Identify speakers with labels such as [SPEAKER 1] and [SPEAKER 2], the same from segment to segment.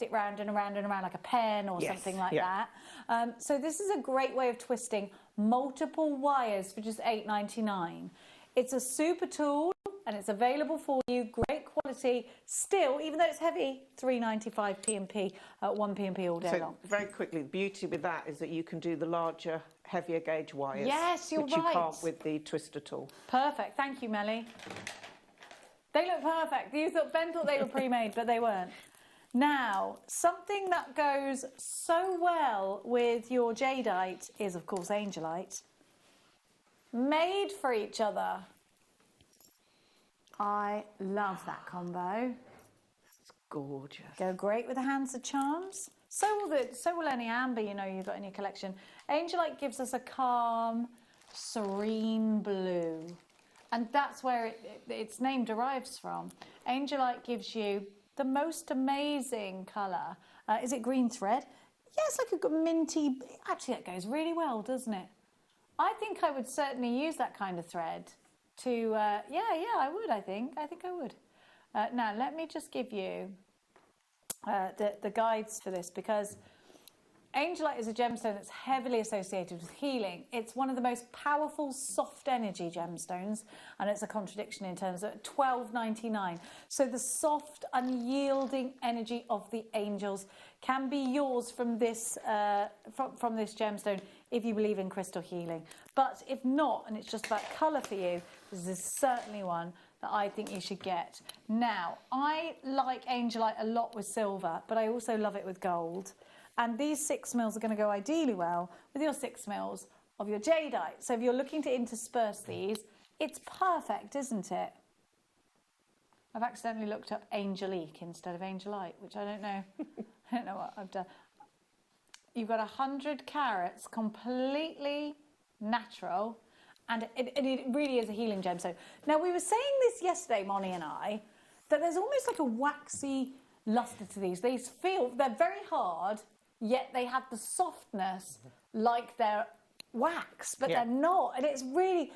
[SPEAKER 1] it round and around and around like a pen or something like that. So this is a great way of twisting multiple wires for just £8.99. It's a super tool and it's available for you. Great quality. Still, even though it's heavy, £3.95 PMP at 1pmp all day long.
[SPEAKER 2] Very quickly, the beauty with that is that you can do the larger, heavier gauge wires.
[SPEAKER 1] Yes, you're
[SPEAKER 2] which
[SPEAKER 1] right.
[SPEAKER 2] you can't with the twister tool.
[SPEAKER 1] Perfect. Thank you, Melly. They look perfect. Ben thought they were pre-made, but they weren't. Now, something that goes so well with your jadeite is, of course, angelite. Made for each other. I love that combo.
[SPEAKER 2] It's gorgeous.
[SPEAKER 1] Go great with the hands of charms. So will any amber you've got in your collection. Angelite gives us a calm, serene blue. And that's where its name derives from. Angelite gives you the most amazing colour. Is it green thread? Yes, like a minty. Actually, that goes really well, doesn't it? I think I would certainly use that kind of thread to. Yeah, I would. I think I would. Now, let me just give you the guides for this, because angelite is a gemstone that's heavily associated with healing. It's one of the most powerful soft energy gemstones, and it's a contradiction in terms of £12.99. So the soft, unyielding energy of the angels can be yours from this from this gemstone if you believe in crystal healing. But if not, and it's just about colour for you, this is certainly one that I think you should get. Now, I like angelite a lot with silver, but I also love it with gold. And these 6 mils are going to go ideally well with your 6 mils of your jadeite. So if you're looking to intersperse these, it's perfect, isn't it? I've accidentally looked up angelique instead of angelite, which I don't know. I don't know what I've done. You've got 100 carats, completely natural, and it really is a healing gemstone. Now, we were saying this yesterday, Moni and I, that there's almost like a waxy luster to these. They're very hard, yet they have the softness like they're wax, but they're not. And it really,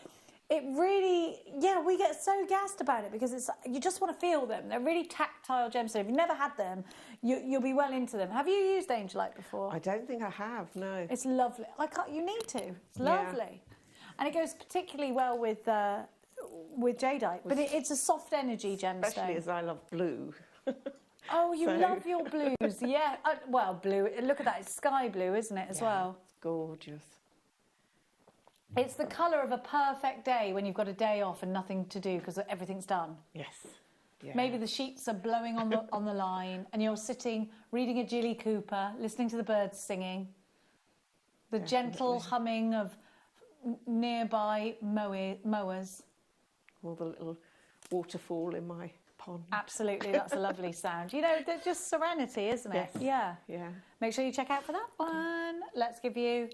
[SPEAKER 1] we get so gassed about it because you just want to feel them. They're really tactile gemstones. If you've never had them, you'll be well into them. Have you used angelite before?
[SPEAKER 2] I don't think I have, no.
[SPEAKER 1] It's lovely. You need to. It's lovely. And it goes particularly well with jadeite, but it's a soft energy gemstone.
[SPEAKER 2] Especially as I love blue.
[SPEAKER 1] Oh, you love your blues, yeah. Well, blue, look at that, it's sky blue, isn't it, as well?
[SPEAKER 2] It's gorgeous.
[SPEAKER 1] It's the colour of a perfect day when you've got a day off and nothing to do because everything's done.
[SPEAKER 2] Yes. Yeah.
[SPEAKER 1] Maybe the sheets are blowing on the line and you're sitting, reading a Jilly Cooper, listening to the birds singing, the gentle humming of nearby mowers.
[SPEAKER 2] Or the little waterfall in my pond.
[SPEAKER 1] Absolutely, that's a lovely sound. They're just serenity, isn't it?
[SPEAKER 2] Yes.
[SPEAKER 1] Yeah. Make sure you check out for that one. Let's give you...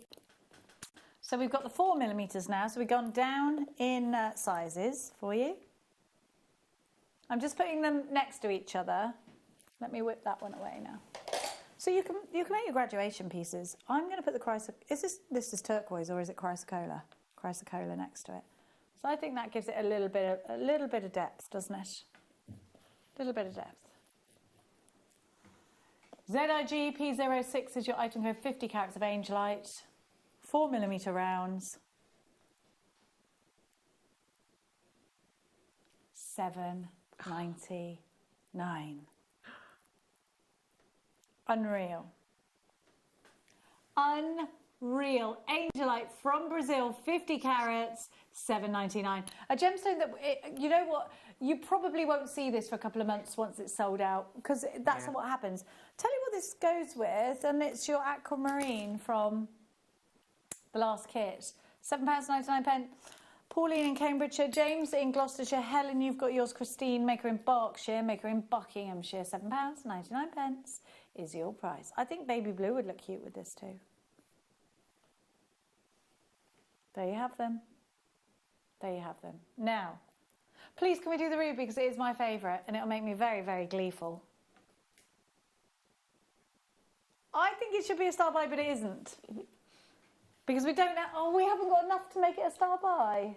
[SPEAKER 1] So we've got the 4mm now, so we've gone down in sizes for you. I'm just putting them next to each other. Let me whip that one away now. So you can make your graduation pieces. I'm going to put the this is turquoise or is it chrysocolla? Chrysocolla next to it. So I think that gives it a little bit of depth, doesn't it? A little bit of depth. ZIG P06 is your item code, 50 carats of angelite, 4mm rounds, £7.99. Unreal. Unreal. Angelite from Brazil, 50 carats, £7.99. A gemstone that, you know what, you probably won't see this for a couple of months once it's sold out, because that's what happens. Tell you what this goes with, and it's your aquamarine from the last kit. £7.99. Pauline in Cambridgeshire, James in Gloucestershire, Helen, you've got yours, Christine, Maker in Berkshire, Maker in Buckinghamshire, £7.99 is your price. I think baby blue would look cute with this too. There you have them. There you have them. Now, please can we do the ruby, because it is my favourite and it'll make me very, very gleeful. I think it should be a star buy, but it isn't. Because we don't have, we haven't got enough to make it a star buy.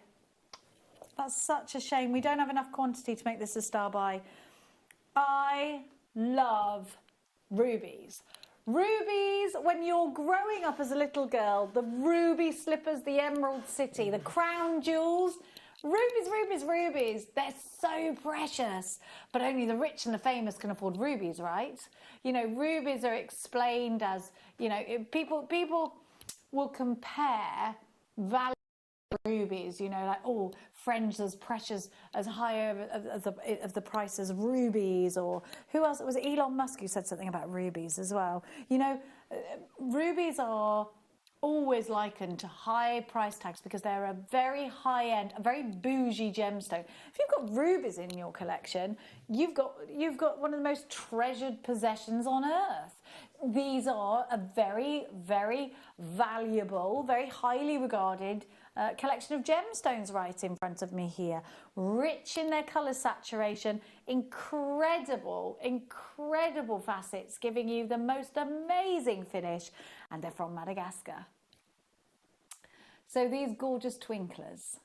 [SPEAKER 1] That's such a shame. We don't have enough quantity to make this a star buy. I love rubies. Rubies, when you're growing up as a little girl, the ruby slippers, the Emerald City, the crown jewels, rubies, rubies, rubies, they're so precious. But only the rich and the famous can afford rubies, right? You know, rubies are explained as, you know, people will compare value rubies, you know, like, oh, French as precious, as high of the price as rubies, or who else? Was it Elon Musk who said something about rubies as well? You know, rubies are always likened to high price tags because they're a very high end, a very bougie gemstone. If you've got rubies in your collection, you've got one of the most treasured possessions on earth. These are a very, very valuable, very highly regarded collection of gemstones right in front of me here. Rich in their colour saturation, incredible, incredible facets, giving you the most amazing finish, and they're from Madagascar. So these gorgeous twinklers,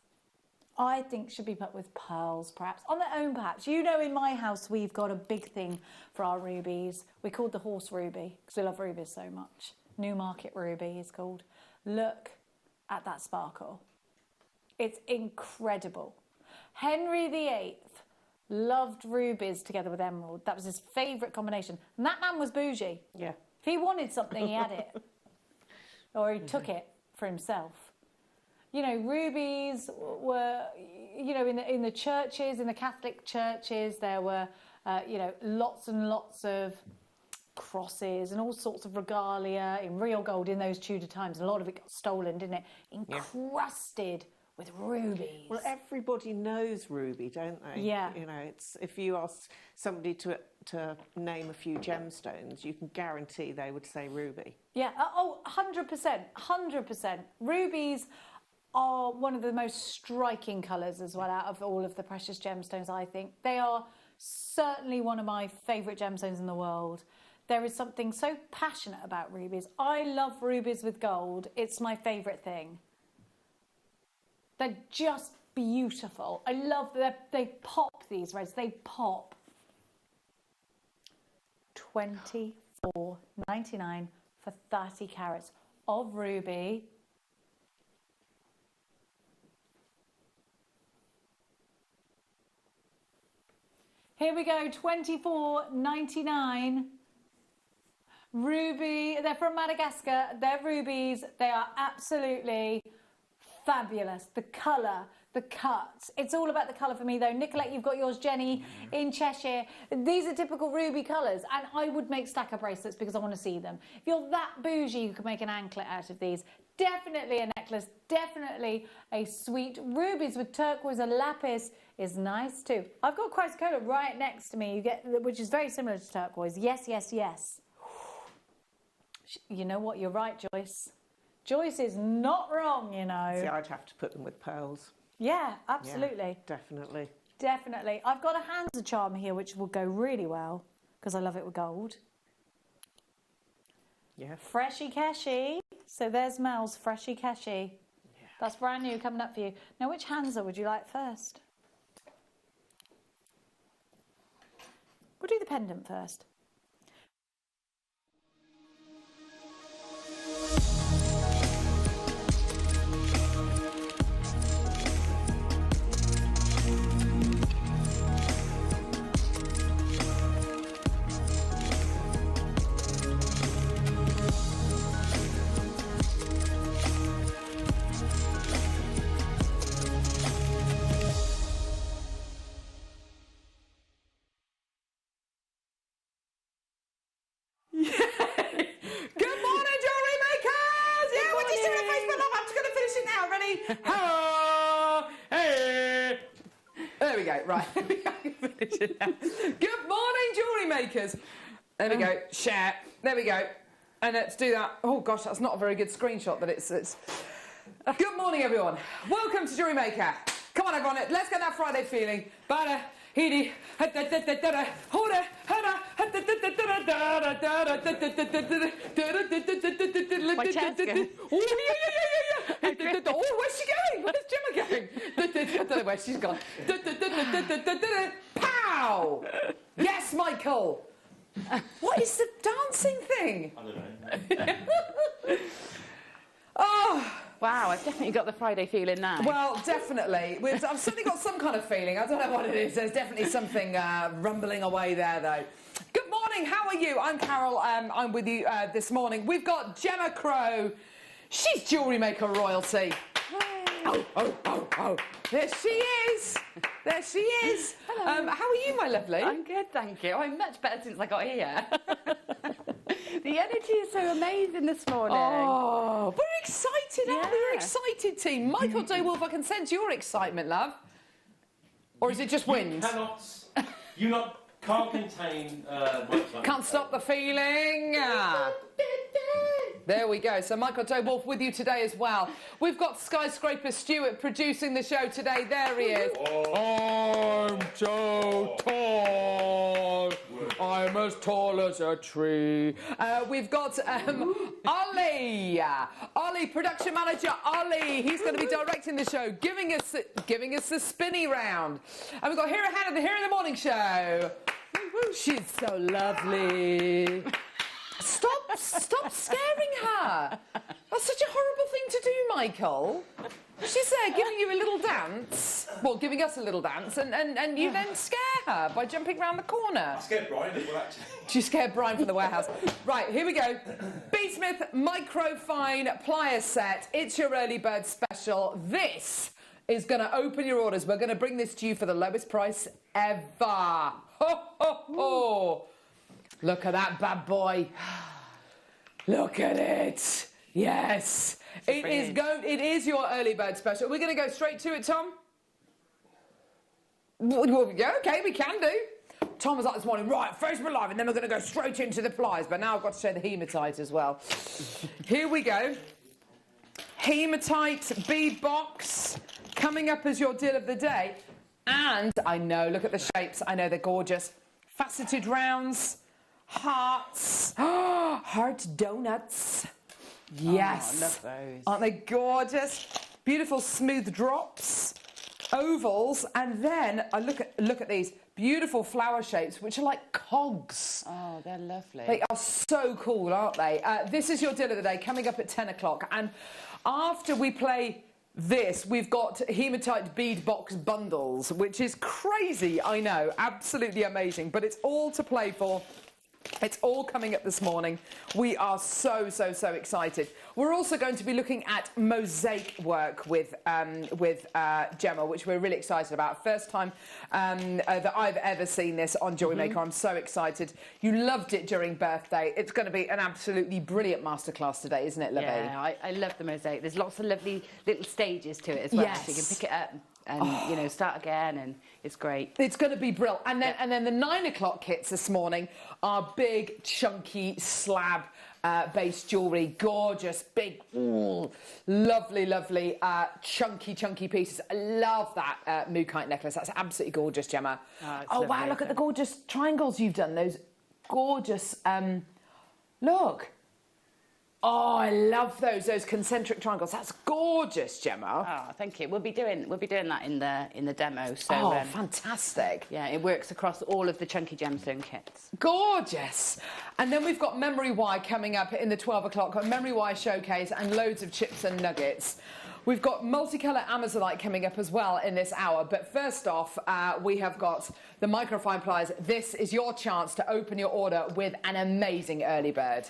[SPEAKER 1] I think, should be put with pearls, perhaps, on their own, perhaps. You know, in my house, we've got a big thing for our rubies. We called the horse ruby because we love rubies so much. Newmarket ruby is called. Look at that sparkle. It's incredible. Henry VIII loved rubies together with emerald. That was his favourite combination. And that man was bougie. Yeah. If he wanted something, he had it. Or he took it for himself. You know, rubies were, you know, in the churches, in the Catholic churches, there were, you know, lots and lots of crosses and all sorts of regalia in real gold in those Tudor times. A lot of it got stolen, didn't it? Encrusted with rubies.
[SPEAKER 2] Well, everybody knows ruby, don't they?
[SPEAKER 1] Yeah.
[SPEAKER 2] You know, it's, if you ask somebody to name a few gemstones, you can guarantee they would say ruby.
[SPEAKER 1] Yeah. Oh, 100%. 100%. Rubies are one of the most striking colours as well out of all of the precious gemstones, I think. They are certainly one of my favourite gemstones in the world. There is something so passionate about rubies. I love rubies with gold. It's my favourite thing. They're just beautiful. I love that they pop, these reds. They pop. $24.99 for 30 carats of ruby. Here we go, $24.99. Ruby, they're from Madagascar. They're rubies. They are absolutely fabulous. The colour, the cut. It's all about the colour for me, though. Nicolette, you've got yours. Jenny in Cheshire. These are typical ruby colours, and I would make stacker bracelets because I want to see them. If you're that bougie, you could make an anklet out of these. Definitely a necklace. Definitely a sweet. Rubies with turquoise and lapis is nice too. I've got chrysocolla right next to me, which is very similar to turquoise. Yes, yes, yes. You know what? You're right, Joyce. Joyce is not wrong, you know.
[SPEAKER 2] See, I'd have to put them with pearls.
[SPEAKER 1] Yeah, absolutely.
[SPEAKER 2] Yeah, definitely.
[SPEAKER 1] Definitely. I've got a Hansa charm here, which will go really well because I love it with gold.
[SPEAKER 2] Yeah.
[SPEAKER 1] Freshy Keshy. So there's Mel's Freshy Keshy. Yeah. That's brand new coming up for you. Now, which Hansa would you like first? We'll do the pendant first.
[SPEAKER 3] Hello! Hey! There we go, right. Good morning, jewellery makers. There we go, share. There we go. And let's do that. Oh gosh, that's not a very good screenshot, but it's... Good morning, everyone. Welcome to Jewellery Maker. Come on, everyone, let's get that Friday feeling. Bada, heedy, hoda,
[SPEAKER 2] My chair's going.
[SPEAKER 3] Oh, where's she going? Where's Gemma going? I don't know where she's gone. Pow! Yes, Michael. What is the dancing thing?
[SPEAKER 4] I don't know.
[SPEAKER 3] Oh,
[SPEAKER 5] Wow, I've definitely got the Friday feeling now.
[SPEAKER 3] well, definitely. I've certainly got some kind of feeling. I don't know what it is. There's definitely something rumbling away there, though. Good morning. How are you? I'm Carol. I'm with you this morning. We've got Gemma Crow. She's Jewellery Maker royalty. Oh. There she is. There she is.
[SPEAKER 5] Hello.
[SPEAKER 3] How are you, my lovely?
[SPEAKER 5] I'm good, thank you. I'm much better since I got here. The energy is so amazing this morning.
[SPEAKER 3] Oh, we're excited, aren't we? We're
[SPEAKER 5] Yeah.
[SPEAKER 3] excited, team. Michael J. Wolf, I can sense your excitement, love. Or is it just wind?
[SPEAKER 4] Can't contain my excitement.
[SPEAKER 3] Can't stop the feeling. There we go. So Michael J. Wolf with you today as well. We've got Skyscraper Stewart producing the show today. There he is. I'm so tall. I'm as tall as a tree. We've got Ollie. Ollie, production manager Ollie. He's going to be directing the show, giving us the spinny round. And we've got Hera Hannah, the Hero in the Morning Show. She's so lovely. Stop scaring her. That's such a horrible thing to do, Michael. She's there giving you a little dance. Well, giving us a little dance, and you then scare her by jumping round the corner.
[SPEAKER 4] I scared Brian as well, actually.
[SPEAKER 3] She scared Brian from the warehouse. Right, here we go. B. Smith Microfine Plier Set. It's your early bird special. This is going to open your orders. We're going to bring this to you for the lowest price ever. Ho, ho, ho. Look at that bad boy. Look at it. Yes. It is your early bird special. We're going to go straight to it, Tom? Well, yeah, okay, we can do. Tom was like this morning, right, Facebook Live, and then we're going to go straight into the pliers. But now I've got to show the hematite as well. Here we go. Hematite bead box coming up as your deal of the day. And I know, look at the shapes. I know they're gorgeous. Faceted rounds. Hearts. Heart donuts. Yes.
[SPEAKER 5] Oh, I love those.
[SPEAKER 3] Aren't they gorgeous? Beautiful smooth drops. Ovals. And then I look at these beautiful flower shapes, which are like cogs.
[SPEAKER 5] Oh, they're lovely.
[SPEAKER 3] They are so cool, aren't they? This is your deal of the day, coming up at 10 o'clock. And after we play this, we've got hematite bead box bundles, which is crazy, I know. Absolutely amazing. But it's all to play for. It's all coming up this morning. We are so excited. We're also going to be looking at mosaic work with Gemma, which we're really excited about. First time that I've ever seen this on Jewellery Maker. I'm so excited. You loved it during birthday. It's going to be an absolutely brilliant masterclass today, isn't it, Lovey?
[SPEAKER 5] Yeah, I love the mosaic. There's lots of lovely little stages to it as well.
[SPEAKER 3] Yes.
[SPEAKER 5] So you can pick it up and, you know, start again, and it's great.
[SPEAKER 3] It's going to be brilliant. And then the 9 o'clock kits this morning are big, chunky slab based jewellery. Gorgeous, big, lovely, chunky pieces. I love that mookaite necklace. That's absolutely gorgeous, Gemma.
[SPEAKER 5] Oh,
[SPEAKER 3] Wow, look at the gorgeous triangles you've done. Those gorgeous, look. Oh, I love those concentric triangles. That's gorgeous, Gemma.
[SPEAKER 5] Oh, thank you. We'll be doing that in the demo. So,
[SPEAKER 3] Oh, fantastic.
[SPEAKER 5] yeah, it works across all of the chunky gemstone kits.
[SPEAKER 3] Gorgeous. And then we've got Memory Wire coming up in the 12 o'clock, Memory Wire showcase, and loads of chips and nuggets. We've got multicolour Amazonite coming up as well in this hour. But first off, we have got the microfine pliers. This is your chance to open your order with an amazing early bird.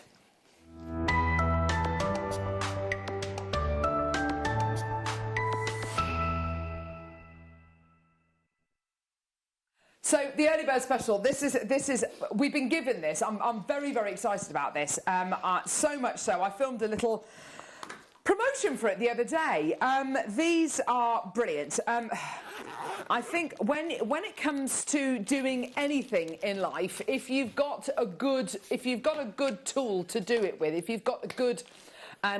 [SPEAKER 3] So the early bird special, this is we've been given this. I'm very excited about this. So much so I filmed a little promotion for it the other day. These are brilliant. I think when it comes to doing anything in life, if you've got a good tool to do it with, if you've got a good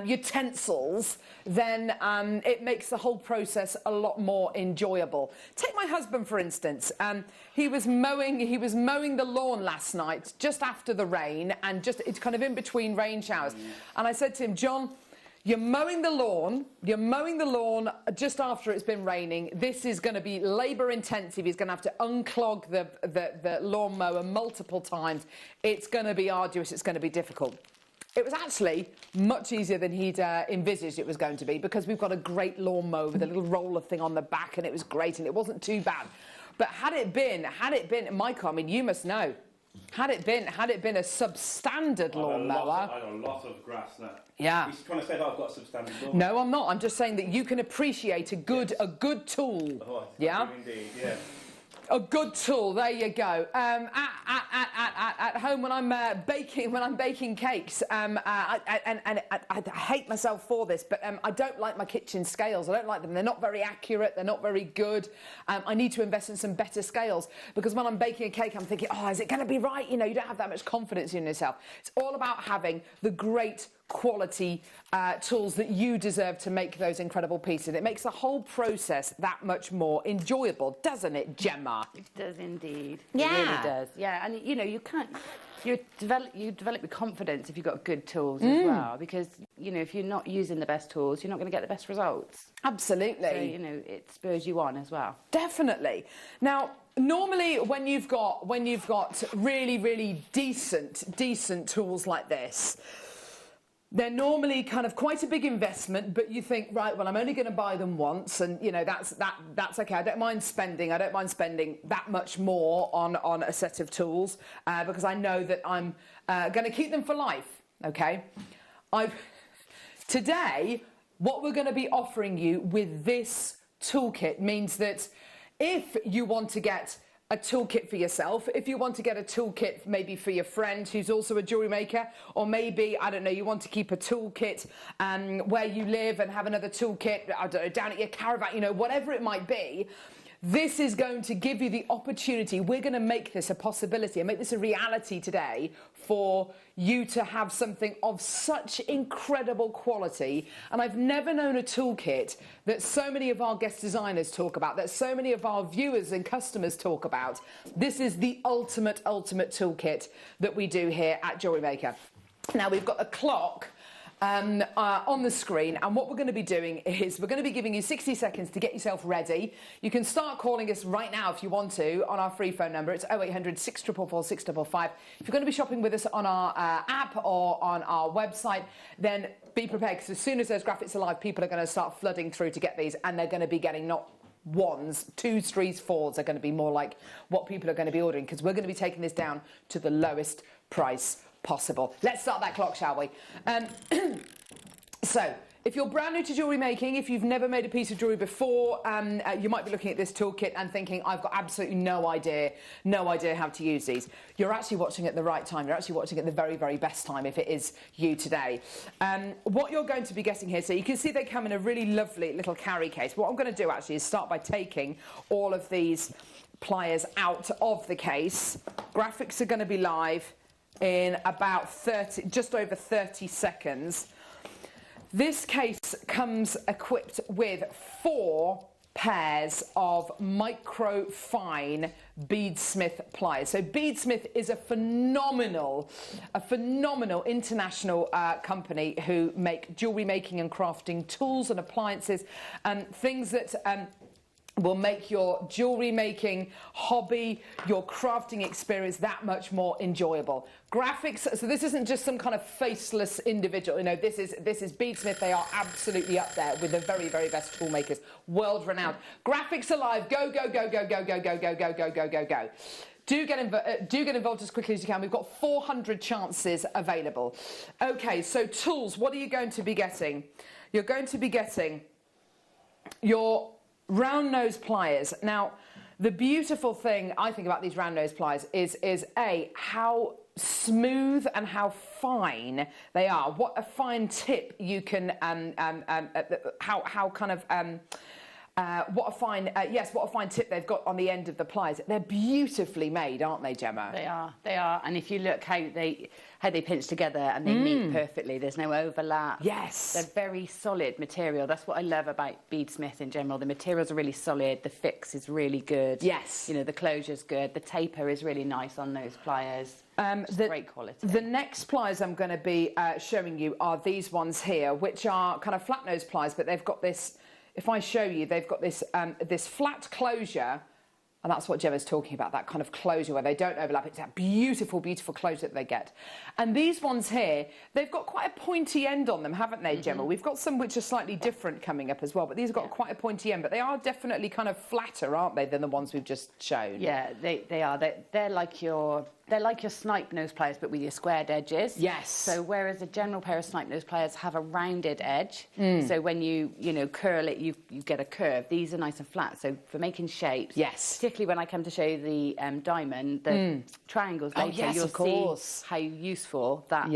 [SPEAKER 3] utensils, then it makes the whole process a lot more enjoyable. Take my husband, for instance. He was mowing the lawn last night, just after the rain, and it's kind of in between rain showers. And I said to him, John, you're mowing the lawn just after it's been raining. This is going to be labour intensive. He's going to have to unclog the lawnmower multiple times. It's going to be arduous. It's going to be difficult. It was actually much easier than he'd envisaged it was going to be, because we've got a great lawnmower with a little roller thing on the back, and it was great, and it wasn't too bad. But had it been, Michael, I mean, you must know, had it been a substandard lawnmower.
[SPEAKER 4] I got a lot of grass now.
[SPEAKER 3] Yeah.
[SPEAKER 4] He's trying to say that I've got a substandard lawnmower.
[SPEAKER 3] No, I'm not. I'm just saying that you can appreciate a good tool.
[SPEAKER 4] Oh,
[SPEAKER 3] yeah.
[SPEAKER 4] Indeed, yeah.
[SPEAKER 3] A good tool. There you go. At home when I'm baking cakes, I hate myself for this, but I don't like my kitchen scales. I don't like them. They're not very accurate. They're not very good. I need to invest in some better scales, because when I'm baking a cake, I'm thinking, oh, is it going to be right? You know, you don't have that much confidence in yourself. It's all about having the great quality tools that you deserve to make those incredible pieces. It makes the whole process that much more enjoyable, doesn't it, Gemma?
[SPEAKER 5] It does indeed.
[SPEAKER 3] Yeah.
[SPEAKER 5] It really does. Yeah, and you know, you develop with confidence if you've got good tools as well, because you know, if you're not using the best tools, you're not going to get the best results.
[SPEAKER 3] Absolutely.
[SPEAKER 5] So, you know, it spurs you on as well.
[SPEAKER 3] Definitely. Now, normally when you've got really, really decent tools like this, they're normally kind of quite a big investment, but you think, right, well, I'm only going to buy them once, and you know, that's okay. I don't mind spending that much more on a set of tools, because I know that I'm going to keep them for life. Okay, today, what we're going to be offering you with this toolkit means that if you want to get a toolkit for yourself, if you want to get a toolkit maybe for your friend who's also a jewellery maker, or maybe, I don't know, you want to keep a toolkit where you live and have another toolkit, I don't know, down at your caravan, you know, whatever it might be, this is going to give you the opportunity. We're going to make this a possibility and make this a reality today for you to have something of such incredible quality. And I've never known a toolkit that so many of our guest designers talk about, that so many of our viewers and customers talk about. This is the ultimate toolkit that we do here at Jewellery Maker. Now, we've got a clock on the screen, and what we're going to be doing is we're going to be giving you 60 seconds to get yourself ready. You can start calling us right now if you want to on our free phone number. It's 0800 644 655. If you're going to be shopping with us on our app or on our website, then be prepared, because as soon as those graphics are live, people are going to start flooding through to get these, and they're going to be getting not ones, twos, threes, fours are going to be more like what people are going to be ordering, because we're going to be taking this down to the lowest price possible. Let's start that clock, shall we? So, if you're brand new to jewellery making, if you've never made a piece of jewellery before, you might be looking at this toolkit and thinking, I've got absolutely no idea how to use these. You're actually watching at the right time. You're actually watching at the very, very best time if it is you today. What you're going to be getting here, so you can see they come in a really lovely little carry case. What I'm going to do actually is start by taking all of these pliers out of the case. Graphics are going to be live in about just over 30 seconds. This case comes equipped with 4 pairs of micro-fine beadsmith pliers. So beadsmith is a phenomenal international company who make jewellery making and crafting tools and appliances and things that will make your jewellery making hobby, your crafting experience that much more enjoyable. Graphics, so this isn't just some kind of faceless individual, you know, this is Beadsmith. They are absolutely up there with the very, very best tool makers, world renowned. Graphics are live, go. Do get involved as quickly as you can. We've got 400 chances available. Okay, so tools, what are you going to be getting? You're going to be getting your round nose pliers. Now, the beautiful thing I think about these round nose pliers is A, how smooth and how fine they are. What a fine tip you can, how kind of What a fine tip they've got on the end of the pliers. They're beautifully made, aren't they, Gemma?
[SPEAKER 5] They are. And if you look how they pinch together and they meet perfectly, there's no overlap.
[SPEAKER 3] Yes.
[SPEAKER 5] They're very solid material. That's what I love about beadsmith in general. The materials are really solid. The fix is really good.
[SPEAKER 3] Yes.
[SPEAKER 5] You know, the closure's good. The taper is really nice on those pliers. Great quality.
[SPEAKER 3] The next pliers I'm going to be showing you are these ones here, which are kind of flat nose pliers, but they've got this. If I show you, they've got this this flat closure, and that's what Gemma's talking about, that kind of closure where they don't overlap. It's that beautiful, beautiful closure that they get. And these ones here, they've got quite a pointy end on them, haven't they, Gemma? We've got some which are slightly different coming up as well, but these have got quite a pointy end, but they are definitely kind of flatter, aren't they, than the ones we've just shown?
[SPEAKER 5] Yeah, they are. They're like your snipe nose pliers, but with your squared edges.
[SPEAKER 3] Yes.
[SPEAKER 5] So whereas a general pair of snipe nose pliers have a rounded edge, so when you curl it, you get a curve. These are nice and flat. So for making shapes,
[SPEAKER 3] yes.
[SPEAKER 5] Particularly when I come to show you the diamond, the triangles later,
[SPEAKER 3] yes,
[SPEAKER 5] you'll
[SPEAKER 3] of course.
[SPEAKER 5] see how useful that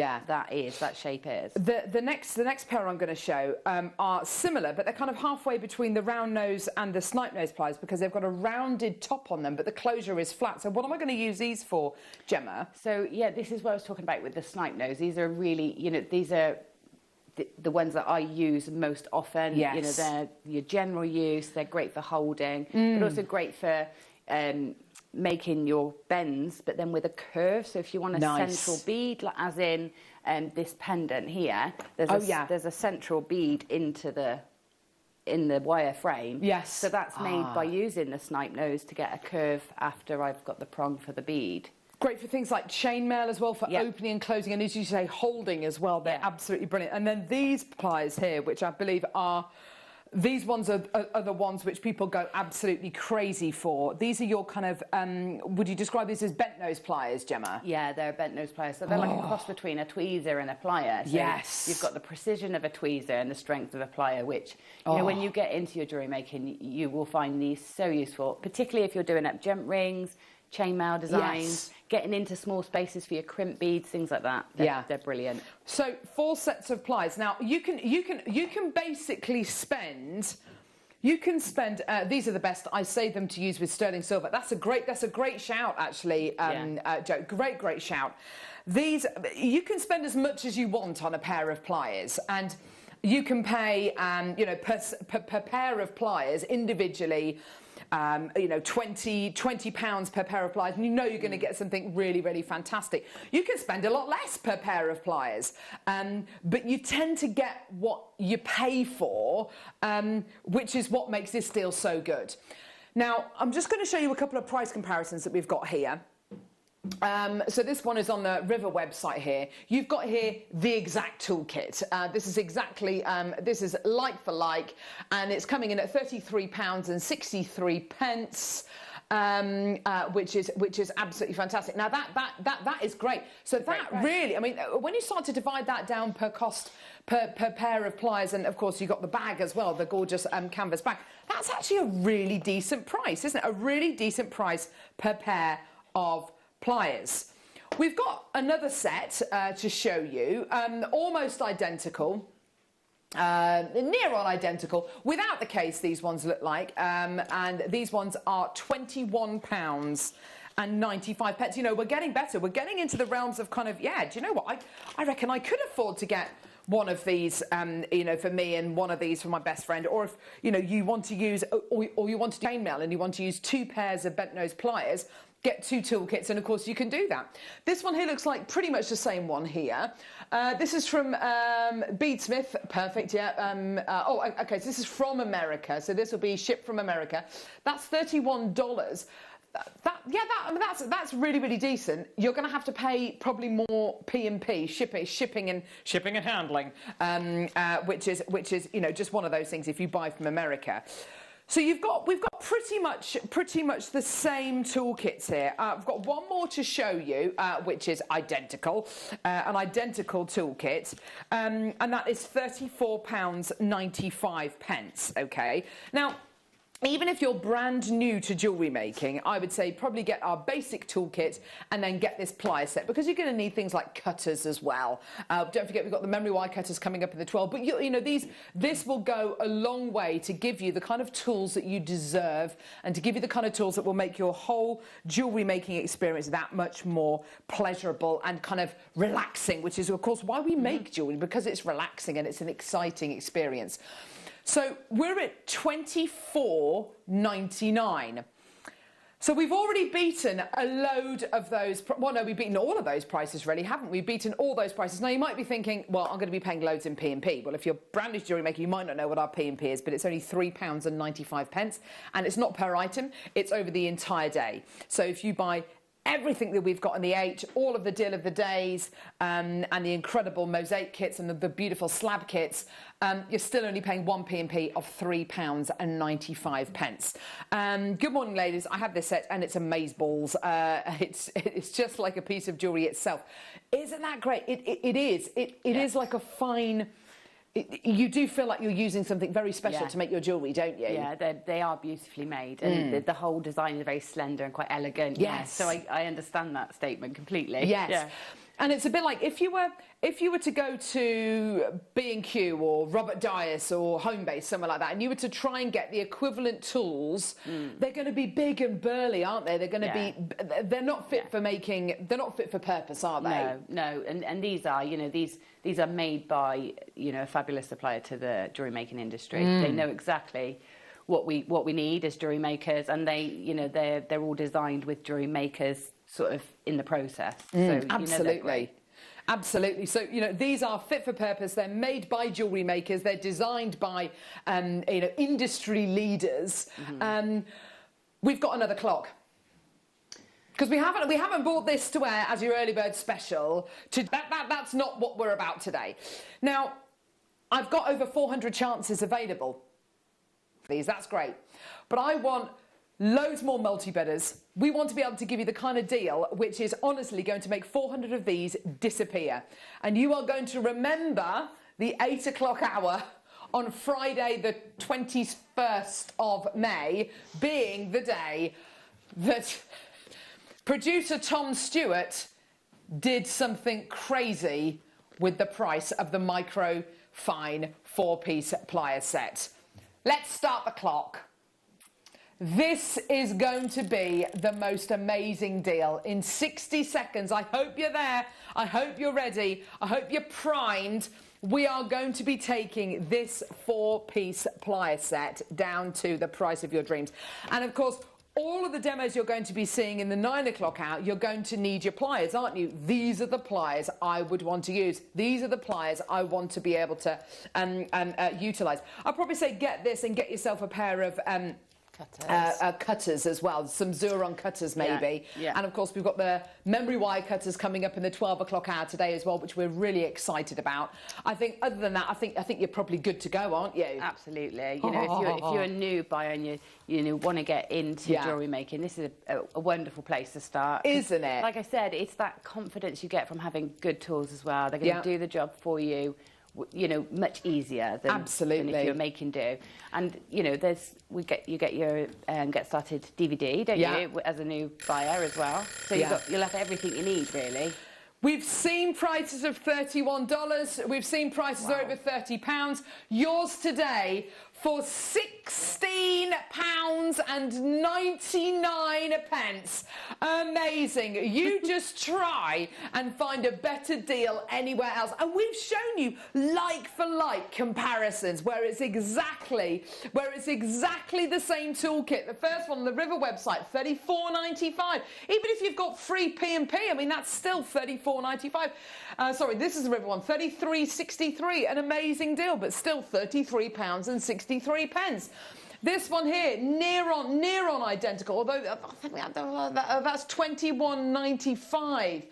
[SPEAKER 5] shape is.
[SPEAKER 3] The next pair I'm going to show are similar, but they're kind of halfway between the round nose and the snipe nose pliers because they've got a rounded top on them, but the closure is flat. So what am I going to use these for, Gemma?
[SPEAKER 5] So yeah, this is what I was talking about with the snipe nose. These are really, these are the ones that I use most often.
[SPEAKER 3] Yes.
[SPEAKER 5] They're your general use. They're great for holding, but also great for making your bends, but then with a curve. So if you want a central bead, like as in this pendant here, there's a central bead in the wire frame.
[SPEAKER 3] Yes.
[SPEAKER 5] So that's made by using the snipe nose to get a curve after I've got the prong for the bead.
[SPEAKER 3] Great for things like chainmail as well, for opening and closing, and as you say, holding as well. They're absolutely brilliant. And then these pliers here, which I believe are... These ones are the ones which people go absolutely crazy for. These are your kind of... would you describe these as bent nose pliers, Gemma?
[SPEAKER 5] Yeah, they're bent nose pliers. So they're like a cross between a tweezer and a plier. So
[SPEAKER 3] yes.
[SPEAKER 5] You've got the precision of a tweezer and the strength of a plier, which, you know, when you get into your jewellery making, you will find these so useful, particularly if you're doing up jump rings, chainmail designs, getting into small spaces for your crimp beads, things like that. They're brilliant.
[SPEAKER 3] So 4 sets of pliers. Now you can basically spend. You can spend. These are the best. I say them to use with sterling silver. That's a great shout, actually, Joe. Great shout. These you can spend as much as you want on a pair of pliers, and you can pay, per pair of pliers individually. 20 pounds per pair of pliers, and you're going to get something really, really fantastic. You can spend a lot less per pair of pliers, but you tend to get what you pay for, which is what makes this deal so good. Now, I'm just going to show you a couple of price comparisons that we've got here. So this one is on the River website here. You've got here the exact toolkit. This is exactly, this is like for like, and it's coming in at £33.63, which is absolutely fantastic. Now that is great. So that really, I mean, when you start to divide that down per cost per pair of pliers, and of course you've got the bag as well, the gorgeous canvas bag. That's actually a really decent price, isn't it? A really decent price per pair of pliers. We've got another set to show you, almost identical, near on identical. Without the case, these ones look like, and these ones are £21.95. You know, we're getting better. We're getting into the realms of kind of, do you know what? I reckon I could afford to get one of these, for me, and one of these for my best friend. Or if, you want to use, or you want to chainmail and you want to use 2 pairs of bent nose pliers, get 2 toolkits, and of course you can do that. This one here looks like pretty much the same one here. This is from Beadsmith. Perfect, yeah. Okay, so this is from America. So this will be shipped from America. That's $31. That's really, really decent. You're going to have to pay probably more P&P, shipping and handling, which is just one of those things if you buy from America. So we've got pretty much the same toolkits here. I've got one more to show you, which is identical, an identical toolkit, and that is £34.95. Okay, now even if you're brand new to jewellery making, I would say probably get our basic toolkit and then get this plier set, because you're going to need things like cutters as well. Don't forget we've got the memory wire cutters coming up in the 12, but you know, this will go a long way to give you the kind of tools that you deserve and to give you the kind of tools that will make your whole jewellery making experience that much more pleasurable and kind of relaxing, which is of course why we make jewellery, because it's relaxing and it's an exciting experience. So we're at $24.99. So we've already beaten a load of those. Well, no, we've beaten all of those prices, really, haven't we? We've beaten all those prices. Now, you might be thinking, well, I'm going to be paying loads in P&P. Well, if you're a brand new jewellery maker, you might not know what our P&P is, but it's only £3.95, and it's not per item. It's over the entire day. So if you buy everything that we've got in the 8, all of the deal of the days, and the incredible mosaic kits and the beautiful slab kits, you're still only paying one P&P of £3.95. Good morning, ladies. I have this set and it's amazeballs. It's just like a piece of jewellery itself. Isn't that great? It is. It is like a fine... You do feel like you're using something very special to make your jewellery, don't you?
[SPEAKER 5] Yeah, they are beautifully made, and the whole design is very slender and quite elegant.
[SPEAKER 3] Yes.
[SPEAKER 5] So I understand that statement completely.
[SPEAKER 3] Yes.
[SPEAKER 5] Yeah.
[SPEAKER 3] And it's a bit like if you were to go to B&Q or Robert Dias or Homebase, somewhere like that, and you were to try and get the equivalent tools, they're going to be big and burly, aren't they? They're going to be. They're not fit for making. They're not fit for purpose, are they?
[SPEAKER 5] No. And these are, you know, these are made by, you know, a fabulous supplier to the jewellery making industry. They know exactly what we need as jewellery makers, and they're all designed with jewellery makers sort of in the process. So
[SPEAKER 3] absolutely. Absolutely. So, you know, these are fit for purpose. They're made by jewellery makers. They're designed by, industry leaders. We've got another clock. Because we haven't bought this to wear as your early bird special. That's not what we're about today. Now, I've got over 400 chances available. That's great. But I want loads more multi-bedders. We want to be able to give you the kind of deal which is honestly going to make 400 of these disappear. And you are going to remember the 8 o'clock hour on Friday the 21st of May being the day that producer Tom Stewart did something crazy with the price of the micro fine 4-piece plier set. Let's start the clock. This is going to be the most amazing deal. In 60 seconds, I hope you're there. I hope you're ready. I hope you're primed. We are going to be taking this 4-piece plier set down to the price of your dreams. And of course, all of the demos you're going to be seeing in the 9 o'clock hour, you're going to need your pliers, aren't you? These are the pliers I would want to use. These are the pliers I want to be able to utilise. I'd probably say get this and get yourself a pair of... cutters as well, some Xuron cutters maybe.
[SPEAKER 5] Yeah.
[SPEAKER 3] And of course we've got the memory wire cutters coming up in the 12 o'clock hour today as well, which we're really excited about. I think other than that, I think you're probably good to go, aren't you?
[SPEAKER 5] Absolutely. You know, if you're a new buyer and you want to get into jewellery making, this is a wonderful place to start.
[SPEAKER 3] Isn't it?
[SPEAKER 5] Like I said, it's that confidence you get from having good tools as well. They're going to do the job for you, you know, much easier than if you're making do. And you know, you get your get started DVD, don't you, as a new buyer as well. So you'll have everything you need, really.
[SPEAKER 3] We've seen prices of $31. We've seen prices over £30. Yours today for £16.99. Amazing. You just try and find a better deal anywhere else. And we've shown you like for like comparisons where it's exactly the same toolkit. The first one on the River website, $34.95. Even if you've got free P&P, I mean, that's still $34.95. Sorry, this is the River one, $33.63. An amazing deal, but still £33.63. This one here, near on identical, although I think that's $21.95.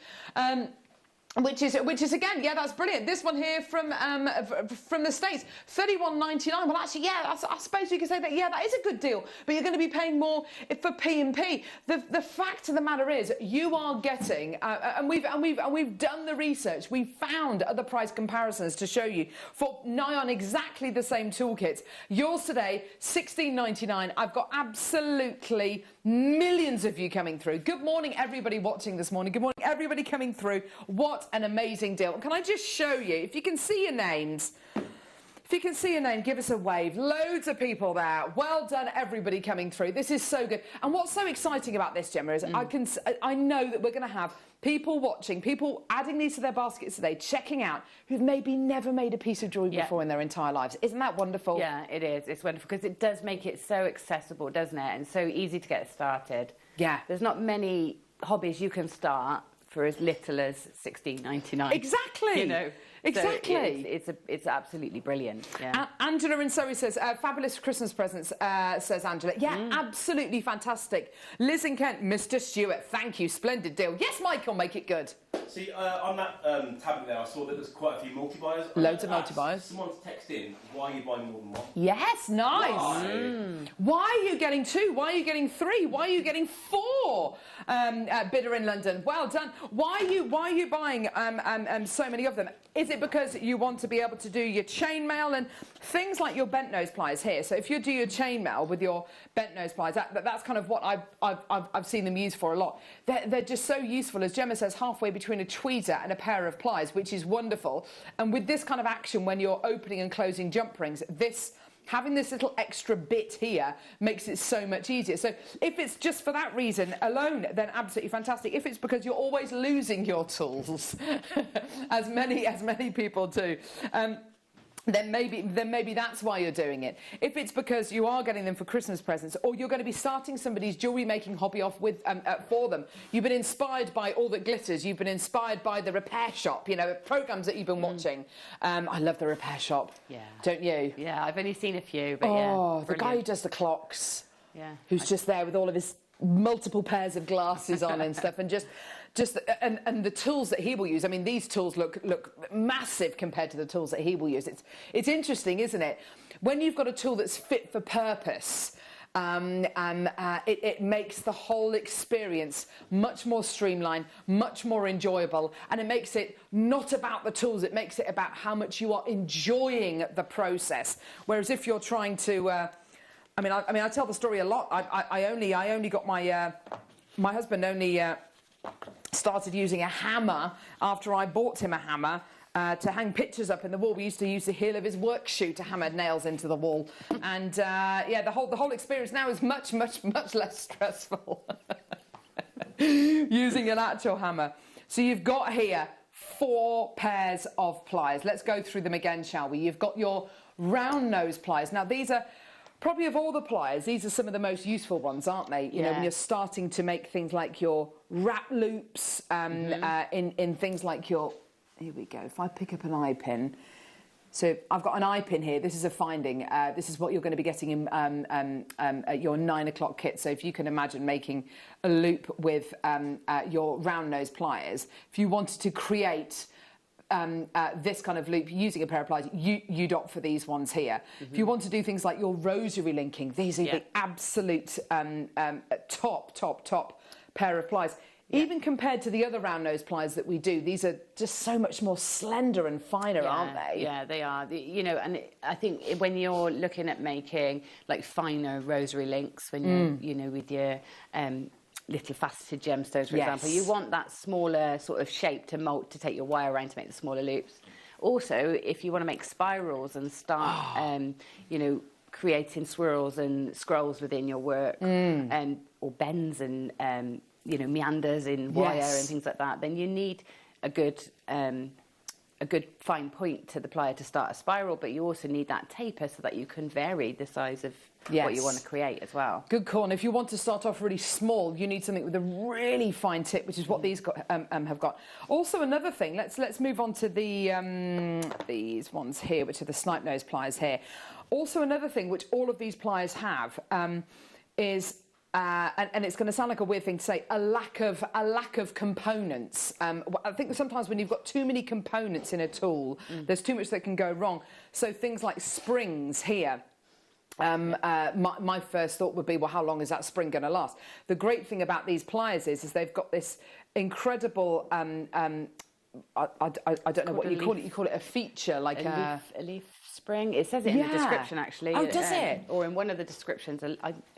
[SPEAKER 3] Which is again, yeah, that's brilliant. This one here from the States, $31.99. Well, actually, yeah, I suppose you could say that. Yeah, that is a good deal. But you're going to be paying more for P&P. The fact of the matter is, you are getting, and we've done the research. We've found other price comparisons to show you for nigh on exactly the same toolkits. Yours today, $16.99. I've got absolutely millions of you coming through. Good morning, everybody watching this morning. Good morning, everybody coming through. What an amazing deal. Can I just show you, if you can see your names, if you can see your name, give us a wave. Loads of people there. Well done, everybody coming through. This is so good. And what's so exciting about this, Gemma, is I know that we're going to have people watching, people adding these to their baskets today, checking out, who've maybe never made a piece of jewellery before in their entire lives. Isn't that wonderful?
[SPEAKER 5] Yeah, it is. It's wonderful because it does make it so accessible, doesn't it? And so easy to get started.
[SPEAKER 3] Yeah.
[SPEAKER 5] There's not many hobbies you can start for as little as $16.99.
[SPEAKER 3] Exactly.
[SPEAKER 5] You know.
[SPEAKER 3] Exactly.
[SPEAKER 5] So it's absolutely brilliant. Yeah.
[SPEAKER 3] Angela in Surrey says, fabulous Christmas presents, says Angela. Yeah, absolutely fantastic. Liz in Kent, Mr. Stewart, thank you, splendid deal. Yes, Michael, make it good.
[SPEAKER 4] See, on that tablet there, I saw that there's quite a few multi-buyers.
[SPEAKER 3] Loads of multi-buyers.
[SPEAKER 4] Someone's texted in, why are you buying more than one?
[SPEAKER 3] Yes, nice.
[SPEAKER 4] Why?
[SPEAKER 3] Why are you getting 2? Why are you getting 3? Why are you getting 4? Bidder in London, well done. Why are you buying so many of them? Is it because you want to be able to do your chainmail and things like your bent nose pliers here? So if you do your chainmail with your bent nose pliers, that's kind of what I've seen them used for a lot. They're just so useful, as Gemma says, halfway between a tweezer and a pair of pliers, which is wonderful. And with this kind of action, when you're opening and closing jump rings, having this little extra bit here makes it so much easier. So if it's just for that reason alone, then absolutely fantastic. If it's because you're always losing your tools, as many people do, then maybe that's why you're doing it. If it's because you are getting them for Christmas presents, or you're going to be starting somebody's jewellery making hobby off with for them, you've been inspired by All That Glitters, you've been inspired by the Repair Shop, you know, programs that you've been watching. I love the Repair Shop.
[SPEAKER 5] Yeah.
[SPEAKER 3] Don't you?
[SPEAKER 5] Yeah, I've only seen a few, but
[SPEAKER 3] yeah. The guy who does the clocks.
[SPEAKER 5] Yeah.
[SPEAKER 3] Who's just there with all of his multiple pairs of glasses on and stuff, and just and the tools that he will use. I mean, these tools look massive compared to the tools that he will use. It's interesting, isn't it? When you've got a tool that's fit for purpose, it makes the whole experience much more streamlined, much more enjoyable, and it makes it not about the tools. It makes it about how much you are enjoying the process. Whereas if you're trying to, I mean, I tell the story a lot. I only got my husband only started using a hammer after I bought him a hammer to hang pictures up in the wall. We used to use the heel of his work shoe to hammer nails into the wall, and yeah, the whole experience now is much less stressful using an actual hammer. So you've got here 4 pairs of pliers. Let's go through them again, shall we? You've got your round nose pliers. Now these are probably, of all the pliers, these are some of the most useful ones, aren't they? You know, when you're starting to make things like your wrap loops, in things like your... Here we go. If I pick up an eye pin, so I've got an eye pin here. This is a finding. This is what you're going to be getting in at your 9 o'clock kit. So if you can imagine making a loop with your round nose pliers, if you wanted to create this kind of loop using a pair of pliers, you'd opt for these ones here. If you want to do things like your rosary linking, these are the absolute top pair of pliers. Even compared to the other round nose pliers that we do, these are just so much more slender and finer, aren't they?
[SPEAKER 5] Yeah, they are. You know, and I think when you're looking at making like finer rosary links, when you're, you know, with your little faceted gemstones, for example, you want that smaller sort of shape to take your wire around to make the smaller loops. Also, if you want to make spirals and start, you know, creating swirls and scrolls within your work, or bends and you know, meanders in wire and things like that, then you need a good fine point to the plier to start a spiral, but you also need that taper so that you can vary the size of what you want to create as well. Good call. And if you want to start off really small, you need something with a really fine tip, which is what these have got. Also, another thing, let's move on to the these ones here, which are the snipe nose pliers here. Also, another thing which all of these pliers have is
[SPEAKER 3] and it's going to sound like a weird thing to say, a lack of components. I think sometimes when you've got too many components in a tool, there's too much that can go wrong. So things like springs here. My first thought would be, well, how long is that spring going to last? The great thing about these pliers is they've got this incredible. I don't know what you call it. You call it a feature, like
[SPEAKER 5] a leaf spring. It says it in the description, actually.
[SPEAKER 3] Oh, does it?
[SPEAKER 5] Or in one of the descriptions,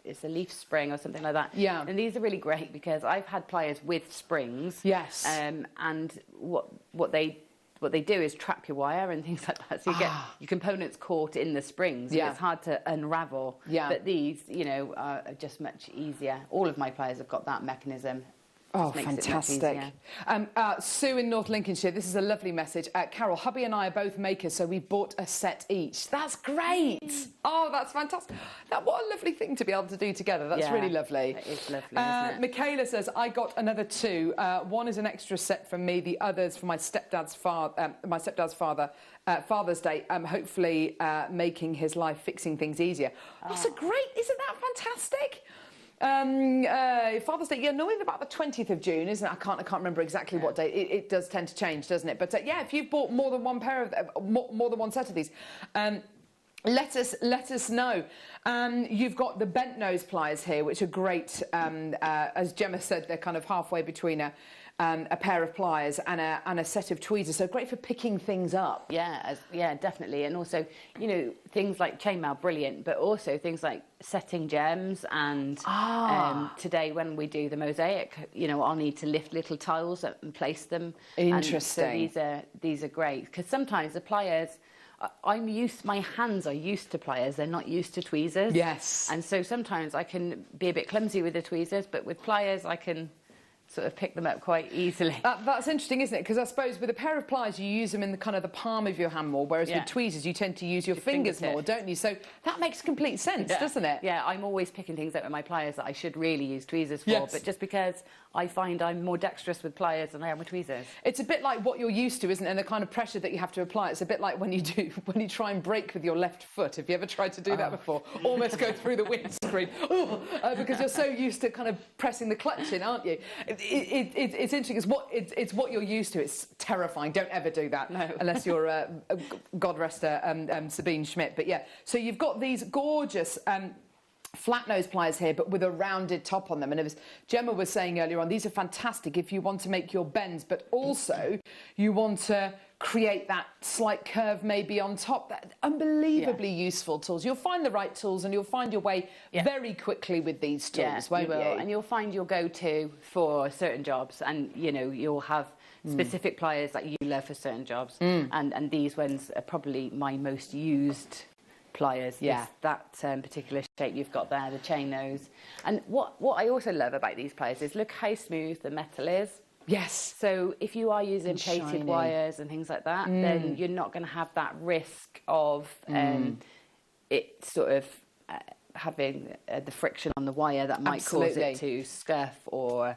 [SPEAKER 5] it's a leaf spring or something like that.
[SPEAKER 3] Yeah.
[SPEAKER 5] And these are really great because I've had pliers with springs.
[SPEAKER 3] Yes.
[SPEAKER 5] And what they do is trap your wire and things like that. So you get your components caught in the springs.
[SPEAKER 3] Yeah.
[SPEAKER 5] And it's hard to unravel.
[SPEAKER 3] Yeah.
[SPEAKER 5] But these, you know, are just much easier. All of my pliers have got that mechanism.
[SPEAKER 3] Oh, fantastic. Sue in North Lincolnshire, this is a lovely message. Carol, hubby and I are both makers, so we bought a set each. That's great. Oh, that's fantastic. What a lovely thing to be able to do together. That's really lovely.
[SPEAKER 5] It is lovely, isn't it?
[SPEAKER 3] Michaela says, I got another two. One is an extra set from me, the other's for my stepdad's father. Father's Day, hopefully making his life fixing things easier. That's a great, isn't that fantastic? Father's Day, knowing about the 20th of June, isn't it? I can't remember exactly what day. It does tend to change, doesn't it? But yeah, if you've bought more than one pair of more than one set of these, let us know. You've got the bent nose pliers here, which are great. As Gemma said, they're kind of halfway between a pair of pliers and a set of tweezers, so great for picking things up.
[SPEAKER 5] Yeah, definitely. And also, you know, things like chainmail, brilliant, but also things like setting gems. And today when we do the mosaic, you know, I'll need to lift little tiles up and place them.
[SPEAKER 3] Interesting.
[SPEAKER 5] And so these are great because sometimes the pliers, my hands are used to pliers, they're not used to tweezers.
[SPEAKER 3] Yes.
[SPEAKER 5] And so sometimes I can be a bit clumsy with the tweezers, but with pliers I can sort of pick them up quite easily.
[SPEAKER 3] That's interesting, isn't it? Because I suppose with a pair of pliers you use them in the kind of the palm of your hand more, whereas with tweezers you tend to use your fingers more, don't you? So that makes complete sense, doesn't it?
[SPEAKER 5] Yeah, I'm always picking things up with my pliers that I should really use tweezers for, but just because I find I'm more dexterous with pliers than I am with tweezers.
[SPEAKER 3] It's a bit like what you're used to, isn't it? And the kind of pressure that you have to apply. It's a bit like when you try and brake with your left foot. Have you ever tried to do that before? Almost go through the windscreen. Because you're so used to kind of pressing the clutch in, aren't you? It's interesting. It's what you're used to. It's terrifying. Don't ever do that unless you're God rest her, Sabine Schmidt. But yeah, so you've got these gorgeous flat nose pliers here, but with a rounded top on them. And as Gemma was saying earlier on, these are fantastic if you want to make your bends, but also you want to create that slight curve maybe on top. That unbelievably useful tools. You'll find the right tools and you'll find your way very quickly with these tools, won't you?
[SPEAKER 5] And you'll find your go-to for certain jobs, and you know, you'll have specific pliers that you love for certain jobs. And these ones are probably my most used pliers. That particular shape you've got there, the chain nose. And what I also love about these pliers is look how smooth the metal is.
[SPEAKER 3] Yes.
[SPEAKER 5] So if you are using plated wires and things like that, then you're not going to have that risk of it sort of having the friction on the wire that might cause it to scuff or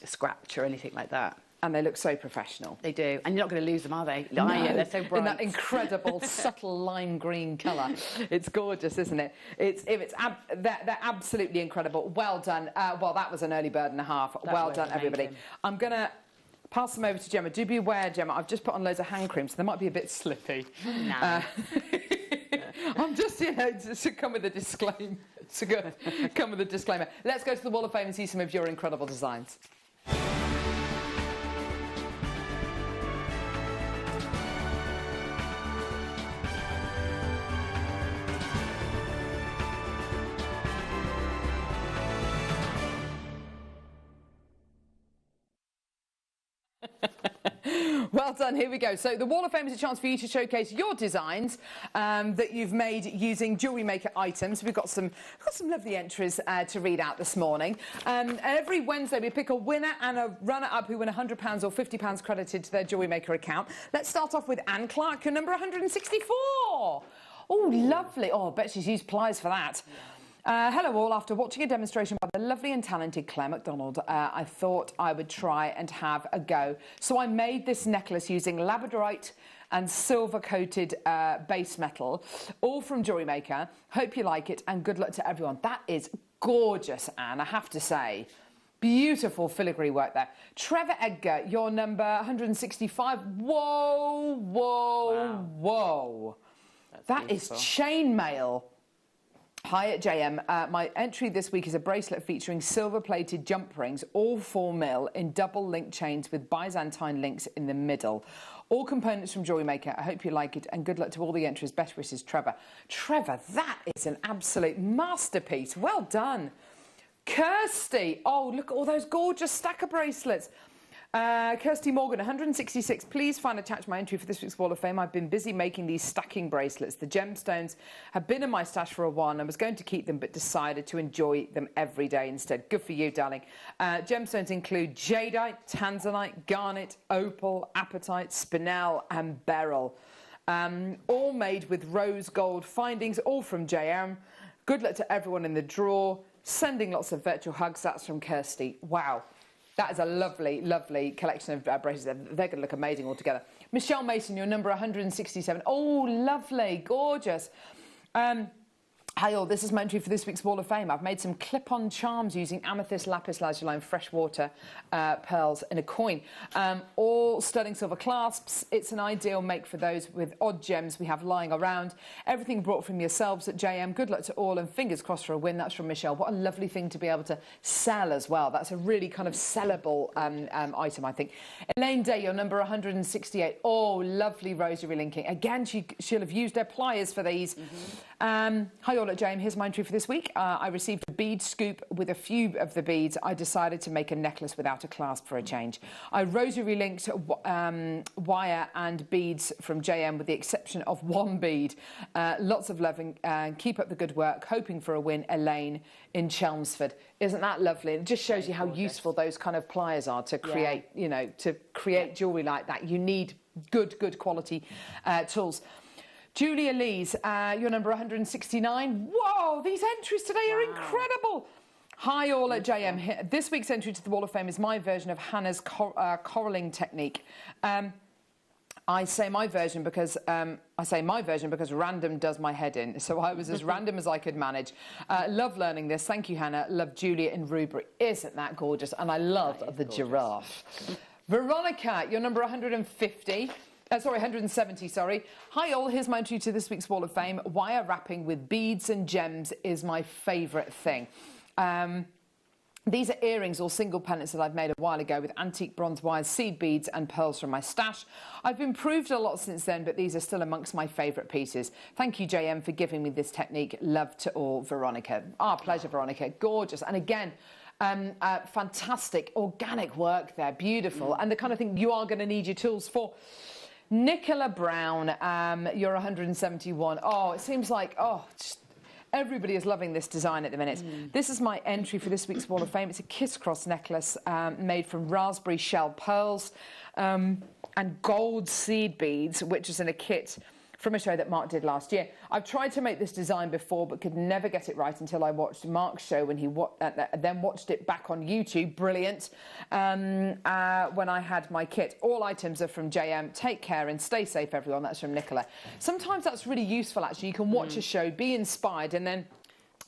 [SPEAKER 5] scratch or anything like that.
[SPEAKER 3] And they look so professional.
[SPEAKER 5] They do. And you're not going to lose them, are they?
[SPEAKER 3] No.
[SPEAKER 5] They're so bright.
[SPEAKER 3] In that incredible, subtle lime green colour. It's gorgeous, isn't it? They're absolutely incredible. Well done. Well, that was an early bird and a half. Well done, everybody. I'm going to pass them over to Gemma. Do be aware, Gemma, I've just put on loads of hand cream, so they might be a bit slippy.
[SPEAKER 5] No.
[SPEAKER 3] I'm just, to come with a disclaimer. Come with a disclaimer. Let's go to the Wall of Fame and see some of your incredible designs. Well done, here we go. So the Wall of Fame is a chance for you to showcase your designs that you've made using Jewellery Maker items. We've got some lovely entries to read out this morning. Every Wednesday we pick a winner and a runner-up who win £100 or £50 credited to their Jewellery Maker account. Let's start off with Anne Clark, your number 164. Oh, lovely. Oh, I bet she's used pliers for that. Hello all, after watching a demonstration by the lovely and talented Claire MacDonald, I thought I would try and have a go. So I made this necklace using labradorite and silver-coated base metal, all from Jewellery Maker. Hope you like it and good luck to everyone. That is gorgeous, Anne, I have to say. Beautiful filigree work there. Trevor Edgar, your number 165. Whoa, whoa,
[SPEAKER 5] Wow.
[SPEAKER 3] whoa. That is chainmail. Hi at JM. My entry this week is a bracelet featuring silver-plated jump rings, all 4mm in double link chains with Byzantine links in the middle. All components from Jewellery Maker. I hope you like it, and good luck to all the entries. Best wishes, Trevor. Trevor, that is an absolute masterpiece. Well done. Kirsty, oh, look at all those gorgeous stacker bracelets. Kirsty Morgan, 166. Please find attached my entry for this week's Wall of Fame. I've been busy making these stacking bracelets. The gemstones have been in my stash for a while and I was going to keep them but decided to enjoy them every day instead. Good for you, darling. Gemstones include jadeite, tanzanite, garnet, opal, apatite, spinel and beryl. All made with rose gold findings, all from JM. Good luck to everyone in the draw. Sending lots of virtual hugs. That's from Kirsty. Wow. That is a lovely, lovely collection of bracelets. They're going to look amazing all together. Michelle Mason, your number 167. Oh, lovely, gorgeous. Hi all, this is my entry for this week's Wall of Fame. I've made some clip-on charms using amethyst, lapis lazuli and freshwater pearls in a coin. All sterling silver clasps. It's an ideal make for those with odd gems we have lying around. Everything brought from yourselves at JM. Good luck to all and fingers crossed for a win. That's from Michelle. What a lovely thing to be able to sell as well. That's a really kind of sellable item, I think. Elaine Day, your number 168. Oh, lovely rosary linking. Again, she'll have used her pliers for these. Hi all at JM, here's my entry for this week. I received a bead scoop with a few of the beads. I decided to make a necklace without a clasp for a change. I rosary linked wire and beads from JM with the exception of one bead. Lots of love and keep up the good work. Hoping for a win, Elaine in Chelmsford. Isn't that lovely? It just shows you how useful those kind of pliers are to create, you know, to create jewellery like that. You need good quality tools. Julia Lees, your number 169. Whoa, these entries today are incredible. Hi all at JM. This week's entry to the Wall of Fame is my version of Hannah's coralling technique. I say my version because random does my head in. So I was as random as I could manage. Love learning this. Thank you, Hannah. Love Julia in Rubery. Isn't that gorgeous? And I love the giraffe. Veronica, your number 150. 170, sorry. Hi all, here's my entry to this week's Wall of Fame. Wire wrapping with beads and gems is my favourite thing. These are earrings or single pendants that I've made a while ago with antique bronze wires, seed beads and pearls from my stash. I've improved a lot since then, but these are still amongst my favourite pieces. Thank you, JM, for giving me this technique. Love to all, Veronica. Our pleasure, Veronica. Gorgeous. And again, fantastic organic work there. Beautiful. And the kind of thing you are going to need your tools for. Nicola Brown, you're 171. Oh, it seems like, just everybody is loving this design at the minute. This is my entry for this week's Wall of Fame. It's a kiss-cross necklace made from raspberry shell pearls and gold seed beads, which is in a kit from a show that Mark did last year. I've tried to make this design before but could never get it right until I watched Mark's show when he then watched it back on YouTube. Brilliant. When I had my kit. All items are from JM. Take care and stay safe, everyone. That's from Nicola. Sometimes that's really useful, actually. You can watch a show, be inspired, and then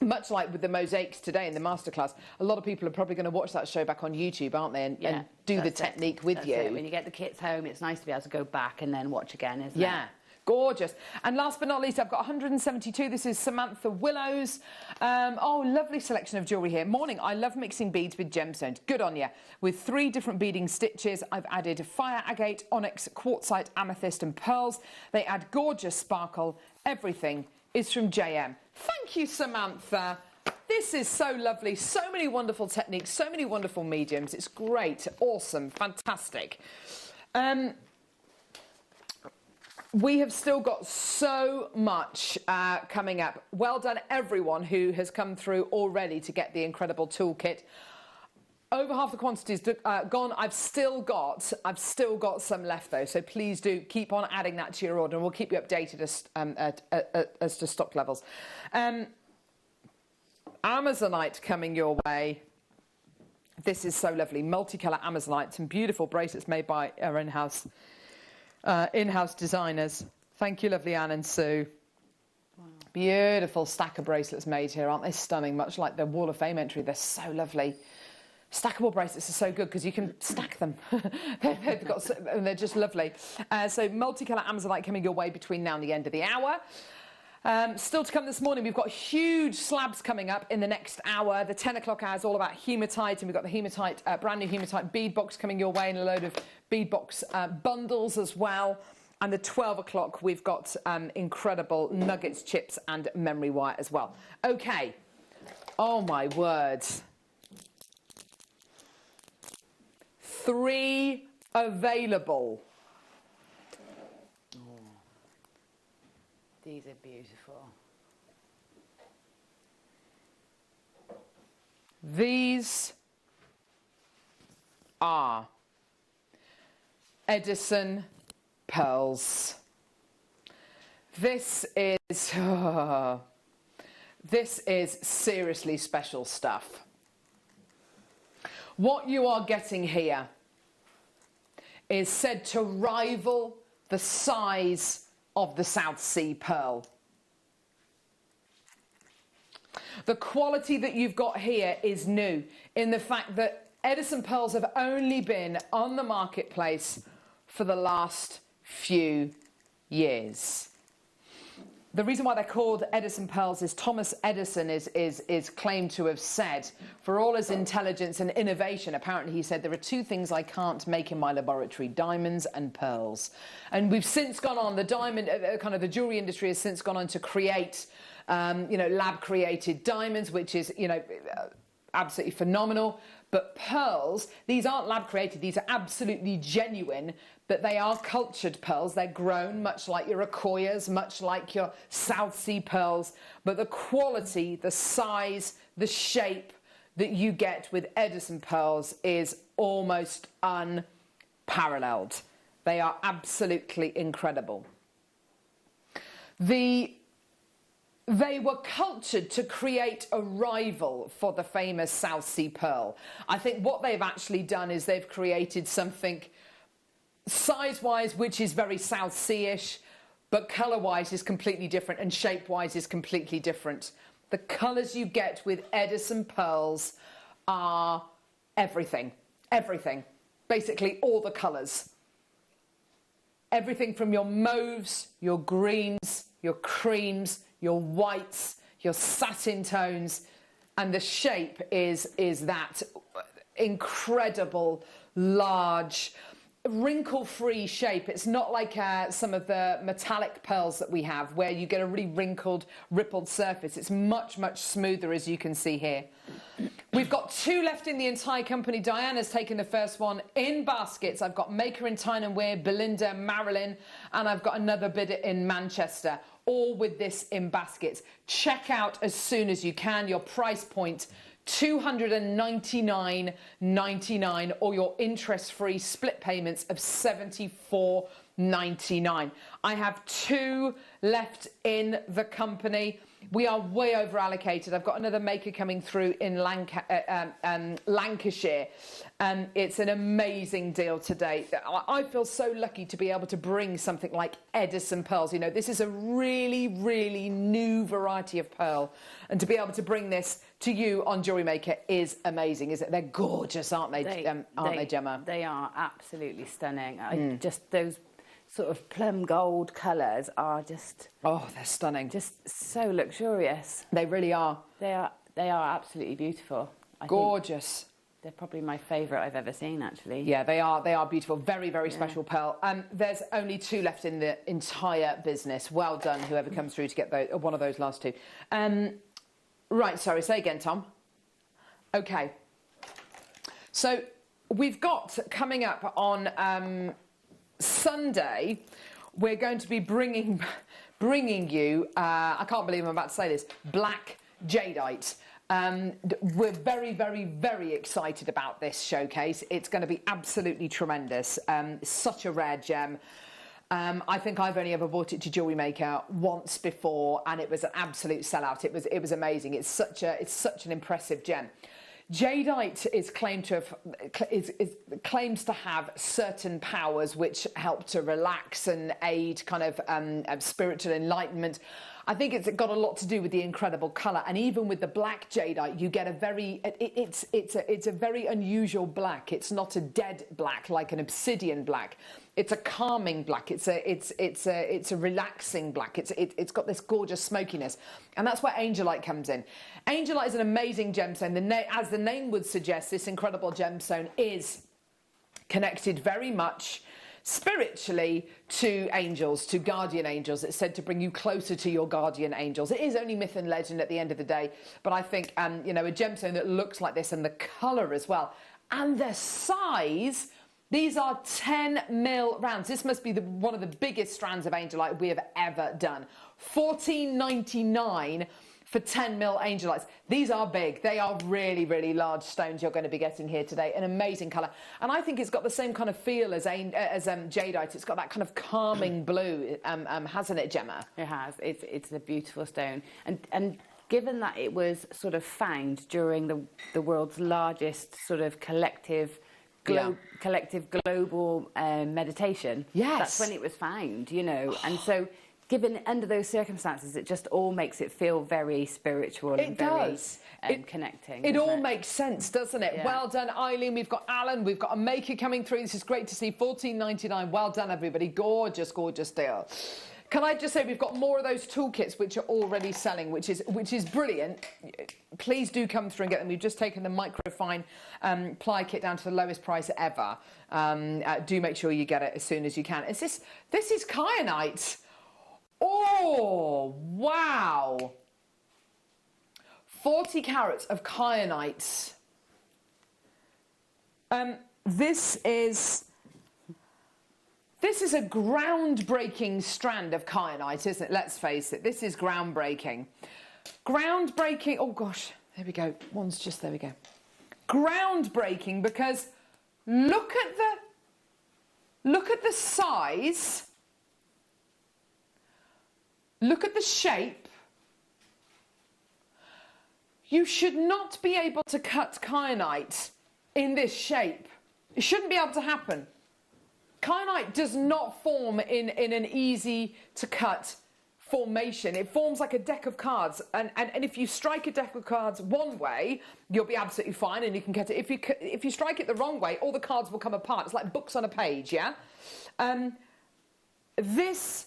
[SPEAKER 3] much like with the mosaics today in the masterclass, a lot of people are probably going to watch that show back on YouTube, aren't they? And do the technique with you.
[SPEAKER 5] When you get the kits home, it's nice to be able to go back and then watch again, isn't it?
[SPEAKER 3] Yeah. Gorgeous. And last but not least, I've got 172. This is Samantha Willows. Oh, lovely selection of jewellery here. Morning. I love mixing beads with gemstones. Good on you. With 3 different beading stitches, I've added fire agate, onyx, quartzite, amethyst and pearls. They add gorgeous sparkle. Everything is from JM. Thank you, Samantha. This is so lovely. So many wonderful techniques, so many wonderful mediums. It's great, awesome, fantastic. We have still got so much coming up. Well done, everyone who has come through already to get the incredible toolkit. Over half the quantity's gone. I've still got some left though, so please do keep on adding that to your order, and we'll keep you updated as to stock levels. Amazonite coming your way. This is so lovely. Multicolour Amazonite, some beautiful bracelets made by our in-house designers. Thank you, lovely Anne and Sue. Wow. Beautiful stack of bracelets made here, aren't they stunning? Much like the Wall of Fame entry, they're so lovely. Stackable bracelets are so good because you can stack them. And they're just lovely. So multicolour Amazonite coming your way between now and the end of the hour. Still to come this morning, we've got huge slabs coming up in the next hour. The 10 o'clock hour is all about hematite, and we've got the hematite, brand new hematite bead box coming your way, and a load of bead box bundles as well. And the 12 o'clock, we've got incredible nuggets, chips, and memory wire as well. Okay. Oh my word. 3 available.
[SPEAKER 5] Oh, these are beautiful.
[SPEAKER 3] These are Edison pearls. This is this is seriously special stuff. What you are getting here is said to rival the size of the South Sea pearl. The quality that you've got here is new in the fact that Edison pearls have only been on the marketplace for the last few years. The reason why they're called Edison pearls is Thomas Edison is claimed to have said, for all his intelligence and innovation, apparently he said, there are 2 things I can't make in my laboratory, diamonds and pearls. And we've since gone on, the diamond, kind of the jewellery industry has since gone on to create, lab created diamonds, which is, absolutely phenomenal. But pearls, these aren't lab created, these are absolutely genuine, but they are cultured pearls. They're grown much like your Akoyas, much like your South Sea pearls. But the quality, the size, the shape that you get with Edison pearls is almost unparalleled. They are absolutely incredible. They were cultured to create a rival for the famous South Sea pearl. I think what they've actually done is they've created something size-wise which is very South Sea-ish, but colour-wise is completely different and shape-wise is completely different. The colours you get with Edison pearls are everything. Everything. Basically all the colours. Everything from your mauves, your greens, your creams, your whites, your satin tones, and the shape is that incredible, large, wrinkle-free shape. It's not like some of the metallic pearls that we have, where you get a really wrinkled, rippled surface. It's much, much smoother, as you can see here. We've got 2 left in the entire company. Diana's taken the first one in baskets. I've got Maker in Tyne and Wear, Belinda, Marilyn, and I've got another bidder in Manchester, all with this in baskets. Check out as soon as you can. Your price point, $299.99, or your interest-free split payments of $74.99. I have 2 left in the company. We are way over allocated. I've got another maker coming through in Lancashire. It's an amazing deal today. I feel so lucky to be able to bring something like Edison pearls. You know, this is a really, really new variety of pearl. And to be able to bring this to you on Jewellery Maker is amazing, isn't it? They're gorgeous, aren't they, aren't they, Gemma?
[SPEAKER 5] They are absolutely stunning. Just those sort of plum gold colours are just...
[SPEAKER 3] Oh, they're stunning.
[SPEAKER 5] Just so luxurious.
[SPEAKER 3] They really are.
[SPEAKER 5] They are absolutely beautiful.
[SPEAKER 3] Gorgeous.
[SPEAKER 5] They're probably my favourite I've ever seen, actually.
[SPEAKER 3] Yeah, they are beautiful. Very, very special pearl. There's only 2 left in the entire business. Well done, whoever comes through to get one of those last 2. Right, sorry, say again, Tom. Okay. So we've got coming up on Sunday, we're going to be bringing you, I can't believe I'm about to say this, black jadeite. We're very, very, very excited about this showcase. It's going to be absolutely tremendous. Such a rare gem. I think I've only ever bought it to Jewellery Maker once before, and it was an absolute sellout. It was amazing. It's such an impressive gem. Jadeite is claimed to have claims to have certain powers which help to relax and aid kind of spiritual enlightenment. I think it's got a lot to do with the incredible colour, and even with the black jadeite, you get a very it's a very unusual black. It's not a dead black like an obsidian black. It's a calming black. It's a relaxing black. It's got this gorgeous smokiness, and that's where angelite comes in. Angelite is an amazing gemstone. As the name would suggest, this incredible gemstone is connected very much spiritually to angels, to guardian angels. It's said to bring you closer to your guardian angels. It is only myth and legend at the end of the day, but I think you know, a gemstone that looks like this, and the colour as well, and the size. These are 10 mil rounds. This must be one of the biggest strands of angelite we have ever done. $14.99 for 10 mil angelites. These are big. They are really, really large stones you're going to be getting here today. An amazing colour. And I think it's got the same kind of feel as jadeite. It's got that kind of calming blue, hasn't it, Gemma?
[SPEAKER 5] It has. It's a beautiful stone. And given that it was sort of found during the world's largest sort of collective global meditation.
[SPEAKER 3] Yes.
[SPEAKER 5] That's when it was found, you know. And so, given under those circumstances, it just all makes it feel very spiritual and very connecting.
[SPEAKER 3] It all makes sense, doesn't it?
[SPEAKER 5] Yeah.
[SPEAKER 3] Well done, Eileen. We've got Alan. We've got a maker coming through. This is great to see. $14.99. Well done, everybody. Gorgeous, gorgeous deal. Can I just say we've got more of those toolkits which are already selling, which is brilliant. Please do come through and get them. We've just taken the microfine ply kit down to the lowest price ever. Do make sure you get it as soon as you can. This is kyanite. Oh, wow. 40 carats of kyanite. This is a groundbreaking strand of kyanite, isn't it? Let's face it, this is groundbreaking. Groundbreaking, oh gosh, there we go. One's just, there we go. Groundbreaking because look at the size, look at the shape. You should not be able to cut kyanite in this shape. It shouldn't be able to happen. Kyanite does not form in an easy to cut formation. It forms like a deck of cards, and if you strike a deck of cards one way, you'll be absolutely fine and you can cut it. If you strike it the wrong way, all the cards will come apart. It's like books on a page, yeah? This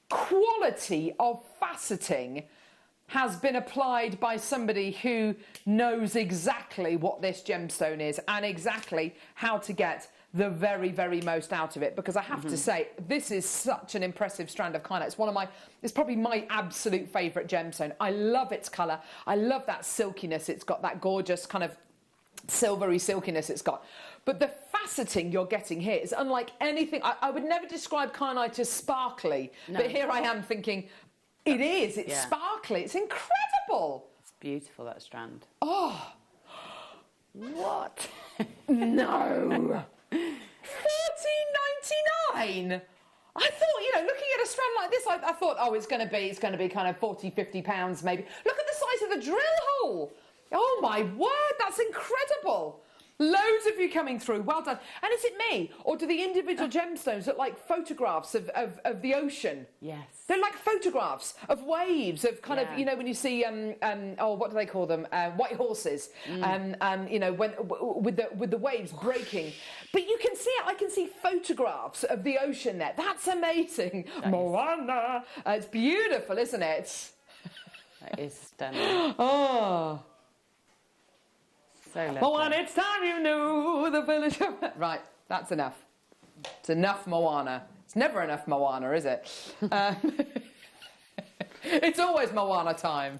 [SPEAKER 3] quality of faceting has been applied by somebody who knows exactly what this gemstone is and exactly how to get the very, very most out of it, because I have to say, this is such an impressive strand of kyanite. It's probably my absolute favourite gemstone. I love its colour. I love that silkiness. It's got that gorgeous kind of silvery silkiness it's got. But the faceting you're getting here is unlike anything. I would never describe kyanite as sparkly, but here I am thinking, it is. It's sparkly. It's incredible.
[SPEAKER 5] It's beautiful, that strand.
[SPEAKER 3] Oh.
[SPEAKER 5] What?
[SPEAKER 3] No. $14.99. I thought, you know, looking at a strand like this, I thought, oh, it's going to be kind of 40, 50 pounds maybe. Look at the size of the drill hole. Oh my word, that's incredible. Loads of you coming through. Well done. And is it me, or do the individual gemstones look like photographs of the ocean?
[SPEAKER 5] Yes.
[SPEAKER 3] They're like photographs of waves, of kind of, you know, when you see, what do they call them? White horses. You know, with the waves breaking. But you can see it. I can see photographs of the ocean there. That's amazing. Nice. Moana. It's beautiful, isn't it?
[SPEAKER 5] That is stunning.
[SPEAKER 3] Oh.
[SPEAKER 5] So lovely.
[SPEAKER 3] Moana, it's time you knew the village. Right, that's enough. It's enough Moana. It's never enough Moana, is it? It's always Moana time.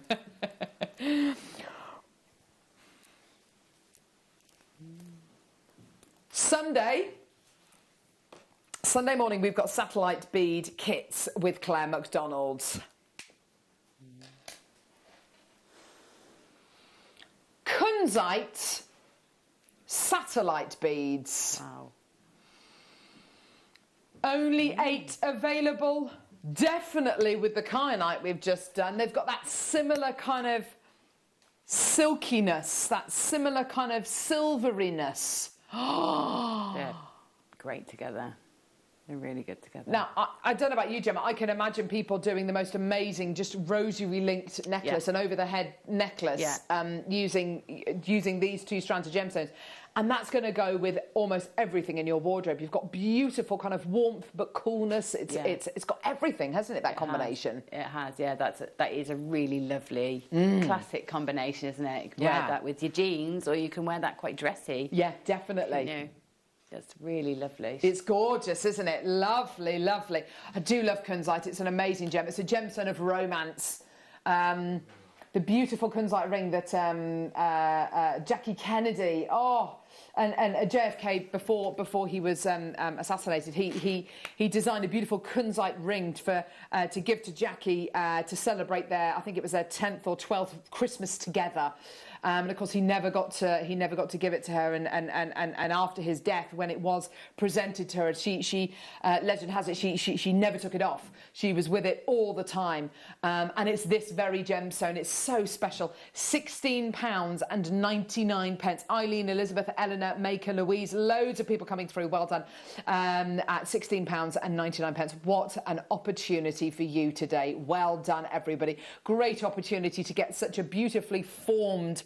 [SPEAKER 3] Sunday morning, we've got satellite bead kits with Claire McDonald's. Kunzite satellite beads.
[SPEAKER 5] Wow.
[SPEAKER 3] Only 8 available. Definitely with the kyanite we've just done. They've got that similar kind of silkiness, that similar kind of silveriness.
[SPEAKER 5] They're great together. They're really good together.
[SPEAKER 3] Now, I don't know about you, Gemma. I can imagine people doing the most amazing, just rosary linked necklace, an over the head necklace, using these 2 strands of gemstones. And that's going to go with almost everything in your wardrobe. You've got beautiful kind of warmth but coolness. It's got everything, hasn't it? That combination.
[SPEAKER 5] It has. Yeah. That is a really lovely classic combination, isn't it? You can wear that with your jeans, or you can wear that quite dressy.
[SPEAKER 3] Yeah, definitely.
[SPEAKER 5] You know, that's really lovely.
[SPEAKER 3] It's gorgeous, isn't it? Lovely, lovely. I do love kunzite. It's an amazing gem. It's a gemstone of romance. The beautiful kunzite ring that Jackie Kennedy, and JFK before he was assassinated, he designed a beautiful kunzite ring to give to Jackie to celebrate I think it was their 10th or 12th Christmas together. And of course, he never got to give it to her. And after his death, when it was presented to her, she legend has it she never took it off. She was with it all the time. And it's this very gemstone. It's so special. £16.99. Eileen, Elizabeth, Eleanor, Maker, Louise, loads of people coming through. Well done. At £16.99. What an opportunity for you today. Well done, everybody. Great opportunity to get such a beautifully formed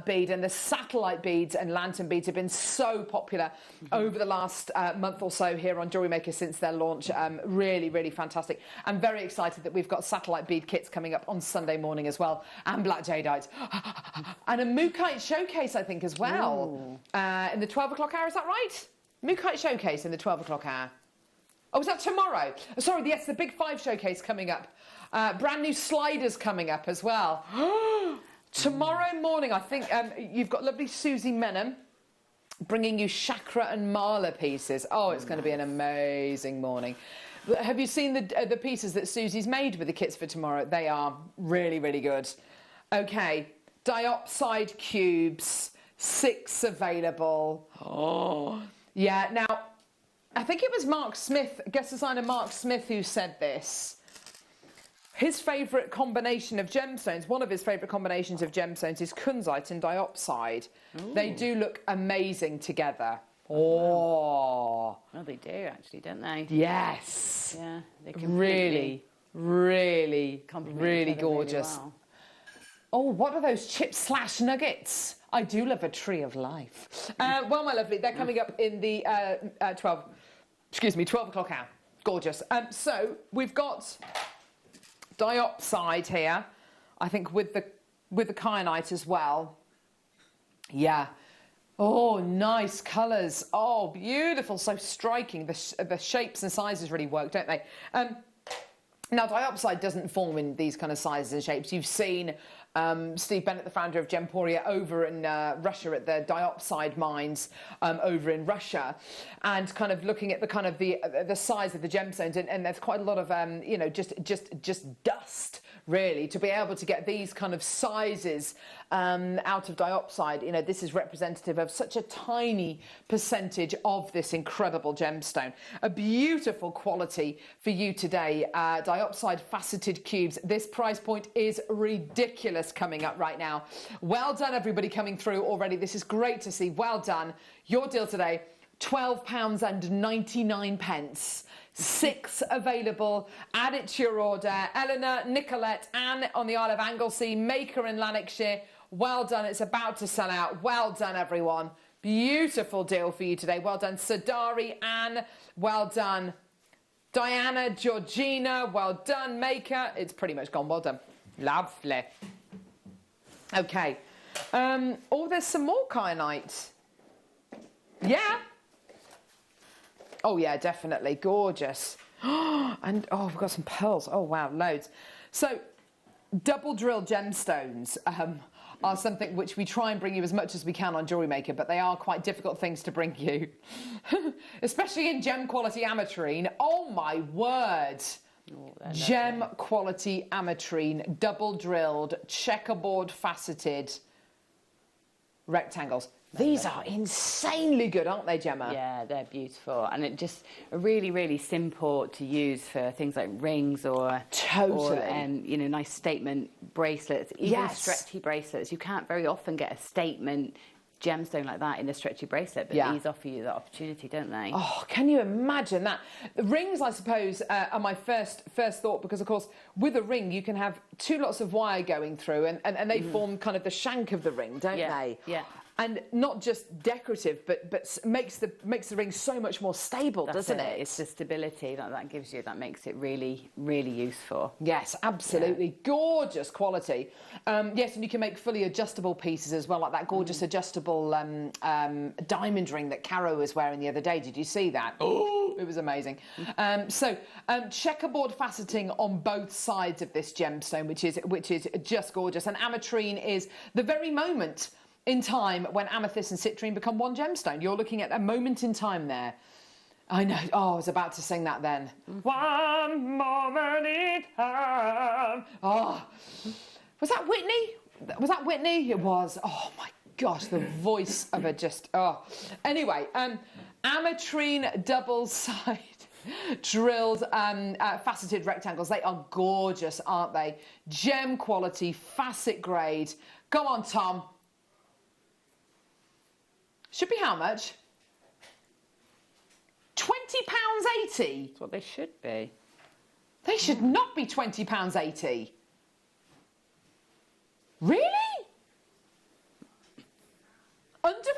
[SPEAKER 3] bead, and the satellite beads and lantern beads have been so popular over the last month or so here on Jewellery Maker since their launch. Really, really fantastic. I'm very excited that we've got satellite bead kits coming up on Sunday morning as well, and black jadeite, and a mookaite showcase, I think, as well, in the 12 o'clock hour. Is that right? Mookaite showcase in the 12 o'clock hour. Oh, is that tomorrow? Sorry, yes, the Big 5 showcase coming up. Brand new sliders coming up as well. Tomorrow morning, I think you've got lovely Susie Menham bringing you chakra and mala pieces. Oh, it's going to be an amazing morning. Have you seen the pieces that Susie's made with the kits for tomorrow? They are really, really good. Okay, diopside cubes, 6 available. Oh, yeah. Now, I think it was Mark Smith, guest designer Mark Smith, who said this. His favourite combination of gemstones, one of his favourite combinations of gemstones is kunzite and diopside. Ooh. They do look amazing together. Oh.
[SPEAKER 5] Well, they do actually, don't they?
[SPEAKER 3] Yes.
[SPEAKER 5] Yeah, they
[SPEAKER 3] can really gorgeous. Really well. Oh, what are those chips / nuggets? I do love a tree of life. Well, my lovely, they're coming up in the 12 o'clock hour. Gorgeous. So we've got diopside here, I think with the kyanite as well. Yeah. Oh, nice colours. Oh, beautiful. So striking. The shapes and sizes really work, don't they? Now, diopside doesn't form in these kind of sizes and shapes. You've seen Steve Bennett, the founder of Gemporia, over in Russia at the diopside mines over in Russia, and kind of looking at the size of the gemstones, and there's quite a lot of just dust, really, to be able to get these kind of sizes out of diopside. You know, this is representative of such a tiny percentage of this incredible gemstone. A beautiful quality for you today. Diopside faceted cubes. This price point is ridiculous coming up right now. Well done, everybody coming through already. This is great to see. Well done. Your deal today, £12.99. 6 available. Add it to your order. Eleanor, Nicolette, Anne on the Isle of Anglesey, Maker in Lanarkshire. Well done. It's about to sell out. Well done, everyone. Beautiful deal for you today. Well done, Sadari, Anne. Well done, Diana, Georgina. Well done, Maker. It's pretty much gone. Well done. Lovely. Okay. Oh, there's some more kyanite. Yeah. Oh, yeah, definitely. Gorgeous. And, oh, we've got some pearls. Oh, wow, loads. So, double drill gemstones are something which we try and bring you as much as we can on Jewellery Maker, but they are quite difficult things to bring you. Especially in gem quality ametrine. Oh, my word. Oh, gem quality ametrine, double drilled, checkerboard faceted rectangles. These are insanely good, aren't they, Gemma?
[SPEAKER 5] Yeah, they're beautiful, and it just really, really simple to use for things like rings or you know, nice statement bracelets, even stretchy bracelets. You can't very often get a statement gemstone like that in a stretchy bracelet, but these offer you that opportunity, don't they?
[SPEAKER 3] Oh, can you imagine that? The rings, I suppose, are my first thought, because of course with a ring you can have two lots of wire going through, and they form kind of the shank of the ring, don't they?
[SPEAKER 5] Yeah.
[SPEAKER 3] And not just decorative, but makes the ring so much more stable, doesn't it?
[SPEAKER 5] It's the stability that gives you that makes it really, really useful.
[SPEAKER 3] Yes, absolutely. Gorgeous quality. Yes, and you can make fully adjustable pieces as well, like that gorgeous adjustable diamond ring that Caro was wearing the other day. Did you see that? Oh, it was amazing. So checkerboard faceting on both sides of this gemstone, which is just gorgeous. And ametrine is the very moment in time when amethyst and citrine become one gemstone. You're looking at a moment in time there. I know. Oh, I was about to sing that then. One moment in time. Oh, was that Whitney? Was that Whitney? It was. Oh my gosh, the voice of her just. Oh. Anyway, ametrine double side drilled faceted rectangles. They are gorgeous, aren't they? Gem quality, facet grade. Go on, Tom. Should be how much? £20.80.
[SPEAKER 5] That's what they should be.
[SPEAKER 3] They should not be £20.80. Really? Under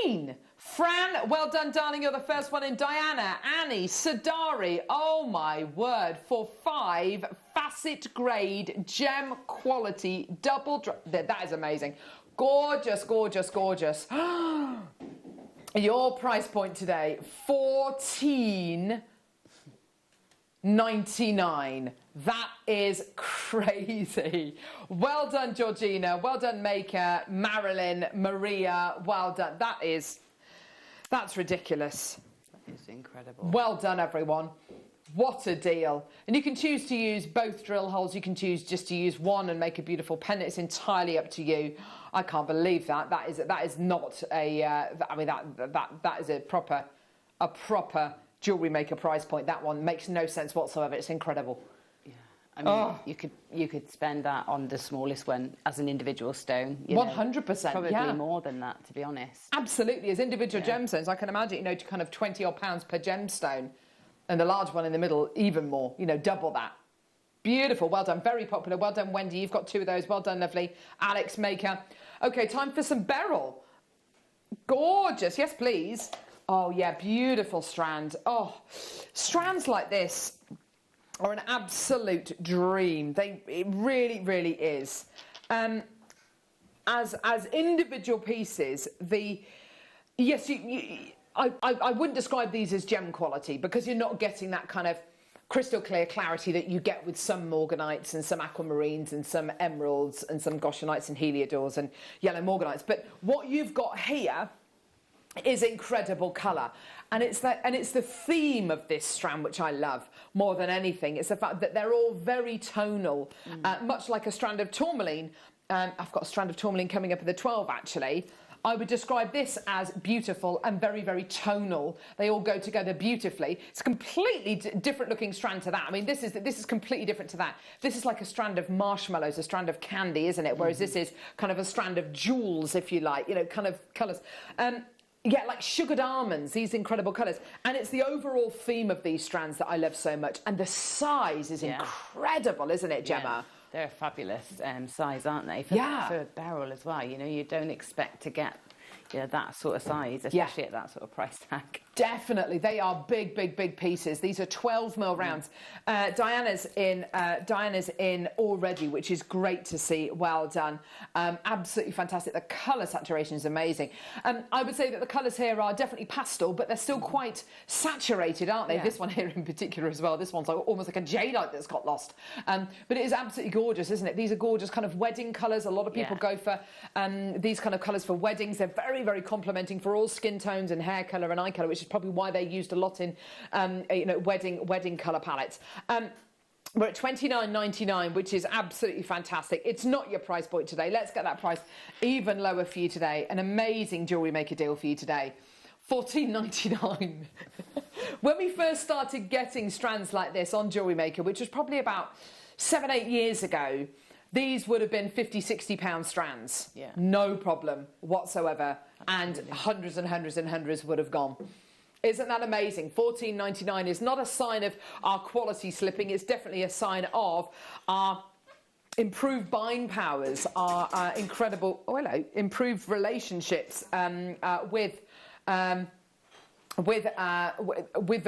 [SPEAKER 3] 15. Fran, well done, darling. You're the first one in. Diana, Annie, Sadari. Oh my word! For 5 facet grade gem quality double. That is amazing. Gorgeous, gorgeous, gorgeous. Your price point today, $14.99. That is crazy. Well done, Georgina. Well done, Maker, Marilyn, Maria. Well done. That's ridiculous.
[SPEAKER 5] It's incredible.
[SPEAKER 3] Well done, everyone. What a deal. And you can choose to use both drill holes. You can choose just to use one and make a beautiful pendant. It's entirely up to you. I can't believe that. That is not a, I mean, that is a proper Jewellery Maker price point. That one makes no sense whatsoever. It's incredible.
[SPEAKER 5] Yeah. I mean, you could spend that on the smallest one as an individual stone.
[SPEAKER 3] 100%.
[SPEAKER 5] Probably more than that, to be honest.
[SPEAKER 3] Absolutely. As individual gemstones, I can imagine, you know, to kind of 20 odd pounds per gemstone. And the large one in the middle, even more, you know, double that. Beautiful, well done, very popular. Well done, Wendy, you've got 2 of those. Well done, lovely. Alex, Maker. Okay, time for some beryl. Gorgeous, yes, please. Oh, yeah, beautiful strand. Oh, strands like this are an absolute dream. It really, really is. As individual pieces, yes, I wouldn't describe these as gem quality, because you're not getting that kind of crystal clear clarity that you get with some morganites and some aquamarines and some emeralds and some goshenites and heliodors and yellow morganites. But what you've got here is incredible colour, and it's the theme of this strand which I love more than anything. It's the fact that they're all very tonal, much like a strand of tourmaline. I've got a strand of tourmaline coming up in the 12 actually. I would describe this as beautiful and very, very tonal. They all go together beautifully. It's a completely different looking strand to that. I mean, this is completely different to that. This is like a strand of marshmallows, a strand of candy, isn't it? Whereas this is kind of a strand of jewels, if you like, you know, kind of colours. Yeah, like sugared almonds, these incredible colours. And it's the overall theme of these strands that I love so much. And the size is incredible, isn't it, Gemma?
[SPEAKER 5] Yeah. They're a fabulous size, aren't they? For beryl as well. You know, you don't expect to get that sort of size, especially at that sort of price tag.
[SPEAKER 3] Definitely, they are big, big, big pieces. These are 12mm rounds. Diana's in already, which is great to see. Well done, absolutely fantastic. The colour saturation is amazing. I would say that the colours here are definitely pastel, but they're still quite saturated, aren't they? Yeah. This one here in particular as well. This one's almost like a jadeite that's got lost. But it is absolutely gorgeous, isn't it? These are gorgeous kind of wedding colours. A lot of people go for these kind of colours for weddings. They're very, very complementing for all skin tones and hair colour and eye colour, which is probably why they're used a lot in wedding colour palettes. We're at $29.99, which is absolutely fantastic. It's not your price point today. Let's get that price even lower for you today. An amazing Jewellery Maker deal for you today. $14.99. When we first started getting strands like this on Jewellery Maker, which was probably about 7-8 years ago, these would have been £50-60 strands.
[SPEAKER 5] Yeah.
[SPEAKER 3] No problem whatsoever. Absolutely. And hundreds and hundreds and hundreds would have gone. Isn't that amazing? $14.99 is not a sign of our quality slipping. It's definitely a sign of our improved buying powers, our incredible, improved relationships with the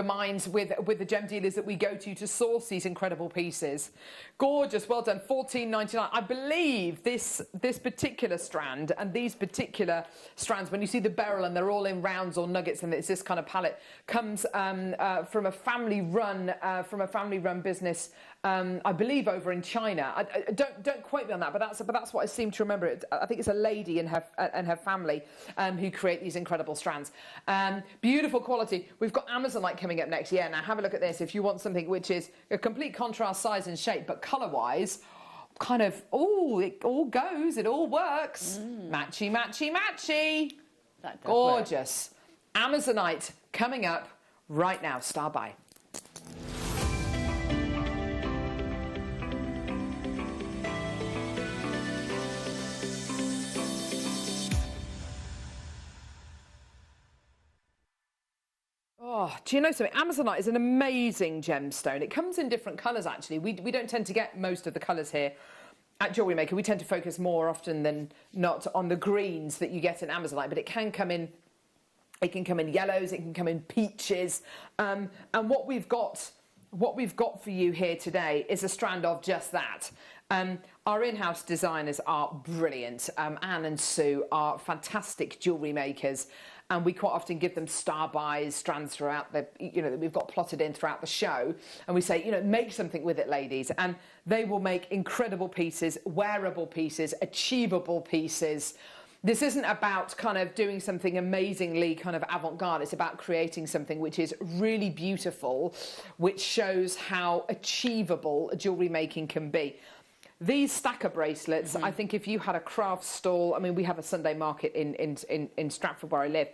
[SPEAKER 3] minds, with the gem dealers that we go to source these incredible pieces. Gorgeous, well done. $14.99. I believe this particular strand and these particular strands, when you see the beryl and they're all in rounds or nuggets and it's this kind of palette, comes from a family-run business. I believe over in China. Don't quote me on that, but that's what I seem to remember. I think it's a lady and her family who create these incredible strands. Beautiful quality. We've got Amazonite coming up next. Yeah, now have a look at this. If you want something which is a complete contrast size and shape, but colour-wise, kind of, it all goes, it all works. Matchy, matchy, matchy.
[SPEAKER 5] That does
[SPEAKER 3] gorgeous. Work. Amazonite coming up right now. Star by. Oh, do you know something? Amazonite is an amazing gemstone. It comes in different colours, actually. We don't tend to get most of the colours here at Jewellery Maker. We tend to focus more often than not on the greens that you get in Amazonite, but it can come in yellows, it can come in peaches. And what we've got for you here today is a strand of just that. Our in-house designers are brilliant. Anne and Sue are fantastic jewellery makers. And we quite often give them star buys, strands throughout that we've got plotted in throughout the show. And we say, make something with it, ladies. And they will make incredible pieces, wearable pieces, achievable pieces. This isn't about kind of doing something amazingly kind of avant-garde. It's about creating something which is really beautiful, which shows how achievable jewellery making can be. These stacker bracelets, I think if you had a craft stall, I mean, we have a Sunday market in Stratford where I live,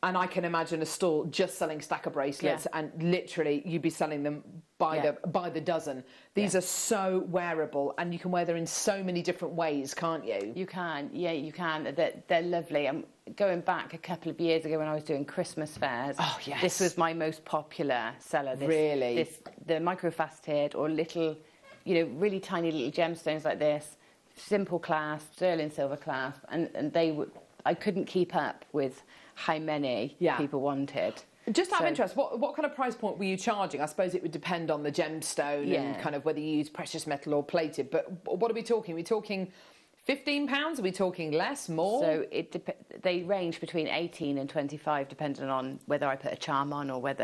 [SPEAKER 3] and I can imagine a stall just selling stacker bracelets, and literally you'd be selling them by the dozen. These are so wearable, and you can wear them in so many different ways, can't you?
[SPEAKER 5] You can, yeah, you can. They're lovely. I'm going back a couple of years ago when I was doing Christmas fairs. Oh, yes. This was my most popular seller. The microfaceted or little... really tiny little gemstones like this, simple clasp, sterling silver clasp, and I couldn't keep up with how many people wanted.
[SPEAKER 3] Just out of interest, what kind of price point were you charging? I suppose it would depend on the gemstone and kind of whether you use precious metal or plated, but what are we talking? Are we talking £15? Are we talking less, more?
[SPEAKER 5] So they range between 18 and 25, depending on whether I put a charm on or what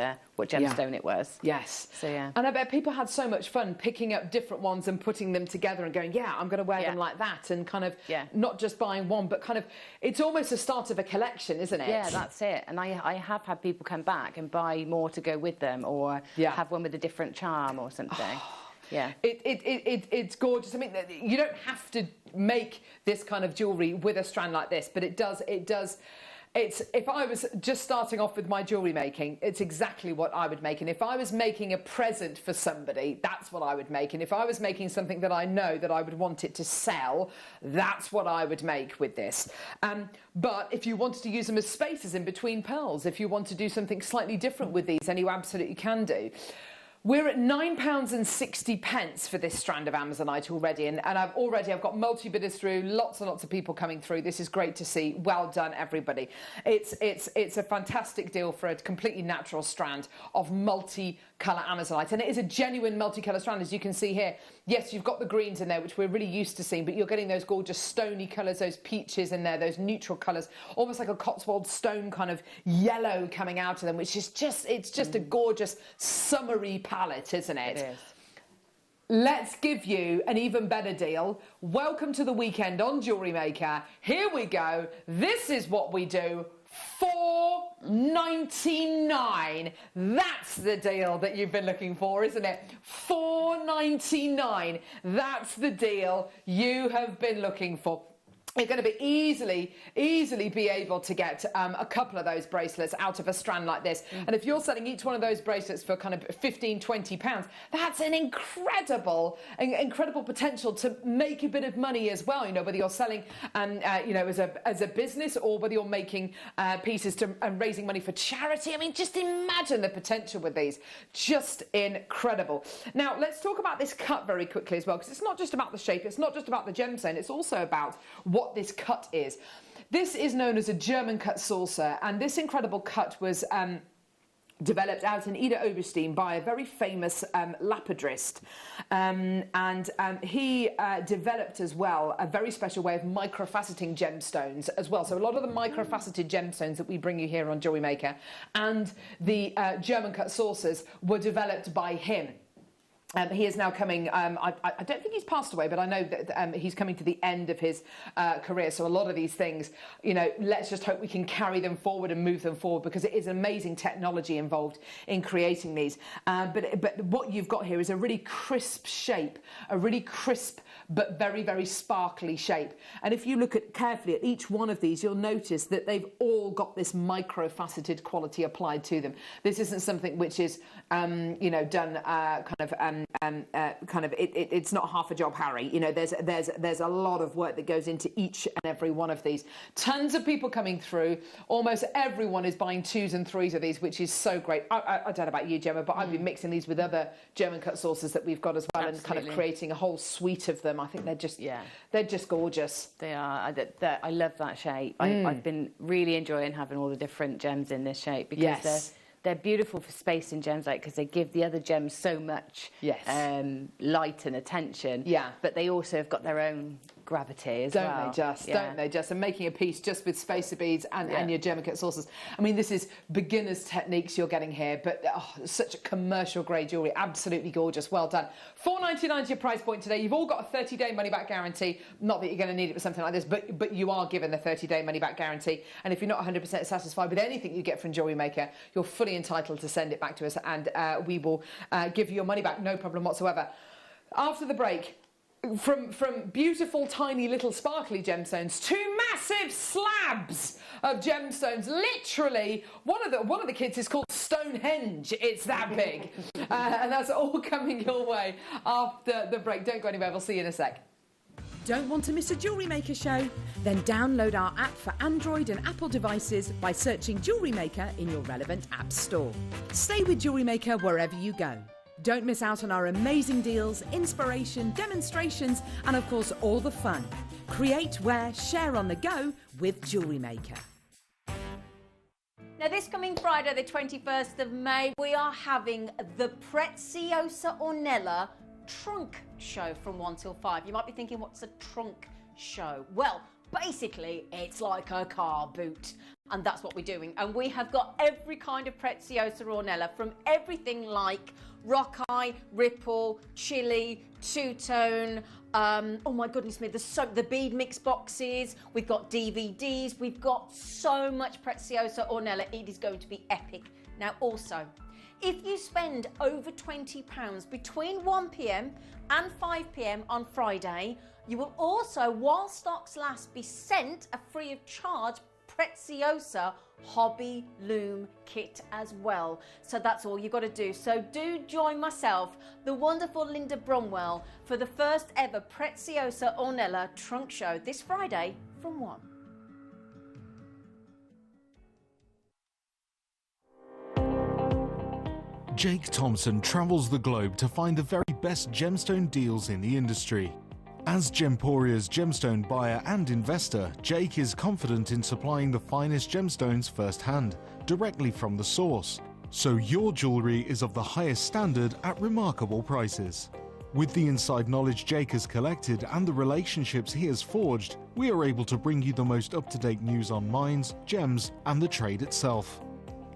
[SPEAKER 5] gemstone it was.
[SPEAKER 3] Yes.
[SPEAKER 5] So yeah.
[SPEAKER 3] And I bet people had so much fun picking up different ones and putting them together and going, I'm going to wear them like that, and kind of not just buying one, but kind of it's almost the start of a collection, isn't it?
[SPEAKER 5] Yeah, that's it. And I have had people come back and buy more to go with them, or have one with a different charm or something. Yeah,
[SPEAKER 3] it's gorgeous. I mean, you don't have to make this kind of jewellery with a strand like this, but it does. If I was just starting off with my jewellery making, it's exactly what I would make. And if I was making a present for somebody, that's what I would make. And if I was making something that I know that I would want it to sell, that's what I would make with this. But if you wanted to use them as spaces in between pearls, if you want to do something slightly different with these, then you absolutely can do. We're at £9.60 for this strand of Amazonite already, and I've got multi-bidders through, lots and lots of people coming through. This is great to see. Well done, everybody. It's a fantastic deal for a completely natural strand of multi-colour Amazonite, and it is a genuine multi-colour strand, as you can see here. Yes, you've got the greens in there, which we're really used to seeing, but you're getting those gorgeous stony colours, those peaches in there, those neutral colours, almost like a Cotswold stone kind of yellow coming out of them, which is just a gorgeous summery palette, isn't it?
[SPEAKER 5] It is.
[SPEAKER 3] Let's give you an even better deal. Welcome to the weekend on Jewellery Maker. Here we go. This is what we do $4.99. That's the deal that you've been looking for, isn't it? $4.99. That's the deal you have been looking for. You're going to be easily be able to get a couple of those bracelets out of a strand like this. And if you're selling each one of those bracelets for kind of 15, 20 pounds, that's an incredible potential to make a bit of money as well. You know, whether you're selling, you know, as a business, or whether you're making pieces and raising money for charity. I mean, just imagine the potential with these. Just incredible. Now, let's talk about this cut very quickly as well, because it's not just about the shape, it's not just about the gemstone, it's also about what this cut is. This is known as a German cut saucer, and this incredible cut was developed out in Ida Oberstein by a very famous lapidrist, and he developed as well a very special way of microfaceting gemstones as well. So a lot of the microfaceted gemstones that we bring you here on Jewellery Maker and the German cut saucers were developed by him. He is now coming, I don't think he's passed away, but I know that he's coming to the end of his career. So a lot of these things, you know, let's just hope we can carry them forward and move them forward, because it is amazing technology involved in creating these. But what you've got here is a really crisp shape, a really crisp but very, very sparkly shape. And if you look carefully at each one of these, you'll notice that they've all got this micro-faceted quality applied to them. This isn't something which is, you know, done it's not half a job, Harry. You know, there's a lot of work that goes into each and every one of these. Tons of people coming through. Almost everyone is buying 2s and 3s of these, which is so great. I don't know about you, Gemma, but I've been mixing these with other German cut saucers that we've got as well. Absolutely. And kind of creating a whole suite of them. I think they're just gorgeous.
[SPEAKER 5] They are. I love that shape. I've been really enjoying having all the different gems in this shape, because they're beautiful for space in gems, like, because they give the other gems so much light and attention. Yeah. But they also have got their own gravity as well.
[SPEAKER 3] Don't they just? And making a piece just with spacer beads and your German cut saucers. I mean, this is beginner's techniques you're getting here, but such a commercial grade jewellery. Absolutely gorgeous. Well done. $4.99 is your price point today. You've all got a 30-day money-back guarantee. Not that you're going to need it for something like this, but you are given the 30-day money-back guarantee. And if you're not 100% satisfied with anything you get from Jewellery Maker, you're fully entitled to send it back to us, and we will give you your money back, no problem whatsoever. After the break, from beautiful tiny little sparkly gemstones to massive slabs of gemstones. Literally, one of the kids is called Stonehenge. It's that big. And that's all coming your way after the break. Don't go anywhere. We'll see you in a sec.
[SPEAKER 6] Don't want to miss a Jewellery Maker show? Then download our app for Android and Apple devices by searching Jewellery Maker in your relevant app store. Stay with Jewellery Maker wherever you go. Don't miss out on our amazing deals, inspiration, demonstrations, and of course all the fun. Create, wear, share on the go with Jewellery Maker.
[SPEAKER 1] Now, this coming Friday, the 21st of May, we are having the Preziosa Ornella trunk show from 1 till 5. You might be thinking, what's a trunk show? Well, basically, it's like a car boot. And that's what we're doing. And we have got every kind of Preziosa Ornella, from everything like rock eye, ripple, chili, two-tone. Oh my goodness me, the bead mix boxes. We've got DVDs. We've got so much Preziosa Ornella. It is going to be epic. Now, also, if you spend over £20 between 1 p.m. and 5 p.m. on Friday, you will also, while stocks last, be sent a free of charge Preziosa hobby loom kit as well. So that's all you've got to do. So do join myself, the wonderful Linda Bromwell, for the first ever Preziosa Ornella trunk show this Friday from 1.
[SPEAKER 7] Jake Thompson travels the globe to find the very best gemstone deals in the industry. As Gemporia's gemstone buyer and investor, Jake is confident in supplying the finest gemstones firsthand, directly from the source, so your jewellery is of the highest standard at remarkable prices. With the inside knowledge Jake has collected and the relationships he has forged, we are able to bring you the most up-to-date news on mines, gems, and the trade itself.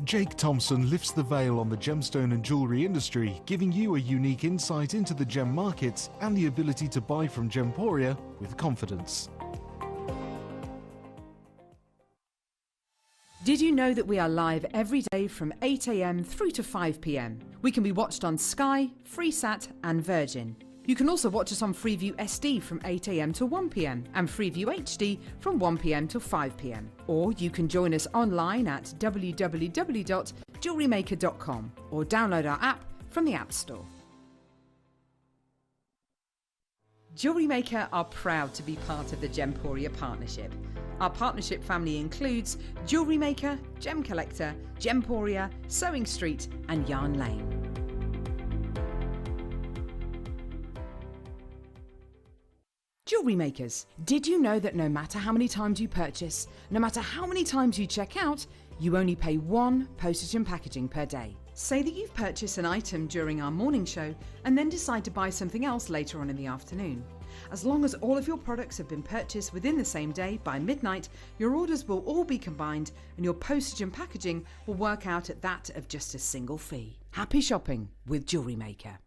[SPEAKER 7] Jake Thompson lifts the veil on the gemstone and jewellery industry, giving you a unique insight into the gem markets and the ability to buy from Gemporia with confidence.
[SPEAKER 6] Did you know that we are live every day from 8 a.m. through to 5 p.m? We can be watched on Sky, Freesat and Virgin. You can also watch us on Freeview SD from 8 a.m. to 1 p.m. and Freeview HD from 1 p.m. to 5 p.m. Or you can join us online at www.JewelleryMaker.com or download our app from the App Store. Jewellery Maker are proud to be part of the Gemporia partnership. Our partnership family includes Jewellery Maker, Gem Collector, Gemporia, Sewing Street and Yarn Lane. Jewellery Makers, did you know that no matter how many times you purchase, no matter how many times you check out, you only pay 1 postage and packaging per day? Say that you've purchased an item during our morning show and then decide to buy something else later on in the afternoon. As long as all of your products have been purchased within the same day by midnight, your orders will all be combined and your postage and packaging will work out at that of just a single fee. Happy shopping with Jewellery Maker.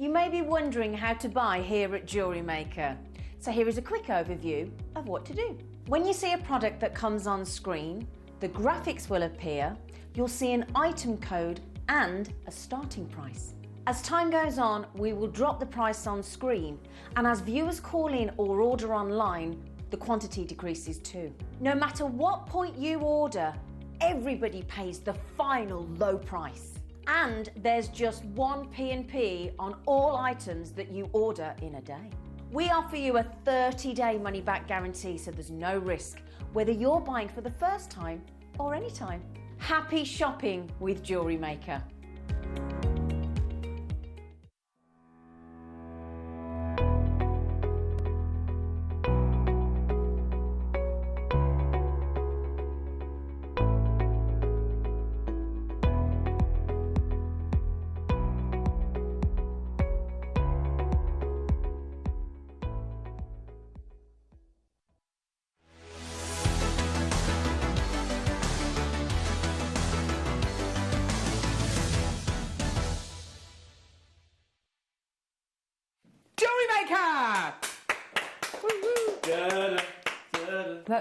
[SPEAKER 8] You may be wondering how to buy here at Jewellery Maker. So here is a quick overview of what to do. When you see a product that comes on screen, the graphics will appear, you'll see an item code and a starting price. As time goes on, we will drop the price on screen, and as viewers call in or order online, the quantity decreases too. No matter what point you order, everybody pays the final low price. And there's just 1 P&P on all items that you order in a day. We offer you a 30-day money-back guarantee, so there's no risk, whether you're buying for the first time or any time. Happy shopping with Jewellery Maker.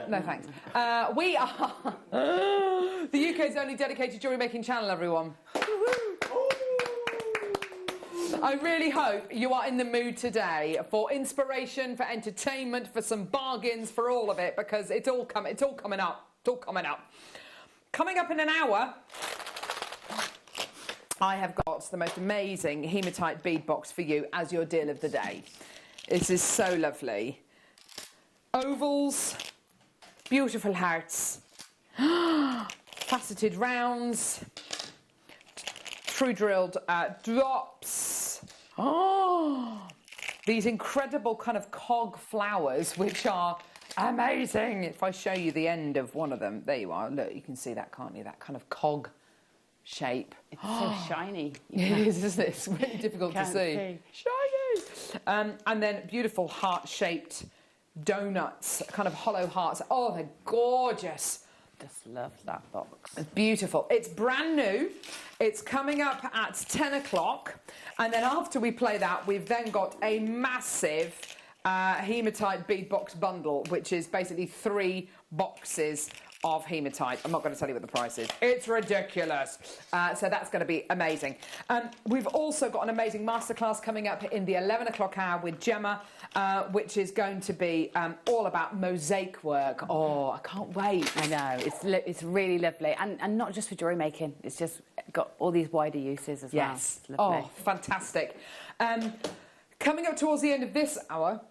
[SPEAKER 3] No thanks. We are the UK's only dedicated jewellery making channel, everyone. I really hope you are in the mood today for inspiration, for entertainment, for some bargains, for all of it, because it's all coming up. Coming up in an hour, I have got the most amazing hematite bead box for you as your deal of the day. This is so lovely. Ovals, beautiful hearts, faceted rounds, true drilled drops. Oh, these incredible kind of cog flowers, which are amazing. If I show you the end of one of them, there you are. Look, you can see that, can't you? That kind of cog shape.
[SPEAKER 5] It's so shiny.
[SPEAKER 3] It is, isn't it? It's really difficult to see. Shiny! And then beautiful heart-shaped donuts, kind of hollow hearts. Oh, they're gorgeous.
[SPEAKER 5] Just love that box.
[SPEAKER 3] It's beautiful. It's brand new. It's coming up at 10 o'clock. And then after we play that, we've then got a massive hematite bead box bundle, which is basically 3 boxes of hematite. I'm not going to tell you what the price is. It's ridiculous. So that's going to be amazing. We've also got an amazing masterclass coming up in the 11 o'clock hour with Gemma, which is going to be all about mosaic work. Oh, I can't wait.
[SPEAKER 5] I know, it's really lovely. And not just for jewellery making, it's just got all these wider uses as well.
[SPEAKER 3] Yes. Oh, fantastic. Coming up towards the end of this hour,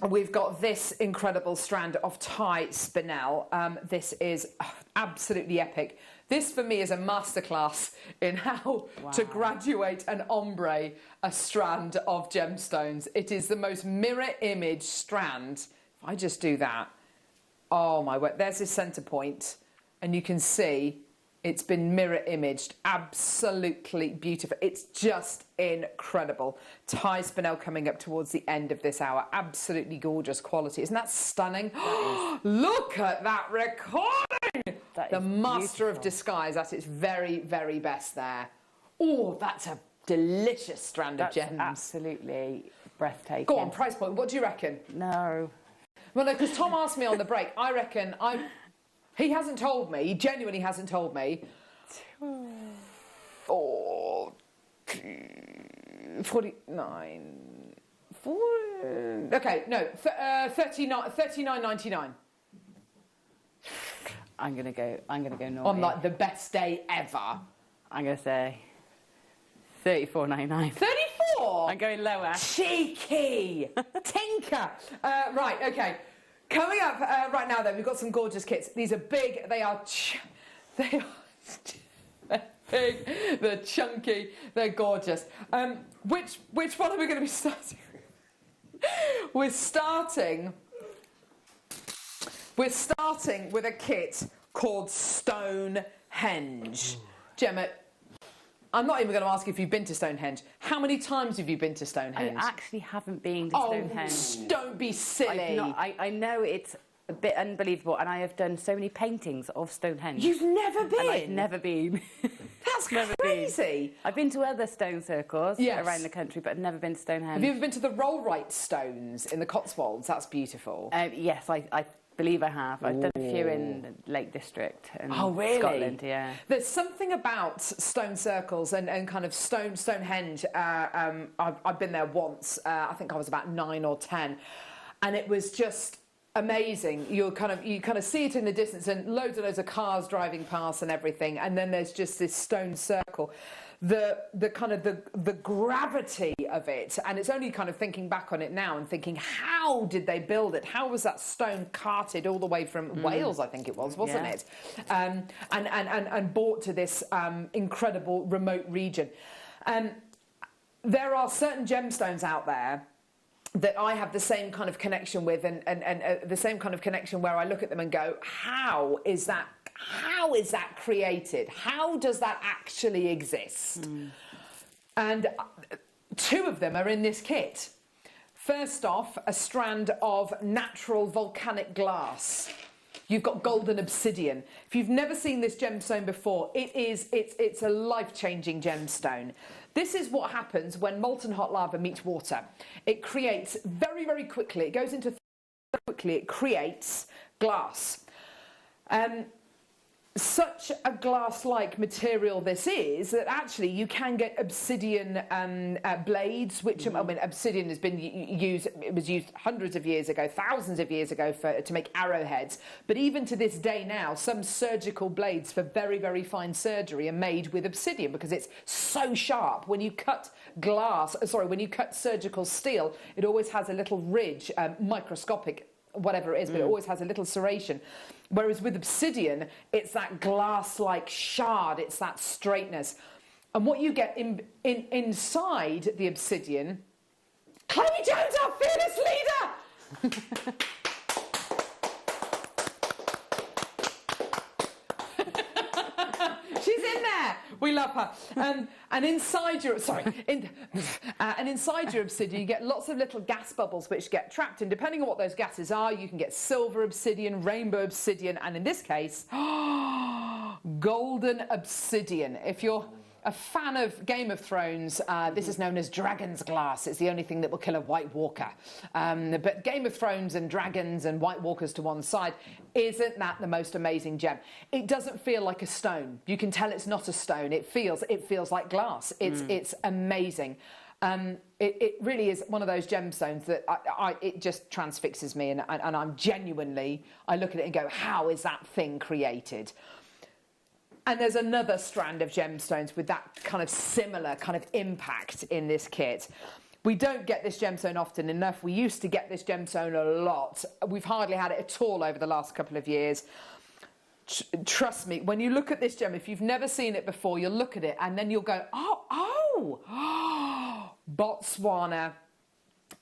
[SPEAKER 3] we've got this incredible strand of tie spinel. This is absolutely epic. This, for me, is a masterclass in how to graduate and ombre a strand of gemstones. It is the most mirror image strand. If I just do that, oh my word, there's this centre point, and you can see It's been mirror imaged, absolutely beautiful. It's just incredible. Ty Spinell coming up towards the end of this hour, absolutely gorgeous quality. Isn't that stunning? Look at that recording! The master of disguise at its very, very best there. Oh, that's a delicious strand of gems.
[SPEAKER 5] Absolutely breathtaking.
[SPEAKER 3] Go on, price point, what do you reckon?
[SPEAKER 5] No.
[SPEAKER 3] Well, no, because Tom asked me on the break. I reckon he hasn't told me. He genuinely hasn't told me. 49. Okay, no, 39.99.
[SPEAKER 5] I'm gonna go naughty.
[SPEAKER 3] On like the best day ever.
[SPEAKER 5] I'm gonna say 34.99.
[SPEAKER 3] 34.
[SPEAKER 5] I'm going lower.
[SPEAKER 3] Cheeky, tinker. Right, okay. Coming up right now, then we've got some gorgeous kits. These are big. They are they're big. They're chunky. They're gorgeous. Which one are we going to be starting with? We're starting with a kit called Stonehenge. Gemma, I'm not even going to ask you if you've been to Stonehenge. How many times have you been to Stonehenge?
[SPEAKER 5] I actually haven't been to Stonehenge.
[SPEAKER 3] Oh, don't be silly.
[SPEAKER 5] I know it's a bit unbelievable, and I have done so many paintings of Stonehenge.
[SPEAKER 3] You've never been?
[SPEAKER 5] And I've never been.
[SPEAKER 3] That's crazy.
[SPEAKER 5] I've been to other stone circles around the country, but I've never been to Stonehenge.
[SPEAKER 3] Have you ever been to the Rollright Stones in the Cotswolds? That's beautiful.
[SPEAKER 5] Yes, I believe I have. I've done a few in the Lake District in Scotland, yeah.
[SPEAKER 3] There's something about stone circles and kind of Stonehenge. I've been there once. I think I was about 9 or 10, and it was just amazing. You kind of see it in the distance, and loads of cars driving past and everything, and then there's just this stone circle. The kind of the gravity of it, and it's only kind of thinking back on it now and thinking, how did they build it? How was that stone carted all the way from Wales, I think it was, wasn't it? And brought to this incredible remote region. There are certain gemstones out there that I have the same kind of connection with, and the same kind of connection where I look at them and go, how is that created? How does that actually exist? And 2 of them are in this kit. First off, a strand of natural volcanic glass. You've got golden obsidian. If you've never seen this gemstone before, it's a life-changing gemstone. This is what happens when molten hot lava meets water. It creates very, very quickly. It goes into quickly. It creates glass. Such a glass-like material this is that actually you can get obsidian blades, which I mean, obsidian has been used. It was used hundreds of years ago, thousands of years ago to make arrowheads. But even to this day now, some surgical blades for very, very fine surgery are made with obsidian because it's so sharp. When you cut when you cut surgical steel, it always has a little ridge, microscopic, whatever it is, but it always has a little serration. Whereas with obsidian, it's that glass-like shard, it's that straightness. And what you get inside the obsidian, Chloe Jones, our fearless leader! She's in there. We love her. And inside your inside your obsidian, you get lots of little gas bubbles which get trapped. And depending on what those gases are, you can get silver obsidian, rainbow obsidian, and in this case, golden obsidian. If you're a fan of Game of Thrones, this is known as dragon's glass. It's the only thing that will kill a White Walker. But Game of Thrones and dragons and White Walkers to one side, isn't that the most amazing gem? It doesn't feel like a stone. You can tell it's not a stone. It feels like glass. It's amazing. It really is one of those gemstones that it just transfixes me, and I'm genuinely, I look at it and go, how is that thing created? And there's another strand of gemstones with that kind of similar kind of impact in this kit. We don't get this gemstone often enough. We used to get this gemstone a lot. We've hardly had it at all over the last couple of years. Trust me, when you look at this gem, if you've never seen it before, you'll look at it and then you'll go, oh, Botswana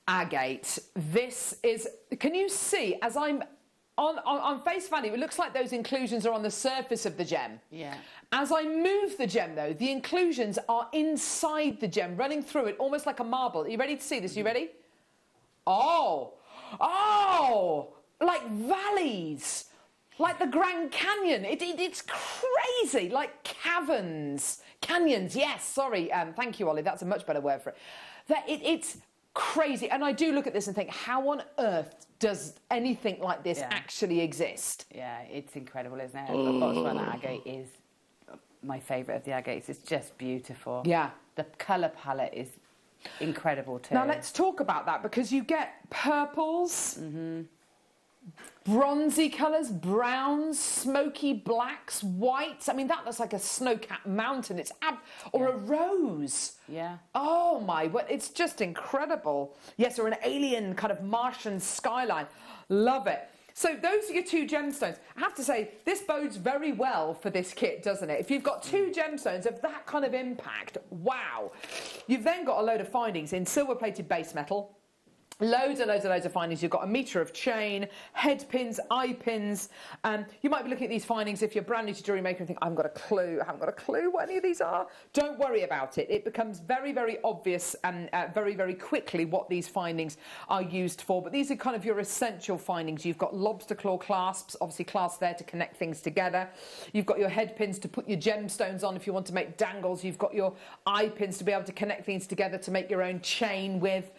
[SPEAKER 3] agate. This is, can you see, as I'm on face value, it looks like those inclusions are on the surface of the gem.
[SPEAKER 5] Yeah.
[SPEAKER 3] As I move the gem, though, the inclusions are inside the gem, running through it, almost like a marble. Are you ready to see this? Are you ready? Oh! Oh! Like valleys. Like the Grand Canyon. It's crazy. Like caverns. Canyons, yes, sorry. Thank you, Ollie. That's a much better word for it. It's crazy. And I do look at this and think, how on earth does anything like this actually exist?
[SPEAKER 5] Yeah, it's incredible, isn't it? The Botswana agate is my favourite of the agates. It's just beautiful.
[SPEAKER 3] Yeah.
[SPEAKER 5] The colour palette is incredible too.
[SPEAKER 3] Now let's talk about that, because you get purples, bronzy colours, browns, smoky blacks, whites. I mean, that looks like a snow-capped mountain. Or a rose.
[SPEAKER 5] Yeah.
[SPEAKER 3] Oh my, it's just incredible. Yes, or an alien kind of Martian skyline. Love it. So those are your two gemstones. I have to say, this bodes very well for this kit, doesn't it? If you've got two gemstones of that kind of impact, wow. You've then got a load of findings in silver-plated base metal, loads and loads and loads of findings. You've got a metre of chain, head pins, eye pins. You might be looking at these findings if you're brand new to Jewellery Maker and think, I haven't got a clue what any of these are. Don't worry about it. It becomes very, very obvious and very, very quickly what these findings are used for. But these are kind of your essential findings. You've got lobster claw clasps, obviously clasps there to connect things together. You've got your head pins to put your gemstones on if you want to make dangles. You've got your eye pins to be able to connect things together to make your own chain with.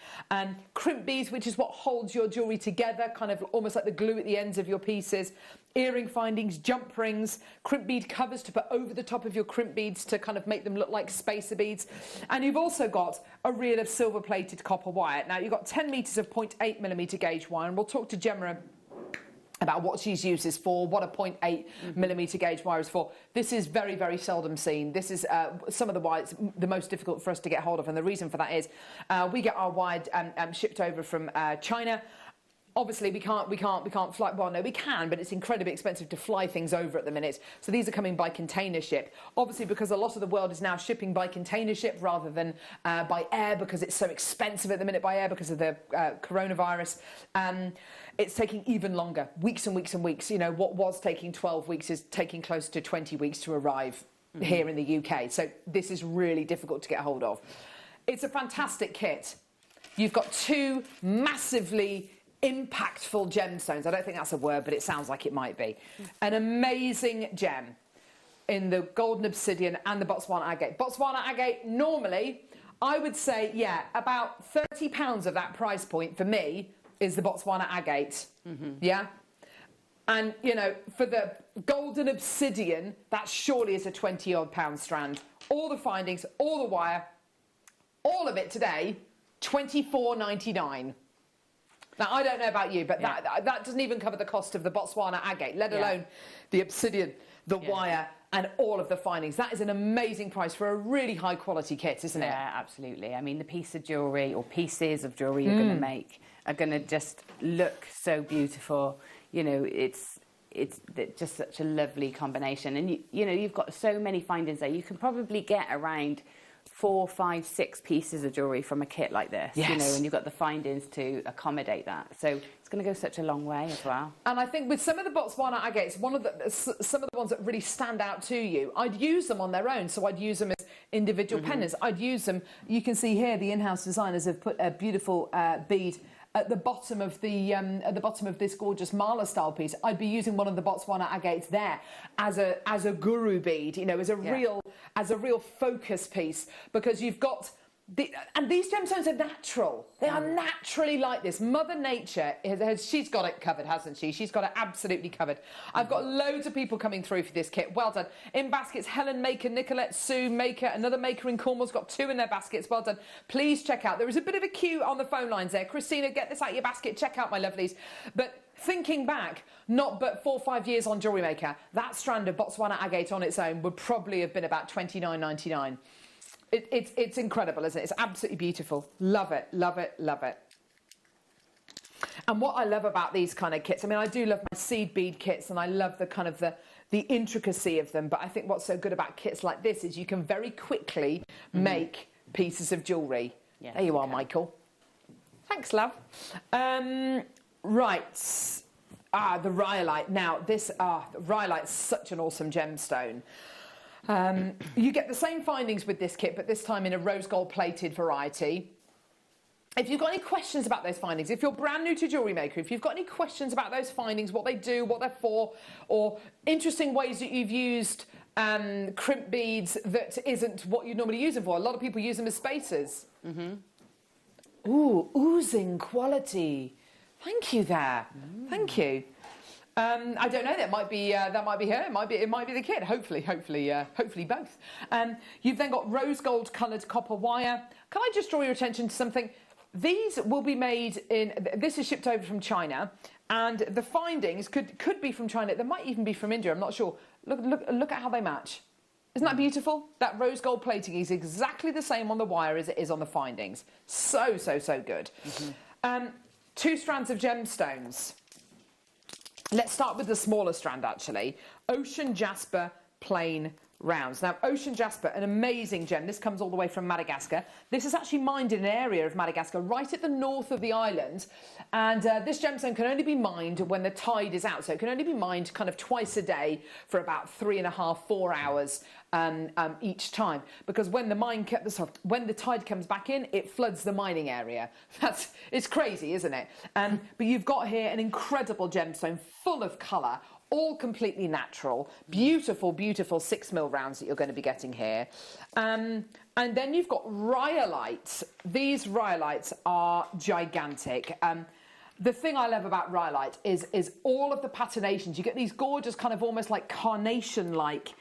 [SPEAKER 3] Crimp beads, which is what holds your jewellery together, kind of almost like the glue at the ends of your pieces. Earring findings, jump rings, crimp bead covers to put over the top of your crimp beads to kind of make them look like spacer beads. And you've also got a reel of silver-plated copper wire. Now, you've got 10 metres of 0.8mm gauge wire, and we'll talk to Gemma about what she's used this for, what a 0.8mm gauge wire is for. This is very, very seldom seen. This is some of the wires the most difficult for us to get hold of, and the reason for that is we get our wire shipped over from China. Obviously, we can't fly. Well, no, we can, but it's incredibly expensive to fly things over at the minute. So these are coming by container ship. Obviously, because a lot of the world is now shipping by container ship rather than by air, because it's so expensive at the minute by air because of the coronavirus. It's taking even longer, weeks and weeks and weeks. You know, what was taking 12 weeks is taking close to 20 weeks to arrive here in the UK. So this is really difficult to get hold of. It's a fantastic kit. You've got two massively impactful gemstones. I don't think that's a word, but it sounds like it might be. An amazing gem in the golden obsidian and the Botswana agate. Botswana agate, normally, I would say, yeah, about £30 of that price point for me is the Botswana agate. Yeah? And, you know, for the golden obsidian, that surely is a 20-odd pound strand. All the findings, all the wire, all of it today, £24.99. Now, I don't know about you, but that doesn't even cover the cost of the Botswana agate, let alone the obsidian, the wire, and all of the findings. That is an amazing price for a really high-quality kit, isn't it?
[SPEAKER 5] Yeah, absolutely. I mean, the piece of jewellery or pieces of jewellery you're going to make are going to just look so beautiful. You know, it's just such a lovely combination. And, you know, you've got so many findings there. You can probably get around 4, 5, 6 pieces of jewellery from a kit like this, you know, and you've got the findings to accommodate that. So it's going to go such a long way as well.
[SPEAKER 3] And I think with some of the Botswana agates, some of the ones that really stand out to you, I'd use them on their own. So I'd use them as individual pendants. I'd use them. You can see here the in-house designers have put a beautiful bead at the bottom of this gorgeous mala style piece. I'd be using one of the Botswana agates there as a guru bead, you know, as a real focus piece, because you've got and these gemstones are natural. They are naturally like this. Mother Nature she's got it covered, hasn't she? She's got it absolutely covered. I've got loads of people coming through for this kit. Well done. In baskets, Helen Maker, Nicolette Sue Maker, another maker in Cornwall's got 2 in their baskets. Well done. Please check out. There is a bit of a queue on the phone lines there. Christina, get this out of your basket. Check out, my lovelies. But thinking back, not but 4 or 5 years on Jewellery Maker, that strand of Botswana agate on its own would probably have been about £29.99. It's incredible, isn't it? It's absolutely beautiful. Love it, love it, love it. And what I love about these kind of kits, I mean, I do love my seed bead kits, and I love the kind of the intricacy of them. But I think what's so good about kits like this is you can very quickly make pieces of jewellery. Yes, there you are, Michael. Thanks, love. Right. The rhyolite. Now, this rhyolite's such an awesome gemstone. You get the same findings with this kit, but this time in a rose gold plated variety. If you've got any questions about those findings, if you're brand new to Jewellery Maker, if you've got any questions about those findings, what they do, what they're for, or interesting ways that you've used crimp beads that isn't what you normally use them for. A lot of people use them as spacers. Ooh, oozing quality. Thank you there. Thank you. I don't know. That might be her. It might be the kid. Hopefully both. You've then got rose gold coloured copper wire. Can I just draw your attention to something? These will be made in. This is shipped over from China, and the findings could be from China. They might even be from India. I'm not sure. Look at how they match. Isn't that beautiful? That rose gold plating is exactly the same on the wire as it is on the findings. So good. 2 strands of gemstones. Let's start with the smaller strand, actually. Ocean Jasper Plain Rounds. Now, Ocean Jasper, an amazing gem. This comes all the way from Madagascar. This is actually mined in an area of Madagascar right at the north of the island. And this gemstone can only be mined when the tide is out. So it can only be mined kind of twice a day for about 3.5, 4 hours each time. Because when the tide comes back in, it floods the mining area. It's crazy, isn't it? But you've got here an incredible gemstone full of colour, all completely natural, beautiful 6mm rounds that you're going to be getting here. And then you've got rhyolites. These rhyolites are gigantic. The thing I love about rhyolite is all of the patinations. You get these gorgeous kind of almost like carnation-like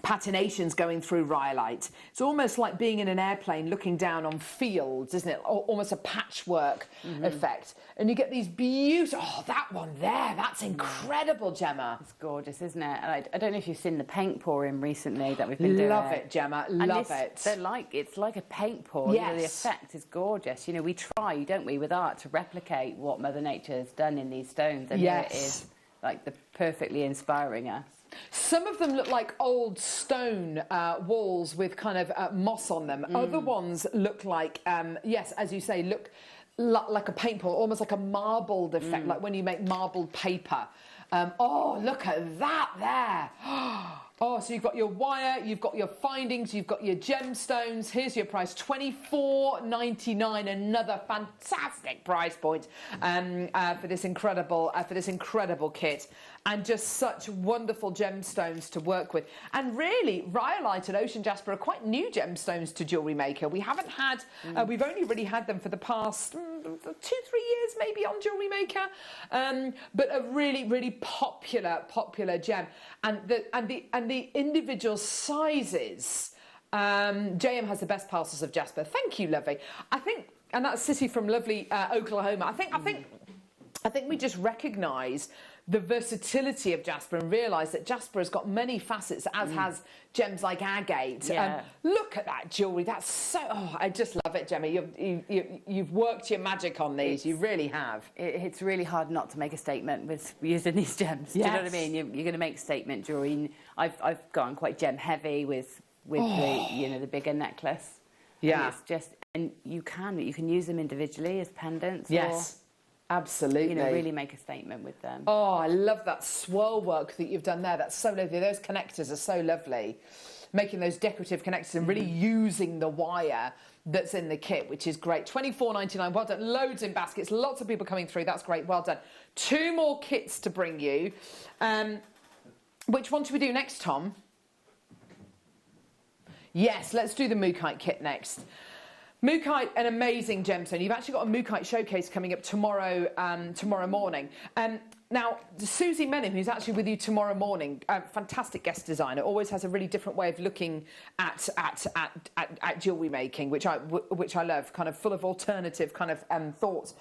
[SPEAKER 3] patinations going through rhyolite. It's almost like being in an airplane looking down on fields, isn't it? Almost a patchwork effect. And you get these beautiful... Oh, that one there, that's incredible, Gemma.
[SPEAKER 5] It's gorgeous, isn't it? And I don't know if you've seen the paint pouring recently that we've been doing.
[SPEAKER 3] Love it, Gemma, love it.
[SPEAKER 5] It's like a paint pour.
[SPEAKER 3] Yes.
[SPEAKER 5] You know, the effect is gorgeous. You know, we try, don't we, with art to replicate what Mother Nature has done in these stones. And here it is, like, perfectly inspiring us.
[SPEAKER 3] Some of them look like old stone walls with kind of moss on them. Other ones look like, yes, as you say, look like a paint pour, almost like a marbled effect, like when you make marbled paper. Oh, look at that there. Oh, so you've got your wire, you've got your findings, you've got your gemstones. Here's your price, $24.99. Another fantastic price point for this incredible kit. And just such wonderful gemstones to work with. And really, rhyolite and ocean jasper are quite new gemstones to Jewellery Maker. We haven't had, we've only really had them for the past 2-3 years, maybe on Jewellery Maker. But a really popular gem. And the individual sizes. JM has the best parcels of jasper. Thank you, lovely. I think, and that's City from lovely Oklahoma. I think we just recognise the versatility of jasper and realise that jasper has got many facets, as has gems like agate.
[SPEAKER 5] Yeah.
[SPEAKER 3] Look at that jewellery. That's so... Oh, I just love it, Gemma. You've worked your magic on these. You really have.
[SPEAKER 5] It's really hard not to make a statement with using these gems. Do you know what I mean? You're going to make statement jewellery. I've gone quite gem heavy with the bigger necklace.
[SPEAKER 3] Yeah.
[SPEAKER 5] And it's just... And you can use them individually as pendants.
[SPEAKER 3] Yes. Absolutely.
[SPEAKER 5] You know, really make a statement with them.
[SPEAKER 3] Oh, I love that swirl work that you've done there. That's so lovely. Those connectors are so lovely. Making those decorative connectors and really using the wire that's in the kit, which is great. $24.99. Well done. Loads in baskets. Lots of people coming through. That's great. Well done. 2 more kits to bring you. Which one should we do next, Tom? Yes, let's do the Mookaite kit next. Mookaite, an amazing gemstone. You've actually got a Mookaite showcase coming up tomorrow morning. Now, Susie Menem, who's actually with you tomorrow morning, fantastic guest designer, always has a really different way of looking at jewellery making, which I love, kind of full of alternative kind of thoughts.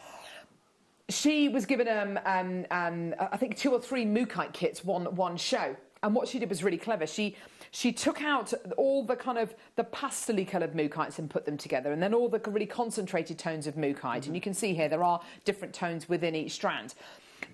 [SPEAKER 3] She was given, I think, 2 or 3 Mookaite kits one show. And what she did was really clever. She took out all the kind of the pastel-y coloured Mookites and put them together, and then all the really concentrated tones of Mookaite. And you can see here there are different tones within each strand.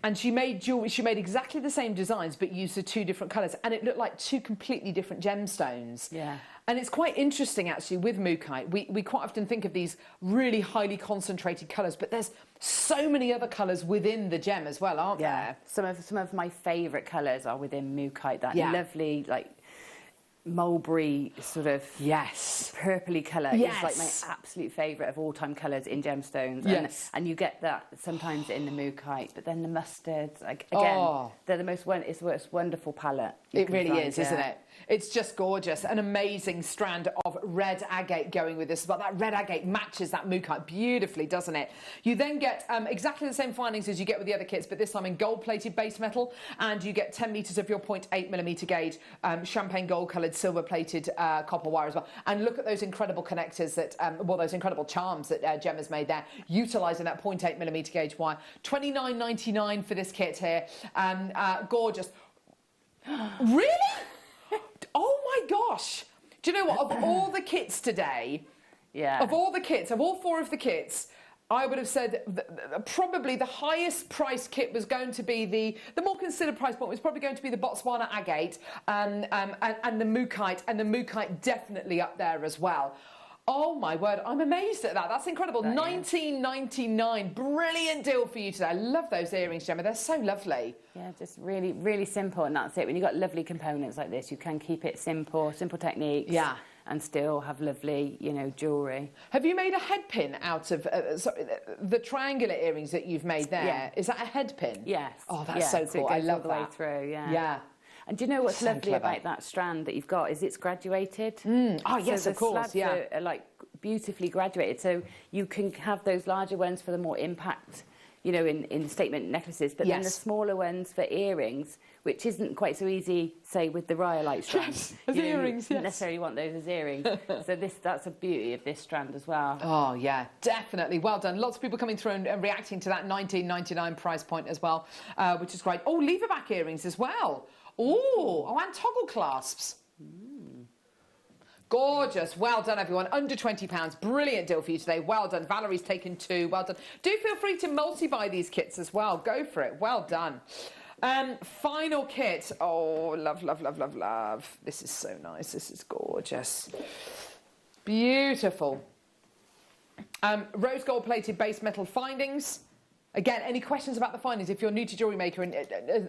[SPEAKER 3] And she made jewelry. She made exactly the same designs, but used the 2 different colours, and it looked like 2 completely different gemstones.
[SPEAKER 5] Yeah.
[SPEAKER 3] And it's quite interesting, actually, with mookaite. We quite often think of these really highly concentrated colours, but there's so many other colours within the gem as well, aren't there?
[SPEAKER 5] Some of my favourite colours are within mookaite. That
[SPEAKER 3] Yeah.
[SPEAKER 5] lovely, like, mulberry sort of purpley colour is like my absolute favourite of all-time colours in gemstones. And you get that sometimes in the mookaite, but then the mustards, like, again, they're the most wonderful palette.
[SPEAKER 3] It really is, isn't it? It's just gorgeous. An amazing strand of red agate going with this. But that red agate matches that mookaite beautifully, doesn't it? You then get exactly the same findings as you get with the other kits, but this time in gold-plated base metal, and you get 10 metres of your 0.8mm gauge champagne gold-coloured silver-plated copper wire as well. And look at those incredible connectors that, those incredible charms that Gemma's made there, utilising that 0.8mm gauge wire. $29.99 for this kit here. Gorgeous. Really? Oh my gosh! Do you know what? Of all the kits today, of all 4 of the kits, I would have said probably the highest price kit was going to be the more considered price point was probably going to be the Botswana agate and the mookaite, and the mookaite definitely up there as well. Oh my word, I'm amazed at that. That's incredible. $19.99. Brilliant deal for you today. I love those earrings, Gemma. They're so lovely.
[SPEAKER 5] Yeah, just really, really simple, and that's it. When you've got lovely components like this, you can keep it simple techniques.
[SPEAKER 3] Yeah.
[SPEAKER 5] And still have lovely, jewellery.
[SPEAKER 3] Have you made a head pin out of the triangular earrings that you've made there?
[SPEAKER 5] Yeah.
[SPEAKER 3] Is that a head pin?
[SPEAKER 5] Yes.
[SPEAKER 3] Oh, that's so cool. I love
[SPEAKER 5] all the
[SPEAKER 3] that.
[SPEAKER 5] way through, yeah.
[SPEAKER 3] Yeah.
[SPEAKER 5] And do you know what's
[SPEAKER 3] So
[SPEAKER 5] lovely
[SPEAKER 3] clever.
[SPEAKER 5] about that strand that you've got is it's graduated.
[SPEAKER 3] Oh, yes,
[SPEAKER 5] so
[SPEAKER 3] of course,
[SPEAKER 5] the slabs are like beautifully graduated. So you can have those larger ones for the more impact, in statement necklaces, but then the smaller ones for earrings, which isn't quite so easy, say, with the rhyolite strand.
[SPEAKER 3] As earrings,
[SPEAKER 5] you don't necessarily want those as earrings. So that's a beauty of this strand as well.
[SPEAKER 3] Oh, yeah, definitely. Well done. Lots of people coming through and reacting to that $19.99 price point as well, which is great. Oh, lever back earrings as well. Oh, and toggle clasps. Gorgeous. Well done, everyone. Under £20. Brilliant deal for you today. Well done. Valerie's taken 2. Well done. Do feel free to multi-buy these kits as well. Go for it. Well done. Final kit. Oh, love, love, love, love, love. This is so nice. This is gorgeous. Beautiful. Rose gold plated base metal findings. Again, any questions about the findings? If you're new to Jewellery Maker, and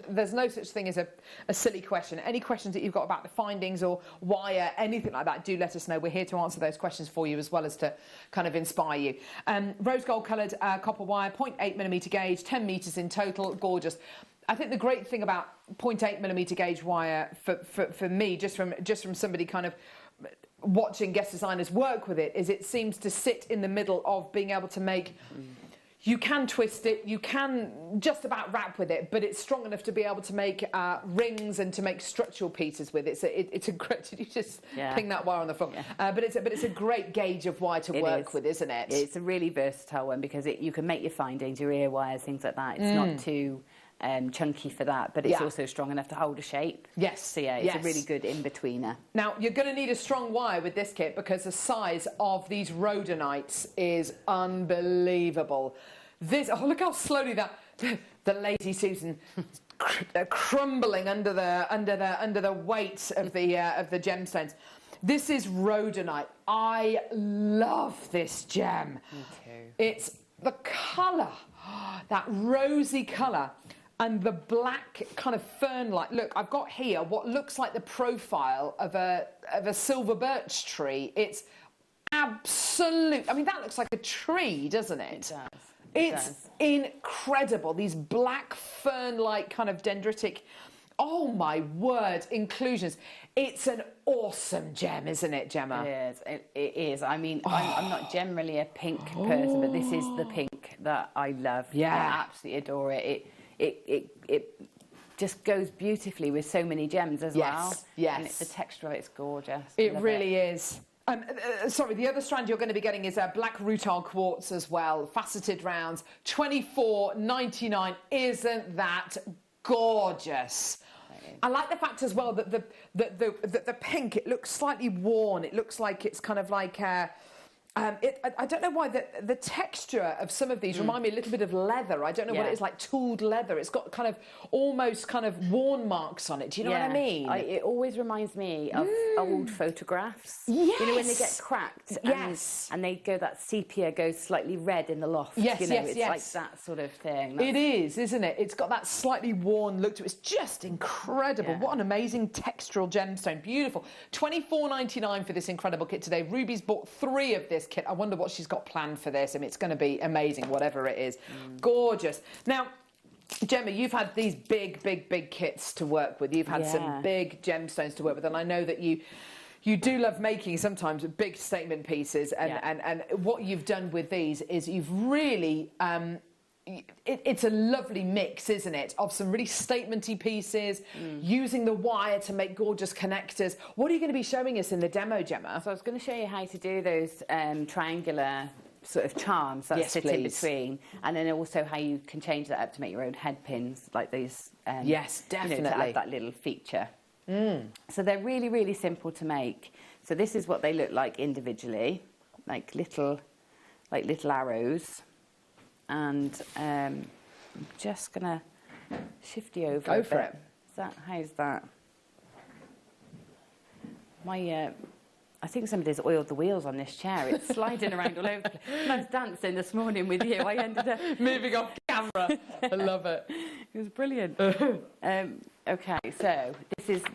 [SPEAKER 3] there's no such thing as a silly question. Any questions that you've got about the findings or wire, anything like that, do let us know. We're here to answer those questions for you as well as to kind of inspire you. Rose gold coloured copper wire, 0.8mm gauge, 10 metres in total, gorgeous. I think the great thing about 0.8mm gauge wire for me, just from somebody kind of watching guest designers work with it, is it seems to sit in the middle of being able to make... You can twist it, you can just about wrap with it, but it's strong enough to be able to make rings and to make structural pieces with it. It's a great... Did you just ping that wire on the floor? Yeah. But it's a great gauge of wire to work with, isn't it?
[SPEAKER 5] It's a really versatile one because you can make your findings, your ear wires, things like that. It's not too chunky for that, but it's also strong enough to hold a shape.
[SPEAKER 3] Yes.
[SPEAKER 5] So yeah, it's a really good in-betweener.
[SPEAKER 3] Now, you're going to need a strong wire with this kit because the size of these rhodonites is unbelievable. Look how slowly the Lady Susan crumbling under the weight of the gemstones. This is rhodonite. I love this gem.
[SPEAKER 5] Me too.
[SPEAKER 3] It's the colour, that rosy colour, and the black kind of fern-like. Look, I've got here what looks like the profile of a silver birch tree. It's absolute. I mean, that looks like a tree, doesn't it?
[SPEAKER 5] It does.
[SPEAKER 3] It's incredible. These black fern-like kind of dendritic, oh my word, inclusions. It's an awesome gem, isn't it, Gemma?
[SPEAKER 5] It is. I mean, I'm not generally a pink person, but this is the pink that I love.
[SPEAKER 3] Yeah.
[SPEAKER 5] I absolutely adore it. It just goes beautifully with so many gems as well.
[SPEAKER 3] Yes.
[SPEAKER 5] And the texture of it's gorgeous.
[SPEAKER 3] It really is. Sorry, the other strand you're going to be getting is black rutile quartz as well, faceted rounds, $24.99. Isn't that gorgeous? I like the fact as well that the pink, it looks slightly worn. It looks like it's kind of like I don't know why the texture of some of these remind me a little bit of leather. I don't know what it is, like tooled leather. It's got kind of almost kind of worn marks on it. Do you know what I mean?
[SPEAKER 5] It always reminds me of old photographs.
[SPEAKER 3] Yes.
[SPEAKER 5] You know, when they get cracked and they go, that sepia goes slightly red in the loft.
[SPEAKER 3] Yes,
[SPEAKER 5] you know,
[SPEAKER 3] yes,
[SPEAKER 5] it's
[SPEAKER 3] yes.
[SPEAKER 5] like that sort of thing.
[SPEAKER 3] It is, isn't it? It's got that slightly worn look to it. It's just incredible.
[SPEAKER 5] Yeah.
[SPEAKER 3] What an amazing textural gemstone. Beautiful. $24.99 for this incredible kit today. Ruby's bought 3 of this kit. I wonder what she's got planned for this. I mean, it's going to be amazing, whatever it is. Gorgeous. Now, Gemma, you've had these big kits to work with. You've had some big gemstones to work with, and I know that you do love making sometimes big statement pieces, and what you've done with these is you've really it's a lovely mix, isn't it, of some really statementy pieces, using the wire to make gorgeous connectors. What are you going to be showing us in the demo, Gemma?
[SPEAKER 5] So I was going to show you how to do those triangular sort of charms that sit in between, and then also how you can change that up to make your own head pins, like these.
[SPEAKER 3] Yes, definitely.
[SPEAKER 5] You know, to add that little feature. So they're really, really simple to make. So this is what they look like individually, like little arrows. And I'm just gonna shift you over.
[SPEAKER 3] Go for it.
[SPEAKER 5] How's that? I think somebody's oiled the wheels on this chair. It's sliding around all over the place. When I was dancing this morning with you, I ended up
[SPEAKER 3] moving off camera. I love it.
[SPEAKER 5] It was brilliant. Okay, so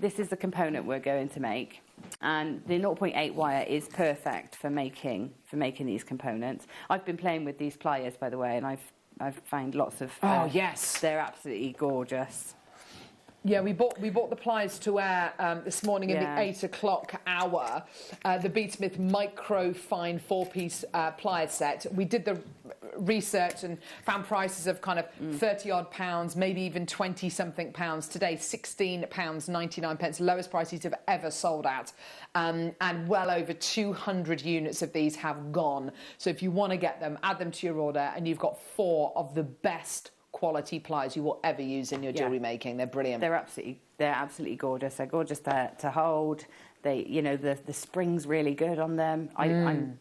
[SPEAKER 5] this is the component we're going to make, and the 0.8 wire is perfect for making these components. I've been playing with these pliers, by the way, and I've found lots of.
[SPEAKER 3] Oh yes,
[SPEAKER 5] they're absolutely gorgeous.
[SPEAKER 3] Yeah, we bought the pliers to wear this morning in the 8 o'clock hour. The Beatsmith Micro Fine 4-piece plier set. We did the research and found prices of kind of 30 odd pounds, maybe even 20 something pounds. Today, £16.99, lowest prices have ever sold at, and well over 200 units of these have gone. So if you want to get them, add them to your order, and you've got 4 of the best quality pliers you will ever use in your jewellery making. They're brilliant.
[SPEAKER 5] They're absolutely gorgeous. They're gorgeous to hold. They, you know, the spring's really good on them. I'm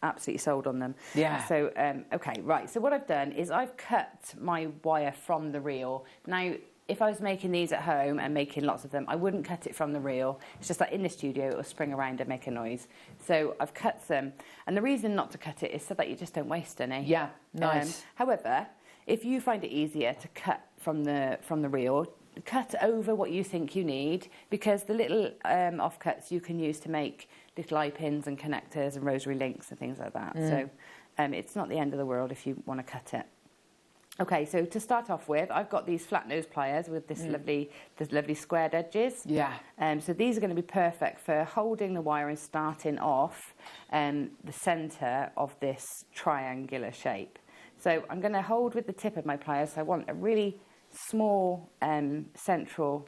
[SPEAKER 5] absolutely sold on them.
[SPEAKER 3] Yeah.
[SPEAKER 5] So okay, right. So what I've done is I've cut my wire from the reel. Now, if I was making these at home and making lots of them, I wouldn't cut it from the reel. It's just that in the studio it will spring around and make a noise. So I've cut them, and the reason not to cut it is so that you just don't waste any.
[SPEAKER 3] Yeah, nice.
[SPEAKER 5] However, if you find it easier to cut from the reel, cut over what you think you need, because the little offcuts you can use to make little eye pins and connectors and rosary links and things like that. So it's not the end of the world if you want to cut it. Okay, so to start off with, I've got these flat nose pliers with this lovely squared edges.
[SPEAKER 3] Yeah.
[SPEAKER 5] So these are going to be perfect for holding the wire and starting off the centre of this triangular shape. So I'm going to hold with the tip of my pliers. So I want a really small central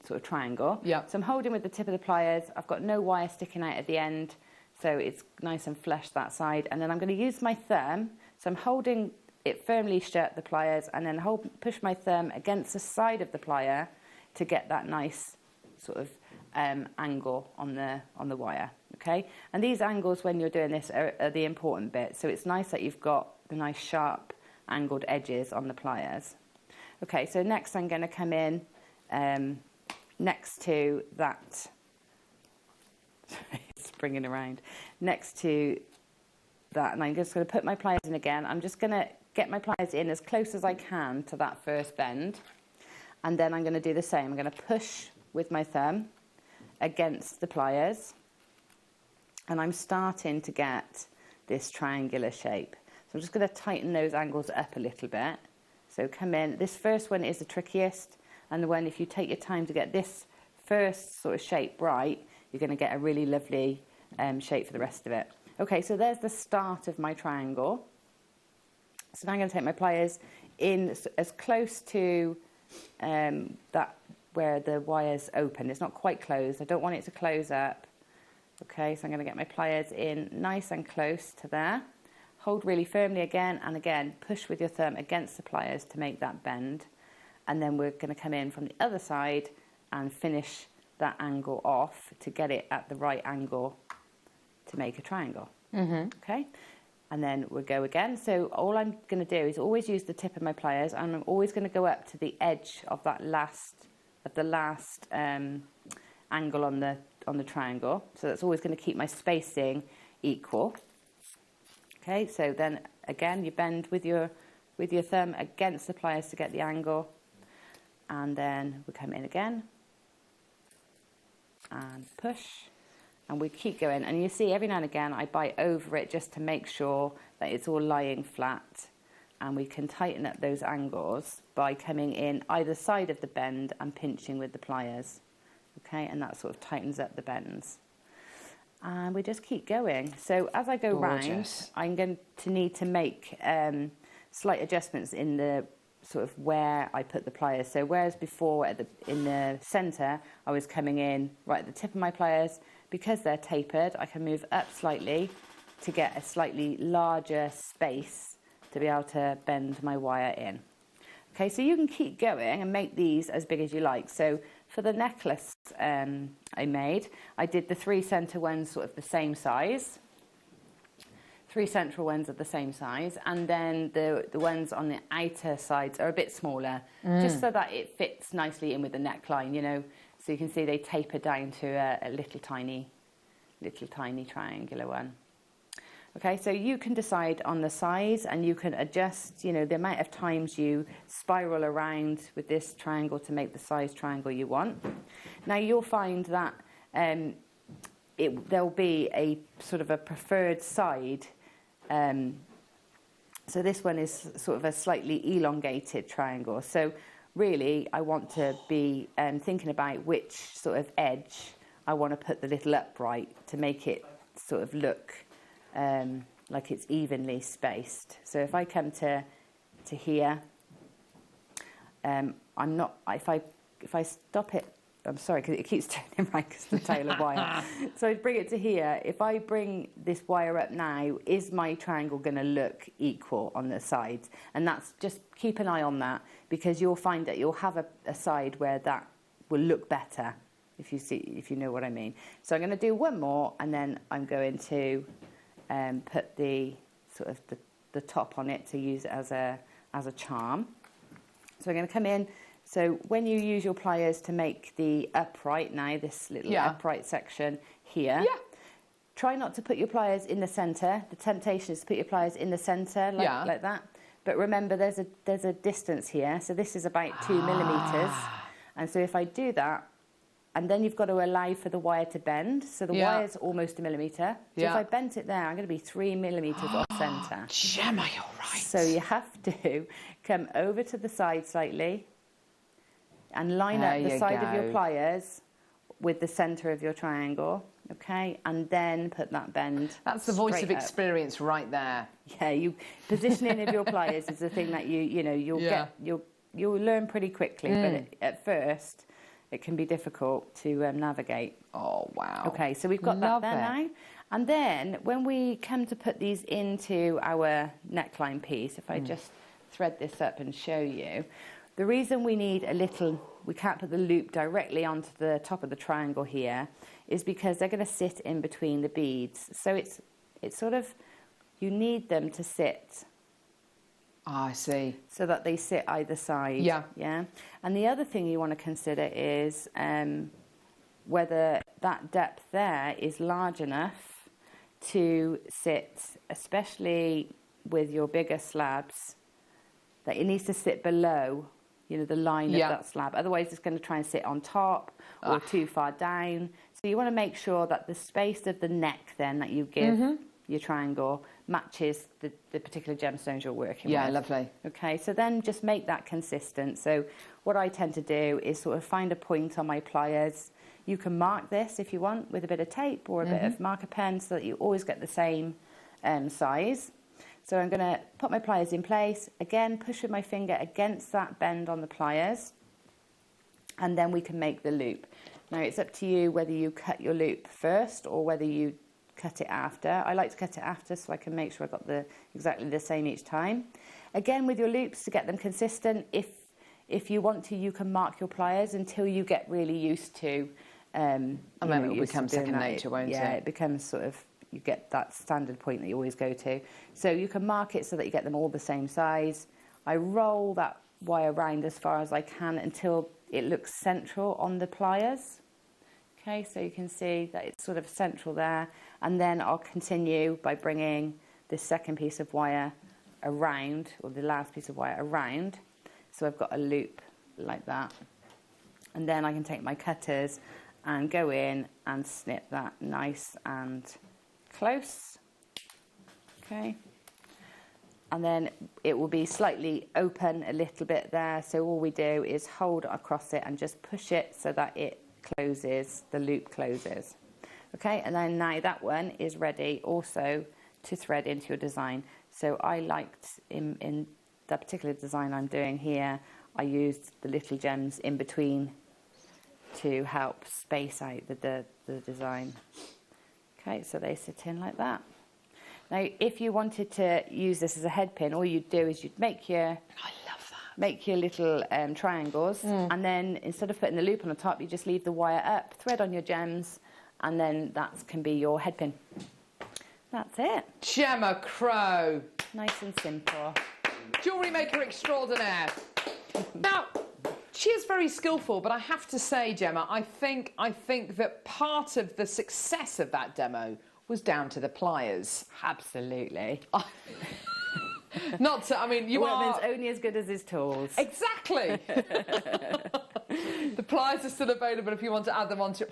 [SPEAKER 5] sort of triangle.
[SPEAKER 3] Yeah.
[SPEAKER 5] So I'm holding with the tip of the pliers. I've got no wire sticking out at the end, so it's nice and flush that side. And then I'm going to use my thumb. So I'm holding it firmly shut, the pliers, and then push my thumb against the side of the plier to get that nice sort of angle on the wire. Okay. And these angles, when you're doing this, are the important bit. So it's nice that you've got the nice sharp angled edges on the pliers. Okay, so next I'm going to come in next to that, springing around, next to that, and I'm just going to put my pliers in again. I'm just going to get my pliers in as close as I can to that first bend, and then I'm going to do the same. I'm going to push with my thumb against the pliers, and I'm starting to get this triangular shape. So I'm just going to tighten those angles up a little bit. So come in. This first one is the trickiest, and the one, if you take your time to get this first sort of shape right, you're going to get a really lovely shape for the rest of it. Okay, so there's the start of my triangle. So now I'm going to take my pliers in as close to that where the wire's open. It's not quite closed. I don't want it to close up. Okay, so I'm going to get my pliers in nice and close to there. Hold really firmly again and again. Push with your thumb against the pliers to make that bend. And then we're going to come in from the other side and finish that angle off to get it at the right angle to make a triangle. Okay, and then we'll go again. So all I'm going to do is always use the tip of my pliers, and I'm always going to go up to the edge of that last angle on the triangle. So that's always going to keep my spacing equal. Okay, so then again you bend with your thumb against the pliers to get the angle, and then we come in again and push, and we keep going. And you see every now and again I bite over it just to make sure that it's all lying flat, and we can tighten up those angles by coming in either side of the bend and pinching with the pliers. Okay, and that sort of tightens up the bends. And we just keep going. So as I go round, I'm going to need to make slight adjustments in the sort of where I put the pliers. So whereas before in the centre, I was coming in right at the tip of my pliers, because they're tapered, I can move up slightly to get a slightly larger space to be able to bend my wire in. Okay, so you can keep going and make these as big as you like. So for the necklace I made, I did the 3 centre ones sort of the same size. 3 central ones are the same size, and then the ones on the outer sides are a bit smaller, just so that it fits nicely in with the neckline, you know. So you can see they taper down to a little tiny triangular one. Okay, so you can decide on the size, and you can adjust, you know, the amount of times you spiral around with this triangle to make the size triangle you want. Now you'll find that there'll be a sort of a preferred side. So this one is sort of a slightly elongated triangle. So really I want to be thinking about which sort of edge I want to put the little upright to make it sort of look like it's evenly spaced. So if I come to here, if I stop it, I'm sorry, because it keeps turning right because the tail of wire. So I bring it to here. If I bring this wire up now, is my triangle going to look equal on the sides? And that's, just keep an eye on that, because you'll find that you'll have a side where that will look better, if you know what I mean. So I'm going to do one more, and then I'm going to put the sort of the top on it to use it as a charm. So I'm going to come in. So when you use your pliers to make the upright now, this little upright section here, try not to put your pliers in the centre. The temptation is to put your pliers in the centre like that. But remember, there's a distance here. So this is about 2 millimetres. And so if I do that, and then you've got to allow for the wire to bend. So the wire's almost 1 millimetre. So if I bent it there, I'm going to be 3 millimetres off centre.
[SPEAKER 3] Gemma, you're right.
[SPEAKER 5] So you have to come over to the side slightly and line up the side of your pliers with the centre of your triangle, okay? And then put that bend. That's the voice of experience right there. Yeah, positioning of your pliers is the thing that you'll learn pretty quickly, but at first it can be difficult to navigate. Oh, wow. Okay, so we've got that there now. And then when we come to put these into our neckline piece, if I just thread this up and show you, the reason we need we can't put the loop directly onto the top of the triangle here is because they're going to sit in between the beads. So it's sort of, you need them to sit. I see. So that they sit either side. Yeah. Yeah. And the other thing you want to consider is whether that depth there is large enough to sit, especially with your bigger slabs, that it needs to sit below, you know, the line of that slab. Otherwise, it's going to try and sit on top or too far down. So you want to make sure that the space of the neck then that you give your triangle matches the particular gemstones you're working with. Yeah, lovely. Okay, so then just make that consistent. So what I tend to do is sort of find a point on my pliers. You can mark this if you want with a bit of tape or a bit of marker pen so that you always get the same size. So I'm going to put my pliers in place, again push with my finger against that bend on the pliers, and then we can make the loop. Now it's up to you whether you cut your loop first or whether you cut it after. I like to cut it after so I can make sure I've got exactly the same each time. Again, with your loops, to get them consistent, if you want to, you can mark your pliers until you get really used to and then it will become second nature, won't it? Yeah, it becomes sort of, you get that standard point that you always go to. So you can mark it so that you get them all the same size. I roll that wire around as far as I can until it looks central on the pliers. Okay, so you can see that it's sort of central there. And then I'll continue by bringing this second piece of wire around, or the last piece of wire around. So I've got a loop like that. And then I can take my cutters and go in and snip that nice and close. Okay. And then it will be slightly open a little bit there. So all we do is hold across it and just push it so that it closes, the loop closes. Okay, and then now that one is ready also to thread into your design. So I liked, in that particular design I'm doing here, I used the little gems in between to help space out the design. Okay, so they sit in like that. Now, if you wanted to use this as a head pin, all you'd do is you'd make your, make your little triangles, and then instead of putting the loop on the top, you just leave the wire up, thread on your gems, and then that can be your head pin. That's it.
[SPEAKER 3] Gemma Crow.
[SPEAKER 5] Nice and simple.
[SPEAKER 3] Jewellery maker extraordinaire. Now, she is very skillful, but I have to say, Gemma, I think that part of the success of that demo was down to the pliers.
[SPEAKER 5] Absolutely.
[SPEAKER 3] Not to, I mean, you
[SPEAKER 5] Workman's
[SPEAKER 3] are
[SPEAKER 5] only as good as his tools.
[SPEAKER 3] Exactly. The pliers are still available if you want to add them onto.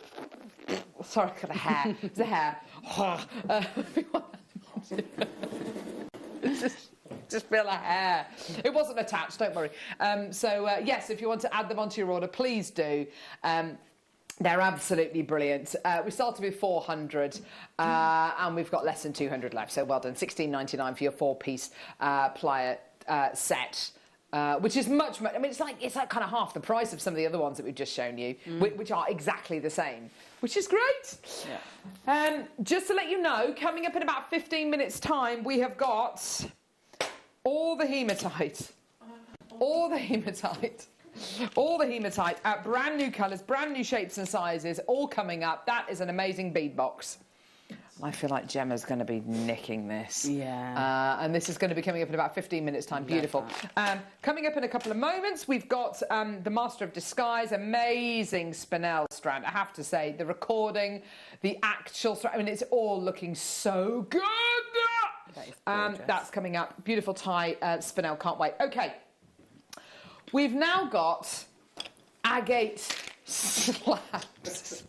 [SPEAKER 3] Sorry, I've got a hair. It's a hair. Just feel a hair. It wasn't attached, don't worry. Yes, if you want to add them onto your order, please do. They're absolutely brilliant. We started with 400 and we've got less than 200 left, so well done. $16.99 for your 4-piece plier set. Which is much, I mean, it's like kind of half the price of some of the other ones that we've just shown you, which are exactly the same, which is great. Yeah. Just to let you know, coming up in about 15 minutes' time, we have got all the hematite, brand new colours, brand new shapes and sizes, all coming up. That is an amazing bead box. I feel like Gemma's going to be nicking this.
[SPEAKER 5] Yeah.
[SPEAKER 3] And this is going to be coming up in about 15 minutes' time. Beautiful. Coming up in a couple of moments, we've got the Master of Disguise, amazing spinel strand. I have to say, the recording, the actual strand, I mean, it's all looking so good.
[SPEAKER 5] That is gorgeous.
[SPEAKER 3] That's coming up. Beautiful tie spinel, can't wait. Okay. We've now got agate slabs.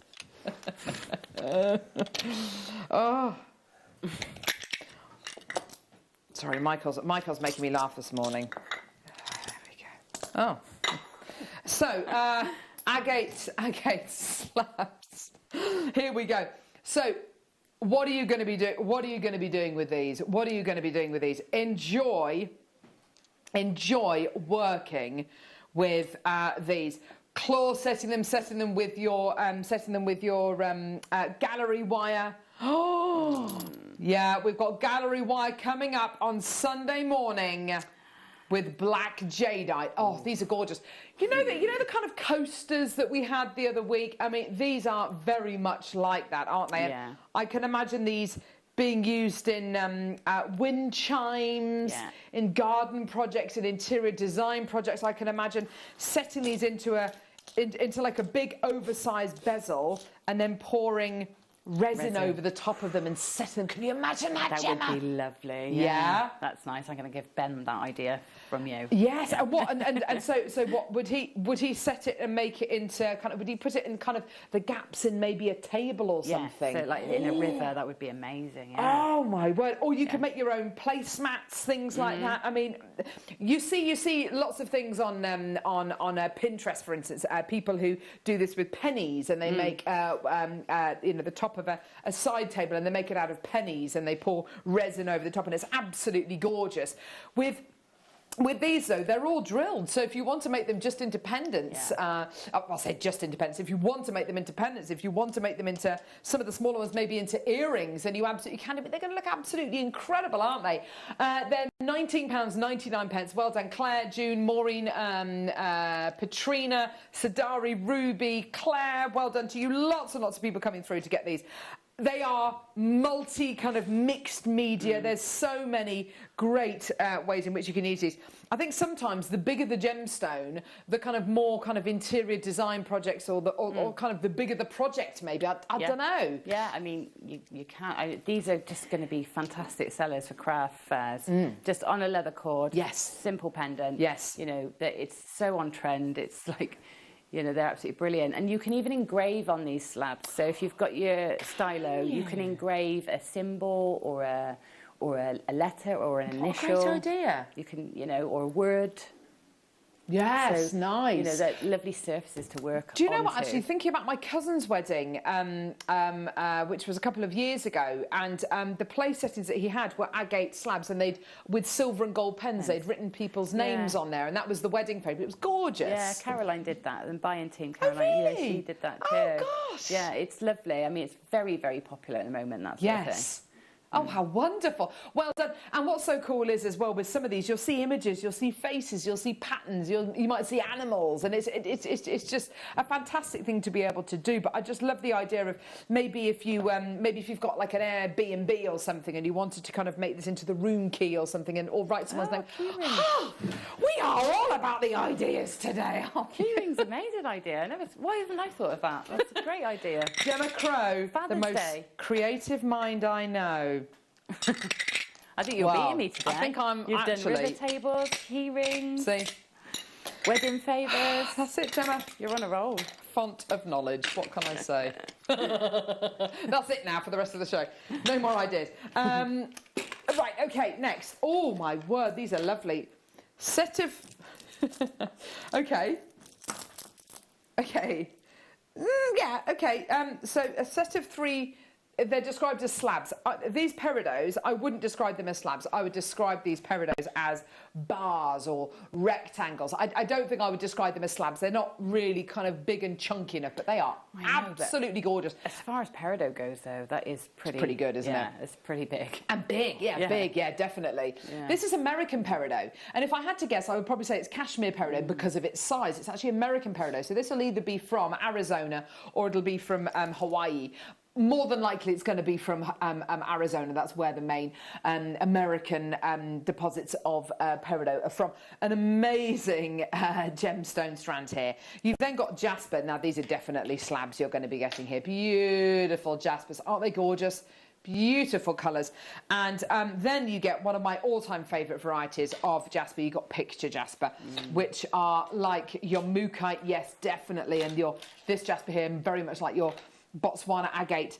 [SPEAKER 3] Oh, sorry, Michael's making me laugh this morning. There we go. Oh, so agate slabs. Here we go. So, what are you going to be doing? What are you going to be doing with these? What are you going to be doing with these? Enjoy working with these. Claw setting them with your gallery wire. Oh, yeah, we've got gallery wire coming up on Sunday morning with black jadeite. Oh, these are gorgeous. You know the kind of coasters that we had the other week. I mean, these are very much like that, aren't they?
[SPEAKER 5] Yeah.
[SPEAKER 3] And I can imagine these being used in wind chimes, in garden projects, in interior design projects. I can imagine setting these into like a big oversized bezel and then pouring resin over the top of them and setting them. Can you imagine that, Gemma?
[SPEAKER 5] That would be lovely.
[SPEAKER 3] Yeah.
[SPEAKER 5] That's nice. I'm going to give Ben that idea from you.
[SPEAKER 3] Yes. And what? And so what would he set it and make it into kind of? Would he put it in kind of the gaps in maybe a table or something?
[SPEAKER 5] So like in a river, that would be amazing. Yeah.
[SPEAKER 3] Oh my word! Or you could make your own placemats, things like that. I mean, you see lots of things on Pinterest, for instance. People who do this with pennies, and they make the top of a side table, and they make it out of pennies, and they pour resin over the top, and it's absolutely gorgeous. With these, though, they're all drilled. So if you want to make them just into pendants, I'll say just into pendants. If you want to make them into pendants, if you want to make them into some of the smaller ones, maybe into earrings, then you absolutely can. They're going to look absolutely incredible, aren't they? They're £19.99. Well done, Claire, June, Maureen, Patrina, Sadari, Ruby, Claire. Well done to you. Lots and lots of people coming through to get these. They are multi kind of mixed media. There's so many great ways in which you can use these. I think sometimes the bigger the gemstone, the kind of more kind of interior design projects, or kind of the bigger the project maybe. I don't know.
[SPEAKER 5] Yeah, I mean, you can't. These are just going to be fantastic sellers for craft fairs. Just on a leather cord.
[SPEAKER 3] Yes.
[SPEAKER 5] Simple pendant.
[SPEAKER 3] Yes.
[SPEAKER 5] You know, it's so on trend. It's like, you know, they're absolutely brilliant. And you can even engrave on these slabs. So if you've got your stylo, you can engrave a symbol or a letter or an initial.
[SPEAKER 3] What a great idea.
[SPEAKER 5] You can, you know, or a word.
[SPEAKER 3] Yes,
[SPEAKER 5] So,
[SPEAKER 3] nice.
[SPEAKER 5] You know, they're lovely surfaces to work on.
[SPEAKER 3] Do you know what, actually, thinking about my cousin's wedding, which was a couple of years ago, and the place settings that he had were agate slabs, and they'd, with silver and gold pens, they'd written people's names on there, and that was the wedding paper. It was gorgeous.
[SPEAKER 5] Yeah, Caroline did that, and buying team Caroline.
[SPEAKER 3] Oh,
[SPEAKER 5] Yeah,
[SPEAKER 3] really?
[SPEAKER 5] she did that too.
[SPEAKER 3] Oh, gosh.
[SPEAKER 5] Yeah, it's lovely. I mean, it's very, very popular at the moment, that sort of thing.
[SPEAKER 3] Oh, how wonderful. Well done. And what's so cool is, as well, with some of these, you'll see images, you'll see faces, you'll see patterns, you might see animals, and it's just a fantastic thing to be able to do. But I just love the idea of maybe if you've got like an Airbnb or something, and you wanted to kind of make this into the room key or something, or write someone's name. Oh, we are all about the ideas today, aren't we?
[SPEAKER 5] Keyring's a amazing idea. Why haven't I thought of that? That's a great idea.
[SPEAKER 3] Gemma Crow, the most creative mind I know.
[SPEAKER 5] I think you're beating me today.
[SPEAKER 3] I think
[SPEAKER 5] You've done river tables, key rings, wedding favours.
[SPEAKER 3] That's it, Gemma.
[SPEAKER 5] You're on a roll.
[SPEAKER 3] Font of knowledge. What can I say? That's it now for the rest of the show. No more ideas. Right, okay, next. Oh, my word, these are lovely. Set of... Okay. Yeah, okay. So a set of 3... They're described as slabs. These peridot, I wouldn't describe them as slabs. I would describe these peridot as bars or rectangles. I don't think I would describe them as slabs. They're not really kind of big and chunky enough, but they are absolutely gorgeous.
[SPEAKER 5] As far as peridot goes, though, that is pretty
[SPEAKER 3] good, isn't it?
[SPEAKER 5] Yeah, it's pretty big.
[SPEAKER 3] And big, big, definitely. Yeah. This is American peridot. And if I had to guess, I would probably say it's cashmere peridot because of its size. It's actually American peridot. So this will either be from Arizona or it'll be from Hawaii. More than likely, it's going to be from Arizona. That's where the main American deposits of peridot are from. An amazing gemstone strand here. You've then got jasper. Now, these are definitely slabs you're going to be getting here. Beautiful jaspers. Aren't they gorgeous? Beautiful colours. And then you get one of my all-time favourite varieties of jasper. You've got picture jasper, which are like your mookaite, yes, definitely. And this jasper here, very much like your Botswana agate.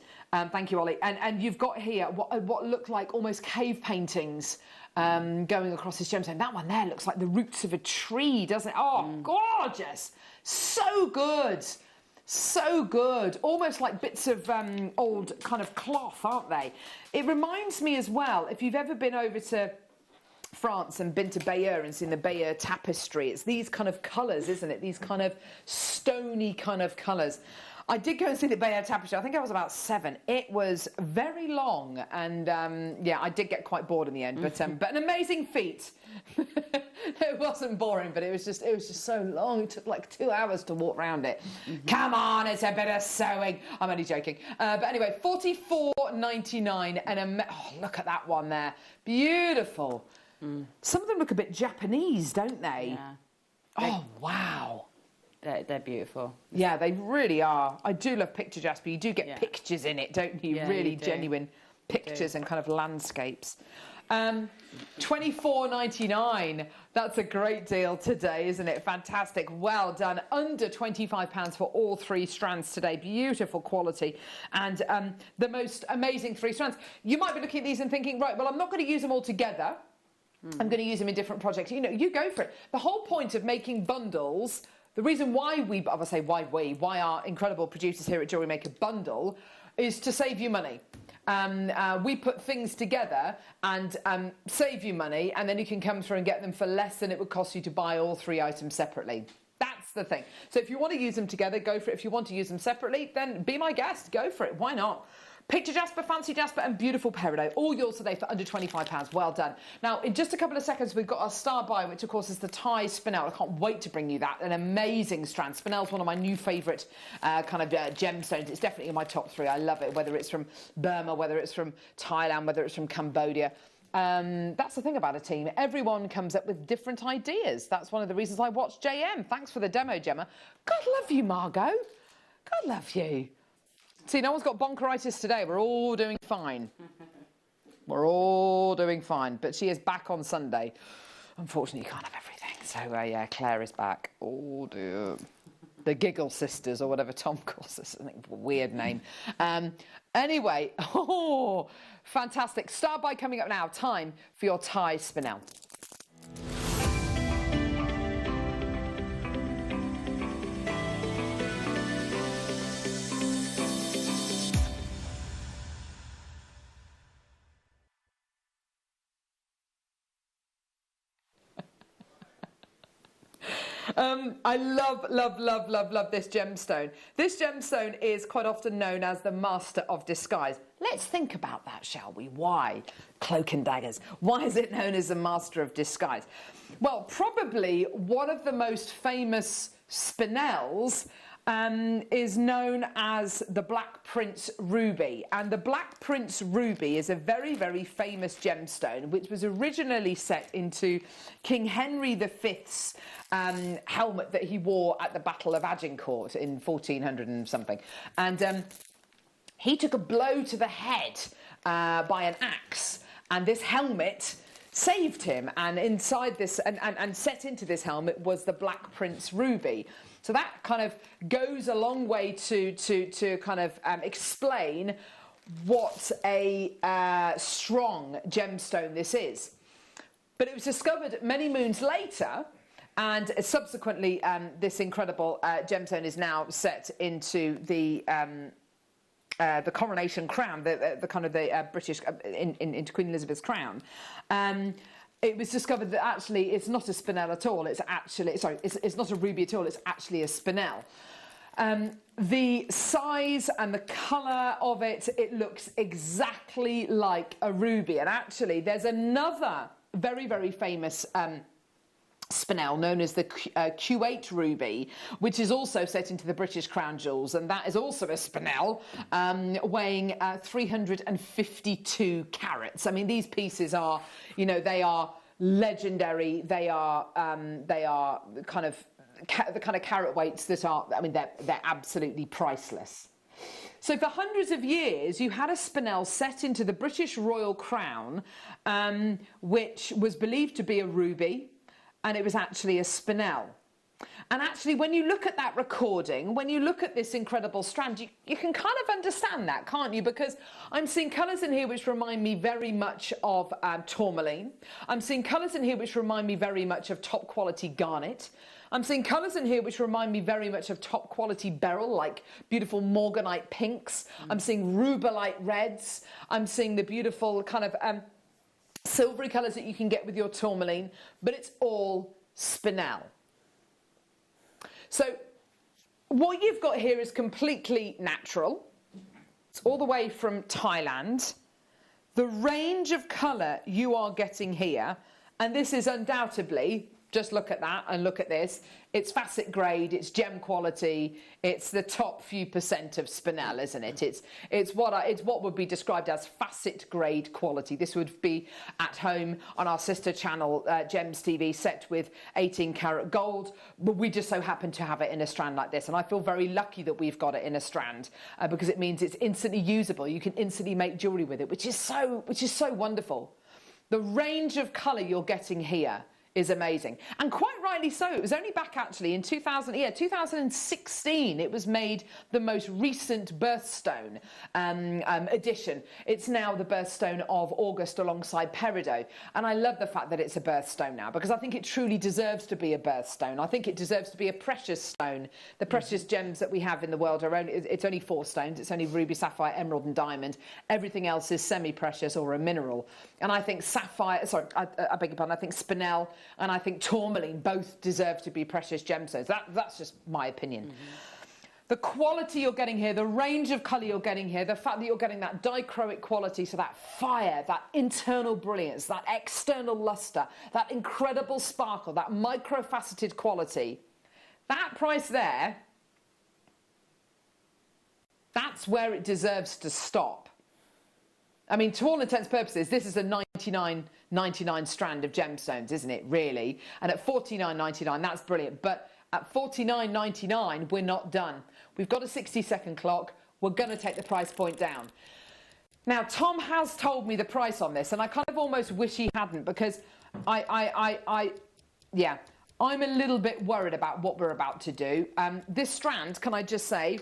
[SPEAKER 3] Thank you, Ollie. And you've got here what look like almost cave paintings going across this gemstone. That one there looks like the roots of a tree, doesn't it? Oh, gorgeous. So good. So good. Almost like bits of old kind of cloth, aren't they? It reminds me as well, if you've ever been over to France and been to Bayeux and seen the Bayeux tapestry, it's these kind of colours, isn't it? These kind of stony kind of colours. I did go and see the Bayeux tapestry. I think I was about 7. It was very long, and yeah, I did get quite bored in the end. But an amazing feat. It wasn't boring, but it was just so long. It took like 2 hours to walk around it. Come on, it's a bit of sewing. I'm only joking. But anyway, $44.99, and look at that one there, beautiful. Some of them look a bit Japanese, don't they?
[SPEAKER 5] Yeah.
[SPEAKER 3] Oh wow.
[SPEAKER 5] They're beautiful.
[SPEAKER 3] Yeah, they really are. I do love picture jasper. You do get pictures in it, don't you?
[SPEAKER 5] Yeah,
[SPEAKER 3] really
[SPEAKER 5] you do.
[SPEAKER 3] Genuine pictures and kind of landscapes. $24.99. That's a great deal today, isn't it? Fantastic. Well done. Under £25 for all 3 strands today. Beautiful quality. And the most amazing 3 strands. You might be looking at these and thinking, right, well, I'm not going to use them all together. I'm going to use them in different projects. You know, you go for it. The whole point of making bundles... The reason why why our incredible producers here at Jewellery Maker bundle is to save you money. We put things together and save you money, and then you can come through and get them for less than it would cost you to buy all 3 items separately. That's the thing. So if you want to use them together, go for it. If you want to use them separately, then be my guest. Go for it. Why not? Picture jasper, fancy jasper and beautiful peridot, all yours today for under £25. Well done. Now, in just a couple of seconds, we've got our star buy, which of course is the Thai spinel. I can't wait to bring you that. An amazing strand. Spinel's one of my new favourite gemstones. It's definitely in my top 3. I love it, whether it's from Burma, whether it's from Thailand, whether it's from Cambodia. That's the thing about a team. Everyone comes up with different ideas. That's one of the reasons I watch JM. Thanks for the demo, Gemma. God love you, Margot. God love you. See, no one's got bonkeritis today. We're all doing fine. We're all doing fine. But she is back on Sunday. Unfortunately, you can't have everything. So, yeah, Claire is back. Oh, dear. The Giggle Sisters, or whatever Tom calls us. I think, weird name. Anyway, oh, fantastic. Star buy coming up now. Time for your Thai spinel. I love this gemstone. This gemstone is quite often known as the master of disguise. Let's think about that, shall we? Why? Cloak and daggers. Why is it known as the master of disguise? Well, probably one of the most famous spinels is known as the Black Prince Ruby. And the Black Prince Ruby is a very, very famous gemstone, which was originally set into King Henry V's helmet that he wore at the Battle of Agincourt in 1400 and something. And he took a blow to the head by an axe, and this helmet saved him. And inside this, and set into this helmet was the Black Prince Ruby. So that kind of goes a long way to kind of explain what a strong gemstone this is. But it was discovered many moons later, and subsequently this incredible gemstone is now set into the coronation crown, the kind of the British into Queen Elizabeth's crown. It was discovered that actually it's not a spinel at all. It's actually, sorry, it's not a ruby at all. It's actually a spinel. The size and the colour of it, it looks exactly like a ruby. And actually, there's another very, very famous spinel known as the Q8 ruby, which is also set into the British crown jewels, and that is also a spinel weighing 352 carats. I mean, these pieces are, you know, they are legendary. They are kind of the kind of carat weights that are, I mean, they're absolutely priceless. So for hundreds of years, you had a spinel set into the British royal crown, which was believed to be a ruby, and it was actually a spinel. And actually, when you look at that recording, when you look at this incredible strand, you can kind of understand that, can't you? Because I'm seeing colours in here which remind me very much of tourmaline. I'm seeing colours in here which remind me very much of top quality garnet. I'm seeing colours in here which remind me very much of top quality beryl, like beautiful morganite pinks. I'm seeing rubellite reds. I'm seeing the beautiful kind of silvery colours that you can get with your tourmaline, but it's all spinel. So what you've got here is completely natural. It's all the way from Thailand. The range of colour you are getting here, and this is undoubtedly, just look at that and look at this, it's facet grade, it's gem quality, it's the top few percent of spinel, isn't it? It's what would be described as facet grade quality. This would be at home on our sister channel, Gems TV, set with 18 karat gold, but we just so happen to have it in a strand like this, and I feel very lucky that we've got it in a strand because it means it's instantly usable. You can instantly make jewellery with it, which is so wonderful. The range of colour you're getting here is amazing, and quite rightly so. It was only back actually in 2016 it was made the most recent birthstone edition. It's now the birthstone of August alongside peridot, and I love the fact that it's a birthstone now because I think it truly deserves to be a birthstone. I think it deserves to be a precious stone. The precious gems that we have in the world are it's only 4 stones. It's only ruby, sapphire, emerald and diamond. Everything else is semi-precious or a mineral, and I think sapphire, sorry, I beg your pardon, I think spinel and I think tourmaline both deserve to be precious gemstones. That's just my opinion. the quality you're getting here, the range of colour you're getting here, the fact that you're getting that dichroic quality, so that fire, that internal brilliance, that external lustre, that incredible sparkle, that micro-faceted quality, that price there, that's where it deserves to stop. I mean, to all intents and purposes, this is a $99.99 strand of gemstones, isn't it, really? And at $49.99, that's brilliant. But at $49.99, we're not done. We've got a 60-second clock. We're going to take the price point down. Now, Tom has told me the price on this, and I kind of almost wish he hadn't, because yeah, I'm a little bit worried about what we're about to do. This strand, can I just say,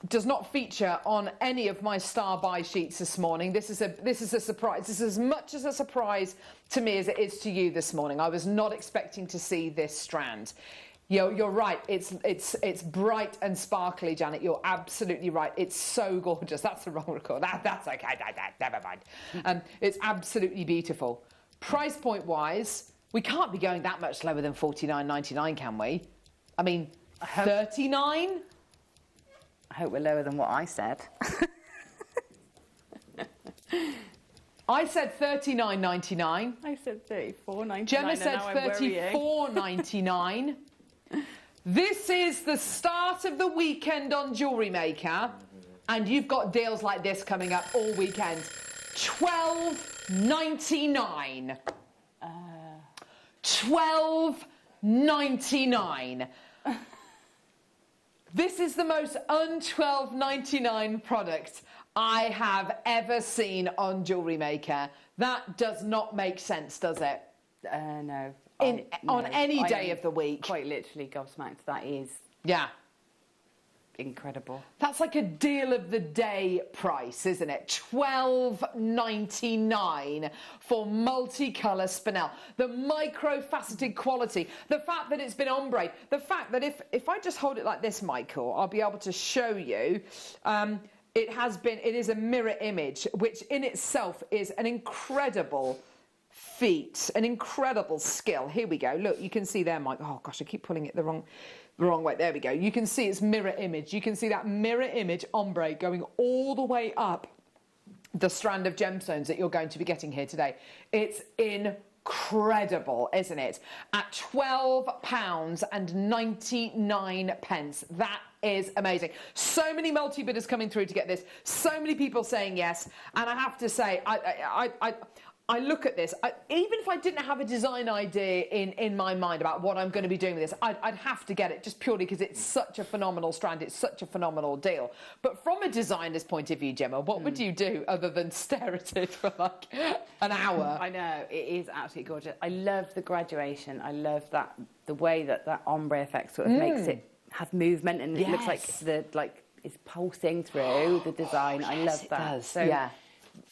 [SPEAKER 3] does not feature on any of my star buy sheets this morning. This is a surprise. This is as much as a surprise to me as it is to you this morning. I was not expecting to see this strand. You're right. It's bright and sparkly, Janet. You're absolutely right. It's so gorgeous. That's the wrong record. That's okay. Never mind. It's absolutely beautiful. Price point wise, we can't be going that much lower than $49.99, can we? I mean, $39.
[SPEAKER 5] I hope we're lower than what I said.
[SPEAKER 3] I said $39.99.
[SPEAKER 5] I said $34.99.
[SPEAKER 3] Gemma said $34.99. This is the start of the weekend on Jewellery Maker, and you've got deals like this coming up all weekend. $12.99. $12.99. This is the most un-$12.99 product I have ever seen on Jewellery Maker. That does not make sense, does it?
[SPEAKER 5] No.
[SPEAKER 3] On any day of the week.
[SPEAKER 5] Quite literally gobsmacked. That is incredible.
[SPEAKER 3] That's like a deal of the day price, isn't it? $12.99 for multicolour spinel. The micro-faceted quality, the fact that it's been ombre, the fact that if I just hold it like this, Michael, I'll be able to show you. It is a mirror image, which in itself is an incredible feat, an incredible skill. Here we go. Look, you can see there, Mike. Oh gosh, I keep pulling it the wrong way. There we go. You can see it's mirror image. You can see that mirror image ombre going all the way up the strand of gemstones that you're going to be getting here today. It's incredible, isn't it? At £12.99. That is amazing. So many multi-bidders coming through to get this. So many people saying yes. And I have to say, I look at this, even if I didn't have a design idea in my mind about what I'm going to be doing with this, I'd have to get it just purely because it's such a phenomenal strand, it's such a phenomenal deal. But from a designer's point of view, Gemma, what would you do other than stare at it for like an hour?
[SPEAKER 5] I know, it is absolutely gorgeous. I love the graduation. I love the way that ombre effect sort of makes it have movement, and it looks like it's pulsing through the design. I love that.
[SPEAKER 3] It does.
[SPEAKER 5] So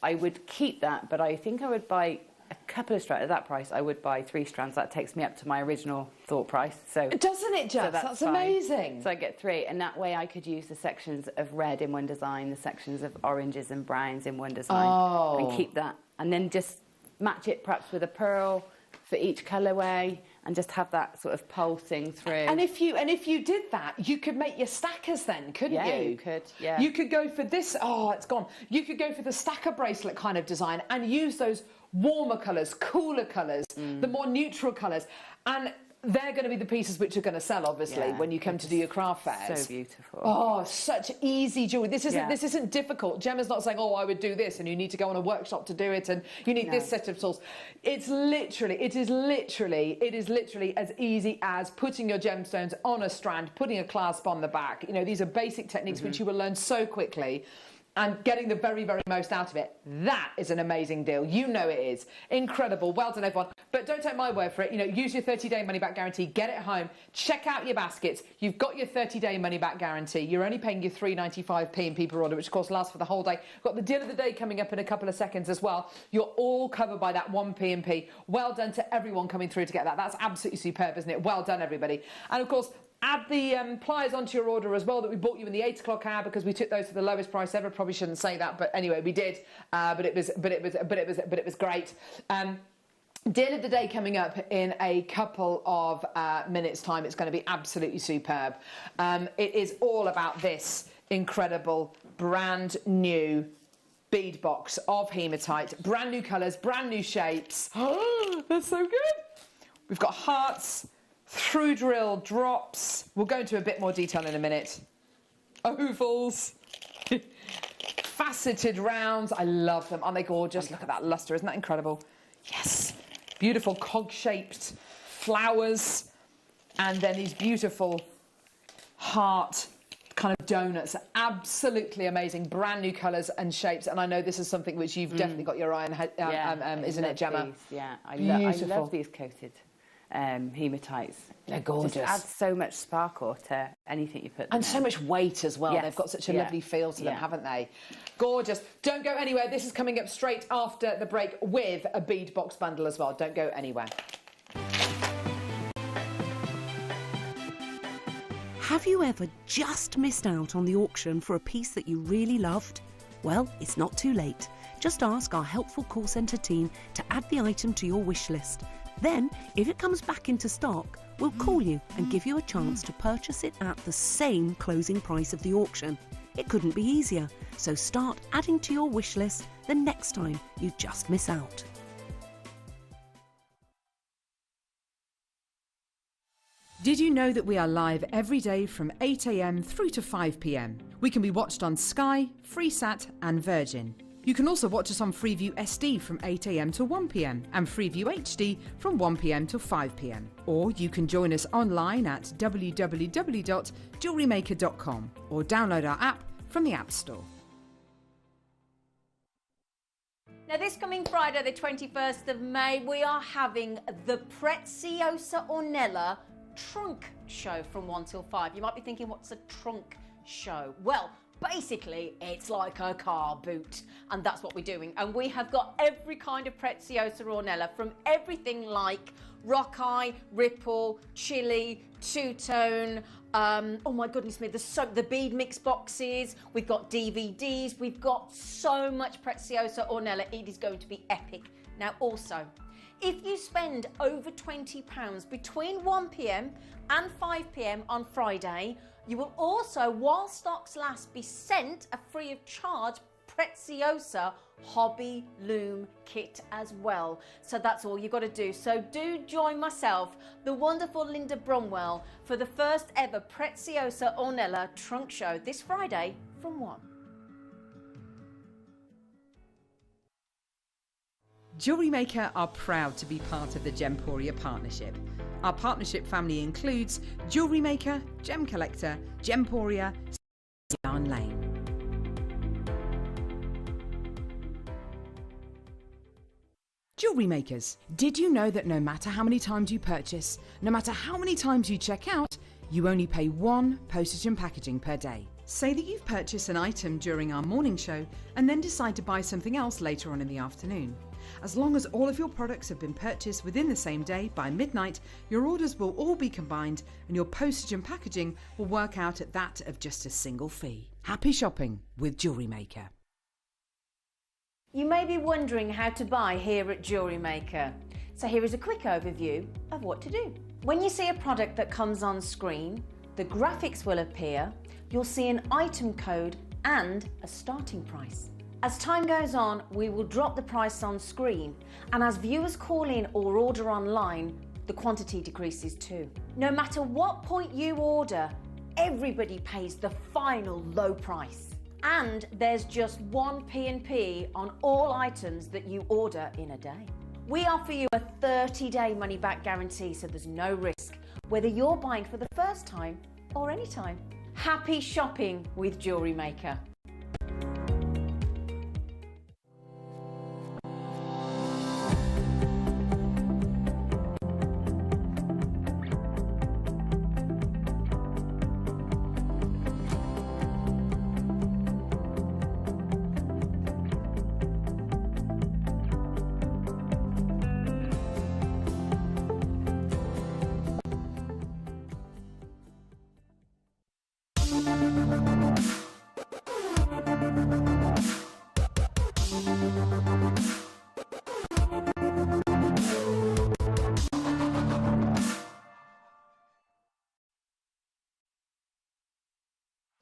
[SPEAKER 5] I would keep that, but I think I would buy a couple of strands. At that price, I would buy 3 strands. That takes me up to my original thought price. So
[SPEAKER 3] doesn't it just?
[SPEAKER 5] So
[SPEAKER 3] that's amazing.
[SPEAKER 5] So I get 3, and that way I could use the sections of red in one design, the sections of oranges and browns in one design, and keep that, and then just match it perhaps with a pearl for each colourway, and just have that sort of pulsing through.
[SPEAKER 3] And if you did that, you could make your stackers then, couldn't you?
[SPEAKER 5] Yeah, you could. Yeah.
[SPEAKER 3] You could go for this. Oh, it's gone. You could go for the stacker bracelet kind of design and use those warmer colours, cooler colours, the more neutral colours, and they're going to be the pieces which are going to sell, obviously, when you come to do your craft fairs.
[SPEAKER 5] So beautiful.
[SPEAKER 3] Oh, such easy jewellery. This isn't difficult. Gemma's not saying, oh, I would do this, and you need to go on a workshop to do it, and you need this set of tools. It is literally as easy as putting your gemstones on a strand, putting a clasp on the back. You know, these are basic techniques which you will learn so quickly, and getting the very, very most out of it. That is an amazing deal. You know it is. Incredible. Well done, everyone. But don't take my word for it. You know, use your 30-day money-back guarantee. Get it home. Check out your baskets. You've got your 30-day money-back guarantee. You're only paying your £3.95p per order, which, of course, lasts for the whole day. We've got the deal of the day coming up in a couple of seconds as well. You're all covered by that 1p&p. Well done to everyone coming through to get that. That's absolutely superb, isn't it? Well done, everybody. And, of course, add the pliers onto your order as well that we bought you in the 8 o'clock hour, because we took those for the lowest price ever. Probably shouldn't say that, but anyway, we did. But it was great. Deal of the day coming up in a couple of minutes' time. It's going to be absolutely superb. It is all about this incredible brand new bead box of hematite. Brand new colours, brand new shapes. Oh, that's so good. We've got hearts, through drill drops. We'll go into a bit more detail in a minute. Ovals. Faceted rounds. I love them. Aren't they gorgeous? Look at that lustre. Isn't that incredible? Yes. Beautiful cog-shaped flowers. And then these beautiful heart kind of donuts. Absolutely amazing. Brand new colours and shapes. And I know this is something which you've definitely got your eye on, isn't it, Gemma?
[SPEAKER 5] These, yeah, I love these coated hematites.
[SPEAKER 3] They're gorgeous.
[SPEAKER 5] Just adds so much sparkle to anything you put them
[SPEAKER 3] and
[SPEAKER 5] in.
[SPEAKER 3] so much weight as well.
[SPEAKER 5] Yes.
[SPEAKER 3] They've got such a lovely feel to them, haven't they? Gorgeous. Don't go anywhere. This is coming up straight after the break with a bead box bundle as well. Don't go anywhere.
[SPEAKER 9] Have you ever just missed out on the auction for a piece that you really loved? Well, it's not too late. Just ask our helpful call centre team to add the item to your wish list. Then, if it comes back into stock, we'll call you and give you a chance to purchase it at the same closing price of the auction. It couldn't be easier, so start adding to your wish list the next time you just miss out.
[SPEAKER 6] Did you know that we are live every day from 8 a.m. through to 5 p.m? We can be watched on Sky, Freesat and Virgin. You can also watch us on Freeview SD from 8 a.m. to 1 p.m. and Freeview HD from 1 p.m. to 5 p.m. Or you can join us online at www.jewellerymaker.com or download our app from the App Store.
[SPEAKER 8] Now, this coming Friday, the 21st of May, we are having the Preziosa Ornella trunk show from 1 till 5. You might be thinking, what's a trunk show? Well, basically, it's like a car boot, and that's what we're doing. And we have got every kind of Preziosa Ornella, from everything like Rockeye, Ripple, Chili, Two-Tone, oh my goodness me, the bead mix boxes, we've got DVDs, we've got so much Preziosa Ornella, it is going to be epic. Now also, if you spend over £20 between 1 p.m. and 5 p.m. on Friday, you will also, while stocks last, be sent a free of charge Preziosa hobby loom kit as well. So that's all you've got to do. So do join myself, the wonderful Linda Bromwell, for the first ever Preziosa Ornella trunk show this Friday from 1.
[SPEAKER 6] Jewellery Maker are proud to be part of the Gemporia partnership. Our partnership family includes Jewellery Maker, Gem Collector, Gemporia, Yarn Lane. Jewellery Makers, did you know that no matter how many times you purchase, no matter how many times you check out, you only pay one postage and packaging per day? Say that you've purchased an item during our morning show and then decide to buy something else later on in the afternoon. As long as all of your products have been purchased within the same day by midnight, your orders will all be combined and your postage and packaging will work out at that of just a single fee. Happy shopping with Jewellery Maker.
[SPEAKER 8] You may be wondering how to buy here at Jewellery Maker. So here is a quick overview of what to do. When you see a product that comes on screen, the graphics will appear, you'll see an item code and a starting price. As time goes on, we will drop the price on screen, and as viewers call in or order online, the quantity decreases too. No matter what point you order, everybody pays the final low price. And there's just one P&P on all items that you order in a day. We offer you a 30-day money-back guarantee, so there's no risk, whether you're buying for the first time or any time. Happy shopping with Jewellery Maker.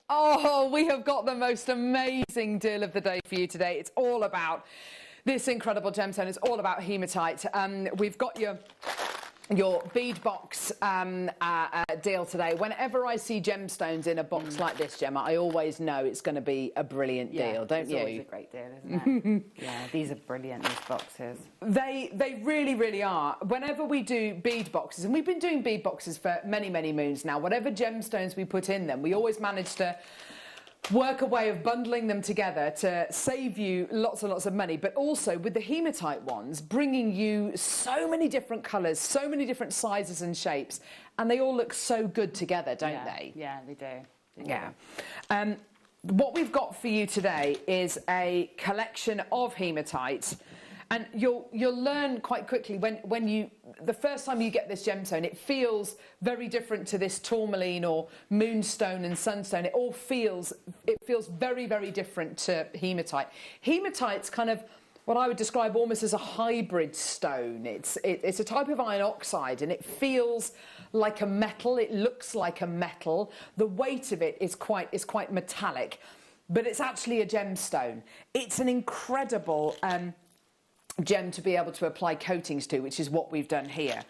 [SPEAKER 3] Oh, we have got the most amazing deal of the day for you today. It's all about this incredible gemstone. It's all about hematite. We've got your bead box deal today. Whenever I see gemstones in a box like this, Gemma, I always know it's going to be a brilliant deal, don't you?
[SPEAKER 5] It's always a great deal, isn't it? Yeah, these are brilliant, these boxes.
[SPEAKER 3] They really, really are. Whenever we do bead boxes, and we've been doing bead boxes for many, many moons now, whatever gemstones we put in them, we always manage to work a way of bundling them together to save you lots and lots of money, but also with the hematite ones, bringing you so many different colours, so many different sizes and shapes, and they all look so good together, don't they?
[SPEAKER 5] Yeah, they do.
[SPEAKER 3] Yeah. What we've got for you today is a collection of hematite. And you'll learn quite quickly when the first time you get this gemstone, it feels very different to this tourmaline or moonstone and sunstone. It feels very, very different to hematite. Hematite's kind of what I would describe almost as a hybrid stone. It's a type of iron oxide, and it feels like a metal. It looks like a metal. The weight of it is quite metallic, but it's actually a gemstone. It's an incredible gem to be able to apply coatings to, which is what we've done here.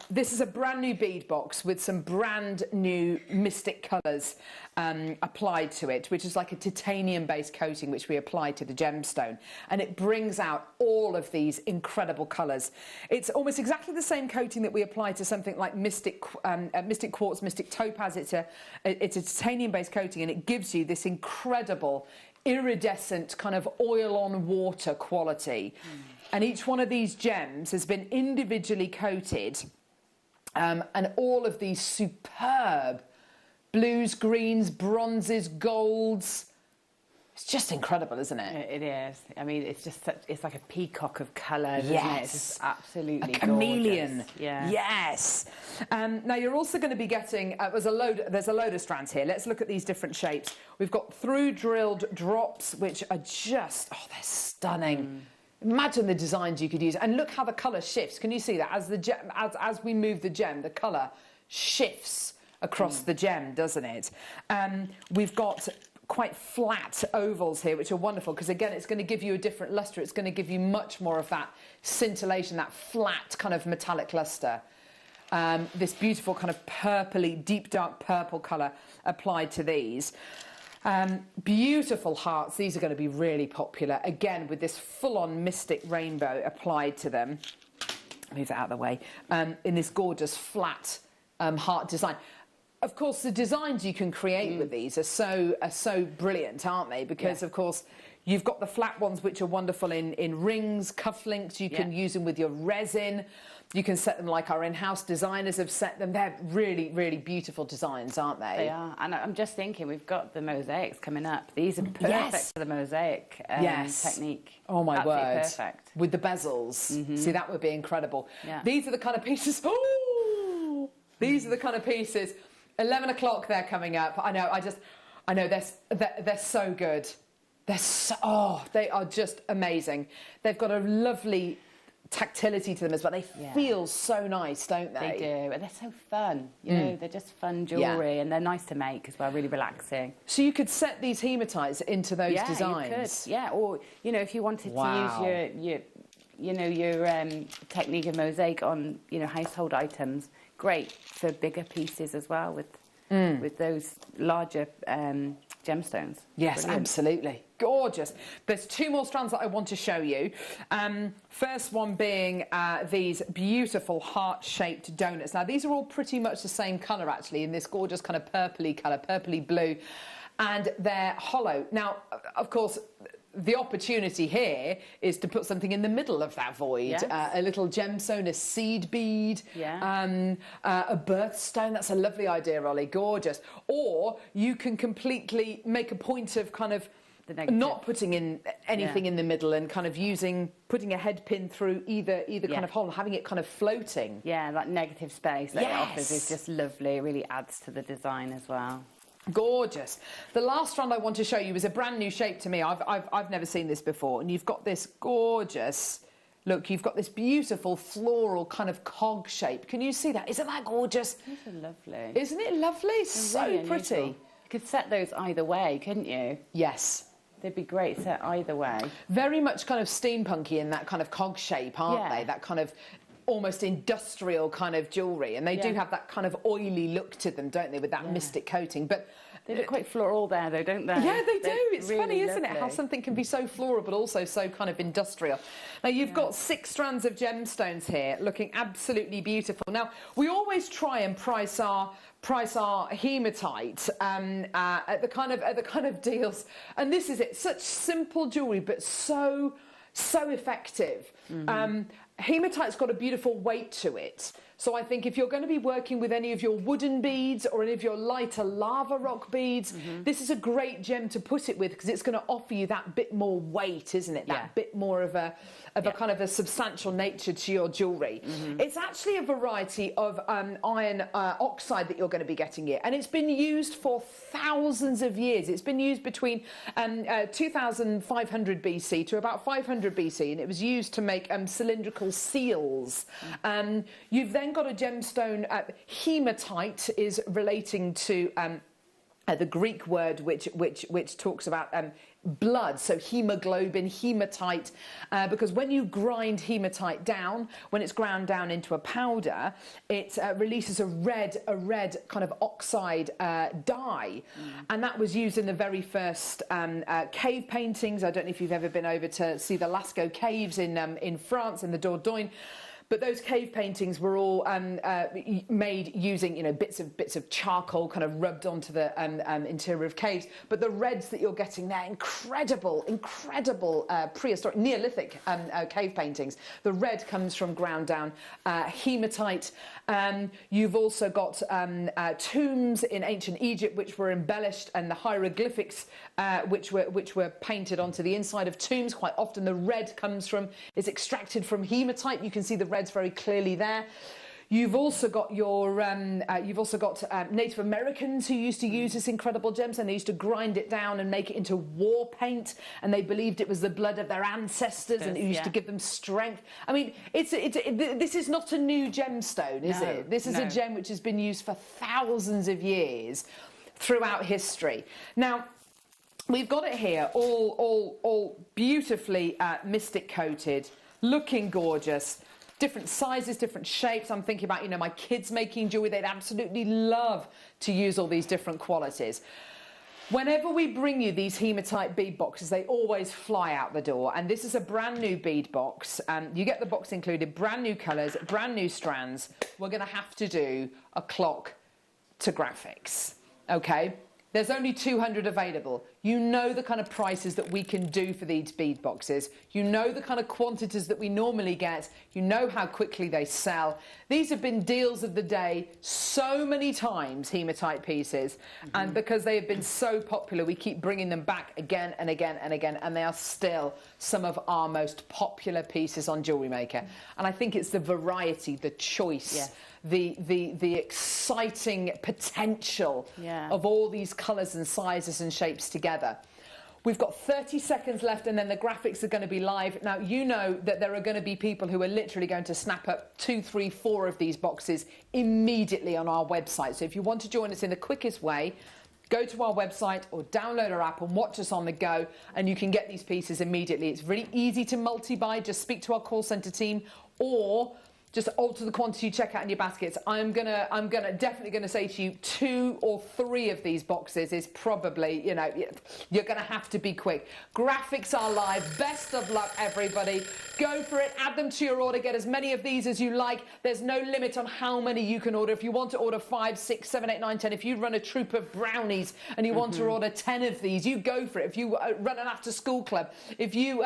[SPEAKER 3] This is a brand new bead box with some brand new mystic colours applied to it, which is like a titanium based coating which we apply to the gemstone, and it brings out all of these incredible colours. It's almost exactly the same coating that we apply to something like mystic quartz, mystic topaz. It's a titanium based coating, and it gives you this incredible iridescent kind of oil on water quality. And each one of these gems has been individually coated, and all of these superb blues, greens, bronzes, golds. It's just incredible, isn't it?
[SPEAKER 5] It is. I mean, it's just it's like a peacock of colours,
[SPEAKER 3] yes.
[SPEAKER 5] Isn't it? It's just absolutely
[SPEAKER 3] a chameleon.
[SPEAKER 5] Gorgeous. Yeah.
[SPEAKER 3] Yes. Now you're also going to be getting there's a load of strands here. Let's look at these different shapes. We've got through drilled drops, which are just they're stunning. Imagine the designs you could use, and look how the colour shifts. Can you see that as we move the gem, the colour shifts across the gem, doesn't it? We've got quite flat ovals here, which are wonderful because again it's going to give you a different luster. It's going to give you much more of that scintillation, that flat kind of metallic luster. This beautiful kind of purpley, deep dark purple colour applied to these. Beautiful hearts. These are going to be really popular again with this full-on mystic rainbow applied to them. Move that out of the way. In this gorgeous flat heart design. Of course, the designs you can create with these are so brilliant, aren't they? Because of course, you've got the flat ones which are wonderful in rings, cufflinks. You can use them with your resin. You can set them like our in-house designers have set them. They're really, really beautiful designs, aren't they?
[SPEAKER 5] They are. And I'm just thinking, we've got the mosaics coming up. These are perfect for the mosaic technique.
[SPEAKER 3] Oh my word!
[SPEAKER 5] Perfect
[SPEAKER 3] with the bezels. See, that would be incredible.
[SPEAKER 5] Yeah.
[SPEAKER 3] These are the kind of pieces. Oh, these are the kind of pieces. 11 o'clock, they're coming up. I know they're so good. They are just amazing. They've got a lovely tactility to them as well. They feel so nice, don't they?
[SPEAKER 5] They do, and they're so fun. You know, they're just fun jewellery, and they're nice to make as well, really relaxing.
[SPEAKER 3] So you could set these hematites into those designs?
[SPEAKER 5] You could. Yeah, or, you know, if you wanted to use your technique of mosaic on, household items, great for bigger pieces as well with those larger gemstones.
[SPEAKER 3] Yes,
[SPEAKER 5] Brilliant.
[SPEAKER 3] Absolutely. Gorgeous. There's two more strands that I want to show you. First one being these beautiful heart-shaped donuts. Now, these are all pretty much the same colour, actually, in this gorgeous kind of purpley colour, purpley blue, and they're hollow. Now, of course, the opportunity here is to put something in the middle of that void.
[SPEAKER 5] Yes.
[SPEAKER 3] A little gemstone, a seed bead, a birthstone. That's a lovely idea, Ollie. Gorgeous. Or you can completely make a point of kind of not putting in anything in the middle and kind of putting a head pin through either kind of hole, having it kind of floating.
[SPEAKER 5] Yeah, that negative space that it offers is just lovely. It really adds to the design as well.
[SPEAKER 3] Gorgeous. The last strand I want to show you is a brand new shape to me. I've never seen this before, and you've got this gorgeous look. You've got this beautiful floral kind of cog shape. Can you see that? Isn't that gorgeous?
[SPEAKER 5] These are lovely.
[SPEAKER 3] Isn't it lovely? So
[SPEAKER 5] really
[SPEAKER 3] pretty.
[SPEAKER 5] unusual. could set those either way, couldn't you?
[SPEAKER 3] Yes.
[SPEAKER 5] They'd be great set either way.
[SPEAKER 3] Very much kind of steampunky in that kind of cog shape, aren't
[SPEAKER 5] Yeah.
[SPEAKER 3] they? That kind of almost industrial kind of jewellery. And they do have that kind of oily look to them, don't they, with that mystic coating. But
[SPEAKER 5] they look quite floral there, though, don't they?
[SPEAKER 3] Yeah, they do. It's
[SPEAKER 5] really
[SPEAKER 3] funny, isn't it?
[SPEAKER 5] lovely.
[SPEAKER 3] How something can be so floral, but also so kind of industrial. Now, you've got 6 strands of gemstones here, looking absolutely beautiful. Now, we always try and price our hematite at the kind of deals, and this is it. Such simple jewellery, but so effective. Hematite's got a beautiful weight to it. So I think if you're going to be working with any of your wooden beads or any of your lighter lava rock beads, this is a great gem to put it with, because it's going to offer you that bit more weight, isn't it? That bit more of a kind of a substantial nature to your jewellery. It's actually a variety of iron oxide that you're going to be getting here, and it's been used for thousands of years. It's been used between 2500 BC to about 500 BC, and it was used to make cylindrical seals. You've then got a gemstone, hematite is relating to the Greek word which talks about blood, so hemoglobin, hematite, because when you grind hematite down, when it's ground down into a powder, it releases a red kind of oxide dye, and that was used in the very first cave paintings. I don't know if you've ever been over to see the Lascaux caves in France, in the Dordogne. But those cave paintings were all made using, you know, bits of charcoal kind of rubbed onto the interior of caves. But the reds that you're getting there, incredible prehistoric, Neolithic cave paintings. The red comes from ground down hematite. You've also got tombs in ancient Egypt which were embellished, and the hieroglyphics which were painted onto the inside of tombs. Quite often the red is extracted from hematite. You can see the red's very clearly there. You've also got your Native Americans who used to use this incredible gemstone, and they used to grind it down and make it into war paint, and they believed it was the blood of their ancestors, and it used to give them strength. I mean, this is not a new gemstone, is it? This is a gem which has been used for thousands of years throughout history. Now, we've got it here, all beautifully mystic coated, looking gorgeous. Different sizes, different shapes. I'm thinking about, you know, my kids making jewellery. They'd absolutely love to use all these different qualities. Whenever we bring you these hematite bead boxes, they always fly out the door. And this is a brand new bead box. You get the box included, brand new colours, brand new strands. We're going to have to do a clock to graphics. Okay? There's only 200 available. You know the kind of prices that we can do for these bead boxes. You know the kind of quantities that we normally get. You know how quickly they sell. These have been deals of the day so many times, hematite pieces. And because they have been so popular, we keep bringing them back again and again and again. And they are still some of our most popular pieces on Jewellery Maker. And I think it's the variety, the choice, the exciting potential of all these colours and sizes and shapes together. We've got 30 seconds left, and then the graphics are going to be live. Now, you know that there are going to be people who are literally going to snap up 2, 3, 4 of these boxes immediately on our website. So if you want to join us in the quickest way, go to our website or download our app and watch us on the go, and you can get these pieces immediately. It's really easy to multi-buy. Just speak to our call centre team, or just alter the quantity you check out in your baskets. I'm definitely gonna say to you, 2 or 3 of these boxes is probably, you know, you're gonna have to be quick. Graphics are live. Best of luck, everybody. Go for it. Add them to your order. Get as many of these as you like. There's no limit on how many you can order. If you want to order 5, 6, 7, 8, 9, 10, if you run a troop of brownies and you want to order 10 of these, you go for it. If you run an after-school club, if you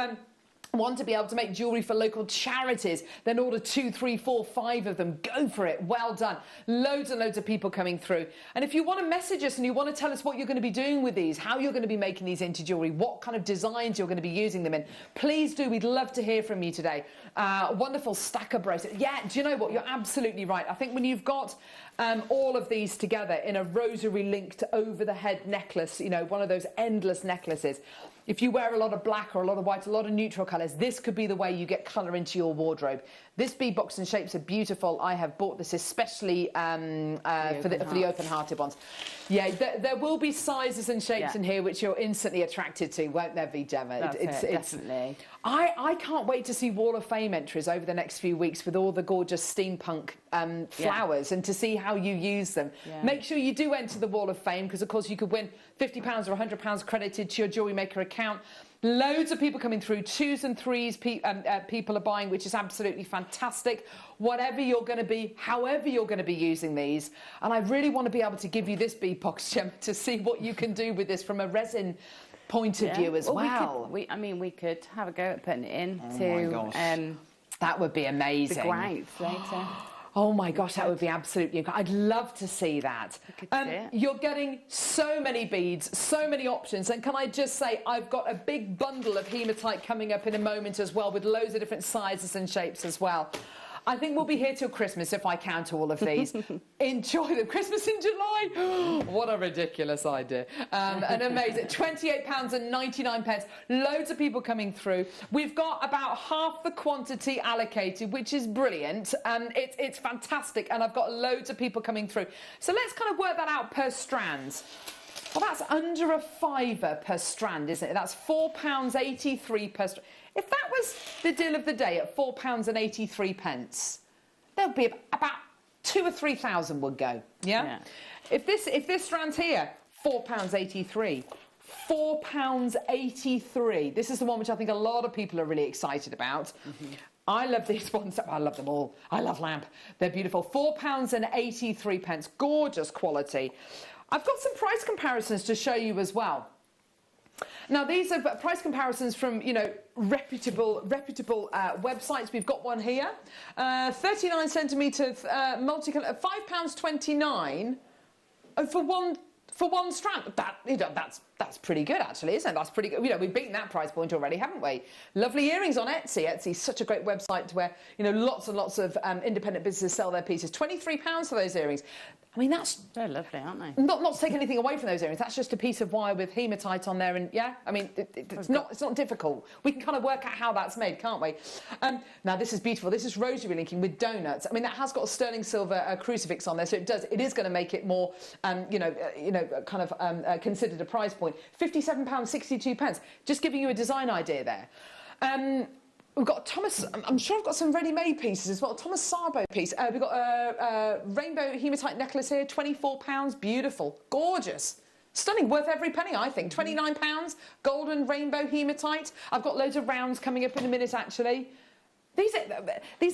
[SPEAKER 3] want to be able to make jewellery for local charities, then order 2, 3, 4, 5 of them. Go for it. Well done. Loads and loads of people coming through. And if you want to message us and you want to tell us what you're going to be doing with these, how you're going to be making these into jewellery, what kind of designs you're going to be using them in, please do. We'd love to hear from you today. Wonderful stacker bracelet. Yeah, do you know what? You're absolutely right. I think when you've got all of these together in a rosary linked over the head necklace, you know, one of those endless necklaces. If you wear a lot of black or a lot of white, a lot of neutral colours, this could be the way you get colour into your wardrobe. This bead box and shapes are beautiful. I have bought this especially for the open-hearted ones. Yeah, there will be sizes and shapes in here which you're instantly attracted to, won't there be, Gemma?
[SPEAKER 5] It's definitely.
[SPEAKER 3] I can't wait to see Wall of Fame entries over the next few weeks with all the gorgeous steampunk flowers and to see how you use them. Yeah. Make sure you do enter the Wall of Fame because, of course, you could win £50 or £100 credited to your Jewellery Maker account. Loads of people coming through, 2s and 3s people are buying, which is absolutely fantastic. Whatever you're going to be, however you're going to be using these. And I really want to be able to give you this bead box, Gemma, to see what you can do with this from a resin point of view as well.
[SPEAKER 5] We could have a go at putting it in
[SPEAKER 3] that would be amazing.
[SPEAKER 5] The grapes later.
[SPEAKER 3] Oh my gosh, that would be absolutely incredible. I'd love to see that. You're getting so many beads, so many options. And can I just say, I've got a big bundle of hematite coming up in a moment as well with loads of different sizes and shapes as well. I think we'll be here till Christmas if I count all of these. Enjoy them. Christmas in July. What a ridiculous idea. And amazing. £28.99. Loads of people coming through. We've got about half the quantity allocated, which is brilliant. It's fantastic. And I've got loads of people coming through. So let's kind of work that out per strand. Well, that's under a £5 per strand, isn't it? That's £4.83 per strand. If that was the deal of the day at £4.83, there'd be about 2,000 or 3,000 would go. Yeah. If this strand's here, £4.83. £4.83. This is the one which I think a lot of people are really excited about. I love these ones. I love them all. I love lamp. They're beautiful. £4.83. Gorgeous quality. I've got some price comparisons to show you as well. Now, these are price comparisons from, you know, reputable websites. We've got one here. 39 centimetre multicolour, £5.29 for one strand. That's pretty good, actually, isn't it? That's pretty good. You know, we've beaten that price point already, haven't we? Lovely earrings on Etsy. Etsy's such a great website where, you know, lots and lots of independent businesses sell their pieces. £23 for those earrings. I mean, they're lovely, aren't they? Not to take anything away from those earrings. That's just a piece of wire with hematite on there, and yeah, I mean, it's not difficult. We can kind of work out how that's made, can't we? Now this is beautiful. This is rosary linking with donuts. I mean, that has got a sterling silver crucifix on there, so it is going to make it more, kind of considered a price point. £57.62. Just giving you a design idea there. We've got Thomas, I'm sure I've got some ready-made pieces as well. Thomas Sabo piece. We've got a rainbow hematite necklace here, £24. Beautiful. Gorgeous. Stunning. Worth every penny, I think. £29. Golden rainbow hematite. I've got loads of rounds coming up in a minute, actually. These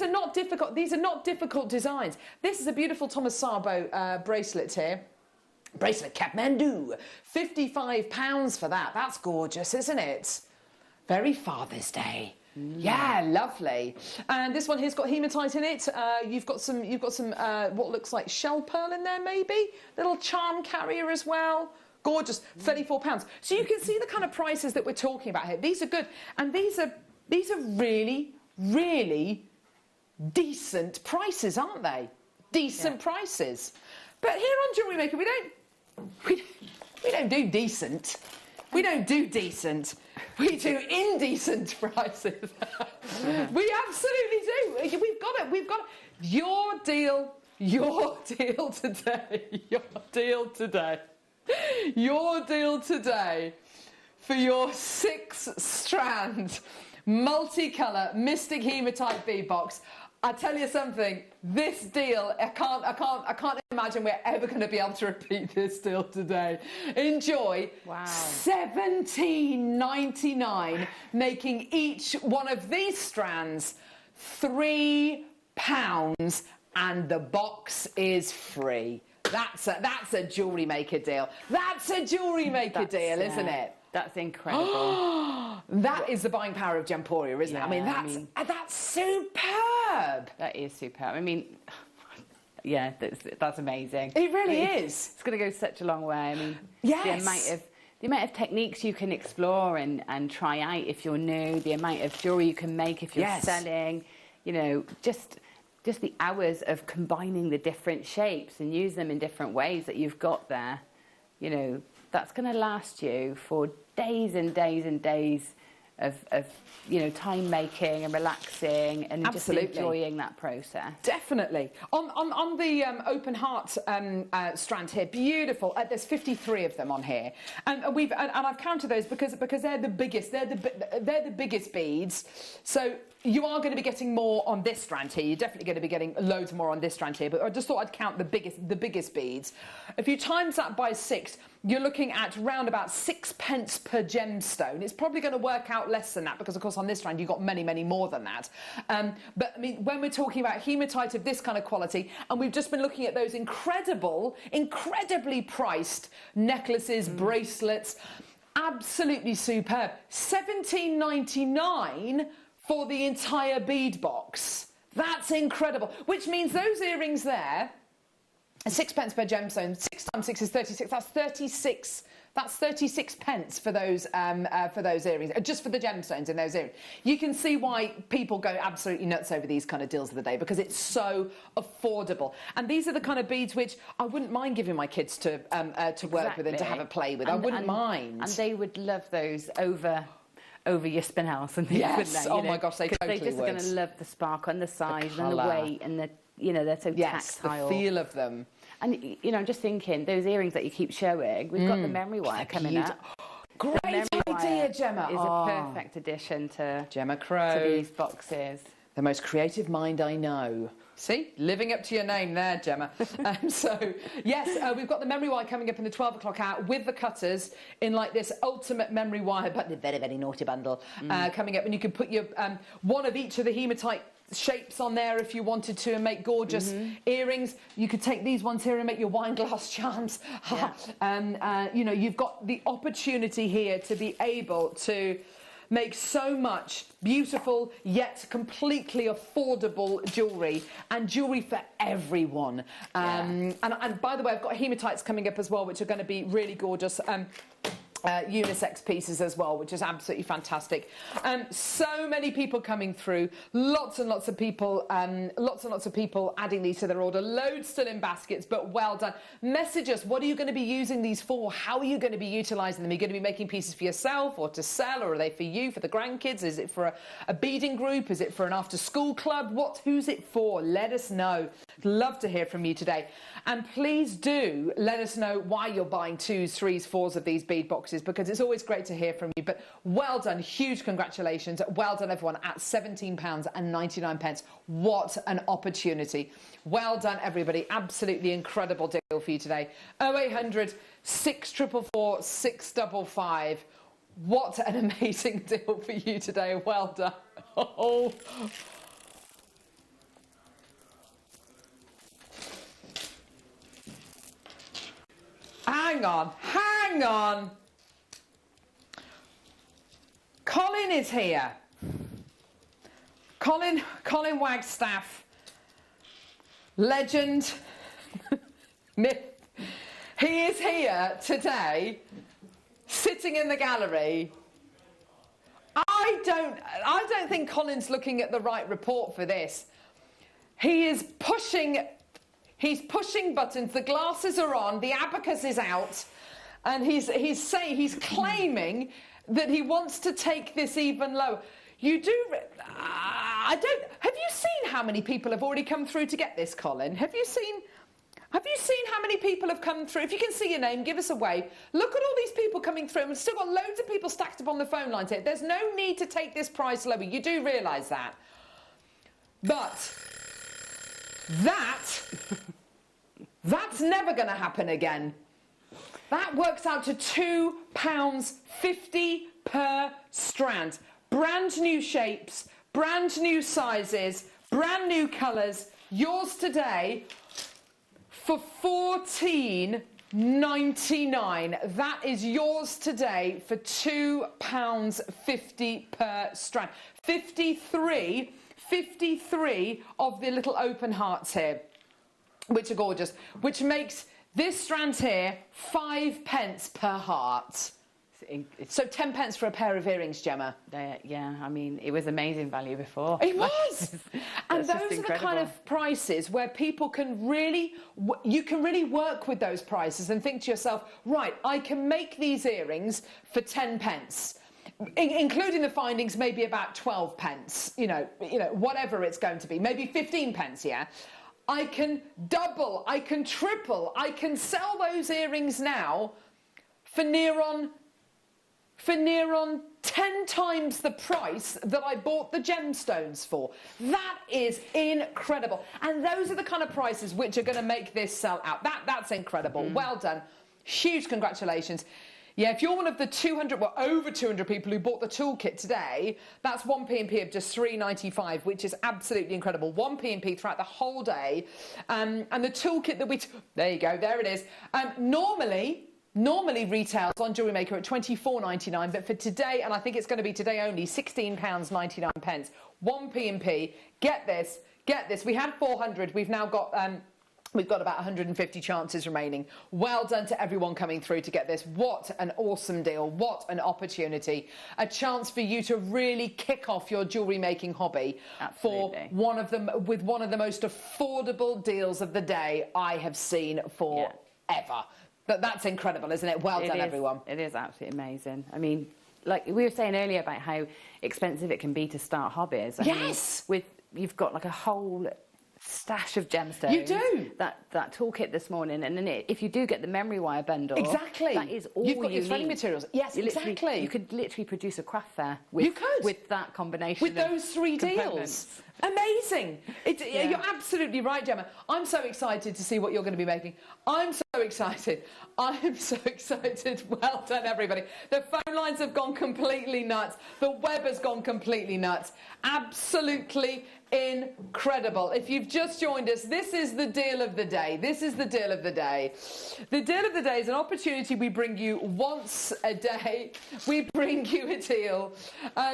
[SPEAKER 3] are not difficult. These are not difficult designs. This is a beautiful Thomas Sabo bracelet here. Bracelet Kathmandu. £55 for that. That's gorgeous, isn't it? Very Father's Day. Yeah, lovely. And this one here's got hematite in it. You've got some what looks like shell pearl in there, maybe. Little charm carrier as well. Gorgeous. £34. So you can see the kind of prices that we're talking about here. These are good, and these are really, really decent prices, aren't they? Decent prices. But here on Jewellery Maker, we don't do decent. We don't do decent. We do indecent prices. We absolutely do. We've got it. We've got it. Your deal today. Your deal today for your 6-strand multicolour Mystic Hematite bead box. I tell you something, this deal, I can't imagine we're ever going to be able to repeat this deal today. Enjoy. Wow. £17.99, making each one of these strands £3, and the box is free. That's a Jewellery Maker deal. That's a Jewellery Maker deal, isn't it?
[SPEAKER 5] That's incredible.
[SPEAKER 3] That is the buying power of Gemporia, isn't it? I mean, that's superb.
[SPEAKER 5] That is superb. I mean, yeah, that's amazing.
[SPEAKER 3] It really is.
[SPEAKER 5] It's going to go such a long way. I mean,
[SPEAKER 3] yes.
[SPEAKER 5] The amount of techniques you can explore and try out if you're new, the amount of jewellery you can make if you're selling, you know, just just the hours of combining the different shapes and use them in different ways that you've got there, you know, that's going to last you for days and days and days of you know, time making and relaxing and
[SPEAKER 3] Absolutely.
[SPEAKER 5] just enjoying that process.
[SPEAKER 3] Definitely. On the open heart strand here, beautiful. There's 53 of them on here, and I've counted those because they're the biggest. They're the biggest beads. So you are going to be getting more on this strand here. You're definitely going to be getting loads more on this strand here. But I just thought I'd count the biggest beads. If you times that by 6, you're looking at round about 6 pence per gemstone. It's probably going to work out less than that because, of course, on this strand you've got many, many more than that. But I mean, when we're talking about hematite of this kind of quality, and we've just been looking at those incredibly priced necklaces, bracelets, absolutely superb. $17.99 for the entire bead box. That's incredible. Which means those earrings there, 6 pence per gemstone, 6 times 6 is 36. That's 36. That's 36 pence for those earrings, just for the gemstones in those earrings. You can see why people go absolutely nuts over these kind of deals of the day, because it's so affordable. And these are the kind of beads which I wouldn't mind giving my kids to work with and to have a play with. I wouldn't mind.
[SPEAKER 5] And they would love those over your spinels and things.
[SPEAKER 3] Yes.
[SPEAKER 5] Oh
[SPEAKER 3] my gosh, they totally
[SPEAKER 5] just
[SPEAKER 3] would.
[SPEAKER 5] are going to love the spark on the size and the weight and the, you know, they're so tactile.
[SPEAKER 3] The feel of them.
[SPEAKER 5] And, you know, I'm just thinking, those earrings that you keep showing, we've got the memory wire coming up.
[SPEAKER 3] Great idea, Gemma.
[SPEAKER 5] Is a perfect addition to
[SPEAKER 3] Gemma Crow.
[SPEAKER 5] to these boxes.
[SPEAKER 3] The most creative mind I know. See, living up to your name there, Gemma. So, yes, we've got the memory wire coming up in the 12 o'clock hour with the cutters in like this ultimate memory wire, but the very, very naughty bundle coming up. And you can put your one of each of the hematite shapes on there if you wanted to and make gorgeous earrings. You could take these ones here and make your wine glass charms. And, you know, you've got the opportunity here to be able to make so much beautiful yet completely affordable jewellery, and jewellery for everyone. And by the way, I've got hematites coming up as well, which are going to be really gorgeous. Unisex pieces as well, which is absolutely fantastic. So many people coming through, lots and lots of people adding these to their order, loads still in baskets, but well done. Message us, what are you going to be using these for? How are you going to be utilising them? Are you going to be making pieces for yourself or to sell, or are they for you, for the grandkids? Is it for a beading group? Is it for an after school club? Who's it for? Let us know. Love to hear from you today. And please do let us know why you're buying 2s, 3s, 4s of these bead boxes, because it's always great to hear from you. But well done, huge congratulations. Well done, everyone, at £17.99. What an opportunity. Well done, everybody. Absolutely incredible deal for you today. 0800 644 655. What an amazing deal for you today. Well done. Oh. Hang on. Colin is here. Colin Wagstaff, legend, myth. He is here today, sitting in the gallery. I don't think Colin's looking at the right report for this. He's pushing buttons, the glasses are on, the abacus is out, and he's claiming that he wants to take this even lower. You do, have you seen how many people have already come through to get this, Colin? Have you seen how many people have come through? If you can see your name, give us a wave. Look at all these people coming through. We've still got loads of people stacked up on the phone lines here. There's no need to take this price lower. You do realise that. But that's never going to happen again. That works out to £2.50 per strand. Brand new shapes, brand new sizes, brand new colours. Yours today for £14.99. That is yours today for £2.50 per strand. 53 of the little open hearts here, which are gorgeous, which makes this strand here 5 pence per heart. So 10 pence for a pair of earrings, Gemma.
[SPEAKER 5] Yeah, I mean, it was amazing value before.
[SPEAKER 3] It was. And those are the kind
[SPEAKER 5] incredible.
[SPEAKER 3] of prices where people can really, you can really work with those prices and think to yourself, right, I can make these earrings for 10 pence. Including the findings, maybe about 12 pence, you know, whatever it's going to be, maybe 15 pence, yeah? I can double, I can triple, I can sell those earrings now for near on 10 times the price that I bought the gemstones for. That is incredible. And those are the kind of prices which are going to make this sell out. That's incredible. Well done. Huge congratulations. Yeah, if you're one of the 200, well, over 200 people who bought the toolkit today, that's 1p&p of just £3.95, which is absolutely incredible. 1p&p throughout the whole day. And the toolkit that there you go, there it is. Normally retails on Jewellery Maker at £24.99, but for today, and I think it's going to be today only, £16.99. 1p&p. Get this. We had 400. We've now got... We've got about 150 chances remaining. Well done to everyone coming through to get this. What an awesome deal. What an opportunity. A chance for you to really kick off your jewellery making hobby. Absolutely. With one of the most affordable deals of the day I have seen forever. That's incredible, isn't it? Well done, everyone.
[SPEAKER 5] It is absolutely amazing. I mean, like we were saying earlier about how expensive it can be to start hobbies. I mean, you've got like a whole stash of gemstones.
[SPEAKER 3] You do.
[SPEAKER 5] That toolkit this morning, and then if you do get the memory wire bundle,
[SPEAKER 3] exactly,
[SPEAKER 5] that is all
[SPEAKER 3] you've got your threading
[SPEAKER 5] need.
[SPEAKER 3] materials. Yes, exactly.
[SPEAKER 5] You could literally produce a craft fair with that combination.
[SPEAKER 3] With those three deals. Amazing. You're absolutely right, Gemma. I'm so excited to see what you're going to be making. I'm so excited. Well done, everybody. The phone lines have gone completely nuts. The web has gone completely nuts. Absolutely incredible. If you've just joined us, this is the deal of the day. The deal of the day is an opportunity we bring you once a day. We bring you a deal.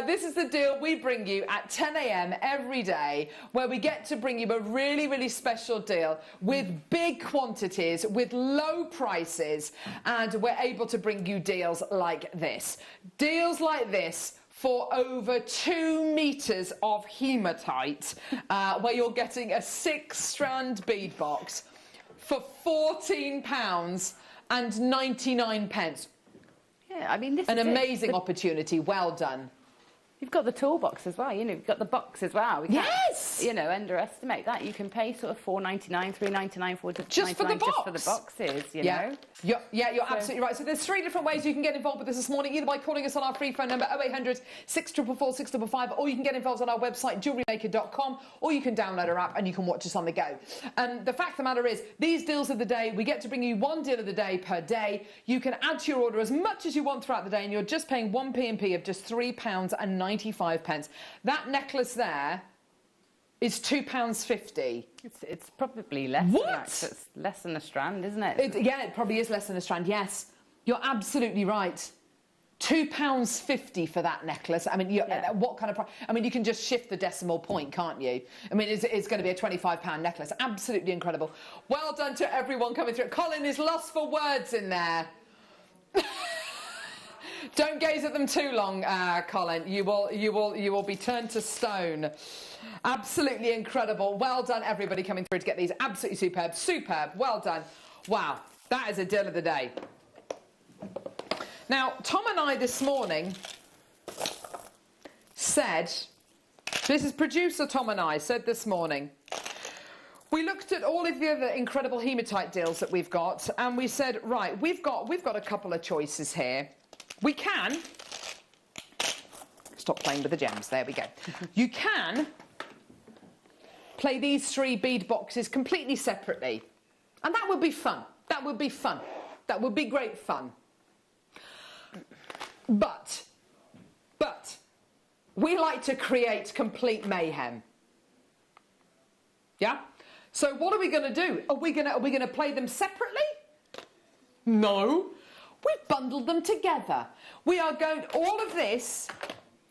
[SPEAKER 3] This is the deal we bring you at 10 a.m. every day, where we get to bring you a really, really special deal with big quantities, with low prices, and we're able to bring you deals like this. Deals like this for over 2 meters of hematite, where you're getting a 6-strand bead box for £14.99.
[SPEAKER 5] Yeah, I mean, this is
[SPEAKER 3] an amazing opportunity. Well done.
[SPEAKER 5] You've got the toolbox as well, you've got the box as well.
[SPEAKER 3] Yes!
[SPEAKER 5] Underestimate that. You can pay sort of $4.99, $3.99, $4.99
[SPEAKER 3] just for the box.
[SPEAKER 5] Just for the boxes, you know.
[SPEAKER 3] You're absolutely right. So there's 3 different ways you can get involved with us this morning, either by calling us on our free phone number 0800 644 655, or you can get involved on our website jewellerymaker.com, or you can download our app and you can watch us on the go. The fact of the matter is, these deals of the day, we get to bring you 1 deal of the day per day. You can add to your order as much as you want throughout the day, and you're just paying 1p&p of just £3.95. That necklace there is £2.50.
[SPEAKER 5] It's probably less.
[SPEAKER 3] What?
[SPEAKER 5] It's less than a strand, isn't it?
[SPEAKER 3] It probably is less than a strand. Yes, you're absolutely right. £2.50 for that necklace. I mean, what kind of price? I mean, you can just shift the decimal point, can't you? I mean, it's going to be a £25 necklace. Absolutely incredible. Well done to everyone coming through. Colin is lost for words in there. Don't gaze at them too long, Colin. You will be turned to stone. Absolutely incredible. Well done, everybody coming through to get these. Absolutely superb. Superb. Well done. Wow, that is a deal of the day. Now, Tom and I this morning said, this is producer Tom and I said this morning, we looked at all of the other incredible hematite deals that we've got, and we said, right, we've got a couple of choices here. We can stop playing with the gems. There we go. You can play these 3 bead boxes completely separately, and that would be fun. That would be fun. That would be great fun. But we like to create complete mayhem. Yeah. So what are we going to do? Are we going to play them separately? No. We've bundled them together. We are going all of this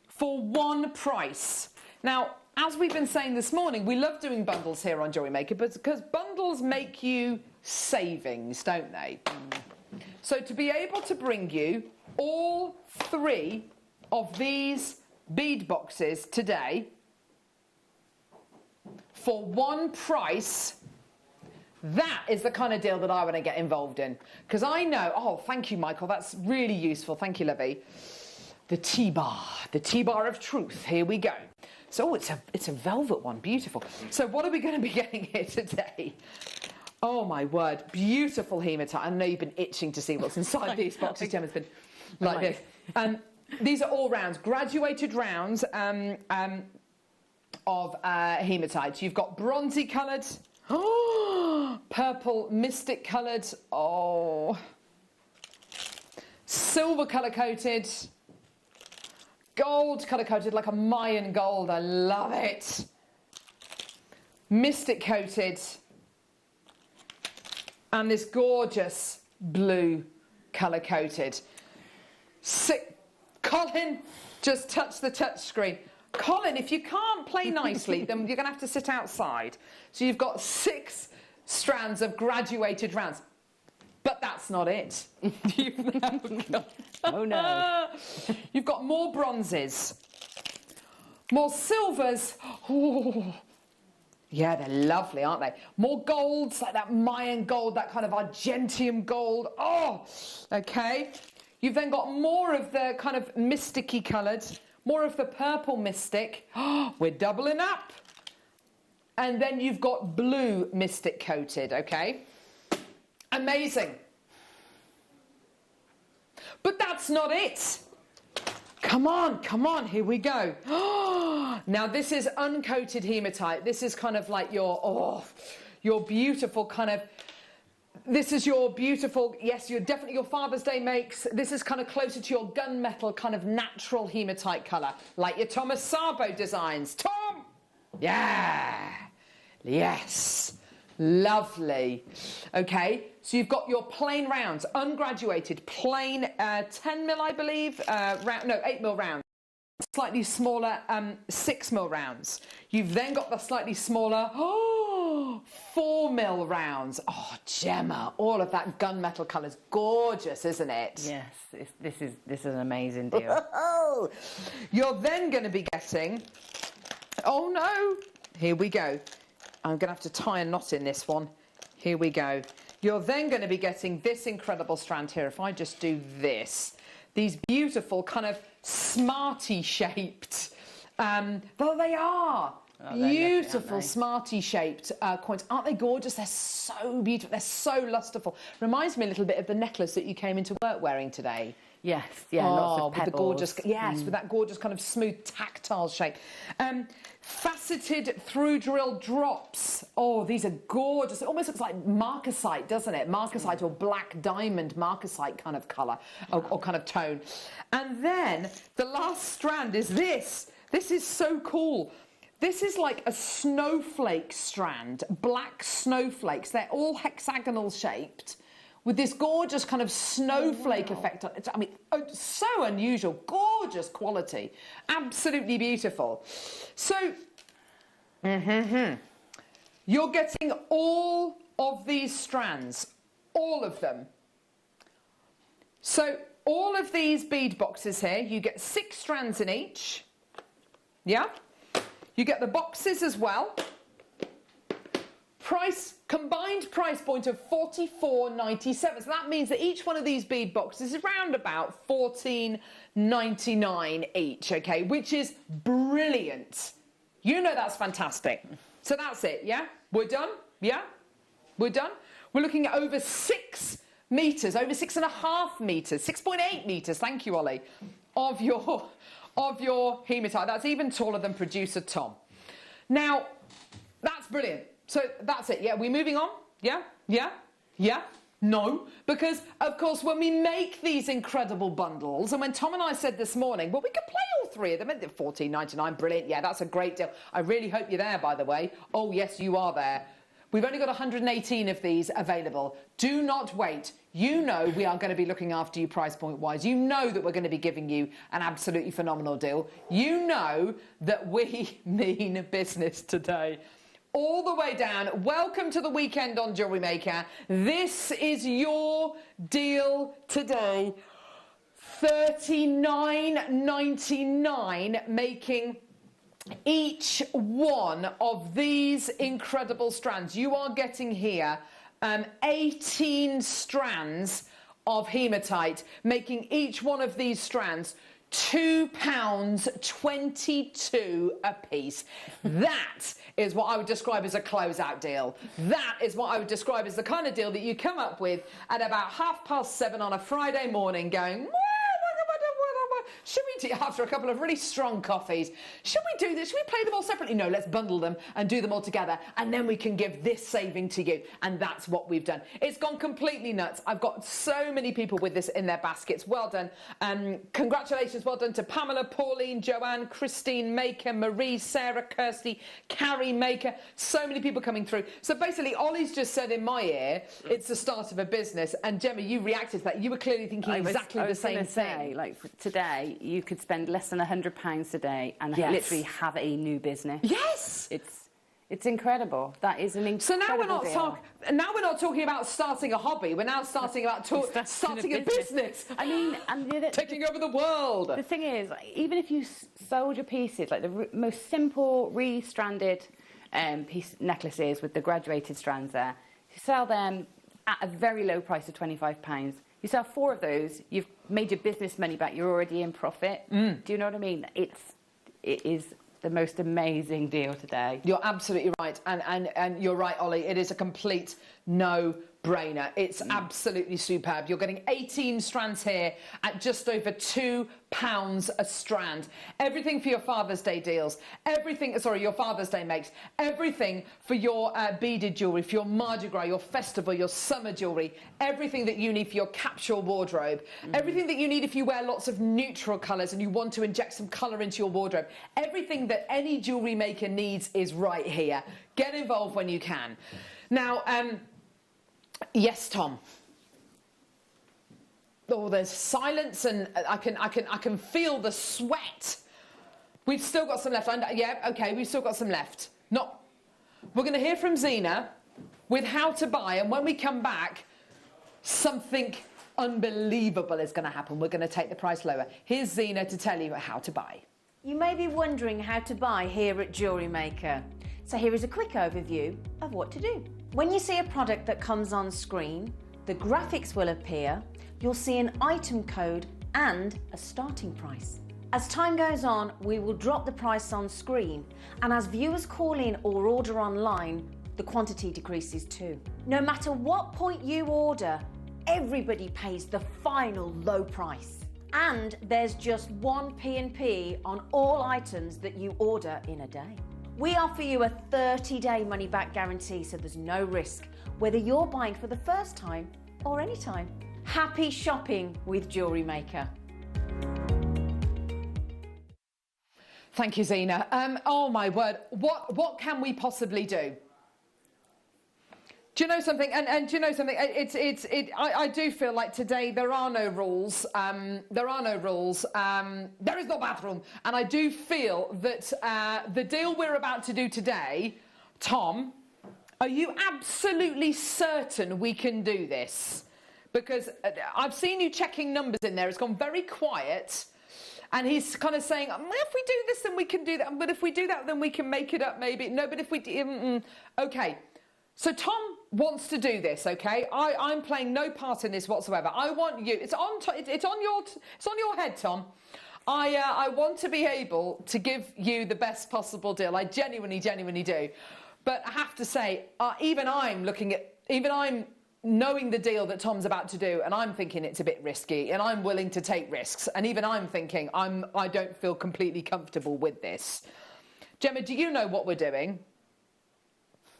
[SPEAKER 3] for 1 price. Now, as we've been saying this morning, we love doing bundles here on Jewellery Maker, but because bundles make you savings, don't they? So to be able to bring you all 3 of these bead boxes today for one price. That is the kind of deal that I want to get involved in. Because I know, oh, thank you, Michael, that's really useful. Thank you, Libby. The T-bar of truth. Here we go. So, oh, it's a velvet one, beautiful. So what are we going to be getting here today? Oh, my word, beautiful hematite. I know you've been itching to see what's inside these boxes. Gemma's been like this. These are all rounds, graduated rounds of hematite. You've got bronzy coloured, purple mystic coloured, silver colour coated, gold colour coated like a Mayan gold. I love it. Mystic coated, and this gorgeous blue colour coated. Colin, just touch the touch screen. Colin, if you can't play nicely, then you're going to have to sit outside. So you've got 6 strands of graduated rounds. But that's not it.
[SPEAKER 8] Oh, no.
[SPEAKER 3] You've got more bronzes, more silvers. Oh, yeah, they're lovely, aren't they? More golds, like that Mayan gold, that kind of Argentium gold. Oh, okay. You've then got more of the kind of mysticky coloured, more of the purple mystic. Oh, we're doubling up. And then you've got blue mystic coated, okay? Amazing. But that's not it. Come on, here we go. Now this is uncoated hematite. This is kind of like your beautiful kind of, this is your beautiful, yes, you're definitely your Father's Day makes. This is kind of closer to your gunmetal kind of natural hematite colour, like your Thomas Sabo designs. Tom! Yeah. Yes. Lovely. Okay, so you've got your plain rounds, ungraduated, plain 10mm, I believe, 8mm rounds. Slightly smaller 6mm rounds. You've then got the slightly smaller 4mm rounds. Oh, Gemma, all of that gunmetal colour's gorgeous, isn't it?
[SPEAKER 8] Yes, this is an amazing deal.
[SPEAKER 3] You're then going to be getting, oh no, here we go. I'm going to have to tie a knot in this one. Here we go. You're then going to be getting this incredible strand here. If I just do this, these beautiful kind of smarty shaped, well, they are beautiful smarty shaped coins. Aren't they gorgeous? They're so beautiful. They're so lusterful. Reminds me a little bit of the necklace that you came into work wearing today.
[SPEAKER 8] Yes, yeah, lots of pebbles.
[SPEAKER 3] With the gorgeous, with that gorgeous kind of smooth tactile shape. Faceted through drill drops. Oh, these are gorgeous. It almost looks like marcasite, doesn't it? Marcasite or black diamond marcasite kind of colour or kind of tone. And then the last strand is this. This is so cool. This is like a snowflake strand, black snowflakes. They're all hexagonal shaped, with this gorgeous kind of snowflake effect. I mean, so unusual, gorgeous quality, absolutely beautiful. So, you're getting all of these strands, all of them. So, all of these bead boxes here, you get 6 strands in each. Yeah? You get the boxes as well. Combined price point of $44.97. So that means that each one of these bead boxes is around about $14.99 each, okay, which is brilliant. You know that's fantastic. So that's it, yeah? We're done? Yeah? We're done? We're looking at over 6 metres, over 6.5 metres, 6.8 metres, thank you, Ollie, of your hematite. That's even taller than producer Tom. Now, that's brilliant. So that's it, yeah, we're moving on? Yeah? Yeah? Yeah? No, because, of course, when we make these incredible bundles, and when Tom and I said this morning, well, we could play all 3 of them at $14.99, brilliant, yeah, that's a great deal. I really hope you're there, by the way. Oh, yes, you are there. We've only got 118 of these available. Do not wait. You know we are going to be looking after you price point wise. You know that we're going to be giving you an absolutely phenomenal deal. You know that we mean business today. All the way down. Welcome to the weekend on Jewellery Maker. This is your deal today. $39.99, making each one of these incredible strands. You are getting here 18 strands of hematite, making each one of these strands £2.22 a piece. That is what I would describe as a closeout deal. That is what I would describe as the kind of deal that you come up with at about 7:30 on a Friday morning going, should we do, after a couple of really strong coffees, should we do this? Should we play them all separately? No, let's bundle them and do them all together, and then we can give this saving to you. And that's what we've done. It's gone completely nuts. I've got so many people with this in their baskets. Well done. Congratulations. Well done to Pamela, Pauline, Joanne, Christine Maker, Marie, Sarah, Kirsty, Carrie Maker. So many people coming through. So basically, Ollie's just said in my ear, it's the start of a business. And Gemma, you reacted to that. You were clearly thinking exactly the same thing.
[SPEAKER 5] Like today, you could spend less than £100 a day and literally have a new business.
[SPEAKER 3] Yes,
[SPEAKER 5] it's incredible. That is an incredible.
[SPEAKER 3] So now we're not talking about starting a hobby. We're now starting about starting a business.
[SPEAKER 5] I mean, and
[SPEAKER 3] taking over the world.
[SPEAKER 5] The thing is, even if you sold your pieces, like the most simple re-stranded necklaces with the graduated strands there, you sell them at a very low price of £25. You sell 4 of those, you've made your business money back, you're already in profit. Do you know what I mean? It is the most amazing deal today.
[SPEAKER 3] You're absolutely right. And you're right, Ollie, it is a complete no-brainer. It's absolutely superb. You're getting 18 strands here at just over £2 a strand. Everything for your Father's Day deals. Your Father's Day makes. Everything for your beaded jewellery, for your Mardi Gras, your festival, your summer jewellery. Everything that you need for your capsule wardrobe. Everything that you need if you wear lots of neutral colours and you want to inject some colour into your wardrobe. Everything that any jewellery maker needs is right here. Get involved when you can. Now, yes, Tom. Oh, there's silence, and I can feel the sweat. We've still got some left. Yeah, okay, we've still got some left. We're going to hear from Zena with how to buy, and when we come back, something unbelievable is going to happen. We're going to take the price lower. Here's Zena to tell you how to buy.
[SPEAKER 8] You may be wondering how to buy here at Jewellery Maker. So here is a quick overview of what to do. When you see a product that comes on screen, the graphics will appear, you'll see an item code and a starting price. As time goes on, we will drop the price on screen, and as viewers call in or order online, the quantity decreases too. No matter what point you order, everybody pays the final low price. And there's just one P&P on all items that you order in a day. We offer you a 30-day money-back guarantee, so there's no risk, whether you're buying for the first time or any time. Happy shopping with Jewellery Maker.
[SPEAKER 3] Thank you, Zena. Oh my word, what can we possibly do? Do you know something? And do you know something? I do feel like today there are no rules. There are no rules. There is no bathroom. And I do feel that the deal we're about to do today, Tom, are you absolutely certain we can do this? Because I've seen you checking numbers in there. It's gone very quiet. And he's kind of saying, if we do this, then we can do that. But if we do that, then we can make it up maybe. No, but if we... Okay. So Tom wants to do this, okay? I'm playing no part in this whatsoever. I want you... It's on your head, Tom. I want to be able to give you the best possible deal. I genuinely do. But I have to say, even I'm knowing the deal that Tom's about to do, and I'm thinking it's a bit risky, and I'm willing to take risks, and even I'm thinking I don't feel completely comfortable with this. Gemma, do you know what we're doing?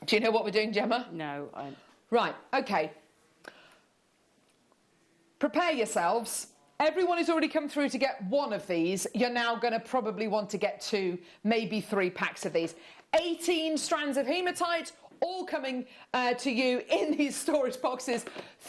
[SPEAKER 3] Do you know what we're doing, Gemma?
[SPEAKER 5] No.
[SPEAKER 3] Right, okay. Prepare yourselves. Everyone who's already come through to get one of these, you're now going to probably want to get 2, maybe 3 packs of these. 18 strands of hematite, all coming to you in these storage boxes.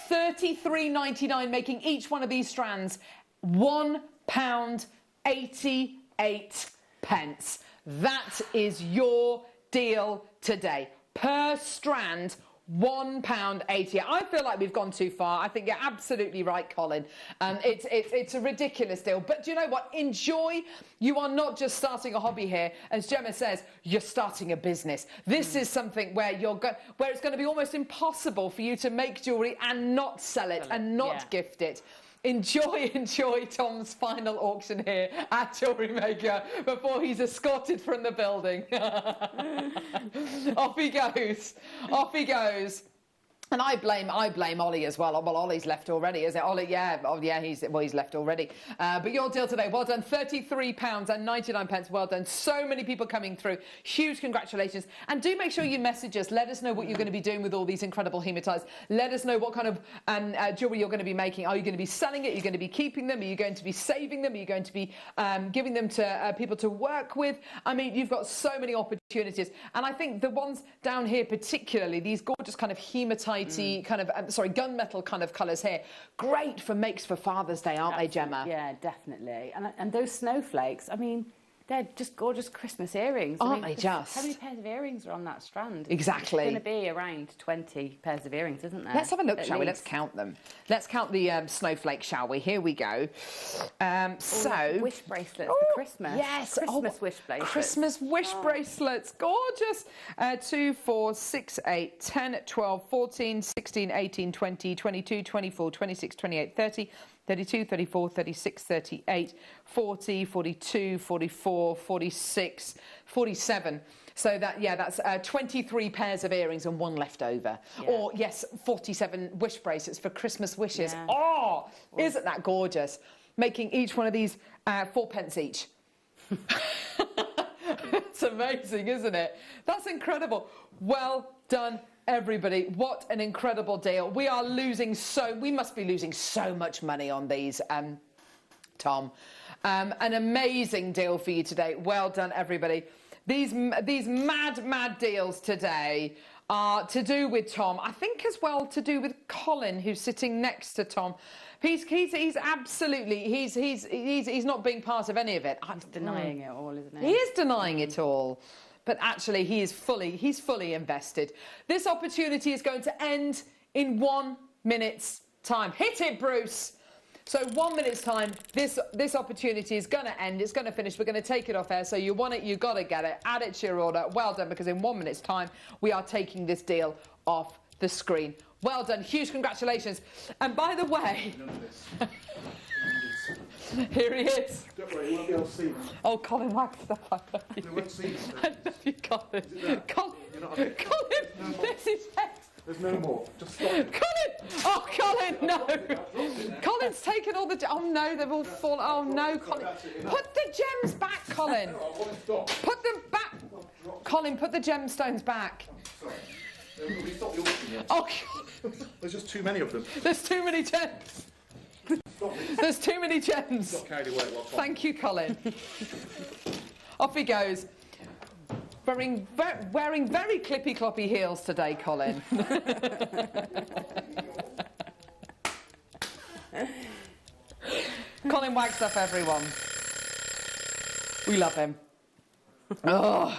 [SPEAKER 3] $33.99, making each one of these strands £1.88. That is your deal today. Per strand, £1.80. I feel like we've gone too far. I think you're absolutely right, Colin. It's a ridiculous deal. But do you know what? Enjoy. You are not just starting a hobby here. As Gemma says, you're starting a business. This is something where where it's going to be almost impossible for you to make jewellery and not sell it and not gift it. Enjoy Tom's final auction here at Jewellery Maker before he's escorted from the building. Off he goes. And I blame Ollie as well. Well, Ollie's left already, is it? Ollie, yeah. Oh, yeah, he's left already. But your deal today, well done. £33.99. Well done. So many people coming through. Huge congratulations. And do make sure you message us. Let us know what you're going to be doing with all these incredible hematized. Let us know what kind of jewellery you're going to be making. Are you going to be selling it? Are you going to be keeping them? Are you going to be saving them? Are you going to be giving them to people to work with? I mean, you've got so many opportunities. And I think the ones down here particularly, these gorgeous kind of hematized kind of gunmetal kind of colours here, great for makes for Father's Day, aren't they, Gemma?
[SPEAKER 5] Yeah, definitely. And those snowflakes, I mean, they're just gorgeous Christmas earrings.
[SPEAKER 3] Aren't they just?
[SPEAKER 5] How many pairs of earrings are on that strand?
[SPEAKER 3] Exactly.
[SPEAKER 5] It's going to be around 20 pairs of earrings, isn't there?
[SPEAKER 3] Let's have a look, shall we? Let's count them. Let's count the snowflakes, shall we? Here we go.
[SPEAKER 5] Wish bracelets for Christmas.
[SPEAKER 3] Yes.
[SPEAKER 5] Christmas wish bracelets.
[SPEAKER 3] Christmas wish bracelets. Gorgeous. 2, 4, 6, 8, 10, 12, 14, 16, 18, 20, 22, 24, 26, 28, 30, 32, 34, 36, 38, 40, 42, 44, 46, 47. So that's 23 pairs of earrings and one left over. Yeah. Or, yes, 47 wish bracelets for Christmas wishes. Yeah. Oh, isn't that gorgeous? Making each one of these 4p each. It's amazing, isn't it? That's incredible. Well done, everybody. What an incredible deal. We must be losing so much money on these, Tom. An amazing deal for you today. Well done, everybody. These mad deals today are to do with Tom. I think as well to do with Colin, who's sitting next to Tom. He's absolutely, he's not being part of any of it.
[SPEAKER 5] He's denying it all, isn't he?
[SPEAKER 3] He is denying it all. But actually, he's fully invested. This opportunity is going to end in 1 minute's time. Hit it, Bruce. So 1 minute's time, this opportunity is going to end. It's going to finish. We're going to take it off air. So you want it, you got to get it. Add it to your order. Well done, because in 1 minute's time, we are taking this deal off the screen. Well done. Huge congratulations. And by the way... Here he is.
[SPEAKER 10] Don't worry, you won't be able to see them.
[SPEAKER 3] Oh, Colin Wagstaff, I love you.
[SPEAKER 10] They won't see them.
[SPEAKER 3] I love you, Colin. Colin, this is it.
[SPEAKER 10] There's no more. Just stop it.
[SPEAKER 3] Colin! Oh, Colin, no. Colin's taken all the... Oh, no, they've all fallen. Oh, no, Colin. Put the gems back, Colin. Put them back. Colin, put the gemstones back.
[SPEAKER 10] Sorry. We stopped the auction yet.
[SPEAKER 3] Oh,
[SPEAKER 10] there's just too many of them.
[SPEAKER 3] There's too many gems. There's too many gems.
[SPEAKER 10] Got carried away.
[SPEAKER 3] Thank you, Colin. Off he goes. Wearing very clippy-cloppy heels today, Colin. Colin Wagstaff, everyone. We love him. Oh.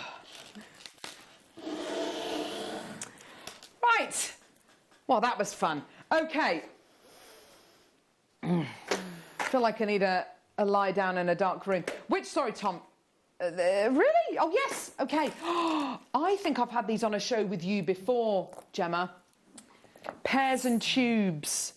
[SPEAKER 3] Right. Well, that was fun. Okay. I feel like I need a lie down in a dark room. Sorry, Tom. Really? Oh, yes. Okay. I think I've had these on a show with you before, Gemma. Pears and tubes.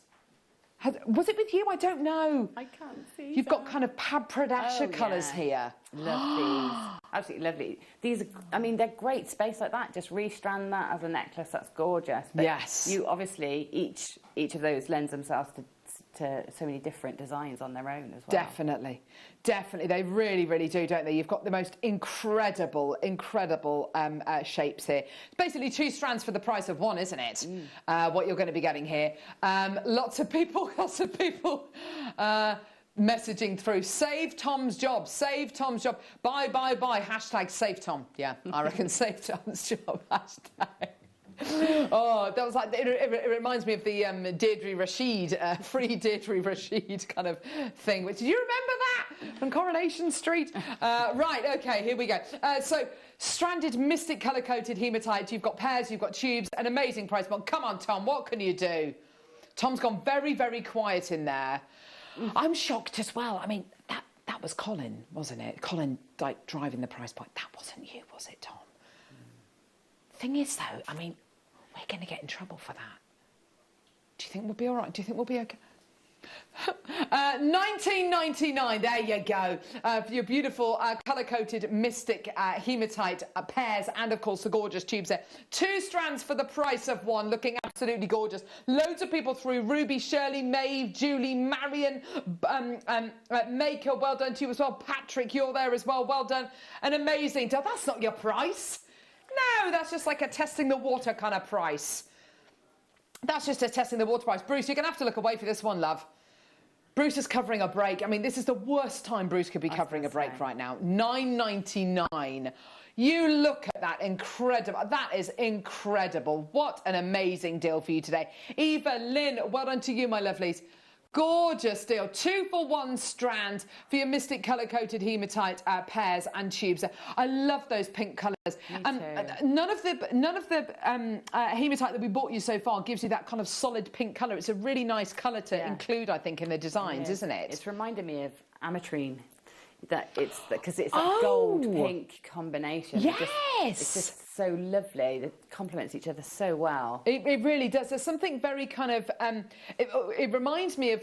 [SPEAKER 3] Was it with you? I don't know.
[SPEAKER 5] I can't see.
[SPEAKER 3] You've got kind of Pradasha colours here.
[SPEAKER 5] Love these. Absolutely lovely. These are, I mean, they're great space like that. Just restrand that as a necklace. That's gorgeous. But
[SPEAKER 3] yes.
[SPEAKER 5] You obviously, each of those lends themselves to so many different designs on their own as well.
[SPEAKER 3] Definitely. They really do, don't they? You've got the most incredible shapes here. It's basically 2 strands for the price of 1, isn't it? What you're going to be getting here. Lots of people messaging through. Save Tom's job. Buy. Hashtag save Tom. Yeah, I reckon save Tom's job. Hashtag. Oh, that was like, it reminds me of the Deirdre Rashid, free Deirdre Rashid kind of thing. Which, do you remember that? from Coronation Street. Right, okay, here we go. So, stranded mystic colour-coated hematite. You've got pairs, you've got tubes, an amazing price point. Come on, Tom, what can you do? Tom's gone very, very quiet in there. I'm shocked as well. I mean, that was Colin, wasn't it? Colin, like, driving the price point. That wasn't you, was it, Tom? Thing is, though, I mean, we're going to get in trouble for that. Do you think we'll be all right? Do you think we'll be okay? 19.99. There you go. For your beautiful colour-coated mystic hematite pairs, and of course the gorgeous tubes there. 2 strands for the price of 1, looking absolutely gorgeous. Loads of people through. Ruby, Shirley, Maeve, Julie, Marion, Maker. Well done to you as well. Patrick, you're there as well. Well done. An amazing deal. That's not your price. No, that's just like a testing the water kind of price. That's just a testing the water price. Bruce, you're going to have to look away for this one, love. Bruce is covering a break. I mean, this is the worst time Bruce could be covering a break right now. $9.99. You look at that, incredible. That is incredible. What an amazing deal for you today. Eva, Lynn, well done to you, my lovelies. Gorgeous deal. 2 for 1 strand for your mystic colour-coated hematite pairs and tubes. I love those pink colours. None of the hematite that we bought you so far gives you that kind of solid pink colour. It's a really nice colour to include, I think, in the designs, isn't it?
[SPEAKER 5] It's reminded me of ametrine. Because it's a gold-pink combination.
[SPEAKER 3] Yes!
[SPEAKER 5] It's just so lovely. It complements each other so well.
[SPEAKER 3] It really does. There's something very kind of. It reminds me of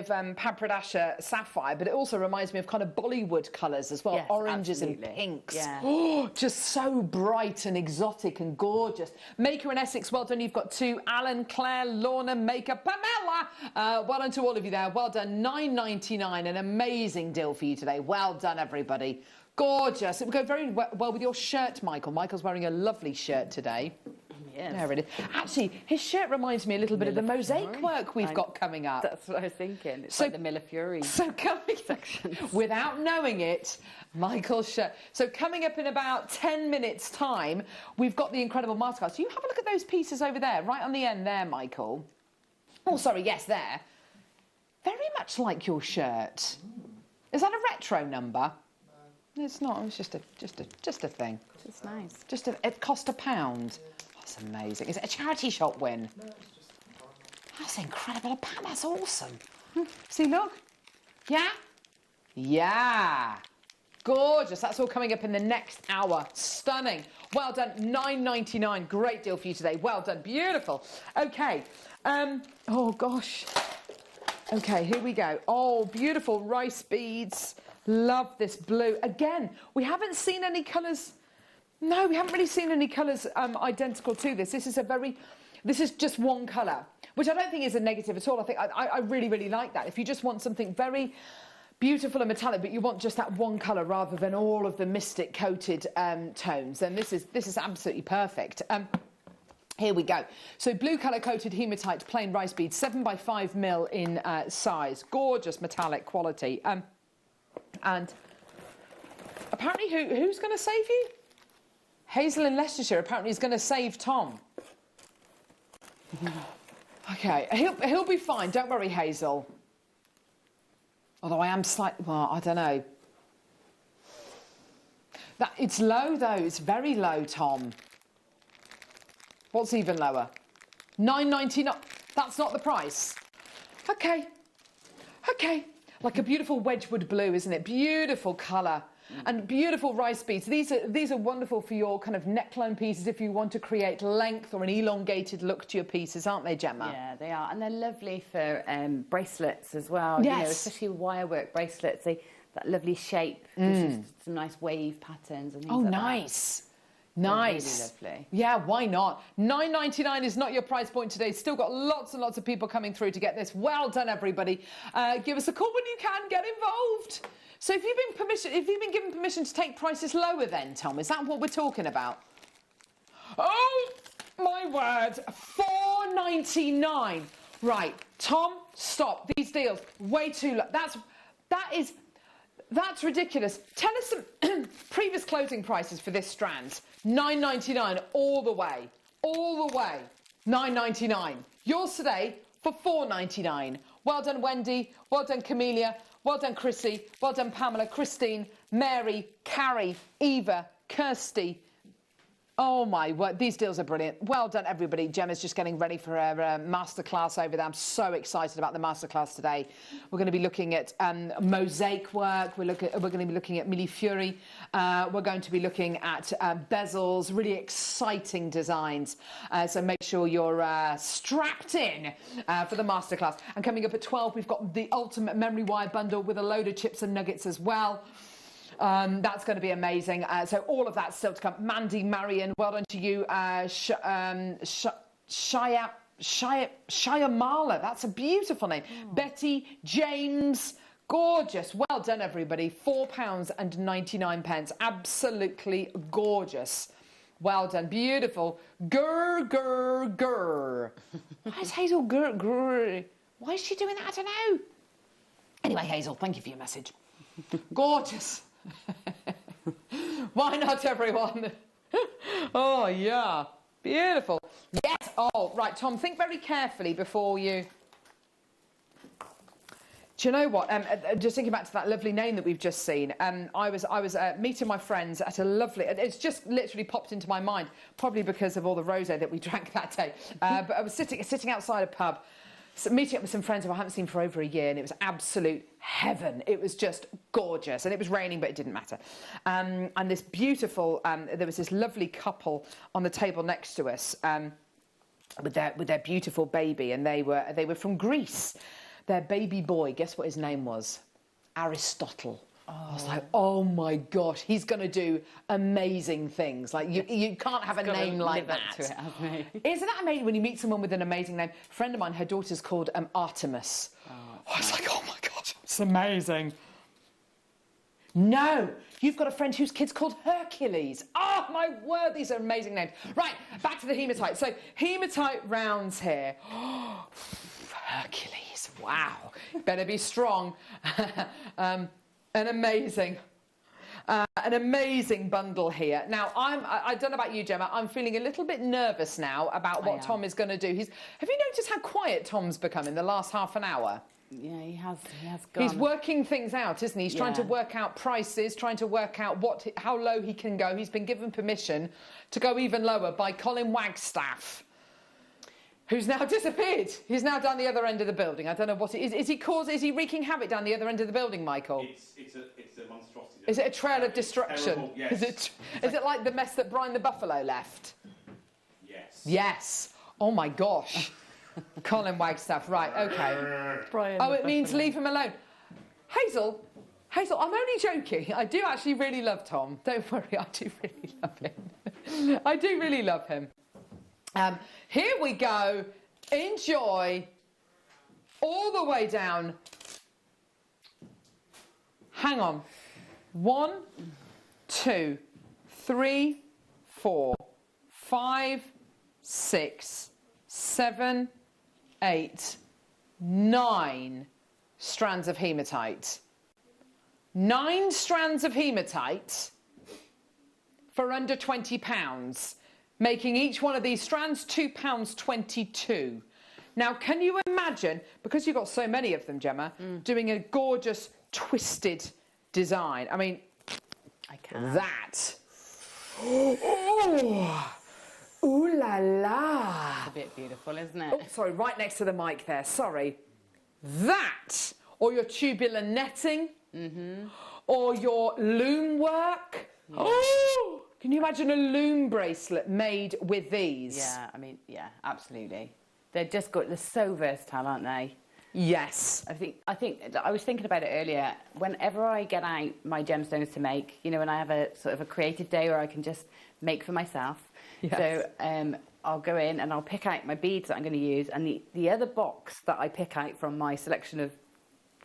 [SPEAKER 3] Papradasha sapphire, but it also reminds me of kind of Bollywood colours as well.
[SPEAKER 5] Yes,
[SPEAKER 3] oranges
[SPEAKER 5] absolutely.
[SPEAKER 3] and pinks.
[SPEAKER 5] Yeah.
[SPEAKER 3] Oh, just so bright and exotic and gorgeous. Maker and Essex, well done. You've got 2. Alan, Claire, Lorna, Maker, Pamela. Well done to all of you there. Well done. $9.99. An amazing deal for you today. Well done, everybody. Gorgeous. It would go very well with your shirt, Michael. Michael's wearing a lovely shirt today.
[SPEAKER 5] Yes.
[SPEAKER 3] There it is. Actually, his shirt reminds me a little bit of the mosaic work we've got coming up.
[SPEAKER 5] That's what I was thinking. It's like the Millefiori
[SPEAKER 3] section. Without knowing it, Michael's shirt. So coming up in about 10 minutes' time, we've got the incredible masterclass. So you have a look at those pieces over there, right on the end there, Michael. Oh, sorry, yes, there. Very much like your shirt. Is that a retro number? No, it's not. It's just a thing.
[SPEAKER 5] It's nice.
[SPEAKER 3] It cost £1. That's amazing. Is it a charity shop win?
[SPEAKER 10] No, it's just...
[SPEAKER 3] That's incredible. £1. That's awesome. See, look. Yeah? Yeah. Gorgeous. That's all coming up in the next hour. Stunning. Well done. $9.99. Great deal for you today. Well done. Beautiful. Okay. Oh, gosh. Okay, here we go. Oh, beautiful rice beads. Love this blue. Again, we haven't seen any colours. No, we haven't really seen any colours identical to this. This is just one colour, which I don't think is a negative at all. I think I really, really like that. If you just want something very beautiful and metallic, but you want just that one colour rather than all of the mystic coated tones, then this is absolutely perfect. Here we go. So blue colour-coated hematite plain rice beads, 7 by 5 mil in size. Gorgeous metallic quality. And apparently who's going to save you? Hazel in Leicestershire apparently is going to save Tom. Okay, he'll be fine. Don't worry, Hazel. Although I am slightly... Well, I don't know. It's low, though. It's very low, Tom. What's even lower? $9.99. That's not the price. Okay. Okay. Like a beautiful Wedgwood blue, isn't it? Beautiful colour. And beautiful rice beads. These are wonderful for your kind of neckline pieces if you want to create length or an elongated look to your pieces, aren't they, Gemma?
[SPEAKER 5] Yeah, they are. And they're lovely for bracelets as well.
[SPEAKER 3] Yes.
[SPEAKER 5] You know, especially wirework bracelets. That lovely shape. Some nice wave patterns and things like
[SPEAKER 3] nice.
[SPEAKER 5] That.
[SPEAKER 3] Nice.
[SPEAKER 5] Really lovely.
[SPEAKER 3] Yeah, why not? $9.99 is not your price point today. Still got lots and lots of people coming through to get this. Well done, everybody. Give us a call when you can. Get involved. So if you've been given permission to take prices lower then, Tom, is that what we're talking about? Oh, my word. $4.99. Right, Tom, stop. These deals, way too low. That's ridiculous. Tell us some previous closing prices for this strand. $9.99 all the way. All the way. $9.99. Yours today for $4.99. Well done, Wendy. Well done, Camellia. Well done, Chrissy. Well done, Pamela, Christine, Mary, Carrie, Eva, Kirsty. Oh my word, these deals are brilliant. Well done, everybody. Gemma's just getting ready for her masterclass over there. I'm so excited about the masterclass today. We're going to be looking at mosaic work. We're going to be looking at millefiori. We're going to be looking at bezels, really exciting designs. So make sure you're strapped in for the masterclass. And coming up at 12, we've got the ultimate memory wire bundle with a load of chips and nuggets as well. That's going to be amazing. So all of that's still to come. Mandy, Marion, well done to you. Shyamala, that's a beautiful name. Betty, James, gorgeous. Well done, everybody. £4.99. Absolutely gorgeous. Well done. Beautiful. Grr. Why is Hazel grr? Why is she doing that? I don't know. Anyway, Hazel, thank you for your message. Gorgeous. Why not, everyone? Oh, yeah. Beautiful. Yes. Oh, right, Tom, think very carefully before you... Do you know what? Just thinking back to that lovely name that we've just seen, I was meeting my friends at a lovely... It's just literally popped into my mind, probably because of all the rosé that we drank that day. But I was sitting outside a pub, meeting up with some friends who I haven't seen for over a year, and it was absolute heaven. It was just gorgeous, and it was raining, but it didn't matter. And this beautiful, there was this lovely couple on the table next to us with their beautiful baby, and they were from Greece. Their baby boy, guess what his name was? Aristotle. I was like, oh my gosh, he's going to do amazing things. Like, you can't have a name like that. Isn't that amazing when you meet someone with an amazing name? A friend of mine, her daughter's called Artemis. I was like, oh my God, it's amazing. No, you've got a friend whose kid's called Hercules. Oh my word, these are amazing names. Right, back to the hematite. So, hematite rounds here. Hercules, wow. Better be strong. An amazing bundle here. Now, I don't know about you, Gemma, I'm feeling a little bit nervous now about what Tom is going to do. Have you noticed how quiet Tom's become in the last half an hour?
[SPEAKER 5] Yeah, he has gone.
[SPEAKER 3] He's working things out, isn't he? He's trying to work out prices, trying to work out how low he can go. He's been given permission to go even lower by Colin Wagstaff, who's now disappeared. He's now down the other end of the building. I don't know what it is. Is he wreaking havoc down the other end of the building, Michael?
[SPEAKER 4] It's a monstrosity.
[SPEAKER 3] Is it a trail of destruction?
[SPEAKER 4] Terrible, yes.
[SPEAKER 3] Is it like the mess that Brian the Buffalo left?
[SPEAKER 4] Yes.
[SPEAKER 3] Yes. Oh my gosh. Colin Wagstaff. Right, okay.
[SPEAKER 5] Brian
[SPEAKER 3] it means leave him alone. Hazel, I'm only joking. I do actually really love Tom. Don't worry, I do really love him. I do really love him. Here we go. Enjoy. All the way down. Hang on. 1, 2, 3, 4, 5, 6, 7, 8, 9 strands of hematite. 9 strands of hematite for under £20. Making each one of these strands £2.22. Now, can you imagine, because you've got so many of them, Gemma, doing a gorgeous twisted design? I mean,
[SPEAKER 5] I can.
[SPEAKER 3] That. Oh, ooh la la.
[SPEAKER 5] It's a bit beautiful, isn't it?
[SPEAKER 3] Oh, sorry, right next to the mic there. Sorry. That, or your tubular netting, or your loom work. Yeah. Oh. Can you imagine a loom bracelet made with these?
[SPEAKER 5] Yeah, I mean, yeah, absolutely. They're so versatile, aren't they?
[SPEAKER 3] Yes.
[SPEAKER 5] I think I was thinking about it earlier. Whenever I get out my gemstones to make, you know, when I have a sort of a creative day where I can just make for myself. Yes. So I'll go in and I'll pick out my beads that I'm going to use, and the other box that I pick out from my selection of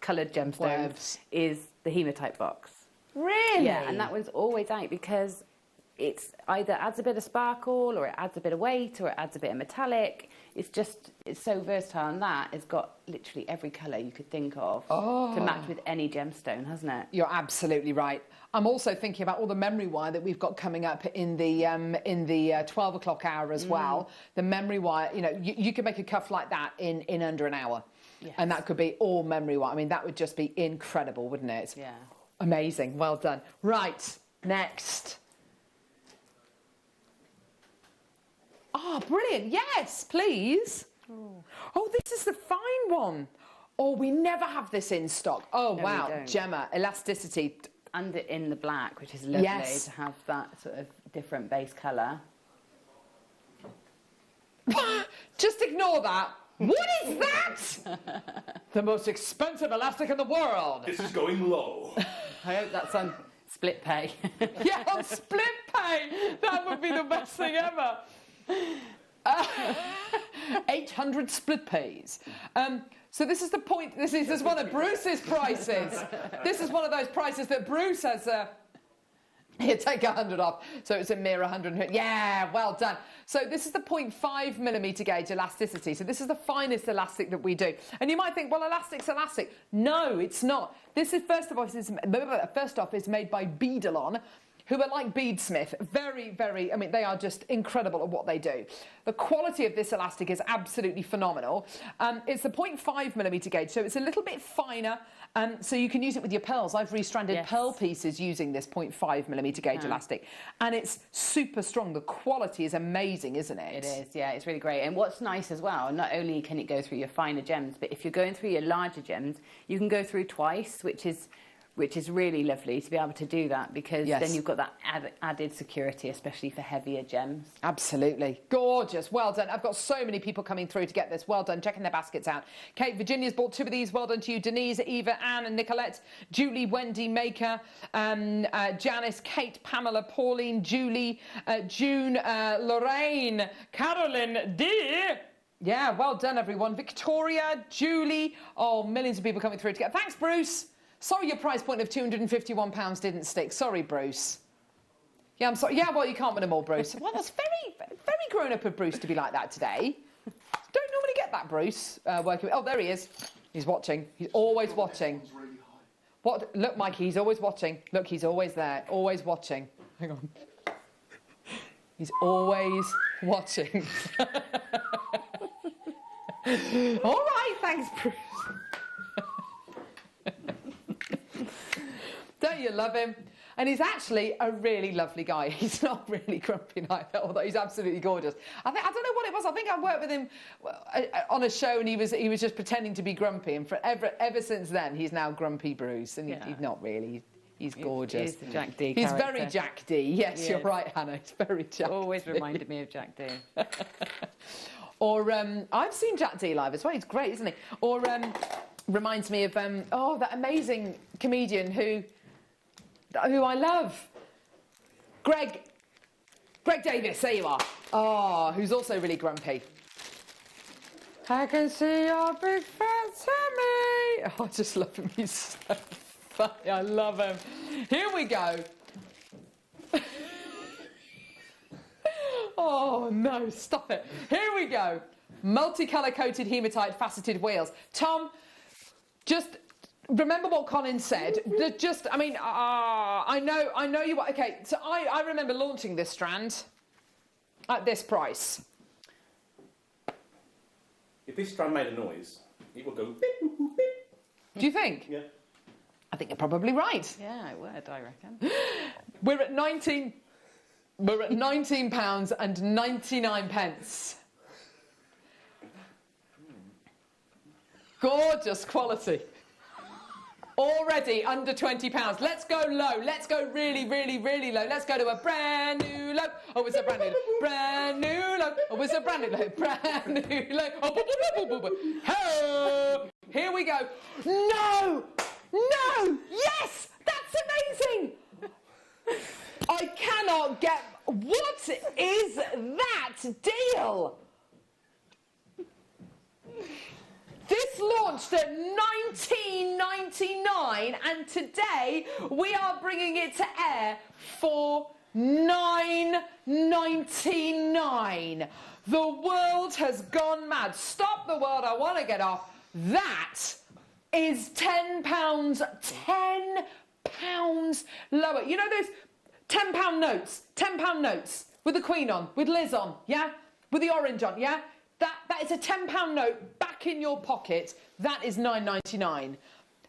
[SPEAKER 5] coloured gemstones is the hematite box.
[SPEAKER 3] Really?
[SPEAKER 5] Yeah, and that was always out because it's either adds a bit of sparkle, or it adds a bit of weight, or it adds a bit of metallic. It's so versatile, and that has got literally every colour you could think of to match with any gemstone, hasn't it?
[SPEAKER 3] You're absolutely right. I'm also thinking about all the memory wire that we've got coming up in the 12 o'clock hour as well. The memory wire, you know, you can make a cuff like that in under an hour. Yes. And that could be all memory one. I mean, that would just be incredible, wouldn't it?
[SPEAKER 5] Yeah.
[SPEAKER 3] Amazing. Well done. Right, next. Oh, brilliant. Yes, please. Oh, this is the fine one. Oh, we never have this in stock. Oh,
[SPEAKER 5] No,
[SPEAKER 3] wow.
[SPEAKER 5] we don't.
[SPEAKER 3] Gemma, elasticity.
[SPEAKER 5] And in the black, which is lovely
[SPEAKER 3] Yes.
[SPEAKER 5] to have that sort of different base colour.
[SPEAKER 3] Just ignore that. What is that? The most expensive elastic in the world.
[SPEAKER 4] This is going low.
[SPEAKER 5] I hope that's on split pay.
[SPEAKER 3] Yeah, on split pay. That would be the best thing ever. 800 split pays. So this is the point. This is one of Bruce's prices. This is one of those prices that Bruce has. Here, take 100 off. So it's a mere 100. Yeah, well done. So this is the 0.5mm gauge elasticity. So this is the finest elastic that we do. And you might think, well, elastic's elastic. No, it's not. This is first off, it's made by Beadalon, who are like Beadsmith, very, very, I mean, they are just incredible at what they do. The quality of this elastic is absolutely phenomenal. It's the 0.5mm gauge, so it's a little bit finer, so you can use it with your pearls. I've restranded pearl pieces using this 0.5mm gauge elastic, and it's super strong. The quality is amazing, isn't it?
[SPEAKER 5] It is, yeah, it's really great. And what's nice as well, not only can it go through your finer gems, but if you're going through your larger gems, you can go through twice, which is really lovely to be able to do that, because then you've got that added security, especially for heavier gems.
[SPEAKER 3] Absolutely. Gorgeous. Well done. I've got so many people coming through to get this. Well done. Checking their baskets out. Kate, Virginia's bought 2 of these. Well done to you. Denise, Eva, Anne and Nicolette. Julie, Wendy, Maker, Janice, Kate, Pamela, Pauline, Julie, June, Lorraine, Carolyn, dear. Yeah, well done, everyone. Victoria, Julie. Oh, millions of people coming through to get. Thanks, Bruce. Sorry your price point of £251 didn't stick. Sorry, Bruce. Yeah, I'm sorry. Yeah, well, you can't win them all, Bruce. Well, that's very, very grown up of Bruce to be like that today. Don't normally get that, Bruce, working with... Oh, there he is. He's watching. He's always watching. What? Look, Mikey, he's always watching. Look, he's always there. Always watching. Hang on. He's always watching. All right, thanks, Bruce. Don't you love him? And he's actually a really lovely guy. He's not really grumpy neither, although he's absolutely gorgeous. I don't know what it was. I think I worked with him on a show, and he was just pretending to be grumpy. And ever since then, he's now Grumpy Bruce, and he's not really. He's gorgeous.
[SPEAKER 5] He's the Jack D.
[SPEAKER 3] He's
[SPEAKER 5] character.
[SPEAKER 3] very Jack D. Yes, you're right, Hannah. He's very Jack.
[SPEAKER 5] Always
[SPEAKER 3] D.
[SPEAKER 5] reminded me of Jack D.
[SPEAKER 3] Or I've seen Jack D live as well. He's great, isn't he? Or reminds me of that amazing comedian who I love, Greg Davis. There you are. Oh, who's also really grumpy. I can see your big fat tummy. Oh, I just love him. He's so funny. I love him. Here we go. Oh no, stop it. Here we go. Multicolour coated hematite faceted wheels. Tom, just remember what Colin said. I know you. Okay, so I remember launching this strand at this price.
[SPEAKER 4] If this strand made a noise, it would go beep, boop, boop, beep.
[SPEAKER 3] Do you think?
[SPEAKER 4] Yeah.
[SPEAKER 3] I think you're probably right.
[SPEAKER 5] Yeah, it would, I reckon.
[SPEAKER 3] We're at £19 and 99 pence. Gorgeous quality. Already under £20. Let's go low. Let's go really, really, really low. Let's go to a brand new low. Oh, it's a brand new low. Brand new low. Oh, it's a brand new low. Brand new low. Oh, boo, boo, boo, boo, boo. Ho! Here we go. No! No! Yes! That's amazing! I cannot get... What is that deal? This launched at $19.99, and today we are bringing it to air for $9.99. The world has gone mad. Stop the world, I want to get off. That is £10, £10 lower. You know those £10 notes, £10 notes with the Queen on, with Liz on, yeah? With the orange on, yeah? That is a £10 note back back in your pocket, that is £9.99.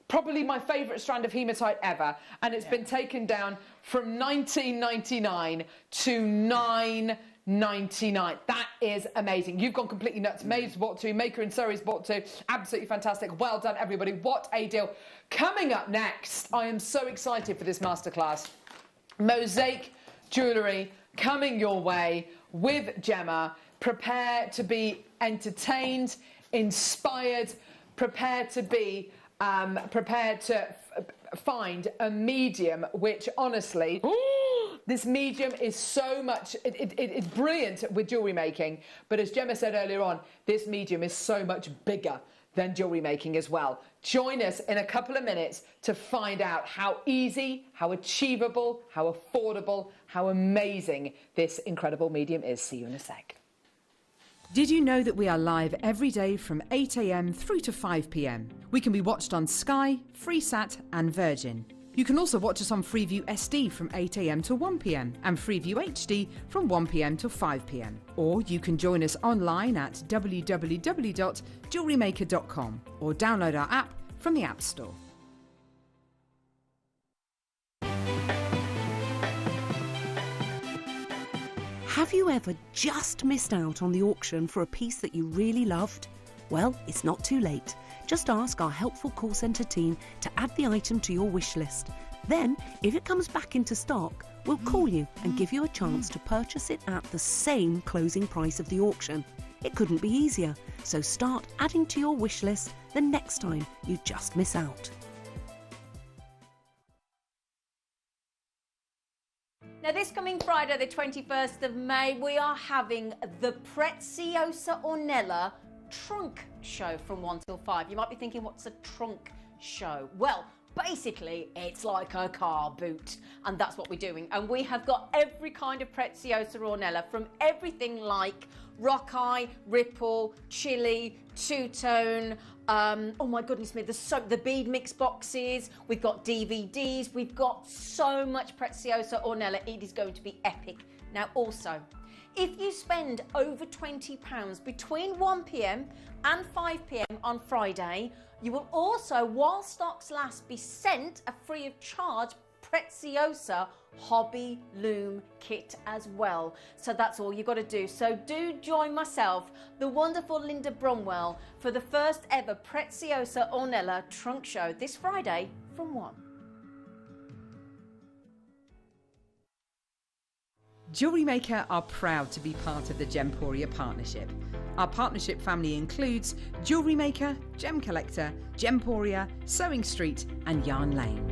[SPEAKER 3] Probably my favourite strand of hematite ever, and it's been taken down from £19.99 to £9.99. That is amazing. You've gone completely nuts. Maeve's bought two, Maker and Surrey's bought two. Absolutely fantastic. Well done, everybody. What a deal. Coming up next, I am so excited for this masterclass. Mosaic jewellery coming your way with Gemma. Prepare to be entertained, inspired, prepare to be find a medium which, honestly, this medium is so much, it's brilliant with jewellery making, but as Gemma said earlier on, this medium is so much bigger than jewellery making as well. Join us in a couple of minutes to find out how easy, how achievable, how affordable, how amazing this incredible medium is. See you in a sec.
[SPEAKER 6] Did you know that we are live every day from 8 a.m. through to 5 p.m? We can be watched on Sky, Freesat and Virgin. You can also watch us on Freeview SD from 8 a.m. to 1 p.m. and Freeview HD from 1 p.m. to 5 p.m. Or you can join us online at www.JewelleryMaker.com or download our app from the App Store.
[SPEAKER 9] Have you ever just missed out on the auction for a piece that you really loved? Well, it's not too late. Just ask our helpful call centre team to add the item to your wish list. Then, if it comes back into stock, we'll call you and give you a chance to purchase it at the same closing price of the auction. It couldn't be easier, so start adding to your wish list the next time you just miss out.
[SPEAKER 8] Now, this coming Friday, the 21st of May, we are having the Preziosa Ornella trunk show from 1 till 5. You might be thinking, what's a trunk show? Well, basically, it's like a car boot, and that's what we're doing. And we have got every kind of Preziosa Ornella, from everything like Rockeye, Ripple, Chili, Two-Tone, oh my goodness me, the bead mix boxes, we've got DVDs, we've got so much Preziosa Ornella, it is going to be epic. Now also, if you spend over £20 between 1 p.m. and 5 p.m. on Friday, you will also, while stocks last, be sent a free of charge Preziosa hobby loom kit as well. So that's all you've got to do. So do join myself, the wonderful Linda Bromwell, for the first ever Preziosa Ornella trunk show this Friday from 1.
[SPEAKER 6] Jewellery Maker are proud to be part of the Gemporia partnership. Our partnership family includes Jewellery Maker, Gem Collector, Gemporia, Sewing Street and Yarn Lane.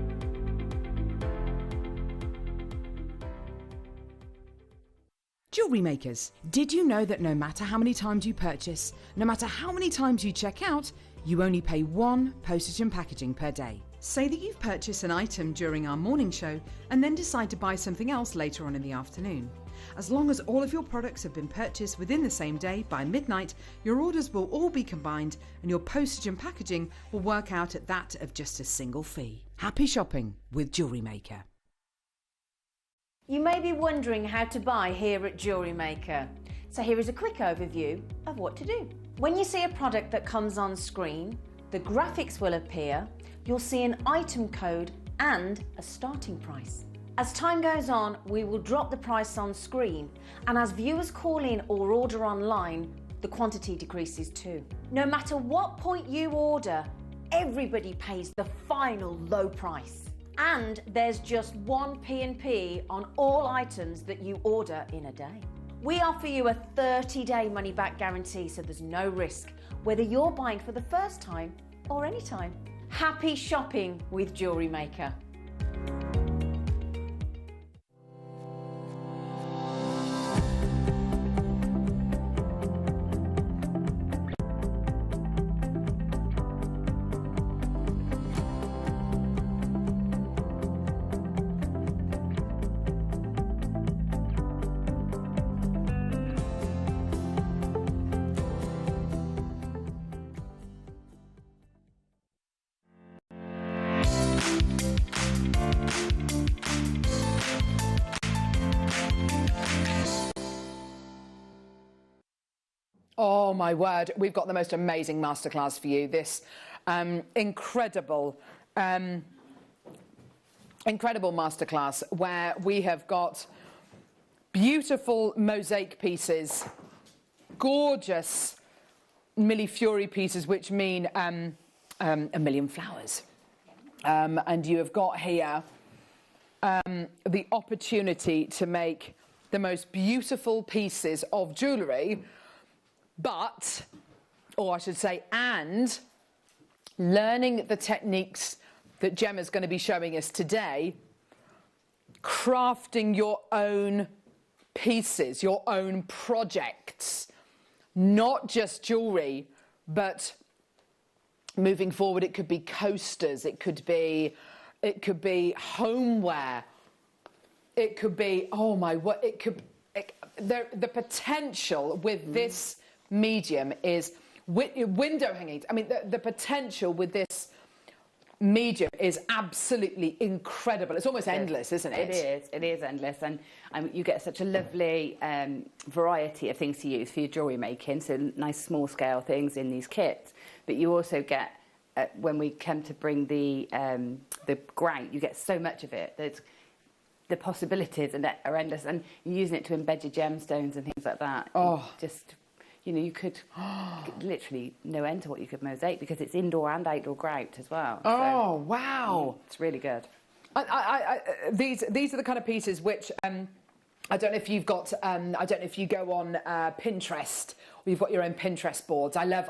[SPEAKER 6] Jewellery Makers, did you know that no matter how many times you purchase, no matter how many times you check out, you only pay one postage and packaging per day? Say that you've purchased an item during our morning show and then decide to buy something else later on in the afternoon. As long as all of your products have been purchased within the same day by midnight, your orders will all be combined and your postage and packaging will work out at that of just a single fee. Happy shopping with Jewellery Maker.
[SPEAKER 8] You may be wondering how to buy here at Jewellery Maker. So here is a quick overview of what to do. When you see a product that comes on screen, the graphics will appear, you'll see an item code and a starting price. As time goes on, we will drop the price on screen, and as viewers call in or order online, the quantity decreases too. No matter what point you order, everybody pays the final low price. And there's just one P&P on all items that you order in a day. We offer you a 30-day money-back guarantee, so there's no risk, whether you're buying for the first time or any time. Happy shopping with Jewellery Maker.
[SPEAKER 3] Oh my word, we've got the most amazing masterclass for you. This incredible masterclass where we have got beautiful mosaic pieces, gorgeous millefiori pieces, which mean a million flowers. And you have got here the opportunity to make the most beautiful pieces of jewellery, but, or I should say, and learning the techniques that Gemma's going to be showing us today, crafting your own pieces, your own projects, not just jewellery, but moving forward, it could be coasters, it could be homeware, it could be, oh my, what, the potential with this medium is window hangings. I mean, the potential with this medium is absolutely incredible. It's almost endless, isn't it?
[SPEAKER 5] It is endless, and you get such a lovely variety of things to use for your jewellery making, so nice small scale things in these kits, but you also get, when we come to bring the grout, you get so much of it. There's the possibilities and are endless, and you're using it to embed your gemstones and things like that. Oh, just, you know, you could literally no end to what you could mosaic, because it's indoor and outdoor grout as well.
[SPEAKER 3] Oh, so, wow.
[SPEAKER 5] It's really good.
[SPEAKER 3] These are the kind of pieces which I don't know if you've got. I don't know if you go on Pinterest, or you've got your own Pinterest boards. I love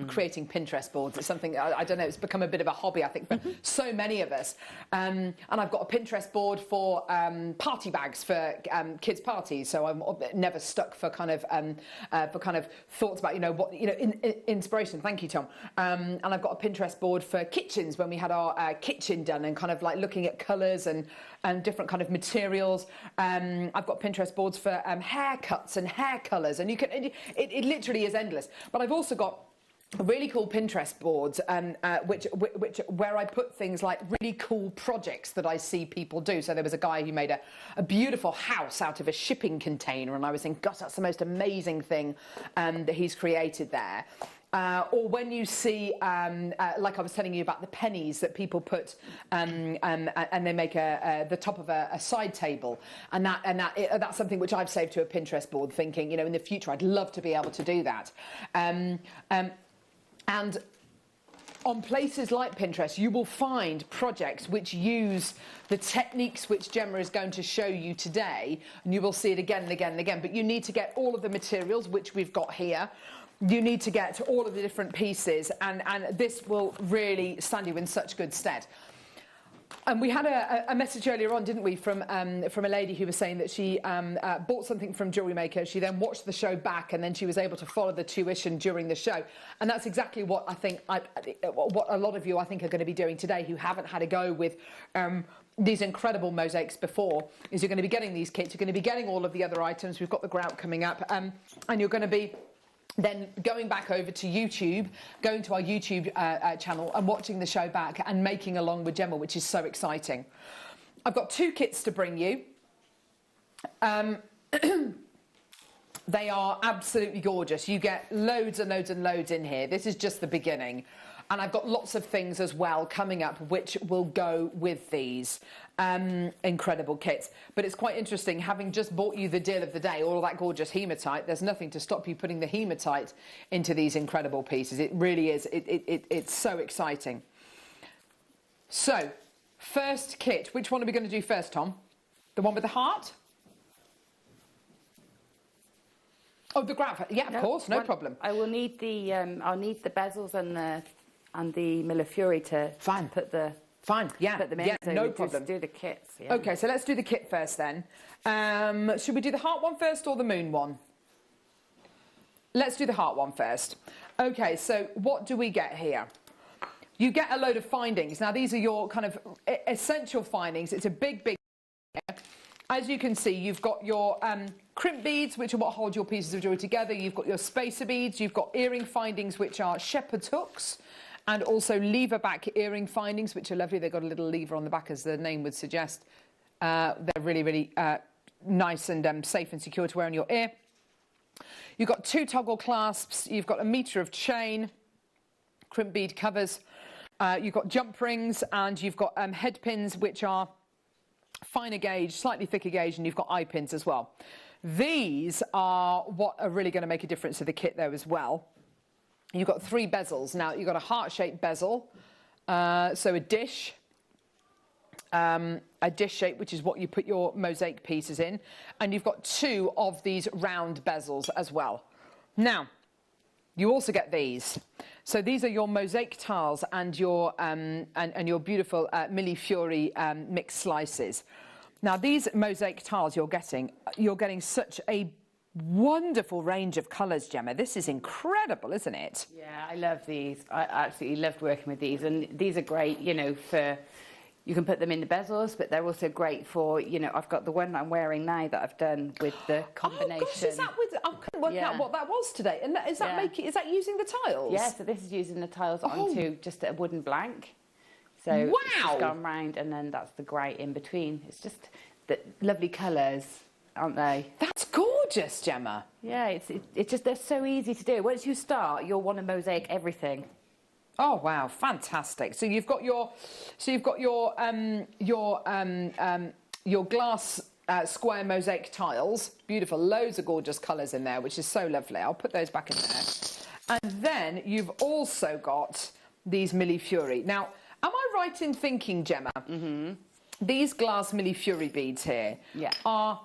[SPEAKER 3] creating Pinterest boards. It's something I don't know. It's become a bit of a hobby, I think, for so many of us. And I've got a Pinterest board for party bags for kids' parties. So I'm never stuck for kind of thoughts about what inspiration. Thank you, Tom. And I've got a Pinterest board for kitchens when we had our kitchen done, and kind of like looking at colours and different kind of materials. I've got Pinterest boards for haircuts and hair colours, and you can. It literally is endless. But I've also got really cool Pinterest boards, where I put things like really cool projects that I see people do. So there was a guy who made a beautiful house out of a shipping container, and I was thinking, gosh, that's the most amazing thing that he's created there. Or when you see, like I was telling you about the pennies that people put, and they make the top of a side table, and that's something which I've saved to a Pinterest board, thinking, in the future I'd love to be able to do that. And on places like Pinterest, you will find projects which use the techniques which Gemma is going to show you today, and you will see it again and again and again. But you need to get all of the materials which we've got here. You need to get all of the different pieces, and this will really stand you in such good stead. And we had a message earlier on, didn't we, from a lady who was saying that she bought something from Jewellery Maker. She then watched the show back, and then she was able to follow the tuition during the show. And that's exactly what I think, what a lot of you, I think, are going to be doing today, who haven't had a go with these incredible mosaics before. Is you're going to be getting these kits, you're going to be getting all of the other items. We've got the grout coming up, and you're going to be then going back over to YouTube, going to our YouTube channel and watching the show back and making along with Gemma, which is so exciting. I've got 2 kits to bring you. They are absolutely gorgeous. You get loads and loads and loads in here. This is just the beginning. And I've got lots of things as well coming up which will go with these incredible kits. But it's quite interesting, having just bought you the deal of the day, all of that gorgeous hematite, there's nothing to stop you putting the hematite into these incredible pieces. It really is. It's so exciting. So, first kit. Which one are we going to do first, Tom? The one with the heart? Oh, the grout. Yeah, of course, no problem.
[SPEAKER 5] I will need the I'll need the bezels and the millefiori to put the put them in.
[SPEAKER 3] Yeah,
[SPEAKER 5] so
[SPEAKER 3] no
[SPEAKER 5] we
[SPEAKER 3] problem.
[SPEAKER 5] Just do the kits. Yeah.
[SPEAKER 3] Okay, so let's do the kit first then. Should we do the heart one first or the moon one? Let's do the heart one first. Okay, so what do we get here? You get a load of findings. Now these are your kind of essential findings. It's a big. As you can see, you've got your crimp beads, which are what hold your pieces of jewellery together. You've got your spacer beads. You've got earring findings, which are shepherd's hooks, and also lever back earring findings, which are lovely. They've got a little lever on the back, as the name would suggest. They're really, really nice and safe and secure to wear on your ear. You've got 2 toggle clasps, you've got 1 metre of chain, crimp bead covers, you've got jump rings, and you've got head pins which are finer gauge, slightly thicker gauge, and you've got eye pins as well. These are what are really going to make a difference to the kit there as well. You've got 3 bezels. Now, you've got a heart-shaped bezel, so a dish shape, which is what you put your mosaic pieces in, and you've got 2 of these round bezels as well. Now, you also get these. So these are your mosaic tiles and your your beautiful Millefiori mixed slices. Now, these mosaic tiles you're getting such a wonderful range of colours, Gemma. This is incredible, isn't it?
[SPEAKER 5] Yeah, I love these. I absolutely loved working with these, and these are great, you know, for... You can put them in the bezels, but they're also great for, you know, I've got the one I'm wearing now that I've done with the combination.
[SPEAKER 3] Oh gosh, is that with... I couldn't work out what that was today. And is that using the tiles?
[SPEAKER 5] Yeah, so this is using the tiles onto just a wooden blank. So
[SPEAKER 3] wow!
[SPEAKER 5] It's just gone round, and then that's the grey in between. It's just the lovely colours, aren't they?
[SPEAKER 3] That's gorgeous, Gemma.
[SPEAKER 5] Yeah, it's just, they're so easy to do. Once you start, you'll want to mosaic everything.
[SPEAKER 3] Oh wow, fantastic! So you've got your glass square mosaic tiles, beautiful, loads of gorgeous colours in there, which is so lovely. I'll put those back in there. And then you've also got these Millefiori. Now, am I right in thinking, Gemma, these glass Millefiori beads here are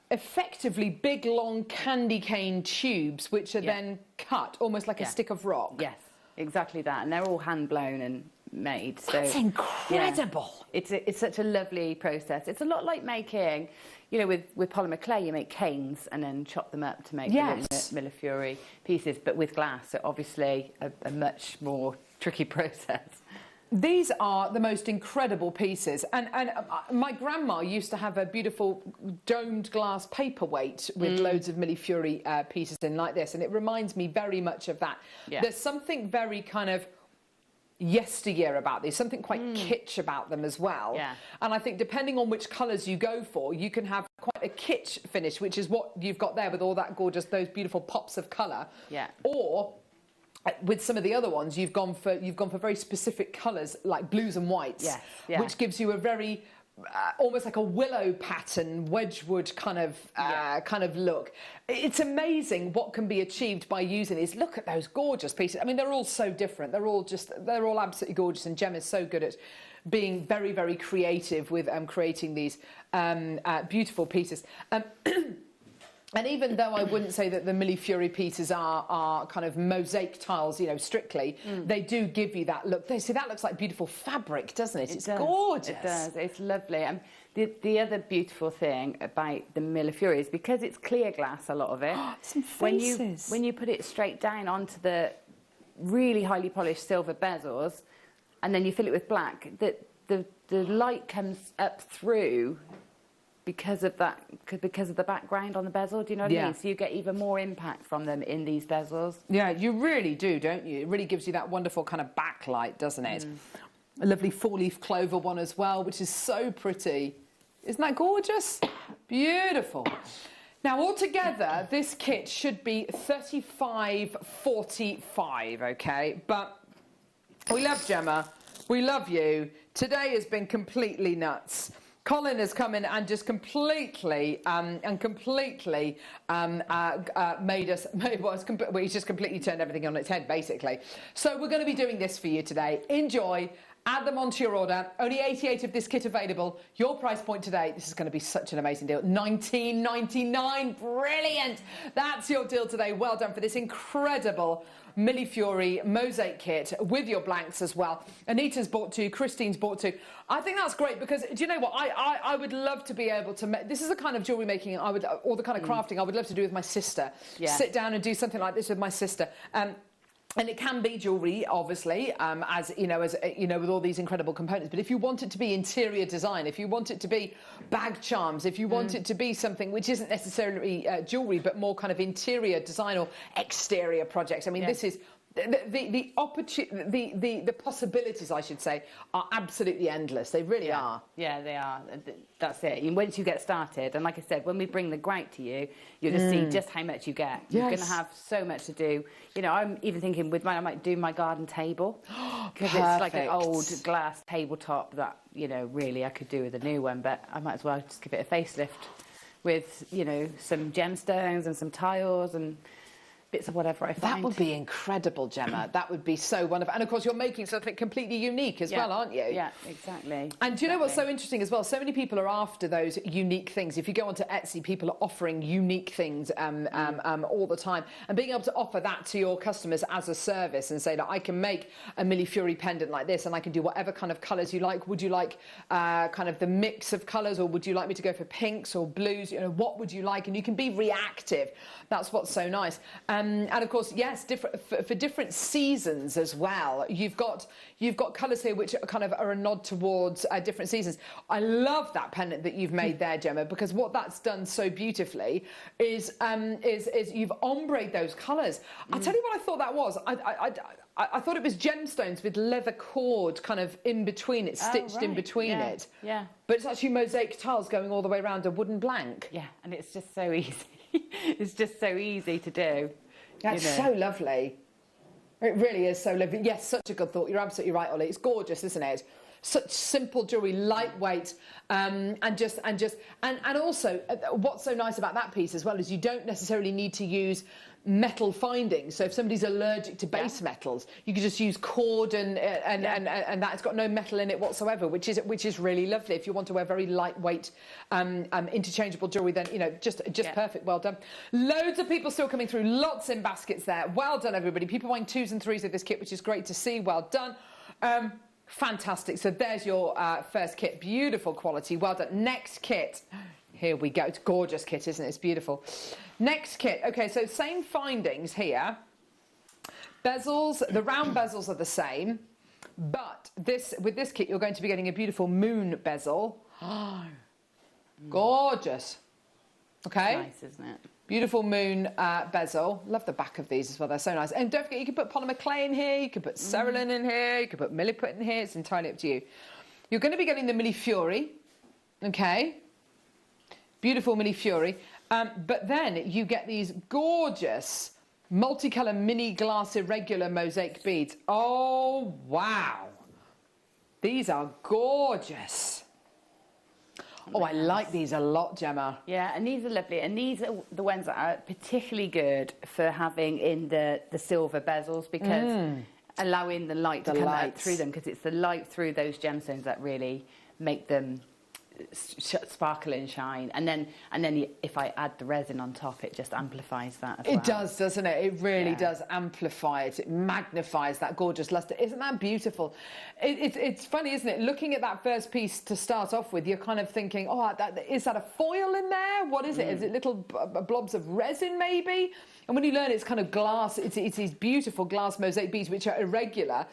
[SPEAKER 3] effectively big, long candy cane tubes, which are then cut almost like a stick of rock?
[SPEAKER 5] Yes. Exactly that, and they're all hand blown and made. So
[SPEAKER 3] that's incredible.
[SPEAKER 5] Yeah, it's such a lovely process. It's a lot like making, you know, with polymer clay, you make canes and then chop them up to make the Millefiori pieces. But with glass, it's obviously a much more tricky process.
[SPEAKER 3] These are the most incredible pieces, and my grandma used to have a beautiful domed glass paperweight with loads of Millefiori pieces in like this, and it reminds me very much of that. Yeah. There's something very kind of yesteryear about these, something quite kitsch about them as well. Yeah. And I think depending on which colours you go for, you can have quite a kitsch finish, which is what you've got there with all that gorgeous, those beautiful pops of colour. Yeah. Or with some of the other ones, you've gone for very specific colours like blues and whites, which gives you a very almost like a willow pattern, Wedgwood kind of look. It's amazing what can be achieved by using these. Look at those gorgeous pieces. I mean, they're all so different. They're all absolutely gorgeous. And Gem is so good at being very, very creative with creating these beautiful pieces. And even though I wouldn't say that the Millefiori pieces are kind of mosaic tiles, you know, strictly, they do give you that look. See, that looks like beautiful fabric, doesn't it? It's gorgeous. It does.
[SPEAKER 5] It's lovely. And the other beautiful thing about the Millefiori is because it's clear glass, a lot of it.
[SPEAKER 3] Some faces.
[SPEAKER 5] When you put it straight down onto the really highly polished silver bezels, and then you fill it with black, the light comes up through because of the background on the bezel. Do you know what I mean? So you get even more impact from them in these bezels.
[SPEAKER 3] Yeah, you really do, don't you? It really gives you that wonderful kind of backlight, doesn't it? A lovely four-leaf clover one as well, which is so pretty. Isn't that gorgeous? Beautiful. Now, altogether, this kit should be $35.45, okay? But we love Gemma. We love you. Today has been completely nuts. Colin has come in and just completely he's just completely turned everything on its head, basically. So we're going to be doing this for you today. Enjoy. Add them onto your order. Only 88 of this kit available. Your price point today, this is going to be such an amazing deal. $19.99. Brilliant. That's your deal today. Well done for this incredible Millefiori mosaic kit with your blanks as well. Anita's bought 2, Christine's bought 2. I think that's great because, do you know what, I would love to be able to make, this is the kind of jewellery making or the kind of crafting I would love to do with my sister. Sit down and do something like this with my sister. And it can be jewellery, obviously, as you know, with all these incredible components. But if you want it to be interior design, if you want it to be bag charms, if you want it to be something which isn't necessarily jewellery, but more kind of interior design or exterior projects, I mean, this is the possibilities, I should say, are absolutely endless. They really are.
[SPEAKER 5] Yeah, they are. That's it. And once you get started, and like I said, when we bring the grout to you, you'll just see just how much you get. You're going to have so much to do. You know, I'm even thinking with mine, I might do my garden table because it's like an old glass tabletop that, you know, really I could do with a new one, but I might as well just give it a facelift with, you know, some gemstones and some tiles and bits of whatever I find.
[SPEAKER 3] That would be incredible, Gemma. That would be so wonderful. And of course, you're making something completely unique as well, aren't you?
[SPEAKER 5] Yeah, exactly.
[SPEAKER 3] And do you know what's so interesting as well? So many people are after those unique things. If you go onto Etsy, people are offering unique things all the time. And being able to offer that to your customers as a service and say that I can make a Millefiori pendant like this and I can do whatever kind of colours you like. Would you like kind of the mix of colours, or would you like me to go for pinks or blues? You know, what would you like? And you can be reactive. That's what's so nice. And of course, yes, for different seasons as well. You've got colours here which kind of are a nod towards different seasons. I love that pendant that you've made there, Gemma, because what that's done so beautifully is you've ombre'd those colours. I'll tell you what I thought that was. I thought it was gemstones with leather cord kind of in between it, stitched in between it.
[SPEAKER 5] Yeah.
[SPEAKER 3] But it's actually mosaic tiles going all the way around a wooden blank.
[SPEAKER 5] Yeah, and it's just so easy. It's just so easy to do.
[SPEAKER 3] That's so lovely. It really is so lovely. Yes, such a good thought. You're absolutely right, Ollie. It's gorgeous, isn't it? Such simple jewellery, lightweight, and also what's so nice about that piece as well is you don't necessarily need to use metal findings. So if somebody's allergic to base metals, you can just use cord and that's got no metal in it whatsoever, which is really lovely. If you want to wear very lightweight, interchangeable jewellery, then, you know, just perfect. Well done. Loads of people still coming through. Lots in baskets there. Well done, everybody. People buying 2s and 3s of this kit, which is great to see. Well done. Fantastic. So there's your first kit. Beautiful quality. Well done. Next kit. Here we go. It's a gorgeous kit, isn't it? It's beautiful. Next kit. Okay, so same findings here. Bezels, the round bezels are the same, but with this kit, you're going to be getting a beautiful moon bezel. Oh, gorgeous. Okay.
[SPEAKER 5] Nice, isn't it?
[SPEAKER 3] Beautiful moon bezel. Love the back of these as well. They're so nice. And don't forget, you can put polymer clay in here. You can put cerulean in here. You can put milliput in here. It's entirely up to you. You're going to be getting the Millefiori. Okay. Beautiful Millefiori. But then you get these gorgeous multicolour mini glass irregular mosaic beads. Oh, wow. These are gorgeous. Oh, I like these a lot, Gemma.
[SPEAKER 5] Yeah, and these are lovely. And these are the ones that are particularly good for having in the silver bezels, because allowing the light to come out through them, because it's the light through those gemstones that really make them sparkle and shine. And then if I add the resin on top, it just amplifies that as well.
[SPEAKER 3] It does, doesn't it? It really does amplify it. It magnifies that gorgeous lustre. Isn't that beautiful? It's funny, isn't it? Looking at that first piece to start off with, you're kind of thinking, oh, is that a foil in there? What is it? Is it little blobs of resin maybe? And when you learn it's kind of glass, it's these beautiful glass mosaic beads which are irregular.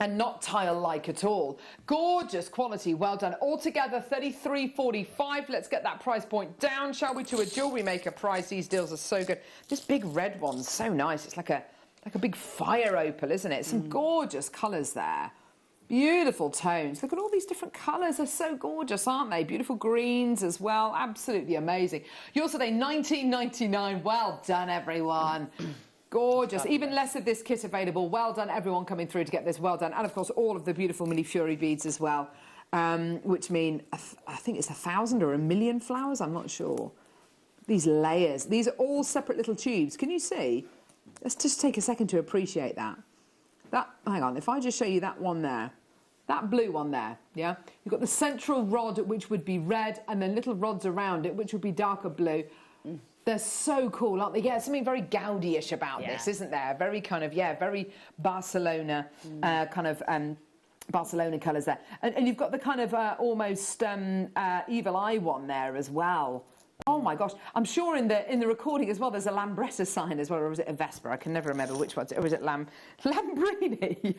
[SPEAKER 3] And not tile-like at all. Gorgeous quality, well done. Altogether, $33.45. Let's get that price point down, shall we, to a Jewellery Maker price. These deals are so good. This big red one's so nice. It's like a big fire opal, isn't it? Some gorgeous colours there. Beautiful tones. Look at all these different colours. They're so gorgeous, aren't they? Beautiful greens as well. Absolutely amazing. Yours today, $19.99. Well done, everyone. Gorgeous. Even less of this kit available. Well done, everyone coming through to get this. Well done. And, of course, all of the beautiful Millefiori beads as well, which mean, I think it's 1,000 or 1,000,000 flowers. I'm not sure. These layers. These are all separate little tubes. Can you see? Let's just take a second to appreciate that. Hang on. If I just show you that one there, that blue one there, yeah? You've got the central rod, which would be red, and then little rods around it, which would be darker blue. They're so cool, aren't they? Yeah, something very Gaudi-ish about this, isn't there? Very kind of, very Barcelona Barcelona colours there. And you've got the kind of almost evil eye one there as well. Oh my gosh! I'm sure in the recording as well, there's a Lambretta sign as well, or was it a Vespa? I can never remember which one. Or was it Lambrini?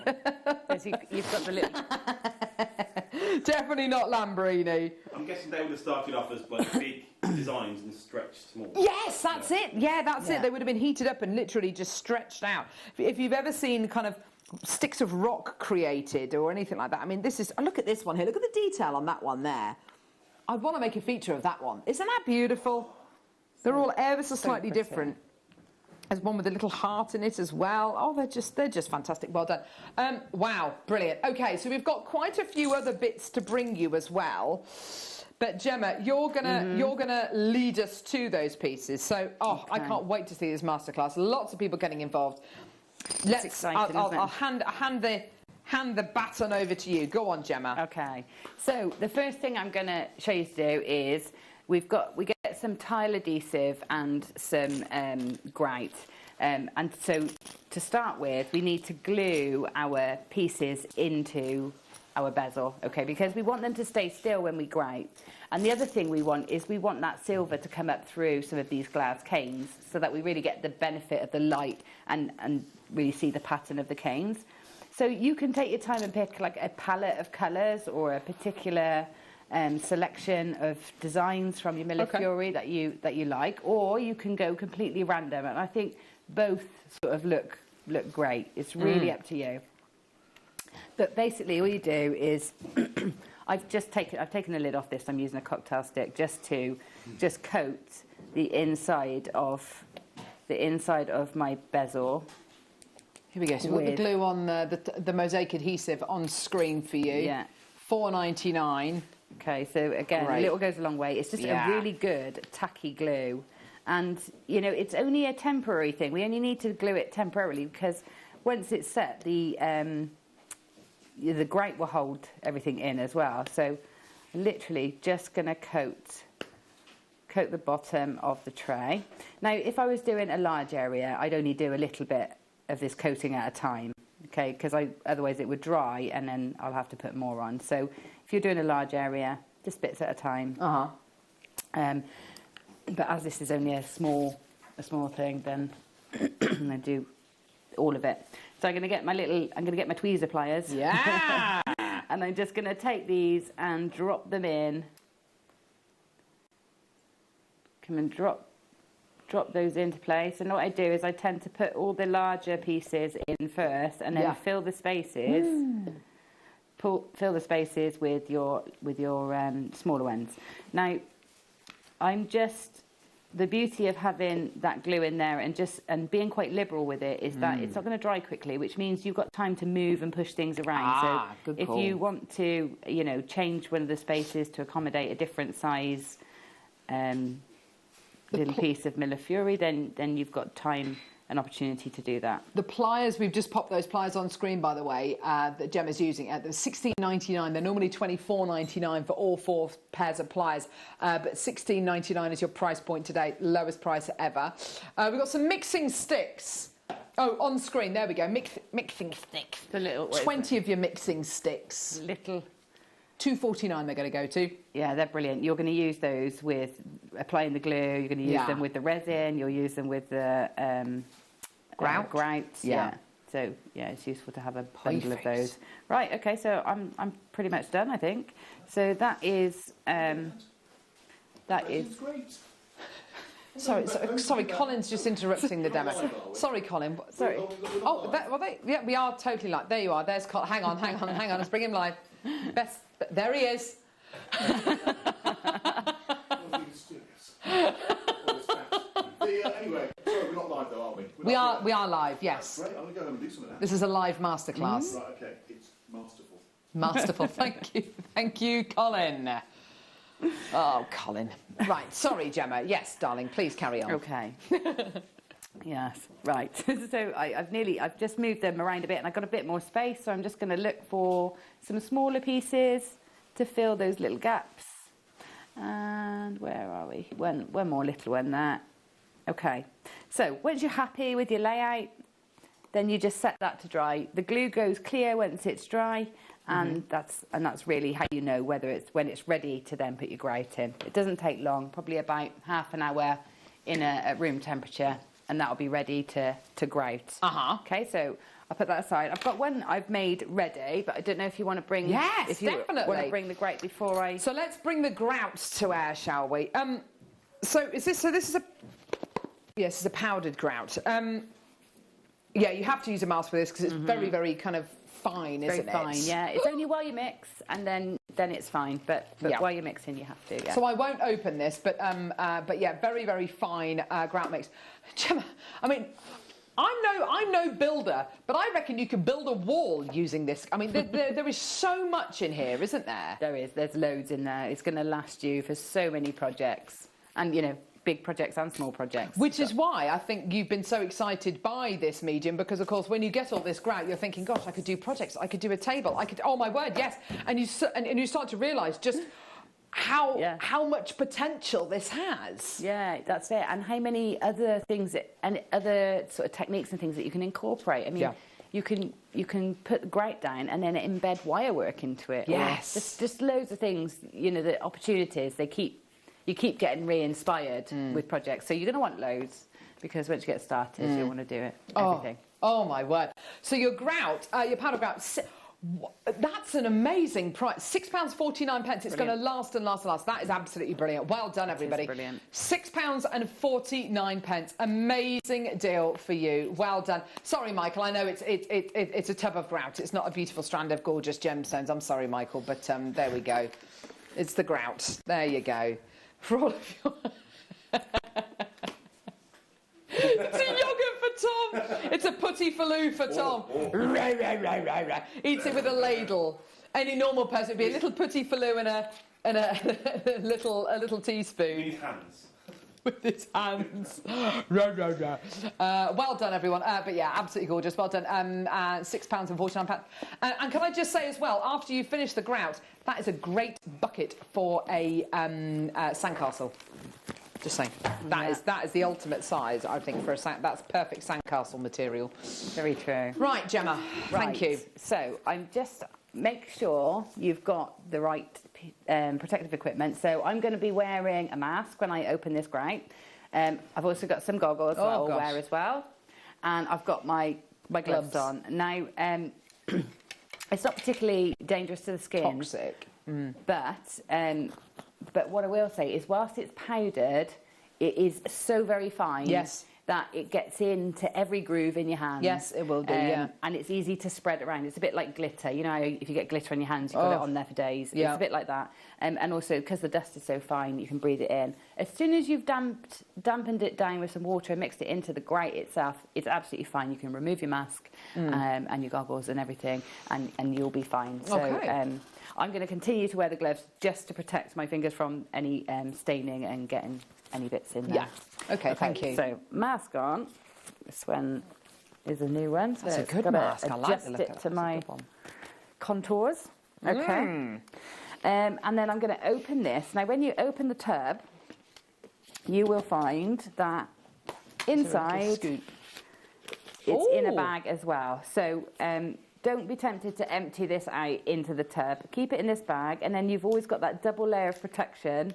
[SPEAKER 5] Yes, you've got the little.
[SPEAKER 3] Definitely not Lambrini.
[SPEAKER 4] I'm guessing they would have started off as like big designs and stretched more.
[SPEAKER 3] Yes, that's it. Yeah, that's
[SPEAKER 1] Yeah.
[SPEAKER 3] it. They would have been heated up and literally just stretched out. If you've ever seen kind of sticks of rock created or anything like that, I mean, this is. Look at this one here. Look at the detail on that one there. I want to make a feature of that one. Isn't that beautiful? They're all ever so slightly
[SPEAKER 5] pretty.
[SPEAKER 3] different. There's one with a little heart in it as well. Oh, they're just fantastic. Well done. Wow, brilliant. Okay, so we've got quite a few other bits to bring you as well. But Gemma, you're gonna lead us to those pieces. So, I can't wait to see this masterclass. Lots of people getting involved.
[SPEAKER 5] It's exciting,
[SPEAKER 3] I'll hand the baton over to you. Go on, Gemma.
[SPEAKER 5] Okay. So the first thing I'm going to show you to do is we get some tile adhesive and some grout. And so to start with, we need to glue our pieces into our bezel, okay, because we want them to stay still when we grout. And the other thing we want that silver to come up through some of these glass canes so that we really get the benefit of the light and really see the pattern of the canes. So you can take your time and pick like a palette of colours or a particular selection of designs from your Millefiori that you like, or you can go completely random. And I think both sort of look great. It's really up to you. But basically, all you do is I've taken the lid off this. I'm using a cocktail stick just to coat the inside of my bezel.
[SPEAKER 3] Here we go. So we've got the glue on the mosaic adhesive on screen for you.
[SPEAKER 5] Yeah.
[SPEAKER 3] $4.99.
[SPEAKER 5] Okay, so again, a little goes a long way. It's just a really good tacky glue. And, you know, it's only a temporary thing. We only need to glue it temporarily because once it's set, the grout will hold everything in as well. So literally just going to coat the bottom of the tray. Now, if I was doing a large area, I'd only do a little bit of this coating at a time, okay, because otherwise it would dry and then I'll have to put more on. So if you're doing a large area, just bits at a time. But as this is only a small thing, then I'm going to do all of it. So I'm going to get my tweezer pliers.
[SPEAKER 3] Yeah.
[SPEAKER 5] And I'm just going to take these and drop them in. Come and drop those into place. And what I do is I tend to put all the larger pieces in first, and then fill the spaces. Fill the spaces with your smaller ones. Now, the beauty of having that glue in there and being quite liberal with it is that it's not going to dry quickly, which means you've got time to move and push things around. So if you want to, you know, change one of the spaces to accommodate a different size little piece of Millefiori, then you've got time and opportunity to do that.
[SPEAKER 3] The pliers, we've just popped those pliers on screen, by the way, that Gemma's using. They're $16.99. They're normally $24.99 for all 4 pairs of pliers, but $16.99 is your price point today, lowest price ever. We've got some mixing sticks. Oh, on screen, there we go, mixing sticks.
[SPEAKER 5] The little
[SPEAKER 3] 20 of your mixing sticks.
[SPEAKER 5] Little.
[SPEAKER 3] $2.49 they're going to go to.
[SPEAKER 5] Yeah, they're brilliant. You're going to use those with applying the glue. You're going to use them with the resin. You'll use them with the grout. Yeah. So yeah, it's useful to have a bundle of those. Right. Okay. So I'm pretty much done, I think. So that is
[SPEAKER 10] Great.
[SPEAKER 3] Sorry, Colin's just interrupting the demo. Sorry, Colin. Sorry. We are totally live. There you are. There's Colin. Hang on. Let's bring him live. There he is.
[SPEAKER 10] Anyway, sorry, we're not live though, are we?
[SPEAKER 3] We are live. Yes.
[SPEAKER 10] Great. I'm gonna go home and do some of that.
[SPEAKER 3] This is a live masterclass.
[SPEAKER 10] Right. Okay. It's masterful.
[SPEAKER 3] Masterful. Thank you, Colin. Oh, Colin. Right. Sorry, Gemma. Yes, darling. Please carry on.
[SPEAKER 5] Okay. Yes, right. So I've just moved them around a bit and I've got a bit more space, so I'm just going to look for some smaller pieces to fill those little gaps. And where are we? One more little one there. Okay, so once you're happy with your layout, then you just set that to dry. The glue goes clear once it's dry, and that's really how you know when it's ready to then put your grout in. It doesn't take long, probably about half an hour at room temperature, and that'll be ready to grout. Okay, so I'll put that aside. I've got one I've made ready, but I don't know if you want to bring...
[SPEAKER 3] Yes,
[SPEAKER 5] if you
[SPEAKER 3] definitely.
[SPEAKER 5] want to bring the grout before I...
[SPEAKER 3] So let's bring the grout to air, shall we? So is this? So this is a. Yes, it's a powdered grout. Yeah, you have to use a mask for this because it's very, very kind of fine, isn't it?
[SPEAKER 5] Very fine. Yeah, it's only while you mix, and then it's fine. But while you're mixing, you have to. Yeah.
[SPEAKER 3] So I won't open this, but yeah, very, very fine grout mix. Gemma, I mean. I'm no builder, but I reckon you could build a wall using this. I mean, there is so much in here, isn't there?
[SPEAKER 5] There is. There's loads in there. It's going to last you for so many projects, and you know, big projects and small projects.
[SPEAKER 3] Which is why I think you've been so excited by this medium, because of course when you get all this grout, you're thinking, gosh, I could do projects, I could do a table, I could. Oh my word, yes! And you start to realise just. How much potential this has.
[SPEAKER 5] Yeah, that's it. And how many other things and other sort of techniques and things that you can incorporate. I mean, you can put the grout down and then embed wire work into it.
[SPEAKER 3] Yes.
[SPEAKER 5] Just loads of things, you know, the opportunities, you keep getting re-inspired with projects. So you're going to want loads, because once you get started, you'll want to do it, everything.
[SPEAKER 3] Oh my word. So your grout, your powder grout, that's an amazing price. £6.49. It's going to last and last and last. That is absolutely brilliant. Well done, everybody.
[SPEAKER 5] Brilliant.
[SPEAKER 3] £6.49. Amazing deal for you. Well done. Sorry, Michael. I know it's a tub of grout. It's not a beautiful strand of gorgeous gemstones. I'm sorry, Michael, but there we go. It's the grout. There you go. For all of you. It's a yoghurt for Tom. It's a putty-faloo for Tom. Eats it with a ladle. Any normal person would be a little putty-faloo and a little teaspoon.
[SPEAKER 4] With his hands.
[SPEAKER 3] With his hands. Well done, everyone. But yeah, absolutely gorgeous. Well done. £6.49. And can I just say as well, after you finish the grout, that is a great bucket for a sandcastle. Just saying. That is the ultimate size, I think, for that's perfect sandcastle material.
[SPEAKER 5] Very true.
[SPEAKER 3] Right, Gemma. Thank you.
[SPEAKER 5] So I'm just make sure you've got the right protective equipment. So I'm going to be wearing a mask when I open this grout. I've also got some goggles that I'll wear as well, and I've got my gloves on. Now, it's not particularly dangerous to the skin.
[SPEAKER 3] Toxic.
[SPEAKER 5] But what I will say is, whilst it's powdered, it is so very fine that it gets into every groove in your hands.
[SPEAKER 3] Yes, it will do, yeah.
[SPEAKER 5] And it's easy to spread around. It's a bit like glitter. You know, if you get glitter on your hands, you've got it on there for days.
[SPEAKER 3] Yeah.
[SPEAKER 5] It's a bit like that. And also, because the dust is so fine, you can breathe it in. As soon as you've dampened it down with some water and mixed it into the grout itself, it's absolutely fine. You can remove your mask and your goggles and everything, and you'll be fine. So, I'm going to continue to wear the gloves just to protect my fingers from any staining and getting any bits in there.
[SPEAKER 3] Yeah. Okay, thank you.
[SPEAKER 5] So, mask on. This one is a new one. So
[SPEAKER 3] that's a good mask. I like the look of
[SPEAKER 5] it to my contours. Okay. And then I'm going to open this. Now, when you open the tub, you will find that inside it's in a bag as well. So, don't be tempted to empty this out into the tub. Keep it in this bag, and then you've always got that double layer of protection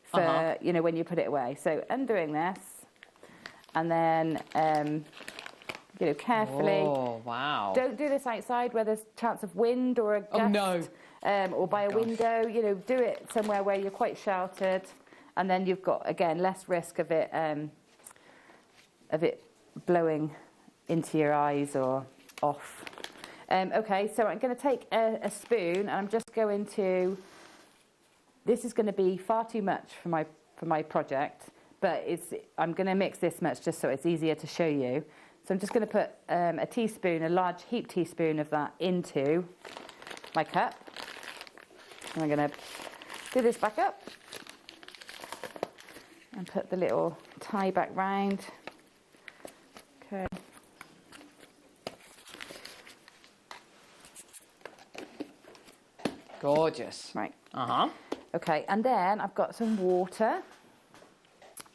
[SPEAKER 5] for, you know, when you put it away. So undoing this, and then, you know, carefully.
[SPEAKER 3] Oh, wow.
[SPEAKER 5] Don't do this outside where there's chance of wind or a gust. Or by a window. You know, do it somewhere where you're quite sheltered, and then you've got, again, less risk of it blowing into your eyes or off. Okay, so I'm going to take a spoon, and I'm just going to. This is going to be far too much for my project, but I'm going to mix this much just so it's easier to show you. So I'm just going to put a teaspoon, a large heap teaspoon of that into my cup, and I'm going to do this back up and put the little tie back round. Okay.
[SPEAKER 3] Gorgeous.
[SPEAKER 5] Right.
[SPEAKER 3] Okay,
[SPEAKER 5] and then I've got some water.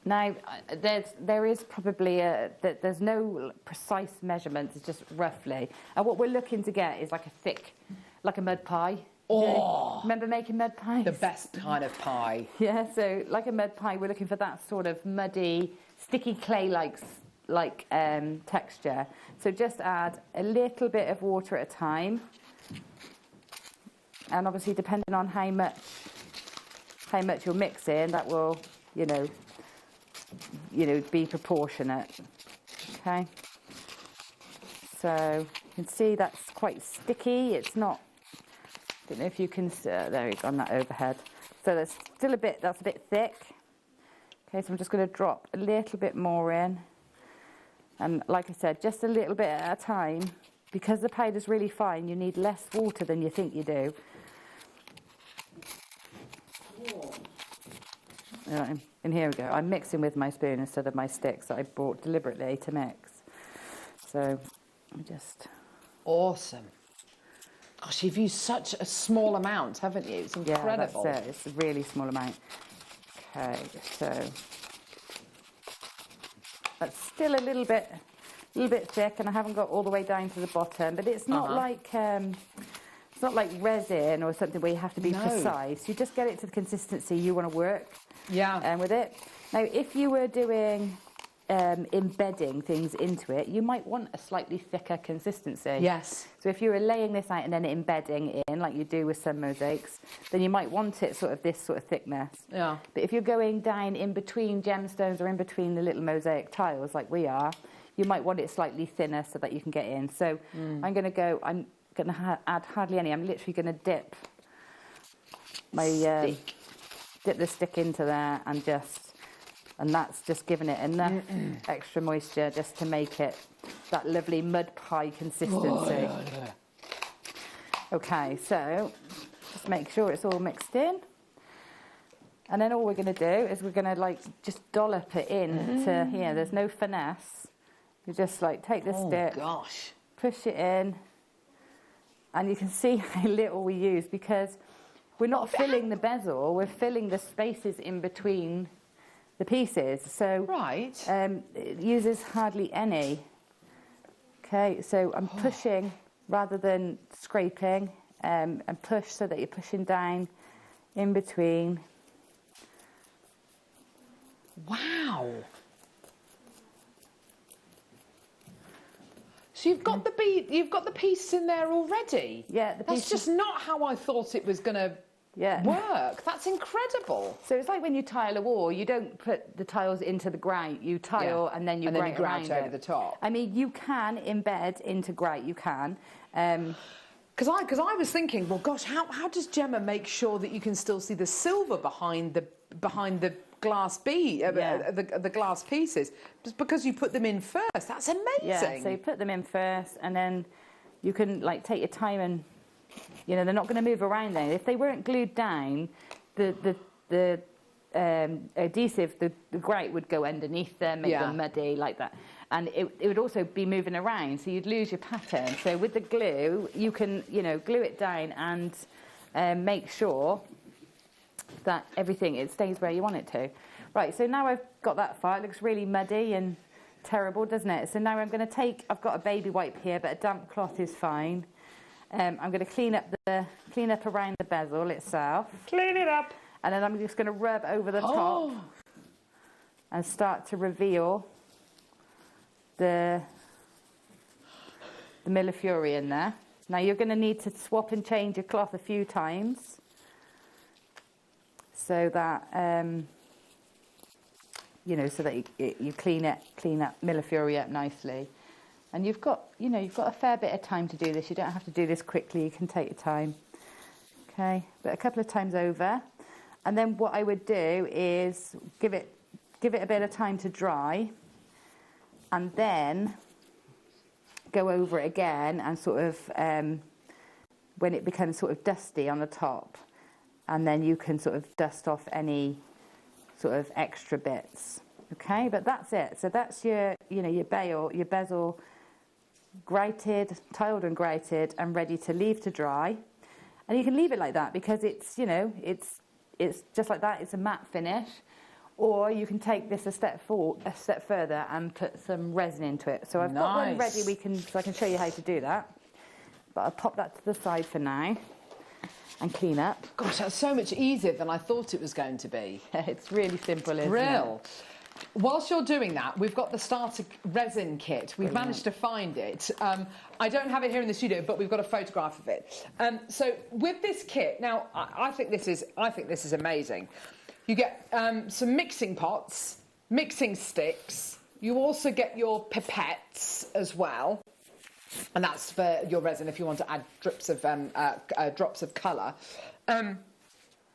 [SPEAKER 5] Now, there is probably there's no precise measurements, it's just roughly. And what we're looking to get is like a thick, like a mud pie.
[SPEAKER 3] Oh!
[SPEAKER 5] Remember making mud pies?
[SPEAKER 3] The best kind of pie.
[SPEAKER 5] Yeah, so like a mud pie, we're looking for that sort of muddy, sticky clay-like texture. So just add a little bit of water at a time. And obviously, depending on how much you're mixing, that will, you know, you know, be proportionate. Okay. So you can see that's quite sticky. It's not, I don't know if you can, there you go, on that overhead. So there's still a bit, that's a bit thick. Okay, so I'm just going to drop a little bit more in. And like I said, just a little bit at a time. Because the powder's really fine, you need less water than you think you do. Right, and here we go. I'm mixing with my spoon instead of my sticks that I bought deliberately to mix. So just...
[SPEAKER 3] Awesome. Gosh, you've used such a small amount, haven't you? It's incredible.
[SPEAKER 5] Yeah, that's it. It's a really small amount. Okay, so that's still a little bit thick, and I haven't got all the way down to the bottom. But it's not like it's not like resin or something where you have to be precise. You just get it to the consistency you want to work.
[SPEAKER 3] Yeah.
[SPEAKER 5] With it. Now, if you were doing embedding things into it, you might want a slightly thicker consistency.
[SPEAKER 3] Yes.
[SPEAKER 5] So if you were laying this out and then embedding in, like you do with some mosaics, then you might want it sort of this sort of thickness. Yeah. But if you're going down in between gemstones or in between the little mosaic tiles like we are, you might want it slightly thinner so that you can get in. So I'm going to add hardly any. I'm literally going to dip my dip the stick into there and that's just giving it enough extra moisture just to make it that lovely mud pie consistency. Oh, yeah. Okay, so just make sure it's all mixed in. And then all we're going to do is we're going to like just dollop it in to here. There's no finesse. You just like take the stick, push it in, and you can see how little we use because we're not filling the bezel, we're filling the spaces in between the pieces. So it uses hardly any. Okay, so I'm pushing rather than scraping, and push so that you're pushing down in between.
[SPEAKER 3] Wow. So you've got the piece in there already.
[SPEAKER 5] Yeah,
[SPEAKER 3] that's just not how I thought it was going to work. That's incredible.
[SPEAKER 5] So it's like when you tile a wall, you don't put the tiles into the grout. You tile and then you grout
[SPEAKER 3] over the top.
[SPEAKER 5] I mean, you can embed into grout. You can.
[SPEAKER 3] Because I was thinking, well, gosh, how does Gemma make sure that you can still see the silver behind the glass the glass pieces? Just because you put them in first. That's amazing.
[SPEAKER 5] Yeah, so you put them in first, and then you can like take your time, and you know they're not going to move around. Then, if they weren't glued down, the adhesive, the grout would go underneath them, make them muddy like that. And it would also be moving around, so you'd lose your pattern. So with the glue, you can, glue it down and make sure that it stays where you want it to. Right, so now I've got that far. It looks really muddy and terrible, doesn't it? So now I'm going to I've got a baby wipe here, but a damp cloth is fine. I'm going to clean up around the bezel itself.
[SPEAKER 3] Clean it up.
[SPEAKER 5] And then I'm just going to rub over the top and start to reveal the Millefiori in there. Now you're going to need to swap and change your cloth a few times so that so that you clean that Millefiori up nicely. And you've got a fair bit of time to do this. You don't have to do this quickly. You can take your time. Okay, but a couple of times over, and then what I would do is give it a bit of time to dry. And then go over it again and sort of, when it becomes sort of dusty on the top, and then you can sort of dust off any sort of extra bits. Okay, but that's it. So that's your bezel grouted, tiled and grouted and ready to leave to dry. And you can leave it like that because it's just like that. It's a matte finish. Or you can take this a step further and put some resin into it. So I've got one ready. So I can show you how to do that. But I'll pop that to the side for now and clean up.
[SPEAKER 3] Gosh, that's so much easier than I thought it was going to be.
[SPEAKER 5] It's really simple, isn't it?
[SPEAKER 3] Whilst you're doing that, we've got the starter resin kit. We've managed to find it. I don't have it here in the studio, but we've got a photograph of it. So with this kit, now I think this is amazing. You get some mixing pots, mixing sticks. You also get your pipettes as well. And that's for your resin if you want to add drops of colour.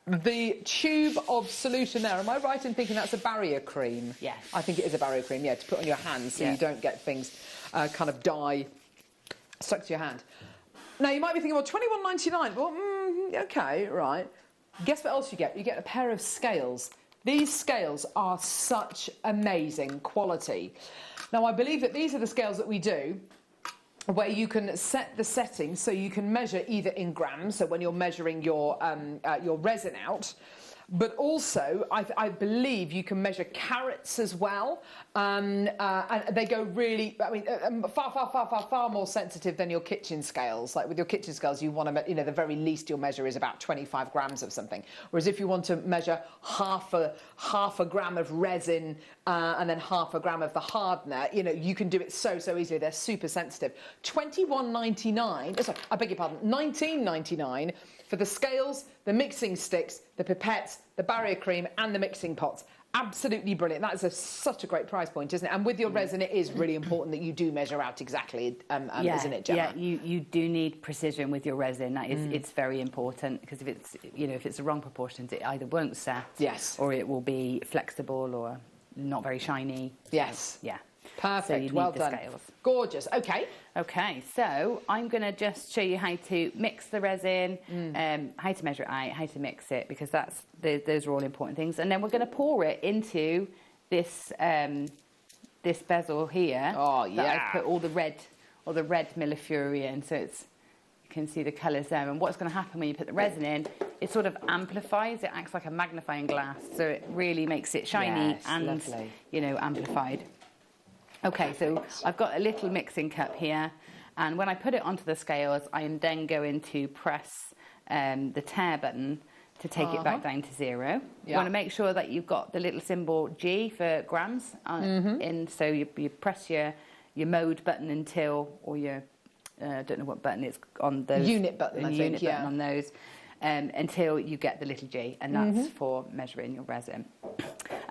[SPEAKER 3] The tube of solution there, am I right in thinking that's a barrier cream?
[SPEAKER 5] Yes.
[SPEAKER 3] I think it is a barrier cream, yeah, to put on your hands so you don't get things kind of dye stuck to your hand. Now, you might be thinking, well, £21.99. Well, OK, right. Guess what else you get? You get a pair of scales. These scales are such amazing quality. Now, I believe that these are the scales that we do where you can set the settings so you can measure either in grams, so when you're measuring your resin out, but also I believe you can measure carats as well, and they go really, I mean, far more sensitive than your kitchen scales. Like with your kitchen scales, you want to, you know, the very least you'll measure is about 25 grams of something. Whereas if you want to measure half a gram of resin and then half a gram of the hardener, you know, you can do it so easily. They're super sensitive. £21.99. Sorry, I beg your pardon. £19.99 for the scales, the mixing sticks, the pipettes, the barrier cream, and the mixing pots. Absolutely brilliant. That is such a great price point, isn't it? And with your resin, it is really important that you do measure out exactly, isn't it, Gemma?
[SPEAKER 5] Yeah, you do need precision with your resin. That is, it's very important, because if it's the wrong proportions, it either won't set, or it will be flexible or not very shiny.
[SPEAKER 3] Yes.
[SPEAKER 5] So, yeah.
[SPEAKER 3] Perfect.
[SPEAKER 5] So you need
[SPEAKER 3] well
[SPEAKER 5] the
[SPEAKER 3] done.
[SPEAKER 5] Scales.
[SPEAKER 3] Gorgeous. Okay.
[SPEAKER 5] Okay, so I'm going to just show you how to mix the resin, how to measure it out, how to mix it, because those are all important things. And then we're going to pour it into this this bezel here.
[SPEAKER 3] Oh yeah.
[SPEAKER 5] That I've put all the red Millefiori in, so you can see the colours there. And what's going to happen when you put the resin in? It sort of amplifies. It acts like a magnifying glass, so it really makes it shiny and
[SPEAKER 3] lovely.
[SPEAKER 5] Amplified. Okay, so I've got a little mixing cup here, and when I put it onto the scales, I am then going to press the tare button to take it back down to 0. You want to make sure that you've got the little symbol G for grams in, so you press your mode button until, or your, I don't know what button it's on those.
[SPEAKER 3] Unit button, I think,
[SPEAKER 5] button on those, until you get the little G, and that's for measuring your resin.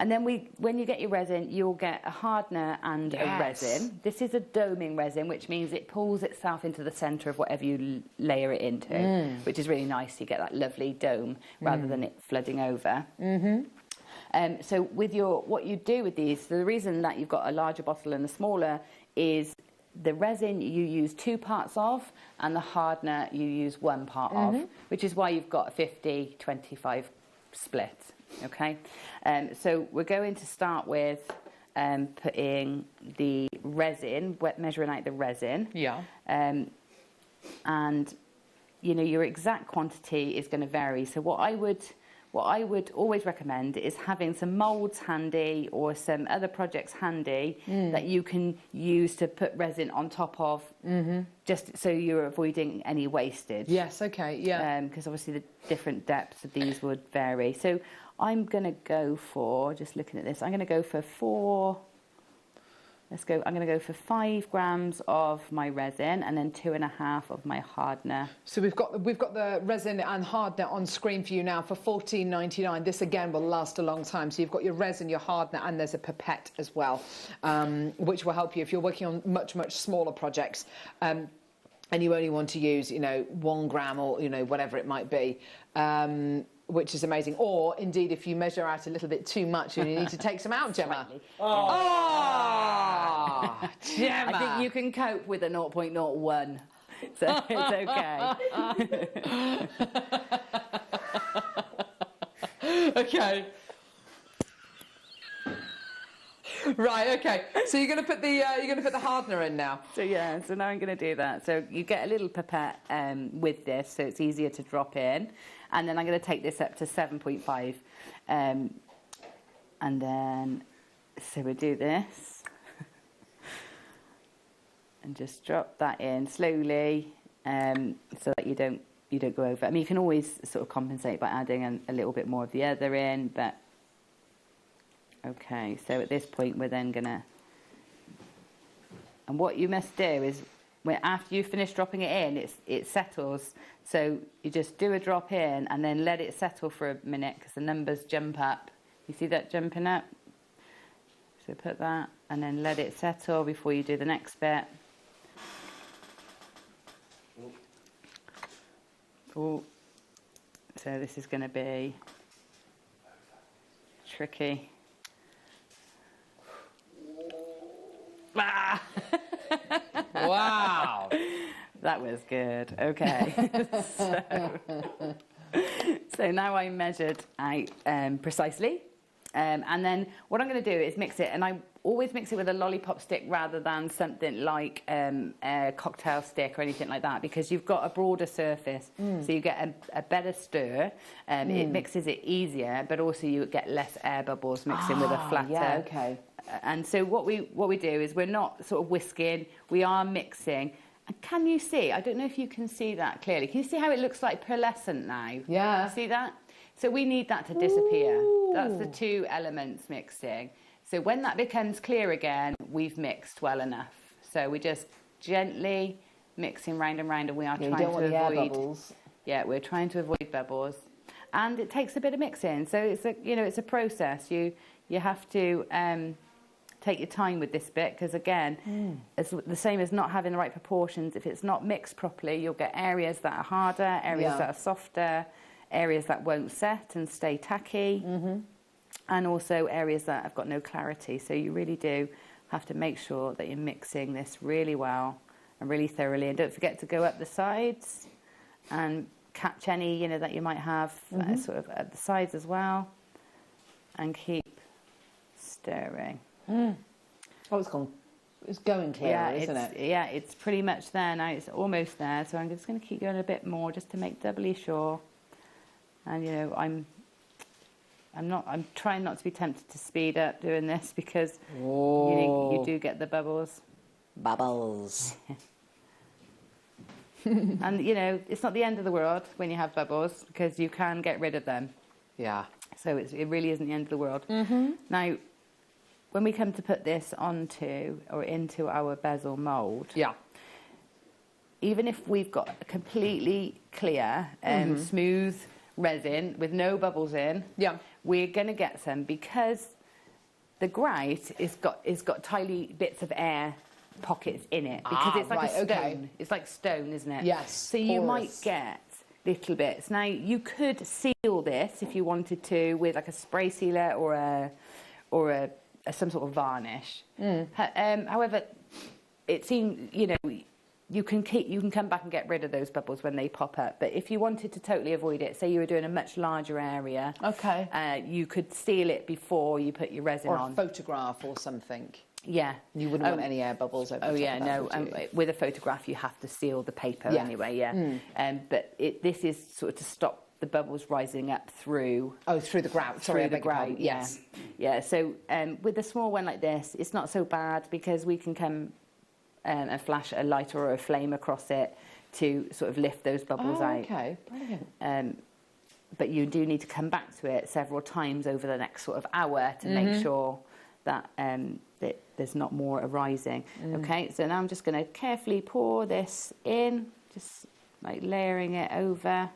[SPEAKER 5] And then when you get your resin, you'll get a hardener and a resin. This is a doming resin, which means it pulls itself into the centre of whatever you layer it into, which is really nice. You get that lovely dome rather than it flooding over. So what you do with these, the reason that you've got a larger bottle and a smaller is the resin you use 2 parts of, and the hardener you use 1 part of, which is why you've got a 50-25 split. Okay, so we're going to start with putting the resin, measuring out the resin. Yeah. And you know, your exact quantity is going to vary. So what I would always recommend is having some moulds handy or some other projects handy that you can use to put resin on top of, just so you're avoiding any wastage.
[SPEAKER 3] Yes. Okay. Yeah.
[SPEAKER 5] Because obviously the different depths of these would vary. So I'm going to go for, just looking at this, I'm going to go for I'm going to go for 5 grams of my resin and then 2.5 of my hardener.
[SPEAKER 3] So we've got the resin and hardener on screen for you now for £14.99. This again will last a long time. So you've got your resin, your hardener, and there's a pipette as well, which will help you if you're working on much smaller projects. And you only want to use, 1 gram or, whatever it might be. Which is amazing. Or, indeed, if you measure out a little bit too much and you need to take some out, Gemma. Gemma!
[SPEAKER 5] I think you can cope with a 0.01. So it's okay.
[SPEAKER 3] Okay. Right, okay. So you're going to put the hardener in now.
[SPEAKER 5] So so now I'm going to do that. So you get a little pipette with this, so it's easier to drop in. And then I'm going to take this up to 7.5. And then, so we do this. And just drop that in slowly, so that you don't go over. I mean, you can always sort of compensate by adding a little bit more of the other in, but okay. So at this point, we're then gonna. And what you must do is, after you finish dropping it in, it settles. So you just do a drop in and then let it settle for a minute because the numbers jump up. You see that jumping up? So put that and then let it settle before you do the next bit. Ooh. So this is going to be tricky. Ah!
[SPEAKER 3] Wow.
[SPEAKER 5] That was good. Okay. So now I measured out precisely. And then what I'm going to do is mix it, and I always mix it with a lollipop stick rather than something like a cocktail stick or anything like that, because you've got a broader surface, so you get a better stir. It mixes it easier, but also you get less air bubbles mixing with a flatter.
[SPEAKER 3] Yeah, okay.
[SPEAKER 5] And so what we do is we're not sort of whisking, we are mixing. And can you see? I don't know if you can see that clearly. Can you see how it looks like pearlescent now?
[SPEAKER 3] Yeah.
[SPEAKER 5] See that? So we need that to disappear. Ooh. That's the two elements mixing. So when that becomes clear again, we've mixed well enough. So we're just gently mixing round and round, and we are trying to avoid
[SPEAKER 3] air bubbles.
[SPEAKER 5] Yeah, we're trying to avoid bubbles, and it takes a bit of mixing. So it's it's a process. You have to take your time with this bit, because again, it's the same as not having the right proportions. If it's not mixed properly, you'll get areas that are harder, areas that are softer, areas that won't set and stay tacky, and also areas that have got no clarity. So you really do have to make sure that you're mixing this really well and really thoroughly. And don't forget to go up the sides and catch any, that you might have sort of at the sides as well, and keep stirring.
[SPEAKER 3] Oh, it's going clearer, isn't it?
[SPEAKER 5] Yeah, it's pretty much there now. It's almost there. So I'm just going to keep going a bit more just to make doubly sure. And I'm trying not to be tempted to speed up doing this, because you do get the bubbles.
[SPEAKER 3] Bubbles.
[SPEAKER 5] And it's not the end of the world when you have bubbles, because you can get rid of them.
[SPEAKER 3] Yeah.
[SPEAKER 5] So it really isn't the end of the world. Now, when we come to put this onto or into our bezel mould, even if we've got a completely clear, smooth resin with no bubbles in, we're going to get some, because the grout is got tiny bits of air pockets in it, because it's like a stone.
[SPEAKER 3] Okay.
[SPEAKER 5] It's like stone, isn't it?
[SPEAKER 3] Yes.
[SPEAKER 5] So you might get little bits. Now you could seal this if you wanted to with like a spray sealer or some sort of varnish. However, it seems you can come back and get rid of those bubbles when they pop up. But if you wanted to totally avoid it, say you were doing a much larger area, you could seal it before you put your resin on.
[SPEAKER 3] Or a photograph or something.
[SPEAKER 5] Yeah.
[SPEAKER 3] You wouldn't want any air bubbles over the top of that,
[SPEAKER 5] no.
[SPEAKER 3] would you?
[SPEAKER 5] With a photograph, you have to seal the paper anyway, But this is sort of to stop the bubbles rising up through...
[SPEAKER 3] Oh, through the grout. Sorry,
[SPEAKER 5] through the grout, yes. Yeah, so with a small one like this, it's not so bad, because we can come and flash a light or a flame across it to sort of lift those bubbles out.
[SPEAKER 3] Okay, brilliant.
[SPEAKER 5] But you do need to come back to it several times over the next sort of hour to make sure that there's not more arising. Okay, so now I'm just going to carefully pour this in, just like layering it over.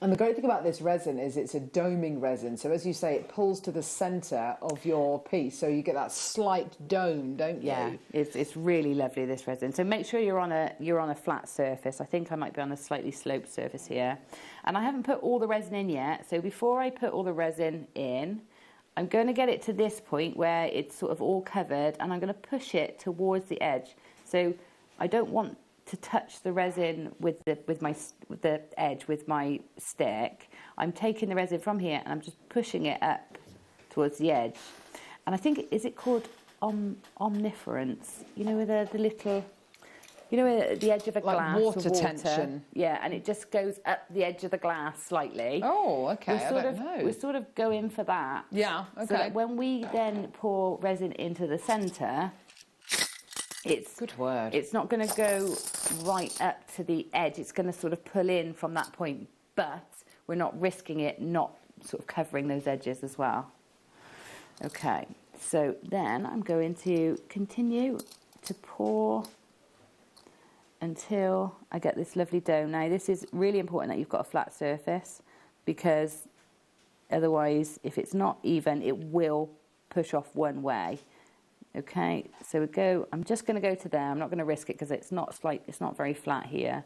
[SPEAKER 3] And the great thing about this resin is it's a doming resin. So as you say, it pulls to the centre of your piece. So you get that slight dome, don't you?
[SPEAKER 5] Yeah, it's really lovely, this resin. So make sure you're on a flat surface. I think I might be on a slightly sloped surface here. And I haven't put all the resin in yet. So before I put all the resin in, I'm going to get it to this point where it's sort of all covered, and I'm going to push it towards the edge. So I don't want to touch the resin with the edge with my stick. I'm taking the resin from here and I'm just pushing it up towards the edge. And I think, is it called omniference? With the little, at the edge of a glass,
[SPEAKER 3] like water tension.
[SPEAKER 5] Yeah, and it just goes up the edge of the glass slightly.
[SPEAKER 3] Oh, okay.
[SPEAKER 5] We're sort of going for that.
[SPEAKER 3] Yeah, okay.
[SPEAKER 5] So that when we then pour resin into the centre,
[SPEAKER 3] good word.
[SPEAKER 5] It's not going to go right up to the edge. It's going to sort of pull in from that point, but we're not risking it not sort of covering those edges as well. Okay, so then I'm going to continue to pour until I get this lovely dome. Now, this is really important that you've got a flat surface, because otherwise, if it's not even, it will push off one way. Okay, so I'm just going to go to there. I'm not going to risk it because it's not very flat here.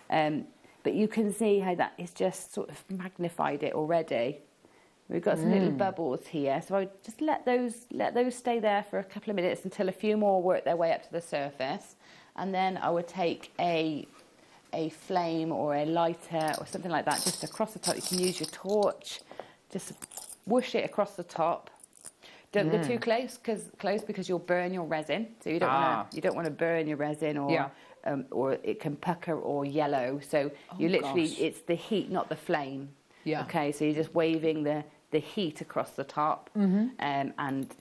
[SPEAKER 5] But you can see how that is just sort of magnified it already. We've got some little bubbles here, so I just let those stay there for a couple of minutes until a few more work their way up to the surface, and then I would take a flame or a lighter or something like that just across the top. You can use your torch, just whoosh it across the top. Don't go too close because you'll burn your resin. So you don't want to burn your resin or it can pucker or yellow. So it's the heat, not the flame. Yeah. Okay, so you're just waving the heat across the top, and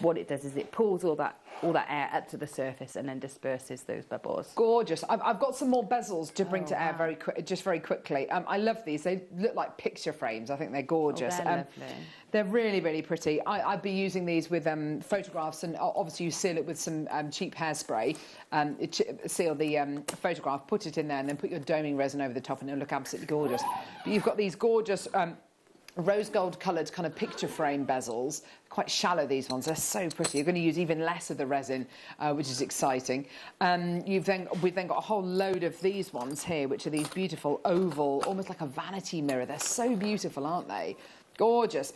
[SPEAKER 5] what it does is it pulls all that air up to the surface and then disperses those bubbles.
[SPEAKER 3] Gorgeous. I've got some more bezels to bring to air very quickly. I love these. They look like picture frames. I think they're gorgeous.
[SPEAKER 5] They're lovely.
[SPEAKER 3] They're really, really pretty. I'd be using these with photographs, and obviously you seal it with some cheap hairspray. Seal the photograph, put it in there, and then put your doming resin over the top, and it'll look absolutely gorgeous. But you've got these gorgeous rose gold coloured kind of picture frame bezels, quite shallow, these ones. They're so pretty. You're going to use even less of the resin, which is exciting. We've then got a whole load of these ones here, which are these beautiful oval, almost like a vanity mirror. They're so beautiful, aren't they? Gorgeous.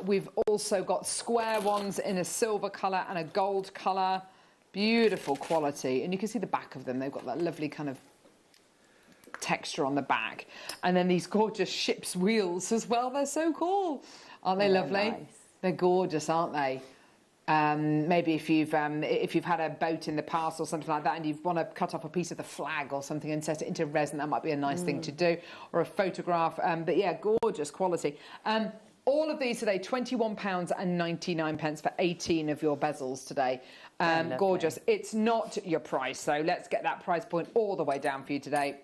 [SPEAKER 3] We've also got square ones in a silver colour and a gold colour. Beautiful quality. And you can see the back of them. They've got that lovely kind of texture on the back. And then these gorgeous ship's wheels as well. They're so cool. Aren't they lovely? Nice. They're gorgeous, aren't they? Maybe if you've had a boat in the past or something like that, and you want to cut off a piece of the flag or something and set it into resin, that might be a nice thing to do, or a photograph. But yeah, gorgeous quality. All of these today, £21.99 for 18 of your bezels today. Gorgeous. It's not your price, though. Let's get that price point all the way down for you today.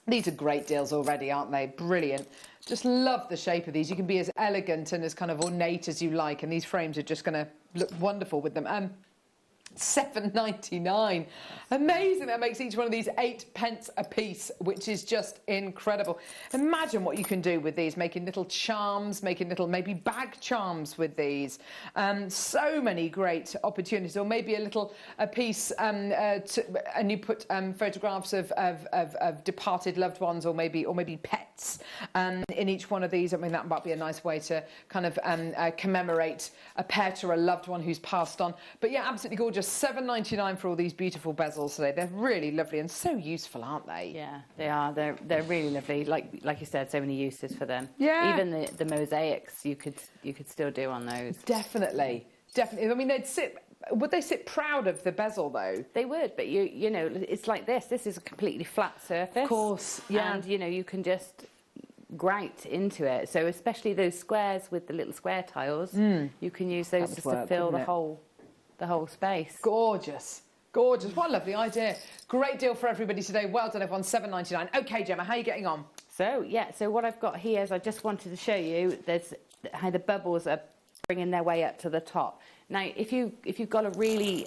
[SPEAKER 3] These are great deals already, aren't they? Brilliant. Just love the shape of these. You can be as elegant and as kind of ornate as you like, and these frames are just going to look wonderful with them. £7.99. Amazing. That makes each one of these 8p a piece, which is just incredible. Imagine what you can do with these, making little charms, making little maybe bag charms with these. So many great opportunities. Or maybe a piece and you put photographs of departed loved ones, or maybe pets in each one of these. I mean, that might be a nice way to kind of commemorate a pet or a loved one who's passed on. But yeah, absolutely gorgeous. £7.99 for all these beautiful bezels today. They're really lovely and so useful, aren't they?
[SPEAKER 5] Yeah, they are. They're really lovely. Like you said, so many uses for them.
[SPEAKER 3] Yeah.
[SPEAKER 5] Even the mosaics you could still do on those.
[SPEAKER 3] Definitely. I mean, would they sit proud of the bezel though?
[SPEAKER 5] They would, but you know, it's like this. This is a completely flat surface.
[SPEAKER 3] Of course. Yeah.
[SPEAKER 5] And you know, you can just grate into it. So especially those squares with the little square tiles, you can use those just to fill the whole space.
[SPEAKER 3] Gorgeous. Gorgeous. What a lovely idea. Great deal for everybody today. Well done, everyone. £7.99. OK, Gemma, how are you getting on?
[SPEAKER 5] So, yeah, so what I've got here is I just wanted to show you how the bubbles are bringing their way up to the top. Now, if you've got a really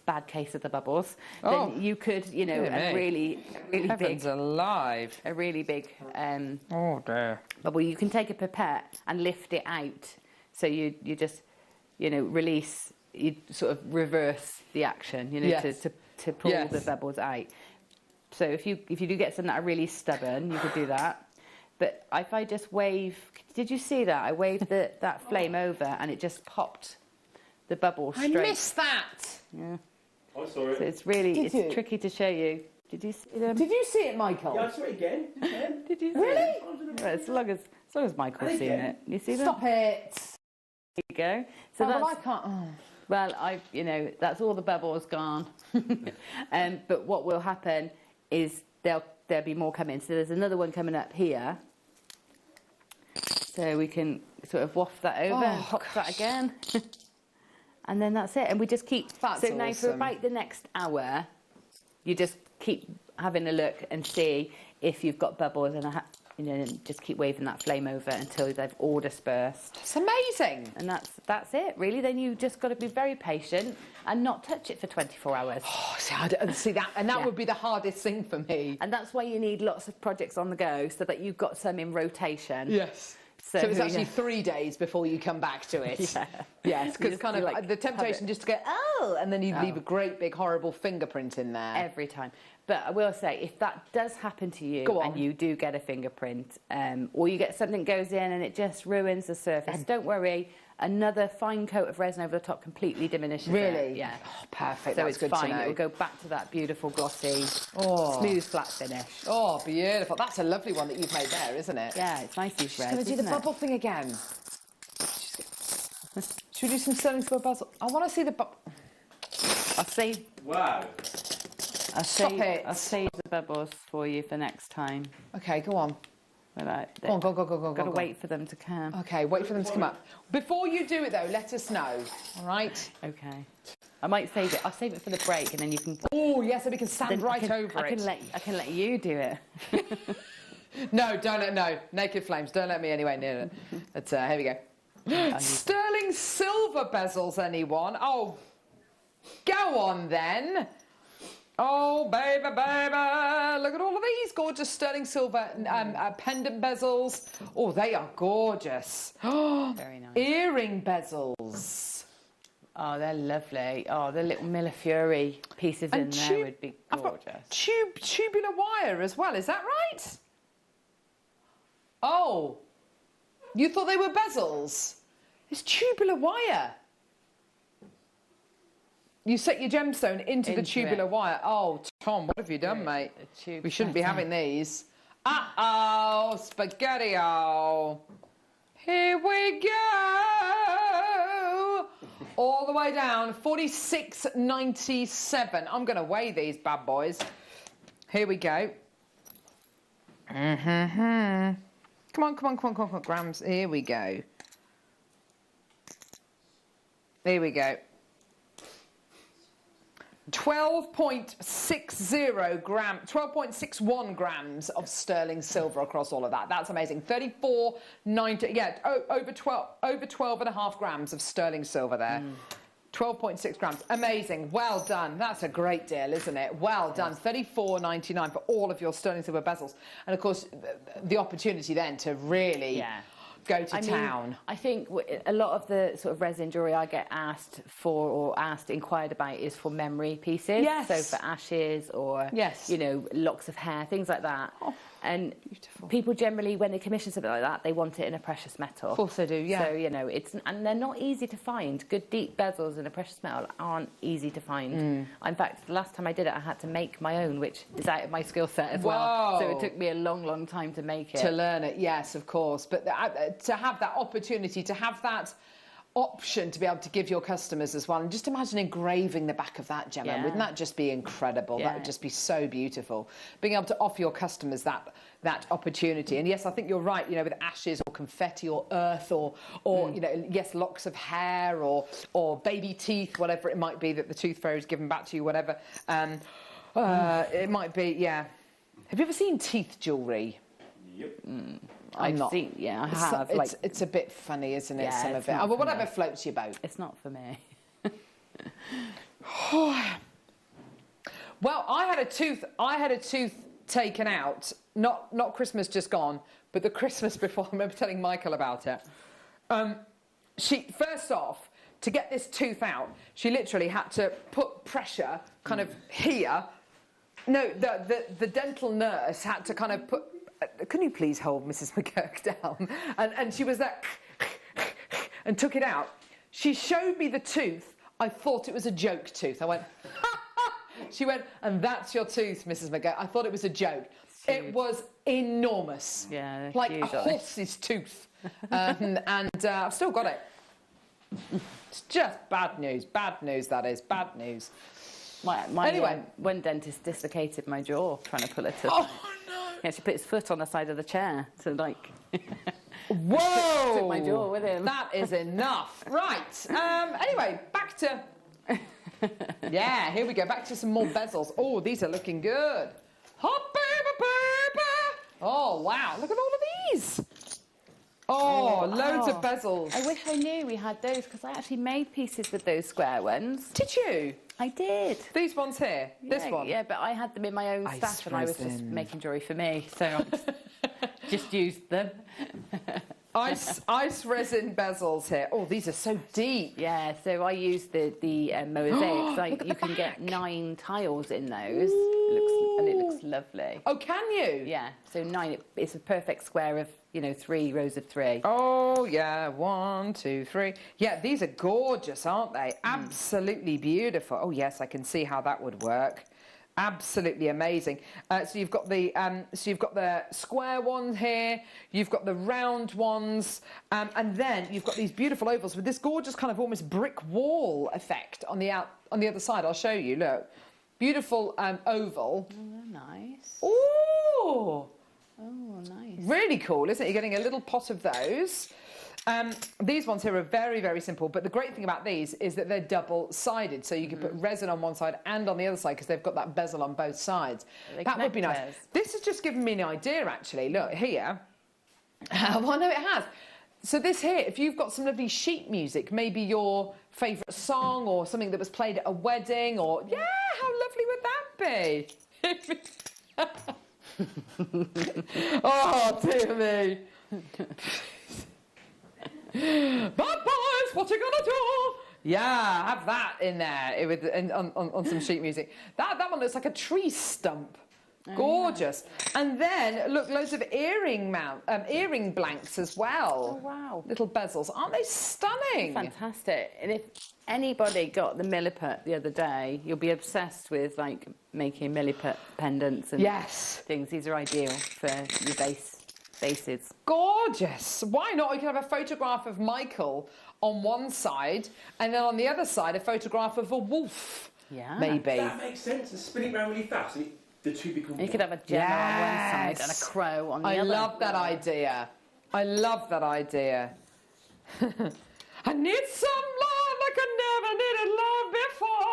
[SPEAKER 5] bad case of the bubbles, then you could, you know, a really
[SPEAKER 3] Heavens
[SPEAKER 5] big...
[SPEAKER 3] alive.
[SPEAKER 5] A really big
[SPEAKER 3] oh, dear.
[SPEAKER 5] bubble. You can take a pipette and lift it out. So you just, you know, release... You sort of reverse the action, you know, to pull the bubbles out. So if you do get some that are really stubborn, you could do that. But if I just wave, did you see that? I waved that flame over and it just popped the bubble straight.
[SPEAKER 3] I missed that.
[SPEAKER 5] Yeah.
[SPEAKER 4] I saw it.
[SPEAKER 5] So it's really tricky to show you. Did you see them?
[SPEAKER 3] Did you see it, Michael?
[SPEAKER 4] Yeah, I saw it again.
[SPEAKER 5] Did you see
[SPEAKER 3] really?
[SPEAKER 5] it? Well, as long as Michael's seen it. You see them?
[SPEAKER 3] Stop it.
[SPEAKER 5] There you go. So
[SPEAKER 3] well, I can't. Oh.
[SPEAKER 5] Well, you know, that's all the bubbles gone. But what will happen is there'll be more coming. So there's another one coming up here. So we can sort of waft that over and pop that again. And then that's it. And we just keep...
[SPEAKER 3] That's
[SPEAKER 5] so now for about the next hour, you just keep having a look and see if you've got bubbles, and you know, just keep waving that flame over until they've all dispersed.
[SPEAKER 3] It's amazing.
[SPEAKER 5] And that's it, really. Then you've just got to be very patient and not touch it for 24 hours.
[SPEAKER 3] Oh, see that, and that would be the hardest thing for me.
[SPEAKER 5] And that's why you need lots of projects on the go, so that you've got some in rotation.
[SPEAKER 3] Yes. So it's actually 3 days before you come back to it.
[SPEAKER 5] Yeah.
[SPEAKER 3] Yes, because
[SPEAKER 5] Just
[SPEAKER 3] kind of
[SPEAKER 5] like
[SPEAKER 3] the temptation just to go, oh, and then you leave a great big horrible fingerprint in there.
[SPEAKER 5] Every time. But I will say, if that does happen to you and you do get a fingerprint, or you get something goes in and it just ruins the surface, don't worry. Another fine coat of resin over the top completely diminishes it.
[SPEAKER 3] Really?
[SPEAKER 5] Yeah.
[SPEAKER 3] Oh, perfect.
[SPEAKER 5] So
[SPEAKER 3] That's
[SPEAKER 5] it's
[SPEAKER 3] good
[SPEAKER 5] fine.
[SPEAKER 3] to know.
[SPEAKER 5] It will go back to that beautiful glossy, smooth flat finish.
[SPEAKER 3] Oh, beautiful. That's a lovely one that you've made there, isn't it?
[SPEAKER 5] Yeah, it's nicely thread.
[SPEAKER 3] Going to do the bubble thing again. Should we do some sterling silver bezel? I want to see the bubble.
[SPEAKER 5] I'll save.
[SPEAKER 4] Wow.
[SPEAKER 5] I'll save the bubbles for you for next time.
[SPEAKER 3] Okay, go on.
[SPEAKER 5] Go
[SPEAKER 3] on.
[SPEAKER 5] Got to wait for them to come.
[SPEAKER 3] Okay, wait for them to come up. Before you do it though, let us know. All right.
[SPEAKER 5] Okay. I might save it. I'll save it for the break, and then you can.
[SPEAKER 3] Oh yes, so we can stand over it.
[SPEAKER 5] I can let you do it.
[SPEAKER 3] No, no. Naked flames. Don't let me anywhere near it. But here we go. Sterling silver bezels, anyone? Oh, go on then. Oh, baby, look at all of these gorgeous sterling silver pendant bezels. Oh, they are gorgeous.
[SPEAKER 5] Very nice.
[SPEAKER 3] Earring bezels.
[SPEAKER 5] Oh, they're lovely. Oh, the little Millefiori pieces in there would be gorgeous.
[SPEAKER 3] Tubular wire as well, is that right? Oh, you thought they were bezels? It's tubular wire. You set your gemstone into the tubular wire. Oh, Tom, what have you done, mate? We shouldn't be having these. Uh-oh, spaghetti-o. Here we go. All the way down, 46.97. I'm going to weigh these bad boys. Here we go. Come on, grams. Here we go. Here we go. 12.61 grams of sterling silver across all of that. That's amazing. 34.90. Yeah, over 12.5 grams of sterling silver there. 12.6 grams. Amazing. Well done. That's a great deal, isn't it? Well done. $34.99 for all of your sterling silver bezels. And of course, the opportunity then to really go to town.
[SPEAKER 5] I think a lot of the sort of resin jewellery I get asked for or inquired about is for memory pieces.
[SPEAKER 3] Yes.
[SPEAKER 5] So for ashes or, you know, locks of hair, things like that.
[SPEAKER 3] Oh,
[SPEAKER 5] and
[SPEAKER 3] beautiful.
[SPEAKER 5] People generally, when they commission something like that, they want it in a precious metal.
[SPEAKER 3] Of course they do, yeah.
[SPEAKER 5] So, you know, and they're not easy to find. Good deep bezels in a precious metal aren't easy to find. In fact, the last time I did it, I had to make my own, which is out of my skill set as well. So it took me a long, long time to make it.
[SPEAKER 3] To learn it, yes, of course. But to have that opportunity, to have that option to be able to give your customers as well. And just imagine engraving the back of that, Gemma. Wouldn't that just be incredible? That would just be so beautiful. Being able to offer your customers that opportunity. And yes, I think you're right, you know, with ashes or confetti or earth or you know, yes, locks of hair or baby teeth, whatever it might be that the tooth fairy's given back to you, whatever. It might be, yeah. Have you ever seen teeth jewellery?
[SPEAKER 4] Yep.
[SPEAKER 5] I've seen, I have.
[SPEAKER 3] It's a bit funny, isn't it?
[SPEAKER 5] Yeah,
[SPEAKER 3] some of it.
[SPEAKER 5] not
[SPEAKER 3] Well,
[SPEAKER 5] for
[SPEAKER 3] whatever
[SPEAKER 5] me.
[SPEAKER 3] floats your boat.
[SPEAKER 5] It's not for me.
[SPEAKER 3] Well, I had a tooth taken out. Not Christmas just gone, but the Christmas before. I remember telling Michael about it. She first off, to get this tooth out, she literally had to put pressure kind of here. No, the dental nurse had to kind of put. Can you please hold Mrs. McGurk down? And she was there and took it out. She showed me the tooth. I thought it was a joke tooth. I went, she went, and that's your tooth, Mrs. McGurk. I thought it was a joke. It was enormous.
[SPEAKER 5] Yeah,
[SPEAKER 3] like
[SPEAKER 5] huge,
[SPEAKER 3] a horse's tooth. And I've still got it. It's just bad news. Bad news, that is. Bad news.
[SPEAKER 5] Anyway, one dentist dislocated my jaw trying to pull it up.
[SPEAKER 3] Oh, no.
[SPEAKER 5] He actually put his foot on the side of the chair to, like...
[SPEAKER 3] Whoa!
[SPEAKER 5] Took my jaw with him.
[SPEAKER 3] That is enough. Right. Anyway, back to... Yeah, here we go. Back to some more bezels. Oh, these are looking good. Hot baby, baby. Oh, wow. Look at all of these. Oh, loads of bezels.
[SPEAKER 5] I wish I knew we had those because I actually made pieces with those square ones.
[SPEAKER 3] Did you?
[SPEAKER 5] I did.
[SPEAKER 3] These ones here? This one?
[SPEAKER 5] Yeah, but I had them in my own stash and I was just making jewellery for me, so I just used them.
[SPEAKER 3] Ice resin bezels here. Oh, these are so deep.
[SPEAKER 5] Yeah, so I use the mosaics. Like you can get 9 tiles in those. It looks lovely.
[SPEAKER 3] Oh, can you?
[SPEAKER 5] Yeah, so 9. It's a perfect square of 3 rows of 3.
[SPEAKER 3] Oh yeah, 1, 2, 3. Yeah, these are gorgeous, aren't they? Absolutely beautiful. Oh yes, I can see how that would work. Absolutely amazing. So you've got the square ones here. You've got the round ones, and then you've got these beautiful ovals with this gorgeous kind of almost brick wall effect on the other side. I'll show you. Look, beautiful oval.
[SPEAKER 5] Oh, nice.
[SPEAKER 3] Ooh.
[SPEAKER 5] Oh, nice.
[SPEAKER 3] Really cool, isn't it? You're getting a little pot of those. These ones here are very, very simple, but the great thing about these is that they're double-sided, so you can put resin on one side and on the other side because they've got that bezel on both sides. That would be nice. This has just given me an idea, actually. Look, here. Well, no, it has. So this here, if you've got some lovely sheet music, maybe your favourite song or something that was played at a wedding or... Yeah, how lovely would that be? Oh, dear me. Bad boys, what you gonna do? Yeah, have that in there on some sheet music. That one looks like a tree stump. Gorgeous. Yeah. And then look, loads of earring blanks as well.
[SPEAKER 5] Oh wow.
[SPEAKER 3] Little bezels. Aren't they stunning?
[SPEAKER 5] Fantastic. And if anybody got the milliput the other day, you'll be obsessed with like making milliput pendants and things. These are ideal for your bases.
[SPEAKER 3] Gorgeous. Why not? You can have a photograph of Michael on one side and then on the other side a photograph of a wolf.
[SPEAKER 5] Yeah.
[SPEAKER 3] Maybe.
[SPEAKER 4] That makes sense. And spin it around really fast. And the two become one.
[SPEAKER 5] You could have a gemma on one side and a crow on the other.
[SPEAKER 3] I love that idea. I love that idea. I need some love like I never needed love before.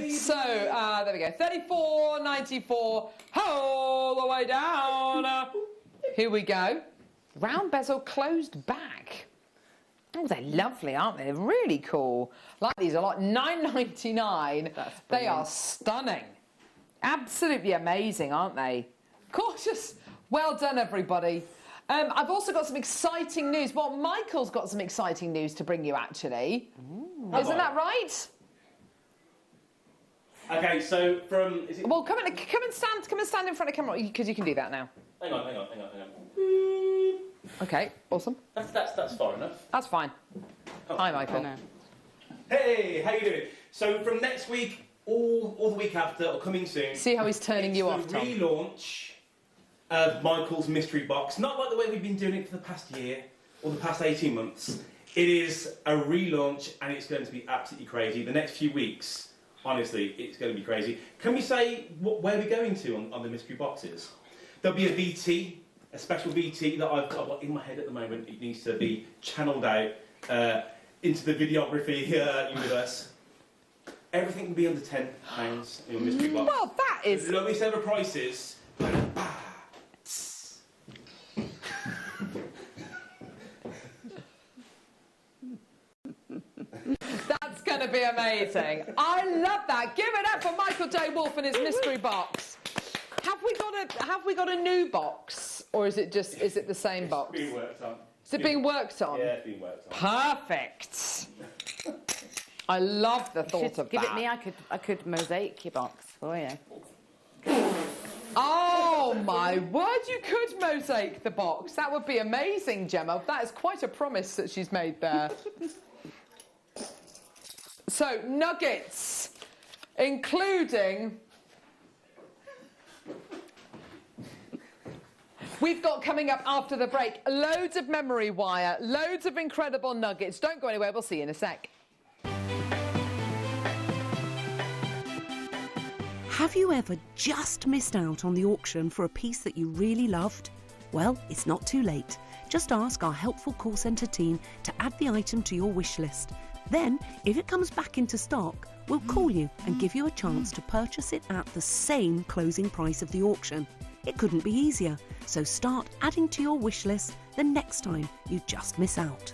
[SPEAKER 3] So, there we go. 34.94, all the way down. Here we go. Round bezel closed back. Oh, they're lovely, aren't they? They're really cool. Like these a lot. $9.99. They are stunning. Absolutely amazing, aren't they? Gorgeous. Well done, everybody. I've also got some exciting news. Well, Michael's got some exciting news to bring you, actually. Ooh. Isn't that right?
[SPEAKER 4] Okay, so from...
[SPEAKER 3] Well, come and stand in front of the camera, because you can do that now.
[SPEAKER 4] Hang on.
[SPEAKER 3] Okay, awesome.
[SPEAKER 4] That's far enough.
[SPEAKER 3] That's fine.
[SPEAKER 4] Oh.
[SPEAKER 3] Hi, Michael.
[SPEAKER 4] Hey, how you doing? So from next week, all the week after, or coming soon...
[SPEAKER 3] See how he's turning you off,
[SPEAKER 4] Tom? It's the relaunch of Michael's mystery box. Not like the way we've been doing it for the past year, or the past 18 months. It is a relaunch, and it's going to be absolutely crazy. The next few weeks, honestly, it's going to be crazy. Can we say where we're going to on the mystery boxes? There'll be a VT, a special VT that I've got in my head at the moment. It needs to be channeled out into the videography universe. Everything will be under £10 in a mystery box.
[SPEAKER 3] Well, that is...
[SPEAKER 4] Lowest ever prices.
[SPEAKER 3] That's going to be amazing. I love that. Give it up for Michael J. Wolf and his mystery box. Have we got a new box, or is it the same box?
[SPEAKER 4] It's being worked on.
[SPEAKER 3] Is it being worked on?
[SPEAKER 4] Yeah, it's being worked on.
[SPEAKER 3] Perfect. I love the thought of that.
[SPEAKER 5] Give it me. I could mosaic your box for you.
[SPEAKER 3] Oh my word! You could mosaic the box. That would be amazing, Gemma. That is quite a promise that she's made there. So nuggets, including. We've got coming up after the break loads of memory wire, loads of incredible nuggets. Don't go anywhere. We'll see you in a sec.
[SPEAKER 9] Have you ever just missed out on the auction for a piece that you really loved? Well, it's not too late. Just ask our helpful call centre team to add the item to your wish list. Then, if it comes back into stock, we'll call you and give you a chance to purchase it at the same closing price of the auction. It couldn't be easier, so start adding to your wish list the next time you just miss out.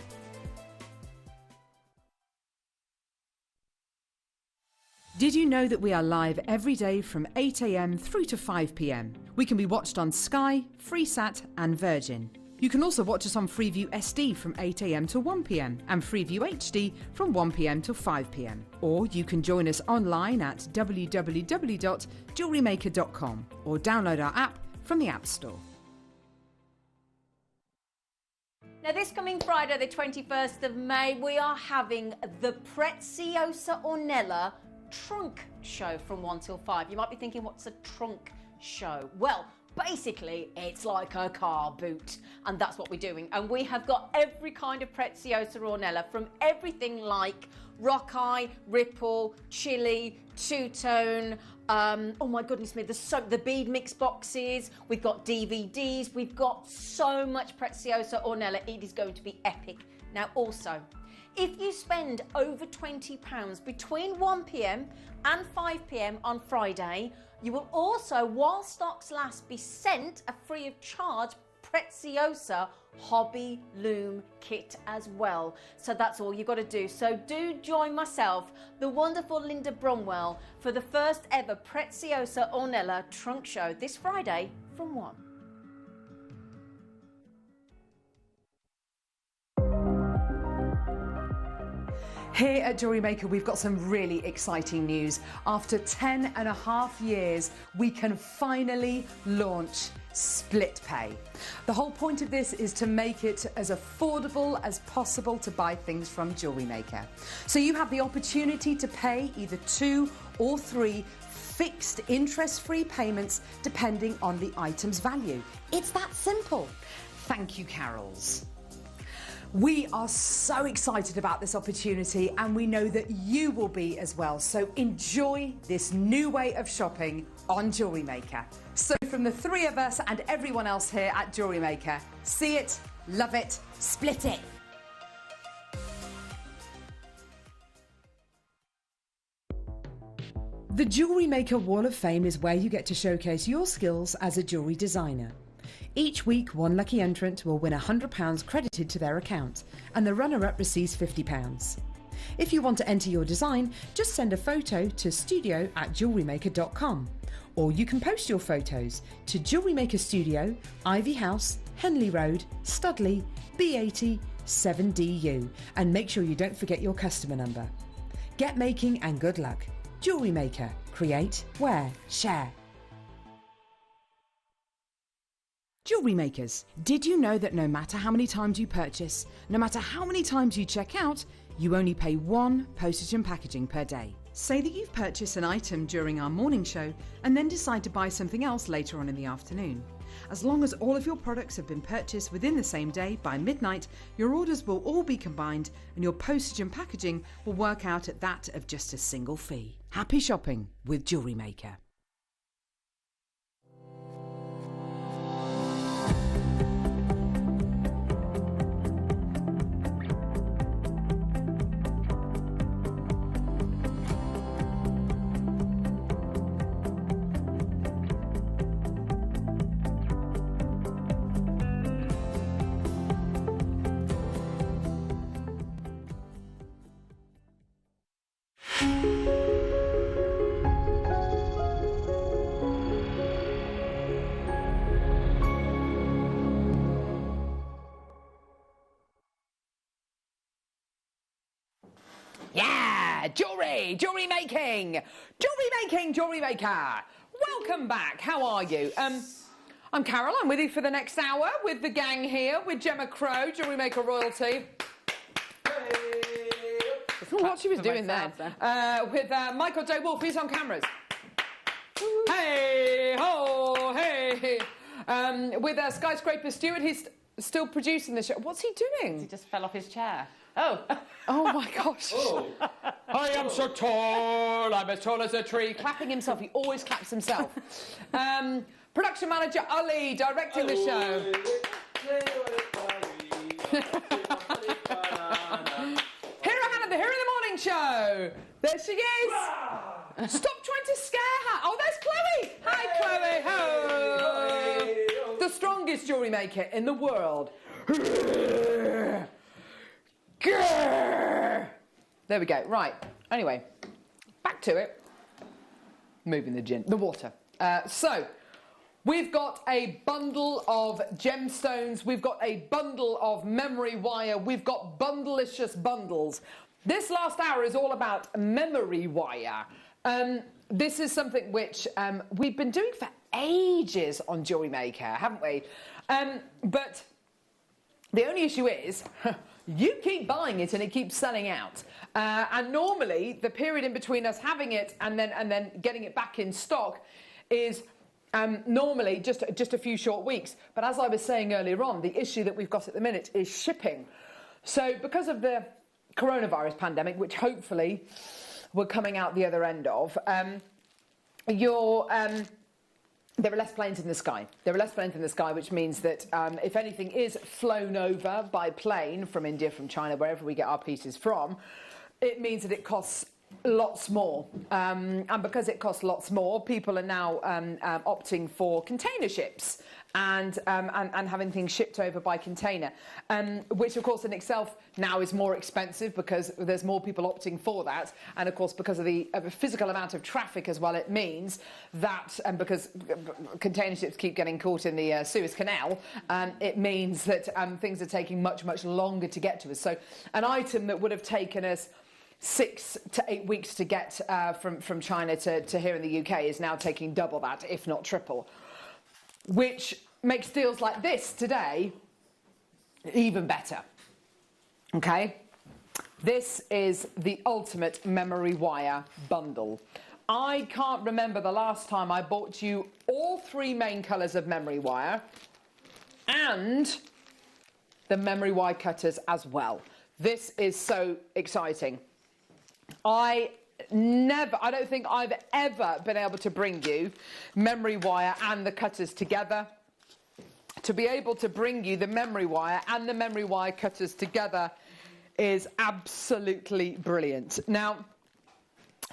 [SPEAKER 6] Did you know that we are live every day from 8 a.m. through to 5 p.m? We can be watched on Sky, Freesat and Virgin. You can also watch us on Freeview SD from 8 a.m. to 1 p.m. and Freeview HD from 1 p.m. to 5 p.m. Or you can join us online at www.jewellerymaker.com or download our app from the App Store.
[SPEAKER 8] Now, this coming Friday, the 21st of May, we are having the Preziosa Ornella Trunk Show from 1 till 5. You might be thinking, what's a trunk show? Well, basically, it's like a car boot, and that's what we're doing. And we have got every kind of Preziosa Ornella, from everything like rock eye, ripple, chili, two-tone, oh my goodness me, the bead mix boxes, we've got DVDs, we've got so much Preziosa Ornella, it is going to be epic. Now also, if you spend over £20 between 1 p.m. and 5 p.m. on Friday, you will also, while stocks last, be sent a free of charge Preziosa hobby loom kit as well. So that's all you've got to do. So do join myself, the wonderful Linda Bromwell, for the first ever Preziosa Ornella Trunk Show this Friday from 1.
[SPEAKER 6] Here at Jewellery Maker, we've got some really exciting news. After 10.5 years, we can finally launch Split Pay. The whole point of this is to make it as affordable as possible to buy things from Jewellery Maker. So you have the opportunity to pay either 2 or 3 fixed interest-free payments depending on the item's value. It's that simple. Thank you, Carols. We are so excited about this opportunity, and we know that you will be as well. So enjoy this new way of shopping on Jewellery Maker. So from the 3 of us and everyone else here at Jewellery Maker, see it, love it, split it. The Jewellery Maker Wall of Fame is where you get to showcase your skills as a jewellery designer. Each week, one lucky entrant will win £100 credited to their account, and the runner-up receives £50. If you want to enter your design, just send a photo to studio@jewellerymaker.com, or you can post your photos to Jewellery Maker Studio, Ivy House, Henley Road, Studley, B80 7DU, and make sure you don't forget your customer number. Get making and good luck. Jewellery Maker. Create, wear, share. Jewellery Makers, did you know that no matter how many times you purchase, no matter how many times you check out, you only pay 1 postage and packaging per day? Say that you've purchased an item during our morning show and then decide to buy something else later on in the afternoon. As long as all of your products have been purchased within the same day by midnight, your orders will all be combined and your postage and packaging will work out at that of just a single fee. Happy shopping with Jewellery Maker.
[SPEAKER 3] Yeah, jewellery making, jewellery maker. Welcome back. How are you? I'm Carol. I'm with you for the next hour with the gang here, with Gemma Crow, Jewellery Maker royalty. What she was doing then. With Michael J. Wolfe, he's on cameras. Hey, ho, hey. With Skyscraper Stewart, he's still producing the show. What's he doing?
[SPEAKER 5] He just fell off his chair.
[SPEAKER 3] Oh. Oh my gosh. Oh. I am so tall, I'm as tall as a tree. Clapping himself, he always claps himself. Production manager Ali, directing the show. Hero Hannah, the Hero in the Morning Show. There she is. Stop trying to scare her. Oh, there's Chloe. Hi, Chloe. Ho. The strongest jewellery maker in the world. There we go. Right. Anyway, back to it. moving the water. So we've got a bundle of gemstones. We've got a bundle of memory wire. We've got bundleicious bundles. This last hour is all about memory wire. This is something which we've been doing for ages on Jewellery Maker, haven't we? But the only issue is you keep buying it and it keeps selling out. And normally the period in between us having it and then getting it back in stock is normally just a few short weeks. But as I was saying earlier on, the issue that we've got at the minute is shipping. So because of the coronavirus pandemic, which hopefully we're coming out the other end of, there are less planes in the sky. There are less planes in the sky, which means that if anything is flown over by plane from India, from China, wherever we get our pieces from, it means that it costs lots more. And because it costs lots more, people are now opting for container ships and having things shipped over by container, which of course in itself now is more expensive because there's more people opting for that, and of course because of the physical amount of traffic as well, it means that, and because container ships keep getting caught in the Suez Canal, it means that things are taking much longer to get to us. So an item that would have taken us 6 to 8 weeks to get from China to here in the UK is now taking double that, if not triple, which makes deals like this today even better. Okay, this is the ultimate memory wire bundle. I can't remember the last time I bought you all 3 main colours of memory wire and the memory wire cutters as well. This is so exciting. I don't think I've ever been able to bring you memory wire and the cutters together. To be able to bring you the memory wire and the memory wire cutters together is absolutely brilliant. Now,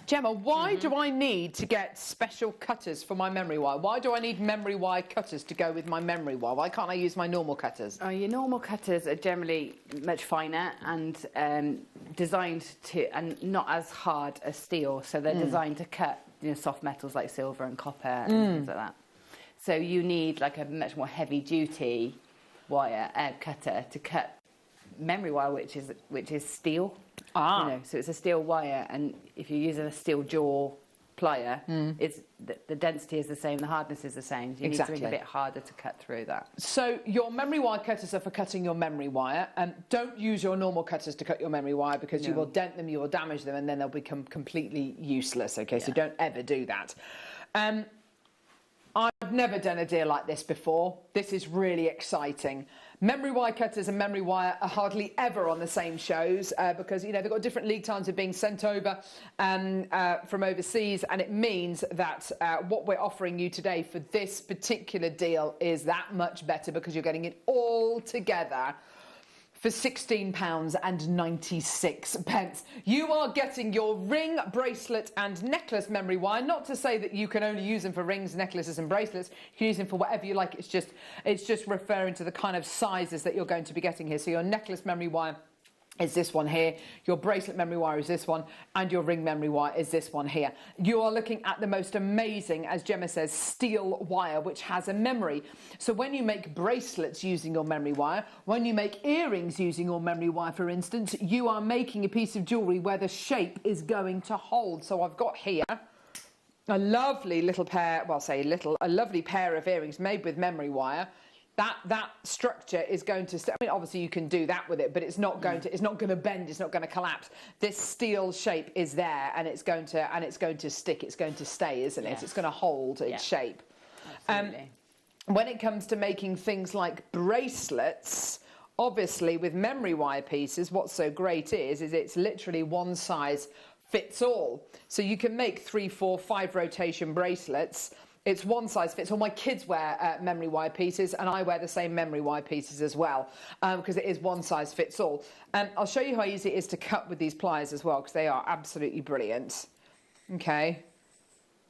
[SPEAKER 3] Gemma, why do I need to get special cutters for my memory wire? Why do I need memory wire cutters to go with my memory wire? Why can't I use my normal cutters?
[SPEAKER 5] Oh, your normal cutters are generally much finer and designed to, and not as hard as steel. So they're designed to cut, soft metals like silver and copper and things like that. So you need like a much more heavy-duty wire cutter to cut memory wire, which is steel. So it's a steel wire, and if you're using a steel jaw plier, it's the density is the same, the hardness is the same. You need something a bit harder to cut through that.
[SPEAKER 3] So your memory wire cutters are for cutting your memory wire, and don't use your normal cutters to cut your memory wire because you will dent them, you will damage them, and then they'll become completely useless. Okay, so don't ever do that. I've never done a deal like this before. This is really exciting. Memory wire cutters and memory wire are hardly ever on the same shows because, they've got different lead times of being sent over from overseas, and it means that what we're offering you today for this particular deal is that much better because you're getting it all together for £16.96. You are getting your ring, bracelet and necklace memory wire. Not to say that you can only use them for rings, necklaces and bracelets. You can use them for whatever you like. It's just referring to the kind of sizes that you're going to be getting here. So your necklace memory wire is this one here, your bracelet memory wire is this one, and your ring memory wire is this one here. You are looking at the most amazing, as Gemma says, steel wire, which has a memory. So when you make bracelets using your memory wire, when you make earrings using your memory wire, for instance, you are making a piece of jewellery where the shape is going to hold. So I've got here a lovely little pair, well, say little, a lovely pair of earrings made with memory wire. That structure is going to, obviously you can do that with it, but it's not going to bend, it's not going to collapse. This steel shape is there, and it's going to stick, it's going to stay, isn't it? It's going to hold its shape.
[SPEAKER 5] Absolutely.
[SPEAKER 3] When it comes to making things like bracelets, obviously with memory wire pieces, what's so great is it's literally one size fits all. So you can make 3, 4, 5 rotation bracelets. It's one size fits all. My kids wear memory wire pieces, and I wear the same memory wire pieces as well, because it is one size fits all. I'll show you how easy it is to cut with these pliers as well, because they are absolutely brilliant. Okay.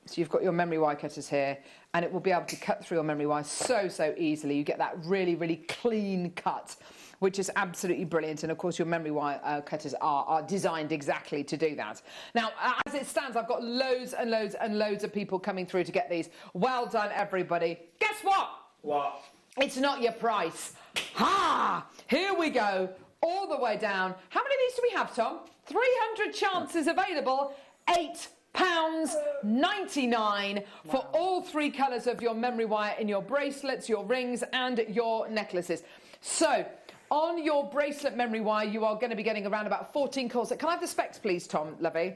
[SPEAKER 3] So you've got your memory wire cutters here, and it will be able to cut through your memory wire so easily. You get that really clean cut, which is absolutely brilliant. And of course, your memory wire cutters are designed exactly to do that. Now, as it stands, I've got loads and loads of people coming through to get these. Well done, everybody. Guess what?
[SPEAKER 4] What?
[SPEAKER 3] It's not your price. Ha! Here we go, all the way down. How many of these do we have, Tom? 300 chances available. £8.99 for all 3 colours of your memory wire in your bracelets, your rings and your necklaces. So, on your bracelet memory wire, you are going to be getting around about 14 coils. Can I have the specs, please, Tom, lovey?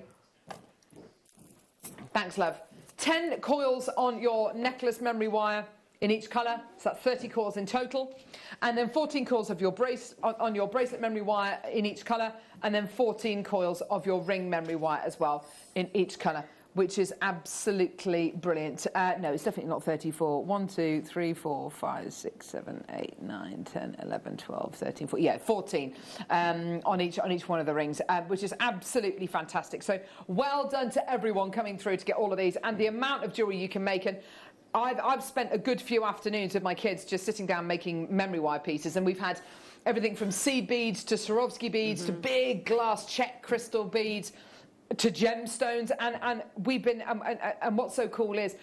[SPEAKER 3] Thanks, love. 10 coils on your necklace memory wire in each colour, so that's 30 coils in total, and then 14 coils of your on your bracelet memory wire in each colour, and then 14 coils of your ring memory wire as well in each colour, which is absolutely brilliant. No, it's definitely not 34. 1, 2, 3, 4, 5, 6, 7, 8, 9, 10, 11, 12, 13, 14. Yeah, 14 on each one of the rings, which is absolutely fantastic. So well done to everyone coming through to get all of these, and the amount of jewellery you can make. And I've spent a good few afternoons with my kids just sitting down making memory wire pieces, and we've had everything from seed beads to Swarovski beads to big glass check crystal beads to gemstones, and we've been and what's so cool is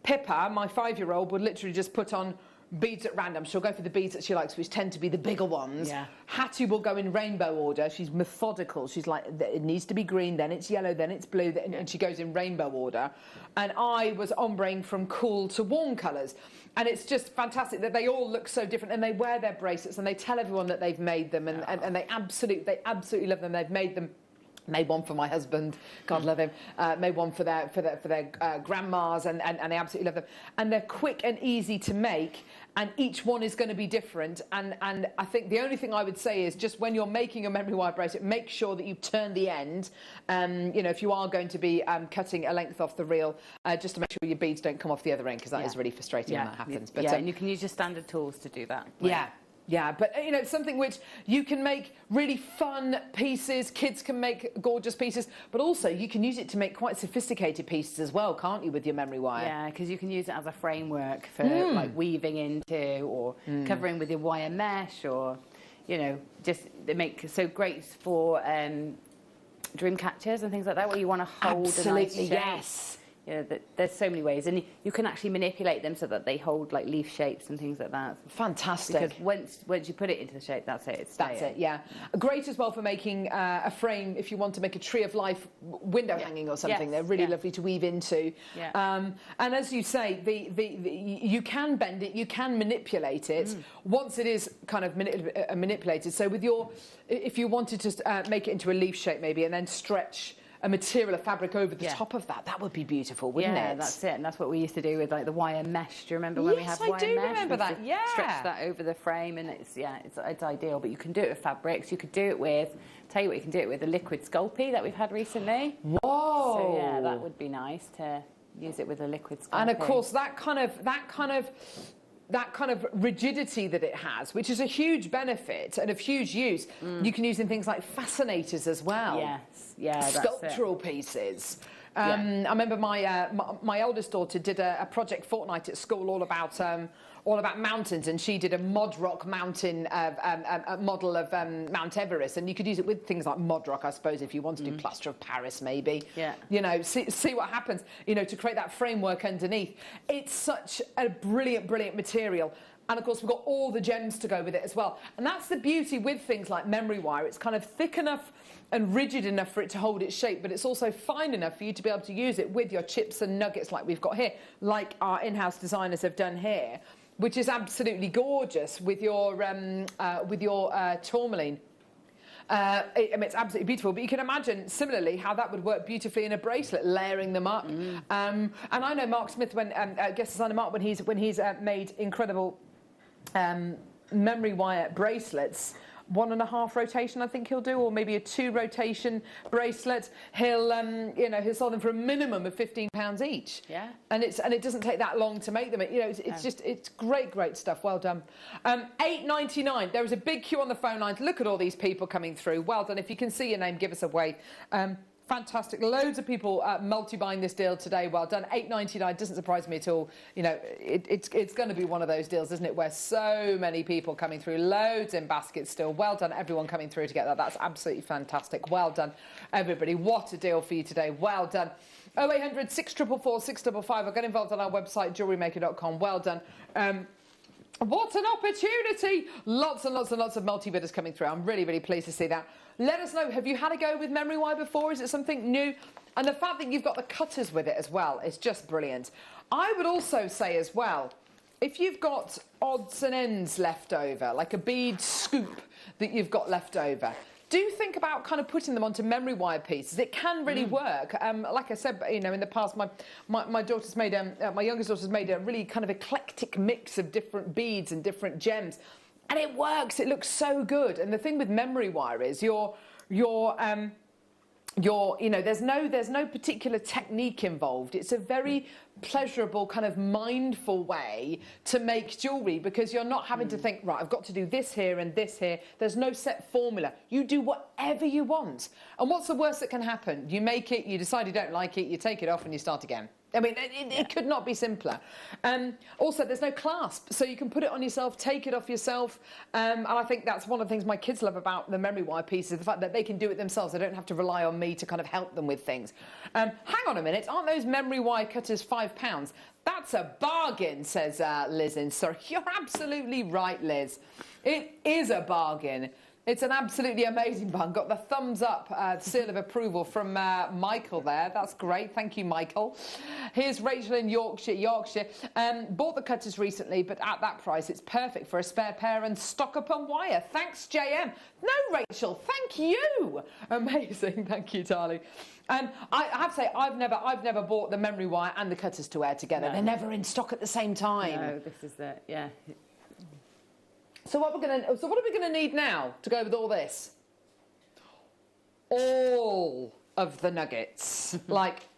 [SPEAKER 3] Pippa, my 5-year-old, would literally just put on beads at random. She'll go for the beads that she likes, which tend to be the bigger ones. Yeah. Hattie will go in rainbow order. She's methodical. She's like, it needs to be green, then it's yellow, then it's blue, and she goes in rainbow order. And I was ombraying from cool to warm colours. And it's just fantastic that they all look so different, and they wear their bracelets and they tell everyone that they've made them, and they absolutely love them. They've made them. Made one for my husband, God love him. Made one for their grandmas, and they absolutely love them. And they're quick and easy to make, and each one is going to be different. And I think the only thing I would say is, just when you're making a memory wire bracelet, make sure that you turn the end. You know, if you are going to be cutting a length off the reel, just to make sure your beads don't come off the other end, because that is really frustrating when that happens. But
[SPEAKER 5] and you can use your standard tools to do that.
[SPEAKER 3] Yeah, but you know, it's something which you can make really fun pieces. Kids can make gorgeous pieces, but also you can use it to make quite sophisticated pieces as well, can't you, with your memory wire?
[SPEAKER 5] Yeah, because you can use it as a framework for like weaving into, or covering with your wire mesh, or, you know, just they make so great for dream catchers and things like that, where you want to hold a nice shape.
[SPEAKER 3] Yes.
[SPEAKER 5] Yeah, there's so many ways, and you can actually manipulate them so that they hold like leaf shapes and things like that.
[SPEAKER 3] Fantastic.
[SPEAKER 5] Because once you put it into the shape, that's it.
[SPEAKER 3] That's it. Yeah, great as well for making a frame if you want to make a tree of life window hanging or something. They're really lovely to weave into. And as you say, you can bend it, you can manipulate it once it is kind of manipulated. So with if you wanted to make it into a leaf shape maybe, and then stretch a material, a fabric over the top of that would be beautiful, wouldn't it?
[SPEAKER 5] Yeah, that's it. And that's what we used to do with like the wire mesh. Do you remember when we had wire mesh?
[SPEAKER 3] Yes, I do remember that. Yeah.
[SPEAKER 5] Stretch that over the frame, and it's ideal. But you can do it with fabrics. You could do it with, tell you what, you can do it with the liquid Sculpey that we've had recently.
[SPEAKER 3] Whoa!
[SPEAKER 5] So yeah, that would be nice to use it with a liquid Sculpey.
[SPEAKER 3] And of course, that kind of rigidity that it has, which is a huge benefit and of huge use, you can use in things like fascinators as well.
[SPEAKER 5] Yes,
[SPEAKER 3] sculptural pieces. I remember my eldest daughter did a project fortnight at school all about mountains, and she did a Mod Rock mountain a model of Mount Everest, and you could use it with things like Mod Rock, I suppose, if you want to do plaster of Paris, maybe. Yeah. You know, see what happens. You know, to create that framework underneath. It's such a brilliant material. And of course, we've got all the gems to go with it as well. And that's the beauty with things like memory wire. It's kind of thick enough and rigid enough for it to hold its shape, but it's also fine enough for you to be able to use it with your chips and nuggets like we've got here, like our in-house designers have done here, which is absolutely gorgeous with your tourmaline. I mean, it's absolutely beautiful, but you can imagine similarly how that would work beautifully in a bracelet, layering them up. And I know Mark Smith, when guest designer Mark, when he's made incredible memory wire bracelets, 1.5 rotation I think he'll do, or maybe a 2 rotation bracelet. He'll sell them for a minimum of £15 each. Yeah. And it doesn't take that long to make them. It's great stuff. Well done. £8.99. There is a big queue on the phone lines. Look at all these people coming through. Well done. If you can see your name, give us a wave. Fantastic. Loads of people multi-buying this deal today. Well done. $8.99 doesn't surprise me at all. You know, it's going to be one of those deals, isn't it, where so many people coming through, loads in baskets still. Well done, everyone coming through to get that. That's absolutely fantastic. Well done, everybody. What a deal for you today. Well done. 0800 644 655. I'll get involved on our website, JewelleryMaker.com. Well done. What an opportunity! Lots and lots and lots of multi-bidders coming through. I'm really, really pleased to see that. Let us know, have you had a go with memory wire before? Is it something new? And the fact that you've got the cutters with it as well is just brilliant. I would also say as well, if you've got odds and ends left over, like a bead scoop that you've got left over, do think about kind of putting them onto memory wire pieces. It can really work. Like I said, you know, in the past, my daughter's made my youngest daughter's made a really kind of eclectic mix of different beads and different gems, and it works. It looks so good. And the thing with memory wire is you know, there's no particular technique involved. It's a very pleasurable, kind of mindful way to make jewellery, because you're not having to think, right, I've got to do this here and this here. There's no set formula. You do whatever you want. And what's the worst that can happen? You make it, you decide you don't like it, you take it off and you start again. I mean, it could not be simpler. Also, there's no clasp, so you can put it on yourself, take it off yourself. And I think that's one of the things my kids love about the memory wire pieces, the fact that they can do it themselves. They don't have to rely on me to kind of help them with things. Hang on a minute, aren't those memory wire cutters £5? That's a bargain, says Liz in Surrey. You're absolutely right, Liz. It is a bargain. It's an absolutely amazing bun. Got the thumbs up seal of approval from Michael there. That's great. Thank you, Michael. Here's Rachel in Yorkshire. Bought the cutters recently, but at that price, it's perfect for a spare pair and stock up on wire. Thanks, JM. No, Rachel, thank you. Amazing. Thank you, darling. I have to say, I've never bought the memory wire and the cutters to wear together. No. They're never in stock at the same time.
[SPEAKER 5] No, this is it. Yeah.
[SPEAKER 3] So what are we gonna need now to go with all this? All of the nuggets, like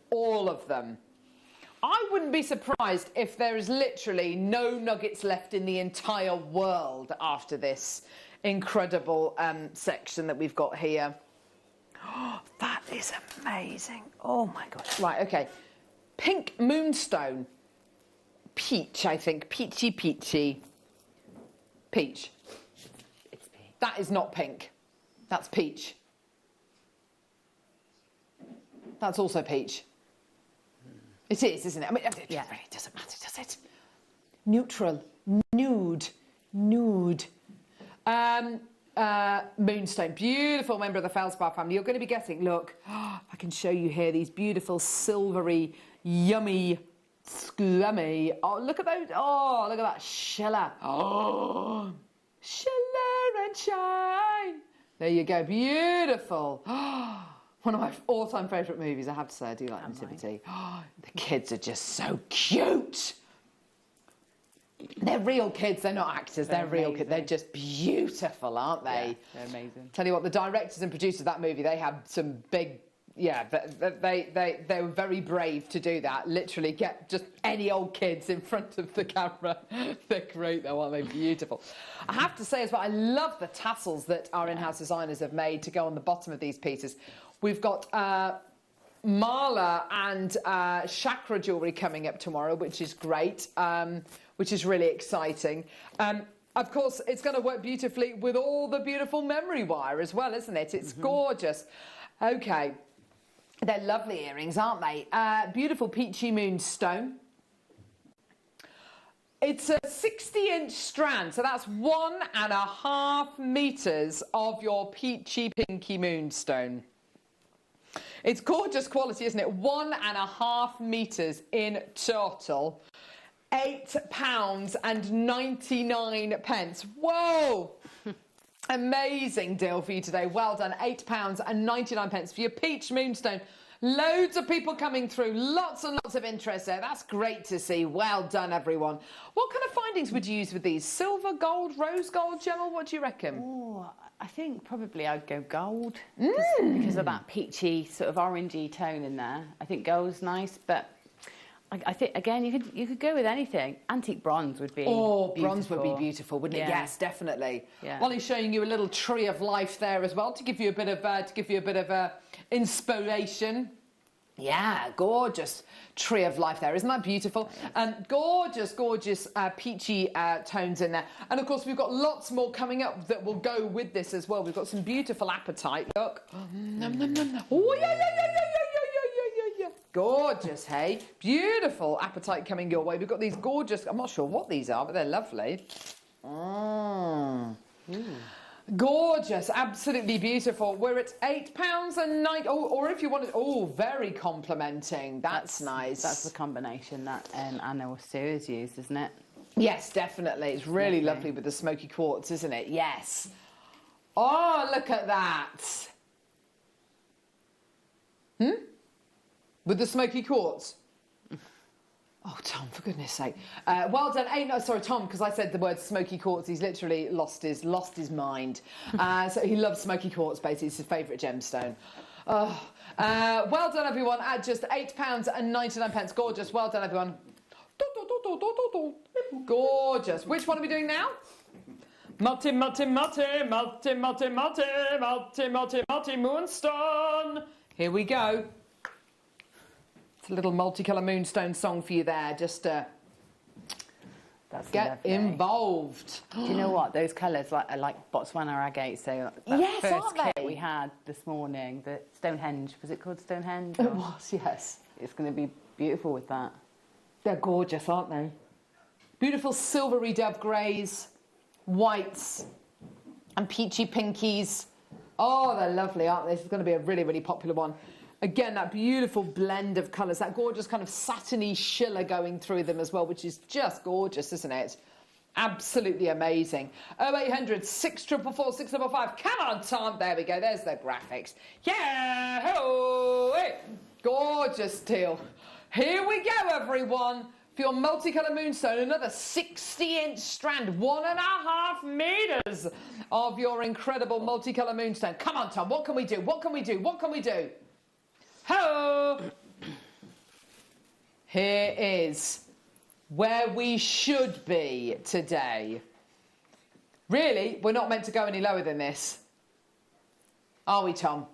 [SPEAKER 3] all of them. I wouldn't be surprised if there is literally no nuggets left in the entire world after this incredible section that we've got here. Oh, that is amazing. Oh my gosh. Right, okay. Pink moonstone. Peach, I think. Peachy peachy. Peach.
[SPEAKER 5] It's peach.
[SPEAKER 3] That is not pink. That's peach. That's also peach. It is, isn't it? I mean, it really doesn't matter, does it? Neutral. Nude. Nude. Moonstone. Beautiful member of the Feldspar family. You're going to be getting, look, I can show you here these beautiful silvery, yummy, scummy. Oh, look at those. Oh, look at that shiller. Oh, shiller and shine. There you go. Beautiful. One of my all-time favourite movies, I have to say. I do like Nativity. Oh, the kids are just so cute. They're real kids. They're not actors. They're real kids. They're just beautiful, aren't they?
[SPEAKER 5] Yeah, they're amazing.
[SPEAKER 3] Tell you what, the directors and producers of that movie, they had some big... Yeah, they were very brave to do that. Literally get just any old kids in front of the camera. They're great though, aren't they? Beautiful. I have to say as well, I love the tassels that our in-house designers have made to go on the bottom of these pieces. We've got Mala and Chakra jewellery coming up tomorrow, which is great, which is really exciting. Of course, it's going to work beautifully with all the beautiful memory wire as well, isn't it? It's gorgeous. Okay. They're lovely earrings, aren't they? Beautiful peachy moonstone. It's a 60-inch strand, so that's 1.5 metres of your peachy pinky moonstone. It's gorgeous quality, isn't it? 1.5 metres in total. £8.99. Whoa! Amazing deal for you today. Well done. £8.99 for your peach moonstone. Loads of people coming through. Lots and lots of interest there. That's great to see. Well done, everyone. What kind of findings would you use with these? Silver, gold, rose gold, Gemma? What do you reckon?
[SPEAKER 5] Oh, I think probably I'd go gold because of that peachy sort of orangey tone in there. I think gold's nice, but I think again you could go with anything. Antique bronze would be.
[SPEAKER 3] Oh, bronze would be beautiful, wouldn't it?
[SPEAKER 5] Yeah.
[SPEAKER 3] Yes, definitely.
[SPEAKER 5] Yeah.
[SPEAKER 3] Ollie's showing you a little tree of life there as well to give you a bit of inspiration. Yeah, gorgeous tree of life there. Isn't that beautiful? Gorgeous, gorgeous peachy tones in there. And of course, we've got lots more coming up that will go with this as well. We've got some beautiful apatite. Look. Nom, nom, nom, nom. Oh, yeah. Gorgeous, hey? Beautiful apatite coming your way. We've got these gorgeous, I'm not sure what these are, but they're lovely. Gorgeous, absolutely beautiful. We're at £8.90. Or if you wanted, very complimenting. That's nice.
[SPEAKER 5] That's the combination that Anna or Sue has used, isn't it?
[SPEAKER 3] Yes, definitely. It's really lovely with the smoky quartz, isn't it? Yes. Oh, look at that. With the smoky quartz. Oh, Tom, for goodness sake. Well done. Sorry, Tom, because I said the word smoky quartz. He's literally lost his mind. So he loves smoky quartz, basically. It's his favourite gemstone. Well done, everyone, at just £8.99. Gorgeous. Well done, everyone. Gorgeous. Which one are we doing now?
[SPEAKER 11] Multi moonstone.
[SPEAKER 3] Here we go. It's a little multicolour moonstone song for you there. Just
[SPEAKER 5] That's
[SPEAKER 3] get
[SPEAKER 5] lovely.
[SPEAKER 3] involved.
[SPEAKER 5] Do you know what? Those colours are like Botswana agate. So that
[SPEAKER 3] Yes,
[SPEAKER 5] first
[SPEAKER 3] aren't
[SPEAKER 5] kit
[SPEAKER 3] they?
[SPEAKER 5] we had this morning, the Stonehenge, was it called Stonehenge?
[SPEAKER 3] It was, yes.
[SPEAKER 5] It's going to be beautiful with that.
[SPEAKER 3] They're gorgeous, aren't they? Beautiful silvery dove greys, whites, and peachy pinkies. Oh, they're lovely, aren't they? This is going to be a really, really popular one. Again, that beautiful blend of colours, that gorgeous kind of satiny shiller going through them as well, which is just gorgeous, isn't it? Absolutely amazing. 0800 644 655. Come on, Tom. There we go. There's the graphics. Yeah! Oh, hey. Gorgeous teal. Here we go, everyone. For your multicolour moonstone, another 60-inch strand, 1.5 metres of your incredible multicolour moonstone. Come on, Tom. What can we do? What can we do? What can we do? Hello. Here is where we should be today. Really, we're not meant to go any lower than this. Are we, Tom?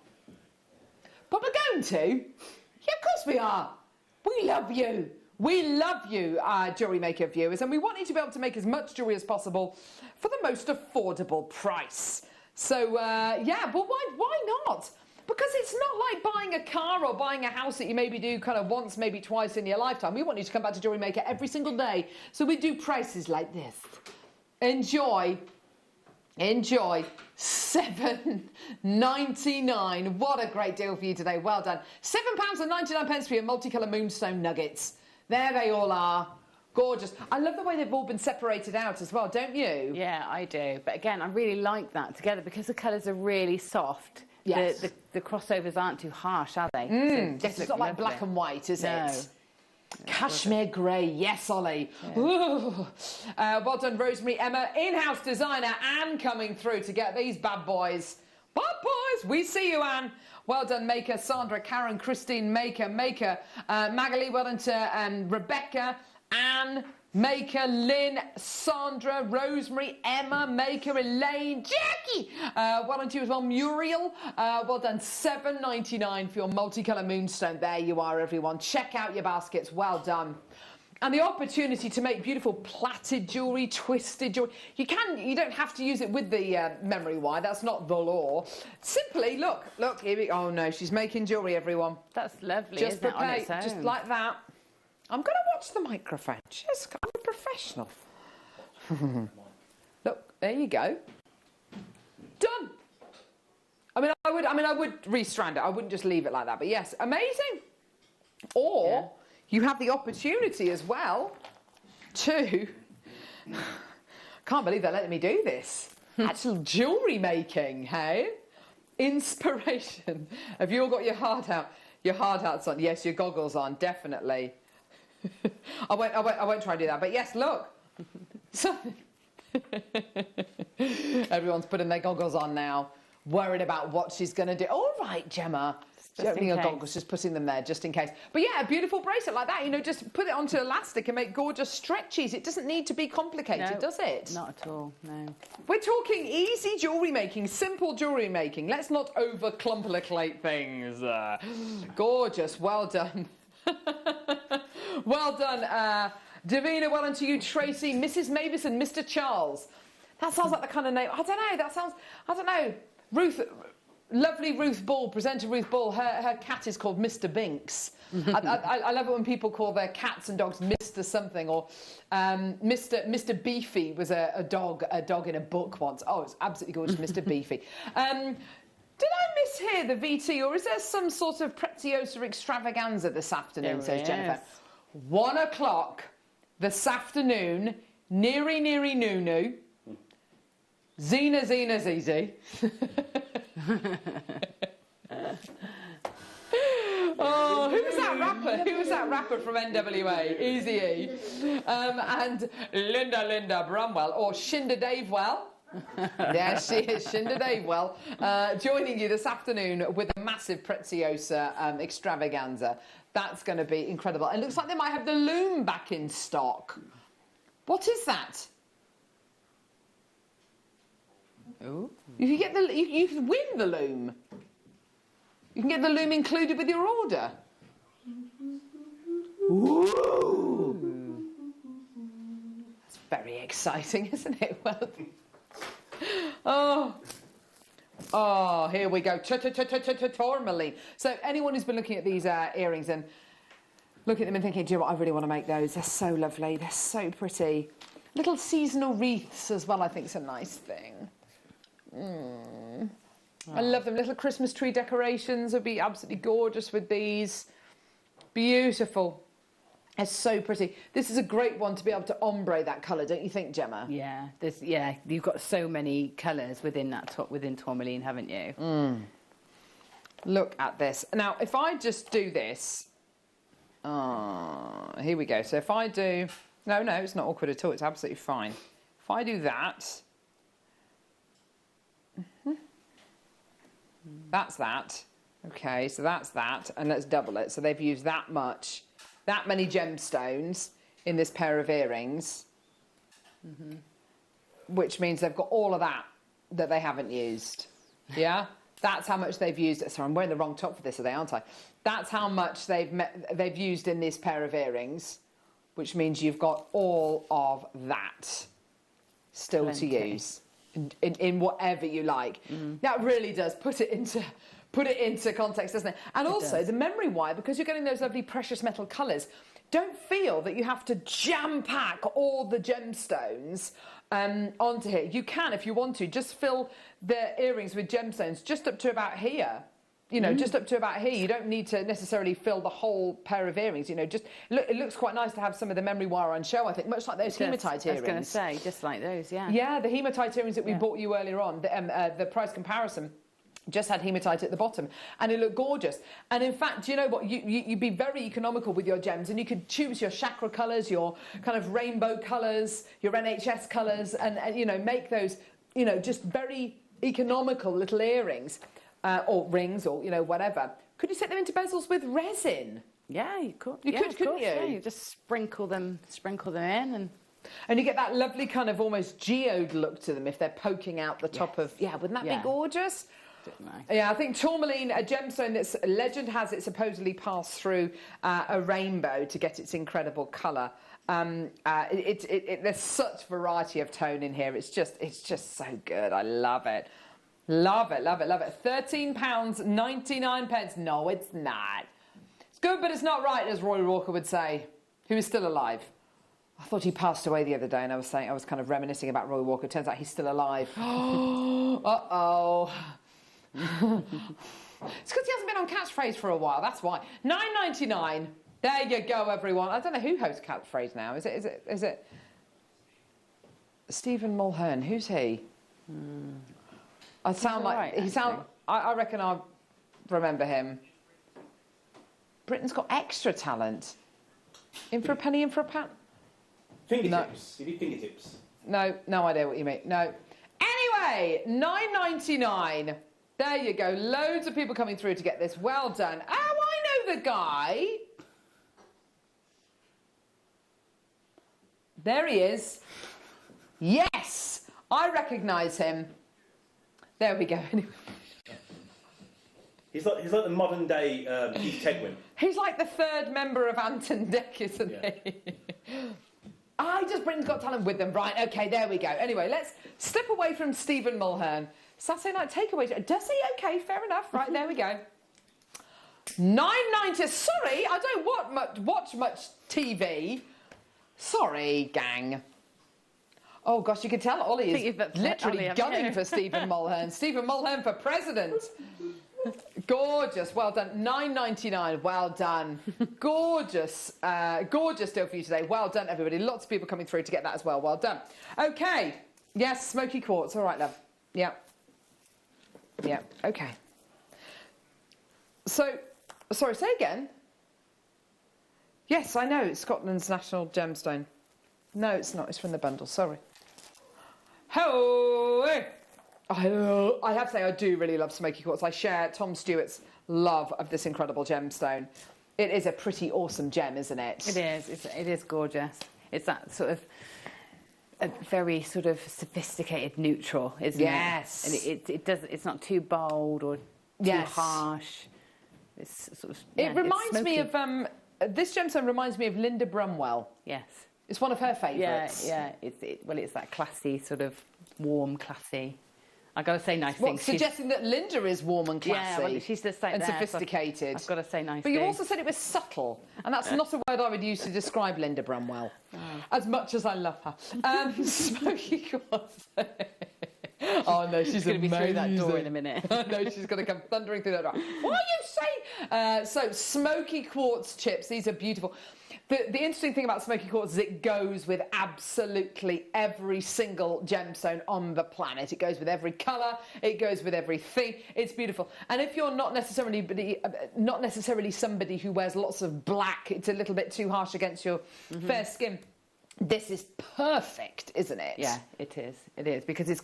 [SPEAKER 3] But we're going to. Yeah, of course we are. We love you. We love you, Jewellery Maker viewers, and we want you to be able to make as much jewellery as possible for the most affordable price. So, yeah, well, why not? Because it's not like buying a car or buying a house that you maybe do kind of once, maybe twice in your lifetime. We want you to come back to Jewellery Maker every single day. So we do prices like this. Enjoy. £7.99. What a great deal for you today. Well done. £7.99 for your multicolour moonstone nuggets. There they all are. Gorgeous. I love the way they've all been separated out as well, don't you?
[SPEAKER 5] Yeah, I do. But again, I really like that together because the colours are really soft.
[SPEAKER 3] Yes.
[SPEAKER 5] The crossovers aren't too harsh, are they?
[SPEAKER 3] Yes, it's not like black and white, is
[SPEAKER 5] No.
[SPEAKER 3] it? Cashmere grey, yes, Ollie. Yeah. Well done, Rosemary, Emma, in-house designer, Anne coming through to get these bad boys. Bad boys, we see you, Anne. Well done, Maker, Sandra, Karen, Christine, Maker, Magali, well done to Rebecca, Anne, Maker, Lynn, Sandra, Rosemary, Emma, Maker, Elaine, Jackie. Well done to you as well, Muriel. Well done, £7.99 for your multicolour moonstone. There you are, everyone. Check out your baskets. Well done. And the opportunity to make beautiful plaited jewellery, twisted jewellery. You don't have to use it with the memory wire. That's not the law. Simply, look, here we go. Oh no, she's making jewellery, everyone.
[SPEAKER 5] That's lovely,
[SPEAKER 3] Just
[SPEAKER 5] isn't it, on its
[SPEAKER 3] prepare, just
[SPEAKER 5] own?
[SPEAKER 3] like that. I'm going to watch the microphone. I'm a professional. Look, there you go. Done. I would re-strand it. I wouldn't just leave it like that. But yes, amazing. Or you have the opportunity as well to... Can't believe they're letting me do this. Actual jewellery making, hey? Inspiration. Have you all got your hard hats on? Yes, your goggles on, definitely. I won't try and do that. But yes, look. So everyone's putting their goggles on now, worried about what she's going to do. All right, Gemma. opening your goggles, just putting them there just in case. But yeah, a beautiful bracelet like that, you know, just put it onto elastic and make gorgeous stretchies. It doesn't need to be complicated, does it?
[SPEAKER 5] Not at all, no.
[SPEAKER 3] We're talking easy jewellery making, simple jewellery making. Let's not over-complicate things. Gorgeous, well done. Well done, Davina, well done to you, Tracy, Mrs. Mavis and Mr. Charles. That sounds like the kind of name, I don't know, that sounds, I don't know. Ruth, lovely Ruth Ball, presenter Ruth Ball, her cat is called Mr. Binks. I love it when people call their cats and dogs Mr. something, or Mr. Beefy was a dog in a book once. Oh, it's absolutely gorgeous, Mr. Beefy. Did I mishear the VT, or is there some sort of Preziosa extravaganza this afternoon, says Jennifer? 1 o'clock this afternoon, Neary Nunu, Zena Zizi. Oh, who was that rapper? Who was that rapper from NWA? Easy-E. And Linda Brumwell, or Shinda Davewell. There she is, Shinda Davewell, joining you this afternoon with a massive Preziosa extravaganza. That's going to be incredible. It looks like they might have the loom back in stock. What is that? Oh, you can get you can win the loom. You can get the loom included with your order. Ooh. That's very exciting, isn't it? Well, oh, here we go. Tourmaline. So anyone who's been looking at these earrings and looking at them and thinking, do you know what, I really want to make those. They're so lovely. They're so pretty. Little seasonal wreaths as well, I think, is a nice thing. I love them. Little Christmas tree decorations would be absolutely gorgeous with these. Beautiful. It's so pretty. This is a great one to be able to ombre that colour, don't you think, Gemma?
[SPEAKER 5] Yeah, you've got so many colours within tourmaline, haven't you?
[SPEAKER 3] Look at this. Now, if I just do this, here we go. So if I do, no, it's not awkward at all. It's absolutely fine. If I do that, that's that. Okay, so that's that, and let's double it. So they've used that many gemstones in this pair of earrings, which means they've got all of that they haven't used. Yeah, that's how much they've used. Sorry, I'm wearing the wrong top for this today, aren't I? That's how much they've used in this pair of earrings, which means you've got all of that still to use in whatever you like. That really does put it into context, doesn't it? And also the memory wire, because you're getting those lovely precious metal colours, don't feel that you have to jam-pack all the gemstones onto here. You can, if you want to, just fill the earrings with gemstones just up to about here. You know, just up to about here. You don't need to necessarily fill the whole pair of earrings. You know, just it looks quite nice to have some of the memory wire on show, I think, much like those hematite earrings.
[SPEAKER 5] I was going to say, just like those, yeah.
[SPEAKER 3] Yeah, the hematite earrings that we bought you earlier on, the price comparison just had hematite at the bottom, and it looked gorgeous. And in fact, do you know what? You'd be very economical with your gems, and you could choose your chakra colours, your kind of rainbow colours, your NHS colours, and you know, make those, you know, just very economical little earrings. Or rings, or, you know, whatever. Could you set them into bezels with resin?
[SPEAKER 5] Yeah, you could.
[SPEAKER 3] You could, couldn't you?
[SPEAKER 5] Yeah, you just sprinkle them in,
[SPEAKER 3] and you get that lovely kind of almost geode look to them if they're poking out the top of. Yeah, wouldn't that be gorgeous? Yeah, I think tourmaline, a gemstone that's legend has it supposedly passed through a rainbow to get its incredible colour. There's such variety of tone in here. It's just so good. I love it. Love it, love it, love it. £13.99. No, it's not. It's good, but it's not right, as Roy Walker would say, who is still alive. I thought he passed away the other day, and I was kind of reminiscing about Roy Walker. Turns out he's still alive. Uh-oh. It's because he hasn't been on Catchphrase for a while, that's why. £9.99. There you go, everyone. I don't know who hosts Catchphrase now. Is it Stephen Mulhern? Who's he? I reckon I remember him. Britain's Got Extra Talent. In for a penny, in for a pound.
[SPEAKER 4] Fingertips. No. You need fingertips.
[SPEAKER 3] No idea what you mean. No. Anyway, £9.99. There you go. Loads of people coming through to get this. Well done. Oh, I know the guy. There he is. Yes, I recognise him. There we go.
[SPEAKER 4] He's like the modern day Keith Tegwin.
[SPEAKER 3] He's like the third member of Ant and Dec, isn't he? He does Britain's Got Talent with them. Right, okay, there we go. Anyway, let's step away from Stephen Mulhern. Saturday night takeaway. Does he? Okay, fair enough. Right, there we go. $9.90. Sorry, I don't watch much TV. Sorry, gang. Oh, gosh, you can tell Ollie is literally gunning for Stephen Mulhern. Stephen Mulhern for president. Gorgeous. Well done. $9.99. Well done. Gorgeous. Gorgeous deal for you today. Well done, everybody. Lots of people coming through to get that as well. Well done. Okay. Yes, smoky quartz. All right, love. Yeah. Yeah. Okay. So, sorry, say again. Yes, I know. It's Scotland's national gemstone. No, it's not. It's from the bundle. Sorry. I have to say, I do really love smoky quartz. I share Tom Stewart's love of this incredible gemstone. It is a pretty awesome gem, isn't it?
[SPEAKER 5] It is. It is gorgeous. It's that sort of a very sort of sophisticated neutral, isn't it?
[SPEAKER 3] Yes.
[SPEAKER 5] And it's not too bold or too harsh. It's sort of.
[SPEAKER 3] It reminds me of this gemstone reminds me of Linda Brumwell.
[SPEAKER 5] Yes.
[SPEAKER 3] It's one of her favourites.
[SPEAKER 5] Yeah. It's that classy sort of warm, classy. I got to say nice things.
[SPEAKER 3] Suggesting that Linda is warm and classy.
[SPEAKER 5] Yeah, well, she's just like
[SPEAKER 3] and
[SPEAKER 5] there,
[SPEAKER 3] sophisticated.
[SPEAKER 5] So I've got to say nice
[SPEAKER 3] But
[SPEAKER 5] things.
[SPEAKER 3] you also said it was subtle, and that's not a word I would use to describe Linda Brumwell. As much as I love her, smoky quartz. Oh no, she's
[SPEAKER 5] going to be through that door in a minute.
[SPEAKER 3] I know she's going to come thundering through that door. What are you saying? So smoky quartz chips. These are beautiful. The interesting thing about smoky quartz is it goes with absolutely every single gemstone on the planet. It goes with every colour. It goes with everything. It's beautiful. And if you're not necessarily somebody who wears lots of black, it's a little bit too harsh against your fair skin. This is perfect, isn't it?
[SPEAKER 5] Yeah, it is. It is because it's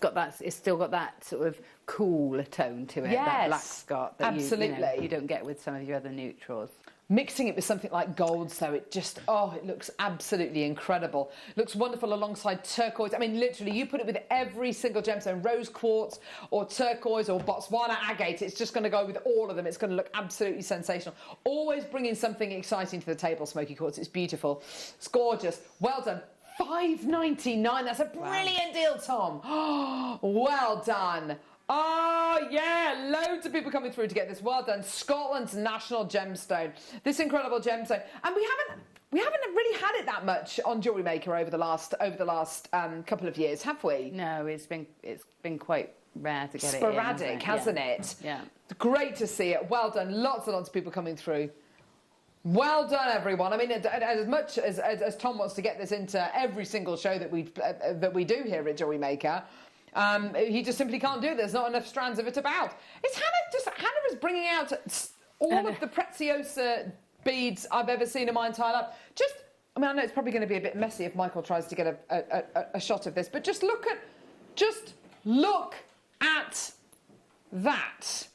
[SPEAKER 5] still got that sort of cool tone to it.
[SPEAKER 3] Yes,
[SPEAKER 5] that black Scott that
[SPEAKER 3] absolutely.
[SPEAKER 5] You don't get with some of your other neutrals.
[SPEAKER 3] Mixing it with something like gold, so it just, it looks absolutely incredible. Looks wonderful alongside turquoise. I mean, literally, you put it with every single gemstone, rose quartz or turquoise or Botswana agate, it's just going to go with all of them. It's going to look absolutely sensational. Always bringing something exciting to the table, smoky quartz. It's beautiful. It's gorgeous. Well done. $5.99. That's a brilliant deal, Tom. Well done. Oh, yeah, loads of people coming through to get this. Well done. Scotland's national gemstone. This incredible gemstone. And we haven't really had it that much on Jewellery Maker over the last couple of years, have we?
[SPEAKER 5] No, it's been quite rare to get
[SPEAKER 3] sporadic, hasn't it?
[SPEAKER 5] Yeah.
[SPEAKER 3] Great to see it. Well done. Lots and lots of people coming through. Well done, everyone. I mean, as much as Tom wants to get this into every single show that we do here at Jewellery Maker, he just simply can't do it. There's not enough strands of it about. Hannah is bringing out all of the Preziosa beads I've ever seen in my entire life. I know it's probably going to be a bit messy if Michael tries to get a shot of this, but just look at that.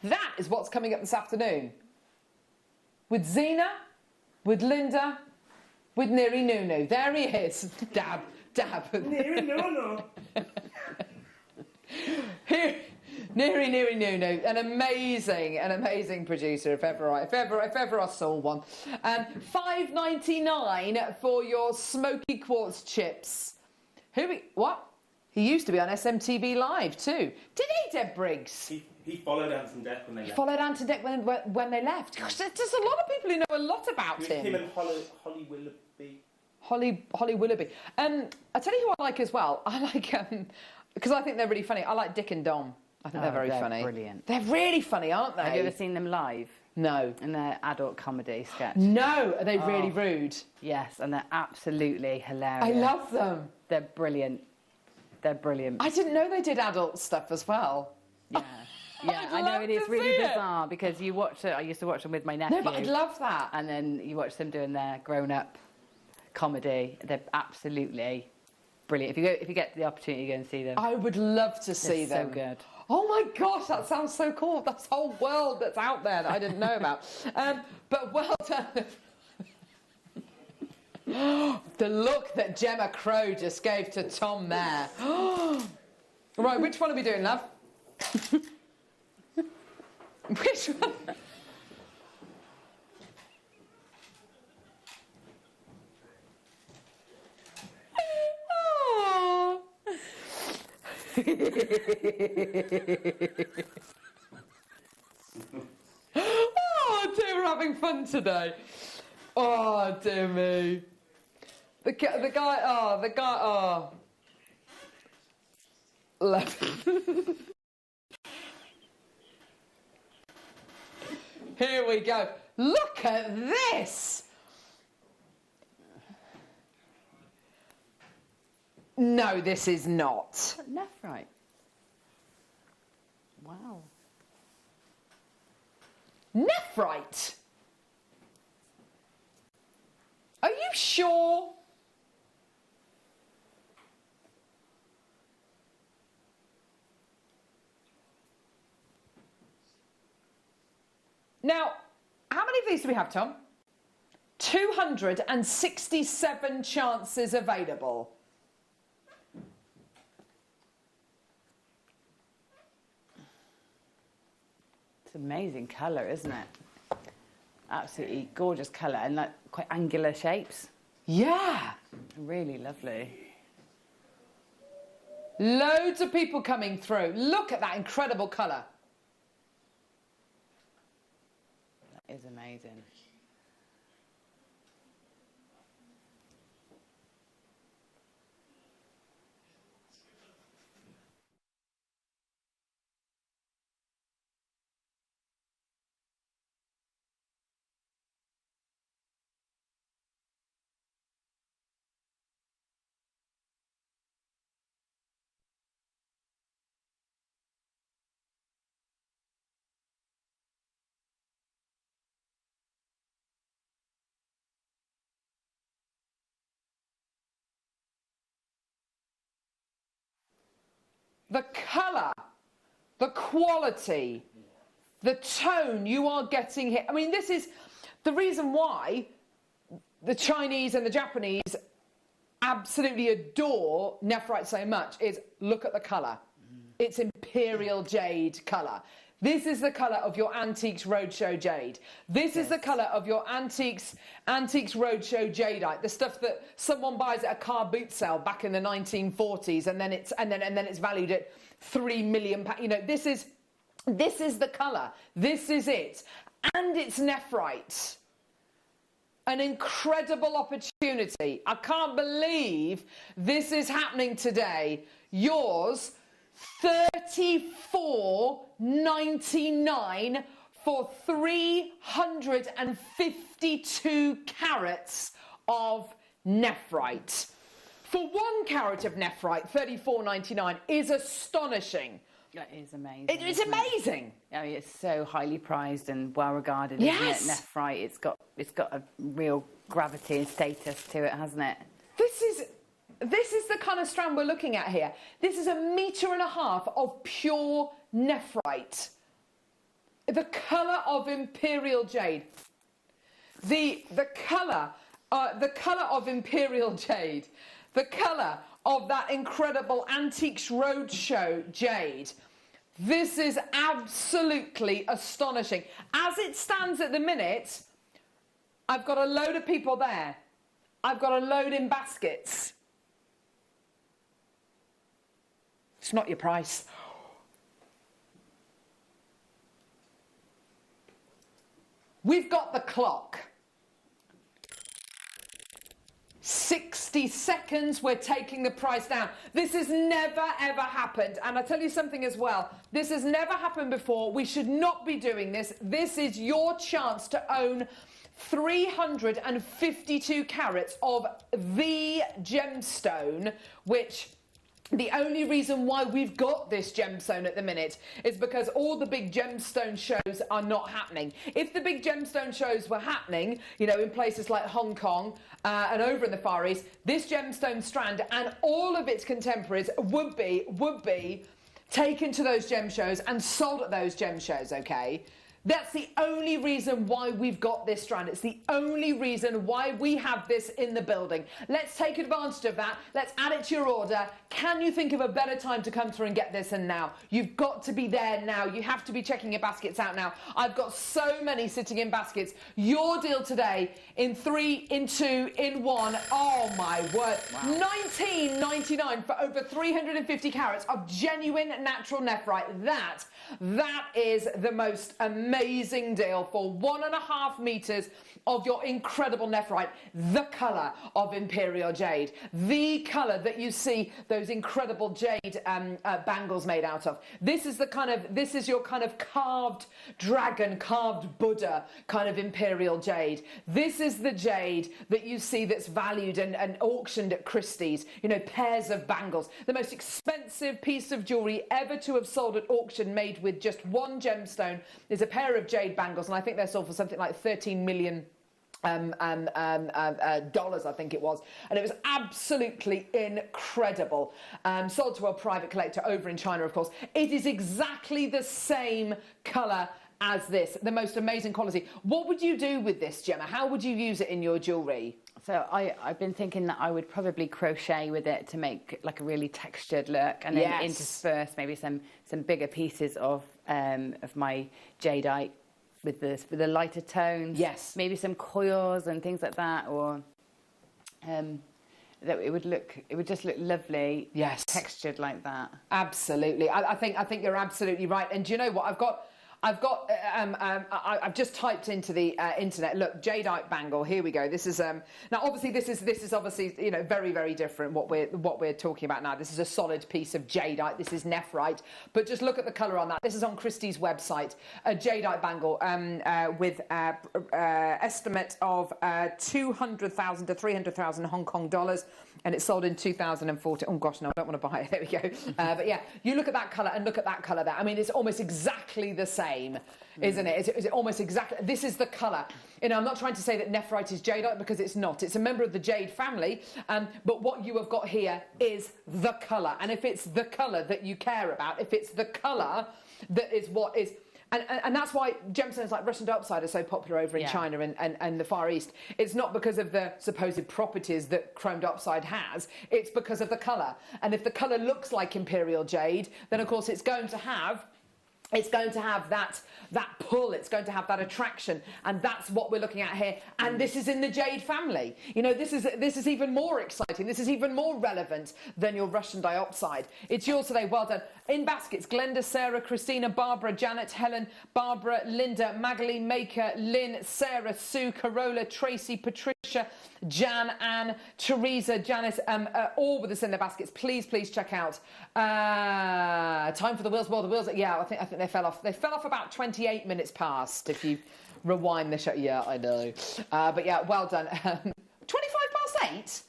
[SPEAKER 3] That is what's coming up this afternoon. With Zena, with Linda, with Neri Nunu. There he is. Dab. Neri Nunu. Neri Nunu, an amazing producer, if ever I saw one. $5.99 for your smoky quartz chips. What? He used to be on SMTV Live too. Did he, Deb Briggs?
[SPEAKER 4] He followed Ant and Dec when they left.
[SPEAKER 3] He followed Ant and Dec when they left. Gosh, there's a lot of people who know a lot about him.
[SPEAKER 4] Him and Holly Willoughby.
[SPEAKER 3] Holly Willoughby. I tell you who I like as well. I like because I think they're really funny. I like Dick and Dom. I think they're very funny.
[SPEAKER 5] Brilliant.
[SPEAKER 3] They're really funny, aren't they?
[SPEAKER 5] Have you ever seen them live?
[SPEAKER 3] No.
[SPEAKER 5] In their adult comedy sketch?
[SPEAKER 3] No. Are they really rude?
[SPEAKER 5] Yes, and they're absolutely hilarious.
[SPEAKER 3] I love them.
[SPEAKER 5] They're brilliant.
[SPEAKER 3] I didn't know they did adult stuff as well.
[SPEAKER 5] Yeah. Yeah, I know it's really bizarre because you watch it. I used to watch them with my nephew.
[SPEAKER 3] No, but I'd love that.
[SPEAKER 5] And then you watch them doing their grown-up comedy. They're absolutely brilliant. If you get the opportunity to go and see them,
[SPEAKER 3] I would love to see them.
[SPEAKER 5] So good.
[SPEAKER 3] Oh my gosh, that sounds so cool. That's a whole world that's out there that I didn't know about. But well done. The look that Gemma Crow just gave to Tom there. Right, which one are we doing, love? Which one? Oh. Oh dear, we're having fun today. Oh dear me. The guy, oh. Left. Here we go. Look at this. No, this is not.
[SPEAKER 5] Nephrite. Wow.
[SPEAKER 3] Nephrite? Are you sure? Now, how many of these do we have, Tom? 267 chances available.
[SPEAKER 5] It's amazing colour, isn't it? Absolutely gorgeous colour and like quite angular shapes.
[SPEAKER 3] Yeah.
[SPEAKER 5] Really lovely.
[SPEAKER 3] Loads of people coming through. Look at that incredible colour.
[SPEAKER 5] That is amazing.
[SPEAKER 3] The colour, the quality, the tone you are getting here. I mean, this is the reason why the Chinese and the Japanese absolutely adore nephrite so much is look at the colour. It's imperial jade colour. This is the colour of your Antiques Roadshow jade. This is the colour of your Antiques Roadshow jadeite, the stuff that someone buys at a car boot sale back in the 1940s, and then it's valued at £3 million. You know, this is the colour. This is it, and it's nephrite. An incredible opportunity. I can't believe this is happening today. Yours. $34.99 for 352 carats of nephrite. For 1 carat of nephrite, $34.99 is astonishing.
[SPEAKER 5] That is amazing.
[SPEAKER 3] It's amazing.
[SPEAKER 5] I mean, it's so highly prized and well regarded,
[SPEAKER 3] yes.
[SPEAKER 5] Isn't it? Nephrite. It's got a real gravity and status to it, hasn't it?
[SPEAKER 3] This is the kind of strand we're looking at here. This is 1.5 meters of pure nephrite. The colour of imperial jade. The colour of imperial jade. The colour of that incredible Antiques Roadshow jade. This is absolutely astonishing. As it stands at the minute, I've got a load of people there. I've got a load in baskets. It's not your price. We've got the clock. 60 seconds, we're taking the price down. This has never, ever happened. And I'll tell you something as well. This has never happened before. We should not be doing this. This is your chance to own 352 carats of the gemstone, which... The only reason why we've got this gemstone at the minute is because all the big gemstone shows are not happening. If the big gemstone shows were happening, you know, in places like Hong Kong and over in the Far East, this gemstone strand and all of its contemporaries would be taken to those gem shows and sold at those gem shows, okay? That's the only reason why we've got this strand. It's the only reason why we have this in the building. Let's take advantage of that. Let's add it to your order. Can you think of a better time to come through and get this in now? You've got to be there now. You have to be checking your baskets out now. I've got so many sitting in baskets. Your deal today in 3, in 2, in 1. Oh my word. Wow. $19.99 for over 350 carats of genuine natural nephrite. That is the most amazing deal for 1.5 meters of your incredible nephrite, the colour of Imperial Jade, the colour that you see those incredible jade bangles made out of. This is your kind of carved dragon, carved Buddha kind of Imperial Jade. This is the jade that you see that's valued and auctioned at Christie's, you know, pairs of bangles. The most expensive piece of jewellery ever to have sold at auction made with just one gemstone is a pair of jade bangles, and I think they're sold for something like $13 million. Dollars, I think it was, and it was absolutely incredible. Sold to a private collector over in China, of course. It is exactly the same colour as this, the most amazing quality. What would you do with this, Gemma? How would you use it in your jewellery?
[SPEAKER 5] So I've been thinking that I would probably crochet with it to make like a really textured look, and then intersperse maybe some bigger pieces of my jadeite with the lighter tones. Yes. Maybe some coils and things like that, or that it would just look lovely. Yes. Textured like that.
[SPEAKER 3] Absolutely. I think you're absolutely right. And do you know what? I've just typed into the internet. Look, jadeite bangle. Here we go. This is now obviously this is obviously, you know, very, very different what we're talking about now. This is a solid piece of jadeite. This is nephrite. But just look at the colour on that. This is on Christie's website. A jadeite bangle with estimate of 200,000 to 300,000 Hong Kong dollars. And it's sold in 2014. Oh gosh, no, I don't want to buy it. There we go. But yeah, you look at that colour and look at that colour there. I mean, it's almost exactly the same, isn't it? Is it almost exactly? This is the colour. You know, I'm not trying to say that nephrite is jadeite, because it's not. It's a member of the jade family. But what you have got here is the colour. And if it's the colour that you care about, if it's the colour that is what is... And that's why gemstones like Russian diopside are so popular over in China and the Far East. It's not because of the supposed properties that chrome diopside has, it's because of the colour. And if the colour looks like Imperial Jade, then of course it's going to have that pull, it's going to have that attraction, and that's what we're looking at here. And this is in the jade family. You know, this is even more exciting. This is even more relevant than your Russian diopside. It's yours today. Well done. In baskets, Glenda, Sarah, Christina, Barbara, Janet, Helen, Barbara, Linda, Magali, Maker, Lynn, Sarah, Sue, Carola, Tracy, Patricia, Jan, Anne, Teresa, Janice, all with us in their baskets. Please check out. Time for the wheels. Well, the wheels. Yeah, I think they fell off. They fell off about 28 minutes past. If you rewind the show, yeah, I know. But yeah, well done. 8?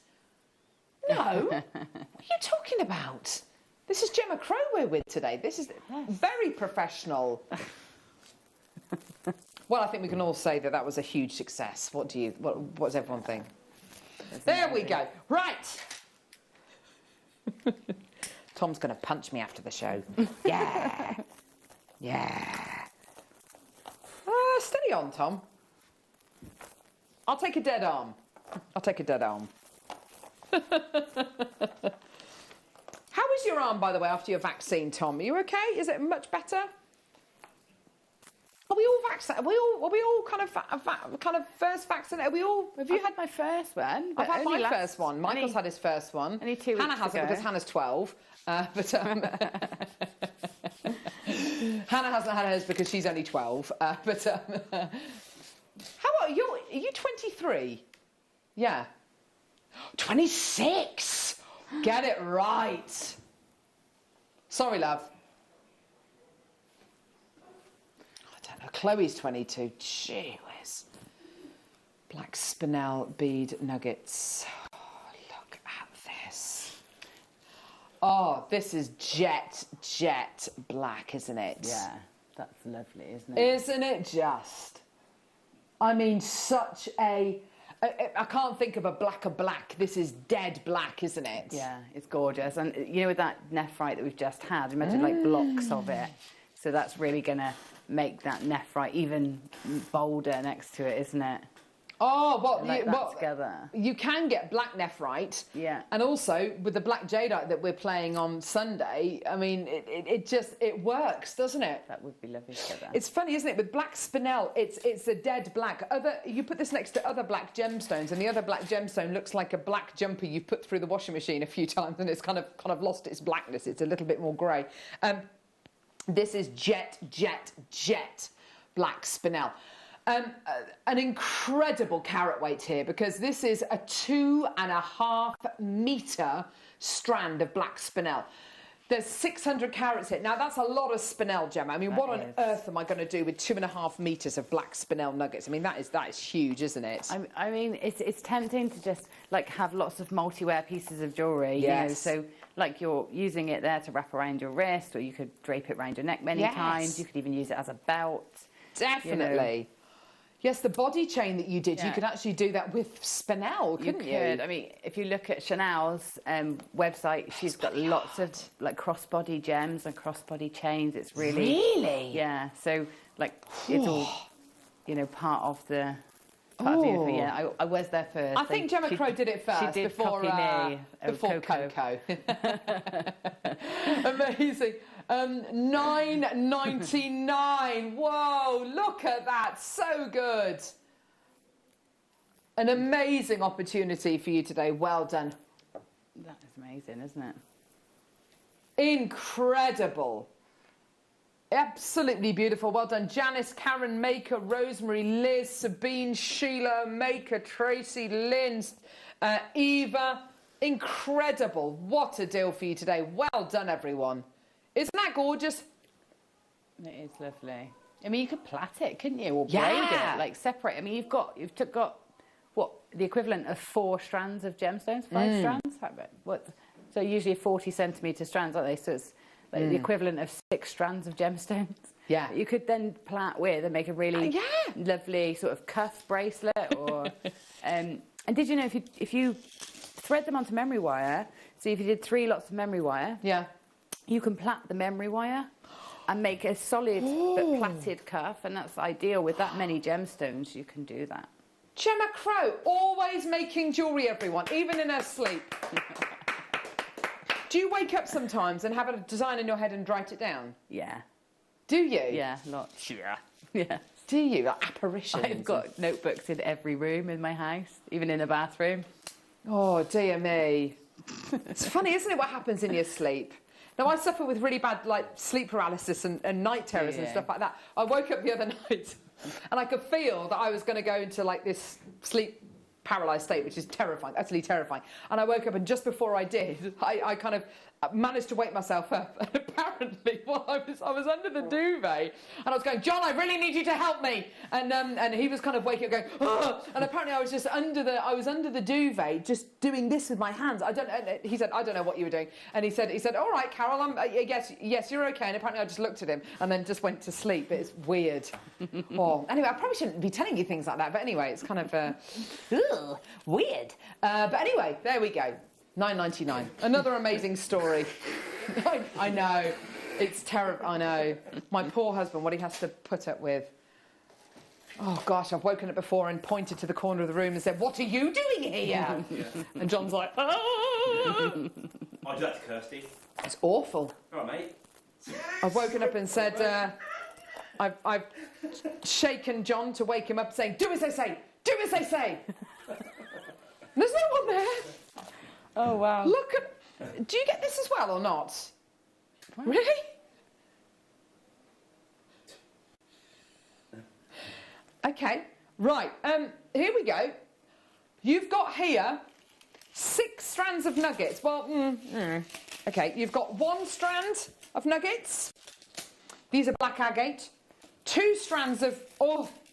[SPEAKER 3] No. What are you talking about? This is Gemma Crow we're with today. This is very professional. Well, I think we can all say that was a huge success. What does everyone think? There we go. Right. Tom's going to punch me after the show. Yeah. Yeah. Steady on, Tom. I'll take a dead arm. How is your arm, by the way, after your vaccine, Tom? Are you okay? Is it much better? Are we all vaccinated? Are we all kind of first vaccinated? Are we all? Have you had
[SPEAKER 5] my first one?
[SPEAKER 3] I've had my first one. Michael's had his first one.
[SPEAKER 5] Only 2 weeks
[SPEAKER 3] Hannah hasn't because Hannah's 12. Hannah hasn't had hers because she's only 12. How about you? Are you 23? Yeah. 26. Get it right. Sorry, love. I don't know. Chloe's 22. Gee whiz. Black spinel bead nuggets. Oh, look at this. Oh, this is jet black, isn't it?
[SPEAKER 5] Yeah, that's lovely, isn't it?
[SPEAKER 3] Isn't it just? I mean, such a I can't think of a blacker black. This is dead black, isn't it?
[SPEAKER 5] Yeah, it's gorgeous. And you know, with that nephrite that we've just had, imagine like blocks of it. So that's really going to make that nephrite even bolder next to it, isn't it?
[SPEAKER 3] Oh,
[SPEAKER 5] together.
[SPEAKER 3] You can get black nephrite.
[SPEAKER 5] Yeah.
[SPEAKER 3] And also, with the black jadeite that we're playing on Sunday, I mean, it works, doesn't it?
[SPEAKER 5] That would be lovely together.
[SPEAKER 3] It's funny, isn't it? With black spinel, it's a dead black. You put this next to other black gemstones, and the other black gemstone looks like a black jumper you've put through the washing machine a few times, and it's kind of lost its blackness. It's a little bit more grey. This is jet black spinel. An incredible carat weight here, because this is a 2.5 metre strand of black spinel. There's 600 carats here. Now, that's a lot of spinel, Gemma. I mean, what on earth am I going to do with 2.5 metres of black spinel nuggets? I mean, that is huge, isn't it?
[SPEAKER 5] I mean, it's tempting to just, like, have lots of multi-wear pieces of jewellery.
[SPEAKER 3] Yes.
[SPEAKER 5] You know, so, like, you're using it there to wrap around your wrist, or you could drape it around your neck many times. You could even use it as a belt.
[SPEAKER 3] Definitely.
[SPEAKER 5] You know.
[SPEAKER 3] Yes, the body chain that you did, you could actually do that with spinel, couldn't you?
[SPEAKER 5] I mean, if you look at Chanel's website, she's got lots of like crossbody gems and crossbody chains. It's really, yeah. So like it's all, you know, part of the. Yeah, I was there first.
[SPEAKER 3] I think Gemma Crow did it first.
[SPEAKER 5] She did
[SPEAKER 3] before Coco. Amazing. $9.99. Whoa, look at that. So good. An amazing opportunity for you today. Well done.
[SPEAKER 5] That is amazing, isn't it?
[SPEAKER 3] Incredible. Absolutely beautiful. Well done. Janice, Karen, Maker, Rosemary, Liz, Sabine, Sheila, Maker, Tracy, Lynn, Eva. Incredible. What a deal for you today. Well done, everyone. Isn't that gorgeous?
[SPEAKER 5] It is lovely. I mean, you could plait it, couldn't you? Or braid it, like separate. I mean, you've got what, the equivalent of 4 strands of gemstones, 5 strands? What? So usually 40 centimetre strands, aren't they? So it's like the equivalent of 6 strands of gemstones.
[SPEAKER 3] Yeah.
[SPEAKER 5] You could then plait with and make a really lovely sort of cuff bracelet. Or and did you know if you thread them onto memory wire, so if you did 3 lots of memory wire, you can plait the memory wire and make a solid but plaited cuff, and that's ideal with that many gemstones. You can do that.
[SPEAKER 3] Gemma Crow, always making jewellery, everyone, even in her sleep. Do you wake up sometimes and have a design in your head and write it down?
[SPEAKER 5] Yeah.
[SPEAKER 3] Do you?
[SPEAKER 5] Yeah, lots. Yeah.
[SPEAKER 3] Do you? Like apparitions?
[SPEAKER 5] I've got notebooks in every room in my house, even in the bathroom.
[SPEAKER 3] Oh, dear me. It's funny, isn't it, what happens in your sleep? Now, I suffer with really bad, like, sleep paralysis and night terrors and stuff like that. I woke up the other night and I could feel that I was going to go into, like, this sleep paralysed state, which is terrifying, utterly terrifying. And I woke up, and just before I did, I kind of managed to wake myself up. And apparently, I was under the duvet, and I was going, John, I really need you to help me. And he was kind of waking up, going, oh! And apparently, I was just under the duvet, just doing this with my hands. He said, I don't know what you were doing. And he said, all right, Carol, yes, you're okay. And apparently, I just looked at him and then just went to sleep. It's weird. Anyway, I probably shouldn't be telling you things like that. But anyway, it's kind of weird. But anyway, there we go. $9.99. Another amazing story. I know. It's terrible. I know. My poor husband, what he has to put up with. Oh, gosh, I've woken up before and pointed to the corner of the room and said, what are you doing here? And John's like, ah!
[SPEAKER 4] I do that to Kirsty.
[SPEAKER 3] It's awful.
[SPEAKER 4] All right, mate.
[SPEAKER 3] I've woken up and said, I've shaken John to wake him up, saying, do as I say, do as I say. There's no one there.
[SPEAKER 5] Oh, wow.
[SPEAKER 3] Look at... Do you get this as well or not? What? Really? Okay. Right. Here we go. You've got here 6 strands of nuggets. Well, okay. You've got 1 strand of nuggets. These are black agate. 2 strands of,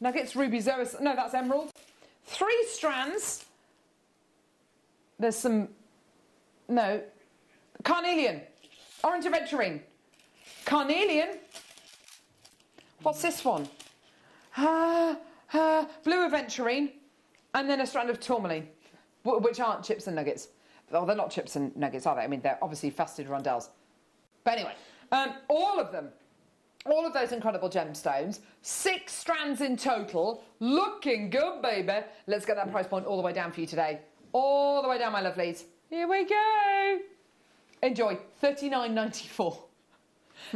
[SPEAKER 3] nuggets, ruby, zois. No, that's emerald. 3 strands. There's some... No, carnelian, orange aventurine, carnelian. What's this one? Blue aventurine, And then a strand of tourmaline, which aren't chips and nuggets. Oh, they're not chips and nuggets, are they? I mean, they're obviously faceted rondelles. But anyway, all of them, all of those incredible gemstones, 6 strands in total, looking good, baby. Let's get that price point all the way down for you today. All the way down, my lovelies. Here we go. Enjoy, $39.94.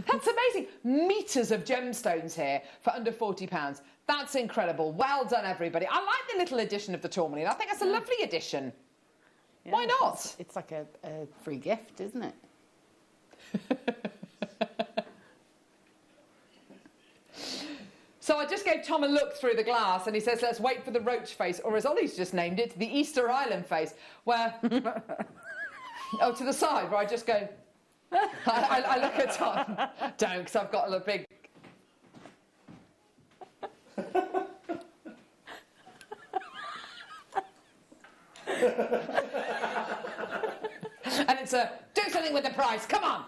[SPEAKER 3] That's amazing. Meters of gemstones here for under £40. That's incredible. Well done, everybody. I like the little addition of the tourmaline. I think that's a lovely addition. Yeah, why not?
[SPEAKER 5] It's like a free gift, isn't it?
[SPEAKER 3] So I just gave Tom a look through the glass and he says, let's wait for the roach face, or as Ollie's just named it, the Easter Island face, where... oh, to the side, where I just go... I look at Tom. Don't, because I've got a big... and it's a, do something with the price, come on,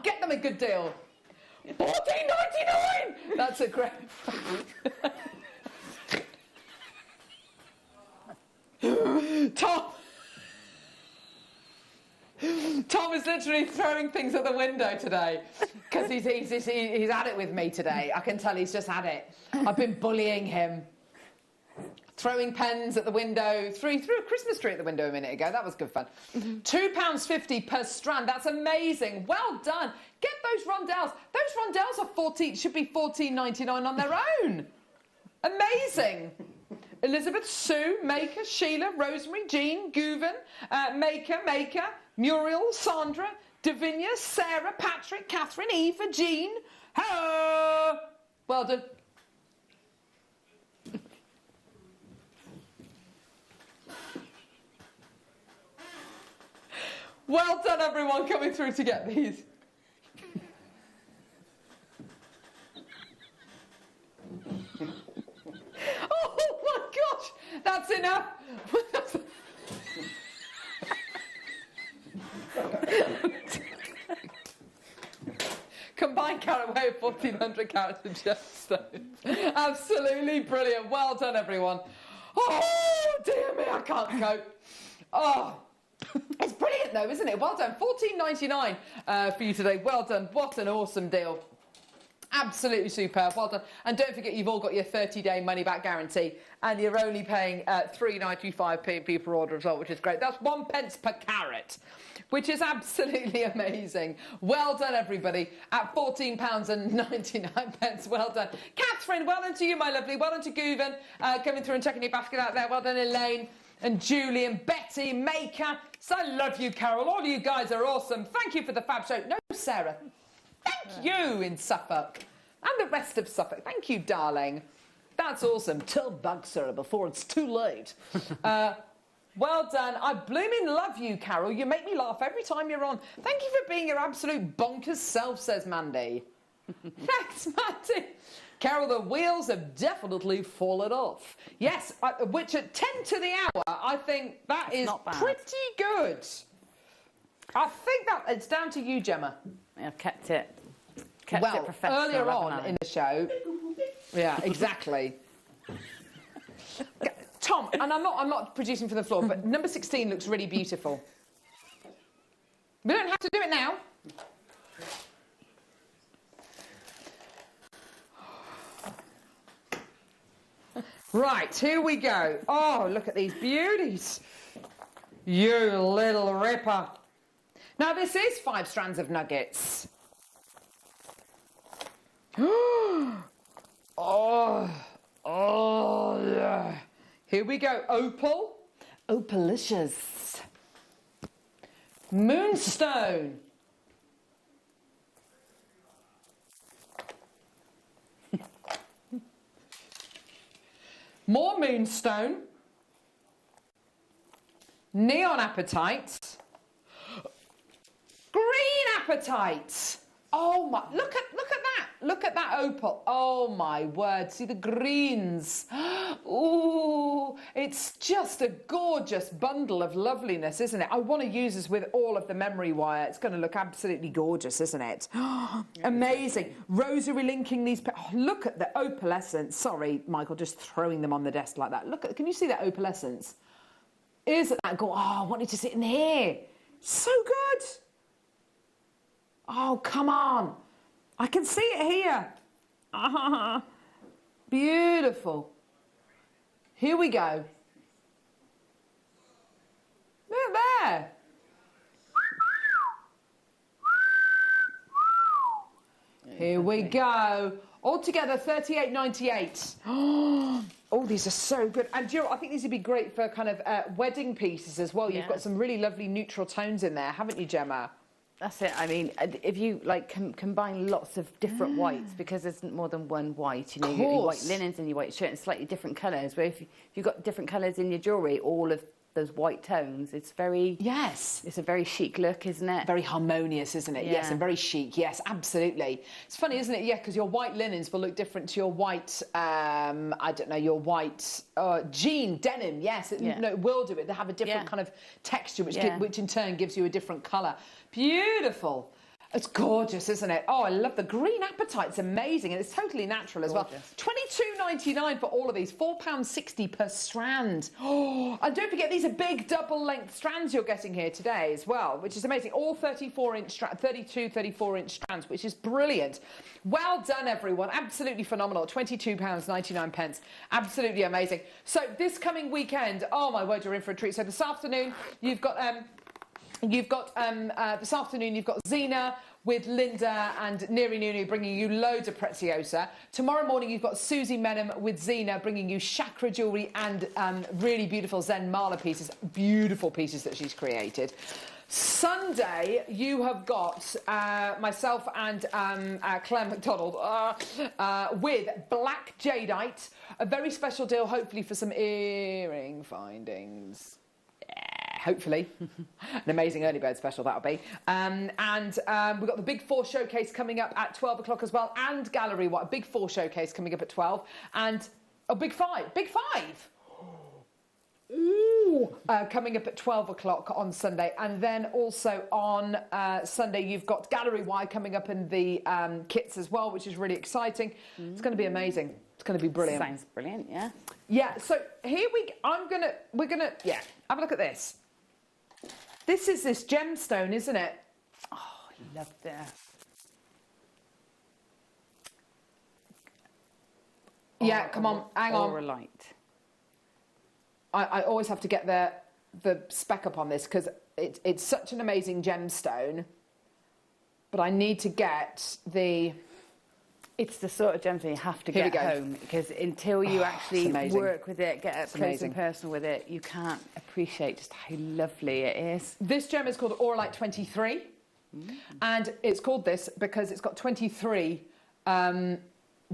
[SPEAKER 3] get them a good deal. $14.99! That's a great... Tom is literally throwing things at the window today because he's at it with me today. I can tell he's just had it. I've been bullying him. Throwing pens at the window. Threw a Christmas tree at the window a minute ago. That was good fun. £2.50 per strand. That's amazing. Well done. Get those rondelles. Those rondelles are should be $14.99 on their own. Amazing. Elizabeth, Sue, Maker, Sheila, Rosemary, Jean, Guven, Maker, Muriel, Sandra, Davinia, Sarah, Patrick, Catherine, Eva, Jean. Hello. Well done. Well done, everyone, coming through to get these. Oh my gosh, that's enough. Combined carat weight of 1,400 carats of gemstones. Absolutely brilliant. Well done, everyone. Oh, dear me, I can't cope. Oh. It's brilliant though, isn't it? Well done. $14.99 for you today. Well done. What an awesome deal. Absolutely superb. Well done. And don't forget, you've all got your 30-day money-back guarantee, and you're only paying £3.95p per order as well, which is great. That's 1 pence per carat, which is absolutely amazing. Well done, everybody, at £14.99. Well done. Catherine, well done to you, my lovely. Well done to Guven, coming through and checking your basket out there. Well done, Elaine. And Julie and Betty, Maker. So I love you, Carol. All of you guys are awesome. Thank you for the fab show. No, Sarah. Thank you in Suffolk. And the rest of Suffolk. Thank you, darling. That's awesome. Tell Bug Sarah before it's too late. Well done. I blooming love you, Carol. You make me laugh every time you're on. Thank you for being your absolute bonkers self, says Mandy. Thanks, Mandy. Carol, the wheels have definitely fallen off. Yes, which at 10 to the hour, I think that is pretty good. I think that it's down to you, Gemma.
[SPEAKER 5] I've kept it professional.
[SPEAKER 3] Earlier on in the show, yeah, exactly. Tom, and I'm not producing for the floor, but number 16 looks really beautiful. We don't have to do it now. Right, here we go. Oh, look at these beauties. You little ripper. Now, this is 5 strands of nuggets. Oh, yeah. Here we go. Opal. Opalicious. Moonstone. More moonstone. Neon apatite. Green apatite. Oh my, look at that. Look at that opal. Oh my word. See the greens. Ooh. Oh, it's just a gorgeous bundle of loveliness, isn't it? I want to use this with all of the memory wire. It's going to look absolutely gorgeous, isn't it? Amazing. Rosary linking these. Oh, look at the opalescence. Sorry, Michael, just throwing them on the desk like that. Look at. Can you see that opalescence? Isn't that gorgeous? Oh, I wanted to sit in here. So good. Oh, come on. I can see it here. Beautiful. Here we go. Look there. Here we go. Altogether, $38.98. Oh, these are so good. And do you know what? I think these would be great for kind of wedding pieces as well. You've got some really lovely neutral tones in there, haven't you, Gemma?
[SPEAKER 5] That's it. I mean, if you like combine lots of different whites, because there's more than one white, you know, your white linens and your white shirt in slightly different colours. Where if you've got different colours in your jewellery, all of those white tones, it's very...
[SPEAKER 3] Yes.
[SPEAKER 5] It's a very chic look, isn't it?
[SPEAKER 3] Very harmonious, isn't it?
[SPEAKER 5] Yeah.
[SPEAKER 3] Yes, and very chic. Yes, absolutely. It's funny, isn't it? Yeah, because your white linens will look different to your white, I don't know, your white jean, denim. Yes, no, it will do it. They have a different kind of texture, which in turn gives you a different colour. Beautiful. It's gorgeous, isn't it? Oh, I love the green apatite. It's amazing, and it's totally natural as well. $22.99 for all of these. £4.60 per strand. Oh, and don't forget, these are big double-length strands you're getting here today as well, which is amazing. All 32, 34-inch strands, which is brilliant. Well done, everyone. Absolutely phenomenal. £22.99. Absolutely amazing. So this coming weekend, oh my word, you're in for a treat. So this afternoon, you've got this afternoon you've got Zena with Linda and Neri Nunu bringing you loads of Preziosa. Tomorrow morning you've got Susie Menham with Zena bringing you chakra jewellery and really beautiful Zen Mala pieces, beautiful pieces that she's created. Sunday, you have got myself and Claire McDonald with Black Jadeite, a very special deal, hopefully for some earring findings. Hopefully. An amazing early bird special, that'll be. And we've got the Big 4 showcase coming up at 12 o'clock as well, and Gallery, a Big 4 showcase coming up at 12, and Big 5. Big 5! Ooh, coming up at 12 o'clock on Sunday. And then also on Sunday, you've got Gallery Y coming up in the kits as well, which is really exciting. It's going to be amazing. It's going to be brilliant.
[SPEAKER 5] Sounds brilliant, yeah.
[SPEAKER 3] Yeah, so here we're gonna, have a look at this. This is this gemstone, isn't it?
[SPEAKER 5] Oh, I love that.
[SPEAKER 3] Yeah, come on, hang on.
[SPEAKER 5] Auralite.
[SPEAKER 3] I always have to get the spec up on this because it's such an amazing gemstone, but I need to get the...
[SPEAKER 5] It's the sort of gemstone you have to get home, because until you actually work with it, get up close and personal with it, you can't appreciate just how lovely it is.
[SPEAKER 3] This gem is called Auralite 23, and it's called this because it's got 23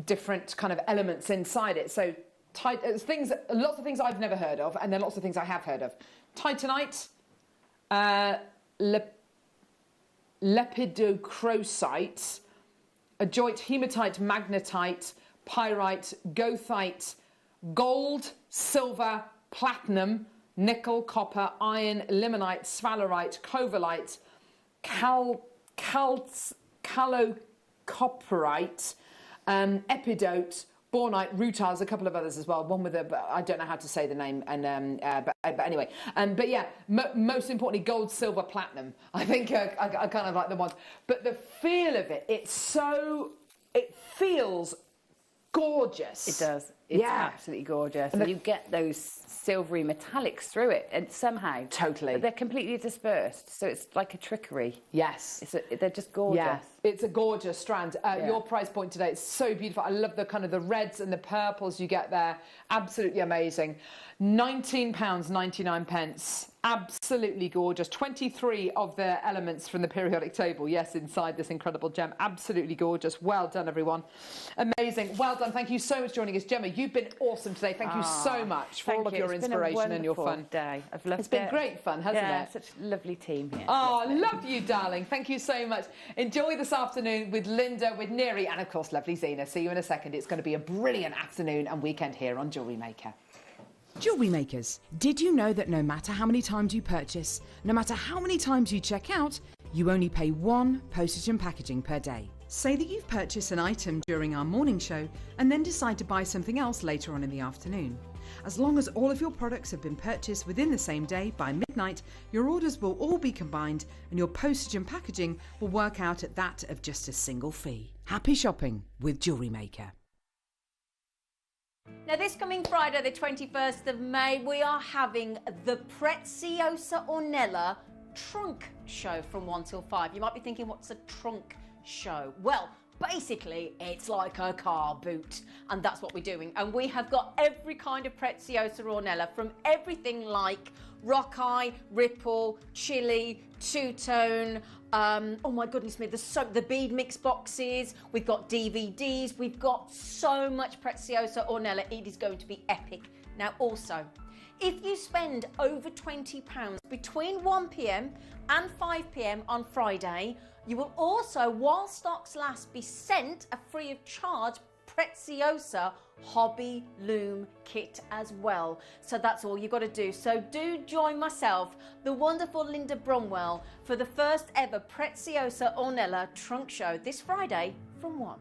[SPEAKER 3] different kind of elements inside it. So things, lots of things I've never heard of, and then lots of things I have heard of. Titanite, lepidocrosite, adjoit hematite, magnetite, pyrite, goethite, gold, silver, platinum, nickel, copper, iron, limonite, sphalerite, covalite, calocopperite, epidote, bornite, rutile, a couple of others as well. One with I don't know how to say the name, and but anyway, but yeah, most importantly, gold, silver, platinum. I think I kind of like the ones, but the feel of it, it feels gorgeous.
[SPEAKER 5] It does. It's absolutely gorgeous, and you get those silvery metallics through it, and somehow but they're completely dispersed, so it's like a trickery.
[SPEAKER 3] Yes,
[SPEAKER 5] they're just gorgeous.
[SPEAKER 3] Yeah, it's a gorgeous strand. Your price point today, it's so beautiful. I love the kind of the reds and the purples you get there. Absolutely amazing. £19.99. Absolutely gorgeous. 23 of the elements from the periodic table, yes, inside this incredible gem. Absolutely gorgeous. Well done, everyone. Amazing. Well done. Thank you so much for joining us. Gemma, you've been awesome today. Thank you so much for all of your inspiration and your fun.
[SPEAKER 5] Day. I've loved it.
[SPEAKER 3] It's been great fun, hasn't it?
[SPEAKER 5] Such a lovely team here.
[SPEAKER 3] Oh, I love you, darling. Thank you so much. Enjoy this afternoon with Linda, with Neri, and of course, lovely Zena. See you in a second. It's going to be a brilliant afternoon and weekend here on Jewellery Maker.
[SPEAKER 6] Jewellery makers, did you know that no matter how many times you purchase, no matter how many times you check out, you only pay one postage and packaging per day? Say that you've purchased an item during our morning show and then decide to buy something else later on in the afternoon. As long as all of your products have been purchased within the same day by midnight, your orders will all be combined and your postage and packaging will work out at that of just a single fee. Happy shopping with Jewellery Maker.
[SPEAKER 8] Now, this coming Friday, the 21st of May, we are having the Preziosa Ornella trunk show from 1 till 5. You might be thinking, what's a trunk show? Well, basically, it's like a car boot, and that's what we're doing. And we have got every kind of Preziosa Ornella, from everything like Rockeye, Ripple, Chili, Two-Tone, oh my goodness me, the bead mix boxes, we've got DVDs, we've got so much Preziosa Ornella, it is going to be epic. Now also, if you spend over £20 between 1 p.m. and 5 p.m. on Friday, you will also, while stocks last, be sent a free of charge Preziosa hobby loom kit as well. So that's all you've got to do. So do join myself, the wonderful Linda Bromwell, for the first ever Preziosa Ornella trunk show this Friday from 1.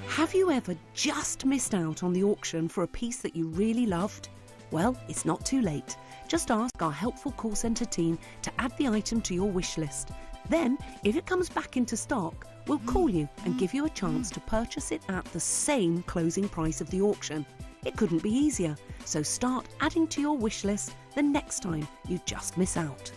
[SPEAKER 9] Have you ever just missed out on the auction for a piece that you really loved? Well, it's not too late. Just ask our helpful call centre team to add the item to your wish list. Then, if it comes back into stock, we'll call you and give you a chance to purchase it at the same closing price of the auction. It couldn't be easier, so start adding to your wish list the next time you just miss out.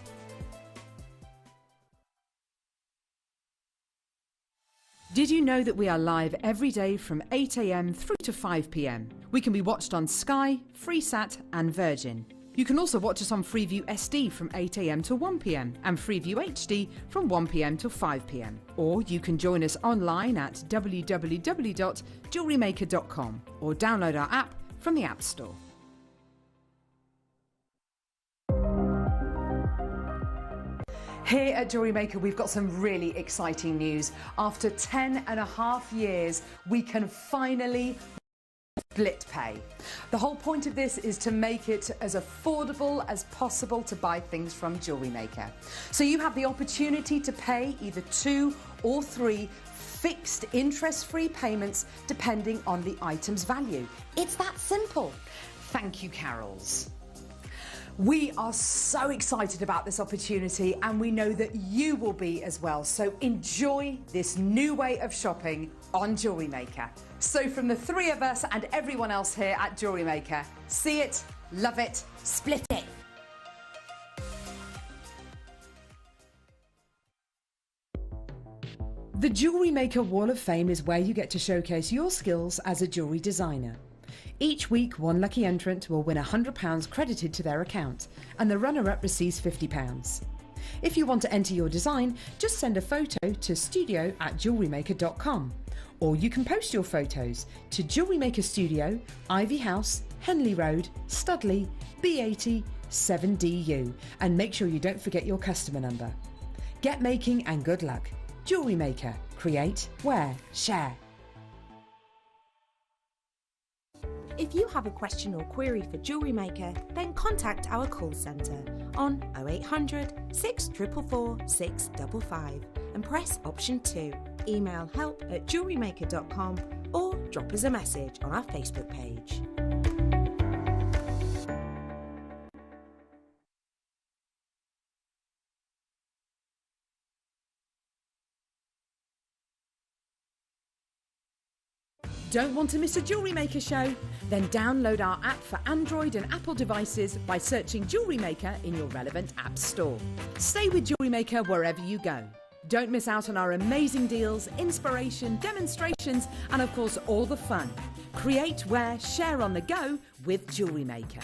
[SPEAKER 6] Did you know that we are live every day from 8 a.m. through to 5 p.m? We can be watched on Sky, Freesat and Virgin. You can also watch us on Freeview SD from 8 a.m. to 1 p.m. and Freeview HD from 1 p.m. to 5 p.m. Or you can join us online at www.JewelleryMaker.com or download our app from the App Store. Here at Jewellery Maker, we've got some really exciting news. After 10.5 years, we can finally split pay. The whole point of this is to make it as affordable as possible to buy things from Jewellery Maker. So you have the opportunity to pay either 2 or 3 fixed interest-free payments depending on the item's value. It's that simple. Thank you, Carols. We are so excited about this opportunity and we know that you will be as well. So enjoy this new way of shopping on Jewellery Maker. So from the 3 of us and everyone else here at Jewellery Maker, see it, love it, split it. The Jewellery Maker Wall of Fame is where you get to showcase your skills as a jewellery designer. Each week, one lucky entrant will win £100 credited to their account, and the runner-up receives £50. If you want to enter your design, just send a photo to studio@jewellerymaker.com, or you can post your photos to Jewellery Maker Studio, Ivy House, Henley Road, Studley, B80 7DU, and make sure you don't forget your customer number. Get making and good luck. Jewellery Maker. Create, wear, share.
[SPEAKER 12] If you have a question or query for Jewellery Maker, then contact our call centre on 0800 644 655 and press option 2. Email help@jewellerymaker.com or drop us a message on our Facebook page.
[SPEAKER 6] Don't want to miss a Jewellery Maker show? Then download our app for Android and Apple devices by searching Jewellery Maker in your relevant app store. Stay with Jewellery Maker wherever you go. Don't miss out on our amazing deals, inspiration, demonstrations, and of course all the fun. Create, wear, share on the go with Jewellery Maker.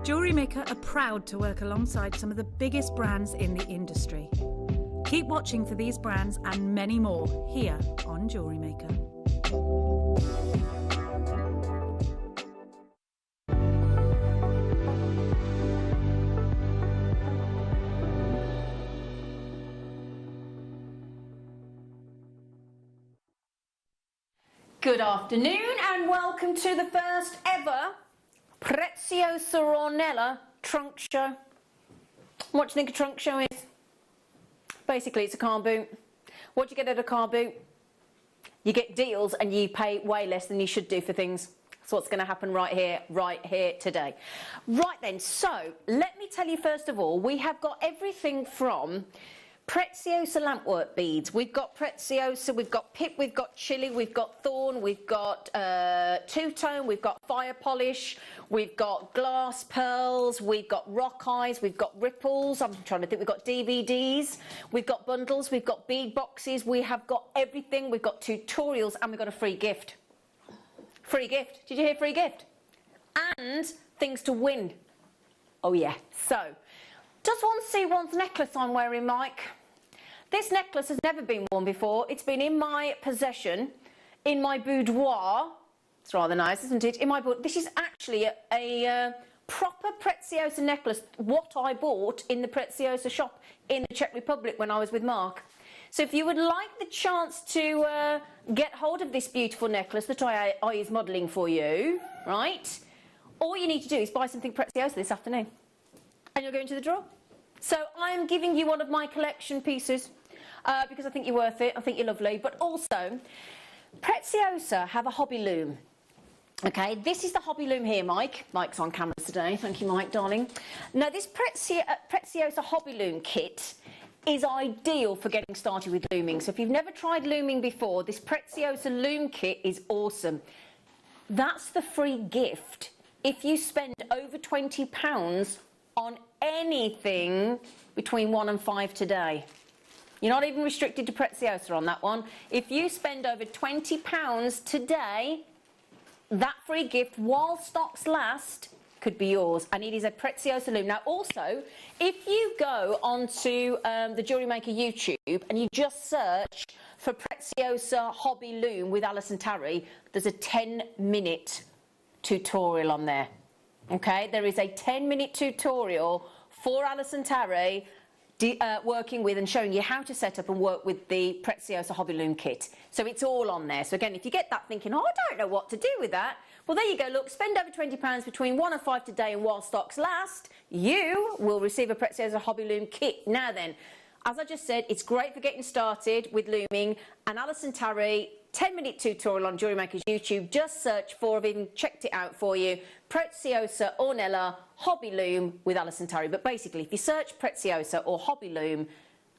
[SPEAKER 1] Jewellery Maker are proud to work alongside some of the biggest brands in the industry. Keep watching for these brands and many more here on Jewellery Maker.
[SPEAKER 8] Good afternoon and welcome to the first ever Preziosa Ornella trunk show. What do you think a trunk show is? Basically, it's a car boot. What do you get at a car boot? You get deals and you pay way less than you should do for things. That's what's going to happen right here today. Right then, so let me tell you first of all, we have got everything from Preziosa lampwork beads. We've got Preziosa, we've got Pip, we've got Chili, we've got Thorn, we've got two-tone, we've got fire polish, we've got glass pearls, we've got rock eyes, we've got ripples, I'm trying to think, we've got DVDs, we've got bundles, we've got bead boxes, we have got everything, we've got tutorials, and we've got a free gift. Free gift. Did you hear free gift? And things to win. Oh yeah. So, does one see one's necklace I'm wearing, Mike? This necklace has never been worn before. It's been in my possession, in my boudoir. It's rather nice, isn't it? In my boudoir. This is actually a proper Preziosa necklace, what I bought in the Preziosa shop in the Czech Republic when I was with Mark. So if you would like the chance to get hold of this beautiful necklace that I is modelling for you, right, all you need to do is buy something Preziosa this afternoon. And you'll go into the draw. So I'm giving you one of my collection pieces because I think you're worth it. I think you're lovely. But also, Preziosa have a hobby loom. Okay, this is the hobby loom here, Mike. Mike's on camera today. Thank you, Mike, darling. Now, this Preziosa hobby loom kit is ideal for getting started with looming. So if you've never tried looming before, this Preziosa loom kit is awesome. That's the free gift if you spend over £20 on anything between 1 and 5 today. You're not even restricted to Preziosa on that one. If you spend over £20 today, that free gift, while stocks last, could be yours. And it is a Preziosa loom. Now, also, if you go onto the Jewellery Maker YouTube and you just search for Preziosa hobby loom with Alison Tarry, there's a 10-minute tutorial on there. Okay, there is a 10-minute tutorial for Alison Tarry working with and showing you how to set up and work with the Preziosa hobby loom kit. So it's all on there. So again, if you get that thinking, oh, I don't know what to do with that, well, there you go. Look, spend over £20 between 1 and 5 today, and while stocks last, you will receive a Preziosa hobby loom kit. Now then, as I just said, it's great for getting started with looming, and Alison Tarry 10-minute tutorial on Jewellery Maker's YouTube. Just search for, I've even checked it out for you, Preziosa Ornella Hobby Loom with Alison Tarry. But basically, if you search Preziosa or Hobby Loom,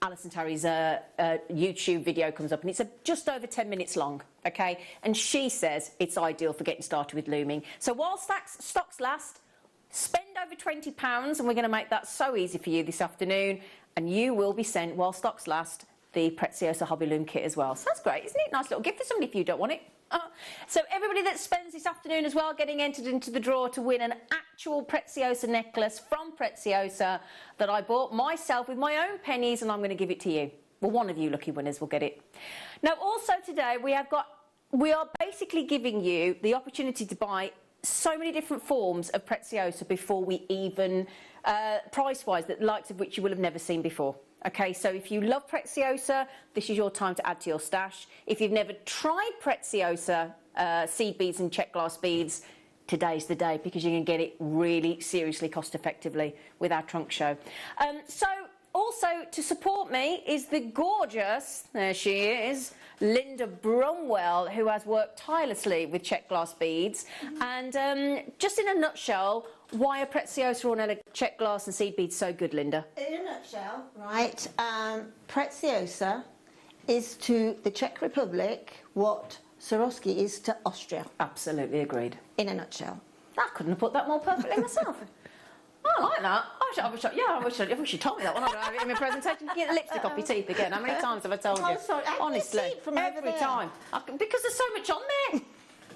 [SPEAKER 8] Alison Tarry's YouTube video comes up, and it's just over 10 minutes long, okay? And she says it's ideal for getting started with looming. So while stocks last, spend over £20, and we're going to make that so easy for you this afternoon, and you will be sent, while stocks last, the Preziosa hobby loom kit as well. So that's great, isn't it? Nice little gift for somebody if you don't want it. So everybody that spends this afternoon as well getting entered into the draw to win an actual Preziosa necklace from Preziosa that I bought myself with my own pennies, and I'm going to give it to you. Well, one of you lucky winners will get it. Now, also today we are basically giving you the opportunity to buy so many different forms of Preziosa before we even price-wise, the likes of which you will have never seen before. Okay, so if you love Preziosa, this is your time to add to your stash. If you've never tried Preziosa seed beads and check glass beads, today's the day, because you can get it really seriously cost effectively with our trunk show. So also to support me is the gorgeous, there she is, Linda Bromwell, who has worked tirelessly with check glass beads. And just in a nutshell, why are Preziosa Ornella check glass and seed beads so good, Linda?
[SPEAKER 13] In a nutshell, right, Preziosa is to the Czech Republic what Swarovski is to Austria.
[SPEAKER 8] Absolutely agreed.
[SPEAKER 13] In a nutshell.
[SPEAKER 8] I couldn't have put that more perfectly myself. I like that. I wish you told me that one. I'm going to have it in my presentation. You get the lipstick off your teeth again. How many times have I told you?
[SPEAKER 13] I'm sorry.
[SPEAKER 8] Honestly,
[SPEAKER 13] from
[SPEAKER 8] every time. Because there's so much on there.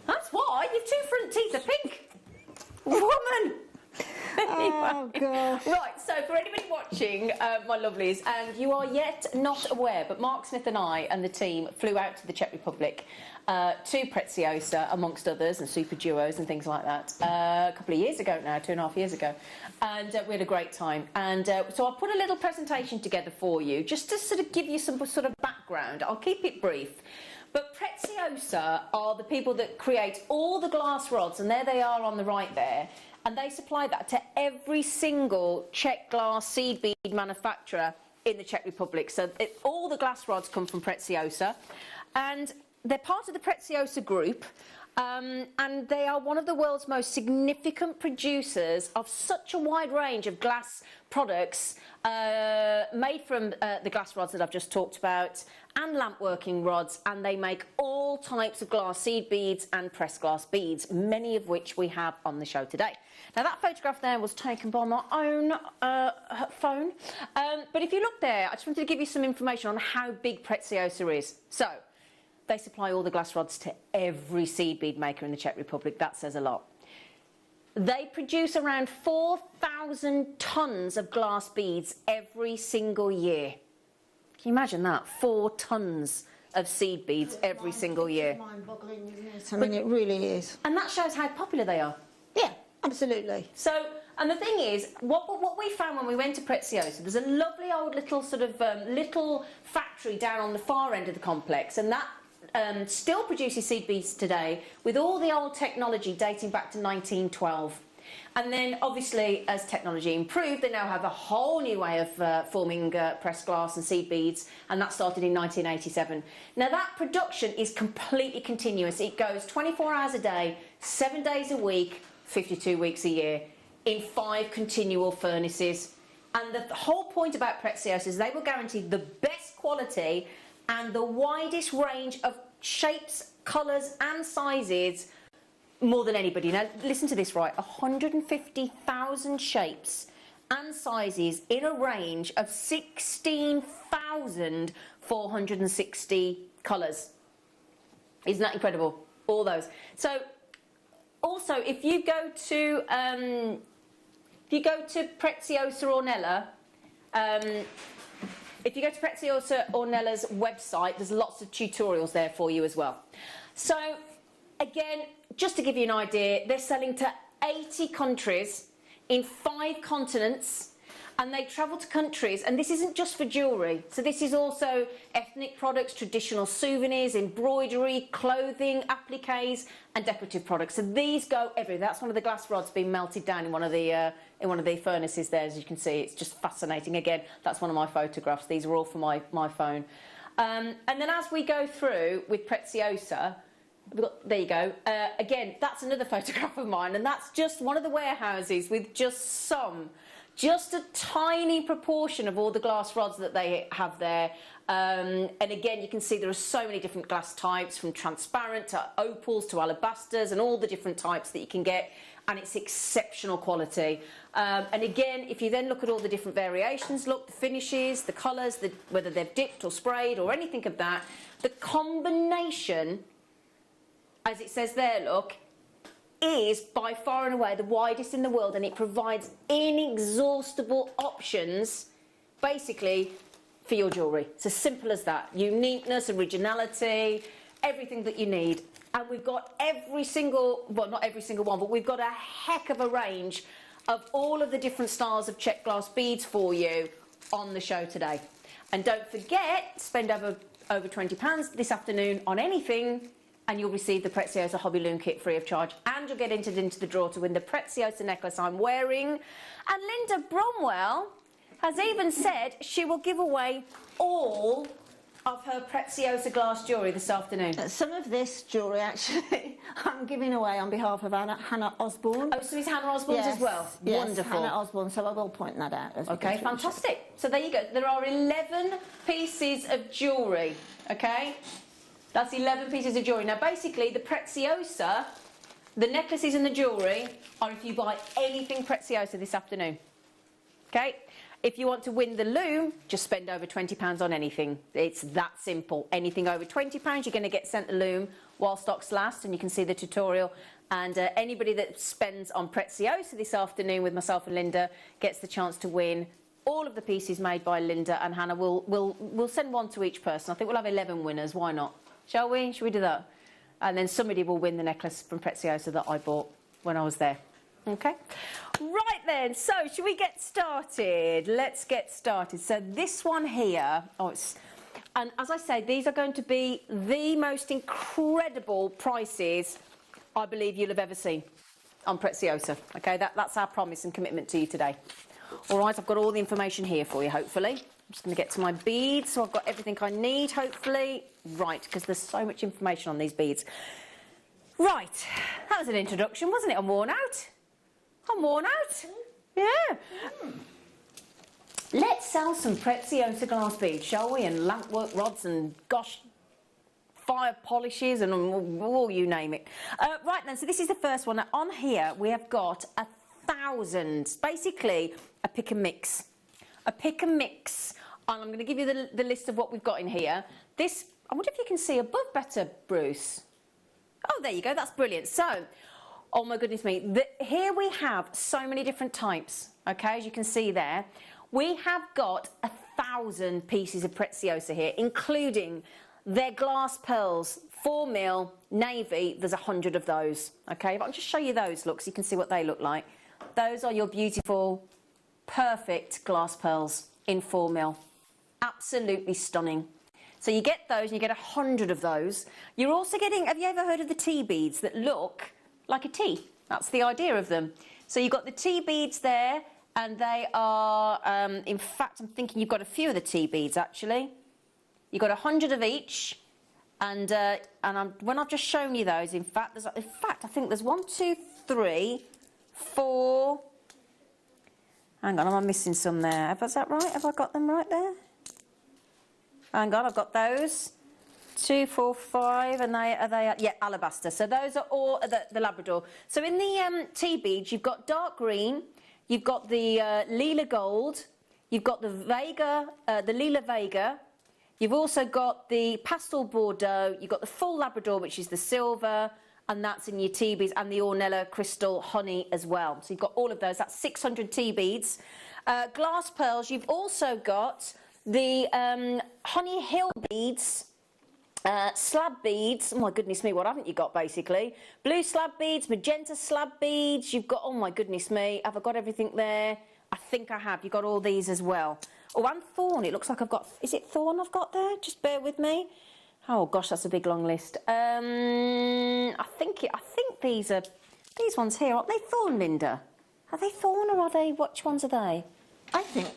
[SPEAKER 8] That's why. Your two front teeth are pink. Woman.
[SPEAKER 13] Oh, gosh.
[SPEAKER 8] Right, so for anybody watching, my lovelies, and you are yet not aware, but Mark Smith and I and the team flew out to the Czech Republic to Preziosa, amongst others, and Super Duos and things like that, a couple of years ago now, 2.5 years ago, and we had a great time. And so I put a little presentation together for you, just to sort of give you some sort of background. I'll keep it brief. But Preziosa are the people that create all the glass rods, and there they are on the right there, and they supply that to every single Czech glass seed bead manufacturer in the Czech Republic. So all the glass rods come from Preziosa, and they're part of the Preziosa group, and they are one of the world's most significant producers of such a wide range of glass products made from the glass rods that I've just talked about, and lamp working rods, and they make all types of glass seed beads and pressed glass beads, many of which we have on the show today. Now that photograph there was taken by my own phone, but if you look there, I just wanted to give you some information on how big Preziosa is. So they supply all the glass rods to every seed bead maker in the Czech Republic. That says a lot. They produce around 4,000 tonnes of glass beads every single year. Can you imagine that? 4 tonnes of seed beads every single year.
[SPEAKER 13] It's mind-boggling, isn't it? I mean, it really is.
[SPEAKER 8] And that shows how popular they are.
[SPEAKER 13] Yeah, absolutely.
[SPEAKER 8] So, and the thing is, what we found when we went to Preziosa, there's a lovely old little sort of little factory down on the far end of the complex, and that still produces seed beads today with all the old technology dating back to 1912. And then obviously as technology improved, they now have a whole new way of forming pressed glass and seed beads, and that started in 1987. Now that production is completely continuous. It goes 24 hours a day, 7 days a week, 52 weeks a year, in 5 continual furnaces. And the whole point about Preziosa is they will guarantee the best quality and the widest range of shapes, colours and sizes more than anybody. Now listen to this, right, 150,000 shapes and sizes in a range of 16,460 colours. Isn't that incredible? All those. So also if you go to Preziosa Ornella, if you go to Preziosa Ornella's website, there's lots of tutorials there for you as well. So, again, just to give you an idea, they're selling to 80 countries in 5 continents, and they travel to countries, and this isn't just for jewellery. So this is also ethnic products, traditional souvenirs, embroidery, clothing, appliques, and decorative products. So these go everywhere. That's one of the glass rods being melted down in one of the furnaces there, as you can see. It's just fascinating. Again, that's one of my photographs. These are all for my phone. And then as we go through with Preziosa, there you go. Again, that's another photograph of mine, and that's just one of the warehouses with just a tiny proportion of all the glass rods that they have there. And again, you can see there are so many different glass types, from transparent to opals to alabasters, and all the different types that you can get, and it's exceptional quality. And again, if you then look at all the different variations, look, the finishes, the colours, whether they're dipped or sprayed or anything of that, the combination, as it says there, look, is by far and away the widest in the world, and it provides inexhaustible options basically for your jewellery. It's as simple as that. Uniqueness, originality, everything that you need. And we've got every single, well, not every single one, but we've got a heck of a range of all of the different styles of check glass beads for you on the show today. And don't forget, spend over £20 this afternoon on anything, and you'll receive the Preziosa Hobby Loom Kit free of charge, and you'll get entered into the draw to win the Preziosa necklace I'm wearing. And Linda Bromwell has even said she will give away all of her Preziosa glass jewellery this afternoon.
[SPEAKER 13] Some of this jewellery, actually, I'm giving away on behalf of Hannah Osborne.
[SPEAKER 8] Oh, so it's Hannah Osborne's as well?
[SPEAKER 13] Yes,
[SPEAKER 8] wonderful.
[SPEAKER 13] Hannah Osborne, so I will point that out.
[SPEAKER 8] Okay, fantastic. So there you go. There are 11 pieces of jewellery, okay? That's 11 pieces of jewellery. Now, basically, the Preziosa, the necklaces and the jewellery, are if you buy anything Preziosa this afternoon. Okay? If you want to win the loom, just spend over £20 on anything. It's that simple. Anything over £20, you're going to get sent the loom while stocks last, and you can see the tutorial And anybody that spends on Preziosa this afternoon with myself and Linda gets the chance to win all of the pieces made by Linda and Hannah. We'll send one to each person. I think we'll have 11 winners. Why not? Shall we? Should we do that? And then somebody will win the necklace from Preziosa that I bought when I was there. Okay? Right then, so should we get started? Let's get started. So this one here, and as I say, these are going to be the most incredible prices I believe you'll have ever seen on Preziosa. Okay, that's our promise and commitment to you today. All right, I've got all the information here for you, hopefully. I'm just going to get to my beads, so I've got everything I need, hopefully. Right, because there's so much information on these beads. Right, that was an introduction, wasn't it? I'm worn out. I'm worn out. Yeah. Let's sell some Preziosa glass beads, shall we? And lampwork rods and, gosh, fire polishes and all you name it. Right then, so this is the first one. Now, on here, we have got 1,000, basically a pick and mix. A pick and mix. And I'm going to give you the list of what we've got in here. This, I wonder if you can see above better, Bruce. Oh, there you go. That's brilliant. So, oh my goodness me. Here we have so many different types, okay, as you can see there. We have got 1,000 pieces of Preziosa here, including their glass pearls, 4mm, navy. There's 100 of those, okay? If I can just show you those, look, so you can see what they look like. Those are your beautiful, perfect glass pearls in 4mm. Absolutely stunning. So you get those, and you get 100 of those. You're also getting, have you ever heard of the tea beads that look like a tea? That's the idea of them. So you've got the tea beads there, and they are, in fact, I'm thinking you've got a few of the tea beads, actually. You've got 100 of each, and when I've just shown you those, in fact, I think there's 1, 2, 3, 4. Hang on, am I missing some there? Is that right? Have I got them right there? Hang on, I've got those. 2, 4, 5, and yeah, alabaster. So those are all the Labrador. So in the tea beads, you've got dark green, you've got the lila gold, you've got the Vega, the lila Vega. You've also got the pastel Bordeaux, you've got the full Labrador, which is the silver, and that's in your tea beads, and the Ornella Crystal Honey as well. So you've got all of those. That's 600 tea beads. Glass pearls, you've also got the Honey Hill beads, slab beads. Oh my goodness me, what haven't you got basically? Blue slab beads, magenta slab beads. You've got, oh my goodness me, have I got everything there? I think I have. You've got all these as well. Oh, and thorn. It looks like I've got, is it thorn I've got there? Just bear with me. Oh gosh, that's a big long list. I think these ones here, aren't they thorn, Linda? Are they thorn or are they, which ones are they?
[SPEAKER 13] I think.
[SPEAKER 8] I'm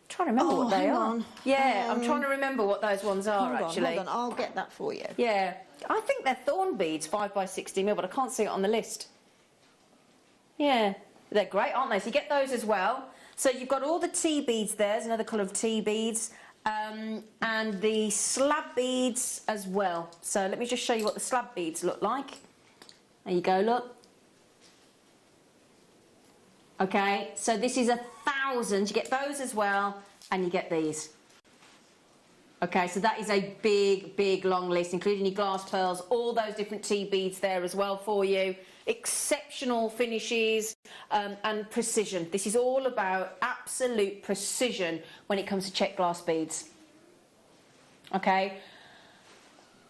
[SPEAKER 8] trying to remember what they are.
[SPEAKER 13] On.
[SPEAKER 8] Yeah, I'm trying to remember what those ones are actually.
[SPEAKER 13] Hold on, I'll get that for you.
[SPEAKER 8] Yeah, I think they're thorn beads, 5 by 60mm, but I can't see it on the list. Yeah, they're great, aren't they? So you get those as well. So you've got all the tea beads there. There's another colour of tea beads. And the slab beads as well. So let me just show you what the slab beads look like. There you go, look. Okay, so this is 1,000. You get those as well, and you get these. Okay, so that is a big, big long list, including your glass pearls, all those different tea beads there as well for you. Exceptional finishes and precision. This is all about absolute precision when it comes to check glass beads. Okay,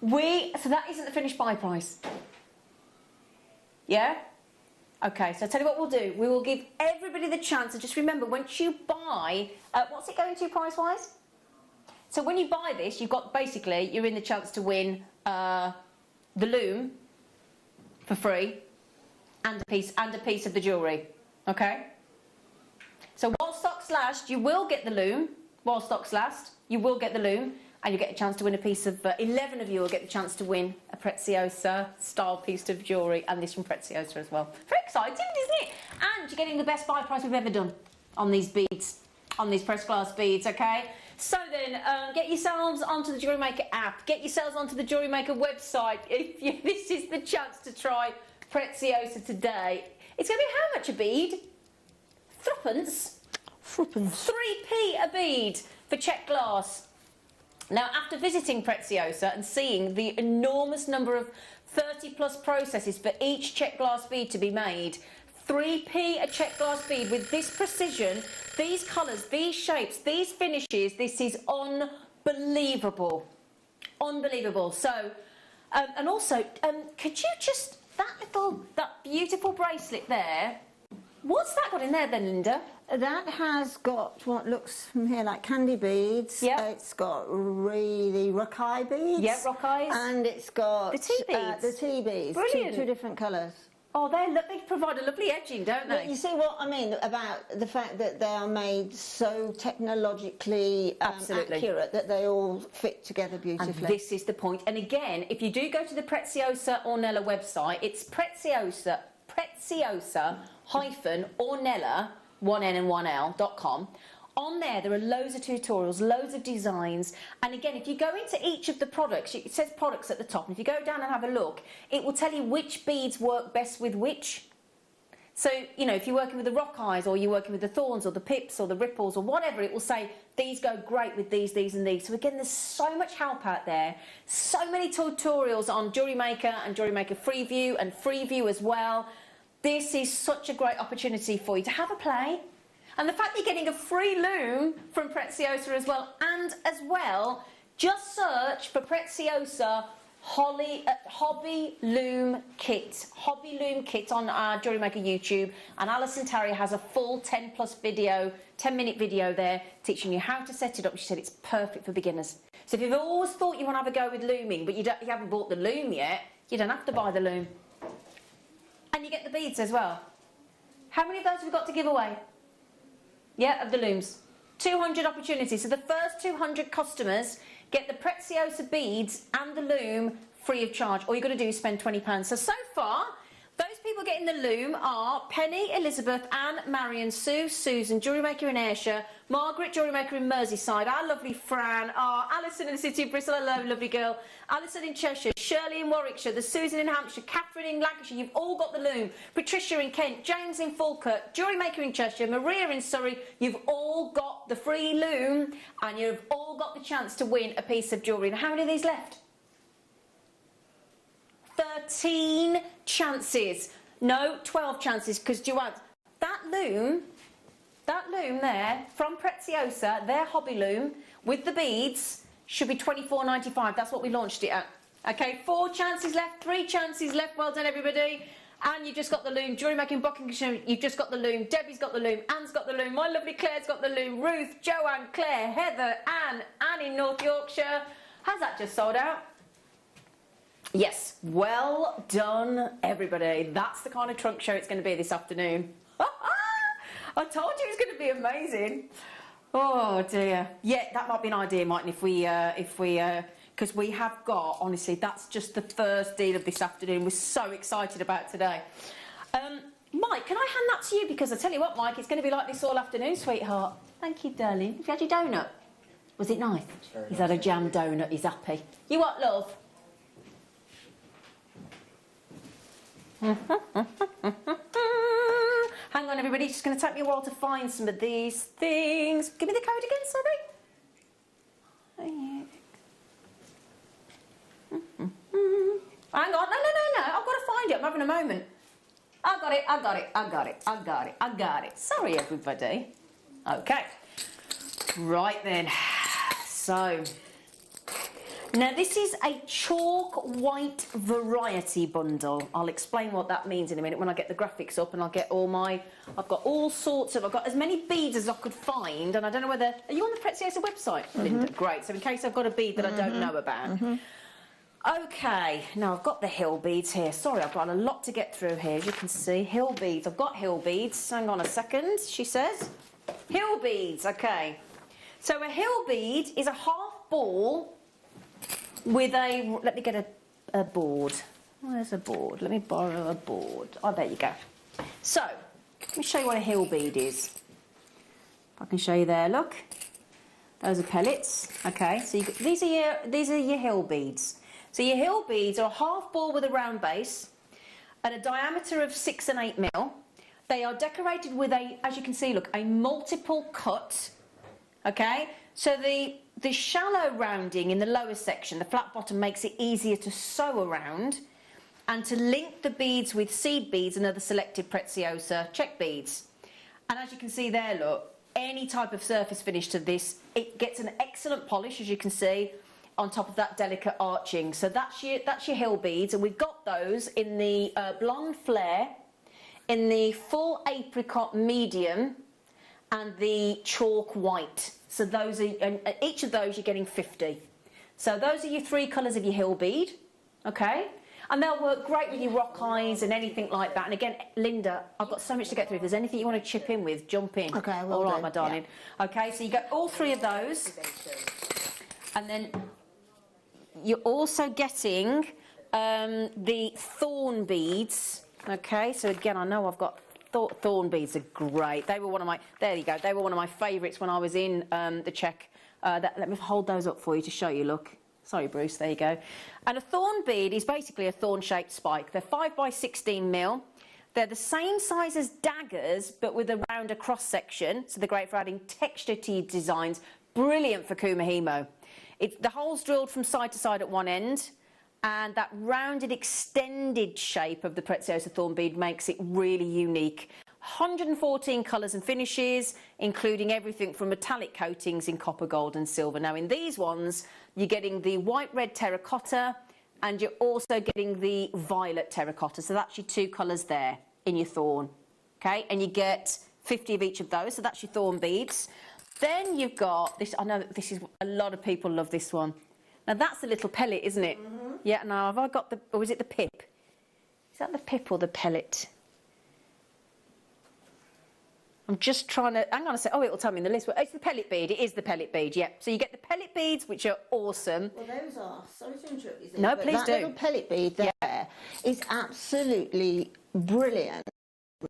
[SPEAKER 8] so that isn't the finished buy price. Yeah? Okay, so I'll tell you what we'll do. We will give everybody the chance to just remember, once you buy, what's it going to price-wise? So when you buy this, you've got, basically, you're in the chance to win the loom for free and a piece of the jewellery, okay? So while stocks last, you will get the loom. While stocks last, you will get the loom, and you get a chance to win a piece of, 11 of you will get the chance to win a Preziosa style piece of jewellery, and this from Preziosa as well. Very exciting, isn't it? And you're getting the best buy price we've ever done on these beads, on these pressed glass beads, okay? So then, get yourselves onto the Jewellery Maker app. Get yourselves onto the Jewellery Maker website. This is the chance to try Preziosa today. It's going to be how much a bead? Threepence? 3p a bead for check glass. Now, after visiting Preziosa and seeing the enormous number of 30+ processes for each check glass bead to be made. 3p a check glass bead with this precision, these colours, these shapes, these finishes. This is unbelievable. Unbelievable. So, and also, could you just, that beautiful bracelet there, what's that got in there then, Linda?
[SPEAKER 13] That has got what looks from here like candy beads.
[SPEAKER 8] Yeah.
[SPEAKER 13] It's got really rock eye beads.
[SPEAKER 8] Yeah, rock eyes.
[SPEAKER 13] And it's got
[SPEAKER 8] The tea beads.
[SPEAKER 13] the tea beads.
[SPEAKER 8] Brilliant.
[SPEAKER 13] Two different colours.
[SPEAKER 8] Oh, they provide a lovely edging, don't they?
[SPEAKER 13] But you see what I mean about the fact that they are made so technologically accurate that they all fit together beautifully.
[SPEAKER 8] And this is the point. And again, if you do go to the Preziosa Ornella website, it's Preziosa Ornella, 1N and 1L.com. On there are loads of tutorials, loads of designs. And again, if you go into each of the products, it says products at the top. And if you go down and have a look, it will tell you which beads work best with which. So, you know, if you're working with the rock eyes, or you're working with the thorns or the pips or the ripples or whatever, it will say, these go great with these, these and these. So again, there's so much help out there. So many tutorials on Jewellery Maker and Jewellery Maker Freeview and Freeview as well. This is such a great opportunity for you to have a play. And the fact that you're getting a free loom from Preziosa as well, just search for Preziosa Hobby Loom Kit. Hobby Loom Kit on our Jewellery Maker YouTube. And Alison Tarrier has a full 10-minute video there teaching you how to set it up. She said it's perfect for beginners. So if you've always thought you want to have a go with looming, but you haven't bought the loom yet, you don't have to buy the loom. And you get the beads as well. How many of those have we got to give away? Yeah, of the looms. 200 opportunities. So the first 200 customers get the Preziosa beads and the loom free of charge. All you've got to do is spend £20. So far, those people getting the loom are Penny, Elizabeth, Anne, Marion, Sue, Susan, Jewellery Maker in Ayrshire, Margaret, Jewellery Maker in Merseyside, our lovely Fran, Alison in the city of Bristol, hello, lovely girl, Alison in Cheshire, Shirley in Warwickshire, the Susan in Hampshire, Catherine in Lancashire, you've all got the loom, Patricia in Kent, James in Falkirk, Jewellery Maker in Cheshire, Maria in Surrey, you've all got the free loom and you've all got the chance to win a piece of jewellery. Now, how many of these left? 13 chances. No, 12 chances, because do you want that loom there from Preziosa, their hobby loom with the beads should be £24.95. That's what we launched it at. Okay, 4 chances left, 3 chances left. Well done, everybody. And you've just got the loom. Jewellery Maker in Buckinghamshire, you've just got the loom. Debbie's got the loom. Anne's got the loom. My lovely Claire's got the loom. Ruth, Joanne, Claire, Heather, Anne in North Yorkshire. Has that just sold out? Yes, well done, everybody. That's the kind of trunk show it's going to be this afternoon. I told you it was going to be amazing. Oh dear. Yeah, that might be an idea, mightn't it, if we because we have got, honestly, that's just the first deal of this afternoon. We're so excited about today. Mike, can I hand that to you? Because I tell you what, Mike, it's going to be like this all afternoon, sweetheart. Thank you, darling. Have you had your donut? Was it nice? He's had a jam donut. He's happy. You what, love? Hang on, everybody. It's just going to take me a while to find some of these things. Give me the code again, sorry. Hang on. No. I've got to find it. I'm having a moment. I got it. Sorry, everybody. Okay. Right then. So... now, this is a chalk white variety bundle. I'll explain what that means in a minute when I get the graphics up and I'll get all my... I've got all sorts of... I've got as many beads as I could find, and I don't know whether... Are you on the Preziosa website, Linda? Great. So in case I've got a bead that I don't know about. Okay. Now, I've got the hill beads here. Sorry, I've got a lot to get through here, as you can see. Hill beads. I've got hill beads. Hang on a second, she says. Hill beads. Okay. So a hill bead is a half ball... with a... let me get a board. Where's a board? Let me borrow a board. Oh, there you go. So, let me show you what a hill bead is. If I can show you there, look. Those are pellets. Okay, so these are your hill beads. So your hill beads are a half ball with a round base at a diameter of 6 and 8 mil. They are decorated with a, as you can see, look, a multiple cut. Okay, so the shallow rounding in the lower section, the flat bottom, makes it easier to sew around. and to link the beads with seed beads and other selected Preziosa check beads. And as you can see there, look, any type of surface finish to this, it gets an excellent polish, as you can see, on top of that delicate arching. So that's your hill beads, and we've got those in the blonde flare, in the full apricot medium, and the chalk white. So those are, and each of those you're getting 50. So those are your 3 colours of your hill bead, okay? And they'll work great with your rock eyes and anything like that. And again, Linda, I've got so much to get through. If there's anything you want to chip in with, jump in.
[SPEAKER 13] Okay, I will.
[SPEAKER 8] All right,
[SPEAKER 13] do.
[SPEAKER 8] my darling. Yeah. Okay, so you get all 3 of those. And then you're also getting the thorn beads. Okay, so again, I know I've got thorn beads are great. They were one of my, there you go, they were one of my favourites when I was in the Czech. Let me hold those up for you to show you, look. Sorry, Bruce, there you go. And a thorn bead is basically a thorn-shaped spike. They're 5 by 16 mil. They're the same size as daggers, but with a rounder cross-section, so they're great for adding texture to your designs. Brilliant for kumihimo. The hole's drilled from side to side at one end, and that rounded, extended shape of the Preziosa thorn bead makes it really unique. 114 colours and finishes, including everything from metallic coatings in copper, gold and silver. Now in these ones, you're getting the white, red terracotta, and you're also getting the violet terracotta. So that's your 2 colours there in your thorn, okay? And you get 50 of each of those, so that's your thorn beads. Then you've got this, I know that this is, a lot of people love this one. Now that's the little pellet, isn't it? Mm-hmm. Yeah, now have I got the, or is it the pip? Is that the pip or the pellet? I'm just trying to, hang on a sec, oh, it'll tell me in the list. It's the pellet bead, it is the pellet bead, yeah. So you get the pellet beads, which are awesome.
[SPEAKER 13] Well, those are, sorry to interrupt you.
[SPEAKER 8] No, please do.
[SPEAKER 13] That little pellet bead there is absolutely brilliant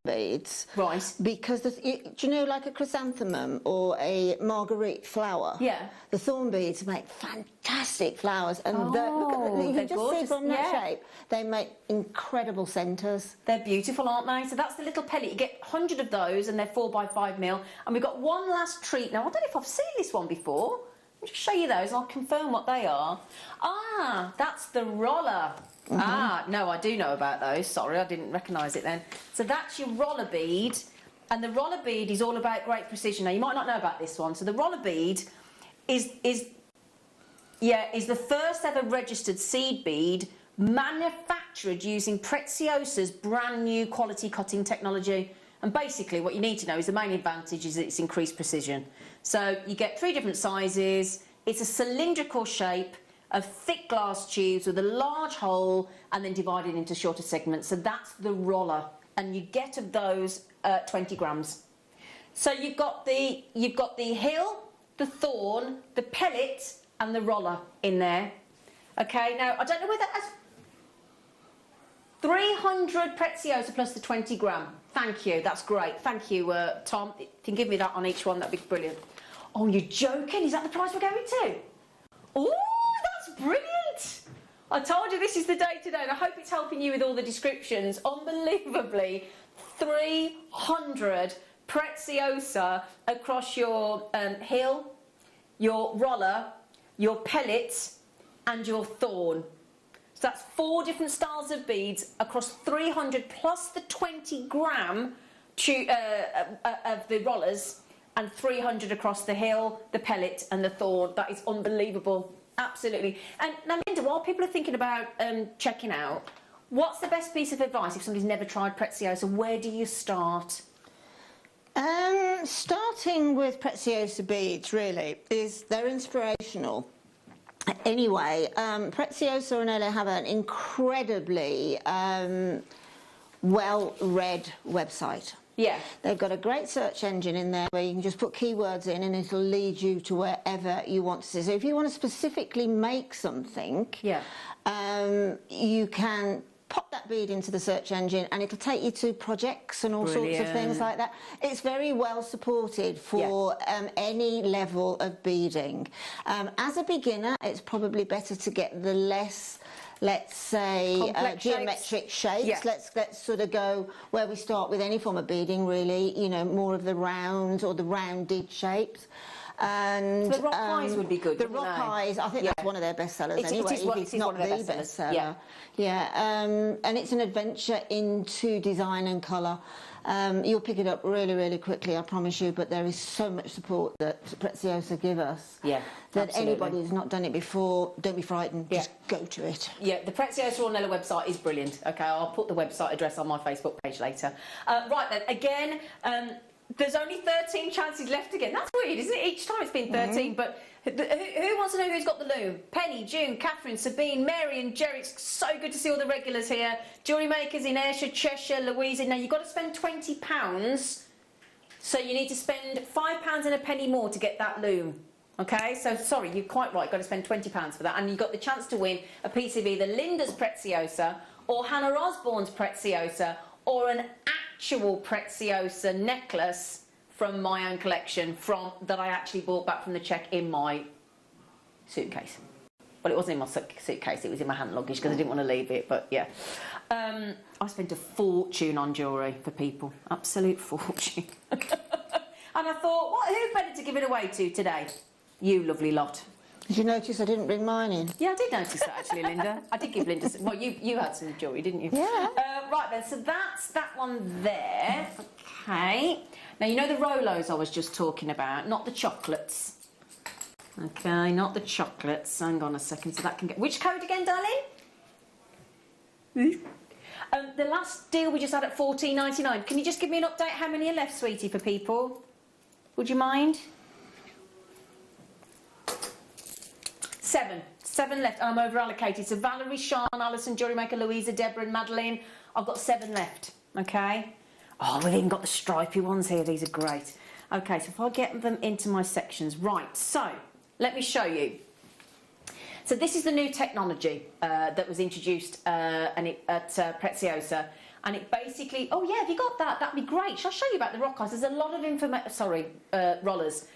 [SPEAKER 13] beads.
[SPEAKER 8] Right.
[SPEAKER 13] Because, do you know, like a chrysanthemum or a marguerite flower?
[SPEAKER 8] Yeah.
[SPEAKER 13] The thorn beads make fantastic flowers. And look at, you
[SPEAKER 8] they're
[SPEAKER 13] can just
[SPEAKER 8] gorgeous.
[SPEAKER 13] see from that shape, they make incredible centres.
[SPEAKER 8] They're beautiful, aren't they? So that's the little pellet. You get 100 of those, and they're 4 by 5 mil. And we've got one last treat. Now, I don't know if I've seen this one before. I'll just show you those, and I'll confirm what they are. Ah, that's the roller. Mm-hmm. Ah, no, I do know about those. Sorry, I didn't recognise it then. So that's your roller bead, and the roller bead is all about great precision. Now, you might not know about this one. So the roller bead is the first ever registered seed bead manufactured using Preziosa's brand new quality cutting technology. And basically, what you need to know is the main advantage is its increased precision. So you get 3 different sizes. It's a cylindrical shape of thick glass tubes with a large hole and then divided into shorter segments. So that's the roller, and you get of those 20 grams. So you've got the hill, the thorn, the pellet and the roller in there. Okay, now I don't know whether that's 300 Preziosa plus the 20 gram. Thank you, that's great. Thank you, Tom. If you can give me that on each one, that'd be brilliant. Oh, you're joking? Is that the price we're going to? Oh, that's brilliant. I told you this is the day today, and I hope it's helping you with all the descriptions. Unbelievably, 300 Preziosa across your hill, your roller, your pellet and your thorn. So that's 4 different styles of beads across 300 plus the 20 gram of the rollers, and 300 across the hill, the pellet and the thorn. That is unbelievable. Absolutely. And now, Linda, while people are thinking about checking out, what's the best piece of advice if somebody's never tried Preziosa? Where do you start?
[SPEAKER 13] Starting with Preziosa beads, really, they're inspirational. Anyway, Preziosa and Ella have an incredibly well-read website.
[SPEAKER 8] Yeah.
[SPEAKER 13] They've got a great search engine in there where you can just put keywords in and it'll lead you to wherever you want to see. So if you want to specifically make something, you can pop that bead into the search engine and it'll take you to projects and all sorts of things like that. It's very well supported for any level of beading. As a beginner, it's probably better to get the less, let's say, geometric shapes. Let's sort of go where we start with any form of beading, really, you know, more of the rounds or the rounded shapes. And
[SPEAKER 8] the rock eyes would be good.
[SPEAKER 13] The rock eyes, I think that's one of their best sellers anyway. It's not the best seller. And it's an adventure into design and colour. You'll pick it up really, really quickly, I promise you, but there is so much support that Preziosa give us that anybody who's not done it before, don't be frightened, just go to it.
[SPEAKER 8] Yeah, the Preziosa Ornella website is brilliant. Okay, I'll put the website address on my Facebook page later. Right then, again, there's only 13 chances left again. That's weird, isn't it? Each time it's been 13, but who wants to know who's got the loom? Penny, June, Catherine, Sabine, Mary and Jerry. It's so good to see all the regulars here. Jewellery Makers in Ayrshire, Cheshire, Louisa. Now, you've got to spend £20, so you need to spend £5 and a penny more to get that loom. Okay, so sorry, you're quite right, you've got to spend £20 for that, and you've got the chance to win a piece of either Linda's Preziosa or Hannah Osborne's Preziosa or an actual Preziosa necklace from my own collection that I actually bought back from the Czech in my suitcase. Well, it wasn't in my suitcase, it was in my hand luggage because I didn't want to leave it, but yeah. I spent a fortune on jewellery for people, absolute fortune. And I thought, who better to give it away to today? You lovely lot.
[SPEAKER 13] Did you notice I didn't bring mine in?
[SPEAKER 8] Yeah, I did notice that actually, Linda. I did give Linda some. Well, you had some jewellery, didn't you?
[SPEAKER 13] Yeah.
[SPEAKER 8] Right then, so that's that one there. Okay. Now, you know the Rolos I was just talking about, not the chocolates. Okay, not the chocolates. Hang on a second, so that can get... Which code again, darling? The last deal we just had at $14.99. Can you just give me an update? How many are left, sweetie, for people? Would you mind? 7. 7 left. I'm over allocated. So Valerie, Sean, Alison, Jewellery Maker, Louisa, Deborah and Madeline. I've got 7 left. Okay. Oh, we've even got the stripy ones here. These are great. Okay, so if I get them into my sections. Right, so let me show you. So this is the new technology that was introduced at Preziosa. And it basically... Oh, yeah, have you got that? That'd be great. Shall I show you about the rock eyes? There's a lot of information... Sorry, rollers.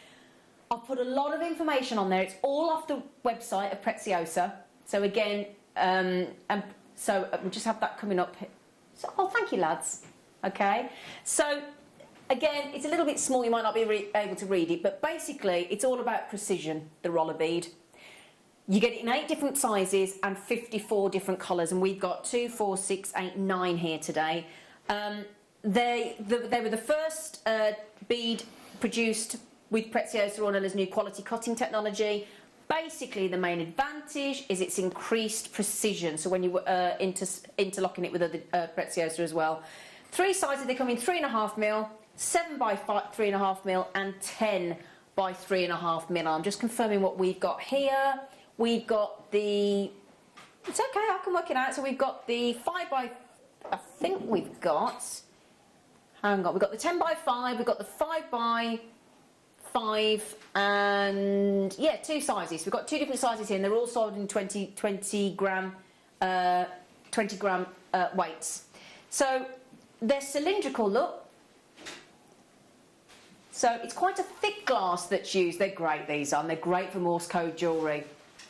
[SPEAKER 8] I've put a lot of information on there. It's all off the website of Preziosa. So again, so we'll just have that coming up. So, oh, thank you, lads. Okay. So again, it's a little bit small. You might not be able to read it, but basically, it's all about precision. The roller bead. You get it in 8 different sizes and 54 different colours, and we've got 2, 4, 6, 8, 9 here today. They were the first bead produced with Preziosa Ornella's new quality cutting technology. Basically, the main advantage is its increased precision. So when you interlocking it with other Preziosa as well. 3 sizes, they come in 3.5mm, 7 by 3.5mm, and 10 by 3.5mm. I'm just confirming what we've got here. We've got the... It's okay, I can work it out. So we've got the 5 by... I think we've got... Hang on, we've got the 10 by 5, we've got the 5 by 5, and yeah, 2 sizes. We've got 2 different sizes here, and they're all sold in 20 gram weights. So they're cylindrical, look. So it's quite a thick glass that's used. They're great, these are, and they're great for Morse code jewellery.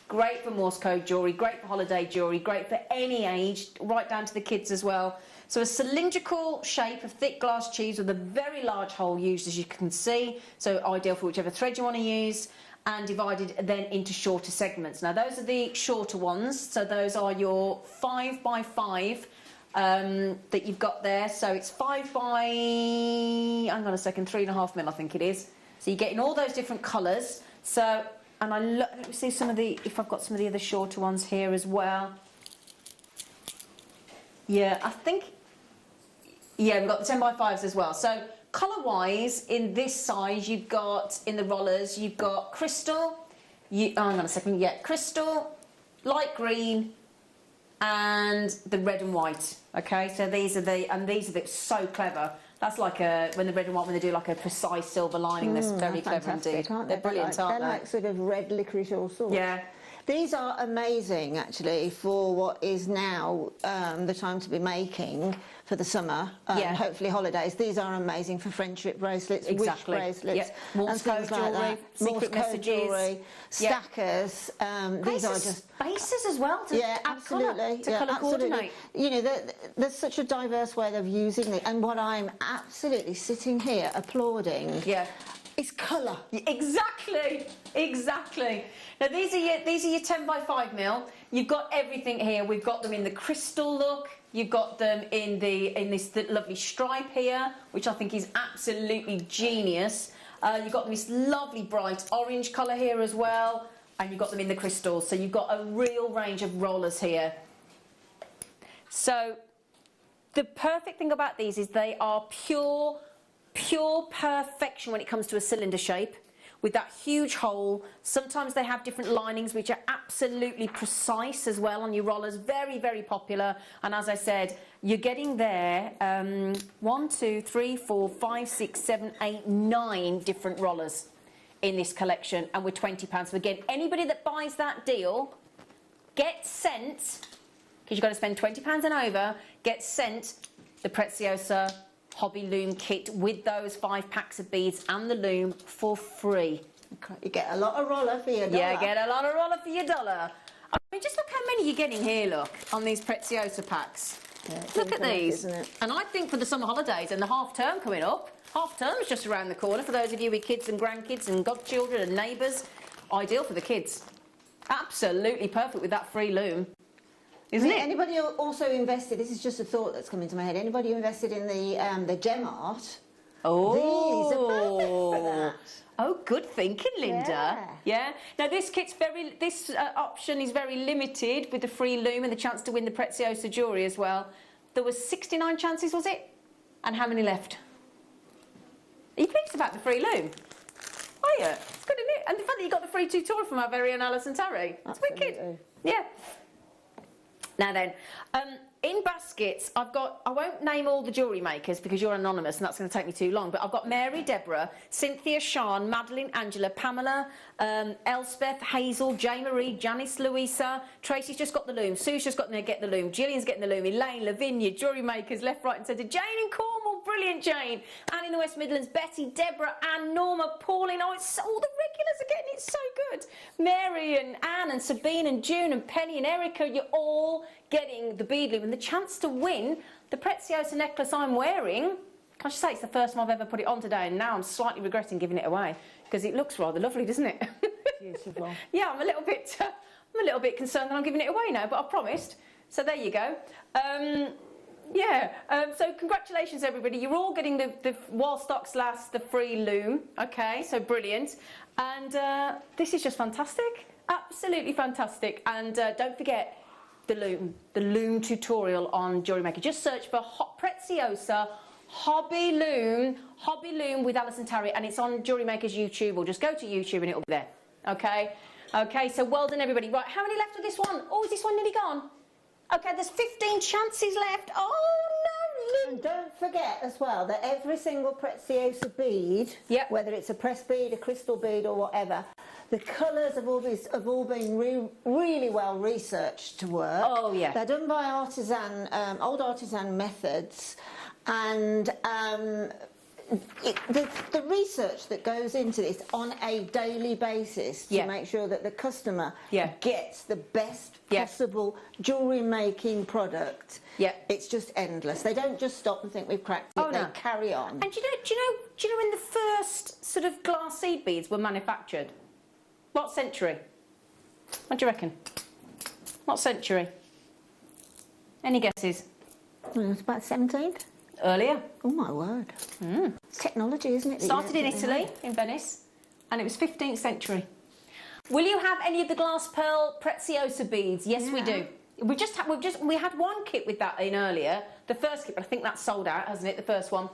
[SPEAKER 8] Great for Morse code jewellery, great for holiday jewellery, great for any age, right down to the kids as well. So a cylindrical shape of thick glass tubes with a very large hole used, as you can see. So ideal for whichever thread you want to use, and divided then into shorter segments. Now those are the shorter ones. So those are your 5 by 5 that you've got there. So it's 5 by, hang on a second, 3.5mm I think it is. So you're getting all those different colours. So, and let me see some of the, if I've got some of the other shorter ones here as well. Yeah, I think, yeah, we've got the 10 by 5s as well. So colour-wise, in this size, you've got, in the rollers, you've got crystal, hang on a second, yeah, crystal, light green, and the red and white. Okay, so these are the, so clever. That's like when the red and white, when they do like a precise silver lining, that's very clever indeed.
[SPEAKER 13] They're brilliant, aren't they? They're like sort of red licorice all sorts.
[SPEAKER 8] Yeah.
[SPEAKER 13] These are amazing, actually, for what is now the time to be making for the summer, hopefully holidays. These are amazing for friendship bracelets, wish bracelets, and things like that. Morse code jewellery, stackers. These are just
[SPEAKER 8] bases as well. To
[SPEAKER 13] absolutely.
[SPEAKER 8] Colour coordinate.
[SPEAKER 13] You know, there's such a diverse way of using it, and what I'm absolutely sitting here applauding. It's colour.
[SPEAKER 8] Exactly, exactly. Now these are your 10 by 5 mil. You've got everything here. We've got them in the crystal look. You've got them in this lovely stripe here, which I think is absolutely genius. You've got this lovely bright orange colour here as well, and you've got them in the crystals. So you've got a real range of rollers here. So the perfect thing about these is they are pure perfection when it comes to a cylinder shape, with that huge hole. Sometimes they have different linings which are absolutely precise as well on your rollers. Very, very popular. And as I said, you're getting there 1, 2, 3, 4, 5, 6, 7, 8, 9 different rollers in this collection, and we're £20. So again, anybody that buys that deal gets sent, because you've got to spend £20 and over, gets sent the Preziosa Hobby Loom kit with those 5 packs of beads and the loom for free.
[SPEAKER 13] You get a lot of roller for your dollar.
[SPEAKER 8] Yeah, get a lot of roller for your dollar. I mean, just look how many you're getting here, look, on these Preziosa packs.
[SPEAKER 13] Yeah,
[SPEAKER 8] look at these.
[SPEAKER 13] Isn't it?
[SPEAKER 8] And I think for the summer holidays and the half term coming up, half term is just around the corner for those of you with kids and grandkids and godchildren and neighbours. Ideal for the kids. Absolutely perfect with that free loom. Isn't it?
[SPEAKER 13] Anybody who also invested, this is just a thought that's come into my head, anybody who invested in the gem art, these are perfect for that.
[SPEAKER 8] Oh, good thinking, Linda.
[SPEAKER 13] Yeah.
[SPEAKER 8] Now this option is very limited with the free loom and the chance to win the Preziosa jewellery as well. There was 69 chances, was it? And how many left? Are you pleased about the free loom? Are you? It's good, isn't it? And the fact that you got the free tutorial from our very own Alison Terry. It's wicked. Yeah. Now then, in baskets, I won't name all the jewellery makers because you're anonymous and that's going to take me too long, but I've got Mary, Deborah, Cynthia, Sean, Madeline, Angela, Pamela, Elspeth, Hazel, Jane Marie, Janice, Louisa, Tracy's just got the loom, Sue's just got to get the loom, Gillian's getting the loom, Elaine, Lavinia, jewellery makers, left, right and centre, Jane in Cornwall, brilliant Jane, Anne in the West Midlands, Betty, Deborah, Anne, Norma, Pauline, oh, it's all the regulars are getting it so good. Mary and Anne and Sabine and June and Penny and Erica, you're all getting the bead loom and the chance to win the Preziosa necklace I'm wearing. Can I just say it's the first time I've ever put it on today, and now I'm slightly regretting giving it away because it looks rather lovely, doesn't it?
[SPEAKER 13] Beautiful.
[SPEAKER 8] Yeah, I'm a little bit concerned that I'm giving it away now, but I promised. So there you go. So congratulations everybody. You're all getting the while stocks last, the free loom. Okay, so brilliant. And this is just fantastic. Absolutely fantastic. And don't forget the loom tutorial on Jewellery Maker. Just search for Preziosa Hobby Loom with Alison Terry, and it's on Jewellery Maker's YouTube, or just go to YouTube and it'll be there. Okay? Okay, so well done everybody. Right, how many left of this one? Oh, is this one nearly gone? Okay, there's 15 chances left. Oh no,
[SPEAKER 13] and don't forget as well that every single Preziosa bead, whether it's a pressed bead, a crystal bead or whatever, the colours have all been really well researched to work.
[SPEAKER 8] Oh yeah.
[SPEAKER 13] They're done by old artisan methods, and the research that goes into this on a daily basis to make sure that the customer gets the best possible jewellery making product. Yeah, it's just endless. They don't just stop and think we've cracked it. They carry on.
[SPEAKER 8] And do you know when the first sort of glass seed beads were manufactured? What century? What do you reckon? What century? Any guesses?
[SPEAKER 13] It's about 17th.
[SPEAKER 8] Earlier.
[SPEAKER 13] Oh my word. It's technology, isn't it?
[SPEAKER 8] Started in Italy, in Venice, and it was 15th century. Will you have any of the glass pearl Preziosa beads? Yes, we do. We had one kit with that in earlier. The first kit, but I think that's sold out, hasn't it? The first one.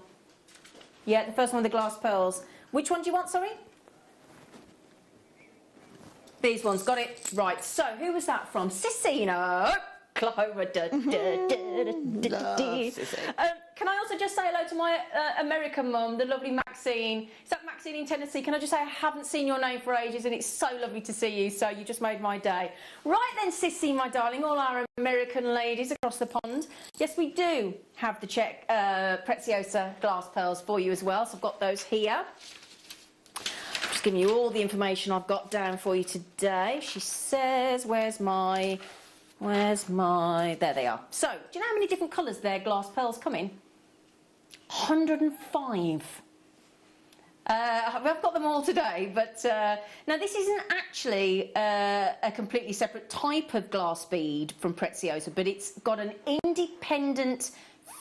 [SPEAKER 8] Yeah, the first one with the glass pearls. Which one do you want, sorry? These ones, got it. Right, so who was that from? Cicino. Clara. Can I also just say hello to my American mum, the lovely Maxine. Is that Maxine in Tennessee? Can I just say I haven't seen your name for ages and it's so lovely to see you, so you just made my day. Right then, Sissy, my darling, all our American ladies across the pond. Yes, we do have the Czech Preziosa glass pearls for you as well, so I've got those here. Just giving you all the information I've got down for you today. She says, where's my... There they are. So, do you know how many different colours their glass pearls come in? 105. I've got them all today, but now this isn't actually a completely separate type of glass bead from Preziosa, but it's got an independent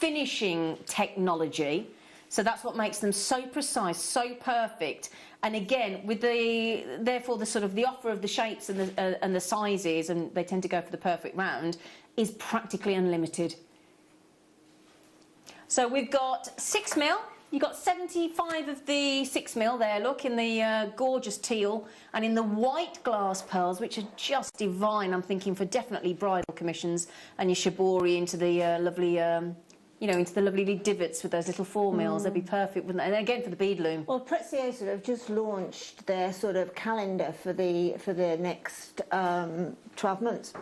[SPEAKER 8] finishing technology. So that's what makes them so precise, so perfect. And again, with therefore the sort of the offer of the shapes and the sizes, and they tend to go for the perfect round, is practically unlimited. So we've got 6mm. You've got 75 of the 6mm there, look, in the gorgeous teal, and in the white glass pearls, which are just divine. I'm thinking for definitely bridal commissions, and your shibori into the lovely, you know, into the lovely divots with those little 4mm. They'd be perfect, wouldn't they? And again, for the bead loom.
[SPEAKER 13] Well, Preziosa have just launched their sort of calendar for the next 12 months,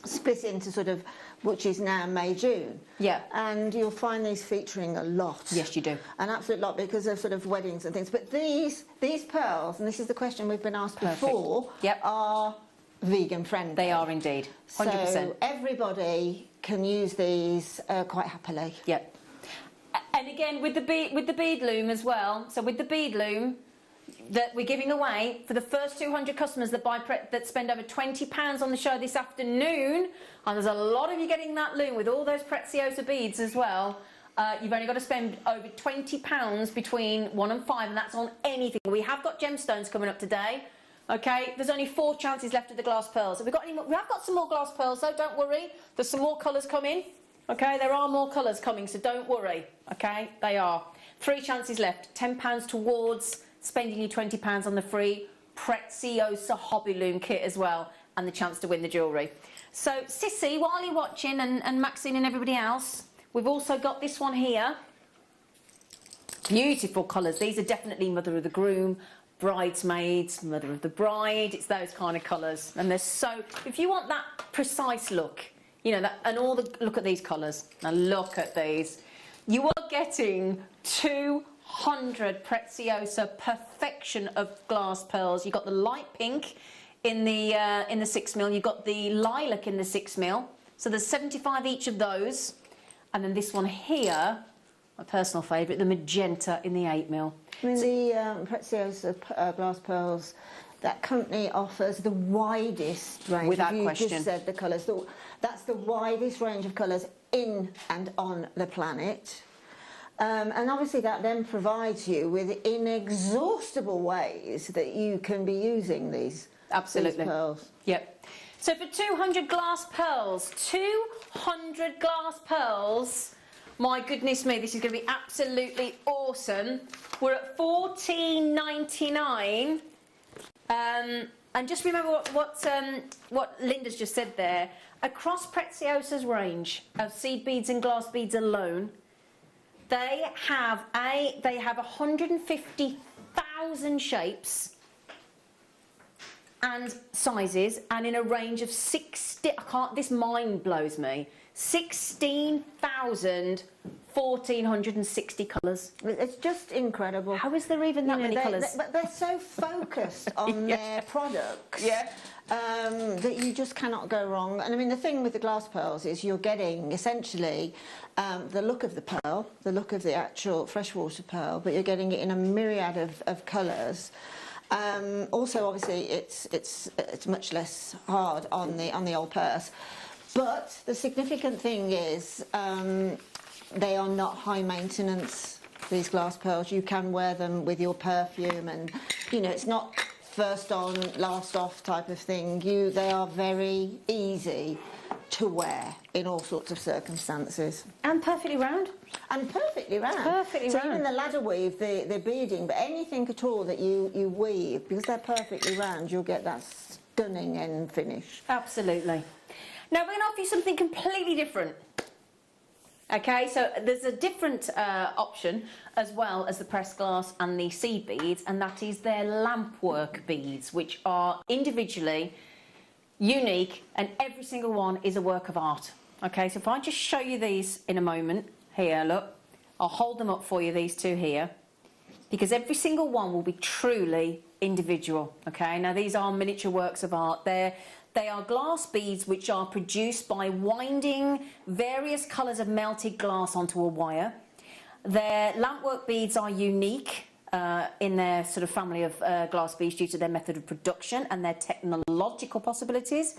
[SPEAKER 13] split into sort of, which is now May, June.
[SPEAKER 8] Yeah.
[SPEAKER 13] And you'll find these featuring a lot.
[SPEAKER 8] Yes, you do.
[SPEAKER 13] An absolute lot, because of sort of weddings and things. But these pearls, and this is the question we've been asked before, are vegan friendly.
[SPEAKER 8] They are indeed, 100%.
[SPEAKER 13] So everybody can use these quite happily.
[SPEAKER 8] Yep. And again, with the bead loom as well. So with the bead loom that we're giving away for the first 200 customers that spend over £20 on the show this afternoon, and there's a lot of you getting that loom with all those Preziosa beads as well. You've only got to spend over £20 between 1 and 5, and that's on anything. We have got gemstones coming up today. Okay, there's only 4 chances left of the glass pearls. Have we got any more? We have got some more glass pearls, though. Don't worry. There's some more colours coming. Okay, there are more colours coming, so don't worry. Okay, they are. 3 chances left. £10 towards spending your £20 on the free Preziosa Hobby Loom kit as well, and the chance to win the jewellery. So, Sissy, while you're watching, and Maxine and everybody else, we've also got this one here. Beautiful colours. These are definitely Mother of the Groom, Bridesmaids, Mother of the Bride. It's those kind of colours, and they're so. If you want that precise look, you know that, and all the look at these colours. Now look at these. You are getting 200 Preziosa perfection of glass pearls. You've got the light pink in the 6mm. You've got the lilac in the 6mm. So there's 75 each of those, and then this one here, my personal favourite, the magenta in the 8mm.
[SPEAKER 13] I mean, the Preziosa glass pearls, that company offers the widest range.
[SPEAKER 8] Without
[SPEAKER 13] you
[SPEAKER 8] question.
[SPEAKER 13] Just said the colours. That's the widest range of colours in and on the planet. And obviously that then provides you with inexhaustible ways that you can be using these pearls.
[SPEAKER 8] Yep. So for 200 glass pearls, 200 glass pearls, my goodness me, this is going to be absolutely awesome. We're at $14.99. And just remember what Linda's just said there. Across Preziosa's range of seed beads and glass beads alone, they have 150,000 shapes and sizes, and in a range of 60. This mind blows me. 16,160 colours.
[SPEAKER 13] It's just incredible.
[SPEAKER 8] How is there even that many colours?
[SPEAKER 13] But they're so focused on their products that you just cannot go wrong. And I mean, the thing with the glass pearls is you're getting essentially the look of the pearl, the look of the actual freshwater pearl, but you're getting it in a myriad of colours. Also, obviously, it's much less hard on the old purse. But the significant thing is they are not high maintenance, these glass pearls. You can wear them with your perfume, and you know, it's not first on, last off type of thing. They are very easy to wear in all sorts of circumstances.
[SPEAKER 8] And perfectly round.
[SPEAKER 13] And perfectly round.
[SPEAKER 8] Perfectly
[SPEAKER 13] so
[SPEAKER 8] round.
[SPEAKER 13] Even the ladder weave, the beading, but anything at all that you weave, because they're perfectly round, you'll get that stunning end finish.
[SPEAKER 8] Absolutely. Now we're going to offer you something completely different. Okay, so there's a different option as well as the pressed glass and the seed beads, and that is their lampwork beads, which are individually unique, and every single one is a work of art. Okay, so if I just show you these in a moment, here, look, I'll hold them up for you, these two here, because every single one will be truly individual. Okay, now these are miniature works of art. They are glass beads which are produced by winding various colours of melted glass onto a wire. Their lampwork beads are unique in their sort of family of glass beads due to their method of production and their technological possibilities.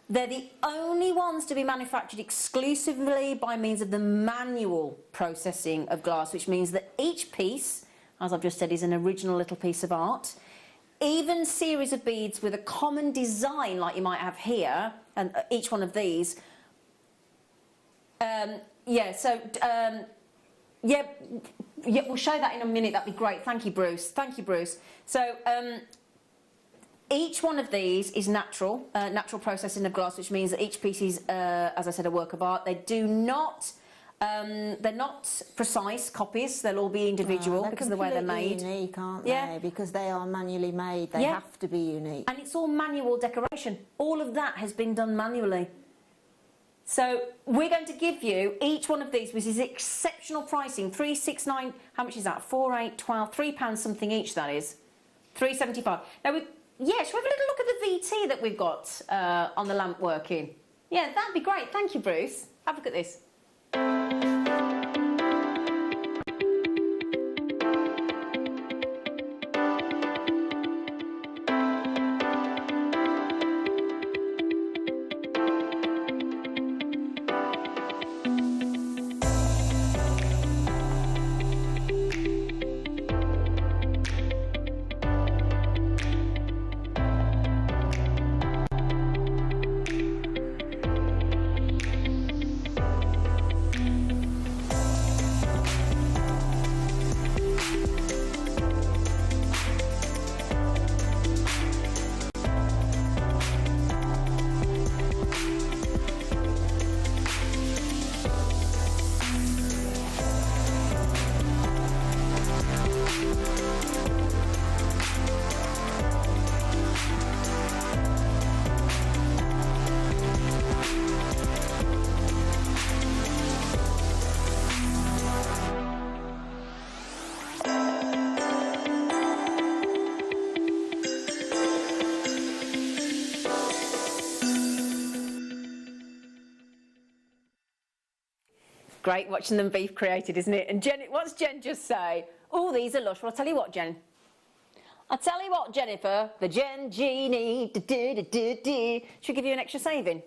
[SPEAKER 8] They're the only ones to be manufactured exclusively by means of the manual processing of glass, which means that each piece, as I've just said, is an original little piece of art. Even series of beads with a common design like you might have here, and each one of these. Yeah, we'll show that in a minute. That'd be great. Thank you, Bruce. Thank you, Bruce. So each one of these is natural processing of glass, which means that each piece is, as I said, a work of art. They do not. They're not precise copies. They'll all be individual because of the way they're made.
[SPEAKER 13] Unique, aren't they? Because they are manually made. They have to be unique.
[SPEAKER 8] And it's all manual decoration. All of that has been done manually. So we're going to give you each one of these, which is exceptional pricing. 369. How much is that? 4, 8, 12, £3 something each. That is 375. Now should we have a little look at the VT that we've got on the lamp working? Yeah, that'd be great. Thank you, Bruce. Have a look at this. Great watching them be created, isn't it? And Jen, what's Jen just say? Oh, these are lush. Well, I'll tell you what, Jen. I'll tell you what, Jennifer. The Gen Genie. Should we give you an extra saving?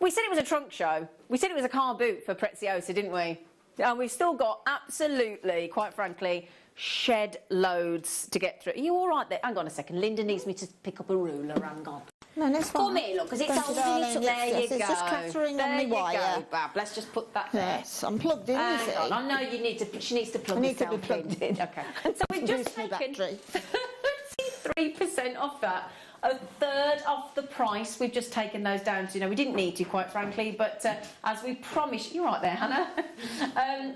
[SPEAKER 8] We said it was a trunk show. We said it was a car boot for Preziosa, didn't we? And we've still got absolutely, quite frankly, shed loads to get through. Are you all right there? Hang on a second. Linda needs me to pick up a ruler. Hang on.
[SPEAKER 13] No, that's fine.
[SPEAKER 8] Come here, look, because it's holding it up. There you go.
[SPEAKER 13] It's just clattering on the wire.
[SPEAKER 8] There you go, Bab. Let's just put that there.
[SPEAKER 13] Yes, I'm plugged in, you see.
[SPEAKER 8] I know you need to. She needs to plug herself in. I need to be plugged in. Okay. So we've just taken 33% off that. A third off the price. We've just taken those down to, we didn't need to, quite frankly, but as we promised, you're right there, Hannah.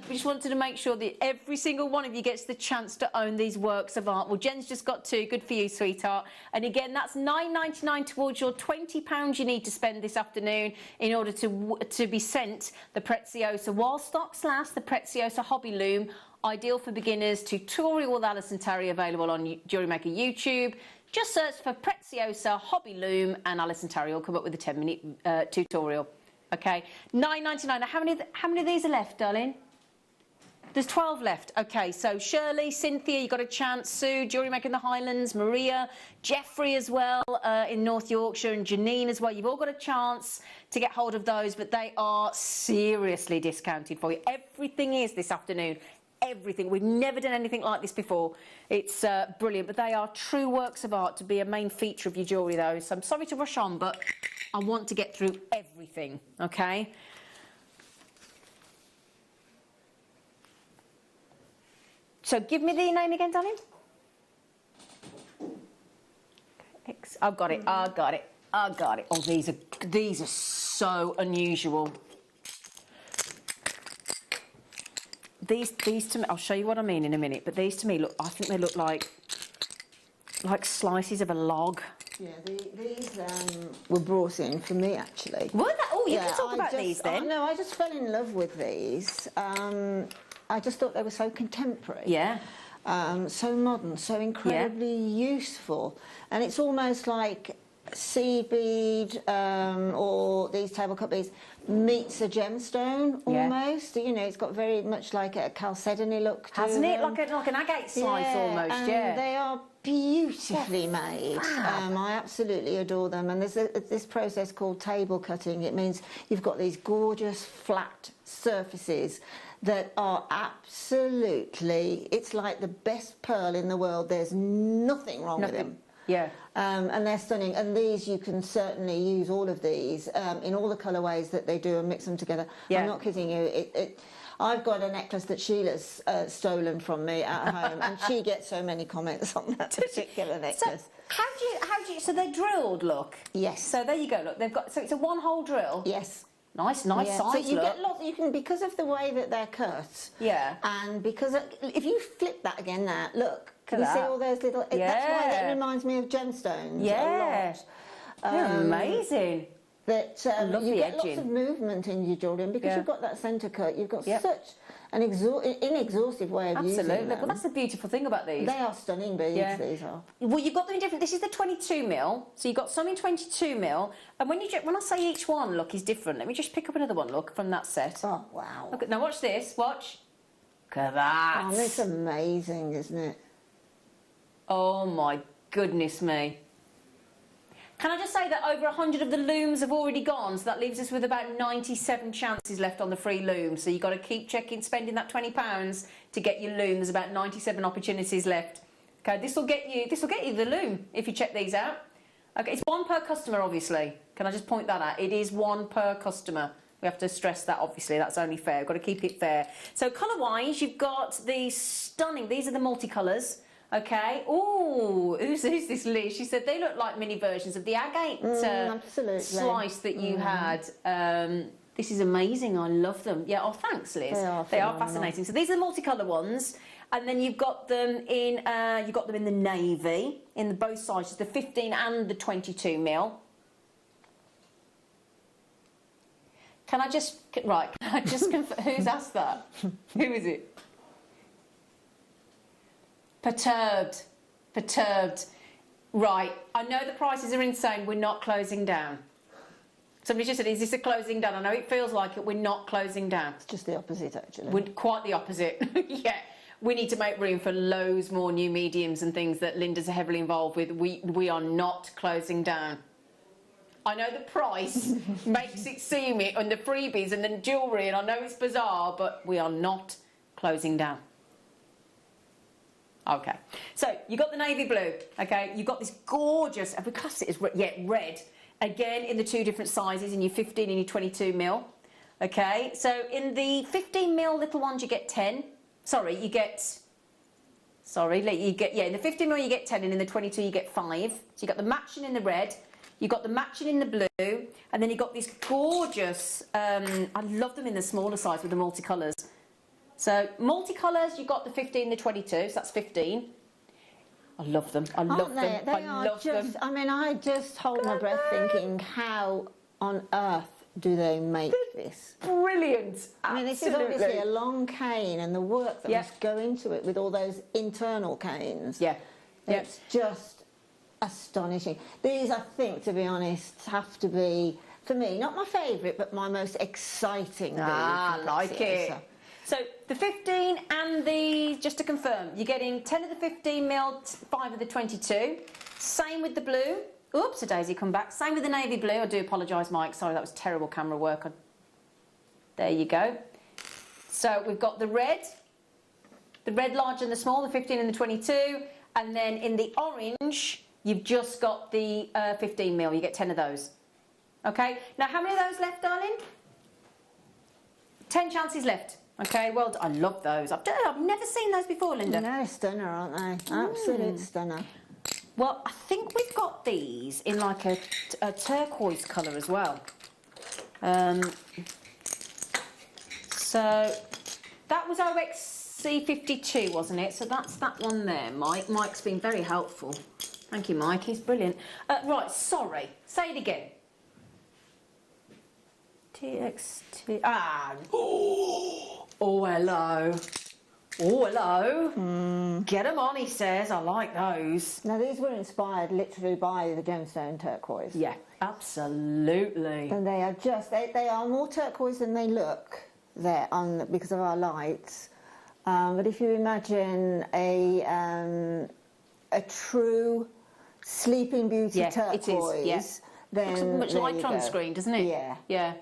[SPEAKER 8] We just wanted to make sure that every single one of you gets the chance to own these works of art. Well, Jen's just got 2. Good for you, sweetheart. And again, that's £9.99 towards your £20 you need to spend this afternoon in order to be sent the Preziosa while stocks last, the Preziosa Hobby Loom, ideal for beginners, tutorial with Alison Terry, available on Jewellery Maker YouTube. Just search for Preziosa Hobby Loom and Alison Terry will come up with a 10-minute tutorial. Okay, £9.99. Now, how many of these are left, darling? There's 12 left. Okay, so Shirley, Cynthia, you got a chance. Sue, Jewellery Maker in the Highlands, Maria, Jeffrey as well in North Yorkshire, and Janine as well. You've all got a chance to get hold of those, but they are seriously discounted for you. Everything is this afternoon. Everything. We've never done anything like this before. It's brilliant, but they are true works of art to be a main feature of your jewellery, though. So I'm sorry to rush on, but I want to get through everything, okay? So give me the name again, darling. I've got it. I got it. I got it. Oh, these are so unusual. These to me, I'll show you what I mean in a minute, but these to me look, I think they look like slices of a log.
[SPEAKER 13] Yeah, these were brought in for me, actually.
[SPEAKER 8] Were that? Oh, you can talk about these then.
[SPEAKER 13] No, I just fell in love with these. I just thought they were so contemporary.
[SPEAKER 8] Yeah.
[SPEAKER 13] So modern, so incredibly useful. And it's almost like seed bead or these table cut beads meets a gemstone almost. You know, it's got very much like a chalcedony look to
[SPEAKER 8] Hasn't it?
[SPEAKER 13] them.
[SPEAKER 8] Like an agate slice almost,
[SPEAKER 13] and they are beautifully made. I absolutely adore them. And there's this process called table cutting. It means you've got these gorgeous flat surfaces that are absolutely, it's like the best pearl in the world. There's nothing wrong with them.
[SPEAKER 8] Yeah.
[SPEAKER 13] And they're stunning. And these, you can certainly use all of these in all the colourways that they do and mix them together.
[SPEAKER 8] Yeah.
[SPEAKER 13] I'm not kidding you. I've got a necklace that Sheila's stolen from me at home, and she gets so many comments on that particular necklace.
[SPEAKER 8] So how do you? So they're drilled. Look.
[SPEAKER 13] Yes.
[SPEAKER 8] So there you go. Look, they've got. So it's a one-hole drill.
[SPEAKER 13] Yes.
[SPEAKER 8] Nice
[SPEAKER 13] Yeah.
[SPEAKER 8] size.
[SPEAKER 13] So you
[SPEAKER 8] look.
[SPEAKER 13] get lots. You can, because of the way that they're cut.
[SPEAKER 8] Yeah.
[SPEAKER 13] And because if you flip that again, now look. Can you
[SPEAKER 8] at
[SPEAKER 13] see
[SPEAKER 8] that.
[SPEAKER 13] all those little? That's why that reminds me of gemstones.
[SPEAKER 8] Yeah.
[SPEAKER 13] A lot.
[SPEAKER 8] They're amazing.
[SPEAKER 13] That you get lots of movement in your jewellery, and because you've got that centre cut, you've got such an inexhaustive way of using them.
[SPEAKER 8] Absolutely. Well, that's the beautiful thing about these.
[SPEAKER 13] They are stunning beads. These are.
[SPEAKER 8] Well, you've got them in different. This is the 22mm, so you've got some in 22mm, and when I say each one, look, is different. Let me just pick up another one. Look from that set.
[SPEAKER 13] Oh wow!
[SPEAKER 8] Look, now watch this. Watch. Look at that.
[SPEAKER 13] Oh, it's amazing, isn't it?
[SPEAKER 8] Oh my goodness me. Can I just say that over 100 of the looms have already gone, so that leaves us with about 97 chances left on the free loom. So you've got to keep spending that £20 to get your loom. There's about 97 opportunities left. Okay, this will get you the loom if you check these out. Okay, it's one per customer, obviously. Can I just point that out? It is one per customer. We have to stress that, obviously. That's only fair. We've got to keep it fair. So colour-wise, you've got these stunning. These are the multicolours. Okay. Oh, who's this Liz? She said they look like mini versions of the agate slice that you had. This is amazing. I love them. Yeah. Oh, thanks, Liz. They are fascinating. So these are the multicolour ones, and then you've got them in the navy in both sizes, the 15 and the 22mm. Can I just confirm? Who's asked that? Who is it? Perturbed. Right, I know the prices are insane. We're not closing down. Somebody just said, is this a closing down? I know it feels like it. We're not closing down.
[SPEAKER 13] It's just the opposite, actually.
[SPEAKER 8] We're quite the opposite. Yeah. We need to make room for loads more new mediums and things that Linda's heavily involved with. We are not closing down. I know the price makes it seem it, and the freebies and the jewellery, and I know it's bizarre, but we are not closing down. Okay, so you got the navy blue. Okay, you got this gorgeous, and we class it as red. Again, in the two different sizes, in your 15 and your 22mm. Okay, so in the 15mm little ones, you get 10. In the 15mm you get 10, and in the 22 you get 5. So you got the matching in the red. You got the matching in the blue, and then you got this gorgeous. I love them in the smaller size with the multicolours. So multicolours, you got the 15, the 22, so that's 15. I love them. I love them.
[SPEAKER 13] They are just. I mean, I just hold my breath, thinking, how on earth do they make this?
[SPEAKER 8] Brilliant.
[SPEAKER 13] I mean, this is obviously a long cane, and the work that must go into it with all those internal canes.
[SPEAKER 8] Yeah.
[SPEAKER 13] It's just astonishing. These, I think, to be honest, have to be, for me, not my favourite, but my most exciting.
[SPEAKER 8] I like it. So the 15 and the, just to confirm, you're getting 10 of the 15mm, 5 of the 22. Same with the blue. Oops, a daisy come back. Same with the navy blue. I do apologise, Mike. Sorry, that was terrible camera work. There you go. So we've got the red large and the small, the 15 and the 22. And then in the orange, you've just got the 15mm. You get 10 of those. Okay. Now, how many of those left, darling? 10 chances left. Okay, well, I love those. I've never seen those before, Linda.
[SPEAKER 13] No, stunner, aren't they? Absolute stunner.
[SPEAKER 8] Well, I think we've got these in like a turquoise colour as well. So that was OXC52, wasn't it? So that's that one there, Mike. Mike's been very helpful. Thank you, Mike. He's brilliant. Right, sorry. Say it again. TXT. Oh, hello. Oh, hello. Get them on, he says. I like those.
[SPEAKER 13] Now, these were inspired literally by the gemstone turquoise.
[SPEAKER 8] Yeah, absolutely.
[SPEAKER 13] And they are just, they are more turquoise than they look there because of our lights. But if you imagine a true Sleeping Beauty turquoise,
[SPEAKER 8] it is, then looks much lighter on the screen, doesn't it?
[SPEAKER 13] Yeah.
[SPEAKER 8] Yeah.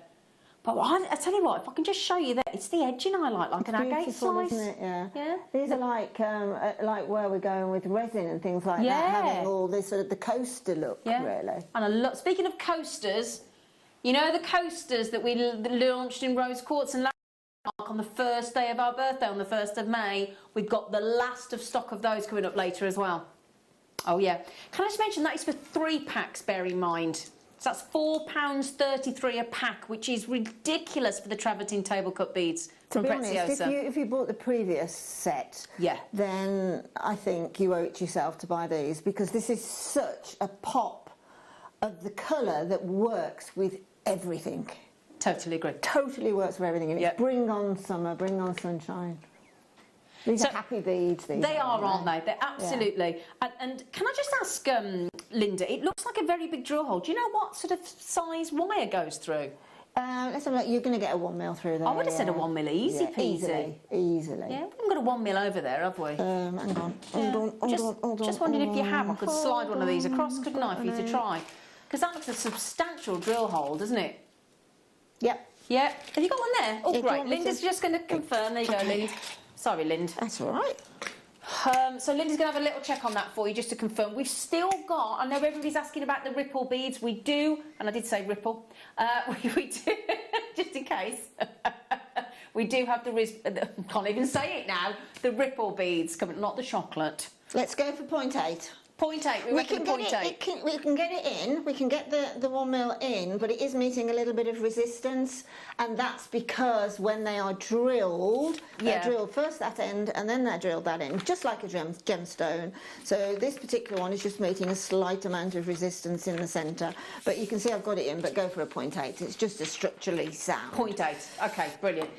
[SPEAKER 8] But I tell you what, if I can just show you that, it's the edging I like an agate slice.
[SPEAKER 13] Isn't it? Yeah.
[SPEAKER 8] Yeah.
[SPEAKER 13] These are like where we're going with resin and things like that, having all this sort of the coaster look, really.
[SPEAKER 8] And speaking of coasters, you know the coasters that we launched in Rose Quartz and on the first day of our birthday, on the 1st of May, we've got the last of stock of those coming up later as well. Oh yeah. Can I just mention that is for 3 packs, bear in mind. So that's £4.33 a pack, which is ridiculous for the travertine table cut beads from Preziosa.
[SPEAKER 13] Honest, if you bought the previous set, then I think you owe it to yourself to buy these, because this is such a pop of the colour that works with everything.
[SPEAKER 8] Totally agree.
[SPEAKER 13] Totally works for everything. And it's bring on summer, bring on sunshine. These are happy beads.
[SPEAKER 8] They are, aren't they? They're absolutely. Yeah. And can I just ask, Linda, it looks like a very big drill hole. Do you know what sort of size wire goes through?
[SPEAKER 13] Let's have a look. You're going to get a 1 mil through there.
[SPEAKER 8] I would have said a 1 mil easy peasy.
[SPEAKER 13] Easily.
[SPEAKER 8] Yeah, we haven't got a 1 mil over there, have we?
[SPEAKER 13] Hang on. Hold on.
[SPEAKER 8] Just wondering if you have. I could slide one of these across, couldn't I, for you to try? Because that looks a substantial drill hole, doesn't it?
[SPEAKER 13] Yep.
[SPEAKER 8] Yeah. Have you got one there? Oh, great. Linda's just going to confirm. There you go, Lind. Sorry, Lind.
[SPEAKER 13] That's all right.
[SPEAKER 8] So Linda's going to have a little check on that for you, just to confirm. We've still got, I know everybody's asking about the ripple beads. We do, and I did say ripple, we do, just in case, we do have can't even say it now, the ripple beads coming, not the chocolate.
[SPEAKER 13] Let's go for 0.8.
[SPEAKER 8] 0.8, we can get it.
[SPEAKER 13] We can get it in. We can get the 1 mil in, but it is meeting a little bit of resistance, and that's because when they are drilled, they're drilled first that end, and then they're drilled that end, just like a gemstone. So this particular one is just meeting a slight amount of resistance in the centre, but you can see I've got it in. But go for a 0.8. It's just as structurally sound.
[SPEAKER 8] 0.8. Okay, brilliant.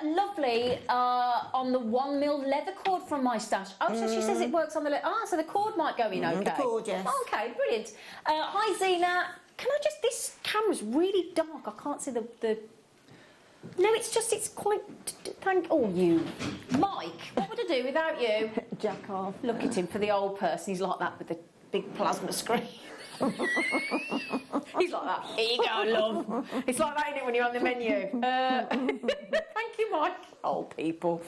[SPEAKER 8] Lovely, on the 1 mil leather cord from my stash. Oh, so she says it works on the so the cord might go in okay.
[SPEAKER 13] The cord, yes.
[SPEAKER 8] Okay, brilliant. Hi, Zena. Can I just, this camera's really dark. I can't see the... No, it's quite... you. Mike, what would I do without you?
[SPEAKER 13] Jack off.
[SPEAKER 8] Look at him, for the old person. He's like that with the big plasma screen. He's like that. Here you go, love. It's like that, isn't it, when you're on the menu? Thank you, Mike. Old people.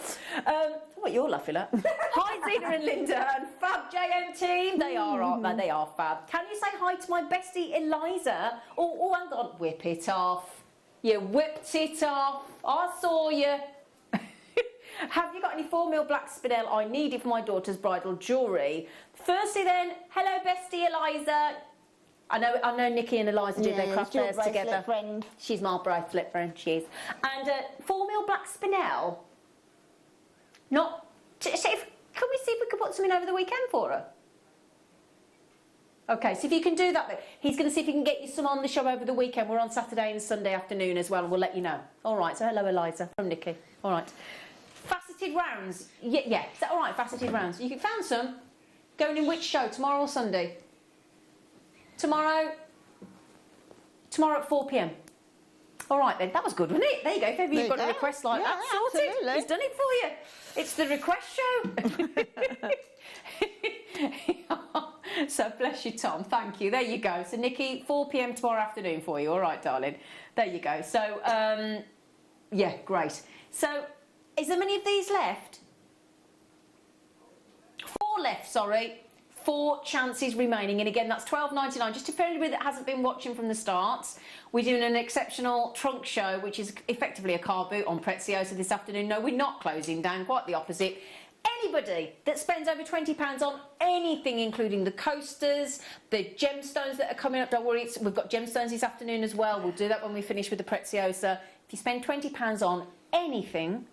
[SPEAKER 8] What you're laughing at? Hi, Zena and Linda and Fab JM team. They are, aren't they? They are fab. Can you say hi to my bestie Eliza? Oh, hang on. Whip it off. You whipped it off. I saw you. Have you got any 4 mil black spinel I needed for my daughter's bridal jewellery? Firstly then, hello bestie Eliza. I know Nikki and Eliza did their craft fairs together.
[SPEAKER 13] Friend.
[SPEAKER 8] She's my bracelet friend, she is. And 4 mil black spinel. Can we see if we can put something over the weekend for her? Okay, so if you can do that, he's going to see if he can get you some on the show over the weekend. We're on Saturday and Sunday afternoon as well, and we'll let you know. All right, so hello Eliza from Nikki. All right. Faceted rounds. Yeah, is that all right, faceted rounds? You found some. Going in which show, tomorrow or Sunday? Tomorrow at 4 p.m. All right then, that was good, wasn't it? There you go, if ever you've got a request like that, sorted.
[SPEAKER 13] Absolutely.
[SPEAKER 8] He's done it for you. It's the request show. So bless you, Tom, thank you. There you go. So Nikki, 4 p.m. tomorrow afternoon for you. All right, darling. There you go. So, yeah, great. So, is there many of these left? 4 left, sorry. 4 chances remaining, and again that's £12.99. Just for anybody that hasn't been watching from the start, we're doing an exceptional trunk show, which is effectively a car boot on Preziosa this afternoon. No, we're not closing down, quite the opposite. Anybody that spends over £20 on anything, including the coasters, the gemstones that are coming up, don't worry, we've got gemstones this afternoon as well. We'll do that when we finish with the Preziosa. If you spend £20 on anything,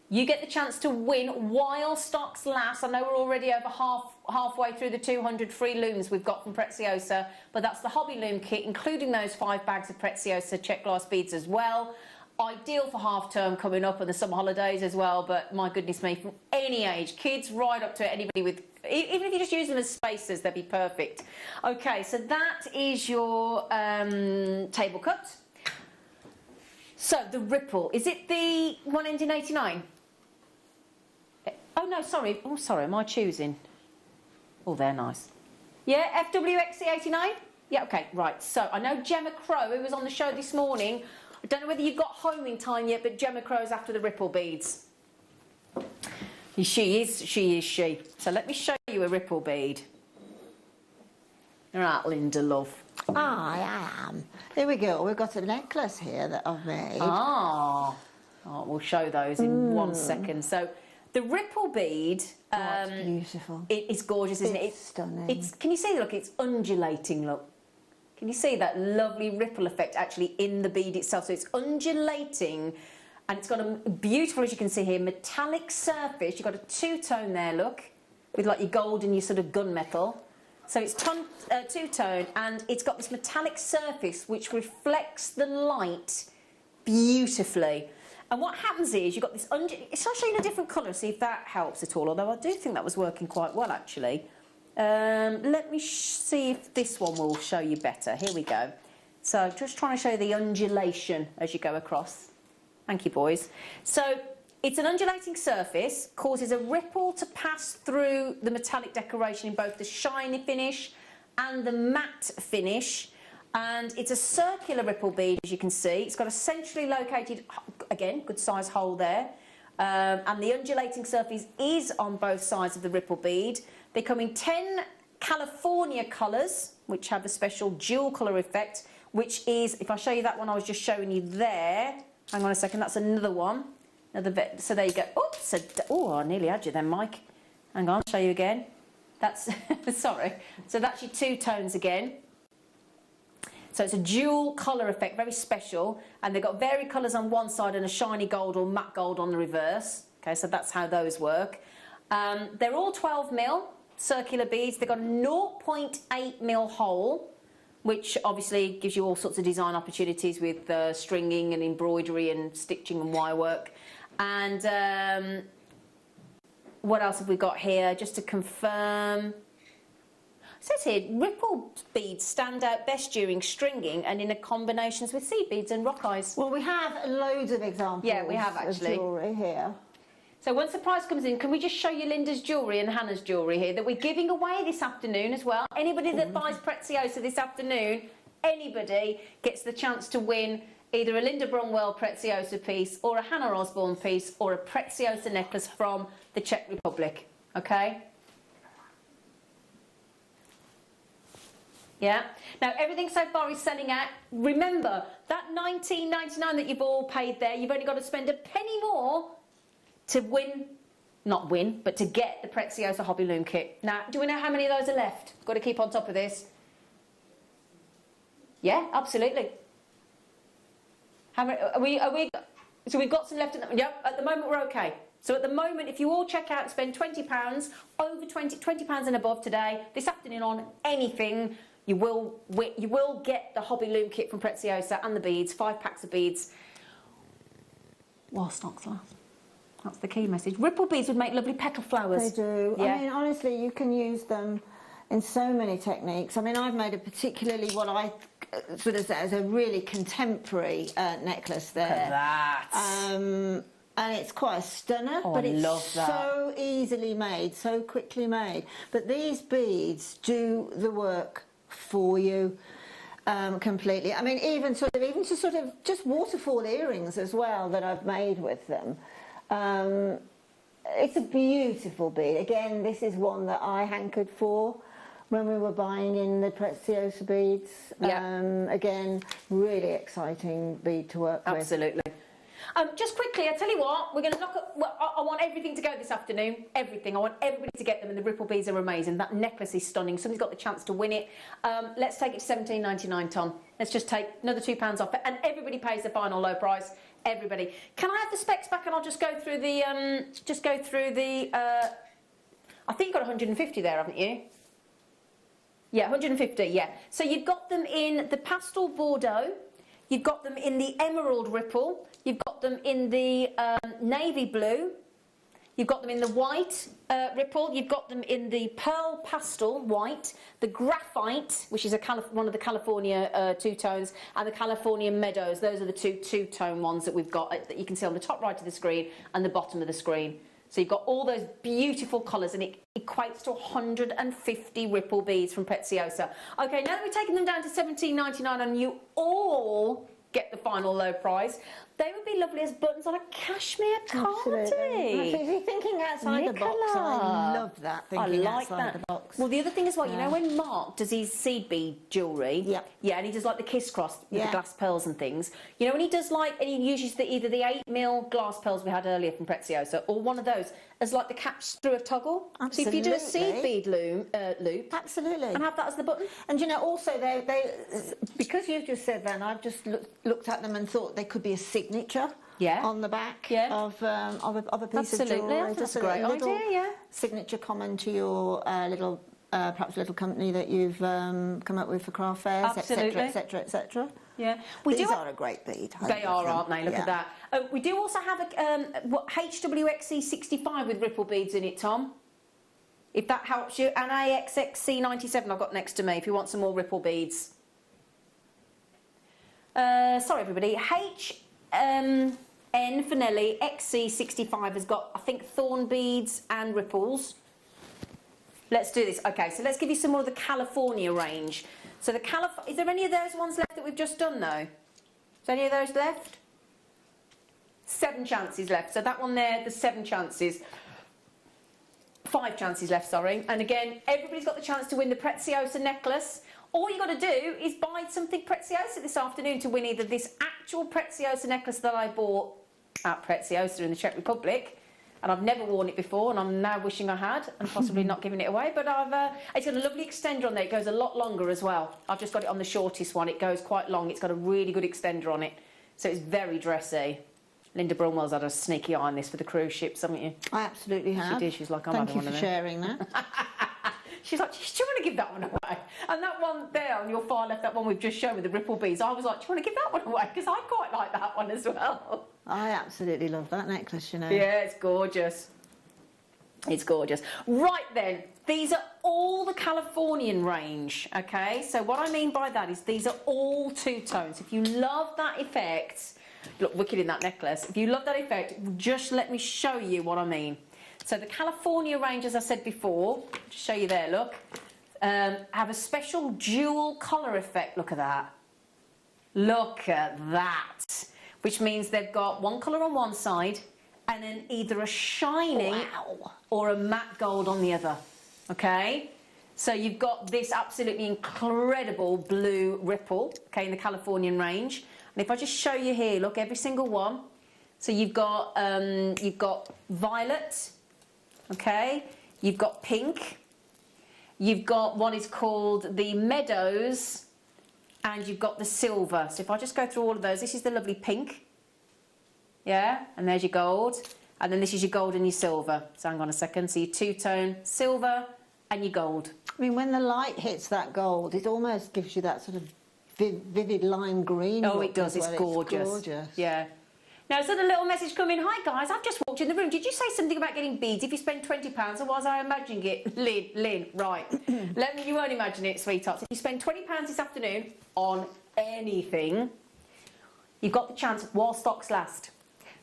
[SPEAKER 8] you get the chance to win while stocks last. I know we're already over halfway through the 200 free looms we've got from Preziosa, but that's the hobby loom kit, including those 5 bags of Preziosa check glass beads as well. Ideal for half term coming up and the summer holidays as well, but my goodness me, from any age, kids right up to anybody with, even if you just use them as spacers, they'd be perfect. Okay, so that is your table cut. So the ripple, is it the one ending 89? Oh no, sorry, am I choosing? Oh, they're nice. Yeah, FWXC89? Yeah, okay, right. So I know Gemma Crow, who was on the show this morning, I don't know whether you've got home in time yet, but Gemma Crow's after the ripple beads. She is. So let me show you a ripple bead. All right, Linda, love.
[SPEAKER 13] I am. Here we go. We've got a necklace here that I've made.
[SPEAKER 8] Oh, we'll show those in 1 second. So the ripple bead,
[SPEAKER 13] it's beautiful.
[SPEAKER 8] It's gorgeous, isn't it?
[SPEAKER 13] It's stunning.
[SPEAKER 8] Can you see? Look, it's undulating. Look. Can you see that lovely ripple effect actually in the bead itself? So it's undulating, and it's got a beautiful, as you can see here, metallic surface. You've got a two-tone there, look, with like your gold and your sort of gunmetal. So it's two-tone, and it's got this metallic surface which reflects the light beautifully. And what happens is you've got this, it's actually in a different colour, see if that helps at all, although I do think that was working quite well actually. Let me see if this one will show you better. Here we go. So just trying to show you the undulation as you go across. Thank you, boys. So it's an undulating surface, causes a ripple to pass through the metallic decoration in both the shiny finish and the matte finish. And it's a circular ripple bead, as you can see. It's got a centrally located, again, good size hole there. And the undulating surface is on both sides of the ripple bead. They come in 10 California colours, which have a special dual colour effect, which is, if I show you that one I was just showing you there, hang on a second, that's another one. So there you go. Oops, I nearly had you then, Mike. Hang on, I'll show you again. That's, sorry. So that's your two tones again. So it's a dual colour effect, very special, and they've got varied colours on one side and a shiny gold or matte gold on the reverse. Okay, so that's how those work. They're all 12mm circular beads. They've got a 0.8mm hole, which obviously gives you all sorts of design opportunities with stringing and embroidery and stitching and wire work. And what else have we got here? Just to confirm. It says here, ripple beads stand out best during stringing and in combinations with seed beads and rock eyes.
[SPEAKER 13] Well, we have loads of examples.
[SPEAKER 8] Yeah, we have actually.
[SPEAKER 13] Of jewellery here.
[SPEAKER 8] So once the price comes in, can we just show you Linda's jewellery and Hannah's jewellery here that we're giving away this afternoon as well? Anybody that buys Preziosa this afternoon, anybody gets the chance to win either a Linda Bromwell Preziosa piece or a Hannah Osborne piece or a Preziosa necklace from the Czech Republic, okay? Yeah. Now everything so far is selling out. Remember that $19.99 that you've all paid there. You've only got to spend a penny more to win, not win, but to get the Preziosa Hobby Loom kit. Now, do we know how many of those are left? Got to keep on top of this. Yeah, absolutely. How many? Are we? So we've got some left. Yep. At the moment, we're okay. So at the moment, if you all check out, spend £20 over £20 and above today, this afternoon on anything. You will get the Hobby Loom kit from Preziosa and the beads, 5 packs of beads, while stocks last. That's the key message. Ripple beads would make lovely petal flowers.
[SPEAKER 13] They do.
[SPEAKER 8] Yeah.
[SPEAKER 13] I mean, honestly, you can use them in so many techniques. I mean, I've made a particularly what I sort of say is a really contemporary necklace there.
[SPEAKER 8] Look at that.
[SPEAKER 13] And it's quite a stunner,
[SPEAKER 8] Oh,
[SPEAKER 13] but
[SPEAKER 8] I
[SPEAKER 13] it's
[SPEAKER 8] love that.
[SPEAKER 13] so easily made, so quickly made. But these beads do the work for you completely. I mean, even just waterfall earrings as well that I've made with them. It's a beautiful bead. Again, this is one that I hankered for when we were buying in the Preziosa beads.
[SPEAKER 8] Yeah.
[SPEAKER 13] Again, really exciting bead to work with.
[SPEAKER 8] Absolutely. Just quickly, I tell you what, we're going to knock up. Well, I want everything to go this afternoon. Everything. I want everybody to get them, and the ripple beads are amazing. That necklace is stunning. Somebody's got the chance to win it. Let's take it to $17.99, Tom. Let's just take another £2 off it, and everybody pays the final low price. Everybody. Can I have the specs back, and I'll just go through the. I think you've got 150 there, haven't you? Yeah, 150. Yeah. So you've got them in the pastel Bordeaux. You've got them in the emerald ripple. you've got them in the navy blue, you've got them in the white ripple, you've got them in the pearl pastel white, the graphite, which is one of the California two-tones, and the California meadows. Those are the two-tone ones that we've got that you can see on the top right of the screen and the bottom of the screen. So you've got all those beautiful colours, and it equates to 150 ripple beads from Preziosa. Okay, now that we've taken them down to $17.99 and you all get the final low price, they would be lovely as buttons on a cashmere cardi.
[SPEAKER 13] If you're thinking outside the box, I love that, thinking outside the box.
[SPEAKER 8] Well, the other thing as well, you know when Mark does his seed bead jewellery? Yeah, and he does like the kiss cross with the glass pearls and things. You know when he does and he uses either the 8mm glass pearls we had earlier from Preziosa or one of those as like the caps through a toggle.
[SPEAKER 13] Absolutely.
[SPEAKER 8] So if you do a seed bead loop,
[SPEAKER 13] absolutely,
[SPEAKER 8] and have that as the button.
[SPEAKER 13] And you know, also they because you've just said that, and I've just looked at them and thought they could be a signature on the back of a piece of jewellery.
[SPEAKER 8] That's a great idea,
[SPEAKER 13] signature common to your perhaps little company that you've come up with for craft fairs, etc., etc., etc.
[SPEAKER 8] Yeah,
[SPEAKER 13] these are a great bead.
[SPEAKER 8] They are, aren't they? Look at that. We do also have a HWXC65 with ripple beads in it, Tom. If that helps you, and AXXC97 I've got next to me. If you want some more ripple beads. Sorry, everybody. N for Nelly XC65 has got, I think, thorn beads and ripples. Let's do this. Okay, so let's give you some more of the California range. So is there any of those ones left that we've just done though? Is any of those left? 7 chances left. So that one there, there's 7 chances. 5 chances left, sorry. And again, everybody's got the chance to win the Preziosa necklace. All you got to do is buy something Preziosa this afternoon to win either this actual Preziosa necklace that I bought at Preziosa in the Czech Republic, and I've never worn it before, and I'm now wishing I had, and possibly not giving it away, but it's got a lovely extender on there. It goes a lot longer as well. I've just got it on the shortest one. It goes quite long. It's got a really good extender on it, so it's very dressy. Linda Brunwell's had a sneaky eye on this for the cruise ships, haven't you?
[SPEAKER 13] I absolutely have.
[SPEAKER 8] She did. She's like, I'm
[SPEAKER 13] Thank
[SPEAKER 8] having
[SPEAKER 13] you
[SPEAKER 8] one
[SPEAKER 13] for
[SPEAKER 8] of them.
[SPEAKER 13] sharing that.
[SPEAKER 8] She's like, do you want to give that one away? And that one there on your far left, that one we've just shown with the ripple beads, I was like, do you want to give that one away? Because I quite like that one as well.
[SPEAKER 13] I absolutely love that necklace, you know.
[SPEAKER 8] Yeah, it's gorgeous. It's gorgeous. Right then, these are all the Californian range, okay? So what I mean by that is these are all two-tones. If you love that effect, look wicked in that necklace. If you love that effect, just let me show you what I mean. So the California range, as I said before, just show you there, look, have a special jewel collar effect. Look at that. Look at that. Which means they've got one colour on one side and then either a shiny or a matte gold on the other. Okay? So you've got this absolutely incredible blue ripple, okay, in the Californian range. And if I just show you here, look, every single one. So you've got violet, okay, you've got pink, you've got what is called the meadows, and you've got the silver. So if I just go through all of those, this is the lovely pink, yeah, and there's your gold, and then this is your gold and your silver. So hang on a second, so your two-tone silver and your gold.
[SPEAKER 13] I mean, when the light hits that gold, it almost gives you that sort of vivid lime green.
[SPEAKER 8] Oh, it does, it's gorgeous.
[SPEAKER 13] It's gorgeous.
[SPEAKER 8] Yeah. Now, so the little message coming, hi guys, I've just walked in the room. Did you say something about getting beads if you spend £20, or was I imagining it? Lynn, right. You won't imagine it, sweethearts. If you spend £20 this afternoon on anything, you've got the chance, while stocks last,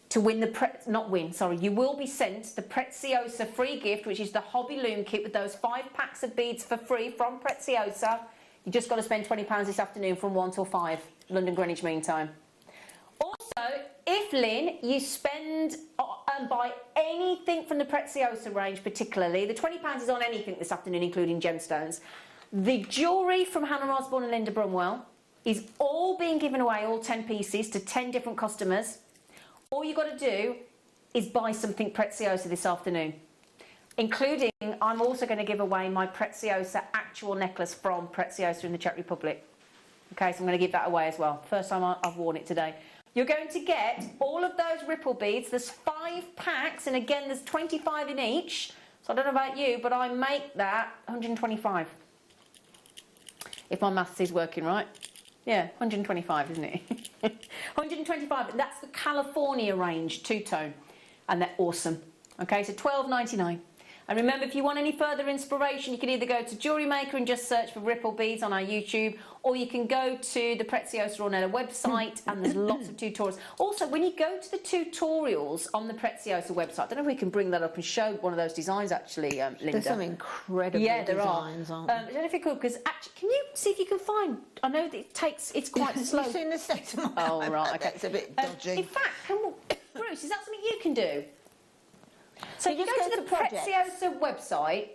[SPEAKER 8] to win you will be sent the Preziosa free gift, which is the Hobby Loom kit with those 5 packs of beads for free from Preziosa. You just got to spend £20 this afternoon from 1 till 5, London Greenwich Mean Time. Also, if, Lynn, you spend and buy anything from the Preziosa range particularly, the £20 is on anything this afternoon, including gemstones. The jewellery from Hannah Osborne and Linda Brunwell is all being given away, all 10 pieces, to 10 different customers. All you've got to do is buy something Preziosa this afternoon, including, I'm also going to give away my Preziosa actual necklace from Preziosa in the Czech Republic. Okay, so I'm going to give that away as well. First time I've worn it today. You're going to get all of those ripple beads. There's 5 packs, and again, there's 25 in each. So I don't know about you, but I make that 125. If my maths is working right. Yeah, 125, isn't it? 125, that's the California range, two-tone, and they're awesome. Okay, so $12.99. And remember, if you want any further inspiration, you can either go to Jewellery Maker and just search for Ripple Beads on our YouTube, or you can go to the Preziosa Ornella website, and there's lots of tutorials. Also, when you go to the tutorials on the Preziosa website, I don't know if we can bring that up and show one of those designs, actually, Linda.
[SPEAKER 13] There's some incredible designs, aren't there?
[SPEAKER 8] I don't know if you could, because actually, can you see if you can find, I know that it's quite slow.
[SPEAKER 13] You've seen the state of my
[SPEAKER 8] Oh, right, okay.
[SPEAKER 13] It's a bit dodgy.
[SPEAKER 8] In fact, Bruce, is that something you can do? So you
[SPEAKER 13] just
[SPEAKER 8] go to the
[SPEAKER 13] projects.
[SPEAKER 8] Preziosa website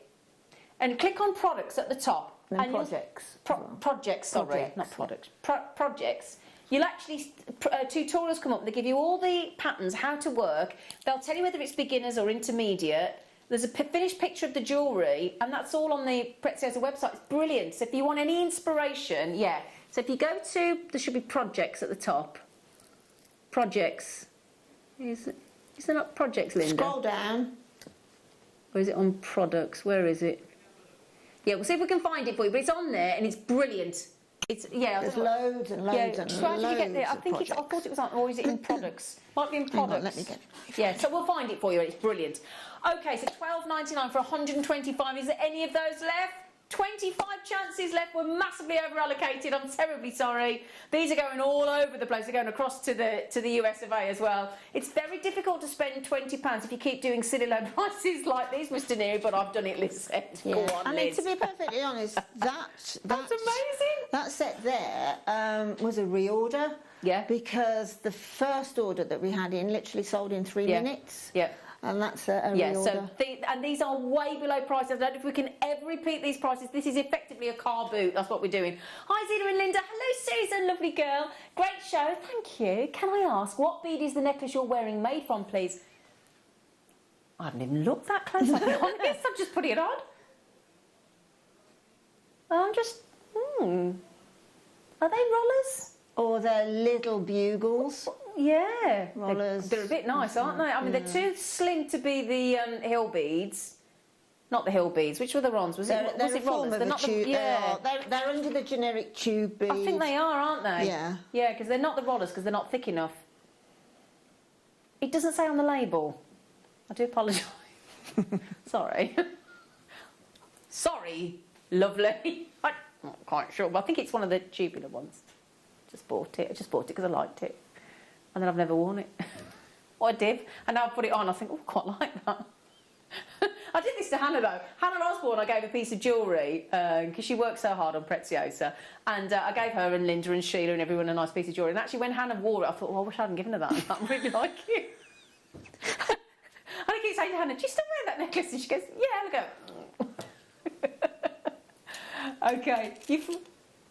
[SPEAKER 8] and click on products at the top.
[SPEAKER 13] And projects.
[SPEAKER 8] Projects, sorry,
[SPEAKER 13] Projects,
[SPEAKER 8] not products. Projects. You'll actually, tutorials come up, they give you all the patterns, how to work. They'll tell you whether it's beginners or intermediate. There's a finished picture of the jewellery, and that's all on the Preziosa website. It's brilliant. So if you want any inspiration, yeah. So if you go to, there should be projects at the top. Projects. Is there not projects, Linda?
[SPEAKER 13] Scroll down.
[SPEAKER 8] Or is it on products? Where is it? Yeah, we'll see if we can find it for you. But it's on there and it's brilliant. It's
[SPEAKER 13] There's loads and loads and
[SPEAKER 8] so how did you get there? I
[SPEAKER 13] loads
[SPEAKER 8] think
[SPEAKER 13] of
[SPEAKER 8] it's. I
[SPEAKER 13] projects.
[SPEAKER 8] thought it was on, or is it in products? Might be in products.
[SPEAKER 13] Hang on, let me get it.
[SPEAKER 8] Yeah, so we'll find it for you. It's brilliant. Okay, so $12.99 for 125. Is there any of those left? 25 chances left. We're massively over allocated. I'm terribly sorry. These are going all over the place. They're going across to the US of A as well. It's very difficult to spend £20 if you keep doing silly low prices like these, Mr. Neary, but I've done it, Liz.
[SPEAKER 13] Yeah.
[SPEAKER 8] Go on,
[SPEAKER 13] I mean,
[SPEAKER 8] Liz.
[SPEAKER 13] to be perfectly honest,
[SPEAKER 8] That's amazing.
[SPEAKER 13] That set there was a reorder.
[SPEAKER 8] Yeah.
[SPEAKER 13] Because the first order that we had in literally sold in 3 minutes.
[SPEAKER 8] Yeah.
[SPEAKER 13] And that's a
[SPEAKER 8] Yeah,
[SPEAKER 13] reorder.
[SPEAKER 8] so and these are way below prices. I don't know if we can ever repeat these prices. This is effectively a car boot. That's what we're doing. Hi, Zena and Linda. Hello, Susan, lovely girl. Great show. Thank you. Can I ask, what bead is the necklace you're wearing made from, please? I haven't even looked that close, I'll be honest. I'm just putting it on. I'm just... Are they rollers?
[SPEAKER 13] Or they're little bugles.
[SPEAKER 8] Yeah.
[SPEAKER 13] Rollers.
[SPEAKER 8] They're a bit nice, aren't they? I mean, they're too slim to be the hill beads. Not the hill beads. Which were the ones? Was it rollers? They're not the... Yeah.
[SPEAKER 13] They're under the generic tube bead.
[SPEAKER 8] I think they are, aren't they?
[SPEAKER 13] Yeah.
[SPEAKER 8] Yeah, because they're not the rollers, because they're not thick enough. It doesn't say on the label. I do apologise. Sorry. Sorry, lovely. I'm not quite sure, but I think it's one of the tubular ones. Just bought it. I just bought it because I liked it. And then I've never worn it. Or I did. And now I put it on, I think, oh, I quite like that. I did this to Hannah, though. Hannah Osborne, I gave a piece of jewellery because she works so hard on Preziosa. And I gave her and Linda and Sheila and everyone a nice piece of jewellery. And actually, when Hannah wore it, I thought, oh, I wish I hadn't given her that. I really like it. And I keep saying to Hannah, do you still wear that necklace? And she goes, yeah. And I go, okay.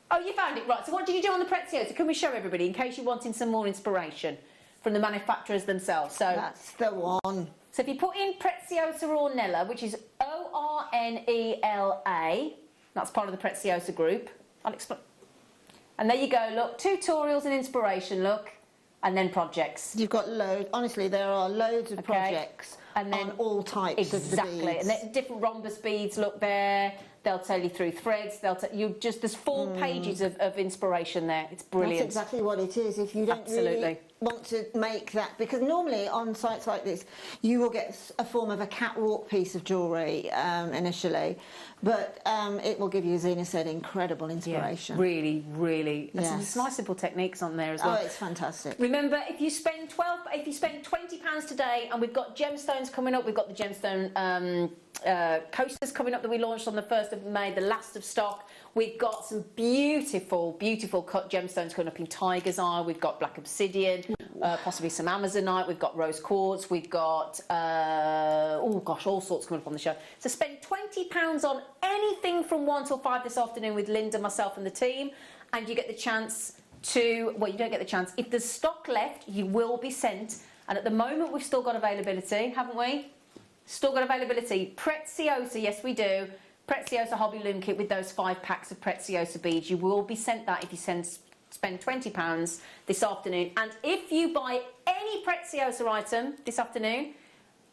[SPEAKER 8] Oh, you found it, right. So what did you do on the Preziosa? Can we show everybody, in case you're wanting some more inspiration from the manufacturers themselves? So
[SPEAKER 13] that's the one.
[SPEAKER 8] So if you put in Preziosa Ornella, which is O-R-N-E-L-A, that's part of the Preziosa group. I'll explain. And there you go, look, tutorials and inspiration, look, and then projects.
[SPEAKER 13] You've got loads, honestly, there are loads of projects and then, on all types of the beads.
[SPEAKER 8] Exactly, and then different rhombus beads, look there. They'll tell you through threads. They'll there's 4 pages of inspiration there. It's brilliant.
[SPEAKER 13] That's exactly what it is. If you don't really want to make that, because normally on sites like this, you will get a form of a catwalk piece of jewellery initially, but it will give you, as Zena said, incredible inspiration.
[SPEAKER 8] Yeah, really, really. Yes. There's nice simple techniques on there as well.
[SPEAKER 13] Oh, it's fantastic.
[SPEAKER 8] Remember, if you spend £20 today, and we've got gemstones coming up, we've got the gemstone coasters coming up that we launched on the 1st of May, the last of stock. We've got some beautiful, beautiful cut gemstones coming up in Tiger's Eye. We've got black obsidian, possibly some Amazonite. We've got rose quartz. We've got, oh gosh, all sorts coming up on the show. So spend £20 on anything from 1 till 5 this afternoon with Linda, myself and the team, and you get the chance to, well, you don't get the chance. If there's stock left, you will be sent. And at the moment, we've still got availability, haven't we? Still got availability. Preziosa, yes we do. Preziosa Hobby Loom Kit with those 5 packs of Preziosa beads. You will be sent that if you spend £20 this afternoon. And if you buy any Preziosa item this afternoon,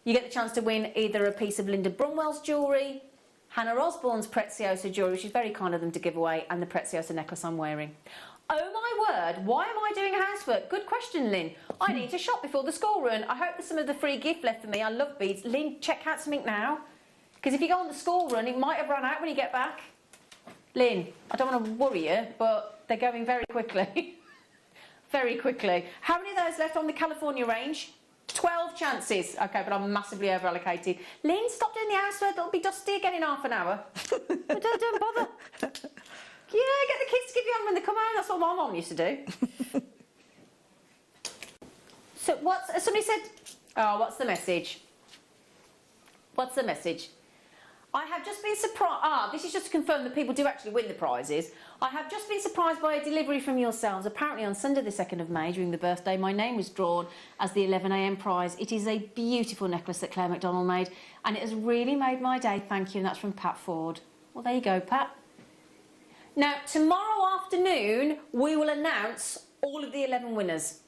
[SPEAKER 8] you get the chance to win either a piece of Linda Brunwell's jewellery, Hannah Osborne's Preziosa jewellery, which is very kind of them to give away, and the Preziosa necklace I'm wearing. Oh my word, why am I doing housework? Good question, Lynn. I need to shop before the school run. I hope there's some of the free gift left for me. I love beads. Lynn, check out something now. Because if you go on the school run, it might have run out when you get back. Lynn, I don't want to worry you, but they're going very quickly. Very quickly. How many of those left on the California range? 12 chances. Okay, but I'm massively over allocated. Lynn, stop doing the housework. It'll be dusty again in half an hour. don't bother. Yeah, get the kids to give you hand when they come out. That's what my mum used to do. So somebody said, oh, what's the message? What's the message? I have just been surprised. This is just to confirm that people do actually win the prizes. I have just been surprised by a delivery from yourselves. Apparently on Sunday the 2nd of May, during the birthday, my name was drawn as the 11am prize. It is a beautiful necklace that Claire McDonald made, and it has really made my day, thank you, and that's from Pat Ford. Well, there you go, Pat. Now, tomorrow afternoon, we will announce all of the 11 winners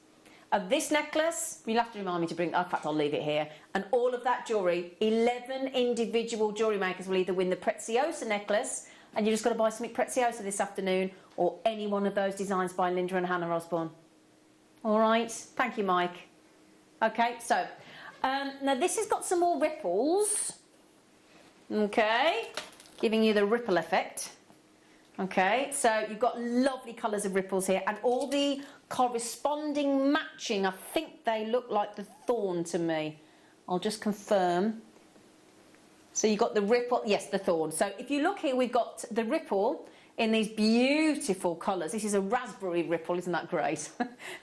[SPEAKER 8] of this necklace. You'll have to remind me to bring, in fact, I'll leave it here, and all of that jewellery. 11 individual jewellery makers will either win the Preziosa necklace, and you just got to buy something Preziosa this afternoon, or any one of those designs by Linda and Hannah Osborne. All right, thank you, Mike. Okay, so now this has got some more ripples. Okay, giving you the ripple effect. Okay, so you've got lovely colours of ripples here, and all the corresponding matching, I think they look like the thorn to me. I'll just confirm. So you've got the ripple, yes, the thorn. So if you look here, we've got the ripple in these beautiful colours. This is a raspberry ripple, isn't that great?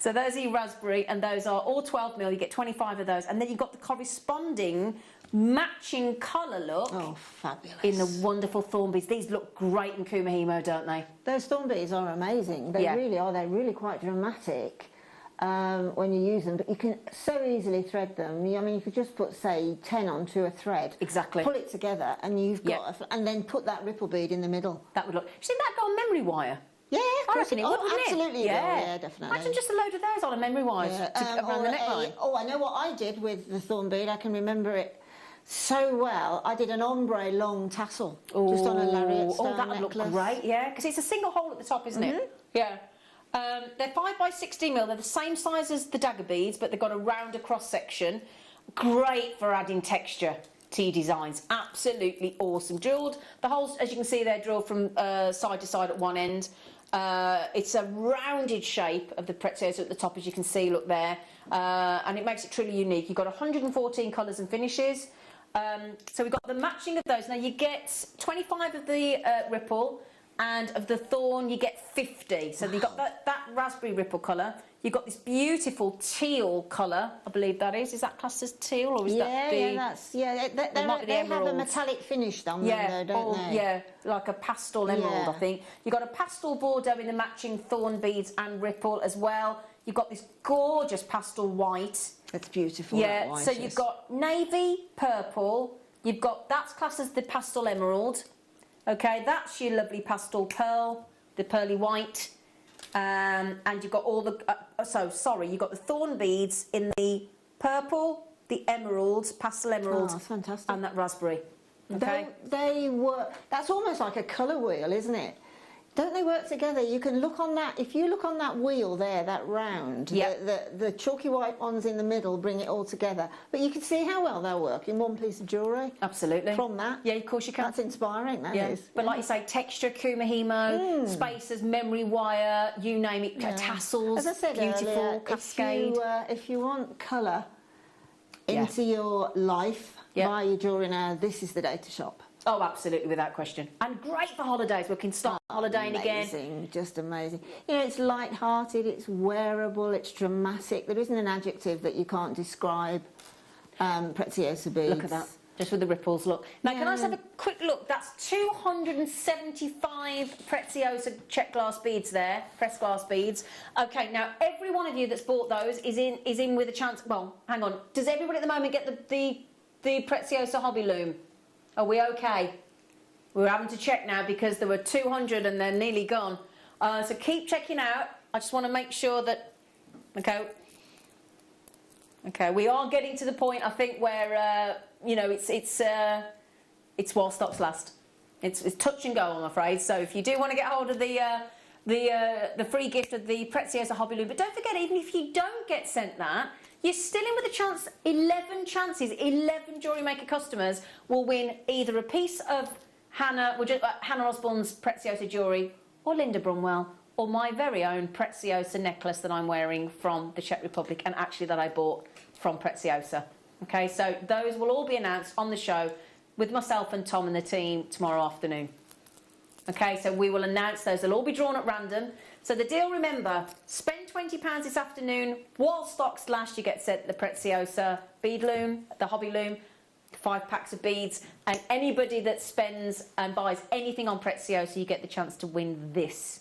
[SPEAKER 8] So those are your raspberry, and those are all 12mm. You get 25 of those, and then you've got the corresponding matching colour look.
[SPEAKER 13] Oh, fabulous.
[SPEAKER 8] In the wonderful thorn beads. These look great in Kumahimo, don't they?
[SPEAKER 13] Those thorn beads are amazing. They really are. They're really quite dramatic when you use them, but you can so easily thread them. I mean, you could just put, say, 10 onto a thread.
[SPEAKER 8] Exactly.
[SPEAKER 13] Pull it together, and you've got and then put that ripple bead in the middle.
[SPEAKER 8] That would look... You think that'd go on memory wire?
[SPEAKER 13] Yeah,
[SPEAKER 8] I reckon it would, wouldn't
[SPEAKER 13] absolutely.
[SPEAKER 8] it?
[SPEAKER 13] Yeah, definitely.
[SPEAKER 8] Imagine just a load of those on a memory wire around the neckline.
[SPEAKER 13] I know what I did with the thorn bead. I can remember it so well. I did an ombre long tassel just on a lariat stone
[SPEAKER 8] that would look great, yeah, because it's a single hole at the top, isn't it? Yeah. They're 5 by 16mm. They're the same size as the dagger beads, but they've got a rounder cross section. Great for adding texture to your designs. Absolutely awesome. Drilled, the holes, as you can see, they're drilled from side to side at one end. It's a rounded shape of the Preziosa at the top, as you can see, look there, and it makes it truly unique. You've got 114 colours and finishes. So we've got the matching of those. Now you get 25 of the ripple, and of the thorn you get 50. So you've got that raspberry ripple colour. You've got this beautiful teal colour, I believe that is. Is that classed as teal, or is that the...
[SPEAKER 13] They have a metallic finish on them, though, don't they?
[SPEAKER 8] Yeah, like a pastel emerald, I think. You've got a pastel bordeaux in the matching thorn beads and ripple as well. You've got this gorgeous pastel white.
[SPEAKER 13] That's beautiful.
[SPEAKER 8] Yeah, so you've got navy, purple. You've got, that's classed as the pastel emerald. Okay, that's your lovely pastel pearl, the pearly white. And you've got all the, you've got the thorn beads in the purple, the emerald, pastel emerald,
[SPEAKER 13] that's fantastic.
[SPEAKER 8] And that raspberry. Okay.
[SPEAKER 13] They work. That's almost like a colour wheel, isn't it? Don't they work together? You can look on that. If you look on that wheel there, that round, the chalky white ones in the middle bring it all together. But you can see how well they'll work in one piece of jewellery.
[SPEAKER 8] Absolutely.
[SPEAKER 13] From that.
[SPEAKER 8] Yeah, of course you can.
[SPEAKER 13] That's inspiring, that is.
[SPEAKER 8] But like you say, texture, Kumahimo, spacers, memory wire, you name it, tassels,
[SPEAKER 13] as I said
[SPEAKER 8] beautiful,
[SPEAKER 13] earlier,
[SPEAKER 8] cascade.
[SPEAKER 13] If you want colour into your life, buy your jewellery now. This is the day to shop.
[SPEAKER 8] Oh, absolutely, without question. And great for holidays. We can start holidaying again.
[SPEAKER 13] Amazing, just amazing. You know, it's light-hearted, it's wearable, it's dramatic. There isn't an adjective that you can't describe Preziosa beads.
[SPEAKER 8] Look at that, just with the ripples, look. Now, can I just have a quick look? That's 275 Preziosa check glass beads there, pressed glass beads. Okay, now, every one of you that's bought those is in with a chance... Well, hang on. Does everybody at the moment get the Preziosa hobby loom? Are we okay? We're having to check now because there were 200 and they're nearly gone. So keep checking out. I just want to make sure that... Okay, we are getting to the point, I think, where, you know, it's while stocks last. It's touch and go, I'm afraid. So if you do want to get hold of the the free gift of the Preziosa Hobby Loom. But don't forget, even if you don't get sent that, you're still in with a chance. 11 chances, 11 Jewellery Maker customers will win either a piece of Hannah Osborne's Preziosa jewellery, or Linda Brunwell, or my very own Preziosa necklace that I'm wearing from the Czech Republic, and actually that I bought from Preziosa. Okay, so those will all be announced on the show with myself and Tom and the team tomorrow afternoon. Okay, so we will announce those. They'll all be drawn at random. So the deal, remember, spend £20 this afternoon. While stocks last, you get sent the Preziosa bead loom, the hobby loom, 5 packs of beads. And anybody that spends and buys anything on Preziosa, you get the chance to win this.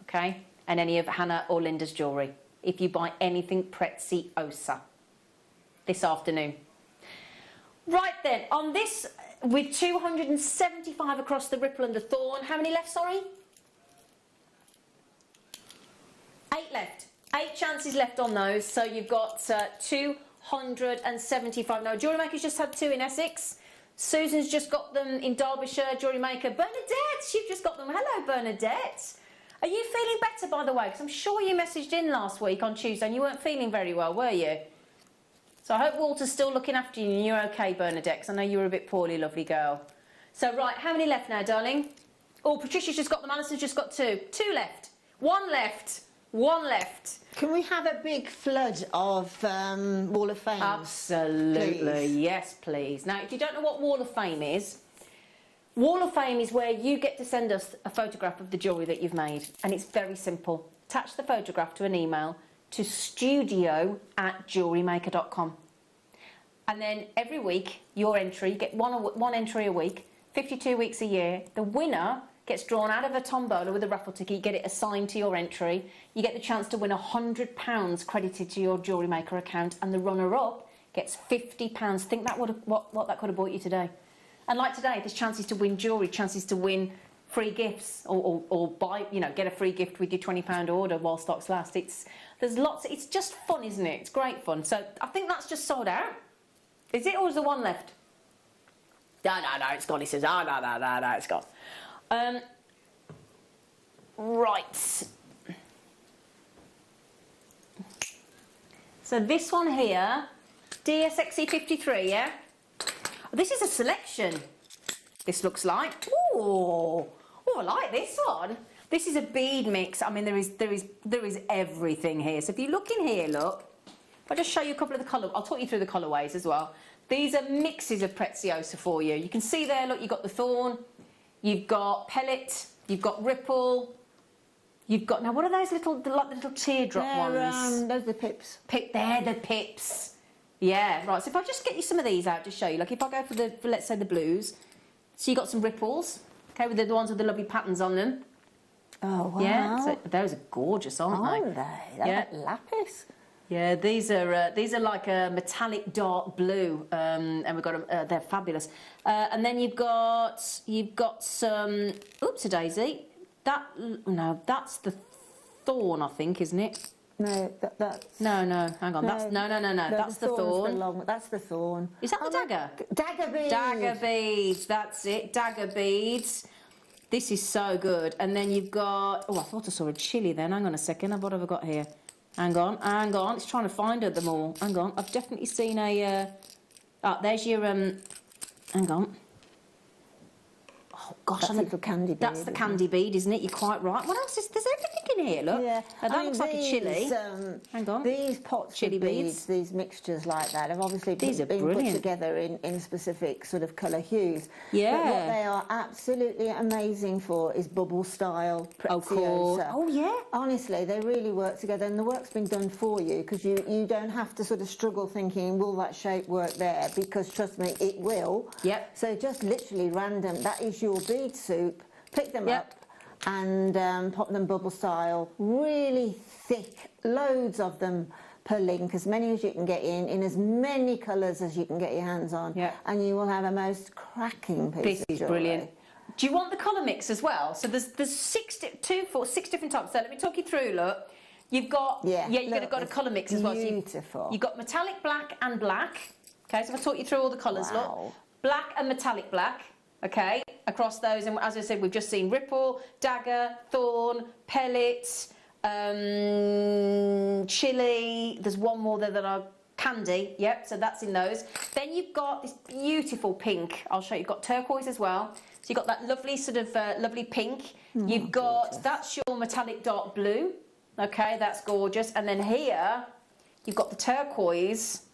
[SPEAKER 8] Okay? And any of Hannah or Linda's jewellery. If you buy anything Preziosa this afternoon. Right then, on this, with 275 across the Ripple and the Thorn, how many left, sorry? 8 left. 8 chances left on those, so you've got 275. Now, Jewellery Maker's just had 2 in Essex. Susan's just got them in Derbyshire, Jewellery Maker. Bernadette, you've just got them. Hello, Bernadette. Are you feeling better, by the way? Because I'm sure you messaged in last week on Tuesday and you weren't feeling very well, were you? So I hope Walter's still looking after you and you're okay, Bernadette, because I know you were a bit poorly, lovely girl. So, right, how many left now, darling? Oh, Patricia's just got them, Alison's just got 2. 2 left. 1 left. 1 left.
[SPEAKER 13] Can we have a big flood of Wall of Fame?
[SPEAKER 8] Absolutely, please? Yes, please. Now, if you don't know what Wall of Fame is where you get to send us a photograph of the jewellery that you've made, and it's very simple. Attach the photograph to an email to studio@jewellerymaker.com. And then every week, your entry, you get one entry a week, 52 weeks a year. The winner gets drawn out of a tombola with a raffle ticket. You get it assigned to your entry. You get the chance to win £100 credited to your Jewellery Maker account, and the runner-up gets £50. Think that what that could have bought you today. And like today, there's chances to win jewellery, chances to win free gifts, or buy, get a free gift with your £20 order while stocks last. There's lots. It's just fun, isn't it? It's great fun. So I think that's just sold out. Is it, or is there one left? No, it's gone. He says, no, it's gone. Right. So this one here, DSXE53, yeah? This is a selection. This looks like. Oh, I like this one. This is a bead mix. I mean, there is everything here. So if you look in here, look. I'll just show you a couple of the colour. I'll talk you through the colourways as well. These are mixes of Preziosa for you. You can see there, look, you've got the Thorn, you've got Pellet, you've got Ripple, you've got, now what are those little teardrop ones?
[SPEAKER 13] Those are the pips.
[SPEAKER 8] They're the pips. Yeah, right. So if I just get you some of these out to show you, like if I go for let's say the blues, so you got some ripples, okay, with the ones with the lovely patterns on them.
[SPEAKER 13] Oh wow!
[SPEAKER 8] Yeah, so those are gorgeous, aren't they?
[SPEAKER 13] They're like lapis.
[SPEAKER 8] Yeah, these are like a metallic dark blue, and we've got they're fabulous. And then you've got some. Oops, a daisy. That's the Thorn, I think, isn't it?
[SPEAKER 13] No, that's...
[SPEAKER 8] No, hang on. No, that's the Thorn.
[SPEAKER 13] That's the Thorn.
[SPEAKER 8] Is that the dagger?
[SPEAKER 13] Dagger beads.
[SPEAKER 8] Dagger beads, that's it. Dagger beads. This is so good. And then you've got... Oh, I thought I saw a chili then. Hang on a second. What have I got here? Hang on. It's trying to find them all. Hang on. I've definitely seen a... there's your... Hang on. Oh, gosh.
[SPEAKER 13] That's a little candy bead.
[SPEAKER 8] That's the candy bead, isn't it? You're quite right. What else is... There's everything in here, look.
[SPEAKER 13] Yeah.
[SPEAKER 8] That looks like a chili.
[SPEAKER 13] Hang on. These pots chili of beads, these mixtures like that, have obviously been put together in specific sort of colour hues.
[SPEAKER 8] Yeah.
[SPEAKER 13] But what they are absolutely amazing for is bubble style Preziosa.
[SPEAKER 8] Oh, yeah.
[SPEAKER 13] Honestly, they really work together, and the work's been done for you, because you don't have to sort of struggle thinking, will that shape work there? Because trust me, it will.
[SPEAKER 8] Yep.
[SPEAKER 13] So just literally random. That is your bead soup. Pick them up and pop them bubble style, really thick, loads of them per link, as many as you can get in as many colours as you can get your hands on, and you will have a most cracking piece of jewellery.
[SPEAKER 8] This is brilliant. Do you want the colour mix as well? So there's 6 different types. So let me talk you through, look. You've got, you've got a colour mix as well.
[SPEAKER 13] Beautiful.
[SPEAKER 8] So you've got metallic black and black. Okay, so I'll talk you through all the colours, look. Black and metallic black. okay, across those. And as I said, we've just seen ripple, dagger, thorn, pellet, chili. There's one more there that I... Candy, yep, so that's in those. Then you've got this beautiful pink. I'll show you. You've got turquoise as well. So you've got that lovely sort of lovely pink. You've got, gorgeous. That's your metallic dark blue. Okay, that's gorgeous. And then here, you've got the turquoise.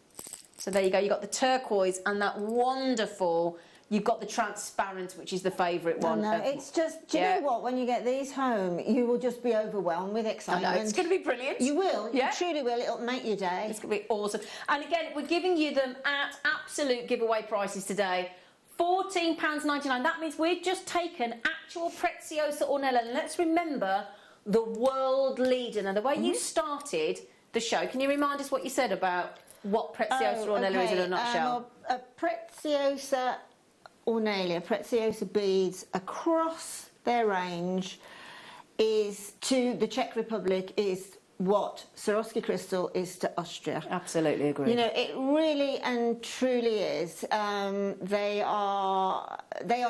[SPEAKER 8] So there you go. You've got the turquoise and that wonderful... You've got the transparent, which is the favourite one.
[SPEAKER 13] No, it's just, do you know what? When you get these home, you will just be overwhelmed with excitement.
[SPEAKER 8] I know, it's going to be brilliant.
[SPEAKER 13] You will, you truly will. It'll make your day.
[SPEAKER 8] It's going to be awesome. And again, we're giving you them at absolute giveaway prices today. £14.99. That means we've just taken actual Preziosa Ornella. And let's remember the world leader. Now, the way you started the show, can you remind us what you said about what Preziosa Ornella is in a nutshell?
[SPEAKER 13] A Preziosa Ornelia, Preziosa beads across their range is to the Czech Republic is what Swarovski crystal is to Austria.
[SPEAKER 8] Absolutely agree.
[SPEAKER 13] You know, it really and truly is. They are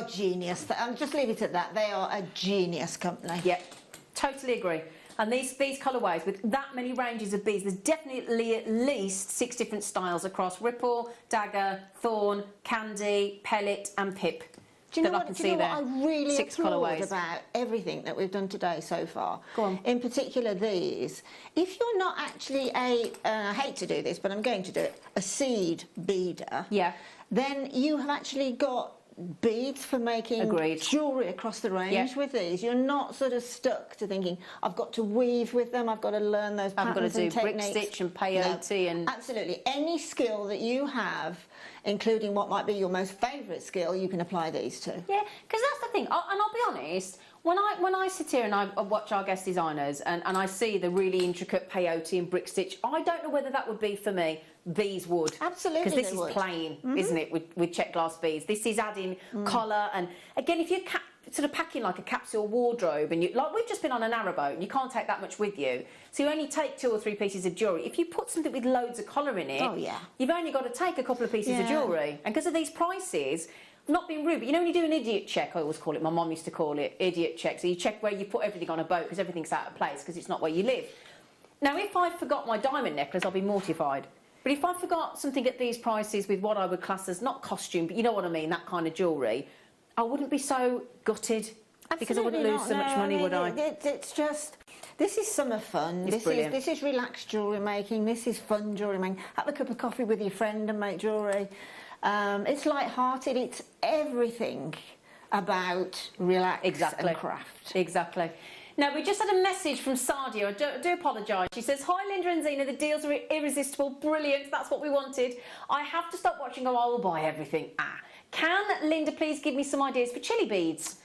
[SPEAKER 13] genius. I'll just leave it at that. They are a genius company.
[SPEAKER 8] Yeah, totally agree. And these colourways, with that many ranges of beads, there's definitely at least 6 different styles across ripple, dagger, thorn, candy, pellet and pip.
[SPEAKER 13] Do you know what I really applaud about everything that we've done today so far?
[SPEAKER 8] Go on.
[SPEAKER 13] In particular these. If you're not actually I hate to do this, but I'm going to do it, a seed beader, then you have actually got beads for making jewellery across the range with these. You're not sort of stuck to thinking, I've got to weave with them, I've got to learn those patterns and techniques.
[SPEAKER 8] I've got to do brick stitch and peyote and...
[SPEAKER 13] Absolutely. Any skill that you have, including what might be your most favourite skill, you can apply these to.
[SPEAKER 8] Yeah, because that's the thing. And I'll be honest, when I sit here and I watch our guest designers and I see the really intricate peyote and brick stitch, I don't know whether that would be for me. These would.
[SPEAKER 13] Absolutely.
[SPEAKER 8] Because this is plain, isn't it, with check glass beads. This is adding colour. And again, if you're sort of packing like a capsule wardrobe and like we've just been on a narrowboat and you can't take that much with you, so you only take 2 or 3 pieces of jewellery. If you put something with loads of colour in it, you've only got to take a couple of pieces of jewellery. And because of these prices, not being rude, but you know when you do an idiot check, I always call it, my mum used to call it idiot check. So you check where you put everything on a boat because everything's out of place because it's not where you live. Now, if I forgot my diamond necklace, I'll be mortified. But if I forgot something at these prices with what I would class as not costume, but you know what I mean, that kind of jewellery, I wouldn't be so gutted.
[SPEAKER 13] Absolutely
[SPEAKER 8] because I wouldn't lose so much money, would I?
[SPEAKER 13] It's just, this is summer fun. This is relaxed jewellery making. This is fun jewellery making. Have a cup of coffee with your friend and make jewellery. It's light-hearted. It's everything about relax and craft.
[SPEAKER 8] Exactly. Now, we just had a message from Sadia. I do apologise. She says, hi, Linda and Zena. The deals are irresistible. Brilliant. That's what we wanted. I have to stop watching or I will buy everything. Can Linda please give me some ideas for chili beads?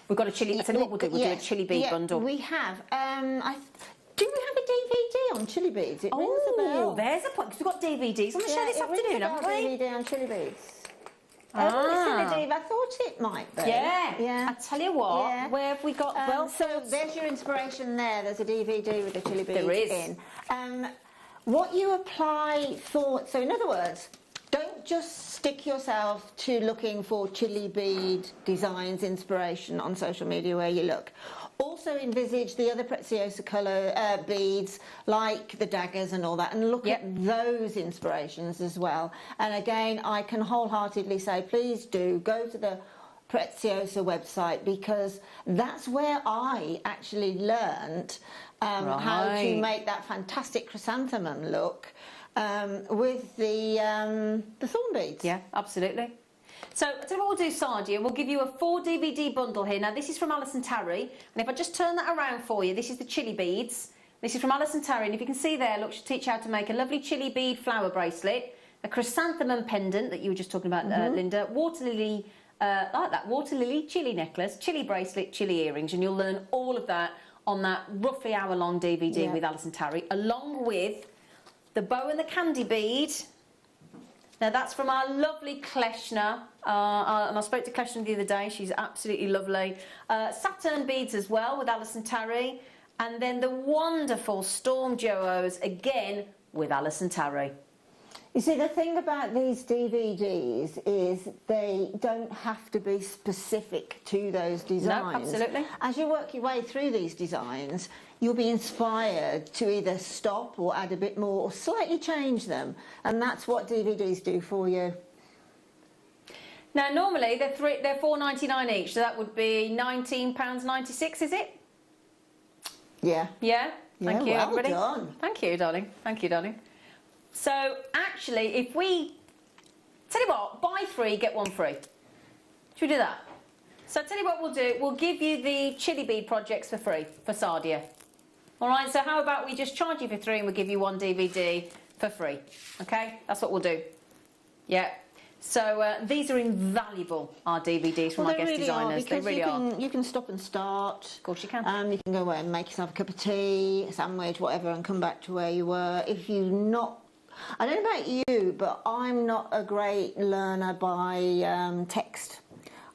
[SPEAKER 8] We've got a chili... I tell you what we'll do. We'll do a chili bead bundle.
[SPEAKER 13] We have. Do we have a DVD on chili beads? It rings a bell.
[SPEAKER 8] There's a point, because we've got DVDs on the show this afternoon, haven't we?
[SPEAKER 13] DVD on chili beads. I thought it might be.
[SPEAKER 8] Yeah. I tell you what, where have we got...
[SPEAKER 13] well, so there's your inspiration there. There's a DVD with the chili beads in. What you apply for... So in other words, don't just stick yourself to looking for chili bead designs, inspiration on social media where you look. Also envisage the other Preziosa colour beads, like the daggers and all that, and look at those inspirations as well. And again, I can wholeheartedly say, please do go to the Preziosa website, because that's where I actually learnt how to make that fantastic chrysanthemum look with the thorn beads.
[SPEAKER 8] Yeah, absolutely. So, I tell you what we'll do, Sadia, we'll give you a 4 DVD bundle here. Now, this is from Alison Tarry, and if I just turn that around for you, this is the chili beads. This is from Alison Tarry, and if you can see there, look, she'll teach you how to make a lovely chili bead flower bracelet, a chrysanthemum pendant that you were just talking about, Linda, water lily, like that, water lily chili necklace, chili bracelet, chili earrings, and you'll learn all of that on that roughly hour-long DVD with Alison Tarry, along with the bow and the candy bead. Now, that's from our lovely Kleshner, and I spoke to Kleshner the other day. She's absolutely lovely. Saturn beads as well with Alison Tarry, and then the wonderful Storm Duos again with Alison Tarry.
[SPEAKER 13] You see, the thing about these DVDs is they don't have to be specific to those designs.
[SPEAKER 8] No, absolutely.
[SPEAKER 13] As you work your way through these designs, you'll be inspired to either stop or add a bit more or slightly change them. And that's what DVDs do for you.
[SPEAKER 8] Now, normally they're £4.99 each, so that would be £19.96, is it?
[SPEAKER 13] Yeah.
[SPEAKER 8] Yeah? Thank you,
[SPEAKER 13] well
[SPEAKER 8] everybody.
[SPEAKER 13] done.
[SPEAKER 8] Thank you, darling. Thank you, darling. So, actually, if we... Tell you what, buy 3, get 1 free. Should we do that? So, tell you what we'll do. We'll give you the chili bead projects for free, for Sardia. All right, so how about we just charge you for 3 and we'll give you 1 DVD for free. Okay? That's what we'll do. Yeah. So these are invaluable, our DVDs from our guest designers. They really are.
[SPEAKER 13] You can stop and start.
[SPEAKER 8] Of course you can.
[SPEAKER 13] You can go away and make yourself a cup of tea, a sandwich, whatever, and come back to where you were. If you're not... I don't know about you, but I'm not a great learner by text.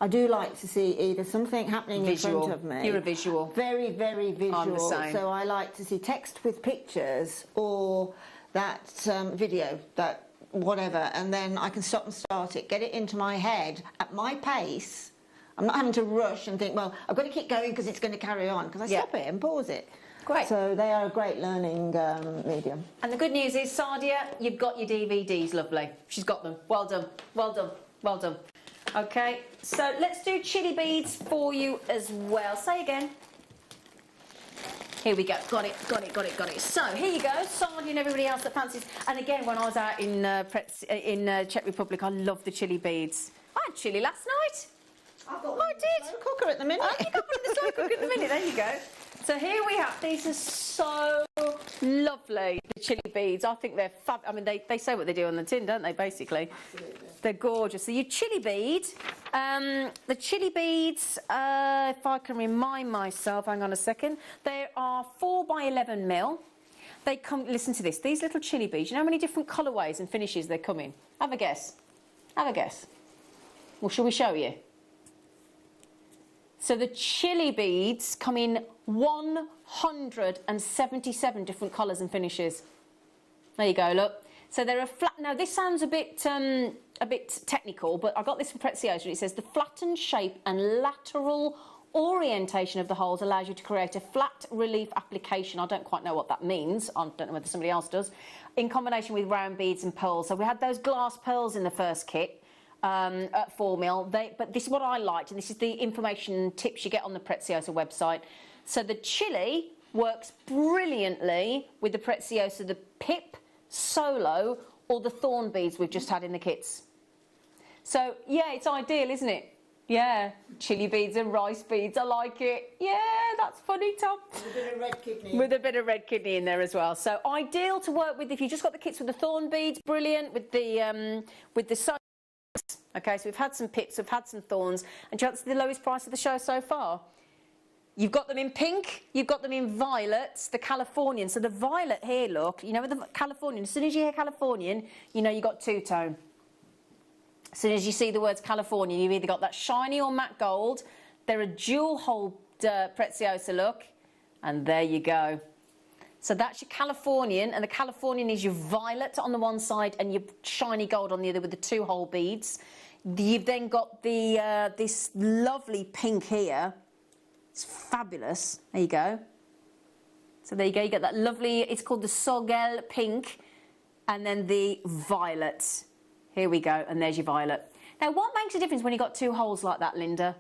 [SPEAKER 13] I do like to see either something happening in front of me.
[SPEAKER 8] You're a visual.
[SPEAKER 13] Very, very visual.
[SPEAKER 8] I'm the same.
[SPEAKER 13] So I like to see text with pictures or that video, that whatever, and then I can stop and start it, get it into my head at my pace. I'm not having to rush and think, well, I've got to keep going because it's going to carry on, because I stop it and pause it.
[SPEAKER 8] Great.
[SPEAKER 13] So they are a great learning medium.
[SPEAKER 8] And the good news is, Sardia, you've got your DVDs, lovely. She's got them. Well done, well done, well done. Okay, so let's do chili beads for you as well. Say again. Here we go. Got it, got it, got it, got it. So, here you go. Sardia and everybody else that fancies. And again, when I was out in Czech Republic, I loved the chili beads. I had chili last night.
[SPEAKER 13] I've got one in the slow cooker at the minute.
[SPEAKER 8] Oh, you got one in the slow cooker at the minute. There you go. So here we have, these are so lovely, the chili beads. I think they're fab. I mean, they say what they do on the tin, don't they, basically? Absolutely. They're gorgeous. So your chili bead, the chili beads, if I can remind myself, hang on a second, they are 4x11mm. They come, listen to this, these little chili beads, you know how many different colourways and finishes they come in? Have a guess. Have a guess. Well, shall we show you? So the chili beads come in 177 different colours and finishes. There you go, look. So they're a flat... Now, this sounds a bit technical, but I got this from Preziosa. It says the flattened shape and lateral orientation of the holes allows you to create a flat relief application. I don't quite know what that means. I don't know whether somebody else does. In combination with round beads and pearls. So we had those glass pearls in the first kit. At 4mm, but this is what I liked, and this is the information tips you get on the Preziosa website. So the chili works brilliantly with the Preziosa, the Pip, Solo, or the Thorn beads we've just had in the kits. So yeah, it's ideal, isn't it? Yeah, chili beads and rice beads, I like it. Yeah, that's funny, Tom.
[SPEAKER 13] With a bit of red kidney.
[SPEAKER 8] With a bit of red kidney in there as well. So ideal to work with if you just got the kits with the Thorn beads, brilliant with the Solo. Okay, so we've had some pips, we've had some thorns, and that's the lowest price of the show so far. You've got them in pink, you've got them in violets, the Californian. So the violet here, look, you know with the Californian, as soon as you hear Californian, you know you got two-tone. As soon as you see the words Californian, you've either got that shiny or matte gold. They're a dual-hole Preziosa look, and there you go. So that's your Californian, and the Californian is your violet on the one side and your shiny gold on the other with the 2-hole beads. You've then got the this lovely pink here. It's fabulous. There you go. So there you go. You get that lovely, it's called the Sogel pink, and then the violet. Here we go, and there's your violet. Now, what makes a difference when you've got 2 holes like that, Linda?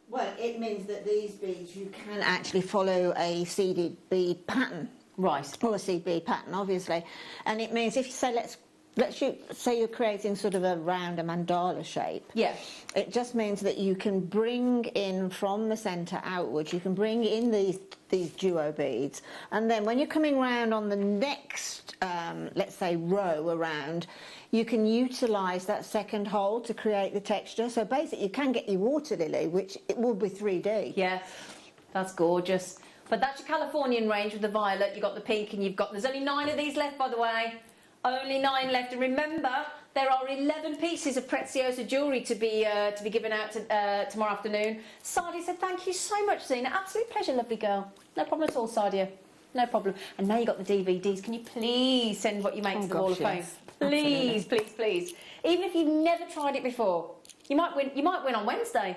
[SPEAKER 13] Well, it means that these beads, you can actually follow a seeded bead pattern.
[SPEAKER 8] Right.
[SPEAKER 13] Or a seed bead pattern, obviously. And it means if you say, say you're creating sort of a mandala shape.
[SPEAKER 8] Yeah.
[SPEAKER 13] It just means that you can bring in from the centre outwards, you can bring in these duo beads. And then when you're coming round on the next, let's say, row around, you can utilise that second hole to create the texture. So basically you can get your water lily, which it will be 3D.
[SPEAKER 8] Yeah, that's gorgeous. But that's your Californian range with the violet. You've got the pink, and you've got... There's only 9 of these left, by the way. Only 9 left. And remember, there are 11 pieces of Preziosa jewellery to be given out tomorrow afternoon. Sardia said, thank you so much, Zena. Absolute pleasure, lovely girl. No problem at all, Sardia. No problem. And now you've got the DVDs. Can you please send what you make to the Wall of Fame? Please, please, please. Even if you've never tried it before, you might win. You might win on Wednesday.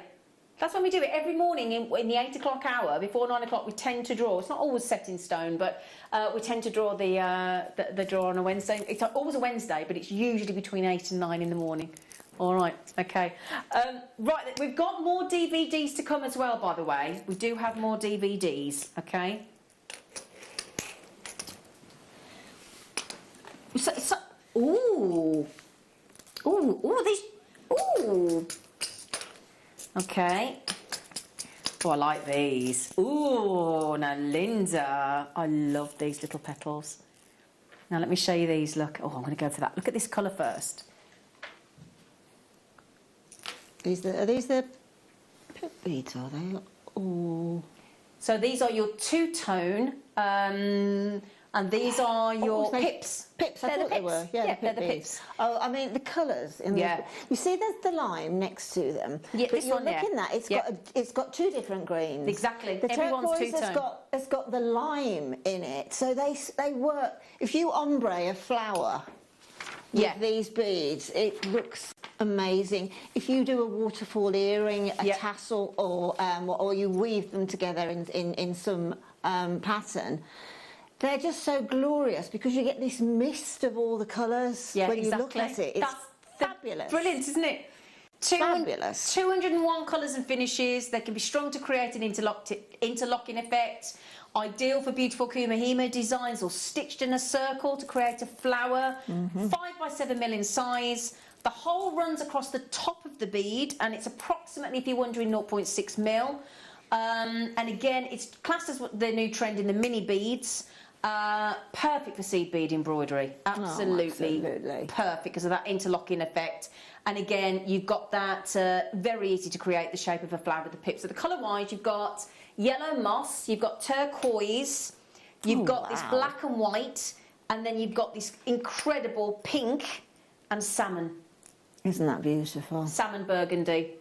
[SPEAKER 8] That's when we do it every morning in the 8 o'clock hour. Before 9 o'clock, we tend to draw. It's not always set in stone, but we tend to draw the draw on a Wednesday. It's always a Wednesday, but it's usually between 8 and 9 in the morning. All right, okay. Right, we've got more DVDs to come as well, by the way. We do have more DVDs, okay? Ooh, these, ooh. Okay. Oh, I like these. Ooh, now Linda, I love these little petals. Now let me show you these, look. Oh, I'm going to go for that. Look at this colour first.
[SPEAKER 13] Are these the pip beads, are they? Oh.
[SPEAKER 8] So these are your two-tone, and these are your pips.
[SPEAKER 13] Pips, I thought they were. Yeah, they're the pips. Oh, I mean, the colours. You see there's the lime next to them. Yeah, but you're looking at it's got two different greens.
[SPEAKER 8] Exactly.
[SPEAKER 13] The
[SPEAKER 8] Everyone's
[SPEAKER 13] turquoise has got the lime in it. So they work. If you ombre a flower with these beads, it looks amazing. If you do a waterfall earring, a tassel, or you weave them together in some pattern, they're just so glorious because you get this mist of all the colours when you look at it. It's fabulous.
[SPEAKER 8] Brilliant, isn't it?
[SPEAKER 13] Fabulous.
[SPEAKER 8] 201 colours and finishes. They can be strung to create an interlocking effect. Ideal for beautiful kumahima designs or stitched in a circle to create a flower. 5 by 7 mm in size. The hole runs across the top of the bead and it's approximately, if you're wondering, 0.6 mm. And again, it's classed as the new trend in the mini beads. Perfect for seed bead embroidery. Absolutely perfect because of that interlocking effect. And again, you've got that very easy to create the shape of a flower with the pips. So the colour-wise, you've got yellow moss, you've got turquoise, you've got this black and white, and then you've got this incredible pink and salmon.
[SPEAKER 13] Isn't that beautiful?
[SPEAKER 8] Salmon burgundy.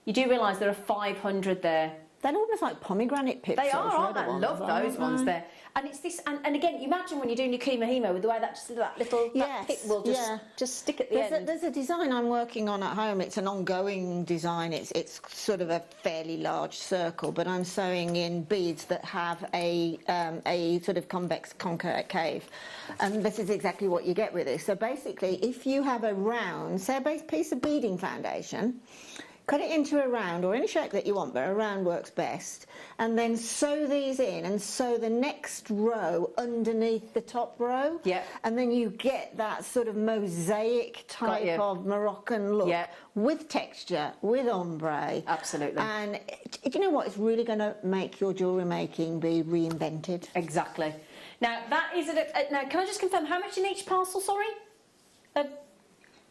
[SPEAKER 8] You do realise there are 500 there.
[SPEAKER 13] They're almost like pomegranate pips.
[SPEAKER 8] They are, aren't they? I love those ones there. And it's this, and again, you imagine when you're doing your kumahima with the way that little that pip will just stick at the end.
[SPEAKER 13] There's a design I'm working on at home. It's an ongoing design. It's sort of a fairly large circle, but I'm sewing in beads that have a sort of convex concave, and this is exactly what you get with this. So basically, if you have a round, say a piece of beading foundation, cut it into a round or any shape that you want, but a round works best. And then sew these in and sew the next row underneath the top row. Yeah. And then you get that sort of mosaic type of Moroccan look with texture, with ombre.
[SPEAKER 8] Absolutely.
[SPEAKER 13] And do you know what? It's really going to make your jewellery making be reinvented.
[SPEAKER 8] Exactly. Now, that is now, can I just confirm how much in each parcel, sorry?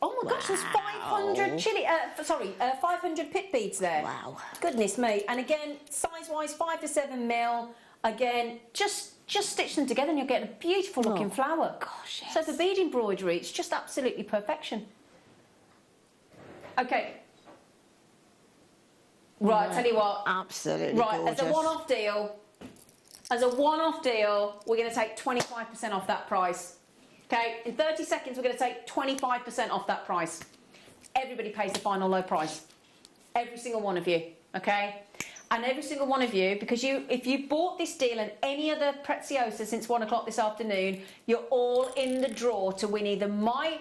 [SPEAKER 8] Oh my gosh, there's 500 500 pip beads there. Wow. Goodness me. And again, size-wise, 5 to 7 mm. Again, just stitch them together and you'll get a beautiful looking flower. Gosh, yes. So for bead embroidery, it's just absolutely perfection. Okay. Right, I'll tell you what.
[SPEAKER 13] Absolutely
[SPEAKER 8] right,
[SPEAKER 13] gorgeous.
[SPEAKER 8] as a one-off deal, we're going to take 25% off that price. Okay, in 30 seconds, we're going to take 25% off that price. Everybody pays the final low price. Every single one of you, okay? And every single one of you, because if you bought this deal and any other Preziosa since 1 o'clock this afternoon, you're all in the draw to win either my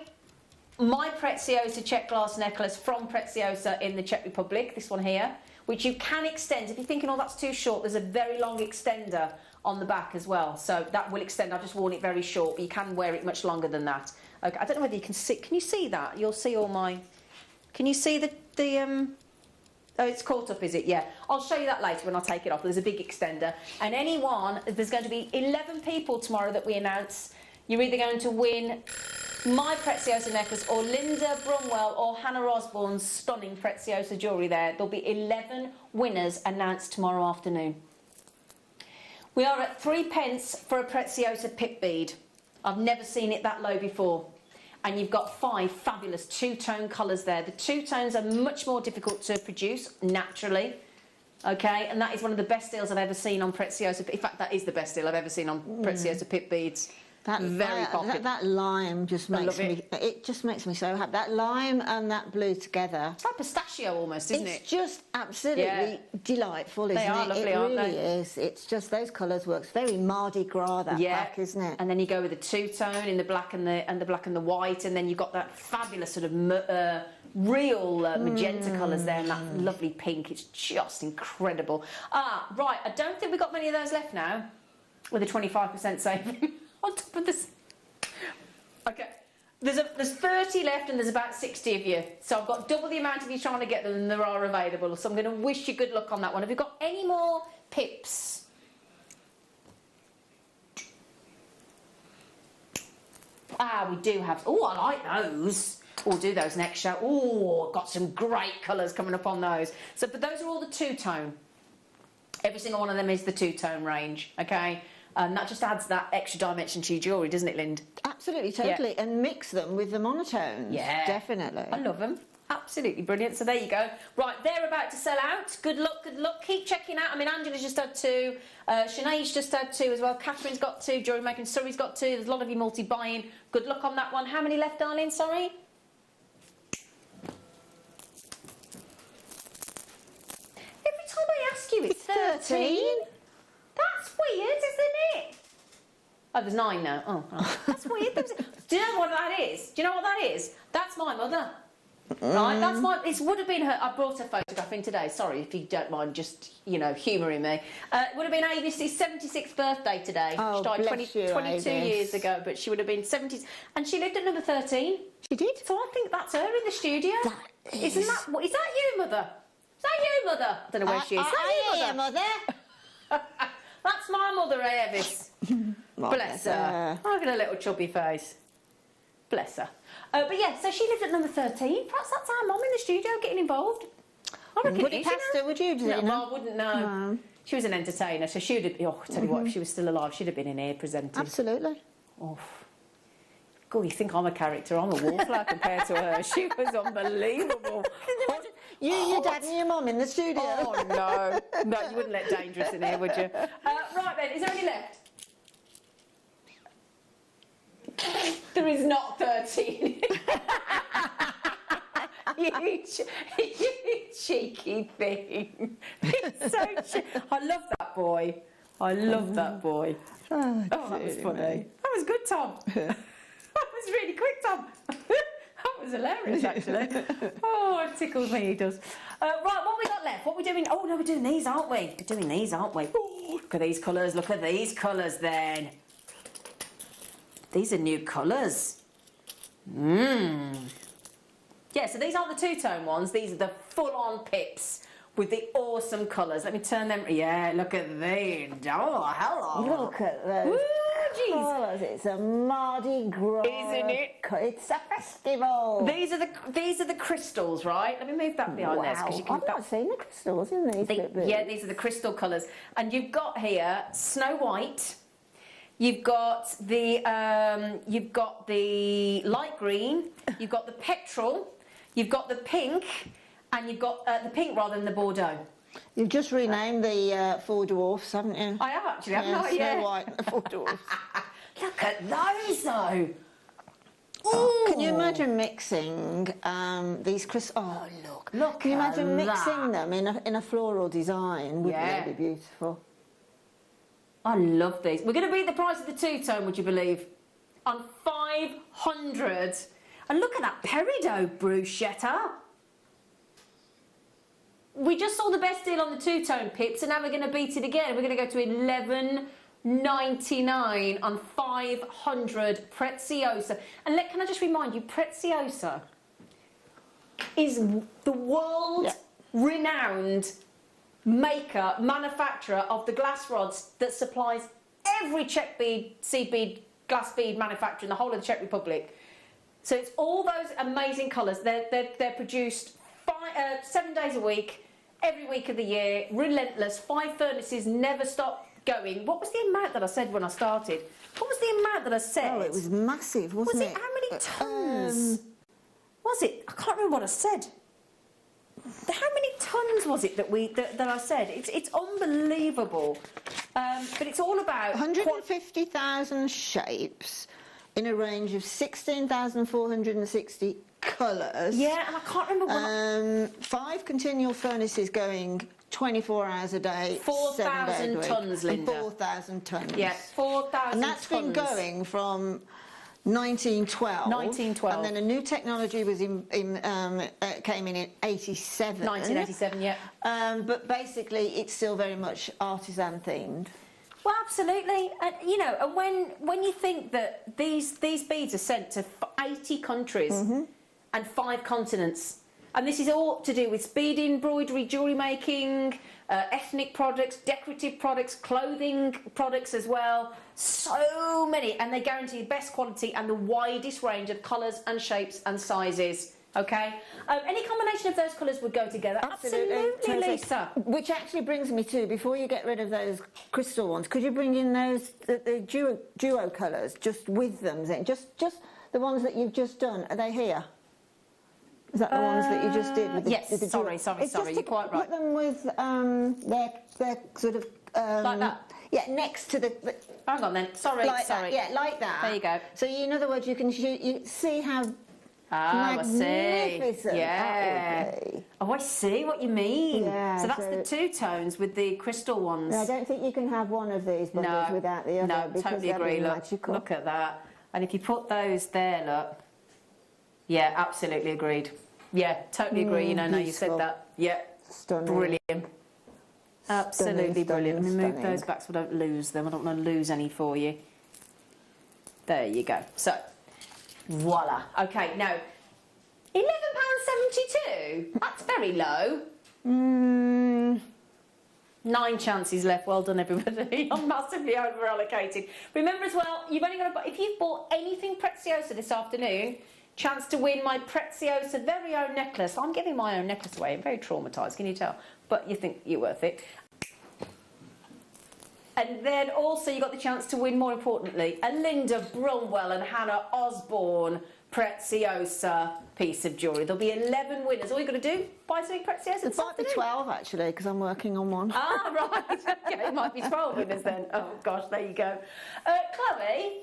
[SPEAKER 8] Preziosa check glass necklace from Preziosa in the Czech Republic, this one here, which you can extend. If you're thinking, oh, that's too short, there's a very long extender on the back as well, so that will extend. I've just worn it very short, but you can wear it much longer than that. Okay, I don't know whether you can see. Can you see that? You'll see all my. Can you see the Oh, it's caught up, is it? Yeah. I'll show you that later when I take it off. There's a big extender, and there's going to be 11 people tomorrow that we announce. You're either going to win my Preziosa necklace or Linda Brumwell or Hannah Osborne's stunning Preziosa jewellery there. There'll be 11 winners announced tomorrow afternoon. We are at 3p for a Preziosa pip bead. I've never seen it that low before. And you've got 5 fabulous two-tone colours there. The two tones are much more difficult to produce naturally. Okay, and that is one of the best deals I've ever seen on Preziosa. In fact, that is the best deal I've ever seen on Preziosa pip beads. Very popular.
[SPEAKER 13] That lime just makes me. It just makes me so happy. That lime and that blue together.
[SPEAKER 8] It's like pistachio almost, isn't it?
[SPEAKER 13] It's just absolutely delightful, isn't it?
[SPEAKER 8] They are lovely,
[SPEAKER 13] it
[SPEAKER 8] aren't
[SPEAKER 13] really
[SPEAKER 8] they?
[SPEAKER 13] is. It's just those colours works very Mardi Gras. That black, isn't it?
[SPEAKER 8] And then you go with the two-tone in the black and the black and the white, and then you've got that fabulous sort of real magenta colours there, and that lovely pink. It's just incredible. Right. I don't think we've got many of those left now, with a 25% saving on top of this. Okay. There's 30 left and there's about 60 of you. So I've got double the amount of you trying to get them than there are available. So I'm going to wish you good luck on that one. Have you got any more pips? We do have. Oh, I like those. We'll do those next show. Oh, I've got some great colours coming up on those. So, but those are all the two-tone. Every single one of them is the two-tone range, okay? And that just adds that extra dimension to your jewellery, doesn't it, Lind?
[SPEAKER 13] Absolutely, totally. Yeah. And mix them with the monotones. Yeah. Definitely.
[SPEAKER 8] I love them. Absolutely brilliant. So there you go. Right, they're about to sell out. Good luck, good luck. Keep checking out. I mean, Angela's just had 2. Sinead's just had 2 as well. Catherine's got 2. Jewellery Maker and Surrey's got 2. There's a lot of you multi-buying. Good luck on that one. How many left, darling? Sorry? Every time I ask you, it's 13. That's weird, isn't it? Oh, there's 9 now. Oh. That's weird. Do you know what that is? Do you know what that is? That's my mother. Right, that's my. It would have been her. I brought her photograph in today. Sorry if you don't mind, just humouring me. It would have been Avis's 76th birthday today.
[SPEAKER 13] Oh,
[SPEAKER 8] she died
[SPEAKER 13] bless you,
[SPEAKER 8] 22 years ago, but she would have been 70, and she lived at number 13.
[SPEAKER 13] She did.
[SPEAKER 8] So I think that's her in the studio. Is that you, mother? Is that you, mother? I don't know where she is. Is that you,
[SPEAKER 13] mother?
[SPEAKER 8] That's my mother, Avis. Bless her. Look at her little chubby face. Bless her. But yeah, so she lived at number 13. Perhaps that's our mum in the studio getting involved. I reckon
[SPEAKER 13] would it pass her, would you?
[SPEAKER 8] No, I wouldn't know. No. She was an entertainer, so she would have... Oh, I tell you what, if she was still alive, she'd have been in here presenting.
[SPEAKER 13] Absolutely.
[SPEAKER 8] Oh. God, you think I'm a character? I'm a wallflower compared to her. She was unbelievable.
[SPEAKER 13] Your dad and your mum in the studio.
[SPEAKER 8] Oh, no. No, you wouldn't let Dangerous in here, would you? Right then, is there any left? There is not 13. you cheeky thing. It's so I love that boy. I love that boy. Oh, that was funny. That was good, Tom. That was really quick, Tom. That was hilarious, actually. Oh, it tickles me, he does. Right, what we got left? What are we doing? Oh, no, we're doing these, aren't we? We're doing these, aren't we? Ooh, look at these colours. Look at these colours, then. These are new colours. Yeah, so these aren't the two-tone ones. These are the full-on pips with the awesome colours. Let me turn them... Yeah, look at these. Oh, hello.
[SPEAKER 13] Look at those colours. It's a Mardi Gras.
[SPEAKER 8] Isn't it?
[SPEAKER 13] It's a festival.
[SPEAKER 8] These are the crystals, right? Let me move that behind there.
[SPEAKER 13] Wow. I've not seen the crystals in these.
[SPEAKER 8] Yeah, these are the crystal colours. And you've got here Snow White... You've got the light green, you've got the petrol, you've got the pink, and you've got the pink rather than the Bordeaux.
[SPEAKER 13] You've just renamed the 4 dwarfs, haven't you?
[SPEAKER 8] I have actually, haven't I? Yeah.
[SPEAKER 13] Snow White and the 4 dwarfs.
[SPEAKER 8] Look at those though.
[SPEAKER 13] Can you imagine mixing these crystals? Oh, look! Can you imagine mixing them in a floral design? Wouldn't that be beautiful?
[SPEAKER 8] I love these. We're going to beat the price of the two-tone, would you believe? On 500. And look at that peridot bruschetta. We just saw the best deal on the two-tone pips, and now we're going to beat it again. We're going to go to $11.99 on 500 Preziosa. And can I just remind you, Preziosa is the world-renowned manufacturer of the glass rods that supplies every Czech bead, seed bead, glass bead manufacturer in the whole of the Czech Republic. So it's all those amazing colours. They're produced 7 days a week, every week of the year, relentless. 5 furnaces, never stop going. What was the amount that I said when I started? What was the amount that I said?
[SPEAKER 13] Oh, it was massive, wasn't it?
[SPEAKER 8] How many tons? Was it? I can't remember what I said. How many tons was it that I said? It's unbelievable. But it's all about
[SPEAKER 13] 150,000 shapes in a range of 16,460 colours.
[SPEAKER 8] Yeah, and I can't remember
[SPEAKER 13] 5 continual furnaces going 24 hours a day,
[SPEAKER 8] 4,000 tonnes, Linda.
[SPEAKER 13] 4,000 tonnes.
[SPEAKER 8] Yeah, 4,000
[SPEAKER 13] And that's been going from 1912.
[SPEAKER 8] 1912.
[SPEAKER 13] And then a new technology was came in 87.
[SPEAKER 8] 1987, yeah.
[SPEAKER 13] But basically, it's still very much artisan themed.
[SPEAKER 8] Well, absolutely. And, you know, and when you think that these beads are sent to 80 countries and 5 continents, and this is all to do with bead embroidery, jewellery making, ethnic products, decorative products, clothing products as well. So many, and they guarantee the best quality and the widest range of colours and shapes and sizes. Okay, any combination of those colours would go together. Absolutely, Lisa.
[SPEAKER 13] Which actually brings me to, before you get rid of those crystal ones, could you bring in those the duo colours just with them? Then just the ones that you've just done. Are they here? Is that the ones that you just did? With the,
[SPEAKER 8] yes.
[SPEAKER 13] With the
[SPEAKER 8] sorry. You're quite right.
[SPEAKER 13] Put them with their sort of
[SPEAKER 8] like that.
[SPEAKER 13] Yeah, next to the.
[SPEAKER 8] Hang on then. Sorry.
[SPEAKER 13] That, yeah, like that.
[SPEAKER 8] There you go.
[SPEAKER 13] So in other words, you can you see how.
[SPEAKER 8] I see.
[SPEAKER 13] Magnificent
[SPEAKER 8] Yeah.
[SPEAKER 13] that would be.
[SPEAKER 8] Oh, I see what you mean.
[SPEAKER 13] Yeah,
[SPEAKER 8] so that's the 2 tones with the crystal ones.
[SPEAKER 13] No, I don't think you can have one of these bundles without the other.
[SPEAKER 8] No,
[SPEAKER 13] because
[SPEAKER 8] totally agree. Look at that. And if you put those there, look. Yeah, absolutely agreed. Yeah, totally agree. No, you said that. Yeah.
[SPEAKER 13] Stunning.
[SPEAKER 8] Brilliant. Absolutely brilliant. Let me move
[SPEAKER 13] stunning.
[SPEAKER 8] those back so I don't lose them. I don't want to lose any for you. There you go. So, voila. Okay, now, £11.72. That's very low. 9 chances left. Well done, everybody. I'm massively over allocated. Remember as well, you've only got to buy, if you've bought anything Preziosa this afternoon, chance to win my Preziosa very own necklace. I'm giving my own necklace away. I'm very traumatised, can you tell? But you think you're worth it. And then also you got the chance to win, more importantly, a Linda Brumwell and Hannah Osborne Preziosa piece of jewellery. There'll be 11 winners. All you've got to do, buy something Preziosa.
[SPEAKER 13] It might be 12 actually, because I'm working on one.
[SPEAKER 8] Ah, right. Okay, it might be 12 winners then. Oh gosh, there you go. Chloe,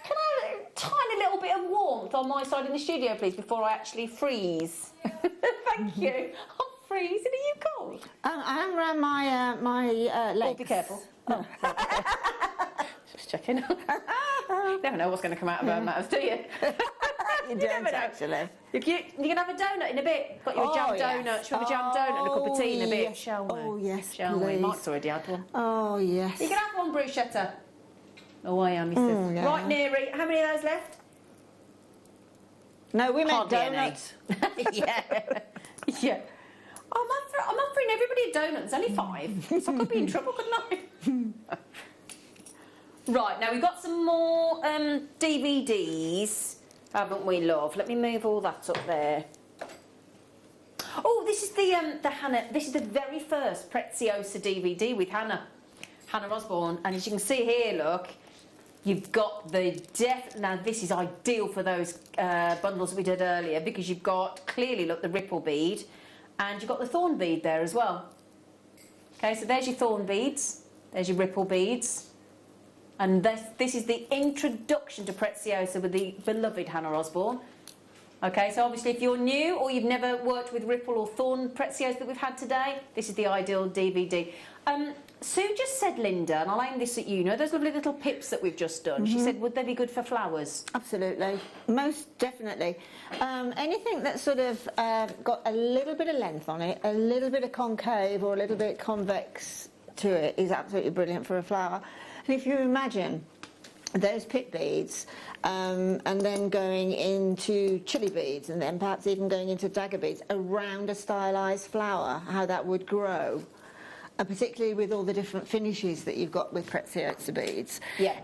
[SPEAKER 8] can I have a tiny little bit of warmth on my side in the studio, please, before I actually freeze? Thank you. I'm freezing. Are you cold?
[SPEAKER 13] I am around my legs.
[SPEAKER 8] Oh, be careful. Oh. Just checking. You never know what's going to come out of our mouths, do you?
[SPEAKER 13] You don't actually.
[SPEAKER 8] You can have a donut in a bit. Got your jam donut. Shall we have a jam donut and a cup of tea in a bit?
[SPEAKER 13] Yes.
[SPEAKER 8] Shall we?
[SPEAKER 13] Oh yes,
[SPEAKER 8] Shall we?
[SPEAKER 13] please.
[SPEAKER 8] Mike's already had one.
[SPEAKER 13] Oh yes.
[SPEAKER 8] You can have one, bruschetta. Oh, I am, missus.
[SPEAKER 13] Yeah.
[SPEAKER 8] Right, Neri, how many of those left?
[SPEAKER 13] No, we meant
[SPEAKER 8] Hardly any.
[SPEAKER 13] donuts.
[SPEAKER 8] Yeah. Yeah. I'm offering everybody a donut. There's only 5. So I could be in trouble, couldn't I? Right, now we've got some more DVDs, haven't we, love? Let me move all that up there. Oh, this is the Hannah. This is the very first Preziosa DVD with Hannah Osborne, and as you can see here, look, you've got the now this is ideal for those bundles that we did earlier, because you've got clearly, look, the ripple bead, and you've got the thorn bead there as well. Okay, so there's your thorn beads, there's your ripple beads. And this is the introduction to Preziosa with the beloved Hannah Osborne. Okay, so obviously if you're new or you've never worked with ripple or thorn Preziosa that we've had today, this is the ideal DVD. Sue just said, Linda, and I'll aim this at you, know those lovely little pips that we've just done? She said, would they be good for flowers?
[SPEAKER 13] Absolutely, most definitely. Anything that's sort of got a little bit of length on it, a little bit of concave or a little bit convex to it is absolutely brilliant for a flower. And if you imagine those pip beads and then going into chili beads and then perhaps even going into dagger beads around a stylised flower, how that would grow. And particularly with all the different finishes that you've got with Preziosa beads.
[SPEAKER 8] Yeah.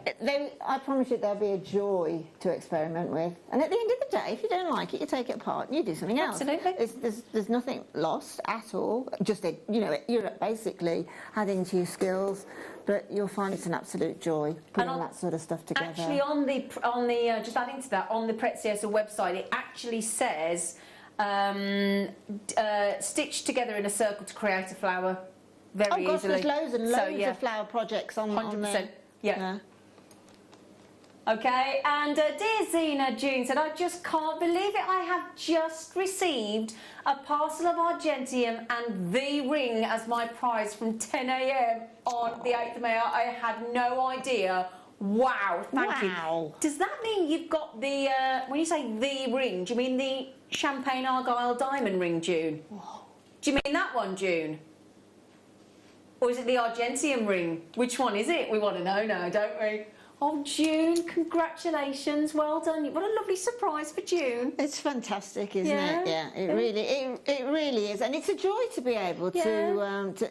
[SPEAKER 13] I promise you they'll be a joy to experiment with. And at the end of the day, if you don't like it, you take it apart and you do something else.
[SPEAKER 8] Absolutely.
[SPEAKER 13] There's nothing lost at all. Just, you're basically adding to your skills. But you'll find it's an absolute joy putting that sort of stuff together.
[SPEAKER 8] Actually, on the just adding to that, on the Preziosa website, it actually says stitch together in a circle to create a flower. very
[SPEAKER 13] gosh,
[SPEAKER 8] easily.
[SPEAKER 13] there's loads and
[SPEAKER 8] So,
[SPEAKER 13] loads
[SPEAKER 8] yeah.
[SPEAKER 13] of flower projects on
[SPEAKER 8] 100%.
[SPEAKER 13] there.
[SPEAKER 8] Yeah. Okay, and dear Zena June said, I just can't believe it. I have just received a parcel of Argentium and the ring as my prize from 10 a.m. on the 8th of May. I had no idea. Wow, thank you. Does that mean you've got the, when you say the ring, do you mean the Champagne Argyle diamond ring, June? Do you mean that one, June? Or is it the Argentium ring? Which one is it? We want to know now, don't we? Oh, June, congratulations, well done. What a lovely surprise for June.
[SPEAKER 13] It's fantastic, isn't it? Yeah, it really is. And it's a joy to be able to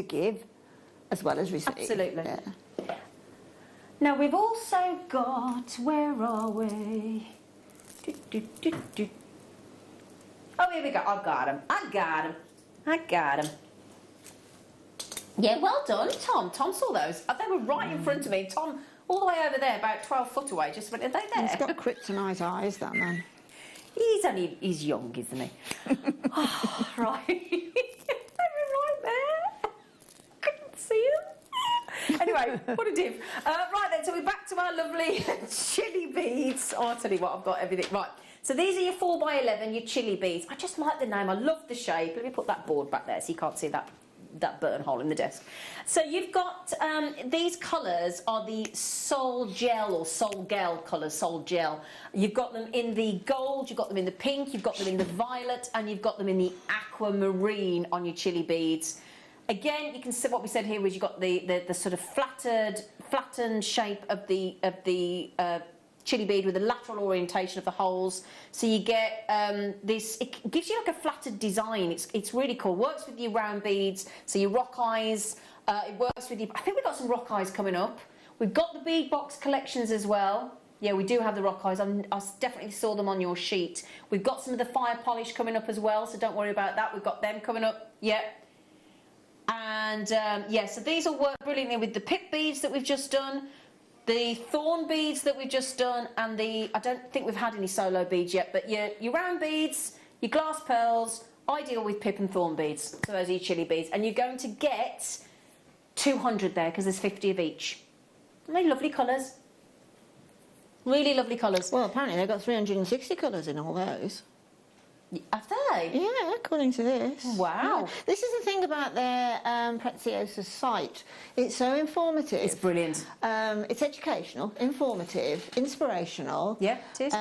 [SPEAKER 13] give as well as receive.
[SPEAKER 8] Absolutely.
[SPEAKER 13] Yeah.
[SPEAKER 8] Now, we've also got, where are we? Oh, here we go. I got him. Yeah, well done, Tom. Tom saw those. They were right in front of me. Tom, all the way over there, about 12 foot away, just went, are they there?
[SPEAKER 13] He's got kryptonite eyes, that man.
[SPEAKER 8] He's young, isn't he? Oh, right. They were right there. Couldn't see him. Anyway, what a div. Right then, so we're back to our lovely chili beads. Oh, I'll tell you what, I've got everything. Right, so these are your 4x11, your chili beads. I just like the name. I love the shape. Let me put that board back there so you can't see that burn hole in the desk. So you've got these colours are the Sol Gel or Sol Gel colours, Sol Gel. You've got them in the gold, you've got them in the pink, you've got them in the violet, and you've got them in the aquamarine on your chili beads. Again, you can see what we said here was you've got the sort of flattened shape of the chili bead with the lateral orientation of the holes, so you get this. It gives you like a flattered design. It's really cool. Works with your round beads, so your rock eyes. It works with your. I think we've got some rock eyes coming up. We've got the bead box collections as well. Yeah, we do have the rock eyes. I definitely saw them on your sheet. We've got some of the fire polish coming up as well, so don't worry about that. We've got them coming up. Yeah. And yeah, so these will work brilliantly with the pip beads that we've just done. The thorn beads that we've just done, and I don't think we've had any solo beads yet, but your round beads, your glass pearls, ideal with pip and thorn beads. So those are your chili beads. And you're going to get 200 there, because there's 50 of each. Really lovely colours. Really lovely colours.
[SPEAKER 13] Well, apparently they've got 360 colours in all those.
[SPEAKER 8] Have they?
[SPEAKER 13] Yeah, according to this.
[SPEAKER 8] Wow.
[SPEAKER 13] Yeah. This is the thing about their Preziosa site. It's so informative.
[SPEAKER 8] It's brilliant.
[SPEAKER 13] It's educational, informative, inspirational.
[SPEAKER 8] Yeah, it is.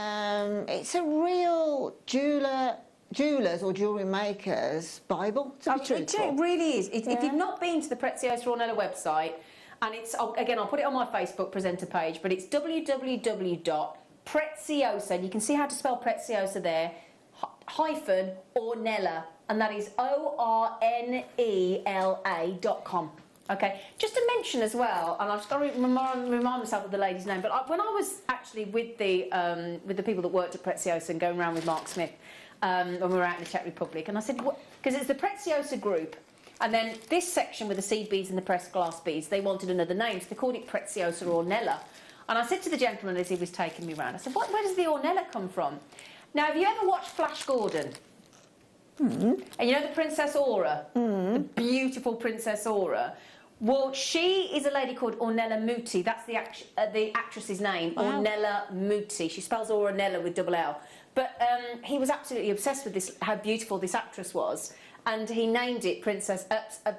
[SPEAKER 13] It's a real jewellers or jewellery makers' Bible, to be truthful.
[SPEAKER 8] It really is. If you've not been to the Preziosa Ornella website, and it's, again, I'll put it on my Facebook presenter page, but it's www.preziosa, and you can see how to spell Preziosa there, hyphen Ornella, and that is ORNELA.com. Okay, just to mention as well, and I've just got to remind myself of the lady's name, but when I was actually with the people that worked at Preziosa and going around with Mark Smith when we were out in the Czech Republic, and I said, because it's the Preziosa group, and then this section with the seed beads and the pressed glass beads, they wanted another name, so they called it Preziosa Ornella. And I said to the gentleman as he was taking me around, I said, where does the Ornella come from? Now, have you ever watched Flash Gordon? And you know the Princess Aura? The beautiful Princess Aura? Well, she is a lady called Ornella Muti. That's the actress's name, Ornella Muti. She spells Ornella with double L. But he was absolutely obsessed with this, how beautiful this actress was. And he named it Preziosa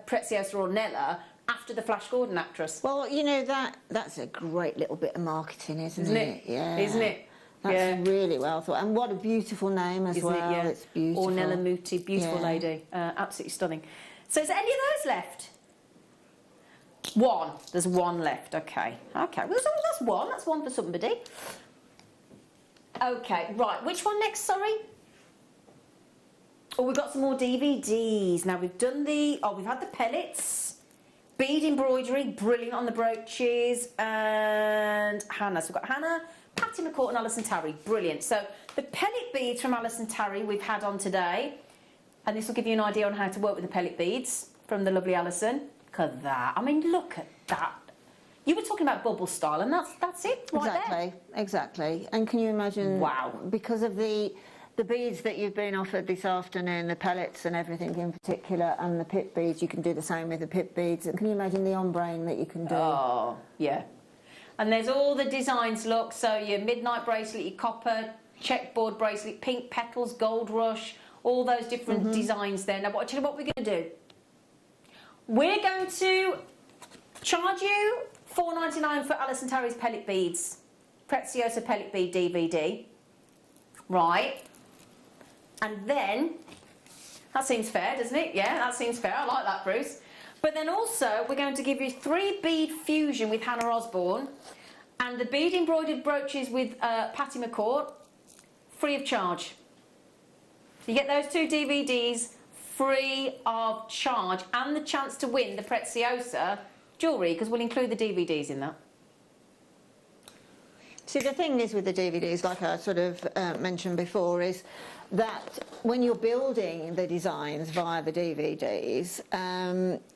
[SPEAKER 8] Ornella after the Flash Gordon actress.
[SPEAKER 13] Well, you know, that's a great little bit of marketing, isn't it?
[SPEAKER 8] Yeah. Isn't it?
[SPEAKER 13] That's really well thought. And what a beautiful name as well.
[SPEAKER 8] Yeah.
[SPEAKER 13] It's beautiful.
[SPEAKER 8] Ornella Muti, beautiful lady. Absolutely stunning. So is there any of those left? One. There's one left. Okay. Okay. Well, that's one. That's one for somebody. Okay. Right. Which one next? Sorry. Oh, we've got some more DVDs. Now we've done we've had the pellets, bead embroidery, brilliant on the brooches, and Hannah. So we've got Hannah, Patty McCourt and Alison Tarry, brilliant. So the pellet beads from Alison Tarry we've had on today, and this will give you an idea on how to work with the pellet beads from the lovely Alison. Look at that. I mean, look at that. You were talking about bubble style, and that's it right there.
[SPEAKER 13] Exactly. And can you imagine?
[SPEAKER 8] Wow.
[SPEAKER 13] Because of the the beads that you've been offered this afternoon, the pellets and everything in particular, and the pip beads, you can do the same with the pip beads. And can you imagine the ombraying that you can do?
[SPEAKER 8] Oh, yeah. And there's all the designs, look, so your midnight bracelet, your copper, checkboard bracelet, pink petals, gold rush, all those different designs there. Now, tell you what we're going to do. We're going to charge you $4.99 for Alison Terry's pellet beads, Preziosa pellet bead DVD. Right. And then, that seems fair, doesn't it? Yeah, that seems fair. I like that, Bruce. But then also, we're going to give you 3 bead fusion with Hannah Osborne and the bead embroidered brooches with Patty McCourt, free of charge. So you get those 2 DVDs free of charge and the chance to win the Preziosa jewellery, because we'll include the DVDs in that.
[SPEAKER 13] See, the thing is with the DVDs, like I sort of mentioned before, is that when you're building the designs via the DVDs,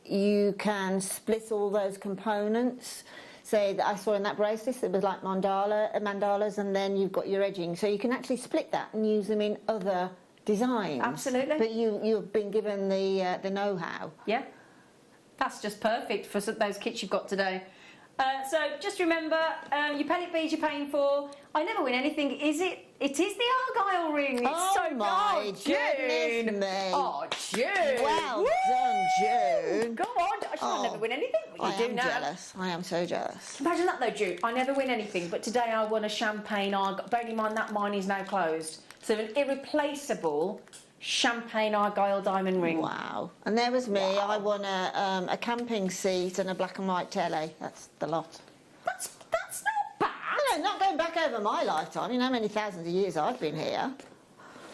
[SPEAKER 13] you can split all those components. Say that I saw in that bracelet, it was like mandalas, and then you've got your edging. So you can actually split that and use them in other designs.
[SPEAKER 8] Absolutely.
[SPEAKER 13] But you've been given the know-how.
[SPEAKER 8] Yeah. That's just perfect for those kits you've got today. So just remember, your pellet beads you're paying for. I never win anything. Is it? It is the Argyle ring. It's so
[SPEAKER 13] my
[SPEAKER 8] June.
[SPEAKER 13] goodness me.
[SPEAKER 8] Oh, June.
[SPEAKER 13] Well done, June.
[SPEAKER 8] Go on. I never win anything. But you do now.
[SPEAKER 13] Jealous. I am so jealous.
[SPEAKER 8] Imagine that though, June. I never win anything, but today I won a champagne Argyle. Bearing in mind that mine is now closed. So an irreplaceable champagne Argyle diamond ring.
[SPEAKER 13] Wow. And there was me. Wow. I won a camping seat and a black and white telly. That's the lot.
[SPEAKER 8] That's not bad.
[SPEAKER 13] No, not going back over my lifetime. You know how many thousands of years I've been here.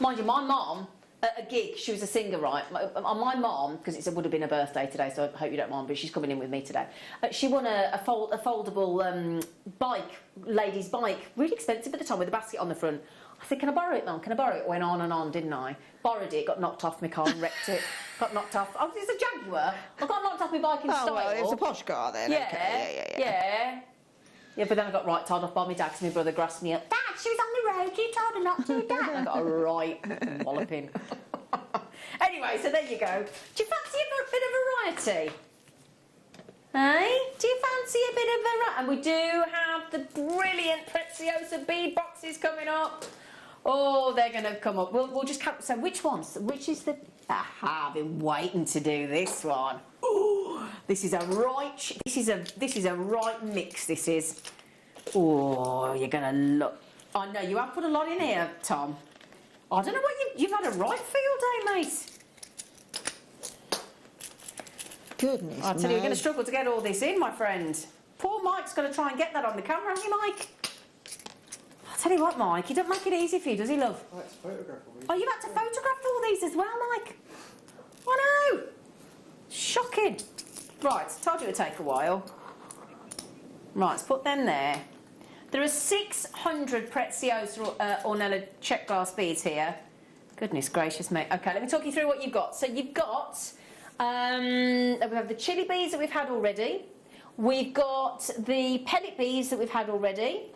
[SPEAKER 8] Mind you, my mum, at a gig, she was a singer, right? My mum, because it would have been her birthday today, so I hope you don't mind, but she's coming in with me today. She won a foldable bike, ladies' bike, really expensive at the time, with a basket on the front. I said, can I borrow it, Mum? Can I borrow it? Went on and on, didn't I? Borrowed it, got knocked off my car and wrecked it. Got knocked off. Oh, it's a Jaguar. I got knocked off my bike in style.
[SPEAKER 13] Well, it was a posh car then.
[SPEAKER 8] Yeah,
[SPEAKER 13] okay.
[SPEAKER 8] Yeah, but then I got right told off by my dad because my brother grassed me up. Dad, she was on the road, you told her not to, Dad. I got a right walloping. Anyway, so there you go. Do you fancy a bit of variety? Hey? Do you fancy a bit of variety? And we do have the brilliant Preziosa bead boxes coming up. Oh, they're going to come up. We'll just count. So which ones? Which is the... Aha, I've been waiting to do this one. Oh, this is a right mix, this is. Oh, you're going to look... I know, you have put a lot in here, Tom. I don't know what you've had a right field day, mate.
[SPEAKER 13] Goodness,
[SPEAKER 8] I tell you, you're going to struggle to get all this in, my friend. Poor Mike's going to try and get that on the camera, haven't you, Mike? I'll tell you what, Mike, he doesn't make it easy for you, does he, love?
[SPEAKER 10] I had to photograph all these.
[SPEAKER 8] Oh, you had to photograph all these as well, Mike? I know. Shocking. Right, told you it would take a while. Right, let's put them there. There are 600 Preziosa Ornella check glass beads here. Goodness gracious me. Okay, let me talk you through what you've got. So you've got, we have the chili beads that we've had already. We've got the pellet beads that we've had already.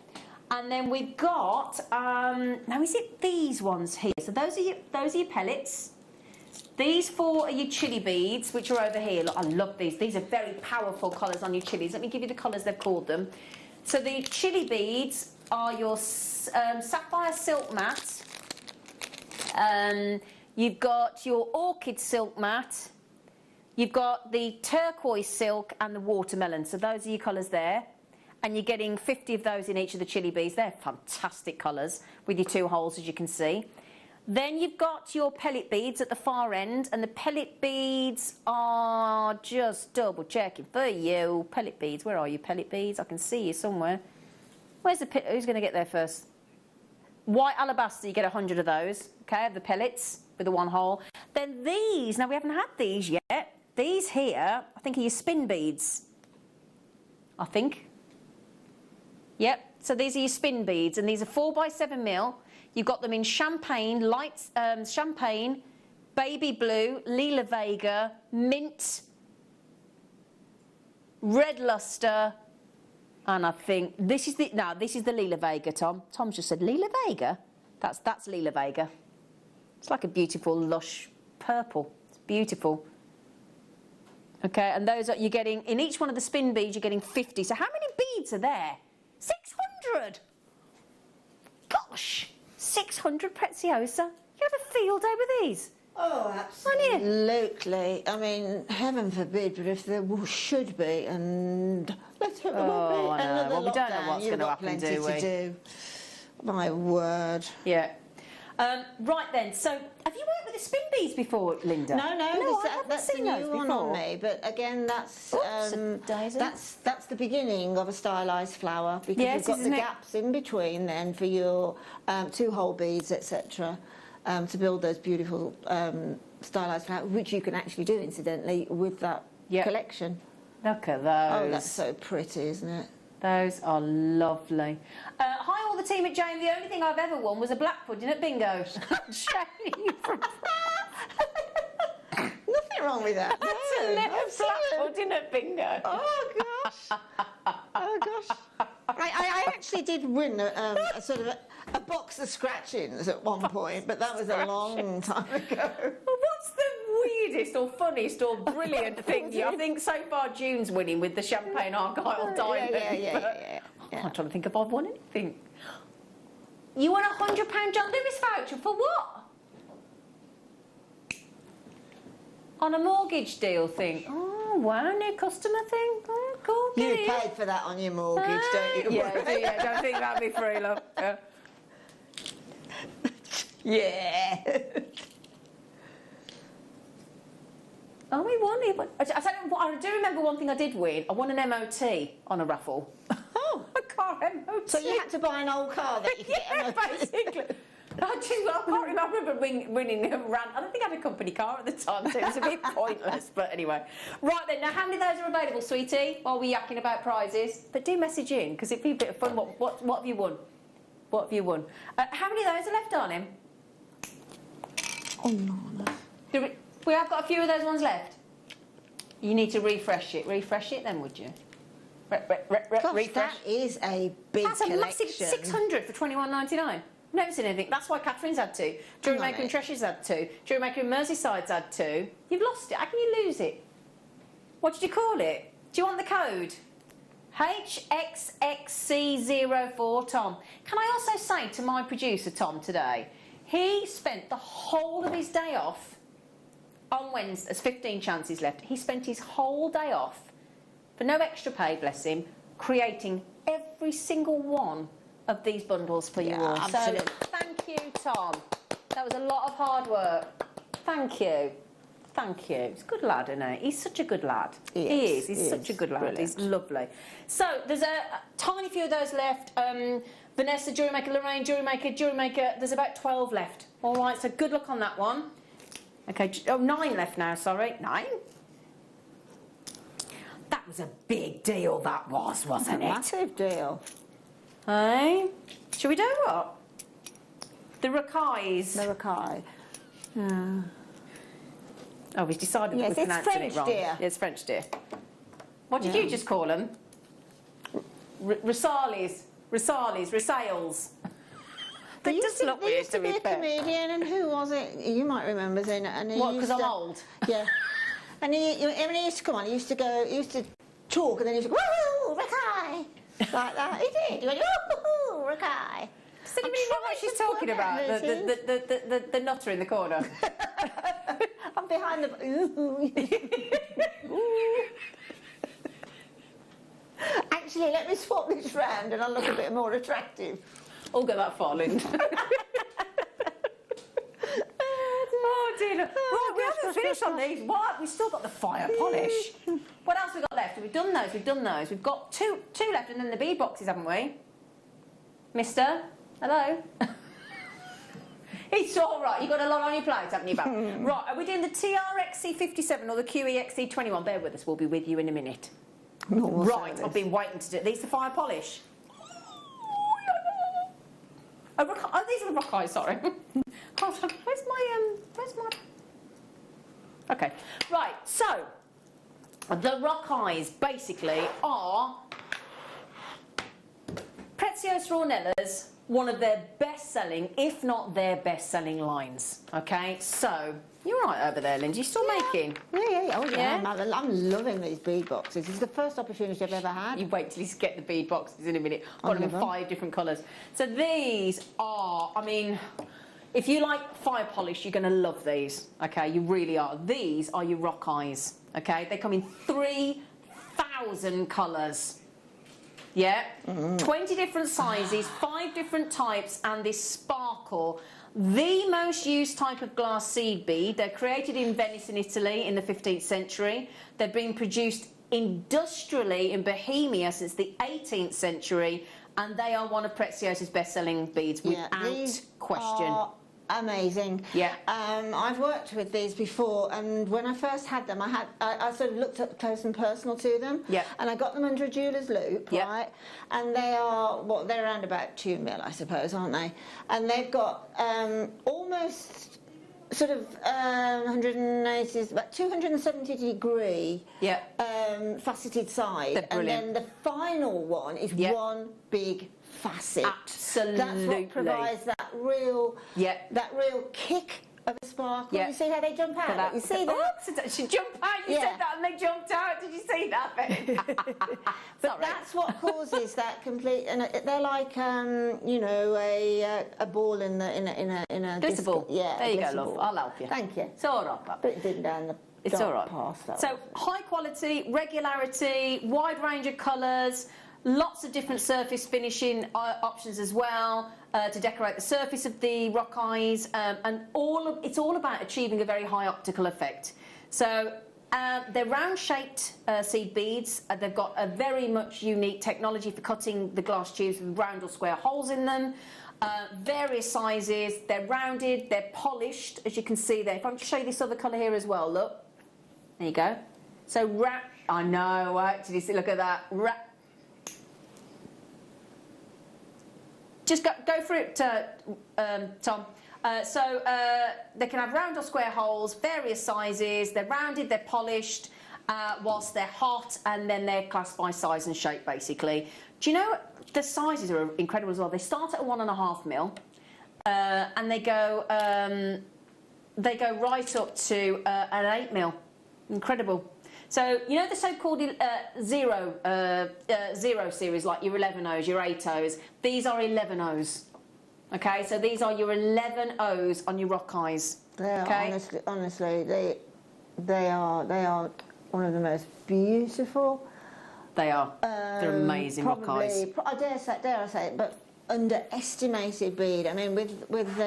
[SPEAKER 8] And then we've got, now is it these ones here? So those are your pellets. These 4 are your chili beads, which are over here. Look, I love these. These are very powerful colours on your chilies. Let me give you the colours they've called them. So the chili beads are your sapphire silk matte. You've got your orchid silk matte. You've got the turquoise silk and the watermelon. So those are your colours there. And you're getting 50 of those in each of the chili beads. They're fantastic colours with your 2 holes, as you can see. Then you've got your pellet beads at the far end, and the pellet beads are just double checking for you. Pellet beads, where are you, pellet beads? I can see you somewhere. Where's the who's going to get there first? White alabaster, you get 100 of those, okay, of the pellets with the 1 hole. Then these, now we haven't had these yet. These here, I think are your spin beads. I think. Yep, so these are your spin beads, and these are 4x7mm. You've got them in champagne, light champagne, baby blue, lila vega, mint, red luster, and I think this is the lila vega. Tom's just said lila vega. That's lila vega. It's like a beautiful, lush purple. It's beautiful. Okay, and those are, you're getting, in each one of the spin beads, you're getting 50. So how many beads are there? 600! Gosh! 600 Preziosa. You have a field day with these.
[SPEAKER 13] Oh, absolutely. I mean, heaven forbid, but if there should be, and let's hope there won't be another
[SPEAKER 8] well, we don't know
[SPEAKER 13] lockdown,
[SPEAKER 8] what's
[SPEAKER 13] you've
[SPEAKER 8] going to
[SPEAKER 13] got
[SPEAKER 8] happen,
[SPEAKER 13] plenty
[SPEAKER 8] do we?
[SPEAKER 13] to do. My word.
[SPEAKER 8] Yeah. Right then, so have you worked with the spin beads before, Linda?
[SPEAKER 13] No,
[SPEAKER 8] I haven't
[SPEAKER 13] that's
[SPEAKER 8] seen
[SPEAKER 13] a
[SPEAKER 8] those
[SPEAKER 13] new one
[SPEAKER 8] before.
[SPEAKER 13] on me. But again, that's
[SPEAKER 8] Daisy.
[SPEAKER 13] that's the beginning of a stylised flower, because
[SPEAKER 8] Yes,
[SPEAKER 13] you've got the
[SPEAKER 8] isn't it?
[SPEAKER 13] gaps in between then for your 2-hole beads, etc. To build those beautiful stylised flowers, which you can actually do, incidentally, with that collection.
[SPEAKER 8] Look at those.
[SPEAKER 13] Oh, that's so pretty, isn't it?
[SPEAKER 8] Those are lovely. Hi, all the team at Jane. The only thing I've ever won was a black pudding at bingo. Jane from
[SPEAKER 13] Nothing wrong with that.
[SPEAKER 8] That's a little black pudding at bingo.
[SPEAKER 13] Oh gosh. Oh gosh. I actually did win a sort of a box of scratchings at one point, but that was a long time ago.
[SPEAKER 8] Well, what's the weirdest or funniest or brilliant thing? I think so far June's winning with the Champagne Argyle Diamond.
[SPEAKER 13] Yeah.
[SPEAKER 8] I'm trying to think if I've won anything. You won a £100 John Lewis voucher for what? On a mortgage deal thing. Oh, wow, new customer thing. Oh, cool.
[SPEAKER 13] You paid for that on your mortgage, don't you?
[SPEAKER 8] Yeah, don't think that'd be free, love. Yeah. Oh, we won. I do remember one thing I did win. I won an MOT on a raffle.
[SPEAKER 13] Oh,
[SPEAKER 8] a car MOT.
[SPEAKER 13] So you had to buy an old car that you could get MOT?
[SPEAKER 8] Basically. I remember winning a rant. I don't think I had a company car at the time, so it was a bit pointless. But anyway. Right then, now how many of those are available, sweetie, while we're yakking about prizes? But do message in, because it'd be a bit of fun. What have you won? What have you won? How many of those are left, darling?
[SPEAKER 13] Oh, no.
[SPEAKER 8] We have got a few of those ones left. You need to refresh it. Refresh it then, would you?
[SPEAKER 13] Gosh,
[SPEAKER 8] Refresh.
[SPEAKER 13] that is a big
[SPEAKER 8] That's a
[SPEAKER 13] collection.
[SPEAKER 8] massive 600 for £21.99. Never seen anything. That's why Catherine's had two. Jewellery Maker and Tresh's had two. Jewellery Maker and Merseyside's had two. You've lost it. How can you lose it? What did you call it? Do you want the code? HXXC04 Tom. Can I also say to my producer Tom today, he spent the whole of his day off on Wednesday. There's 15 chances left. He spent his whole day off for no extra pay, bless him, creating every single one of these bundles for you all.
[SPEAKER 13] Absolutely.
[SPEAKER 8] So thank you, Tom. That was a lot of hard work. Thank you. Thank you. He's a good lad, isn't he? He's such a good lad. He is. He's such a good lad.
[SPEAKER 13] Brilliant.
[SPEAKER 8] He's lovely. So there's a tiny few of those left. Vanessa, Jewellery Maker, Lorraine, Jewellery Maker. There's about 12 left. All right, so good luck on that one. Okay, 9 left now, sorry. 9? That was a big deal, that was, wasn't it?
[SPEAKER 13] Massive deal.
[SPEAKER 8] Hey? Shall we do what? The Rakais.
[SPEAKER 13] The Rakai.
[SPEAKER 8] Oh, we've decided
[SPEAKER 13] Yes,
[SPEAKER 8] that we're
[SPEAKER 13] it's
[SPEAKER 8] pronouncing
[SPEAKER 13] French,
[SPEAKER 8] it wrong.
[SPEAKER 13] dear.
[SPEAKER 8] Yeah, it's French, dear. What did you just call them? Risalis. They just look weird to me.
[SPEAKER 13] There used to be a comedian, and who was it? You might remember, Zena. And
[SPEAKER 8] What, because I'm old?
[SPEAKER 13] Yeah. And he used to come on, he used to talk, and then he used to go, woo, Rakai! Like that. He did. He went, woo, Rakai.
[SPEAKER 8] Does anybody know what she's talking about? The nutter in the corner.
[SPEAKER 13] I'm behind the... Actually, let me swap this round and I'll look a bit more attractive.
[SPEAKER 8] I'll go that far, Linda. Oh, dear. Right, we haven't finished on these. What? We've still got the fire polish. What else have we got left? We've done those. We've got two left, and then the bead boxes, haven't we? Mister? Hello? It's all right. You've got a lot on your plate, haven't you, Bab? Right, are we doing the TRXC57 or the QEXC21? Bear with us. We'll be with you in a minute. Right, I've been waiting to do it. These are the fire polish. Oh, these are the rock eyes, sorry. Hold on, where's my... Okay, right, so, the rock eyes basically are Preziosa Ornellas one of their best-selling, if not their best-selling lines. Okay, so you're right over there, Lindsay. You're still making.
[SPEAKER 13] Yeah. Oh, yeah.
[SPEAKER 8] Yeah?
[SPEAKER 13] I'm loving these bead boxes. It's the first opportunity I've ever had.
[SPEAKER 8] You wait till you get the bead boxes in a minute. I've got them in 5 different colours. So these are, I mean, if you like fire polish, you're going to love these. Okay, you really are. These are your rock eyes. Okay, they come in 3,000 colours. Yeah, 20 different sizes, 5 different types, and this sparkle. The most used type of glass seed bead. They're created in Venice in Italy in the 15th century. They've been produced industrially in Bohemia since the 18th century, and they are one of Preziosa's best-selling beads without question.
[SPEAKER 13] Amazing.
[SPEAKER 8] Yeah.
[SPEAKER 13] I've worked with these before, and when I first had them, I sort of looked up close and personal to them.
[SPEAKER 8] Yeah.
[SPEAKER 13] And I got them under a jeweller's loop, right? And they are, well, they're around about 2 mil, I suppose, aren't they? And they've got almost sort of 180, about 270 degree faceted side. And then the final one is one big facet.
[SPEAKER 8] Absolutely.
[SPEAKER 13] That's what provides that real kick of a sparkle. You see how they jump out? You see that?
[SPEAKER 8] Oh, she jumped out. You said that and they jumped out. Did you see that bit?
[SPEAKER 13] But that's what causes that complete. And they're like, you know, a ball in a
[SPEAKER 8] glitter ball.
[SPEAKER 13] Yeah.
[SPEAKER 8] There you go, love. I'll help you.
[SPEAKER 13] Thank you.
[SPEAKER 8] It's all right.
[SPEAKER 13] But it didn't down the.
[SPEAKER 8] It's all right.
[SPEAKER 13] Path,
[SPEAKER 8] so high quality, regularity, wide range of colours. Lots of different surface finishing options as well to decorate the surface of the rock eyes, and it's all about achieving a very high optical effect. So they're round-shaped seed beads. They've got a very much unique technology for cutting the glass tubes with round or square holes in them. Various sizes. They're rounded. They're polished, as you can see there. If I'm to show you this other colour here as well, look. There you go. So I know. Actually, see, look at that. Just go for it, Tom. So they can have round or square holes, various sizes. They're rounded, they're polished, whilst they're hot, and then they're classed by size and shape, basically. Do you know the sizes are incredible as well? They start at 1.5 mil, and they go right up to an 8 mil. Incredible. So, you know the so-called zero series, like your 11Os, your 8Os? These are 11Os. Okay, so these are your 11Os on your rock eyes.
[SPEAKER 13] They are, honestly, they are one of the most beautiful.
[SPEAKER 8] They are. They're amazing rock eyes.
[SPEAKER 13] I dare I say it, but underestimated bead. I mean, with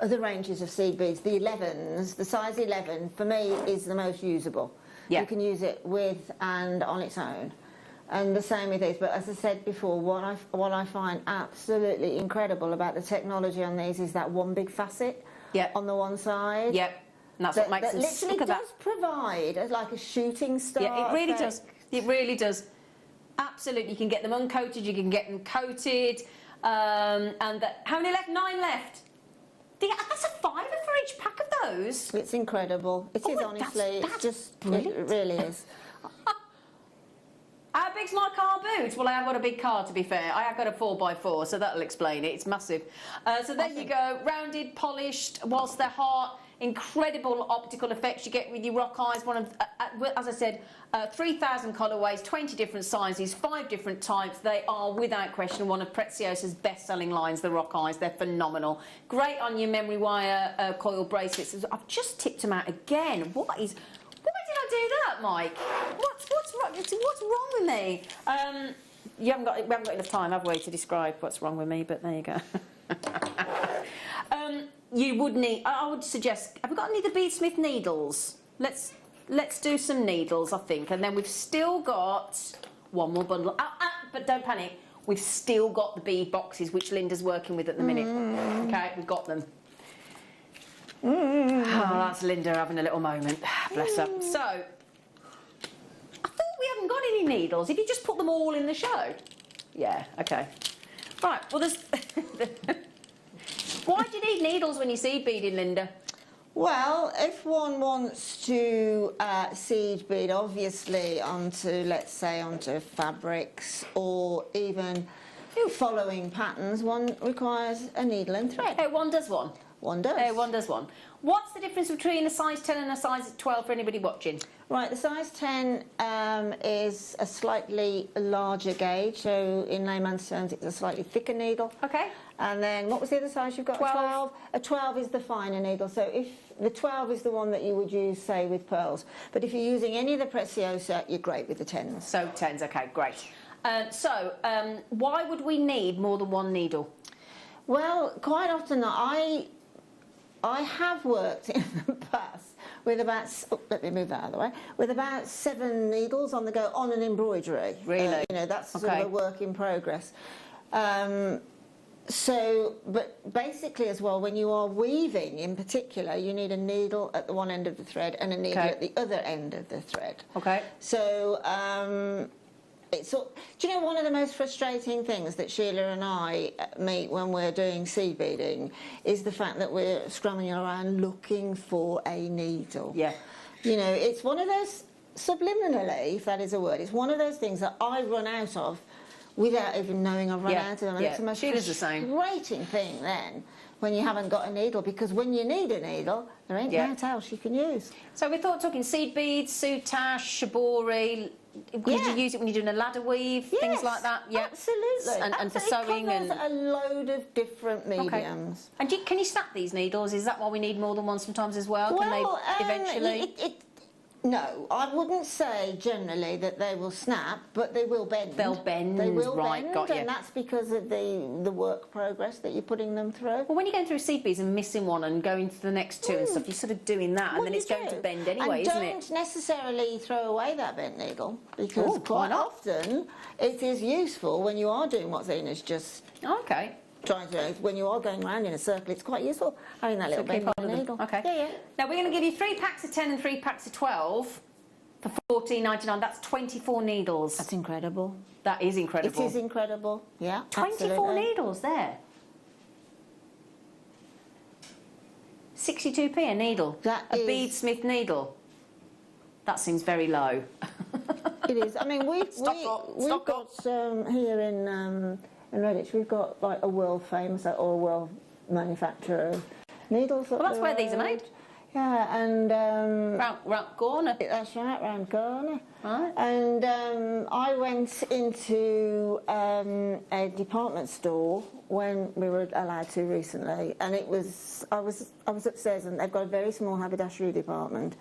[SPEAKER 13] other ranges of seed beads, the 11s, the size 11, for me, is the most usable. Yeah. You can use it with and on its own. And the same with these. But as I said before, what I find absolutely incredible about the technology on these is that one big facet on the one side.
[SPEAKER 8] Yep. And that's what makes them
[SPEAKER 13] literally does provide like a shooting star.
[SPEAKER 8] Yeah, it really does. It really does. Absolutely. You can get them uncoated, you can get them coated. And how many left? 9 left. That's a £5 for each pack of those.
[SPEAKER 13] It's incredible. It is, honestly. It's just brilliant. It really is.
[SPEAKER 8] How big's my car boot? Well, I have got a big car, to be fair. I have got a 4x4, so that'll explain it. It's massive. So there you go. Rounded, polished, whilst they're hot. Incredible optical effects you get with your rock eyes. One of, as I said, 3,000 colourways, 20 different sizes, 5 different types. They are, without question, one of Preziosa's best-selling lines, the rock eyes. They're phenomenal. Great on your memory wire coil bracelets. I've just tipped them out again. Why did I do that, Mike? What's wrong with me? We haven't got enough time, have we, to describe what's wrong with me? But there you go. You would need. I would suggest. Have we got any of the Beadsmith needles? Let's do some needles, I think, and then we've still got one more bundle. But don't panic. We've still got the bead boxes, which Linda's working with at the minute. Okay, we've got them. Oh, that's Linda having a little moment. Bless her. So, I thought we haven't got any needles. If you just put them all in the show. Yeah. Okay. Right. Well, there's. Why do you need needles when you seed beading, Linda?
[SPEAKER 13] Well, if one wants to seed bead, obviously, onto fabrics, or even following patterns, one requires a needle and thread.
[SPEAKER 8] Oh, one does one.
[SPEAKER 13] One does.
[SPEAKER 8] Oh, one does one. What's the difference between a size 10 and a size 12 for anybody watching?
[SPEAKER 13] Right, the size 10 is a slightly larger gauge, so in layman's terms it's a slightly thicker needle.
[SPEAKER 8] Okay.
[SPEAKER 13] And then what was the other size you've got?
[SPEAKER 8] 12.
[SPEAKER 13] A 12 is the finer needle, so if the 12 is the one that you would use, say, with pearls. But if you're using any of the Preziosa, you're great with the 10s.
[SPEAKER 8] So 10s, okay, great. Why would we need more than one needle?
[SPEAKER 13] Well, quite often I have worked in the past with about, let me move that out of the way, with about 7 needles on the go on an embroidery.
[SPEAKER 8] Really?
[SPEAKER 13] You know, that's sort of a work in progress. But basically as well, when you are weaving in particular, you need a needle at the one end of the thread and a needle at the other end of the thread.
[SPEAKER 8] Okay.
[SPEAKER 13] So, do you know one of the most frustrating things that Sheila and I meet when we're doing seed beading is the fact that we're scrumming around looking for a needle.
[SPEAKER 8] Yeah.
[SPEAKER 13] You know, it's one of those, subliminally, if that is a word, it's one of those things that I run out of without even knowing I've run out of them. And it's the most frustrating thing then when you haven't got a needle, because when you need a needle, there ain't much else you can use.
[SPEAKER 8] So we thought talking seed beads, soutache, shibori. Could you use it when you're doing a ladder weave, things like that? Yeah,
[SPEAKER 13] absolutely.
[SPEAKER 8] And for sewing
[SPEAKER 13] and a load of different mediums.
[SPEAKER 8] And can you snap these needles? Is that why we need more than one sometimes as well? Can they eventually?
[SPEAKER 13] No, I wouldn't say generally that they will snap, but they will bend.
[SPEAKER 8] They'll bend,
[SPEAKER 13] they will
[SPEAKER 8] right,
[SPEAKER 13] bend,
[SPEAKER 8] got you.
[SPEAKER 13] And that's because of the work progress that you're putting them through.
[SPEAKER 8] Well, when you're going through seed beads and missing one and going to the next two and stuff, you're sort of doing that, and then it's going to bend anyway, isn't it?
[SPEAKER 13] And don't necessarily throw away that bent needle, because quite often it is useful when you are doing what Zena's just trying to do. When you are going around in a circle, it's quite useful having that little bent needle.
[SPEAKER 8] Okay.
[SPEAKER 13] Yeah.
[SPEAKER 8] Now we're going to give you 3 packs of 10 and 3 packs of 12 for $14.99. That's 24 needles.
[SPEAKER 13] That's incredible.
[SPEAKER 8] That is incredible.
[SPEAKER 13] It is incredible. Yeah.
[SPEAKER 8] 24
[SPEAKER 13] absolutely.
[SPEAKER 8] needles there. 62p a needle. A beadsmith needle. That seems very low.
[SPEAKER 13] It is. I mean, we've got here in Redditch, we've got like a world famous or a world manufacturer of needles.
[SPEAKER 8] Well, that's where these are made.
[SPEAKER 13] Yeah, and
[SPEAKER 8] round corner.
[SPEAKER 13] That's right, round corner.
[SPEAKER 8] Right.
[SPEAKER 13] And I went into a department store when we were allowed to recently, and I was upstairs, and they've got a very small haberdashery department.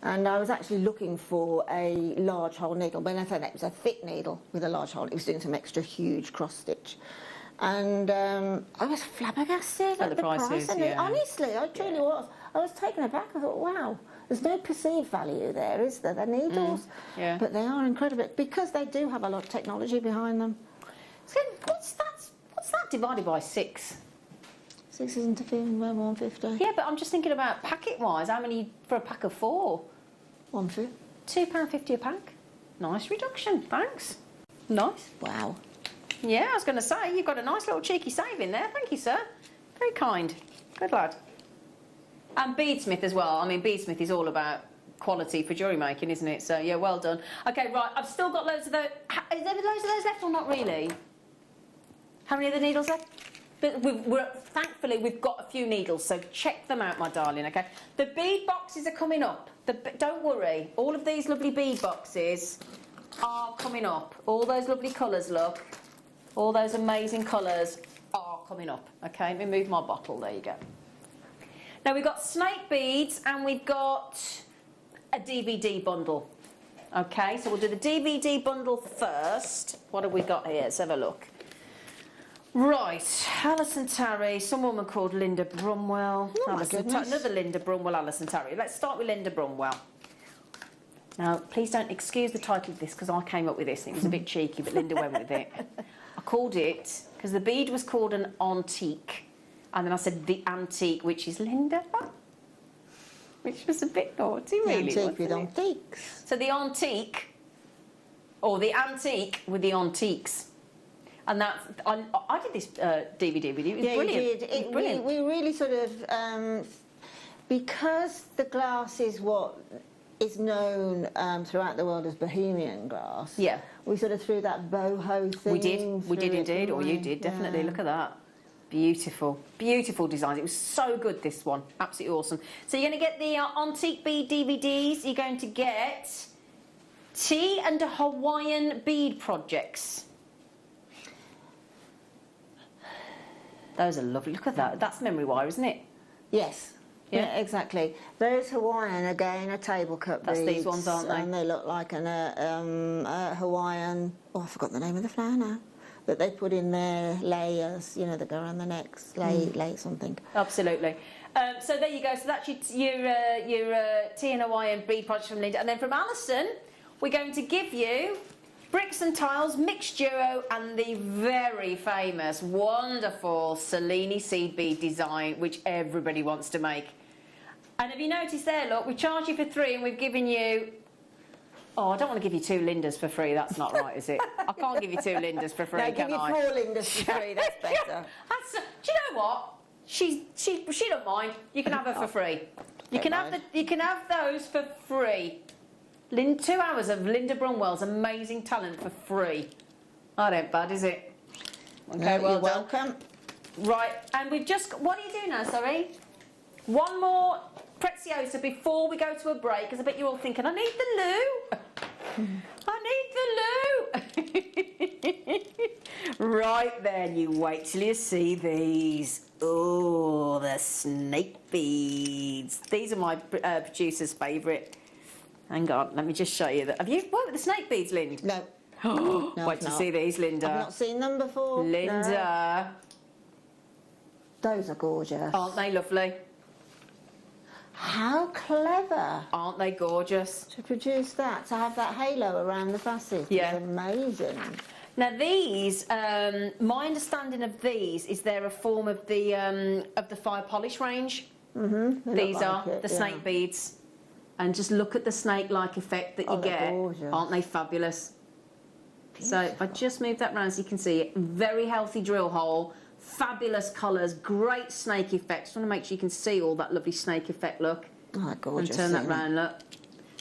[SPEAKER 13] And I was actually looking for a large hole needle. When I say that, it was a thick needle with a large hole. It was doing some extra huge cross stitch. And I was flabbergasted at the price. And honestly, I truly was. I was taken aback. I thought, wow, there's no perceived value there, is there? They're needles. But they are incredible because they do have a lot of technology behind them.
[SPEAKER 8] So what's that divided by 6?
[SPEAKER 13] 6 isn't a thing, we're 150.
[SPEAKER 8] Yeah, but I'm just thinking about packet-wise. How many for a pack of 4?
[SPEAKER 13] 150.
[SPEAKER 8] £2.50 a pack. Nice reduction, thanks. Nice.
[SPEAKER 13] Wow.
[SPEAKER 8] Yeah, I was going to say, you've got a nice little cheeky saving there. Thank you, sir. Very kind. Good lad. And beadsmith as well. I mean, beadsmith is all about quality for jewellery making, isn't it? So, yeah, well done. OK, right, I've still got loads of those. Is there loads of those left or not really? How many of the needles left? But thankfully, we've got a few needles, so check them out, my darling, OK? The bead boxes are coming up. Don't worry. All of these lovely bead boxes are coming up. All those lovely colours, look. All those amazing colours are coming up. OK, let me move my bottle. There you go. Now, we've got snake beads and we've got a DVD bundle. OK, so we'll do the DVD bundle first. What have we got here? Let's have a look. Right, Alison Tarry, some woman called Linda Brumwell. Another Linda Brumwell, Alison Tarry. Let's start with Linda Brumwell. Now, please don't excuse the title of this because I came up with this. It was a bit cheeky, but Linda went with it. I called it, because the bead was called an antique, and then I said the antique, which is Linda, which was a bit naughty, really.
[SPEAKER 13] The antique with antiques.
[SPEAKER 8] So the antique, or the antique with the antiques. And that's, I did this DVD with you. It was brilliant.
[SPEAKER 13] You did.
[SPEAKER 8] Brilliant.
[SPEAKER 13] We really sort of, because the glass is what is known throughout the world as Bohemian glass.
[SPEAKER 8] Yeah.
[SPEAKER 13] We sort of threw that boho thing.
[SPEAKER 8] We did indeed, or you did, definitely.
[SPEAKER 13] Yeah.
[SPEAKER 8] Look at that. Beautiful, beautiful designs. It was so good, this one. Absolutely awesome. So you're going to get the antique bead DVDs. You're going to get tea and Hawaiian bead projects. Those are lovely. Look at that. That's memory wire, isn't it?
[SPEAKER 13] Yes. Yeah, exactly. Those Hawaiian, again, are table cut beads.
[SPEAKER 8] That's these ones, aren't they?
[SPEAKER 13] And they look like an Hawaiian... Oh, I forgot the name of the flower now. That they put in their layers, you know, that go around the necks, lay something.
[SPEAKER 8] Absolutely. So there you go. So that's your tea and Hawaiian bead project from Linda. And then from Alison, we're going to give you bricks and tiles, mixed duo, and the very famous, wonderful Cellini seed bead design, which everybody wants to make. And have you noticed there, look, we charge you for 3 and we've given you... Oh, I don't want to give you 2 Lindas for free. That's not right, is it? I can't give you 2 Lindas for free,
[SPEAKER 13] No,
[SPEAKER 8] can I?
[SPEAKER 13] give you 4 Lindas for free, that's better.
[SPEAKER 8] Do you know what? She don't mind. You can have her for free. You can have those for free. 2 hours of Linda Brunwell's amazing talent for free. That ain't bad, is it? Okay,
[SPEAKER 13] No,
[SPEAKER 8] well
[SPEAKER 13] you're
[SPEAKER 8] done.
[SPEAKER 13] welcome.
[SPEAKER 8] Right, and we've just... What do you do now, sorry? One more Preziosa before we go to a break, because I bet you're all thinking, I need the loo. I need the loo. Right then, you wait till you see these. Oh, the snake beads. These are my producer's favourite. Hang on, let me just show you that. Have you worked with the snake beads, Linda?
[SPEAKER 13] No. No,
[SPEAKER 8] wait to see these, Linda.
[SPEAKER 13] I've not seen them before.
[SPEAKER 8] Linda.
[SPEAKER 13] No. Those are gorgeous.
[SPEAKER 8] Aren't they lovely?
[SPEAKER 13] How clever.
[SPEAKER 8] Aren't they gorgeous?
[SPEAKER 13] To produce that, to have that halo around the facet is amazing.
[SPEAKER 8] Now these, my understanding of these is they're a form of the fire polish range.
[SPEAKER 13] Mm-hmm.
[SPEAKER 8] These are the snake beads. And just look at the snake-like effect that you get.
[SPEAKER 13] Gorgeous.
[SPEAKER 8] Aren't they fabulous? Beautiful. So if I just move that round so you can see it, very healthy drill hole, fabulous colours, great snake effects. I want to make sure you can see all that lovely snake effect, look.
[SPEAKER 13] Oh, gorgeous.
[SPEAKER 8] And turn that round, look.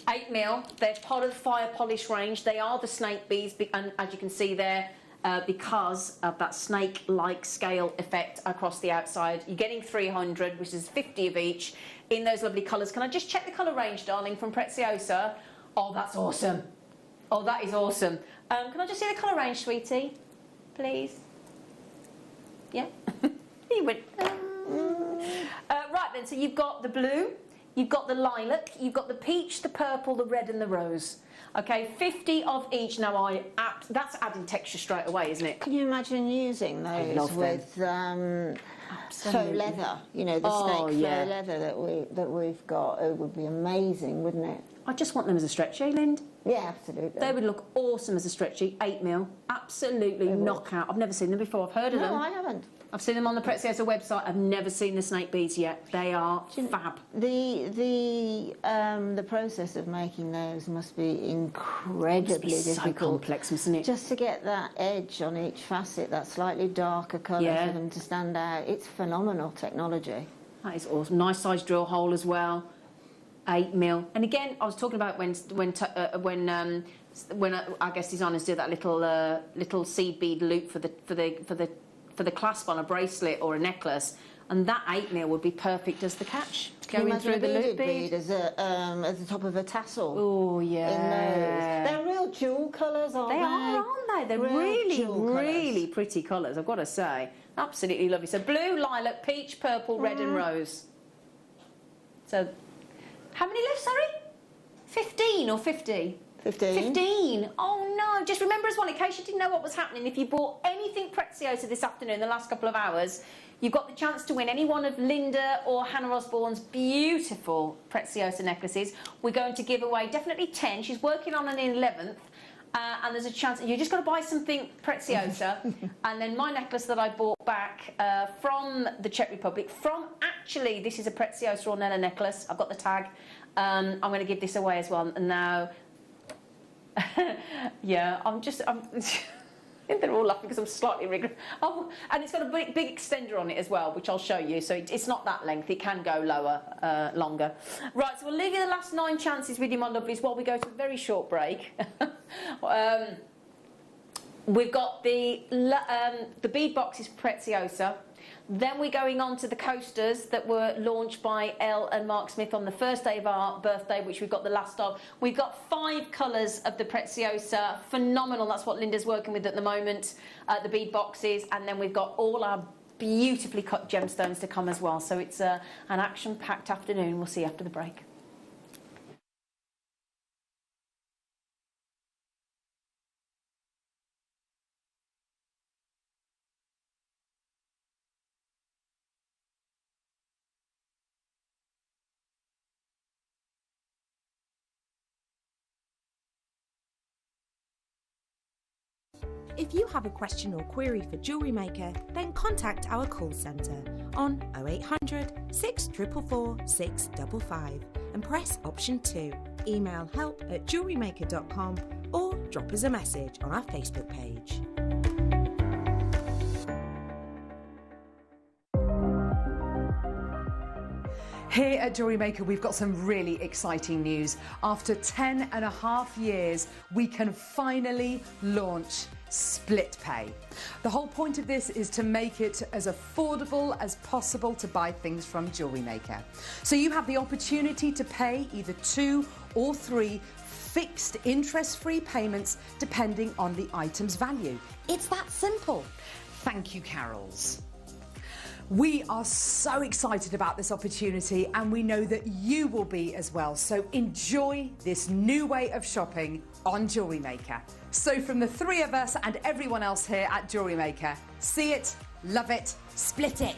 [SPEAKER 8] 8mm, they're part of the fire polish range. They are the snake beads, and as you can see there, because of that snake-like scale effect across the outside. You're getting 300, which is 50 of each, in those lovely colours. Can I just check the colour range, darling, from Preziosa? Oh, that's awesome. Oh, that is awesome. Can I just see the colour range, sweetie? Please. Yeah? You went... right then, so you've got the blue, you've got the lilac, you've got the peach, the purple, the red and the rose. Okay, 50 of each. Now, that's adding texture straight away, isn't it?
[SPEAKER 13] Can you imagine using those with faux leather? You know, the snake faux leather that we've got. It would be amazing, wouldn't it?
[SPEAKER 8] I just want them as a stretchy, Lind.
[SPEAKER 13] Yeah, absolutely.
[SPEAKER 8] They would look awesome as a stretchy. 8mm, absolutely knockout. I've never seen them before. I've heard of them.
[SPEAKER 13] No, I haven't.
[SPEAKER 8] I've seen them on the Preziosa website. I've never seen the snake beads yet. They are fab.
[SPEAKER 13] The process of making those must be incredibly difficult.
[SPEAKER 8] So complex, mustn't it?
[SPEAKER 13] Just to get that edge on each facet, that slightly darker colour for them to stand out. It's phenomenal technology.
[SPEAKER 8] That is awesome. Nice size drill hole as well. 8mm. And again, I was talking about when I guess designers do that little seed bead loop for the clasp on a bracelet or a necklace, and that 8mm would be perfect as the catch. Going through the loop bead
[SPEAKER 13] as the top of a tassel.
[SPEAKER 8] Oh yeah.
[SPEAKER 13] They're real jewel colours, aren't they?
[SPEAKER 8] They are, aren't they? They're really pretty colours, I've got to say. Absolutely lovely. So blue, lilac, peach, purple, red and rose. So how many left, sorry? 15 or 50?
[SPEAKER 13] 15.
[SPEAKER 8] 15. Oh no, just remember as well, in case you didn't know what was happening, if you bought anything Preziosa this afternoon, the last couple of hours, you've got the chance to win any one of Linda or Hannah Osborne's beautiful Preziosa necklaces. We're going to give away definitely 10. She's working on an 11th. And there's a chance, you just got to buy something Preziosa, and then my necklace that I bought back from the Czech Republic, actually, this is a Preziosa Ornella necklace, I've got the tag, I'm going to give this away as well, and now, yeah, They're all laughing because I'm slightly rigorous. Oh, and it's got a big extender on it as well, which I'll show you. So it's not that length. It can go lower, longer. Right, so we'll leave you the last 9 chances with you, my lovelies, while we go to a very short break. We've got the bead boxes Preziosa. Then we're going on to the coasters that were launched by Elle and Mark Smith on the first day of our birthday, which we've got the last of. We've got 5 colours of the Preziosa. Phenomenal. That's what Linda's working with at the moment, the bead boxes. And then we've got all our beautifully cut gemstones to come as well. So it's an action-packed afternoon. We'll see you after the break.
[SPEAKER 12] If you have a question or query for Jewellery Maker, then contact our call centre on 0800 644 655 and press option 2. Email help@jewellerymaker.com or drop us a message on our Facebook page.
[SPEAKER 6] Here at Jewellery Maker, we've got some really exciting news. After 10.5 years, we can finally launch split pay. The whole point of this is to make it as affordable as possible to buy things from Jewellery Maker. So you have the opportunity to pay either 2 or 3 fixed interest-free payments depending on the item's value. It's that simple. Thank you, Carols. We are so excited about this opportunity and we know that you will be as well. So enjoy this new way of shopping on Jewellery Maker. So from the 3 of us and everyone else here at Jewellery Maker, see it, love it, split it.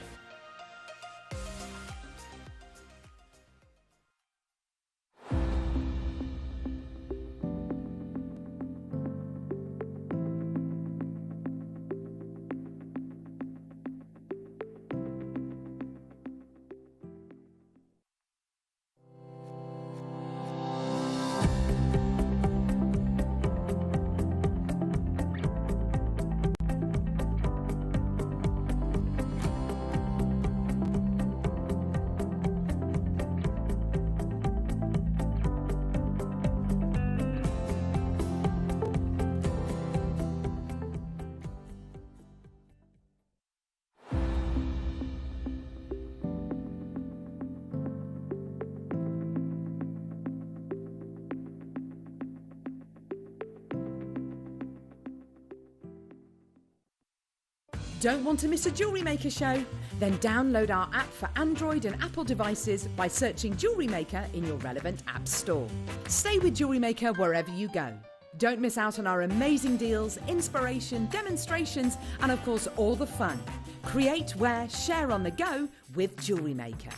[SPEAKER 6] Don't want to miss a Jewellery Maker show? Then download our app for Android and Apple devices by searching Jewellery Maker in your relevant app store. Stay with Jewellery Maker wherever you go. Don't miss out on our amazing deals, inspiration, demonstrations, and of course all the fun. Create, wear, share on the go with Jewellery Maker.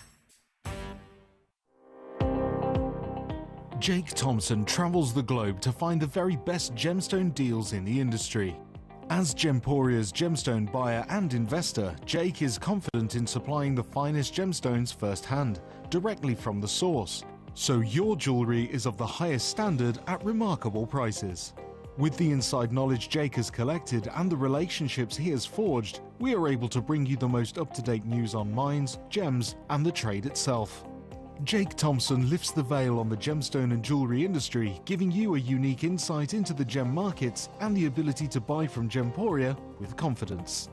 [SPEAKER 7] Jake Thompson travels the globe to find the very best gemstone deals in the industry. As Gemporia's gemstone buyer and investor, Jake is confident in supplying the finest gemstones firsthand, directly from the source, so your jewellery is of the highest standard at remarkable prices. With the inside knowledge Jake has collected and the relationships he has forged, we are able to bring you the most up-to-date news on mines, gems, and the trade itself. Jake Thompson lifts the veil on the gemstone and jewellery industry, giving you a unique insight into the gem markets and the ability to buy from Gemporia with confidence.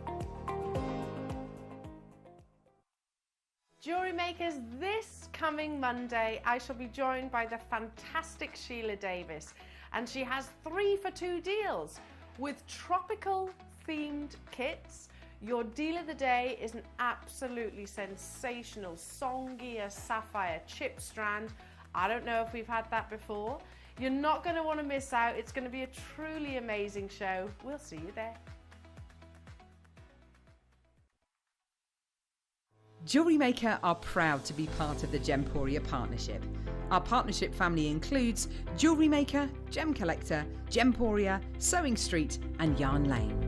[SPEAKER 14] Jewellery Makers, this coming Monday, I shall be joined by the fantastic Sheila Davis, and she has 3 for 2 deals with tropical themed kits. Your deal of the day is an absolutely sensational Songia Sapphire chip strand. I don't know if we've had that before. You're not going to want to miss out. It's going to be a truly amazing show. We'll see you there.
[SPEAKER 6] Jewellery Maker are proud to be part of the Gemporia partnership. Our partnership family includes Jewellery Maker, Gem Collector, Gemporia, Sewing Street and Yarn Lane.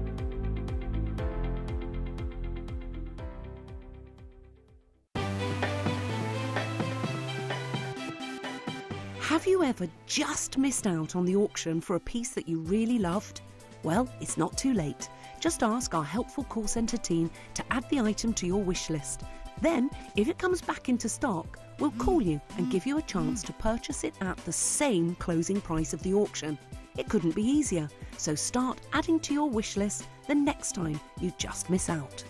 [SPEAKER 9] Have you ever just missed out on the auction for a piece that you really loved? Well, it's not too late. Just ask our helpful call centre team to add the item to your wish list. Then, if it comes back into stock, we'll call you and give you a chance to purchase it at the same closing price of the auction. It couldn't be easier, so start adding to your wish list the next time you just miss out.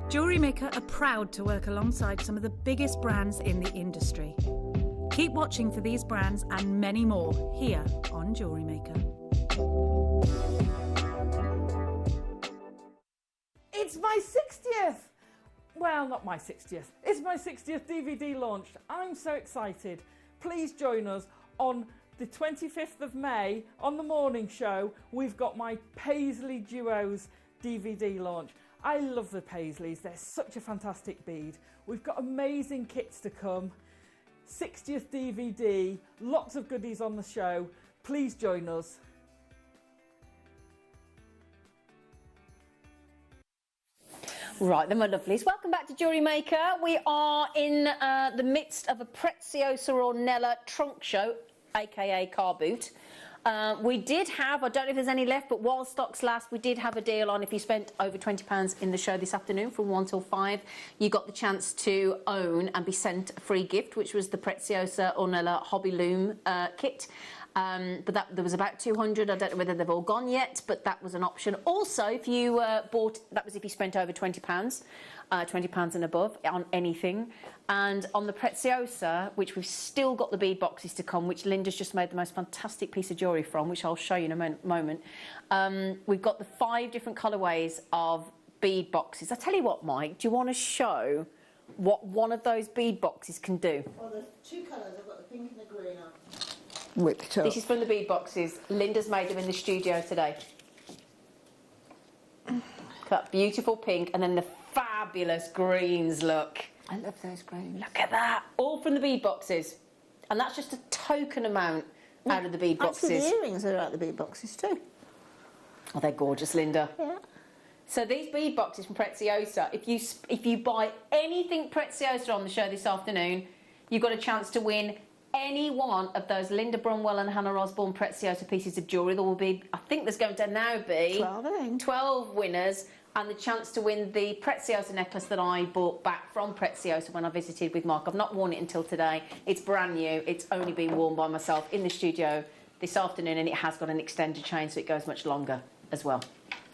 [SPEAKER 15] Jewellery Maker are proud to work alongside some of the biggest brands in the industry. Keep watching for these brands and many more here on Jewellery Maker.
[SPEAKER 11] It's my 60th! Well, not my 60th. It's my 60th DVD launch. I'm so excited. Please join us on the 25th of May on the morning show. We've got my Paisley Duos DVD launch. I love the Paisleys. They're such a fantastic bead. We've got amazing kits to come. 60th DVD, lots of goodies on the show. Please join us.
[SPEAKER 8] Right then, my lovelies, welcome back to Jewellery Maker. We are in the midst of a Preziosa Ornella trunk show, aka car boot. We did have, I don't know if there's any left, but while stocks last, we did have a deal on if you spent over £20 in the show this afternoon from 1 till 5, you got the chance to own and be sent a free gift, which was the Preziosa Ornella Hobby Loom kit. But there was about 200. I don't know whether they've all gone yet, but that was an option. Also, if you bought, that was if you spent over £20, £20 and above on anything. And on the Preziosa, which we've still got the bead boxes to come, which Linda's just made the most fantastic piece of jewellery from, which I'll show you in a moment. We've got the 5 different colourways of bead boxes. I tell you what, Mike, do you want to show what one of those bead boxes can do?
[SPEAKER 13] Well, there's 2 colours. I've got the pink and the green on.
[SPEAKER 8] Whipped up. This is from the bead boxes. Linda's made them in the studio today. That beautiful pink and then the fabulous greens, look.
[SPEAKER 13] I love those greens.
[SPEAKER 8] Look at that. All from the bead boxes. And that's just a token amount out of the bead boxes.
[SPEAKER 13] Actually, the earrings are out the bead boxes too.
[SPEAKER 8] Oh, they're gorgeous, Linda.
[SPEAKER 13] Yeah.
[SPEAKER 8] So these bead boxes from Preziosa, if you buy anything Preziosa on the show this afternoon, you've got a chance to win any one of those Linda Bromwell and Hannah Osborne Preziosa pieces of jewellery. There will be, I think there's going to now be 12 winners, and the chance to win the Preziosa necklace that I bought back from Preziosa when I visited with Mark. I've not worn it until today. It's brand new. It's only been worn by myself in the studio this afternoon, and it has got an extended chain, so it goes much longer as well.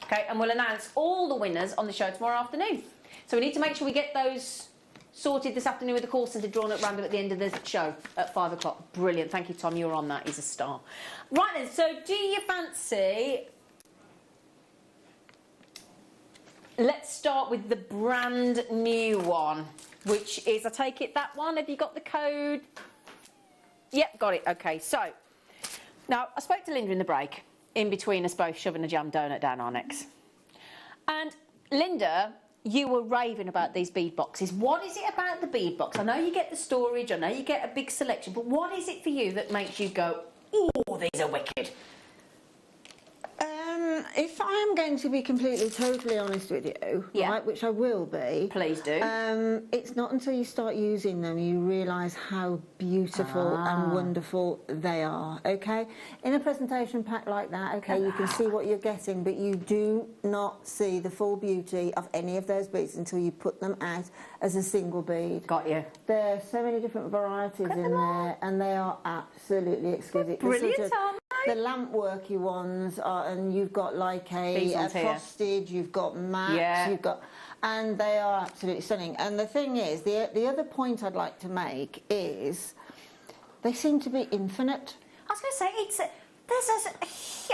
[SPEAKER 8] Okay, and we'll announce all the winners on the show tomorrow afternoon. So we need to make sure we get those sorted this afternoon with the call centre drawn at random at the end of the show at 5 o'clock. Brilliant. Thank you, Tom. You're on that. He's a star. Right then, so do you fancy... Let's start with the brand new one, which is, I take it, that one. Have you got the code? Yep, got it. Okay, so now I spoke to Linda in the break, in between us both shoving a jam donut down our necks. And Linda, you were raving about these bead boxes. What is it about the bead box? I know you get the storage, I know you get a big selection, but what is it for you that makes you go, oh, these are wicked?
[SPEAKER 13] If I am going to be completely, totally honest with you, right, which I will be.
[SPEAKER 8] Please do.
[SPEAKER 13] It's not until you start using them you realise how beautiful and wonderful they are, okay? In a presentation pack like that, okay, you can see what you're getting, but you do not see the full beauty of any of those beads until you put them out as a single bead.
[SPEAKER 8] Got you.
[SPEAKER 13] There are so many different varieties in there, and they are absolutely exquisite.
[SPEAKER 8] Brilliant,
[SPEAKER 13] the lamp worky ones are, and you've got like a frosted, you've got matte, you've got, and they are absolutely stunning. And the thing is, the other point I'd like to make is they seem to be infinite.
[SPEAKER 8] I was going to say,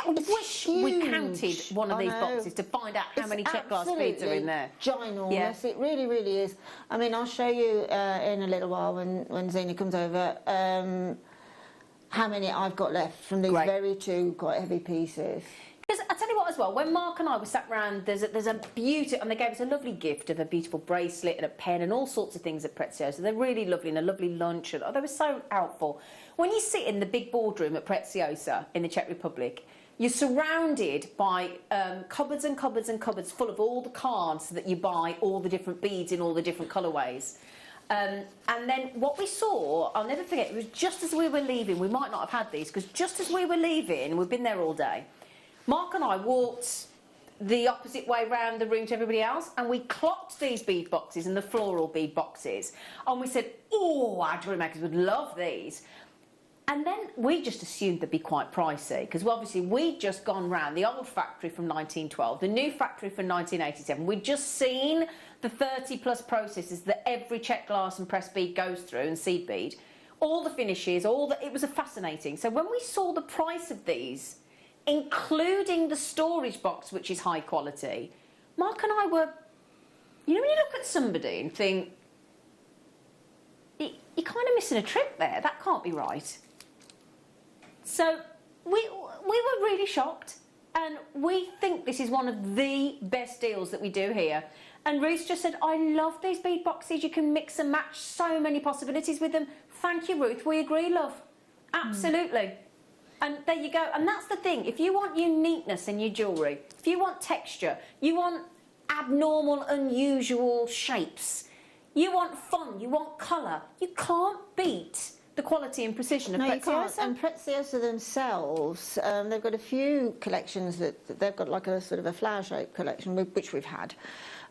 [SPEAKER 8] I wish we counted one of these boxes to find out how many check glass beads are in there.
[SPEAKER 13] Ginormous. Yeah. It really, really is. I mean, I'll show you in a little while when Zena comes over how many I've got left from these very two quite heavy pieces.
[SPEAKER 8] Because I tell you what as well, when Mark and I were sat round, there's a beauty, and they gave us a lovely gift of a beautiful bracelet and a pen and all sorts of things at Preziosa. They're really lovely, and a lovely lunch, and they were so helpful. When you sit in the big boardroom at Preziosa in the Czech Republic, you're surrounded by cupboards and cupboards and cupboards full of all the cards that you buy, all the different beads in all the different colourways. And then what we saw, I'll never forget, it was just as we were leaving, we might not have had these, because just as we were leaving, we've been there all day, Mark and I walked the opposite way round the room to everybody else, and we clocked these bead boxes and the floral bead boxes, and we said, oh, our jewellery makers would love these. And then we just assumed they'd be quite pricey, because obviously we'd just gone round the old factory from 1912, the new factory from 1987. We'd just seen the 30+ processes that every check glass and pressed bead goes through, and seed bead, all the finishes, it was fascinating. So when we saw the price of these, including the storage box, which is high quality, Mark and I were, you know, when you look at somebody and think, you're kind of missing a trick there, that can't be right. So we were really shocked, and we think this is one of the best deals that we do here. And Ruth just said, I love these bead boxes, you can mix and match so many possibilities with them. Thank you, Ruth, we agree, love. Absolutely. And there you go. And that's the thing, if you want uniqueness in your jewellery, if you want texture, you want abnormal, unusual shapes, you want fun, you want colour, you can't beat the quality and precision of Preziosa.
[SPEAKER 13] And Preziosa themselves, they've got a few collections that they've got, like a sort of a flower-shaped collection, which we've had.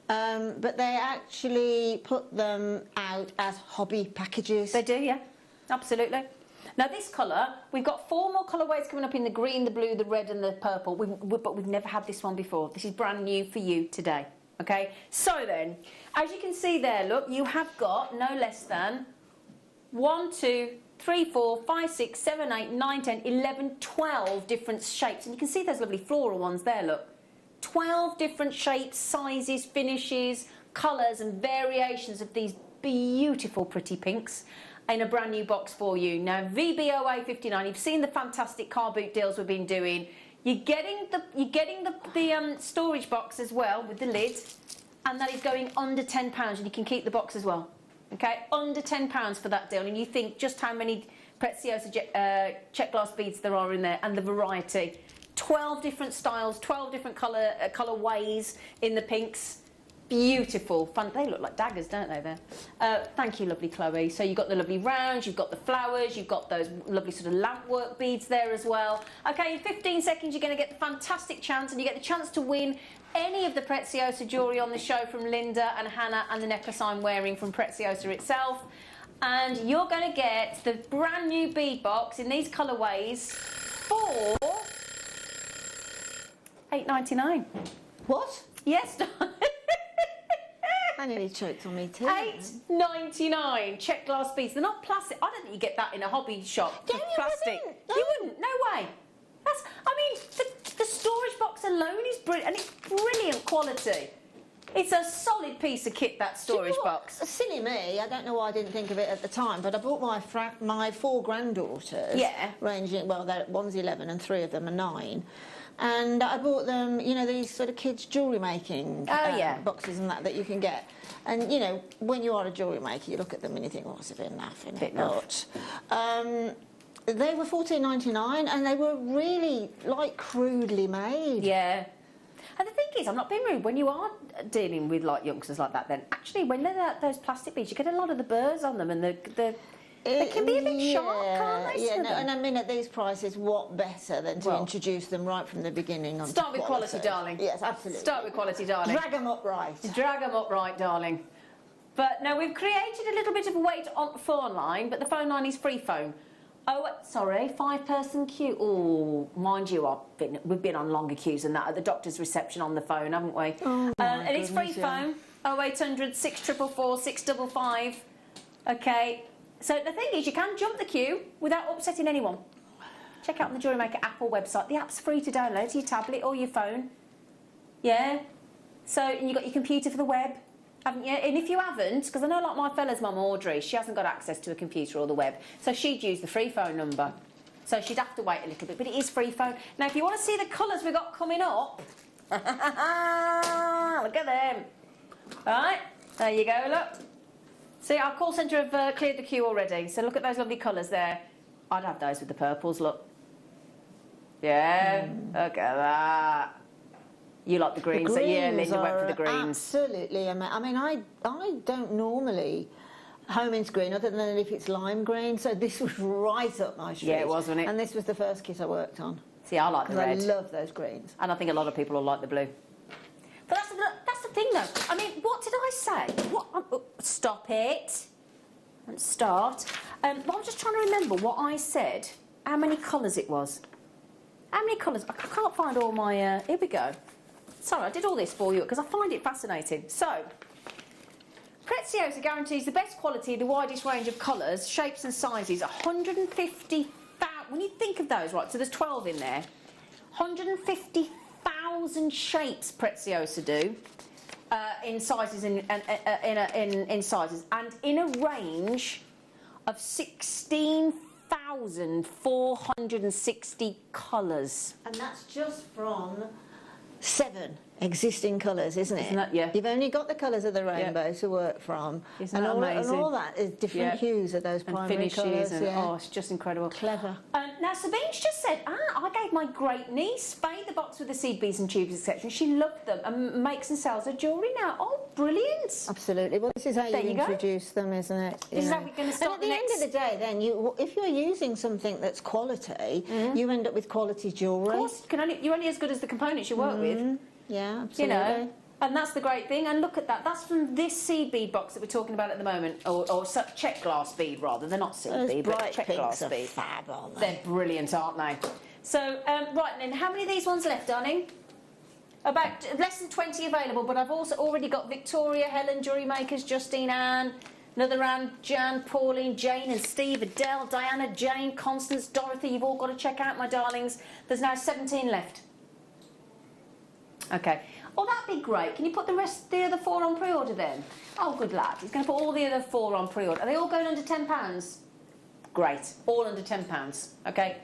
[SPEAKER 13] But they actually put them out as hobby packages.
[SPEAKER 8] They do, yeah, absolutely. Now this colour, we've got 4 more colourways coming up in the green, the blue, the red and the purple, but we've never had this one before. This is brand new for you today, okay? So then, as you can see there, look, you have got no less than 1, 2, 3, 4, 5, 6, 7, 8, 9, 10, 11, 12 different shapes. And you can see those lovely floral ones there, look. 12 different shapes, sizes, finishes, colours and variations of these beautiful pretty pinks in a brand new box for you. Now, VBOA59, you've seen the fantastic car boot deals we've been doing. You're getting the storage box as well with the lid, and that is going under £10, and you can keep the box as well. Okay, under £10 for that deal, and you think just how many Preziosa check glass beads there are in there, and the variety. 12 different styles, 12 different colourways in the pinks. Beautiful, fun. They look like daggers, don't they, there? Thank you, lovely Chloe. So you've got the lovely rounds, you've got the flowers, you've got those lovely sort of lamp work beads there as well. Okay, in 15 seconds, you're going to get the fantastic chance, and you get the chance to win any of the Preziosa jewellery on the show from Linda and Hannah, and the necklace I'm wearing from Preziosa itself. And you're going to get the brand new bead box in these colourways for $8.99.
[SPEAKER 13] What?
[SPEAKER 8] Yes, darling.
[SPEAKER 13] I nearly choked on me too.
[SPEAKER 8] $8.99 check glass beads. They're not plastic. I don't think you get that in a hobby shop.
[SPEAKER 13] Yeah,
[SPEAKER 8] plastic.
[SPEAKER 13] No.
[SPEAKER 8] You wouldn't. No way. I mean, the storage box alone is brilliant, and it's brilliant quality. It's a solid piece of kit, that storage box.
[SPEAKER 13] Silly me, I don't know why I didn't think of it at the time, but I bought my 4 granddaughters.
[SPEAKER 8] Yeah.
[SPEAKER 13] Ranging, well, one's 11 and 3 of them are 9. And I bought them, you know, these sort of kids' jewellery making boxes and that you can get. And, you know, when you are a jewellery maker, you look at them and you think, oh, it's a bit naff, isn't it? But they were $14.99, and they were really, like, crudely made.
[SPEAKER 8] Yeah. And the thing is, I'm not being rude, when you are dealing with, like, youngsters like that, then actually, when they're those plastic beads, you get a lot of the burrs on them, and they can be a bit sharp, can't they?
[SPEAKER 13] Yeah, no, and I mean, at these prices, what better than to introduce them right from the beginning?
[SPEAKER 8] Start with quality, darling.
[SPEAKER 13] Yes, absolutely.
[SPEAKER 8] Start with quality, darling.
[SPEAKER 13] Drag them up right.
[SPEAKER 8] Drag them up right, darling. But now, we've created a little bit of a wait on the phone line, but the phone line is free phone. Oh, sorry, 5-person queue. Oh, mind you, we've been on longer queues than that at the doctor's reception on the phone, haven't we?
[SPEAKER 13] Oh,
[SPEAKER 8] and it's free phone. 0800 644 655. Okay. So the thing is, you can jump the queue without upsetting anyone. Check out the Jewellery Maker Apple website. The app's free to download to your tablet or your phone. Yeah. So, and you've got your computer for the web, haven't you? And if you haven't, because I know, like my fella's mum, Audrey, she hasn't got access to a computer or the web, so she'd use the free phone number. So she'd have to wait a little bit, but it is free phone. Now, if you want to see the colours we've got coming up, look at them. All right, there you go, look. See, our call centre have cleared the queue already, so look at those lovely colours there. I'd have those with the purples, look. Yeah, look at that. You like the greens, so yeah, Linda went for the greens.
[SPEAKER 13] Absolutely, I mean, I don't normally Homin's green, other than if it's lime green. So this was right up my street.
[SPEAKER 8] Yeah, it was, wasn't it?
[SPEAKER 13] And this was the first kit I worked on.
[SPEAKER 8] See, I like the red.
[SPEAKER 13] I love those greens.
[SPEAKER 8] And I think a lot of people will like the blue. But that's the thing, though. I mean, what did I say? What? Stop it. And start. I'm just trying to remember what I said. How many colours it was. How many colours? I can't find all my... here we go. Sorry, I did all this for you because I find it fascinating. So, Preziosa guarantees the best quality, the widest range of colours, shapes and sizes. 150,000... When you think of those, right, so there's 12 in there. 150,000 shapes Preziosa do in sizes in sizes, and in a range of 16,460 colours.
[SPEAKER 13] And that's just from 7 existing colours, isn't it?
[SPEAKER 8] Isn't that, yeah.
[SPEAKER 13] You've only got the colours of the rainbow to work from.
[SPEAKER 8] Isn't that amazing?
[SPEAKER 13] And all that is different hues of those primary colours.
[SPEAKER 8] Oh, it's just incredible.
[SPEAKER 13] Clever.
[SPEAKER 8] Now, Sabine's just said, I gave my great niece Faye the box with the seed beads and tubes, etc. She loved them and makes and sells her jewellery now. Oh, brilliant.
[SPEAKER 13] Absolutely. Well, this is how you introduce them, isn't it?
[SPEAKER 8] This is how we're going to start
[SPEAKER 13] and at the end of the day, then, if you're using something that's quality, you end up with quality jewellery.
[SPEAKER 8] Of course. You're only as good as the components you work with.
[SPEAKER 13] Yeah, absolutely.
[SPEAKER 8] You know, and that's the great thing. And look at that. That's from this seed bead box that we're talking about at the moment, or check glass bead rather. They're not seed bead, but check glass bead.
[SPEAKER 13] Fab, aren't they?
[SPEAKER 8] They're brilliant, aren't they? So, right then, how many of these ones left, darling? About less than 20 available, but I've also already got Victoria, Helen, Jewellery Makers, Justine, Anne, another Anne, Jan, Pauline, Jane and Steve, Adele, Diana, Jane, Constance, Dorothy. You've all got to check out, my darlings. There's now 17 left. Okay. Oh, that'd be great. Can you put the other 4 on pre-order then? Oh, good lad. He's going to put all the other 4 on pre-order. Are they all going under £10? Great. All under £10. Okay.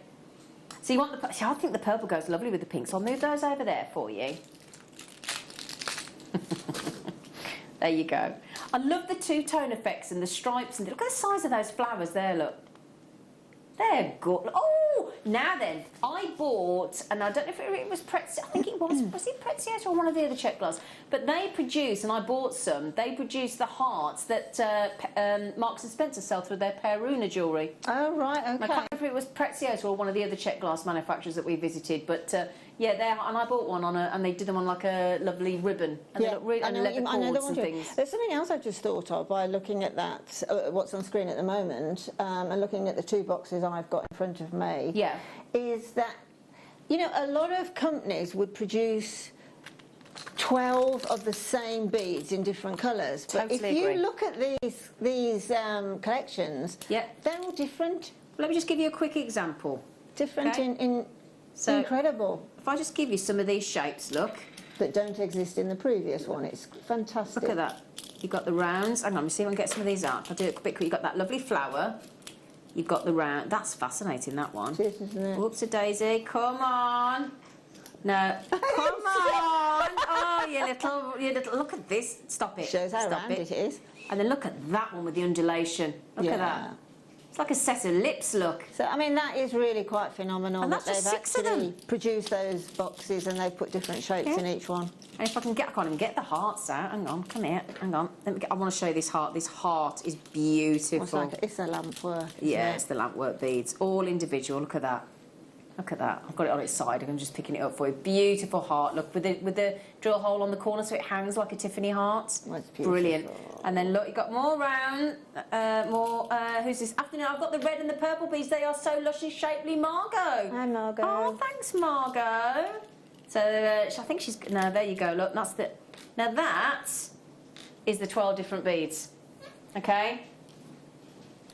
[SPEAKER 8] So you want the... See, I think the purple goes lovely with the pink, so I'll move those over there for you. There you go. I love the two-tone effects and the stripes. And look at the size of those flowers there, look. They're good. Oh, now then, I bought, and I don't know if it was Preziosa, I think it was it Preziosa or one of the other check glass? But they produce, and I bought some, they produce the hearts that Marks and Spencer sell through their Peruna jewellery.
[SPEAKER 13] Oh, right, okay.
[SPEAKER 8] I can't remember if it was Preziosa or one of the other check glass manufacturers that we visited, but yeah, and I bought one and they did them on like a lovely ribbon, and they look really, and leather cords and things.
[SPEAKER 13] There's something else I've just thought of by looking at that, what's on screen at the moment, and looking at the 2 boxes I've got in front of me.
[SPEAKER 8] Yeah.
[SPEAKER 13] Is that, you know, a lot of companies would produce 12 of the same beads in different colours. But
[SPEAKER 8] Totally
[SPEAKER 13] if you
[SPEAKER 8] agree.
[SPEAKER 13] look at these collections, they're all different.
[SPEAKER 8] Let me just give you a quick example.
[SPEAKER 13] Different
[SPEAKER 8] Okay. So,
[SPEAKER 13] incredible.
[SPEAKER 8] If I just give you some of these shapes, look.
[SPEAKER 13] That don't exist in the previous one. It's fantastic.
[SPEAKER 8] Look at that. You've got the rounds. Hang on, let me see if I can get some of these out. I'll do it a bit quick. You've got that lovely flower. You've got the round. That's fascinating, that one.
[SPEAKER 13] It is, isn't it?
[SPEAKER 8] Whoops-a-daisy. Come on. No. Come on. Oh, you little... Look at this. Stop it.
[SPEAKER 13] Shows how
[SPEAKER 8] Stop
[SPEAKER 13] round it is.
[SPEAKER 8] And then look at that one with the undulation. Look at that. It's like a set of lips, look.
[SPEAKER 13] So, I mean, that is really quite phenomenal.
[SPEAKER 8] And
[SPEAKER 13] that
[SPEAKER 8] that's just
[SPEAKER 13] they've
[SPEAKER 8] 6 of
[SPEAKER 13] actually
[SPEAKER 8] them.
[SPEAKER 13] produced those boxes and they've put different shapes in each one.
[SPEAKER 8] And if I can't even get the hearts out. Hang on, come here. Hang on. I want to show you this heart. This heart is beautiful.
[SPEAKER 13] It's a lamp work.
[SPEAKER 8] Yeah, it's the lamp work beads. All individual. Look at that. Look at that. I've got it on its side. I'm just picking it up for you. Beautiful heart. Look, with the drill hole on the corner so it hangs like a Tiffany heart.
[SPEAKER 13] Oh, it's
[SPEAKER 8] brilliant. And then look, you've got more round, who's this afternoon? I've got the red and the purple beads. They are so luscious, shapely. Margot.
[SPEAKER 13] Hi, Margot.
[SPEAKER 8] Oh, thanks, Margot. So I think she's... No, there you go. Look, that's the... Now that is the 12 different beads. Okay?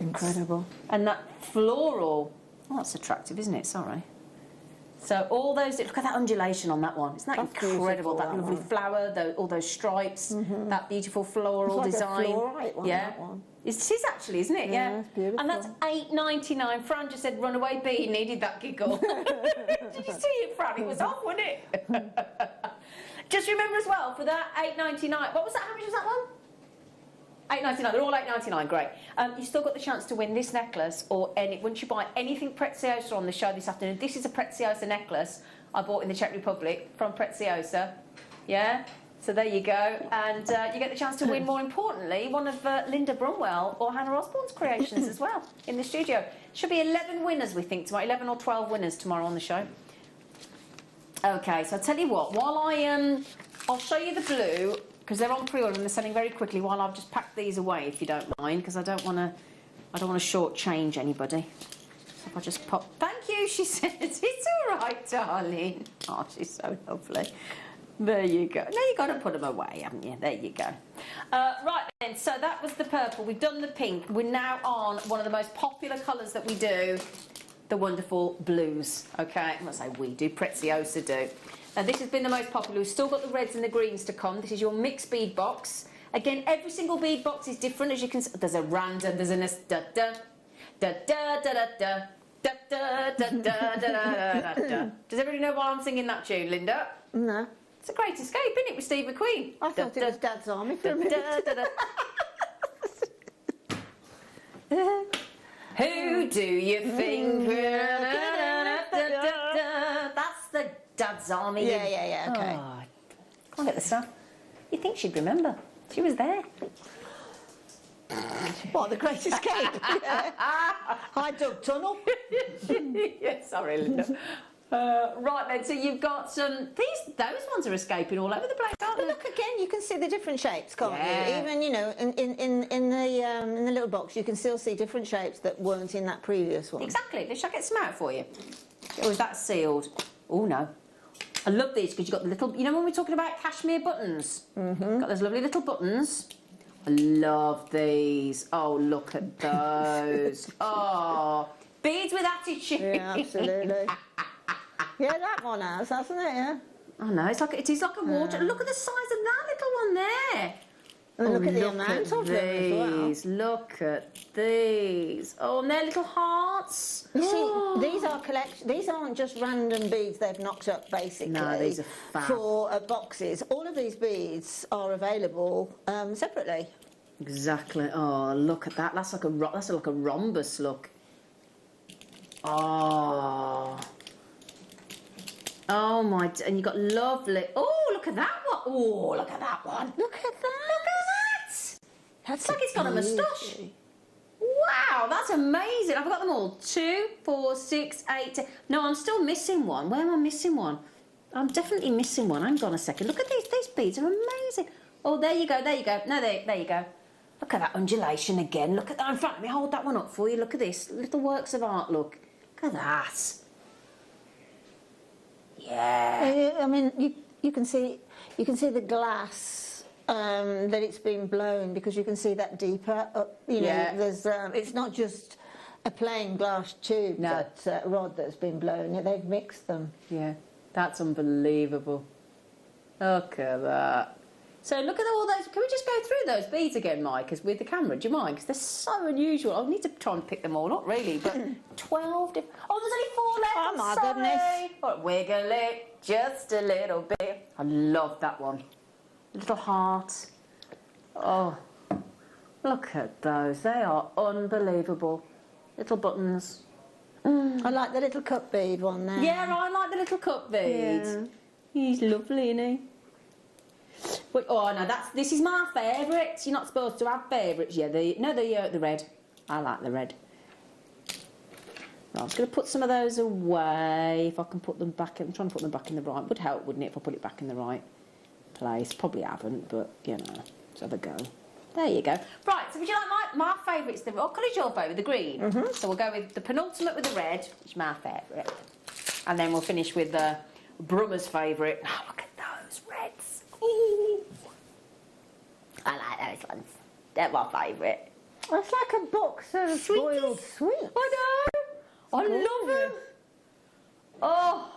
[SPEAKER 13] Incredible.
[SPEAKER 8] And that floral... Oh, that's attractive, isn't it? Sorry. So all those... Look at that undulation on that one. Isn't that incredible? That lovely flower, all those stripes, that beautiful floral
[SPEAKER 13] it's like
[SPEAKER 8] design.
[SPEAKER 13] A fluorite one, that one.
[SPEAKER 8] It is actually, isn't it?
[SPEAKER 13] Yeah, it's beautiful.
[SPEAKER 8] And that's $8.99. Fran just said runaway bee needed that giggle. Did you see it, Fran? It was off, wasn't it? Just remember as well, for that $8.99... What was that? How much was that one? $8.99. They're all $8.99. Great. You've still got the chance to win this necklace, or once you buy anything Preziosa on the show this afternoon. This is a Preziosa necklace I bought in the Czech Republic from Preziosa. Yeah. So there you go, and you get the chance to win, more importantly, one of Linda Brunwell or Hannah Osborne's creations as well in the studio. Should be 11 winners, we think, tomorrow, 11 or 12 winners tomorrow on the show. Okay, so I'll tell you what, while I'll show you the blue, because they're on pre-order and they're selling very quickly, while I've just packed these away, if you don't mind, because I don't want to shortchange anybody. So if I just pop... Thank you, she says. It's all right, darling. Oh, she's so lovely. There you go. Now you've got to put them away, haven't you? There you go. Right then, so that was the purple. We've done the pink. We're now on one of the most popular colours that we do, the wonderful blues. Okay, I'm going to say we do, Preziosa do. Now this has been the most popular. We've still got the reds and the greens to come. This is your mixed bead box. Again, every single bead box is different, as you can see. There's a random, there's an da-da, da-da-da-da-da. Da, da, da, da, da, da, da. Does everybody know why I'm singing that tune, Linda?
[SPEAKER 13] No.
[SPEAKER 8] It's a Great Escape, isn't it, with Steve McQueen?
[SPEAKER 13] I thought it was Dad's Army for a minute.
[SPEAKER 8] Who do you think? That's the Dad's Army.
[SPEAKER 13] Yeah, okay.
[SPEAKER 8] Oh, can't get the stuff. You think she'd remember? She was there.
[SPEAKER 13] What, the Great Escape? I dug tunnel.
[SPEAKER 8] Yeah, sorry, Linda. Right then, so you've got some. Those ones are escaping all over the place, aren't they?
[SPEAKER 13] Look again, you can see the different shapes, can't you? Even in the little box, you can still see different shapes that weren't in that previous one.
[SPEAKER 8] Exactly. Shall I get some out for you? Or is that sealed? Oh no. I love these because you've got the little. You know when we're talking about cashmere buttons? Got those lovely little buttons. I love these. Oh, look at those. Oh, beads with attitude.
[SPEAKER 13] Yeah, absolutely. Yeah, that one has, hasn't it? Yeah.
[SPEAKER 8] Oh no, it is like a water. Look at the size of that little one there.
[SPEAKER 13] And look at the amount of them as well.
[SPEAKER 8] Look at these. Oh, and they're little hearts.
[SPEAKER 13] You see, these are These aren't just random beads they've knocked up, basically.
[SPEAKER 8] No, these are fab.
[SPEAKER 13] For boxes. All of these beads are available separately.
[SPEAKER 8] Exactly. Oh, look at that. That's like a rhombus look. Oh. Oh my! And you've got lovely. Oh, look at that one. Oh, look at that one.
[SPEAKER 13] Look at that.
[SPEAKER 8] Look at that.
[SPEAKER 13] That's
[SPEAKER 8] like it's got a moustache. Wow, that's amazing. I've got them all. 2, 4, 6, 8, 10. No, I'm still missing one. Where am I missing one? I'm definitely missing one. Hang on a second. Look at these. These beads are amazing. Oh, there you go. There you go. No, there you go. Look at that undulation again. Look at that in front of me. Hold that one up for you. Look at this. Little works of art. Look. Look at that. Yeah.
[SPEAKER 13] I mean, you can see the glass that it's been blown, because you can see that deeper. You know, there's it's not just a plain glass tube rod that's been blown. They've mixed them.
[SPEAKER 8] Yeah, that's unbelievable. Look at that. So look at all those. Can we just go through those beads again, Mike, with the camera? Do you mind? Because they're so unusual. I need to try and pick them all up, really. But 12 different... Oh, there's only 4 left.
[SPEAKER 13] Oh, my
[SPEAKER 8] sorry.
[SPEAKER 13] goodness.
[SPEAKER 8] Oh, wiggle it just a little bit. I love that one. Little heart. Oh, look at those. They are unbelievable. Little buttons.
[SPEAKER 13] I like the little cup bead one there.
[SPEAKER 8] Yeah, I like the little cup beads. Yeah. He's lovely, isn't he? But, oh no, this is my favourite. You're not supposed to have favourites. Yeah, the red. I like the red. Right, I'm just going to put some of those away. If I can put them back, I'm trying to put them back in the right. Would help, wouldn't it, if I put it back in the right place? Probably haven't, but you know, let's have a go. There you go. Right, so would you like my favourite's the... What colour's your favourite? The green? So we'll go with the penultimate with the red, which is my favourite. And then we'll finish with the Brummer's favourite. Oh, look at those reds. Ooh. I like those ones. They're my favourite.
[SPEAKER 13] It's like a box of spoiled sweets.
[SPEAKER 8] I know. I love them. Oh.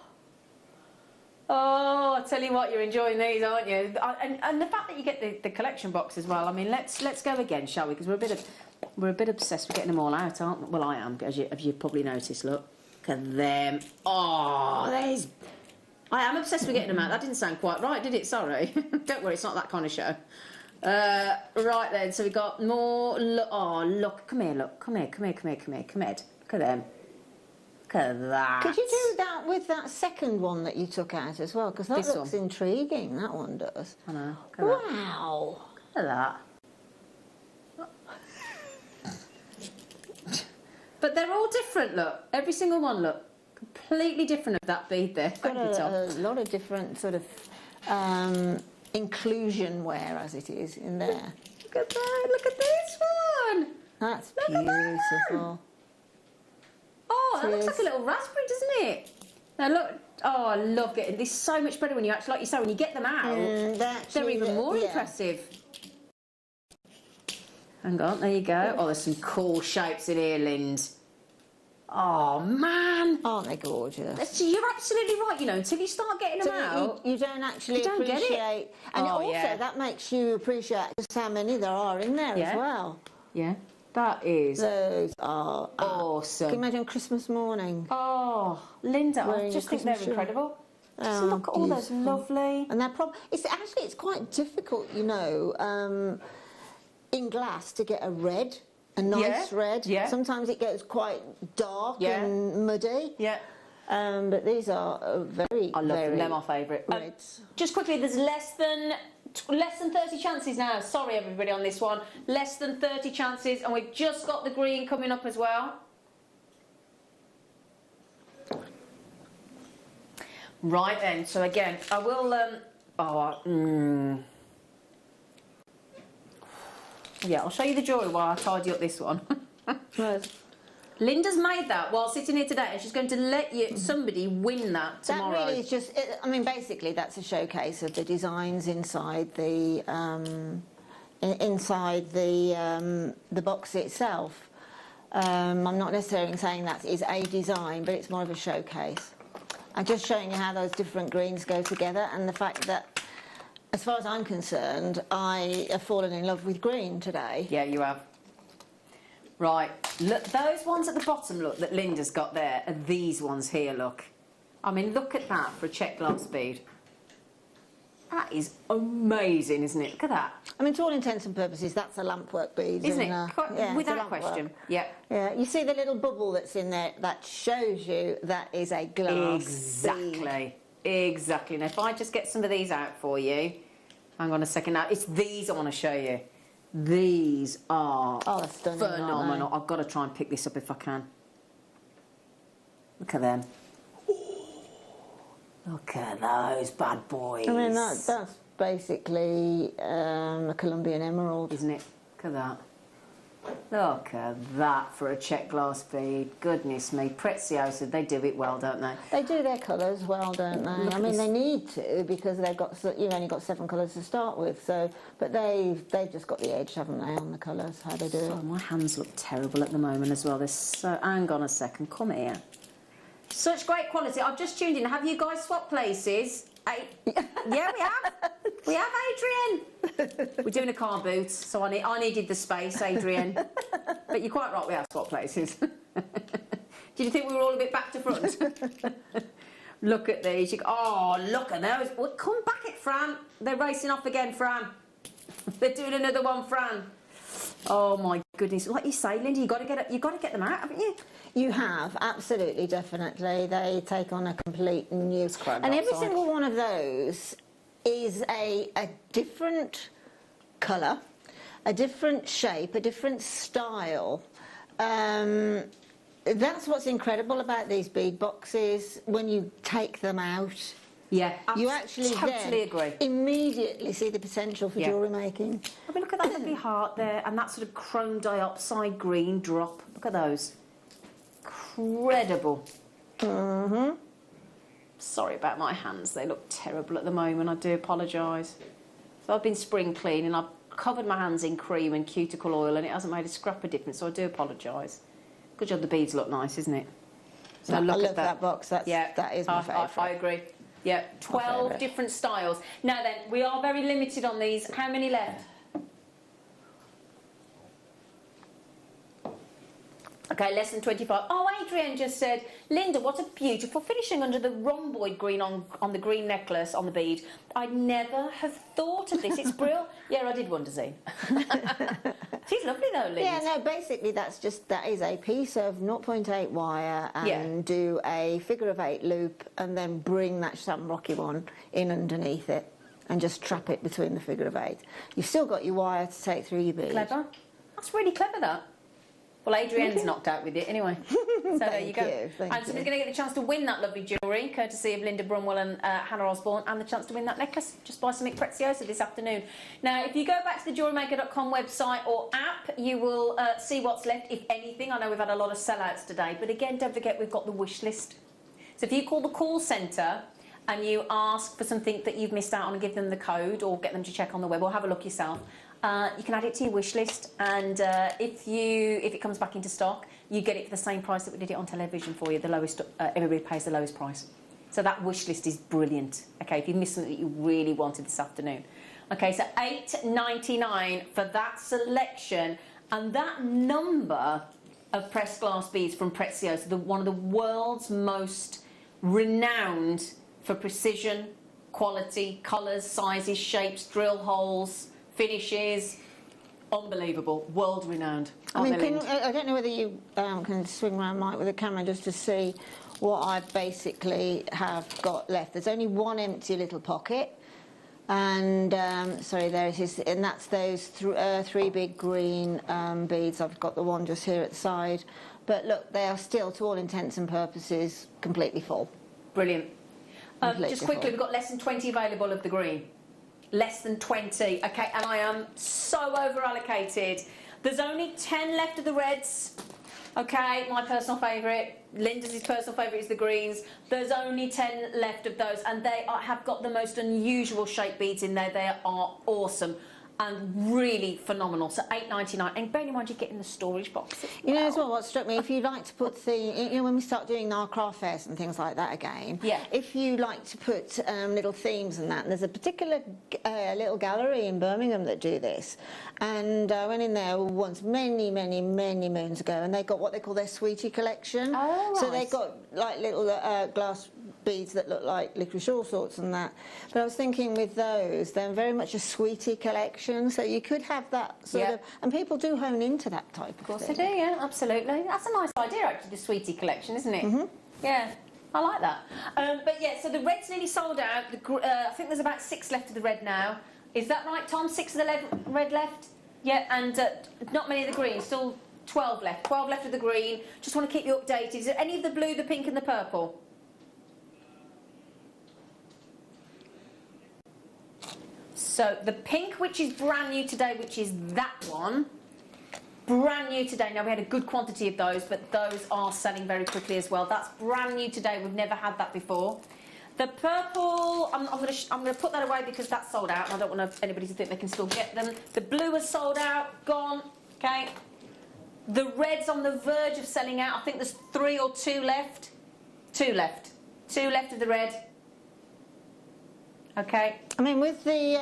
[SPEAKER 8] Oh, I tell you what, you're enjoying these, aren't you? And the fact that you get the collection box as well. I mean, let's go again, shall we? Because we're a bit obsessed with getting them all out, aren't we? Well, I am, as you've probably noticed. Look at them. Oh, there's. I am obsessed with getting them out. That didn't sound quite right, did it? Sorry. Don't worry, it's not that kind of show. Right then, so we got more. Oh, look, come here, look, come here. Look at them. Look at that.
[SPEAKER 13] Could you do that with that second one that you took out as well? Because that
[SPEAKER 8] This
[SPEAKER 13] looks
[SPEAKER 8] one?
[SPEAKER 13] intriguing, that one does.
[SPEAKER 8] I know. Look at
[SPEAKER 13] Wow.
[SPEAKER 8] that. Look at that. But they're all different, look. Every single one, look. Completely different of that bead there.
[SPEAKER 13] Got
[SPEAKER 8] Thank you, Tom.
[SPEAKER 13] a lot of different sort of inclusion wear, as it is, in there.
[SPEAKER 8] Look at that. Look at this one.
[SPEAKER 13] That's
[SPEAKER 8] Look at that.
[SPEAKER 13] beautiful.
[SPEAKER 8] Oh, that looks like a little raspberry, doesn't it? Now look. Oh, I love getting this. So much better when you actually, like you say, when you get them out, they're even more impressive. Hang on, there you go. Oh, there's some cool shapes in here, Lind. Oh, man.
[SPEAKER 13] Aren't they gorgeous?
[SPEAKER 8] You're absolutely right, you know, until you start getting them out.
[SPEAKER 13] You don't actually
[SPEAKER 8] you don't get
[SPEAKER 13] appreciate...
[SPEAKER 8] it.
[SPEAKER 13] And
[SPEAKER 8] Oh,
[SPEAKER 13] also,
[SPEAKER 8] yeah.
[SPEAKER 13] that makes you appreciate just how many there are in there
[SPEAKER 8] Yeah.
[SPEAKER 13] as well.
[SPEAKER 8] Yeah, that is
[SPEAKER 13] Those are...
[SPEAKER 8] awesome.
[SPEAKER 13] Can you imagine Christmas morning?
[SPEAKER 8] Oh, Linda,
[SPEAKER 13] Wearing
[SPEAKER 8] I
[SPEAKER 13] your
[SPEAKER 8] just think they're
[SPEAKER 13] Christmas shirt.
[SPEAKER 8] incredible. Just
[SPEAKER 13] Oh,
[SPEAKER 8] look at all those
[SPEAKER 13] beautiful.
[SPEAKER 8] lovely...
[SPEAKER 13] And they're it's quite difficult, you know, in glass to get a red, a nice red.
[SPEAKER 8] Yeah.
[SPEAKER 13] Sometimes it gets quite dark
[SPEAKER 8] Yeah.
[SPEAKER 13] and muddy.
[SPEAKER 8] Yeah.
[SPEAKER 13] But these are very,
[SPEAKER 8] I love
[SPEAKER 13] very
[SPEAKER 8] them. They're my favourite.
[SPEAKER 13] reds.
[SPEAKER 8] Just quickly, there's less than 30 chances now. Sorry, everybody, on this one. Less than 30 chances, and we've just got the green coming up as well. Right then. So again, I will. Yeah, I'll show you the jewellery while I tidy up this one. Linda's made that while sitting here today, and she's going to let somebody win that tomorrow.
[SPEAKER 13] That really is just, I mean, basically that's a showcase of the designs inside the box itself. I'm not necessarily saying that is a design, but it's more of a showcase. I'm just showing you how those different greens go together, and the fact that, as far as I'm concerned, I have fallen in love with green today.
[SPEAKER 8] Yeah, you have. Right, look, those ones at the bottom, look, that Linda's got there, are these ones here, look. I mean, look at that for a check glass bead. That is amazing, isn't it? Look at that.
[SPEAKER 13] I mean, to all intents and purposes, that's a lampwork bead.
[SPEAKER 8] Isn't
[SPEAKER 13] and,
[SPEAKER 8] it?
[SPEAKER 13] yeah,
[SPEAKER 8] Without
[SPEAKER 13] it's a lampwork.
[SPEAKER 8] question. Yeah.
[SPEAKER 13] Yeah, you see the little bubble that's in there, that shows you that is a glass
[SPEAKER 8] Exactly. Exactly. Now, if I just get some of these out for you. Hang on a second now. It's these I want to show you. These are
[SPEAKER 13] stunning, aren't
[SPEAKER 8] phenomenal. I've got to try and pick this up if I can. Look at them. Look at those bad boys.
[SPEAKER 13] I mean, that's basically a Colombian emerald.
[SPEAKER 8] Isn't it? Look at that. Look at that for a check glass bead. Goodness me. Preziosa, they do it well, don't they?
[SPEAKER 13] They do their colours well, don't they?
[SPEAKER 8] Look
[SPEAKER 13] I
[SPEAKER 8] at
[SPEAKER 13] mean,
[SPEAKER 8] this.
[SPEAKER 13] they need to, because you've only got 7 colours to start with. So, but they've just got the edge, haven't they, on the colours? How they do it?
[SPEAKER 8] Oh, my hands look terrible at the moment as well. They're so. Hang on a second. Come here. Such great quality. I've just tuned in. Have you guys swapped places? Yeah, we have. We have, Adrian. We're doing a car boot, so I needed the space, Adrian. But you're quite right, we have swapped places. Did you think we were all a bit back to front? Look at these. Oh, look at those. Well, come back it, Fran. They're racing off again, Fran. They're doing another one, Fran. Oh my goodness! Like you say, Linda, you got to get them out, haven't you?
[SPEAKER 13] You have, absolutely, definitely. They take on a complete new... And every single one of those is a different colour, a different shape, a different style. That's what's incredible about these bead boxes. When you take them out,
[SPEAKER 8] yeah,
[SPEAKER 13] you actually
[SPEAKER 8] totally agree.
[SPEAKER 13] Immediately see the potential for jewellery making.
[SPEAKER 8] I mean, look at that lovely heart there, and that sort of chrome dioxide green drop. Look at those. Incredible.
[SPEAKER 13] Mm-hmm.
[SPEAKER 8] Sorry about my hands. They look terrible at the moment. I do apologise. So I've been spring cleaning. I've covered my hands in cream and cuticle oil, and it hasn't made a scrap of difference, so I do apologise. Good job the beads look nice, isn't it? So
[SPEAKER 13] I
[SPEAKER 8] look
[SPEAKER 13] love
[SPEAKER 8] at
[SPEAKER 13] that box. That is my favourite.
[SPEAKER 8] I agree. Yeah, 12 different styles. Now then, we are very limited on these. How many left? Okay, less than 25. Oh, Adrian just said, Linda, what a beautiful finishing under the rhomboid green on the green necklace on the bead. I'd never have thought of this. It's brilliant. Yeah, I did wonder, Zine. She's lovely though, Liz.
[SPEAKER 13] Yeah, no, basically that is a piece of 0.8 wire and do a figure of 8 loop and then bring that shamrocky one in underneath it and just trap it between the figure of 8. You've still got your wire to take through your bead.
[SPEAKER 8] Clever. That's really clever, that. Well, Adrienne's knocked out with it anyway. So there you go. And so we're going to get the chance to win that lovely jewellery, courtesy of Linda Brunwell and Hannah Osborne, and the chance to win that necklace just by something Preziosa this afternoon. Now, if you go back to the JewelleryMaker.com website or app, you will see what's left, if anything. I know we've had a lot of sellouts today, but again, don't forget we've got the wish list. So if you call the call centre and you ask for something that you've missed out on and give them the code or get them to check on the web or have a look yourself, you can add it to your wish list, and if it comes back into stock, you get it for the same price that we did it on television for you. The lowest, everybody pays the lowest price. So that wish list is brilliant. Okay, if you missed something that you really wanted this afternoon. Okay, so $8.99 for that selection, and that number of pressed glass beads from Preziosa, one of the world's most renowned for precision, quality, colours, sizes, shapes, drill holes, finishes, unbelievable, world renowned.
[SPEAKER 13] I mean, I don't know whether you can swing around, Mike, with the camera just to see what I basically have got left. There's only one empty little pocket, and sorry, there it is, and that's those three big green beads. I've got the one just here at the side, but look, they are still, to all intents and purposes, completely full.
[SPEAKER 8] Brilliant. Just quickly, we've got less than 20 available of the green. Less than 20, okay, and I am so over allocated. There's only 10 left of the reds, okay, my personal favourite. Linda's personal favourite is the greens. There's only 10 left of those, and they have got the most unusual shape beads in there. They are awesome and really phenomenal. So $8.99, and bear in mind you're getting the storage box.
[SPEAKER 13] You know, as well, what struck me, if you like to put you know, when we start doing our craft fairs and things like that again, if you like to put little themes and that, and there's a particular little gallery in Birmingham that do this, and I went in there once many moons ago, and they got what they call their sweetie collection. Oh, right. So they got like little glass beads that look like licorice all sorts and that. But I was thinking with those, they're very much a sweetie collection, so you could have that sort of, and people do hone into that type of thing. Of course
[SPEAKER 8] they do, yeah, absolutely. That's a nice idea, actually, the sweetie collection, isn't it? Mm-hmm. Yeah, I like that. But yeah, so the red's nearly sold out. I think there's about 6 left of the red now. Is that right, Tom? 6 of the red left? Yeah, and not many of the green, still 12 left. 12 left of the green. Just want to keep you updated. Is there any of the blue, the pink and the purple? So the pink, which is brand new today, which is that one, brand new today. Now, we had a good quantity of those, but those are selling very quickly as well. That's brand new today. We've never had that before. The purple, I'm going to put that away because that's sold out, and I don't want anybody to think they can still get them. The blue is sold out, gone, okay. The red's on the verge of selling out. I think there's 3 or 2 left. 2 left. 2 left of the red. Okay.
[SPEAKER 13] I mean, with the,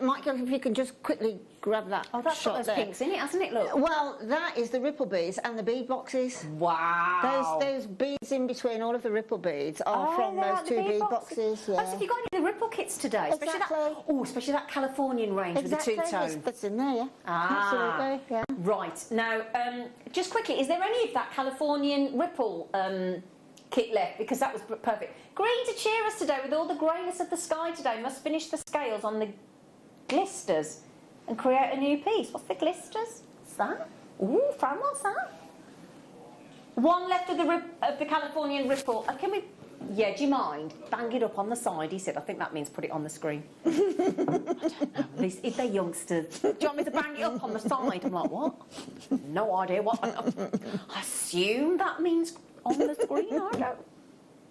[SPEAKER 13] Mike, if you can just quickly grab that.
[SPEAKER 8] Oh, that's got those pinks in it, hasn't it? Look.
[SPEAKER 13] Well, that is the ripple beads and the bead boxes.
[SPEAKER 8] Wow.
[SPEAKER 13] Those beads in between all of the ripple beads are from those 2 bead boxes. Yeah.
[SPEAKER 8] Oh, so have you got any of the ripple kits today? Especially that Californian range with the 2-tone.
[SPEAKER 13] That's in there, yeah.
[SPEAKER 8] Ah.
[SPEAKER 13] Absolutely, yeah.
[SPEAKER 8] Right. Now, just quickly, is there any of that Californian ripple kit left? Because that was perfect. Green to cheer us today with all the greyness of the sky today. Must finish the scales on the glisters and create a new piece. What's the glisters? What's that? Ooh, Fran, what's that? 1 left of the Californian ripple. Can we? Yeah, do you mind? Bang it up on the side, he said. I think that means put it on the screen. I don't know. At least if they're youngsters. Do you want me to bang it up on the side? I'm like, what? No idea what. I assume that means on the screen.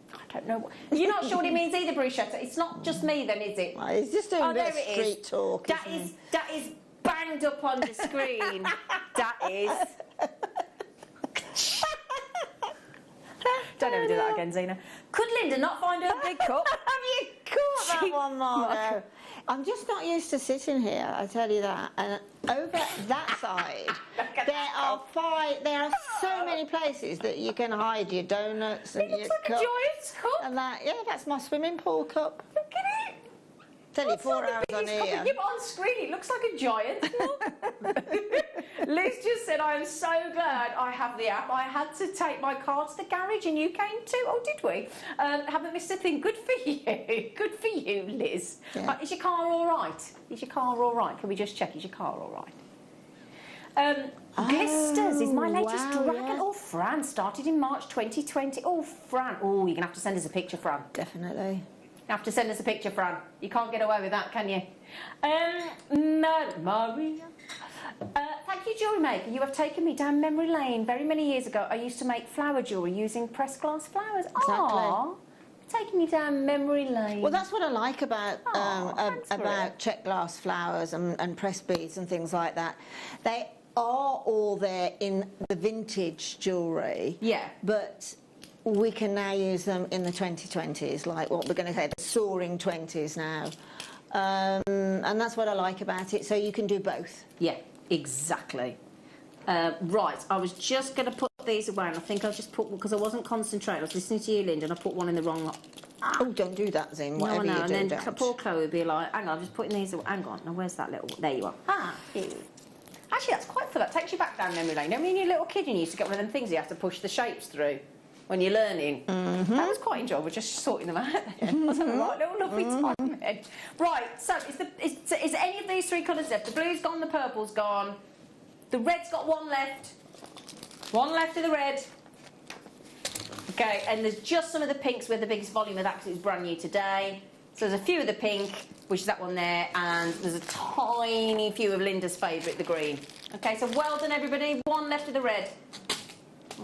[SPEAKER 8] I don't know. You're not sure what it means either, Bruchetta. It's not just me then, is it?
[SPEAKER 13] Well, it's just a bit of street talk.
[SPEAKER 8] That is banged up on the screen. That is. Don't ever do that again, Zena. Could Linda not find her big cup?
[SPEAKER 13] Have you caught that one, Margo? I'm just not used to sitting here, I tell you that. And over that side, there are so many places that you can hide your donuts and your cup.
[SPEAKER 8] It looks like a Joyous cup.
[SPEAKER 13] And that, yeah, that's my swimming pool cup.
[SPEAKER 8] Look at it.
[SPEAKER 13] It's only 4 hours on here.
[SPEAKER 8] Yeah, but on screen it looks like a giant. Liz just said, I am so glad I have the app. I had to take my car to the garage and you came too. Oh, did we? Haven't missed a thing. Good for you. Good for you, Liz.
[SPEAKER 13] Yeah.
[SPEAKER 8] Is your car all right? Is your car all right? Can we just check, is your car all right? Glisters is my latest dragon.
[SPEAKER 13] Yeah.
[SPEAKER 8] Oh, Fran, started in March 2020. Oh, Fran. Oh, you're going to have to send us a picture, Fran.
[SPEAKER 13] Definitely.
[SPEAKER 8] You have to send us a picture, Fran. You can't get away with that, can you? Maria. Thank you, Jewellery Maker. You have taken me down memory lane. Very many years ago, I used to make flower jewellery using pressed glass flowers.
[SPEAKER 13] Exactly.
[SPEAKER 8] Aww. Taking me down memory lane.
[SPEAKER 13] Well, that's what I like about check glass flowers and pressed beads and things like that. They are all there in the vintage jewellery.
[SPEAKER 8] Yeah.
[SPEAKER 13] But we can now use them in the 2020s, like what we're going to say, the soaring 20s now. And that's what I like about it. So you can do both.
[SPEAKER 8] Yeah, exactly. Right, I was just going to put these away, and I think I just put, because I wasn't concentrating, I was listening to you, Linda, and I put one in the wrong...
[SPEAKER 13] Oh, don't do that, Zim. Whatever
[SPEAKER 8] no,
[SPEAKER 13] you do,
[SPEAKER 8] and then
[SPEAKER 13] don't.
[SPEAKER 8] poor Chloe would be like, hang on, I'm just putting these away. Hang on, now where's that little... There you are. Ah, here. Actually, that's quite fun. That takes you back down memory lane. I mean, you're a little kid and you used to get one of them things you have to push the shapes through when you're learning. That was quite enjoyable, just sorting them out there. I was having a right little lovely time then. Right, so is any of these three colours left? The blue's gone, the purple's gone. The red's got one left. One left of the red. Okay, and there's just some of the pinks with the biggest volume of that because it was brand new today. So there's a few of the pink, which is that one there, and there's a tiny few of Linda's favourite, the green. Okay, so well done, everybody. One left of the red.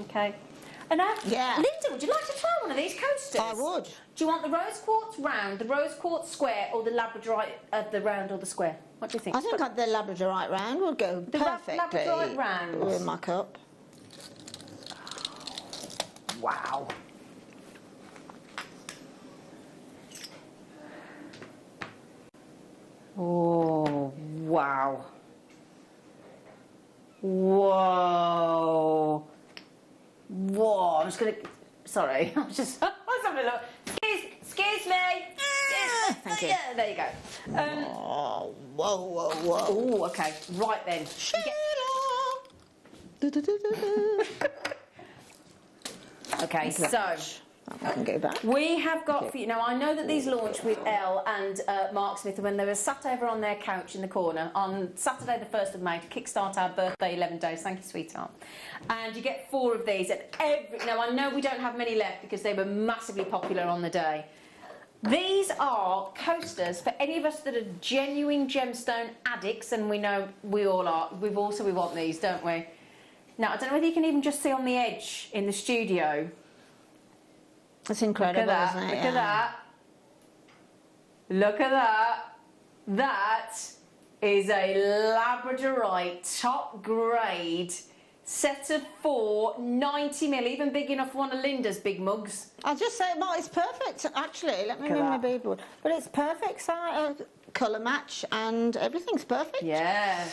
[SPEAKER 8] Okay. And now, Linda, would you like to try one of these coasters?
[SPEAKER 13] I would.
[SPEAKER 8] Do you want the rose quartz round, the rose quartz square, or the labradorite of the round or the square? What do you think?
[SPEAKER 13] I think the labradorite round would go perfectly
[SPEAKER 8] labradorite round
[SPEAKER 13] with my cup.
[SPEAKER 8] Wow. Oh, wow. Whoa. Whoa, I'm just going to... Sorry, I'm just... Let's have a look. Excuse me.
[SPEAKER 13] Thank you.
[SPEAKER 8] Yeah, there you go.
[SPEAKER 13] Oh, whoa.
[SPEAKER 8] Oh, okay. Right then. Okay, so...
[SPEAKER 13] I can go back.
[SPEAKER 8] We have got for you now. I know that these launched with Elle and Mark Smith when they were sat over on their couch in the corner on Saturday, the 1st of May, to kickstart our birthday 11 days. Thank you, sweetheart. And you get 4 of these. And now I know we don't have many left because they were massively popular on the day. These are coasters for any of us that are genuine gemstone addicts, and we know we all are. We want these, don't we? Now I don't know whether you can even just see on the edge in the studio.
[SPEAKER 13] That's incredible,
[SPEAKER 8] Look at that.
[SPEAKER 13] isn't it?
[SPEAKER 8] Look at that. Look at that. That is a labradorite top grade set of 4 90mm, even big enough for one of Linda's big mugs.
[SPEAKER 13] I'll just say, well, it's perfect, actually. Let me move my beadboard. But it's perfect colour match and everything's perfect.
[SPEAKER 8] Yeah.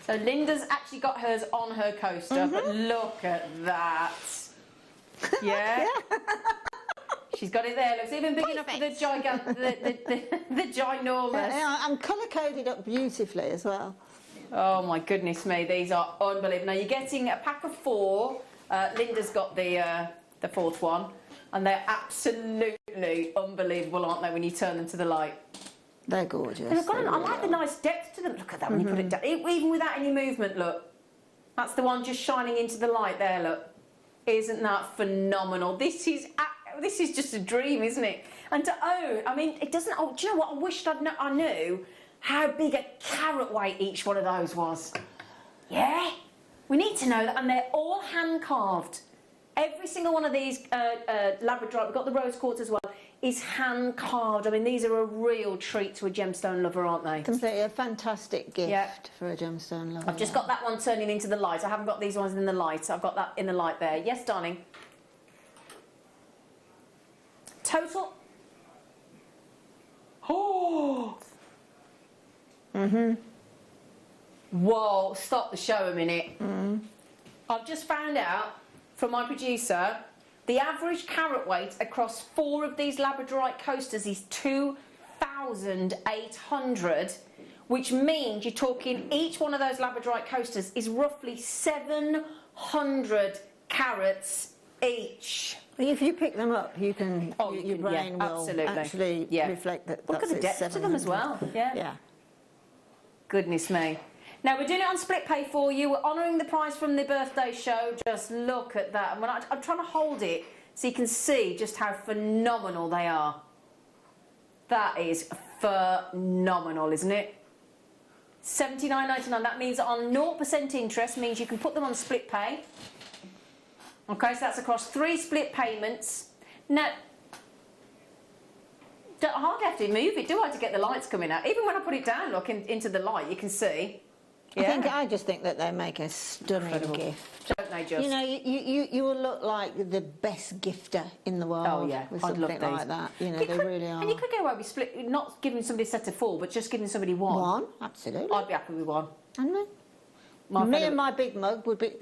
[SPEAKER 8] So Linda's actually got hers on her coaster, but look at that. Yeah. She's got it there. Looks even big enough for the the ginormous.
[SPEAKER 13] Yeah, I'm colour coded up beautifully as well.
[SPEAKER 8] Oh my goodness me, these are unbelievable. Now you're getting a pack of 4. Linda's got the 4th one, and they're absolutely unbelievable, aren't they? When you turn them to the light,
[SPEAKER 13] they're gorgeous.
[SPEAKER 8] I like the nice depth to them. Look at that when you put it down, even without any movement. Look, that's the one just shining into the light there. Look. Isn't that phenomenal? This is just a dream, isn't it? And to own, I mean, it doesn't... Oh, do you know what? I wished I knew how big a carat weight each one of those was. Yeah? We need to know that. And they're all hand-carved. Every single one of these labradorite, we've got the rose quartz as well, is hand-carved. I mean, these are a real treat to a gemstone lover, aren't they?
[SPEAKER 13] Completely a fantastic gift for a gemstone lover.
[SPEAKER 8] I've just got that one turning into the light. I haven't got these ones in the light. I've got that in the light there. Yes, darling? Total... Oh! Whoa, stop the show a minute. I've just found out from my producer, the average carat weight across 4 of these labradorite coasters is 2,000 1,800, which means you're talking each one of those labradorite coasters is roughly 700 carats each.
[SPEAKER 13] If you pick them up, you can. Your brain will actually reflect that.
[SPEAKER 8] Look at the depth to them as well. Yeah. Goodness me. Now we're doing it on split pay for you. We're honouring the prize from the birthday show. Just look at that. And I'm trying to hold it so you can see just how phenomenal they are. That is phenomenal, isn't it? $79.99. That means on 0% interest means you can put them on split pay. Okay, so that's across 3 split payments. Now, don't hardly have to move it, do I, to get the lights coming out? Even when I put it down, look, into the light, you can see. Yeah.
[SPEAKER 13] I just think that they make a stunning gift.
[SPEAKER 8] Don't they just?
[SPEAKER 13] You know, you will look like the best gifter in the world.
[SPEAKER 8] Oh yeah,
[SPEAKER 13] with
[SPEAKER 8] I'd love
[SPEAKER 13] something like that. You know, they really are.
[SPEAKER 8] And you could go away with split, not giving somebody a set of 4, but just giving somebody 1.
[SPEAKER 13] 1, absolutely.
[SPEAKER 8] I'd be happy with 1.
[SPEAKER 13] And me and my big mug would be.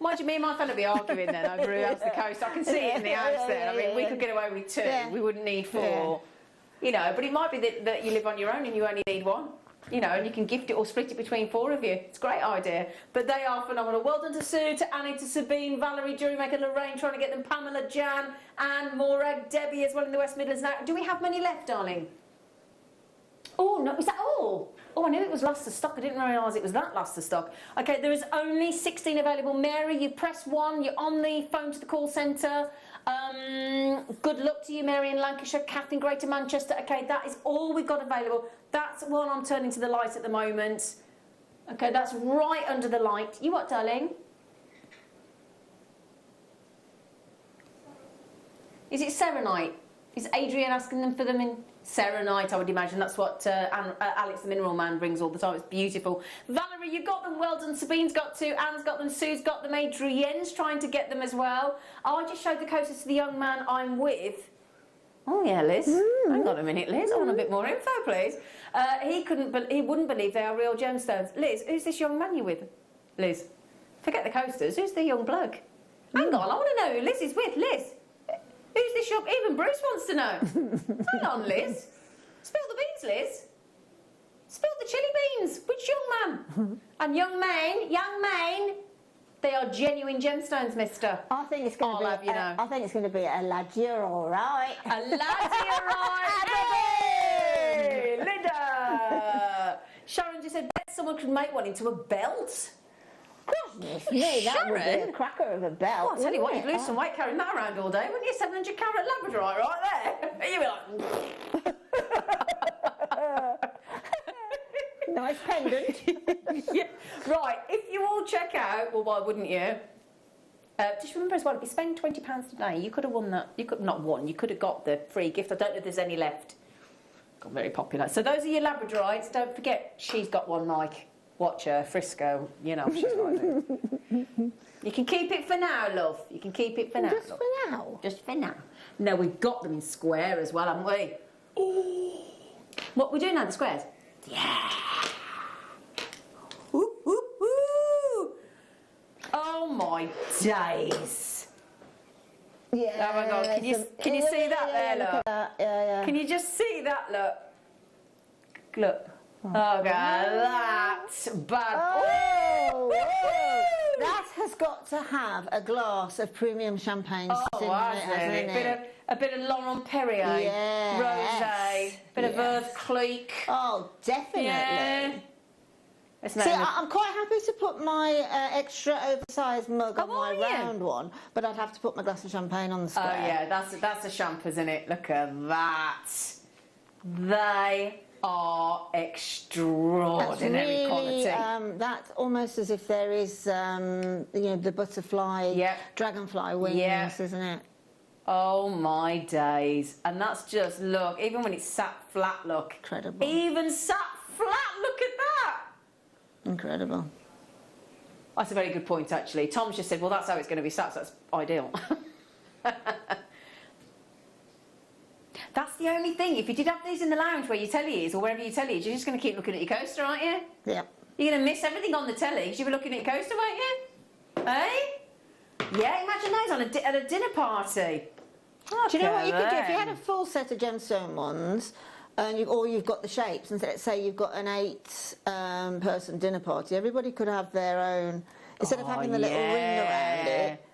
[SPEAKER 8] Mind you, me and my fella be arguing then over who has the coast. I can see it in the house there. I mean, we could get away with 2. Yeah. We wouldn't need 4. Yeah. You know, but it might be that you live on your own and you only need 1. You know, and you can gift it or split it between 4 of you. It's a great idea. But they are phenomenal. Well done to Sue, to Annie, to Sabine, Valerie, Jewellery Maker, Lorraine, trying to get them, Pamela, Jan, Anne, Morag, Debbie as well in the West Midlands. Now, do we have many left, darling? Oh, no, is that all? Oh, I knew it was last of stock. I didn't realise it was that last of stock. Okay, there is only 16 available. Mary, you press 1. You're on the phone to the call centre. Good luck to you, Mary in Lancashire. Kath in Greater Manchester. Okay, that is all we've got available. That's one I'm turning to the light at the moment. Okay, that's right under the light. You what, darling? Is it serenite? Is Adrian asking them for them in serenite? I would imagine that's what Alex the Mineral Man brings all the time. It's beautiful. Valerie, you've got them. Well done. Sabine's got 2. Anne's got them. Sue's got them. Adrienne's trying to get them as well. I just showed the coasters to the young man I'm with. Oh yeah, Liz. Hang on a minute, Liz. I want a bit more info, please. He wouldn't believe they are real gemstones. Liz, who's this young man you're with? Liz, forget the coasters. Who's the young bloke? Hang on, I want to know who Liz is with. Liz. Who's this young... Even Bruce wants to know. Hang on, Liz. Spill the beans, Liz. Spill the chili beans. Which young man? And young Maine, they are genuine gemstones, mister.
[SPEAKER 13] I think it's going to be...
[SPEAKER 8] I'll have you know.
[SPEAKER 13] I think it's going to be a lad, you're all right.
[SPEAKER 8] A lad, you're right. Hey, Linda. Sharon just said, bet someone could make one into a belt.
[SPEAKER 13] Goodness me, that would be a cracker of a belt.
[SPEAKER 8] Oh, I'll tell you what, you'd lose some weight carrying that around all day, wouldn't you? 700 carat labradorite right there. You'd be like...
[SPEAKER 13] Nice pendant.
[SPEAKER 8] Yeah. Right, if you all check out, well, why wouldn't you? Just remember as well, if you spend £20 today, you could have won that. You could not won. You could have got the free gift. I don't know if there's any left. Got very popular. So those are your labradorites. Don't forget, she's got one, Mike. Watch her, Frisco. You know she's like that. You can keep it for now, love. You can keep it for now.
[SPEAKER 13] Just for now.
[SPEAKER 8] Just for now. No, we've got them in square as well, haven't we? Oh. What we're doing now, the squares? Yeah. Ooh, ooh, ooh. Oh my days.
[SPEAKER 13] Yeah.
[SPEAKER 8] Oh my God, can you see that there, look?
[SPEAKER 13] Yeah.
[SPEAKER 8] Can you just see that, look? Look. Oh God, that's bad.
[SPEAKER 13] Oh, that has got to have a glass of premium champagne sitting in it, hasn't it?
[SPEAKER 8] A bit of Laurent Perrier, rosé, bit of Veuve Clicquot.
[SPEAKER 13] Oh, definitely.
[SPEAKER 8] Yeah.
[SPEAKER 13] See, I'm quite happy to put my extra oversized mug on my round one, but I'd have to put my glass of champagne on the square.
[SPEAKER 8] Oh yeah, that's a champagne, isn't it? Look at that. They are extraordinary quality.
[SPEAKER 13] That's almost as if there is, the butterfly, dragonfly wings, isn't it?
[SPEAKER 8] Oh my days. And that's just, look, even when it's sat flat, look.
[SPEAKER 13] Incredible.
[SPEAKER 8] Even sat flat, look at that.
[SPEAKER 13] Incredible.
[SPEAKER 8] That's a very good point, actually. Tom's just said, well, that's how it's going to be sat, so that's ideal. That's the only thing. If you did have these in the lounge where your telly is, or wherever your telly is, you're just going to keep looking at your coaster, aren't you?
[SPEAKER 13] Yeah.
[SPEAKER 8] You're going to miss everything on the telly because you'll be looking at your coaster, won't you? Eh? Yeah, imagine those at a dinner party.
[SPEAKER 13] Do you know what you could do? If you had a full set of gemstone ones, or you've got the shapes, and let's say you've got an 8-person dinner party, everybody could have their own, instead of having the little ring around it.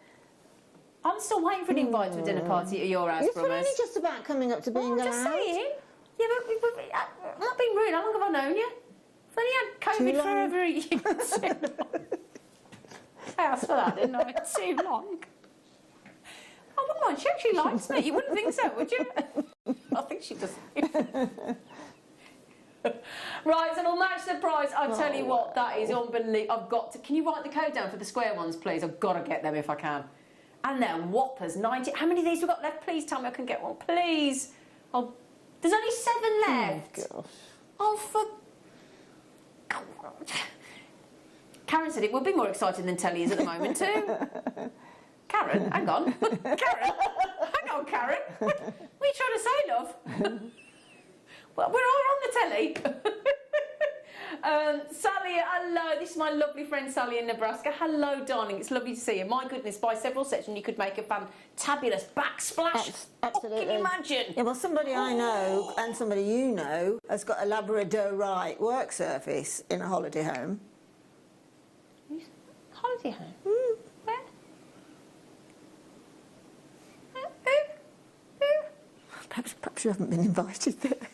[SPEAKER 8] I'm still waiting for an invite to a dinner party at your house,
[SPEAKER 13] It's
[SPEAKER 8] Promise.
[SPEAKER 13] only just about coming up to being allowed.
[SPEAKER 8] I'm just saying. Yeah, but I'm not being rude. How long have I known you? I've only had COVID for over a year. Too long. I asked for that, didn't I? Too long. I wouldn't mind. She actually likes me. You wouldn't think so, would you? I think she does. Right, so it'll match the price. I'll tell you what, that is unbelievable. I've got to. Can you write the code down for the square ones, please? I've got to get them if I can. And they're whoppers. 90. How many of these we've got left? Please tell me I can get one. Please. There's only 7 left.
[SPEAKER 13] Oh, gosh.
[SPEAKER 8] Oh, for. Karen said it would be more exciting than telly is at the moment too. Karen, hang on. Karen, hang on, Karen. What are you trying to say, love? Well, we're all on the telly. Sally, hello. This is my lovely friend Sally in Nebraska. Hello, darling. It's lovely to see you. My goodness, buy several sets and you could make a fantabulous backsplash.
[SPEAKER 13] Absolutely.
[SPEAKER 8] Can you imagine?
[SPEAKER 13] Yeah, well, somebody I know and somebody you know has got a Labradorite work surface in a holiday home.
[SPEAKER 8] Holiday home? Where? Who?
[SPEAKER 13] Perhaps you haven't been invited there.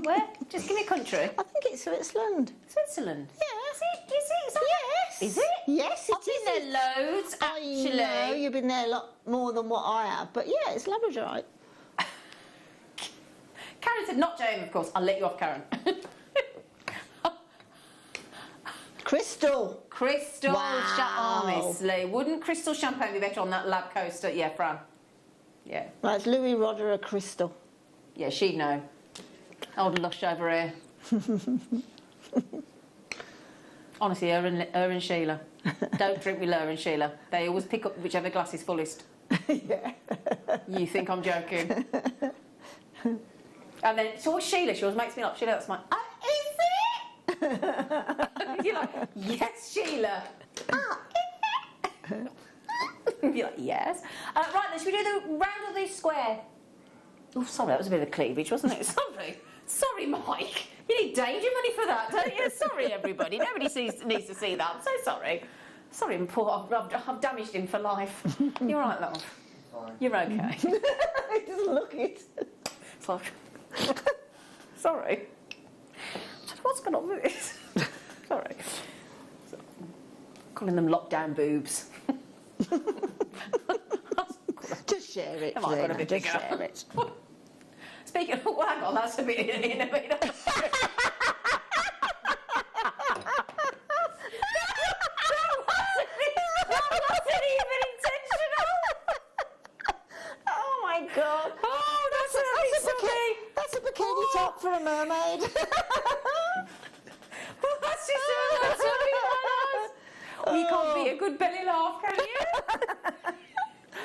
[SPEAKER 8] Where? Just give me a country.
[SPEAKER 13] I think it's Switzerland.
[SPEAKER 8] Switzerland?
[SPEAKER 13] Yeah.
[SPEAKER 8] Is it?
[SPEAKER 13] Yes.
[SPEAKER 8] Is it?
[SPEAKER 13] Yes, it
[SPEAKER 8] I've been there loads, actually.
[SPEAKER 13] I know, you've been there a lot more than what I have, but yeah, it's Labradorite.
[SPEAKER 8] Karen said, not Jane, of course. I'll let you off, Karen.
[SPEAKER 13] Crystal.
[SPEAKER 8] Crystal.
[SPEAKER 13] Wow.
[SPEAKER 8] Honestly. Wouldn't crystal champagne be better on that lab coaster? Yeah, Fran. Yeah.
[SPEAKER 13] Right, it's Louis Roder, a crystal.
[SPEAKER 8] Yeah, she'd know. Old lush over here. Honestly, her and Sheila. Don't drink with her and Sheila. They always pick up whichever glass is fullest.
[SPEAKER 13] Yeah.
[SPEAKER 8] You think I'm joking? And then it's always Sheila. She always makes me laugh. Sheila, that's my. Is it? You're like, yes, Sheila. Is it? You're like, yes. Right then, should we do the round of the square? Oh, sorry, that was a bit of cleavage, wasn't it? Sorry, Mike. You need danger money for that, don't you? Sorry, everybody. Nobody needs to see that. I'm so sorry. Sorry, poor. I've damaged him for life. You're right, love.
[SPEAKER 10] Fine.
[SPEAKER 8] You're okay.
[SPEAKER 13] He doesn't look it.
[SPEAKER 8] Sorry. What's going on with this? Sorry. Calling them lockdown boobs.
[SPEAKER 13] Just share it.
[SPEAKER 8] Have I got a bit
[SPEAKER 13] just
[SPEAKER 8] bigger?
[SPEAKER 13] share it.
[SPEAKER 8] Speaking of, well, hang on, that's a bit in a bit. That wasn't even intentional.
[SPEAKER 13] Oh my God.
[SPEAKER 8] Oh,
[SPEAKER 13] That's a bikini top for a mermaid.
[SPEAKER 8] That's just oh, you can't be a good belly laugh, can you?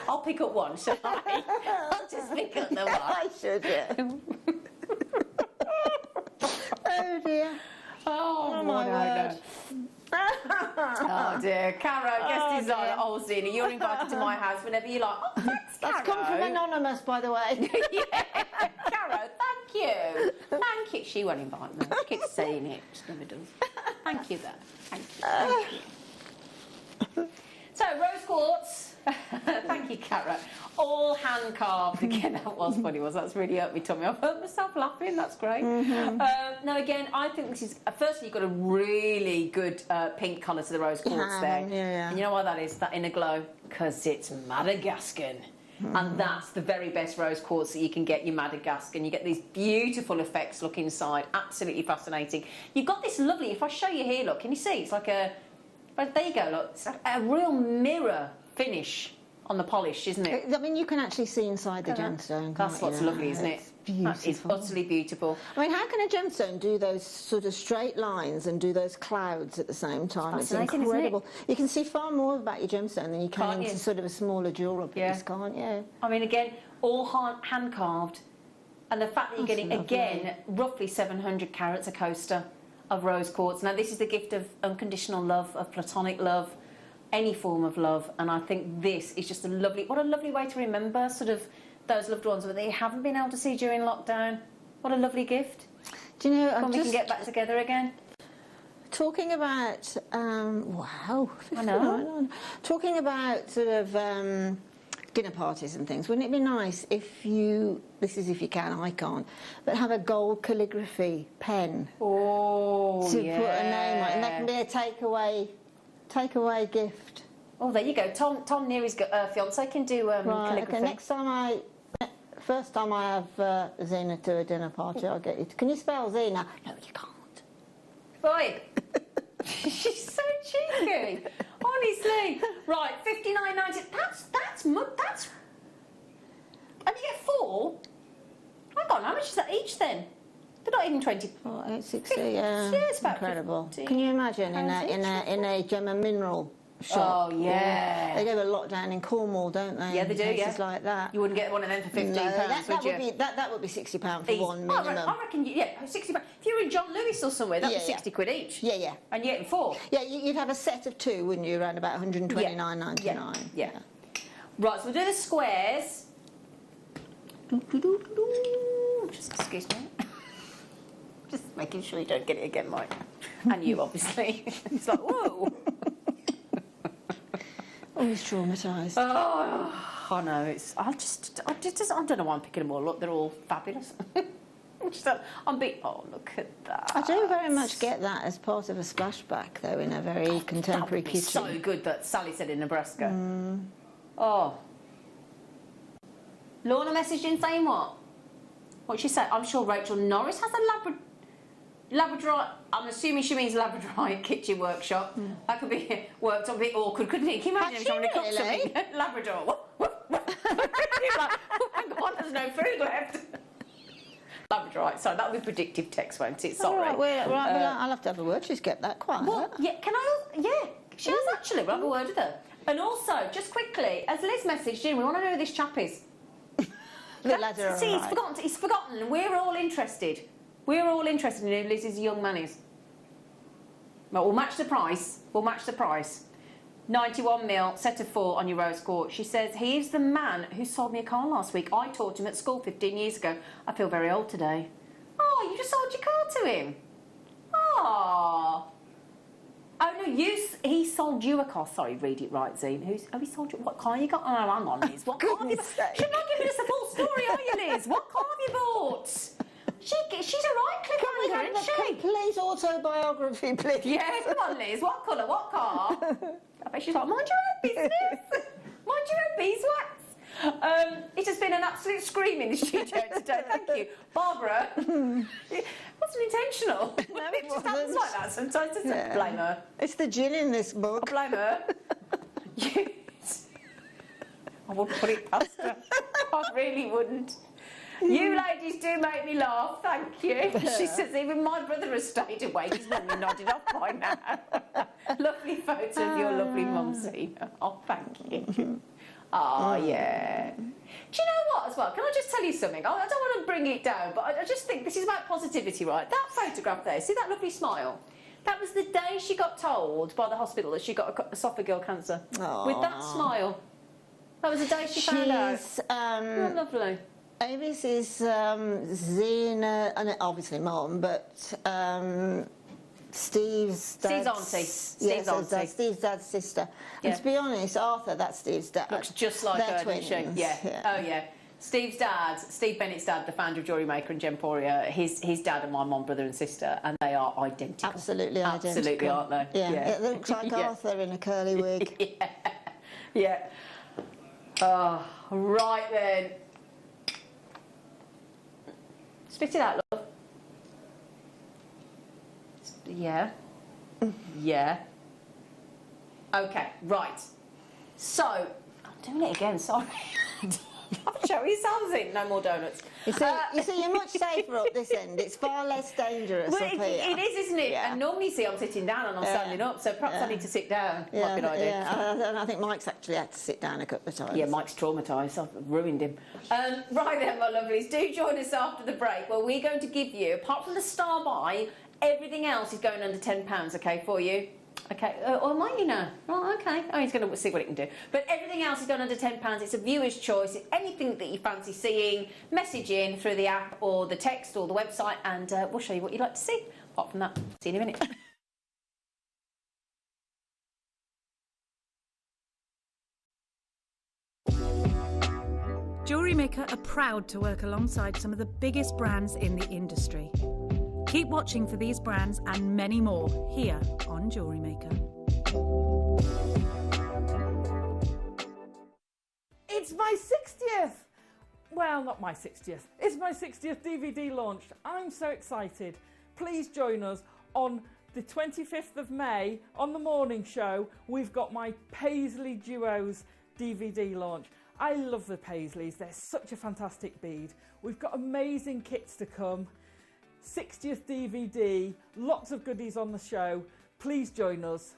[SPEAKER 8] I'll pick up one, shall I? I'll just pick up the one.
[SPEAKER 13] I should, yeah. Oh dear.
[SPEAKER 8] Oh my word. Oh dear. Caro, guest designer, Zena, you're invited to my house whenever you like. Oh, thanks, Caro.
[SPEAKER 13] That's come from Anonymous, by the way.
[SPEAKER 8] Yeah. Caro, thank you. Thank you. She won't invite me. She keeps saying it. She never does. Thank you, though. Thank you. So, rose quartz. Thank you, Caro. All hand carved. Again, that was funny, That's really hurt me tummy. I've hurt myself laughing. That's great. Now, again, I think this is. Firstly, you've got a really good pink colour to the rose quartz there.
[SPEAKER 13] Yeah.
[SPEAKER 8] And you know why that is? That inner glow? Because it's Madagascan. And that's the very best rose quartz that you can get, your Madagascan. You get these beautiful effects look inside. Absolutely fascinating. You've got this lovely. If I show you here, look, can you see? It's like a. But there you go. Look, it's like a real mirror finish on the polish, isn't it?
[SPEAKER 13] I mean, you can actually see inside the gemstone.
[SPEAKER 8] That's what's lovely, isn't it? That is utterly beautiful.
[SPEAKER 13] I mean, how can a gemstone do those sort of straight lines and do those clouds at the same time? It's incredible. You can see far more about your gemstone than you can into sort of a smaller jewellery piece, can't you?
[SPEAKER 8] I mean, again, all hand carved, and the fact that you're getting again roughly 700 carats a coaster. of rose quartz. Now, this is the gift of unconditional love, of platonic love, any form of love. And I think this is just what a lovely way to remember sort of those loved ones that they haven't been able to see during lockdown. What a lovely gift.
[SPEAKER 13] Do you know,
[SPEAKER 8] when we can get back together again.
[SPEAKER 13] Talking about, wow.
[SPEAKER 8] I know.
[SPEAKER 13] Talking about sort of dinner parties and things, wouldn't it be nice if you, this is if you can, I can't, but have a gold calligraphy pen to put a name on, and that can be a takeaway gift.
[SPEAKER 8] Oh, there you go. Tom Neary's fiance can do calligraphy.
[SPEAKER 13] Okay, first time I have Zena to a dinner party, I'll get you to, can you spell Zena? No, you can't.
[SPEAKER 8] Boy, she's so cheeky. Honestly. Right, $59.90. That's. And you get 4? Hang on, how much is that each then? They're not even 20.
[SPEAKER 13] Oh, 860, yeah.
[SPEAKER 8] It's about
[SPEAKER 13] incredible.
[SPEAKER 8] 50
[SPEAKER 13] Can you imagine in a gem and mineral shop?
[SPEAKER 8] Oh, yeah.
[SPEAKER 13] They do a lot down in Cornwall, don't they?
[SPEAKER 8] Yeah, they do,
[SPEAKER 13] Places like that.
[SPEAKER 8] You wouldn't get one of them for £15,
[SPEAKER 13] that
[SPEAKER 8] would you?
[SPEAKER 13] That would be £60 for one minimum.
[SPEAKER 8] I reckon, £60. If you're in John Lewis or somewhere, that'd be 60 quid each.
[SPEAKER 13] Yeah, yeah.
[SPEAKER 8] And you're getting 4.
[SPEAKER 13] Yeah, you'd have a set of 2, wouldn't you? Around about $129.99.
[SPEAKER 8] Yeah. Right, so we'll do the squares. Just excuse me. Just making sure you don't get it again, Mike. And you, obviously. It's like, whoa.
[SPEAKER 13] Always traumatised.
[SPEAKER 8] Oh, I know. I don't know why I'm picking them all up. They're all fabulous. Oh, look at that.
[SPEAKER 13] I do very much get that as part of a splashback, though, in a very contemporary
[SPEAKER 8] kitchen. So good that Sally said in Nebraska. Oh. Lorna messaged in saying what? What'd she say? I'm sure Rachel Norris has a Labradorite. I'm assuming she means Labradorite kitchen workshop. That could be worked on a bit awkward, couldn't it? Can you imagine trying to cook something? Labrador. Like, hang on, there's no food left. Labradorite. So that'll be predictive text, won't it? Sorry.
[SPEAKER 13] I'll have to have a word. She's kept that quiet.
[SPEAKER 8] Well, yeah, she has actually. We'll have a word with her. And also, just quickly, as Liz messaged in, we want to know who this chap is. He's forgotten. We're all interested. We're all interested in who Liz's young man is. Well, we'll match the price. 91mm, set of 4 on your rose quartz. She says, he is the man who sold me a car last week. I taught him at school 15 years ago. I feel very old today. Oh, you just sold your car to him? Oh. Oh, no, he sold you a car. Sorry, read it right, Zine. He sold you... What car you got? Oh, hang on, Liz. What car have you bought? You're not giving us the full story, are you, Liz? What car have you bought? She's a right cliffhanger, isn't she?
[SPEAKER 13] Complete autobiography, please.
[SPEAKER 8] Yeah, come on, Liz. What colour? What car? I bet she's like, mind your own business. Mind your own beeswax. It has been an absolute scream in the studio today. Thank you. Barbara, it wasn't intentional. No, it just happens like that sometimes, doesn't it? Blame her.
[SPEAKER 13] It's the gin in this book.
[SPEAKER 8] I blame her. Yes. I wouldn't put it past her. I really wouldn't. You ladies do make me laugh, thank you. She says, even my brother has stayed awake. He's normally nodded off by now. Lovely photo of your lovely mum, Zena. Oh, thank you. Oh, yeah. Do you know what, as well? Can I just tell you something? I don't want to bring it down, but I just think this is about positivity, right? That photograph there, see that lovely smile? That was the day she got told by the hospital that she got esophageal cancer. Aww. With that smile. That was the day she found out. You're lovely.
[SPEAKER 13] Avis is Zena, and obviously Mum, but Steve's auntie. Steve's dad's sister. Yeah. And to be honest, Arthur, that's Steve's dad.
[SPEAKER 8] Looks just like her, doesn't she? Yeah. Oh, yeah. Steve's dad, Steve Bennett's dad, the founder of Jewellery Maker and Gemporia, his dad and my mum, brother and sister, and they are identical.
[SPEAKER 13] Absolutely identical.
[SPEAKER 8] Absolutely, aren't they?
[SPEAKER 13] Yeah. It looks like Arthur in a curly wig.
[SPEAKER 8] Yeah. Oh, right then. Spit it out, love. Yeah. Yeah. Okay, right. So, I'm doing it again, sorry. Show yourselves in, no more donuts.
[SPEAKER 13] You see, you're much safer up this end. It's far less dangerous up here.
[SPEAKER 8] It is, isn't it? Yeah. And normally, see, I'm sitting down and I'm standing up, so perhaps I need to sit down. Might be an idea.
[SPEAKER 13] Yeah, and I think Mike's actually had to sit down a couple of times.
[SPEAKER 8] Yeah, Mike's traumatised. I've ruined him. Right then, my lovelies, do join us after the break, where we're going to give you, apart from the Star Buy, Everything else is going under £10, okay, for you? Okay, or might you know? Oh, okay. Oh, he's going to see what he can do. But everything else is going under £10. It's a viewer's choice. It's anything that you fancy seeing, message in through the app or the text or the website, and we'll show you what you'd like to see. Apart from that, see you in a minute.
[SPEAKER 15] Jewellery Maker are proud to work alongside some of the biggest brands in the industry. Keep watching for these brands and many more here on Jewellery Maker.
[SPEAKER 11] It's my 60th! Well, not my 60th. It's my 60th DVD launch. I'm so excited. Please join us on the 25th of May on the morning show. We've got my Paisley Duos DVD launch. I love the Paisleys. They're such a fantastic bead. We've got amazing kits to come. 60th DVD, lots of goodies on the show. Please join us.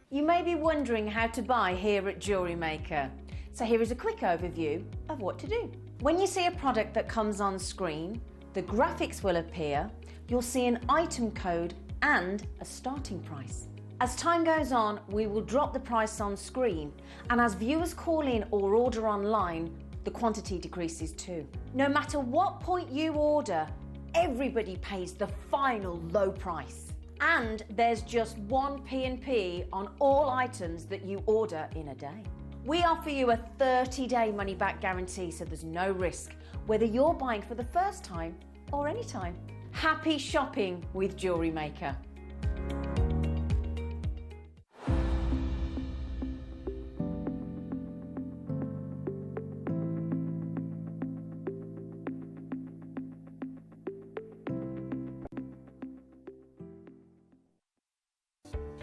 [SPEAKER 8] You may be wondering how to buy here at Jewellery Maker. So here is a quick overview of what to do. When you see a product that comes on screen, the graphics will appear, you'll see an item code and a starting price. As time goes on, we will drop the price on screen, and as viewers call in or order online, the quantity decreases too. No matter what point you order, everybody pays the final low price. And there's just one P&P on all items that you order in a day. We offer you a 30-day money-back guarantee, so there's no risk, whether you're buying for the first time or any time. Happy shopping with Jewellery Maker.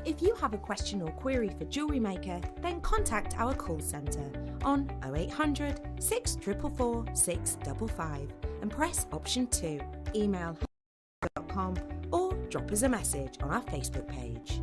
[SPEAKER 12] If you have a question or query for Jewellery Maker, then contact our call centre on 0800 644 655 and press option 2, email .com or drop us a message on our Facebook page.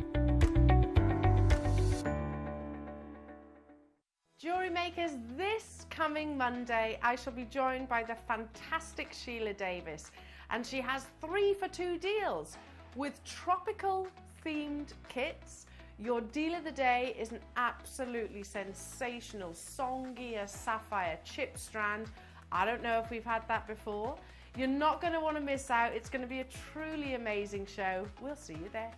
[SPEAKER 14] Jewellery Makers, this coming Monday, I shall be joined by the fantastic Sheila Davis, and she has 3 for 2 deals with tropical themed kits. Your deal of the day is an absolutely sensational Songia Sapphire chip strand. I don't know if we've had that before. You're not going to want to miss out. It's going to be a truly amazing show. We'll see you there.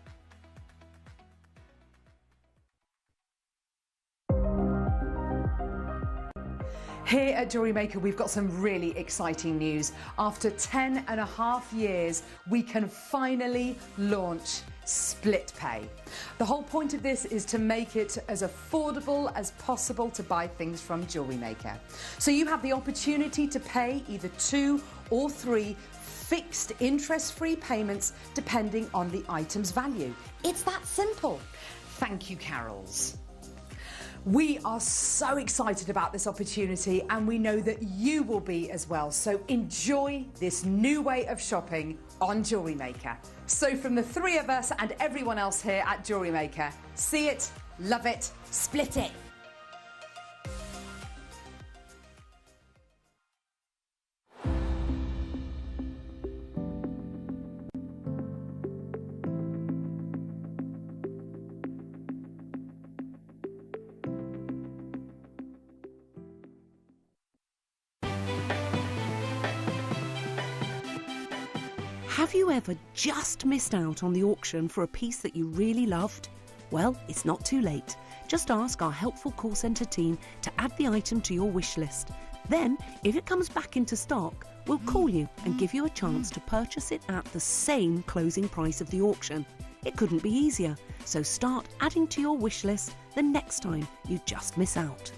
[SPEAKER 16] Here at Jewellery Maker, we've got some really exciting news. After 10.5 years, we can finally launch split pay. The whole point of this is to make it as affordable as possible to buy things from Jewellery Maker. So you have the opportunity to pay either 2 or 3 fixed interest-free payments depending on the item's value. It's that simple. Thank you, Carols. We are so excited about this opportunity, and we know that you will be as well. So enjoy this new way of shopping on Jewellery Maker. So from the 3 of us and everyone else here at Jewellery Maker, see it, love it, split it.
[SPEAKER 9] Have you ever just missed out on the auction for a piece that you really loved? Well, it's not too late. Just ask our helpful call centre team to add the item to your wish list. Then, if it comes back into stock, we'll call you and give you a chance to purchase it at the same closing price of the auction. It couldn't be easier, so start adding to your wish list the next time you just miss out.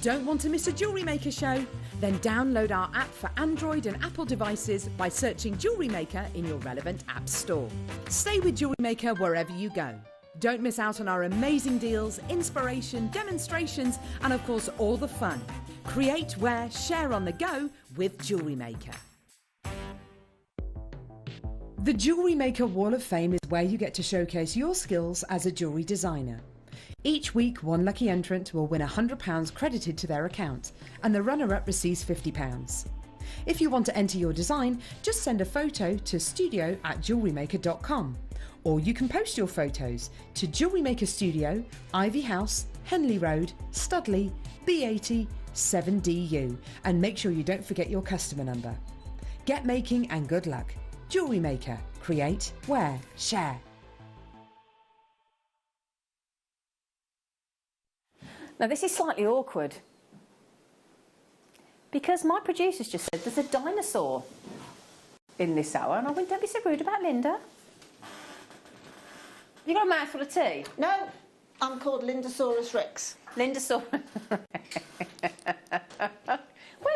[SPEAKER 6] Don't want to miss a Jewellery Maker show? Then download our app for Android and Apple devices by searching Jewellery Maker in your relevant app store. Stay with Jewellery Maker wherever you go. Don't miss out on our amazing deals, inspiration, demonstrations, and of course all the fun. Create, wear, share on the go with Jewellery Maker. The Jewellery Maker Wall of Fame is where you get to showcase your skills as a jewellery designer. Each week, one lucky entrant will win £100 credited to their account, and the runner-up receives £50. If you want to enter your design, just send a photo to studio@jewellerymaker.com, or you can post your photos to Jewellery Maker Studio, Ivy House, Henley Road, Studley, B80 7DU, and make sure you don't forget your customer number. Get making and good luck. Jewellery Maker. Create, wear, share.
[SPEAKER 8] Now this is slightly awkward because my producers just said there's a dinosaur in this hour, and I went, don't be so rude about Linda. You got a mouthful of tea?
[SPEAKER 13] No, I'm called Lindasaurus Rex.
[SPEAKER 8] Lindasaurus. Where's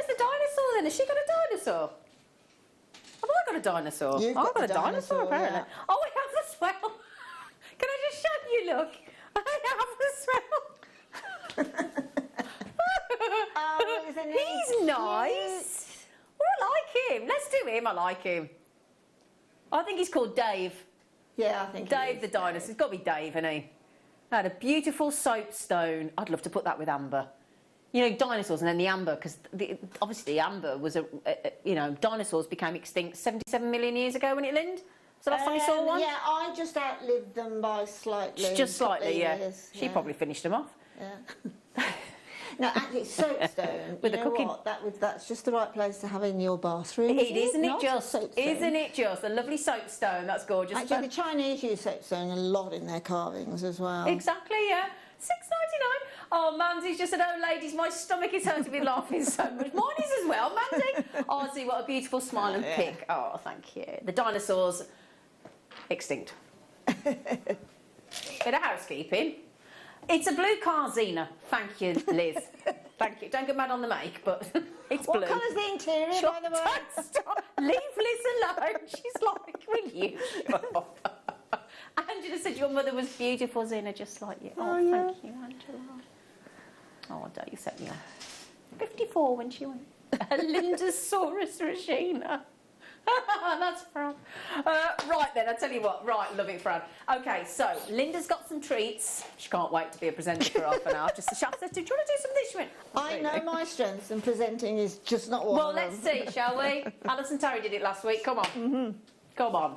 [SPEAKER 8] the dinosaur then? Has she got a dinosaur? Have I got a dinosaur?
[SPEAKER 13] You've
[SPEAKER 8] I've
[SPEAKER 13] got
[SPEAKER 8] got a
[SPEAKER 13] the
[SPEAKER 8] dinosaur
[SPEAKER 13] dinosaur,
[SPEAKER 8] apparently.
[SPEAKER 13] yeah.
[SPEAKER 8] Oh, I have as well. Can I just show you? Look, I have as well.
[SPEAKER 13] Oh, isn't he
[SPEAKER 8] He's nice. Well, I like him. Let's do him. I like him. I think he's called Dave.
[SPEAKER 13] Yeah, I think
[SPEAKER 8] Dave the dinosaur. It's got to be Dave, isn't he? Had a beautiful soapstone. I'd love to put that with amber. You know, dinosaurs and then the amber, because obviously amber was you know, dinosaurs became extinct 77 million years ago when it limbed. So last time you saw one?
[SPEAKER 13] Yeah, I just outlived them by slightly.
[SPEAKER 8] Just slightly, yeah.
[SPEAKER 13] Years,
[SPEAKER 8] She probably finished them off.
[SPEAKER 13] Yeah. No, actually, soapstone.
[SPEAKER 8] With
[SPEAKER 13] you
[SPEAKER 8] the
[SPEAKER 13] know
[SPEAKER 8] cooking.
[SPEAKER 13] What? That's just the right place to have in your bathroom.
[SPEAKER 8] Isn't it
[SPEAKER 13] Not
[SPEAKER 8] just?
[SPEAKER 13] soapstone.
[SPEAKER 8] Isn't it just? A lovely soapstone. That's gorgeous.
[SPEAKER 13] Actually, the Chinese use soapstone a lot in their carvings as well.
[SPEAKER 8] Exactly, yeah. £6.99. Oh, Mandy's just said, oh, ladies, my stomach is hurting me laughing so much. Mine is as well, Mandy. Oh, see, what a beautiful smile and pick. Oh, thank you. The dinosaurs, extinct. Bit of housekeeping. It's a blue car, Zena. Thank you, Liz. Thank you. Don't get mad on the make, but it's blue.
[SPEAKER 13] What colour's the interior, by the way?
[SPEAKER 8] Don't stop. Leave Liz alone. She's like, will you? Angela said your mother was beautiful, Zena, just like you. Oh, thank you, Angela. Oh, don't you set me off. 54 when she went. Lindasaurus Regina. That's Fran. Right then, I tell you what. Right, love it, Fran. Okay, so Linda's got some treats. She can't wait to be a presenter for half an hour. Just the chef said, do you want to do something? She went,
[SPEAKER 13] I know my strengths, and presenting is just not one
[SPEAKER 8] well,
[SPEAKER 13] of them.
[SPEAKER 8] let's see, shall we? Alison Terry did it last week. Come on. Come on.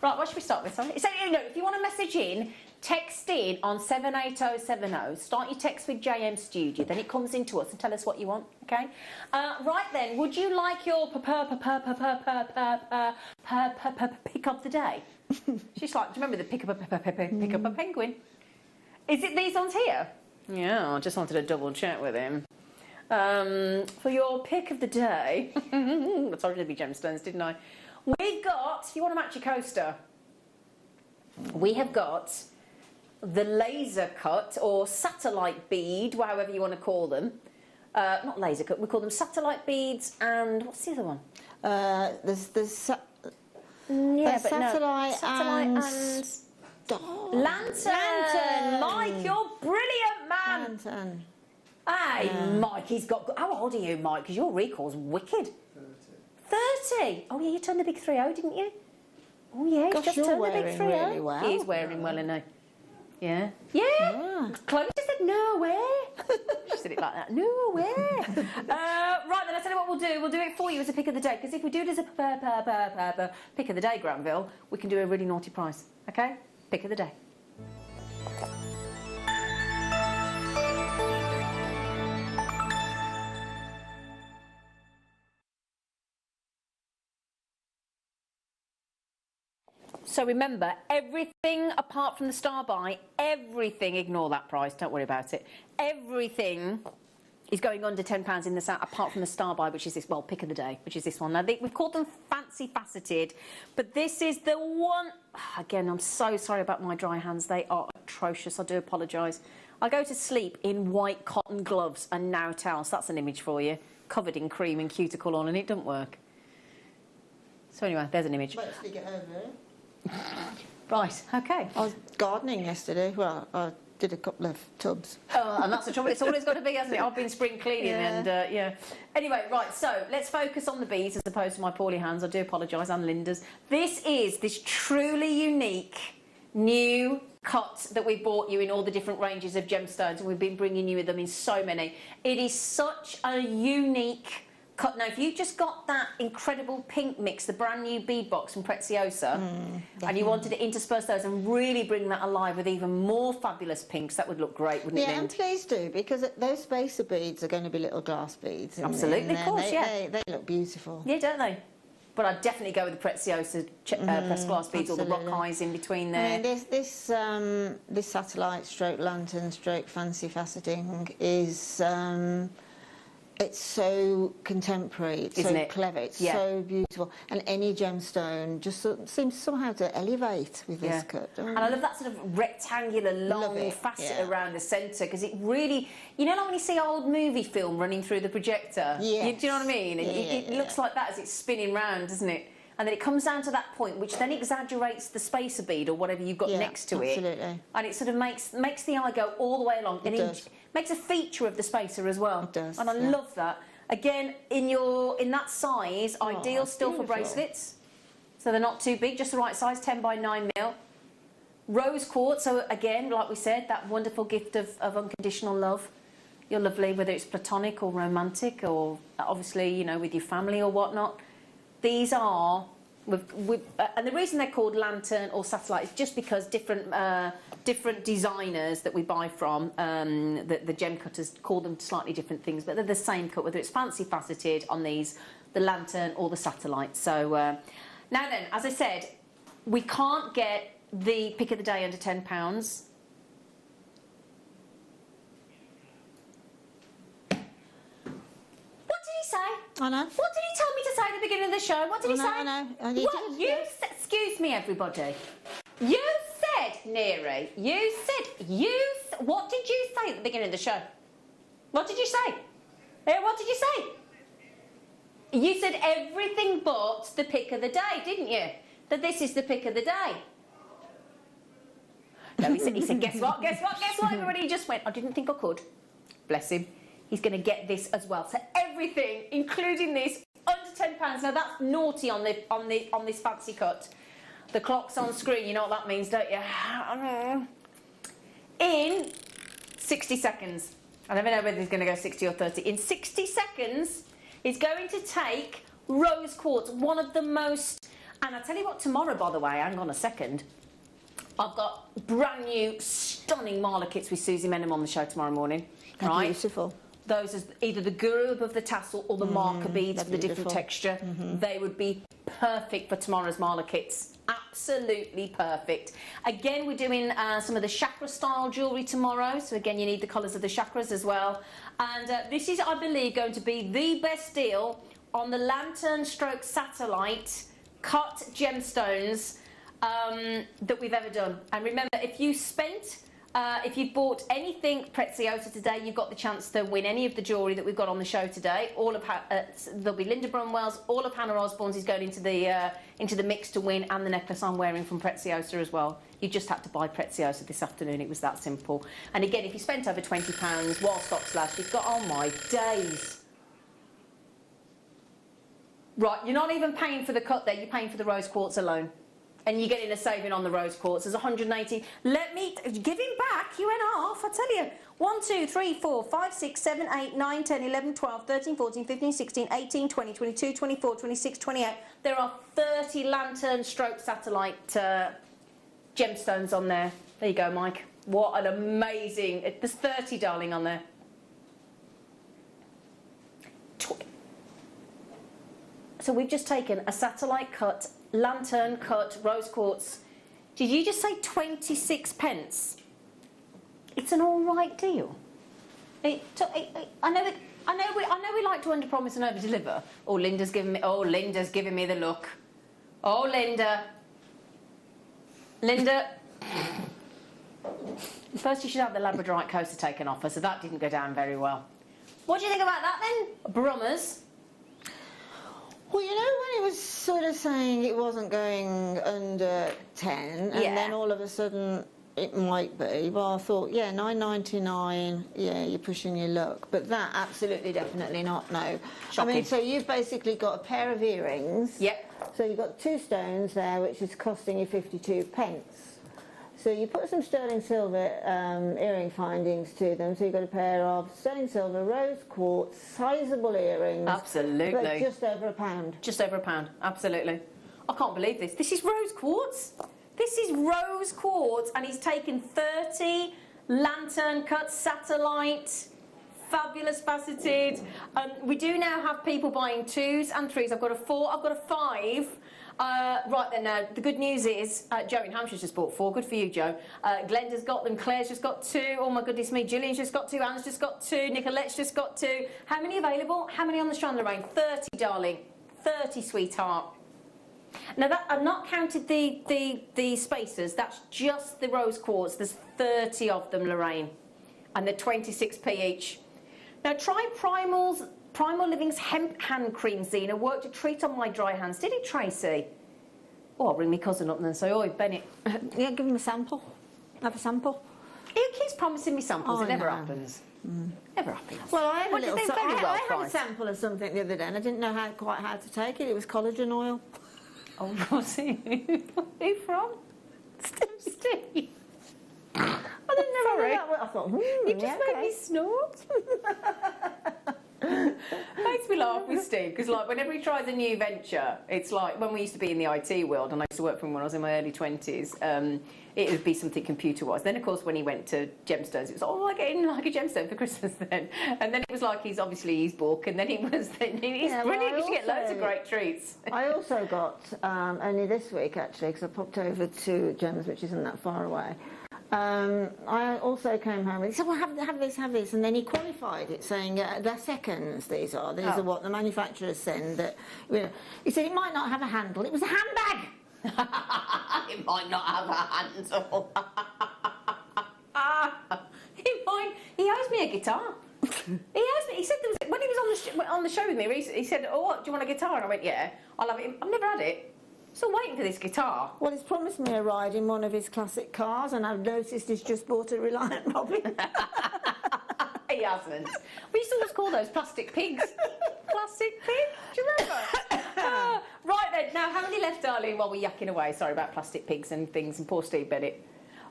[SPEAKER 8] Right, what should we start with? Sorry. So, you know, if you want to message in, text in on 78070. Start your text with JM Studio. Then it comes into us and tell us what you want, okay? Right then, would you like your pick of the day? She's like, do you remember the pick up a penguin? Is it these ones here? Yeah, I just wanted to double check with him. For your pick of the day, I told you there'd be gemstones, didn't I? We got, if you want to match your coaster, we have got the laser cut or satellite bead, however you want to call them. Not laser cut, we call them satellite beads, and what's the other one?
[SPEAKER 13] There's
[SPEAKER 8] satellite and lantern. Mike, you're brilliant, man.
[SPEAKER 13] Lantern.
[SPEAKER 8] Hey, Mike, he's got. How old are you, Mike? Because your recall's wicked. 30. Oh yeah, you turned the big 3-0, didn't you? Oh yeah, he's
[SPEAKER 13] Gosh,
[SPEAKER 8] just
[SPEAKER 13] you're
[SPEAKER 8] turned the big
[SPEAKER 13] wearing
[SPEAKER 8] 3-0.
[SPEAKER 13] really well.
[SPEAKER 8] He is wearing well, isn't he? Yeah. Yeah. Chloe just said no way. She said it like that. No way. Right then, I'll tell you what we'll do. We'll do it for you as a pick of the day. Because if we do it as a pick of the day, Granville, we can do a really naughty prize. Okay? Pick of the day. So remember, everything apart from the star buy, everything, ignore that price, don't worry about it. Everything is going under £10 in the set, apart from the star buy, which is this, well, pick of the day, which is this one. Now, we've called them fancy faceted, but this is the one. Again, I'm so sorry about my dry hands. They are atrocious. I do apologise. I go to sleep in white cotton gloves and now towels. That's an image for you. Covered in cream and cuticle on, and it doesn't work. So anyway, there's an image.
[SPEAKER 13] Let's get over it.
[SPEAKER 8] Right, okay.
[SPEAKER 13] I was gardening yesterday. Well, I did a couple of tubs.
[SPEAKER 8] Oh, and that's the trouble. It's always got to be, hasn't it? I've been spring cleaning and, yeah. Anyway, right, so let's focus on the beads as opposed to my poorly hands. I do apologise, and Linda's. This is this truly unique new cut that we bought you in all the different ranges of gemstones, and we've been bringing you them in so many. It is such a unique cut. Now, if you just got that incredible pink mix, the brand new bead box from Preziosa, and you wanted to intersperse those and really bring that alive with even more fabulous pinks, that would look great, wouldn't it?
[SPEAKER 13] Yeah, and please do, because those spacer beads are going to be little glass beads.
[SPEAKER 8] Absolutely, of course, yeah.
[SPEAKER 13] They look beautiful.
[SPEAKER 8] Yeah, don't they? But I'd definitely go with the Preziosa pressed glass beads, or the rock eyes in between there.
[SPEAKER 13] I mean, this satellite stroke lantern stroke fancy faceting is it's so contemporary, it's
[SPEAKER 8] Isn't
[SPEAKER 13] so
[SPEAKER 8] it?
[SPEAKER 13] clever, it's
[SPEAKER 8] Yeah.
[SPEAKER 13] so beautiful, and any gemstone just seems somehow to elevate with this cut.
[SPEAKER 8] And I love that sort of rectangular long facet around the centre, because it really, you know, like when you see old movie film running through the projector.
[SPEAKER 13] Yes.
[SPEAKER 8] Do you know what I mean? It looks like that as it's spinning round, doesn't it? And then it comes down to that point, which then exaggerates the spacer bead or whatever you've got next to it.
[SPEAKER 13] Absolutely.
[SPEAKER 8] And it sort of makes the eye go all the way along.
[SPEAKER 13] It does.
[SPEAKER 8] Makes a feature of the spacer as well.
[SPEAKER 13] It does.
[SPEAKER 8] And I love that. Again, in that size, ideal still for bracelets. So they're not too big, just the right size, 10 by 9mm. Rose quartz, so again, like we said, that wonderful gift of unconditional love. You're lovely, whether it's platonic or romantic, or obviously, you know, with your family or whatnot. These are, and the reason they're called lantern or satellite is just because different designers that we buy from, the gem cutters call them slightly different things, but they're the same cut, whether it's fancy faceted on these, the lantern or the satellite. So now then, as I said, we can't get the pick of the day under £10. Say?
[SPEAKER 13] I know.
[SPEAKER 8] What did he tell me to say at the beginning of the show? What did he say?
[SPEAKER 13] I know.
[SPEAKER 8] What? Excuse me, everybody. You said, Neri, what did you say at the beginning of the show? What did you say? What did you say? You said everything but the pick of the day, didn't you? That this is the pick of the day. No, he said, guess what? Everybody just went, I didn't think I could. Bless him. He's going to get this as well. So everything, including this, under £10. Now that's naughty on this fancy cut. The clock's on screen. You know what that means, don't you? In 60 seconds. I never know whether he's going to go 60 or 30. In 60 seconds, he's going to take rose quartz, one of the most. And I'll tell you what, tomorrow, by the way, hang on a second. I've got brand new, stunning Marla kits with Susie Menham on the show tomorrow morning. Right?
[SPEAKER 13] Beautiful.
[SPEAKER 8] Those are either the guru above the tassel or the marker beads for the different texture. They would be perfect for tomorrow's Marla kits. Absolutely perfect. Again, we're doing some of the chakra style jewellery tomorrow. So again, you need the colours of the chakras as well. And this is, I believe, going to be the best deal on the lantern stroke satellite cut gemstones that we've ever done. And remember, if you bought anything Preziosa today, you've got the chance to win any of the jewellery that we've got on the show today. There'll be Linda Brunwell's, all of Hannah Osborne's is going into the mix to win, and the necklace I'm wearing from Preziosa as well. You just had to buy Preziosa this afternoon. It was that simple. And again, if you spent over £20 while stocks last, you've got, oh my days. Right, you're not even paying for the cut there. You're paying for the rose quartz alone. And you're getting a saving on the rose quartz. There's 180. Let me give him back. You went off. I tell you. 1, 2, 3, 4, 5, 6, 7, 8, 9, 10, 11, 12, 13, 14, 15, 16, 18, 20, 22, 24, 26, 28. There are 30 lantern stroke satellite gemstones on there. There you go, Mike. What an amazing... There's 30, darling, on there. So we've just taken a satellite cut, lantern cut, rose quartz. Did you just say 26p? It's an all right deal. I know we like to underpromise and overdeliver. Oh, Linda's giving me the look. Oh, Linda. First, you should have the Labradorite coaster taken off her, so that didn't go down very well. What do you think about that then, Brummers?
[SPEAKER 13] Well, you know, when it was sort of saying it wasn't going under 10, and then all of a sudden it might be, well, I thought, yeah, $9.99, yeah, you're pushing your luck. But that, absolutely, definitely not, no.
[SPEAKER 8] Shocking.
[SPEAKER 13] I mean, so you've basically got a pair of earrings.
[SPEAKER 8] Yep.
[SPEAKER 13] So you've got 2 stones there, which is costing you 52p. So you put some sterling silver earring findings to them. So you've got a pair of sterling silver rose quartz sizable earrings.
[SPEAKER 8] Absolutely.
[SPEAKER 13] But just over £1.
[SPEAKER 8] Just over £1, absolutely. I can't believe this. This is rose quartz. This is rose quartz, and he's taken 30 lantern cut satellite, fabulous faceted. We do now have people buying 2s and 3s. I've got a 4, I've got a 5. Right then, now the good news is Joe in Hampshire's just bought 4. Good for you, Joe. Glenda's got them. Claire's just got 2. Oh my goodness me. Gillian's just got 2. Anne's just got 2. Nicolette's just got 2. How many available? How many on the strand, Lorraine? 30, darling. 30, sweetheart. Now that I've not counted the spacers. That's just the rose quartz. There's 30 of them, Lorraine, and they're 26p each. Now try Primal Living's hemp hand cream, Zena. Worked a treat on my dry hands. Did it, Tracy? Oh, I'll bring my cousin up and say, oi, Bennett.
[SPEAKER 13] Yeah, give him a sample. Have a sample.
[SPEAKER 8] He keeps promising me samples.
[SPEAKER 13] Oh,
[SPEAKER 8] it never
[SPEAKER 13] no.
[SPEAKER 8] happens. Never happens.
[SPEAKER 13] Well, I had a little. I had a
[SPEAKER 8] priced.
[SPEAKER 13] sample of something the other day, and I didn't know quite how to take it. It was collagen oil.
[SPEAKER 8] Oh, was it? Who from? Steve. I didn't know.
[SPEAKER 13] Sorry.
[SPEAKER 8] That.
[SPEAKER 13] I thought,
[SPEAKER 8] You just made me snort. Makes me laugh with Steve, because like whenever he tries a new venture, it's like when we used to be in the IT world, and I used to work for him when I was in my early 20s, it would be something computer-wise. Then of course when he went to gemstones, it was oh, I get in like a gemstone for Christmas then, and then it was like he's book, and then he's brilliant. You should get loads of great treats.
[SPEAKER 13] I also got only this week actually, because I popped over to Gems, which isn't that far away. I also came home and he said, well, have this, and then he qualified it, saying they're seconds, these are what the manufacturers send. That, you know, he said it might not have a handle, it was a handbag.
[SPEAKER 8] It might not have a handle. He owes me a guitar. He owes me. He said there was, when he was on the show with me, he said, oh, what, do you want a guitar? And I went, yeah, I'll have it. I've never had it. Still waiting for this guitar.
[SPEAKER 13] Well, he's promised me a ride in one of his classic cars, and I've noticed he's just bought a Reliant Robin.
[SPEAKER 8] He hasn't. We used to always call those plastic pigs. Plastic pig? Do you remember? Right then, now how many left, darling, while we're yakking away? Sorry about plastic pigs and things, and poor Steve Bennett.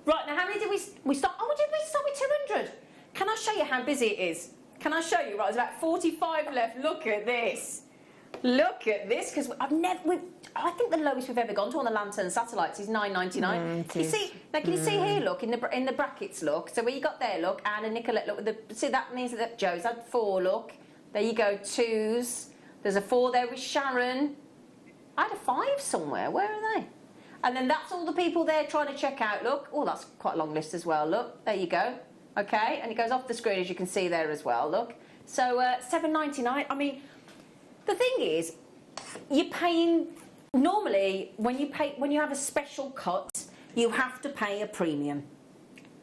[SPEAKER 8] Right, now how many did we start? Oh, did we start with 200? Can I show you how busy it is? Can I show you? Right, there's about 45 left. Look at this. Look at this, because I think the lowest we've ever gone to on the lantern satellites is £9.99. You see, now can you see here? Look in the brackets. Look, so where you got there? Look, Anne and Nicolette. Look, see that means that Joe's had 4. Look, there you go, 2s. There's a 4 there with Sharon. I had a 5 somewhere. Where are they? And then that's all the people there trying to check out. Look, oh, that's quite a long list as well. Look, there you go. Okay, and it goes off the screen as you can see there as well. Look, so £7.99. I mean. The thing is, you're paying normally when you have a special cut, you have to pay a premium.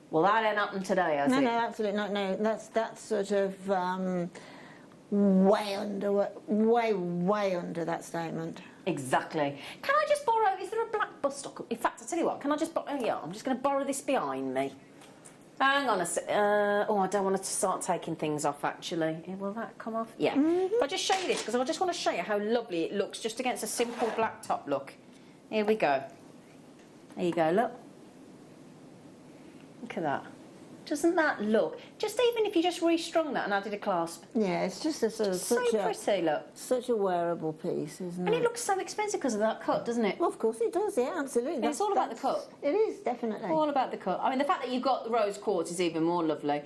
[SPEAKER 8] Well, that ain't happened today, has it?
[SPEAKER 13] No, absolutely not. No, that's sort of way under that statement.
[SPEAKER 8] Exactly. Can I just borrow? Is there a black bus stop? In fact, I tell you what. Can I just borrow? Yeah, I'm just going to borrow this behind me. Hang on a sec. Oh, I don't want to start taking things off, actually. Will that come off? Yeah. If I just show you this, because I just want to show you how lovely it looks just against a simple black top look. Here we go. There you go, look. Look at that. Doesn't that look? Just even if you just restrung that and added a clasp.
[SPEAKER 13] Yeah, it's just a sort of
[SPEAKER 8] pretty, look.
[SPEAKER 13] Such a wearable piece, isn't it?
[SPEAKER 8] And it looks so expensive because of that cut, doesn't it?
[SPEAKER 13] Well, of course it does, yeah, absolutely.
[SPEAKER 8] It's all about the cut.
[SPEAKER 13] It is, definitely.
[SPEAKER 8] All about the cut. I mean, the fact that you've got the rose quartz is even more lovely.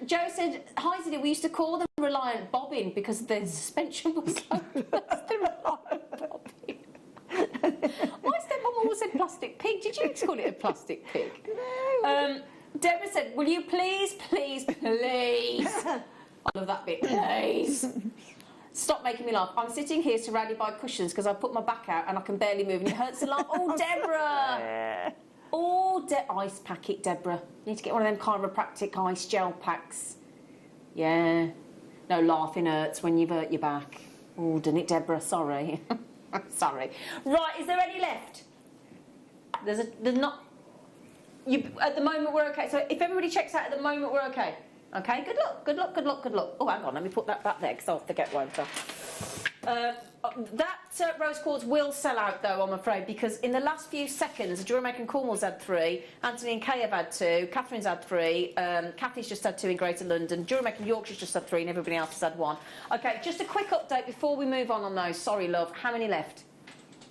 [SPEAKER 8] Joe said, hi, Ziddy, we used to call them Reliant Bobbin because the suspension was so close to Reliant Bobbin. My stepmom always said plastic pig. Did you call it a plastic pig? No. Deborah said, will you please, please, please. I love that bit, please. Stop making me laugh. I'm sitting here surrounded by cushions because I put my back out and I can barely move and it hurts to laugh. Oh, Deborah. Oh, ice packet, Deborah. You need to get one of them chiropractic ice gel packs. Yeah. No, laughing hurts when you've hurt your back. Oh, didn't it, Deborah? Sorry. Sorry. Right, is there any left? There's not... at the moment we're okay. So if everybody checks out at the moment, we're okay. Okay, good luck, good luck, good luck, good luck. Oh, hang on, let me put that back there because I'll forget, won't I? That rose quartz will sell out though, I'm afraid, because in the last few seconds, Jewellery Maker in Cornwall's had 3, Anthony and Kay have had 2, Catherine's had 3, Kathy's just had 2 in Greater London, Jewellery Maker in Yorkshire's just had 3, and everybody else has had 1. Okay, just a quick update before we move on those. Sorry, love. How many left?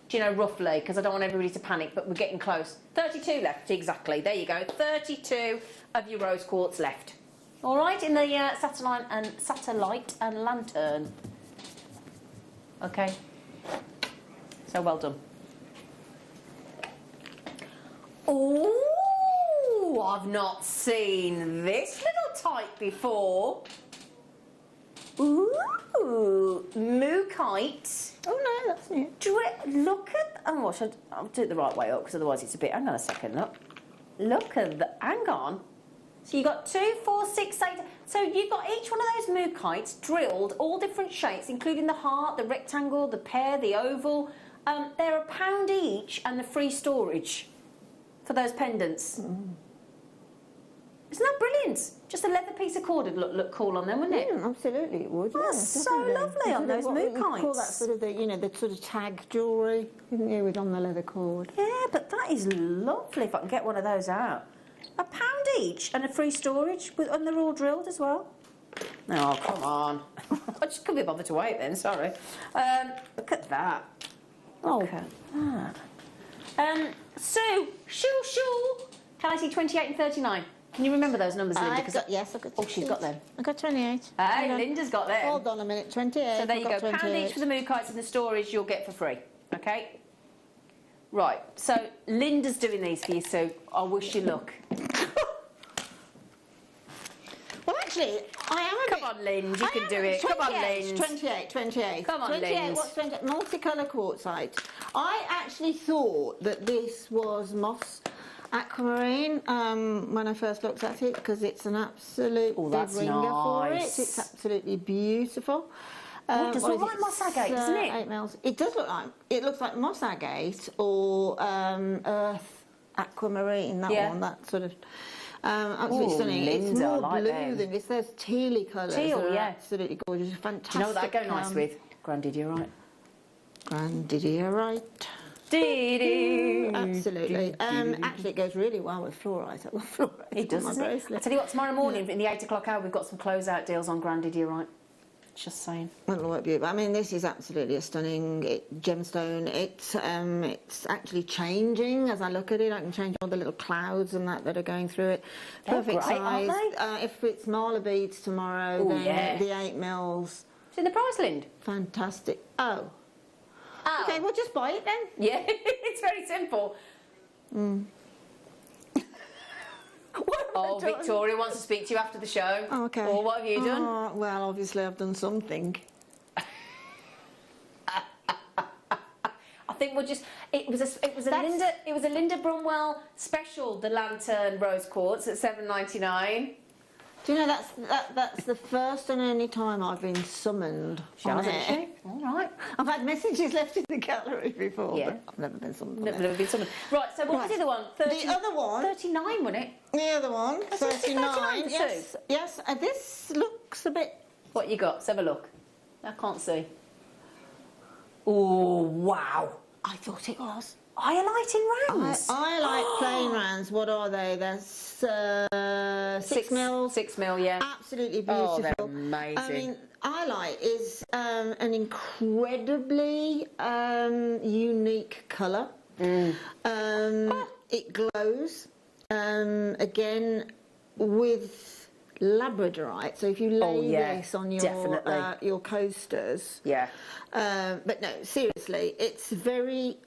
[SPEAKER 8] Do you know roughly? Because I don't want everybody to panic, but we're getting close. 32 left, exactly. There you go. 32 of your rose quartz left. All right, in the satellite and lantern. Okay. So well done. Oh, I've not seen this little type before. Ooh, Mookite.
[SPEAKER 13] Oh no, that's new.
[SPEAKER 8] Look at. Oh, watch, I'll do it the right way up because otherwise it's a bit. Hang on a second, look. Look at the. Hang on. So you got 2, 4, 6, 8. So you've got each one of those mookites drilled, all different shapes, including the heart, the rectangle, the pear, the oval. They're £1 each, and the free storage for those pendants. Isn't that brilliant? Just a leather piece of cord would look cool on them, wouldn't it?
[SPEAKER 13] Absolutely, it would.
[SPEAKER 8] That's
[SPEAKER 13] yeah,
[SPEAKER 8] so lovely on those mookites.
[SPEAKER 13] Call that sort of the, the sort of tag jewellery, isn't it, with on the leather cord?
[SPEAKER 8] Yeah, but that is lovely. If I can get one of those out. £1 each and a free storage, and they're all drilled as well. Oh, come on. I just couldn't be bothered to wait then, sorry. Look at that. Look at that. Sue, shoo. Can I see 28 and 39? Can you remember those numbers, Linda?
[SPEAKER 13] Yes, I've got 28.
[SPEAKER 8] Oh, she's got them.
[SPEAKER 13] I've got 28.
[SPEAKER 8] Hey, Linda's got them.
[SPEAKER 13] Hold on a minute, 28.
[SPEAKER 8] So there you go, £1
[SPEAKER 13] 28.
[SPEAKER 8] each for the mookites and the storage you'll get for free. Okay? Right, so Linda's doing these for you, Sue. I wish you luck.
[SPEAKER 13] Well, actually, I am a
[SPEAKER 8] Come on, Lind, you can do it. Come on, Lind.
[SPEAKER 13] 28.
[SPEAKER 8] Come on,
[SPEAKER 13] 28,
[SPEAKER 8] Lind.
[SPEAKER 13] what's 28? Multicolour quartzite. I actually thought that this was moss aquamarine when I first looked at it, because it's an absolute big ringer for it. It's absolutely beautiful.
[SPEAKER 8] It does look like moss agate, doesn't it?
[SPEAKER 13] 8 mils. It does look like, it looks like moss agate or earth aquamarine, that one, that sort of, absolutely stunning.
[SPEAKER 8] Linda,
[SPEAKER 13] it's more
[SPEAKER 8] like
[SPEAKER 13] blue
[SPEAKER 8] them.
[SPEAKER 13] than this. There's tealy colours.
[SPEAKER 8] Teal, yeah.
[SPEAKER 13] Absolutely gorgeous, fantastic.
[SPEAKER 8] Do you know what that'd go nice with? Grandidierite.
[SPEAKER 13] Grandidierite. Absolutely. Actually, it goes really well with fluorite. I love fluorite.
[SPEAKER 8] It does, doesn't it? I'll tell you what, tomorrow morning in the 8 o'clock hour, we've got some closeout deals on Grandidierite. Just saying.
[SPEAKER 13] It'll work beautiful. I mean, this is absolutely a stunning gemstone. It's actually changing as I look at it. I can change all the little clouds and that are going through it. Perfect
[SPEAKER 8] great,
[SPEAKER 13] size.
[SPEAKER 8] aren't they?
[SPEAKER 13] If it's Marla beads tomorrow, then the 8 mils.
[SPEAKER 8] It's in the price, Lind.
[SPEAKER 13] Fantastic. Oh. Okay, well, just buy it then.
[SPEAKER 8] Yeah, it's very simple. Oh, Victoria wants to speak to you after the show.
[SPEAKER 13] Oh, okay.
[SPEAKER 8] Or what have you done?
[SPEAKER 13] Well, obviously I've done something.
[SPEAKER 8] I think we'll just. It was a Linda Brunwell special. The Lantern Rose Quartz at $7.99.
[SPEAKER 13] Do you know that's the first and only time I've been summoned on it.
[SPEAKER 8] All right.
[SPEAKER 13] I've had messages left in the gallery before, but I've never been summoned.
[SPEAKER 8] Never been summoned. Right. So what was the other one?
[SPEAKER 13] The other one.
[SPEAKER 8] 39, wasn't it?
[SPEAKER 13] The other one. 39.
[SPEAKER 8] Yes.
[SPEAKER 13] Yes. This looks a bit.
[SPEAKER 8] What you got? Let's have a look. I can't see. Oh wow!
[SPEAKER 13] I thought it was.
[SPEAKER 8] Highlighting rounds.
[SPEAKER 13] I like plain rounds. What are they? They're 6 mils.
[SPEAKER 8] 6 mil, yeah.
[SPEAKER 13] Absolutely beautiful.
[SPEAKER 8] Oh, they're amazing.
[SPEAKER 13] I mean, highlight is an incredibly unique colour. It glows. Again, with labradorite. So if you lay this on your coasters.
[SPEAKER 8] Yeah.
[SPEAKER 13] But no, seriously, it's very.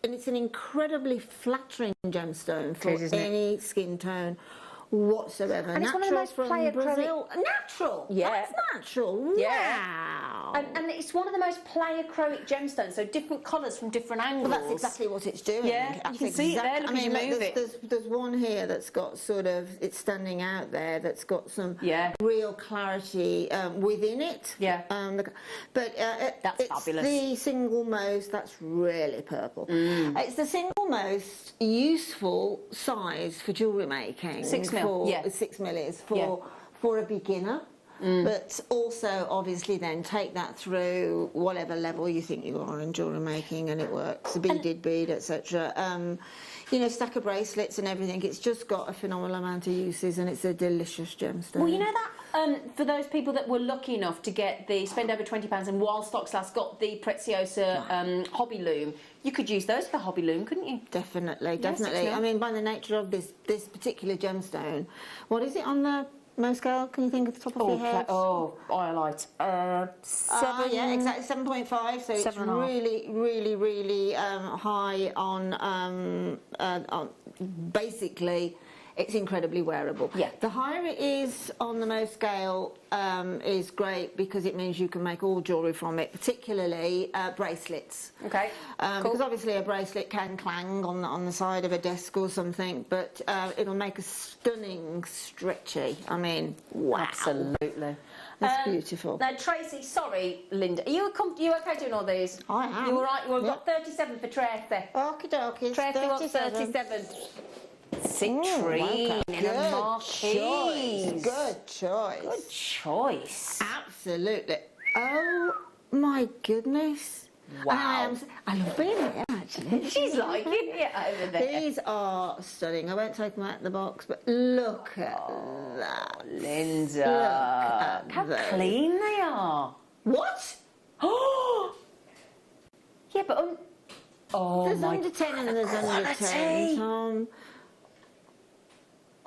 [SPEAKER 13] And it's an incredibly flattering gemstone for any skin tone whatsoever.
[SPEAKER 8] And it's one of the most play
[SPEAKER 13] Brazil. Natural.
[SPEAKER 8] Yeah.
[SPEAKER 13] That's natural.
[SPEAKER 8] Yeah.
[SPEAKER 13] Wow.
[SPEAKER 8] And it's one of the most play acrylic gemstones, so different colours from different angles.
[SPEAKER 13] Well, that's exactly what it's doing.
[SPEAKER 8] Yeah,
[SPEAKER 13] That's
[SPEAKER 8] you can see it there, look as you move it.
[SPEAKER 13] There's one here that's got sort of, it's standing out there, that's got some real clarity within it.
[SPEAKER 8] Yeah.
[SPEAKER 13] But
[SPEAKER 8] that's
[SPEAKER 13] it's
[SPEAKER 8] fabulous.
[SPEAKER 13] the single most, that's really purple. It's the single most useful size for jewellery making.
[SPEAKER 8] 6 mil,
[SPEAKER 13] 6 mil is for a beginner. but also obviously then take that through whatever level you think you are in jewellery making, and it works. A beaded bead, etc. You know, stack of bracelets and everything. It's just got a phenomenal amount of uses, and it's a delicious gemstone.
[SPEAKER 8] Well, you know that for those people that were lucky enough to get the spend over £20 and while stocks last got the Preziosa hobby loom, you could use those for the hobby loom, couldn't you?
[SPEAKER 13] Definitely, definitely.
[SPEAKER 8] Yes,
[SPEAKER 13] I mean, by the nature of this particular gemstone, what is it on the Mo scale? Can you think at the top of your head?
[SPEAKER 8] Iolite. 7.
[SPEAKER 13] Yeah, exactly 7.5. So it's really, really, really high on basically. It's incredibly wearable.
[SPEAKER 8] Yeah.
[SPEAKER 13] The higher it is on the Mo scale is great because it means you can make all jewellery from it, particularly bracelets.
[SPEAKER 8] Okay.
[SPEAKER 13] Because obviously a bracelet can clang on the side of a desk or something, but it'll make a stunning stretchy. I mean, wow.
[SPEAKER 8] Absolutely.
[SPEAKER 13] That's beautiful.
[SPEAKER 8] Now, Tracy, sorry, Linda, are you okay doing all these?
[SPEAKER 13] I am.
[SPEAKER 8] You all right? We've got 37 for Tracy.
[SPEAKER 13] Okie dokie.
[SPEAKER 8] Tracy wants 37. Citrine in a marquise.
[SPEAKER 13] Good choice.
[SPEAKER 8] Good choice.
[SPEAKER 13] Absolutely. Oh my goodness.
[SPEAKER 8] Wow.
[SPEAKER 13] I love being here, actually.
[SPEAKER 8] She's liking it over there.
[SPEAKER 13] These are stunning. I won't take them out of the box, but look at that.
[SPEAKER 8] Linda.
[SPEAKER 13] Look at
[SPEAKER 8] how
[SPEAKER 13] those.
[SPEAKER 8] clean they are.
[SPEAKER 13] What?
[SPEAKER 8] Oh! Yeah, but...
[SPEAKER 13] there's under 10 and there's under 10, Tom.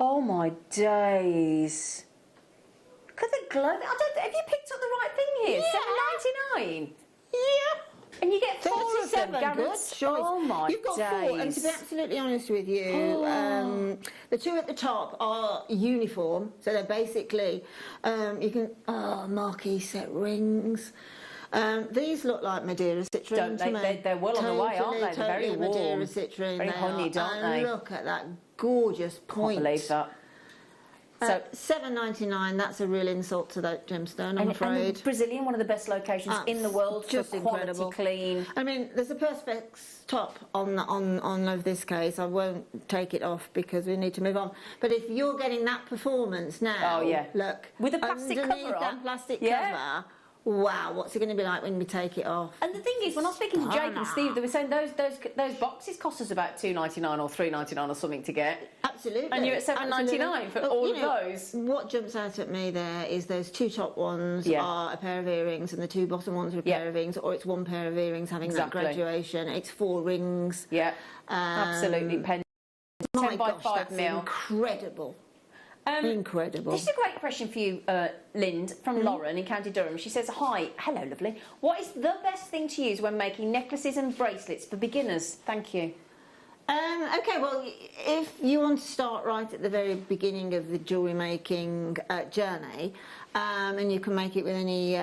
[SPEAKER 8] Oh my days. Look at the glow. Have you picked up the right thing here?
[SPEAKER 13] Yeah.
[SPEAKER 8] £7.99.
[SPEAKER 13] Yeah.
[SPEAKER 8] And you get 4 of them,
[SPEAKER 13] 37, good choice.
[SPEAKER 8] Oh my
[SPEAKER 13] You've got
[SPEAKER 8] days.
[SPEAKER 13] 4, and to be absolutely honest with you, the 2 at the top are uniform, so they're basically, you can, marquee set rings. These look like Madeira citrine to me.
[SPEAKER 8] They're well on the way, aren't they? They're very warm.
[SPEAKER 13] Madeira citrine.
[SPEAKER 8] Very honeyed, aren't they?
[SPEAKER 13] Look at that gorgeous point.
[SPEAKER 8] Can't believe that.
[SPEAKER 13] So $7.99. That's a real insult to that gemstone, I'm afraid.
[SPEAKER 8] And the Brazilian, one of the best locations in the world for
[SPEAKER 13] just
[SPEAKER 8] quality,
[SPEAKER 13] incredible.
[SPEAKER 8] clean.
[SPEAKER 13] I mean, there's a perspex top on of this case. I won't take it off because we need to move on. But if you're getting that performance now, look,
[SPEAKER 8] with a plastic
[SPEAKER 13] underneath
[SPEAKER 8] cover
[SPEAKER 13] that
[SPEAKER 8] on,
[SPEAKER 13] plastic cover. Wow, what's it going to be like when we take it off?
[SPEAKER 8] And the thing is, when I was speaking to Jake and Steve, they were saying those boxes cost us about $2.99 or $3.99 or something to get.
[SPEAKER 13] Absolutely.
[SPEAKER 8] And you're at $7.99 for all of those.
[SPEAKER 13] What jumps out at me there is those 2 top ones are a pair of earrings and the 2 bottom ones are a pair of earrings, or it's 1 pair of earrings having that graduation. It's 4 rings.
[SPEAKER 8] Yeah, absolutely. 10 by 5
[SPEAKER 13] that's
[SPEAKER 8] mil.
[SPEAKER 13] Incredible. Incredible.
[SPEAKER 8] This is a great question for you, Lind, from Lauren in County Durham. She says, hi, hello, lovely. What is the best thing to use when making necklaces and bracelets for beginners? Thank you.
[SPEAKER 13] Okay, well, if you want to start right at the very beginning of the jewellery making journey, and you can make it with any,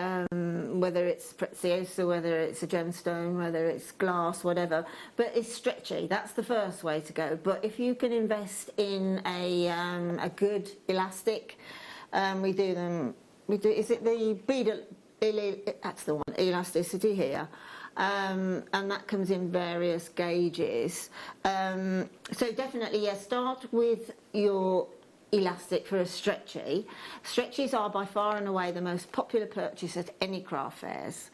[SPEAKER 13] whether it's Preziosa, whether it's a gemstone, whether it's glass, whatever, but it's stretchy. That's the first way to go. But if you can invest in a good elastic, is it the bead, that's the one, elasticity here. And that comes in various gauges. So definitely, start with your elastic for a stretchy. Stretchies are by far and away the most popular purchase at any craft fairs.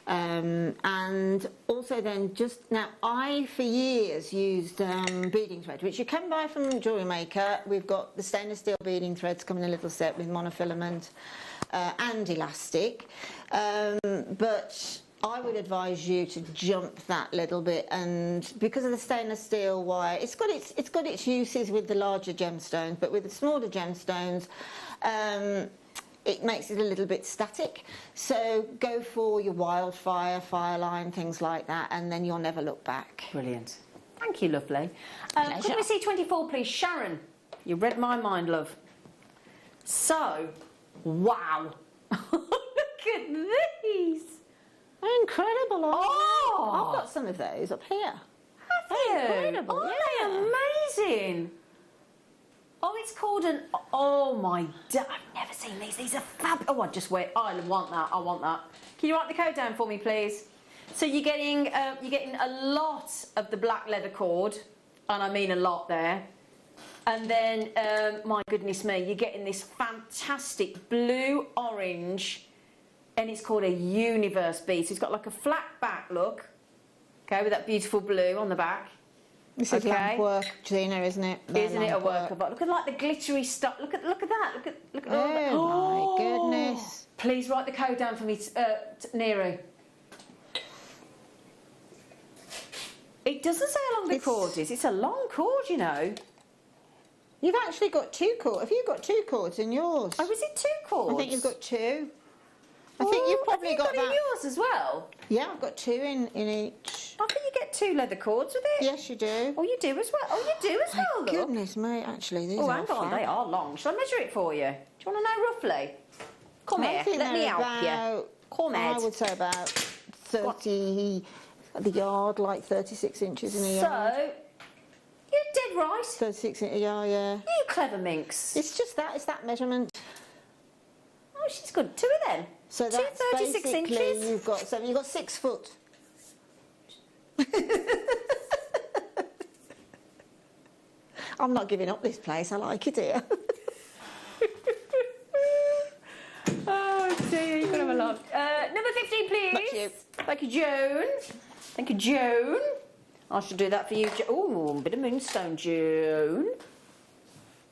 [SPEAKER 13] And also then I for years used beading thread, which you can buy from Jewellery Maker. We've got the stainless steel beading threads come in a little set with monofilament and elastic. But I would advise you to jump that little bit, and because of the stainless steel wire, it's got its uses with the larger gemstones, but with the smaller gemstones, it makes it a little bit static. So go for your wildfire, fireline, things like that, and then you'll never look back.
[SPEAKER 8] Brilliant. Thank you, lovely. Could we see 24, please? Sharon, you read my mind, love. So, wow. Look at these.
[SPEAKER 13] Incredible. I've got some of those up here.
[SPEAKER 8] Have you?
[SPEAKER 13] Incredible.
[SPEAKER 8] They're amazing. Oh, it's called an... Oh, my... I've never seen these. These are fab... Oh, I want that. I want that. Can you write the code down for me, please? So you're getting a lot of the black leather cord, and I mean a lot there. And then, my goodness me, you're getting this fantastic blue-orange, and it's called a universe bead. So it's got like a flat back look, okay, with that beautiful blue on the back.
[SPEAKER 13] This is lamp work, Gina, isn't it?
[SPEAKER 8] Isn't it a work of art? Look at like the glittery stuff. Look at that. Look at all that.
[SPEAKER 13] Oh my goodness!
[SPEAKER 8] Please write the code down for me, Nero. It doesn't say how long the cord is. It's a long cord, you know.
[SPEAKER 13] You've actually got 2 cords. Have you got 2 cords in yours?
[SPEAKER 8] Oh, is it 2 cords?
[SPEAKER 13] I think you've got 2. I think you've probably got
[SPEAKER 8] in yours as well.
[SPEAKER 13] Yeah, I've got 2 in each.
[SPEAKER 8] I think you get 2 leather cords with it.
[SPEAKER 13] Yes, you do.
[SPEAKER 8] Oh, you do as well. Oh, you do as well. Look.
[SPEAKER 13] Goodness me, actually, these
[SPEAKER 8] Oh,
[SPEAKER 13] are
[SPEAKER 8] hang on,
[SPEAKER 13] fat.
[SPEAKER 8] they are long. Shall I measure it for you? Do you want to know roughly? Come
[SPEAKER 13] I
[SPEAKER 8] here,
[SPEAKER 13] think
[SPEAKER 8] let me
[SPEAKER 13] they're
[SPEAKER 8] help you.
[SPEAKER 13] about,
[SPEAKER 8] Come
[SPEAKER 13] I
[SPEAKER 8] Ed.
[SPEAKER 13] would say about 30 the yard, like 36 inches in a yard.
[SPEAKER 8] So, you're dead right.
[SPEAKER 13] 36 in a yard, yeah.
[SPEAKER 8] You clever minx.
[SPEAKER 13] It's just that, it's that measurement.
[SPEAKER 8] Oh, she's good. 2 of them.
[SPEAKER 13] So
[SPEAKER 8] 2
[SPEAKER 13] that's
[SPEAKER 8] 36
[SPEAKER 13] basically,
[SPEAKER 8] inches.
[SPEAKER 13] you've got 6 foot. I'm not giving up this place, I like it here.
[SPEAKER 8] Oh dear, you're gonna have a laugh. Number 15, please.
[SPEAKER 13] Thank you.
[SPEAKER 8] Thank you, Joan. Thank you, Joan. I shall do that for you. Oh, a bit of moonstone, Joan.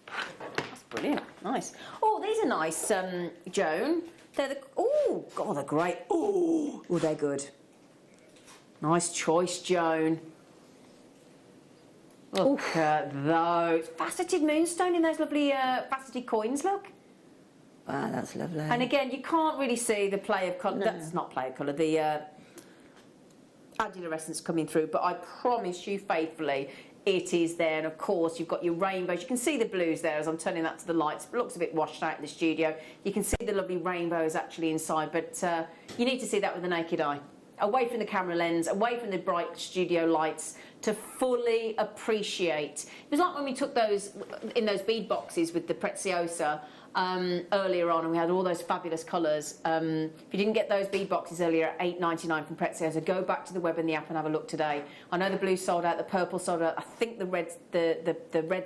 [SPEAKER 8] That's brilliant. Nice. Oh, these are nice, Joan. They're the. Oh, God, they're great. Oh, they're good. Nice choice, Joan. Look at those. Faceted moonstone in those lovely faceted coins, look.
[SPEAKER 13] Wow, that's lovely.
[SPEAKER 8] And again, you can't really see the play of colour.
[SPEAKER 13] No.
[SPEAKER 8] That's not play of colour. The adolescence coming through. But I promise you faithfully, it is there. And of course, you've got your rainbows. You can see the blues there as I'm turning that to the lights. It looks a bit washed out in the studio. You can see the lovely rainbows actually inside. But you need to see that with the naked eye. Away from the camera lens, away from the bright studio lights, to fully appreciate. It was like when we took those in those bead boxes with the Preziosa earlier on, and we had all those fabulous colours. If you didn't get those bead boxes earlier at $8.99 from Preziosa, go back to the web and the app and have a look today. I know the blue sold out, the purple sold out. I think the red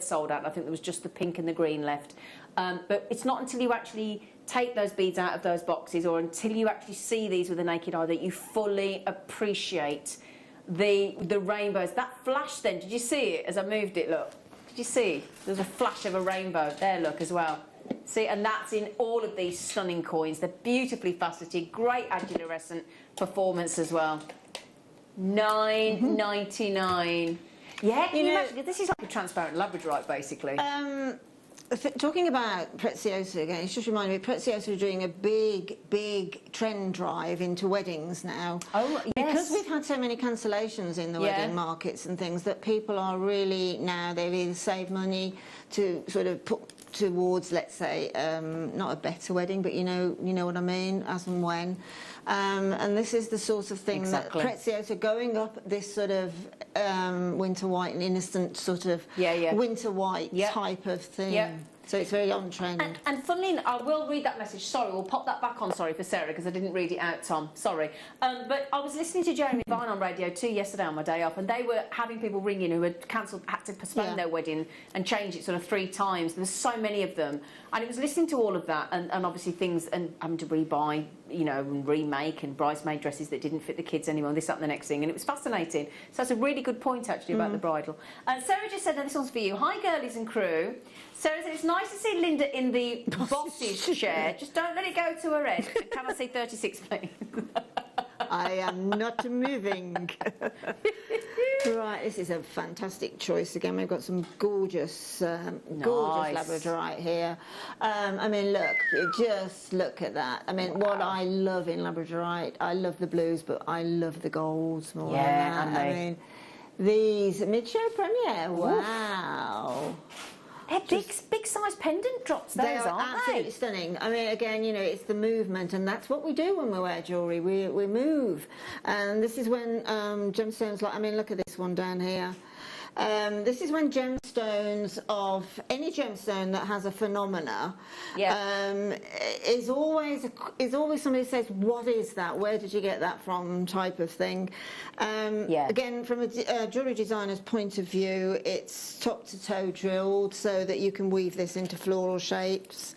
[SPEAKER 8] sold out. I think there was just the pink and the green left. But it's not until you actually take those beads out of those boxes, or until you actually see these with the naked eye, that you fully appreciate the rainbows. That flash then, did you see it as I moved it? Look, did you see? There's a flash of a rainbow there, look, as well. See, and that's in all of these stunning coins. They're beautifully faceted, great adolescent performance as well. $9.99. Yeah, can you imagine? This is like a transparent labradorite, basically.
[SPEAKER 13] Talking about Preziosa again, it's just reminded me, Preziosa are doing a big trend drive into weddings now.
[SPEAKER 8] Oh, yes.
[SPEAKER 13] Because we've had so many cancellations in the wedding markets and things, that people are really now, they've either saved money to sort of put towards, let's say, not a better wedding, but you know what I mean, as and when. And this is the sort of thing that Preziosa going up this sort of winter white and innocent sort of winter white type of thing. Yeah. So it's very on trend.
[SPEAKER 8] And funnily enough, I will read that message. Sorry, we'll pop that back on, sorry, for Sarah, because I didn't read it out, Tom. Sorry. But I was listening to Jeremy Vine on Radio 2 yesterday on my day off, and they were having people ring in who had cancelled, had to postpone their wedding and change it sort of 3 times. There's so many of them. And it was listening to all of that, and obviously things, and having to rebuy, you know, and remake, and bridesmaid dresses that didn't fit the kids anymore, this, that and the next thing. And it was fascinating. So that's a really good point, actually, about the bridal. And Sarah just said, now this one's for you. Hi, girlies and crew. Sarah said, it's nice to see Linda in the boss's chair. Just don't let it go to her head. Can I see 36, please?
[SPEAKER 13] I am not moving. Right, this is a fantastic choice again. We've got some gorgeous labradorite here. I mean, look, just look at that. I mean, what I love in labradorite, I love the blues, but I love the golds more.
[SPEAKER 8] Yeah,
[SPEAKER 13] than that. I mean, these mid-show premiere. Wow.
[SPEAKER 8] They're big size pendant drops, those, aren't they?
[SPEAKER 13] Absolutely stunning. I mean, again, you know, it's the movement, and that's what we do when we wear jewellery. We move, and this is when gemstones like. I mean, look at this one down here. This is when gemstones of any gemstone that has a phenomena is always somebody says, what is that? Where did you get that from? Type of thing. Again, from a jewellery designer's point of view, it's top to toe drilled so that you can weave this into floral shapes.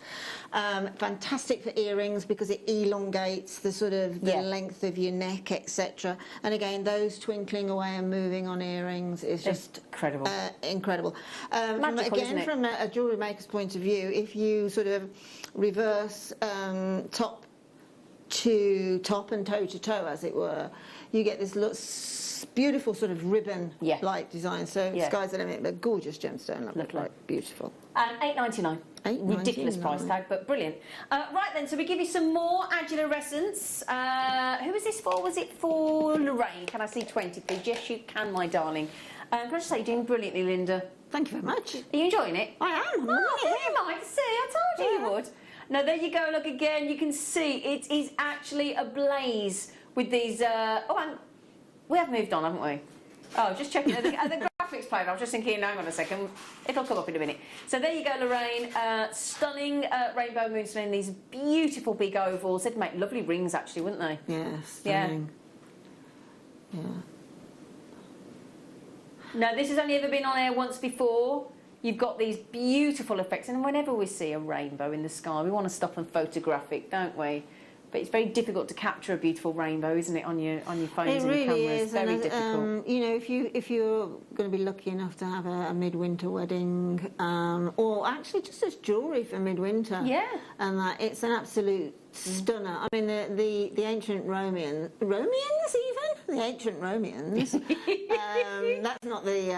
[SPEAKER 13] Fantastic for earrings because it elongates the sort of the length of your neck, etc. And again, those twinkling away and moving on earrings is just
[SPEAKER 8] incredible.
[SPEAKER 13] Incredible.
[SPEAKER 8] Magical, isn't it?
[SPEAKER 13] From a jewellery maker's point of view, if you sort of reverse top to top and toe to toe, as it were, you get this beautiful sort of ribbon-like design. So sky's the limit, but gorgeous gemstone. Look like beautiful.
[SPEAKER 8] And $8.99. Ridiculous price tag, but brilliant. Right then, so we give you some more adulorescence. Who was this for? Was it for Lorraine? Can I see 20, please? Yes, you can, my darling. Can I just say, you're doing brilliantly, Linda.
[SPEAKER 13] Thank you very much.
[SPEAKER 8] Are you enjoying it?
[SPEAKER 13] I am.
[SPEAKER 8] You might see. I told you you would. Now, there you go. Look again. You can see it is actually ablaze with these... and we have moved on, haven't we? Oh, just checking. Are the graphics playing? I was just thinking, hang on a second. It'll come up in a minute. So there you go, Lorraine. Stunning rainbow moonstone, these beautiful big ovals. They'd make lovely rings, actually, wouldn't they?
[SPEAKER 13] Yes.
[SPEAKER 8] Yeah. No, this has only ever been on air once before. You've got these beautiful effects, and whenever we see a rainbow in the sky, we want to stop and photograph it, don't we? But it's very difficult to capture a beautiful rainbow, isn't it, on your phones and your cameras?
[SPEAKER 13] It really is.
[SPEAKER 8] Very difficult.
[SPEAKER 13] You know, if you're going to be lucky enough to have a midwinter wedding, or actually just as jewellery for midwinter, and that it's an absolute stunner. I mean, the ancient Romans even the ancient Romans. That's not the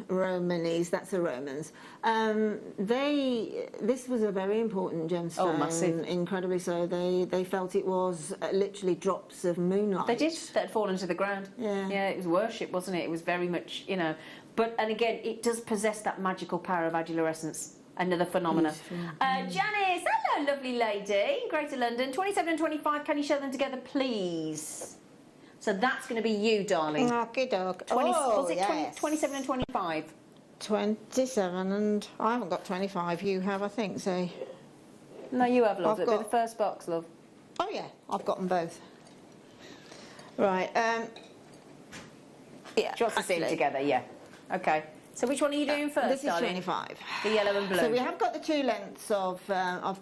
[SPEAKER 13] Romanes. That's the Romans. This was a very important gemstone.
[SPEAKER 8] Oh, massive.
[SPEAKER 13] Incredibly so. They felt it was literally drops of moonlight.
[SPEAKER 8] They did. That had fallen to the ground. Yeah, it was worship, wasn't it? It was very much, you know. But, and again, it does possess that magical power of adulorescence. Another phenomena. Janice, hello, lovely lady. Greater London, 27 and 25. Can you show them together, please? So that's going to be you, darling.
[SPEAKER 13] Okie doke.
[SPEAKER 8] 27 and 25?
[SPEAKER 13] 27 and... I haven't got 25. You have, I think, so...
[SPEAKER 8] No, you have, love. It'll be the first box, love.
[SPEAKER 13] Oh, yeah. I've got them both. Right.
[SPEAKER 8] Yeah. Do you want to see them together? Yeah. Okay. So which one are you doing first,
[SPEAKER 13] This is
[SPEAKER 8] darling?
[SPEAKER 13] 25.
[SPEAKER 8] The yellow and blue.
[SPEAKER 13] So we have got the two lengths of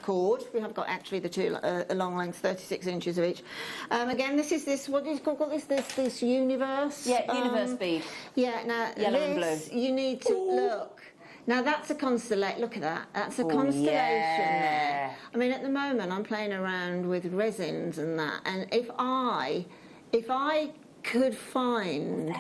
[SPEAKER 13] cord. We have got actually the two long lengths, 36 inches of each. Again, this is what is called this universe.
[SPEAKER 8] Yeah, universe bead.
[SPEAKER 13] Yeah. Now
[SPEAKER 8] yellow and blue.
[SPEAKER 13] You need to look. Now that's a constellation. Look at that. That's a constellation there. I mean, at the moment, I'm playing around with resins and that, and if I could find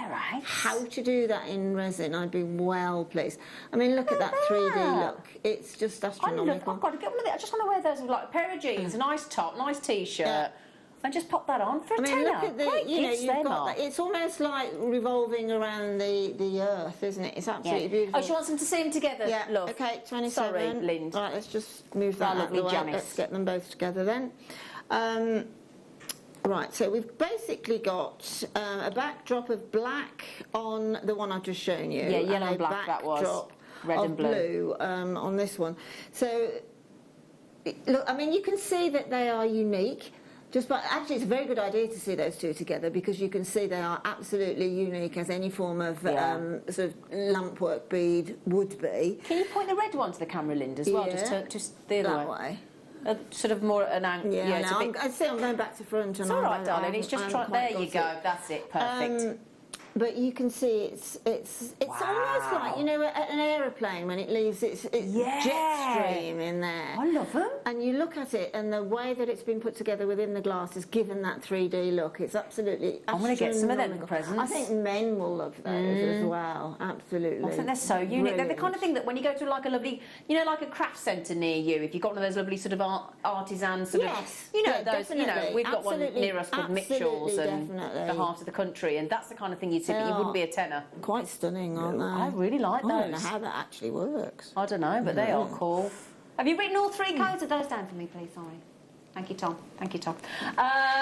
[SPEAKER 13] how to do that in resin, I'd be well pleased. I mean, look at that 3D look. It's just astronomical.
[SPEAKER 8] I've got to get one of those. I just want to wear those with like a pair of jeans, a nice top, nice t-shirt, and just pop that on for a tenner.
[SPEAKER 13] Look at the,
[SPEAKER 8] Great gifts,
[SPEAKER 13] you've got that. It's almost like revolving around the earth, isn't it? It's absolutely beautiful.
[SPEAKER 8] Oh, she wants them to see them together, love.
[SPEAKER 13] Okay, 27.
[SPEAKER 8] Sorry, Lind.
[SPEAKER 13] Right, let's just move that out of the way.
[SPEAKER 8] Janice.
[SPEAKER 13] Let's get them both together then. Right, so we've basically got a backdrop of black on the one I've just shown you.
[SPEAKER 8] Yeah, yellow and black that was. Red and
[SPEAKER 13] blue on this one. So, look, I mean, you can see that they are unique. Actually, it's a very good idea to see those two together because you can see they are absolutely unique as any form of sort of lampwork bead would be.
[SPEAKER 8] Can you point the red one to the camera, Linda, as well? Just the other way. Sort of more an angle.
[SPEAKER 13] I see. I'm going back to front.
[SPEAKER 8] It's all right, darling. It's just there. You go. That's it. Perfect.
[SPEAKER 13] But you can see it's almost like, you know, an aeroplane when it leaves its jet stream in there.
[SPEAKER 8] I love them.
[SPEAKER 13] And you look at it, and the way that it's been put together within the glass has given that 3D look. It's absolutely
[SPEAKER 8] I'm going to get some of them presents.
[SPEAKER 13] I think men will love those as well. Absolutely.
[SPEAKER 8] I think they're so unique. Brilliant. They're the kind of thing that when you go to like a lovely, you know, like a craft centre near you, if you've got one of those lovely sort of artisan sort of, you know, those,
[SPEAKER 13] definitely.
[SPEAKER 8] You know, we've got one near us called Mitchell's and the heart of the country, and that's the kind of thing you'd see, but you wouldn't be a tenner.
[SPEAKER 13] Quite stunning, aren't they?
[SPEAKER 8] I really like those.
[SPEAKER 13] I don't know how that actually works.
[SPEAKER 8] I don't know, but they are cool. Have you written all three codes of those down for me, please? Sorry. Thank you, Tom. Thank you, Tom.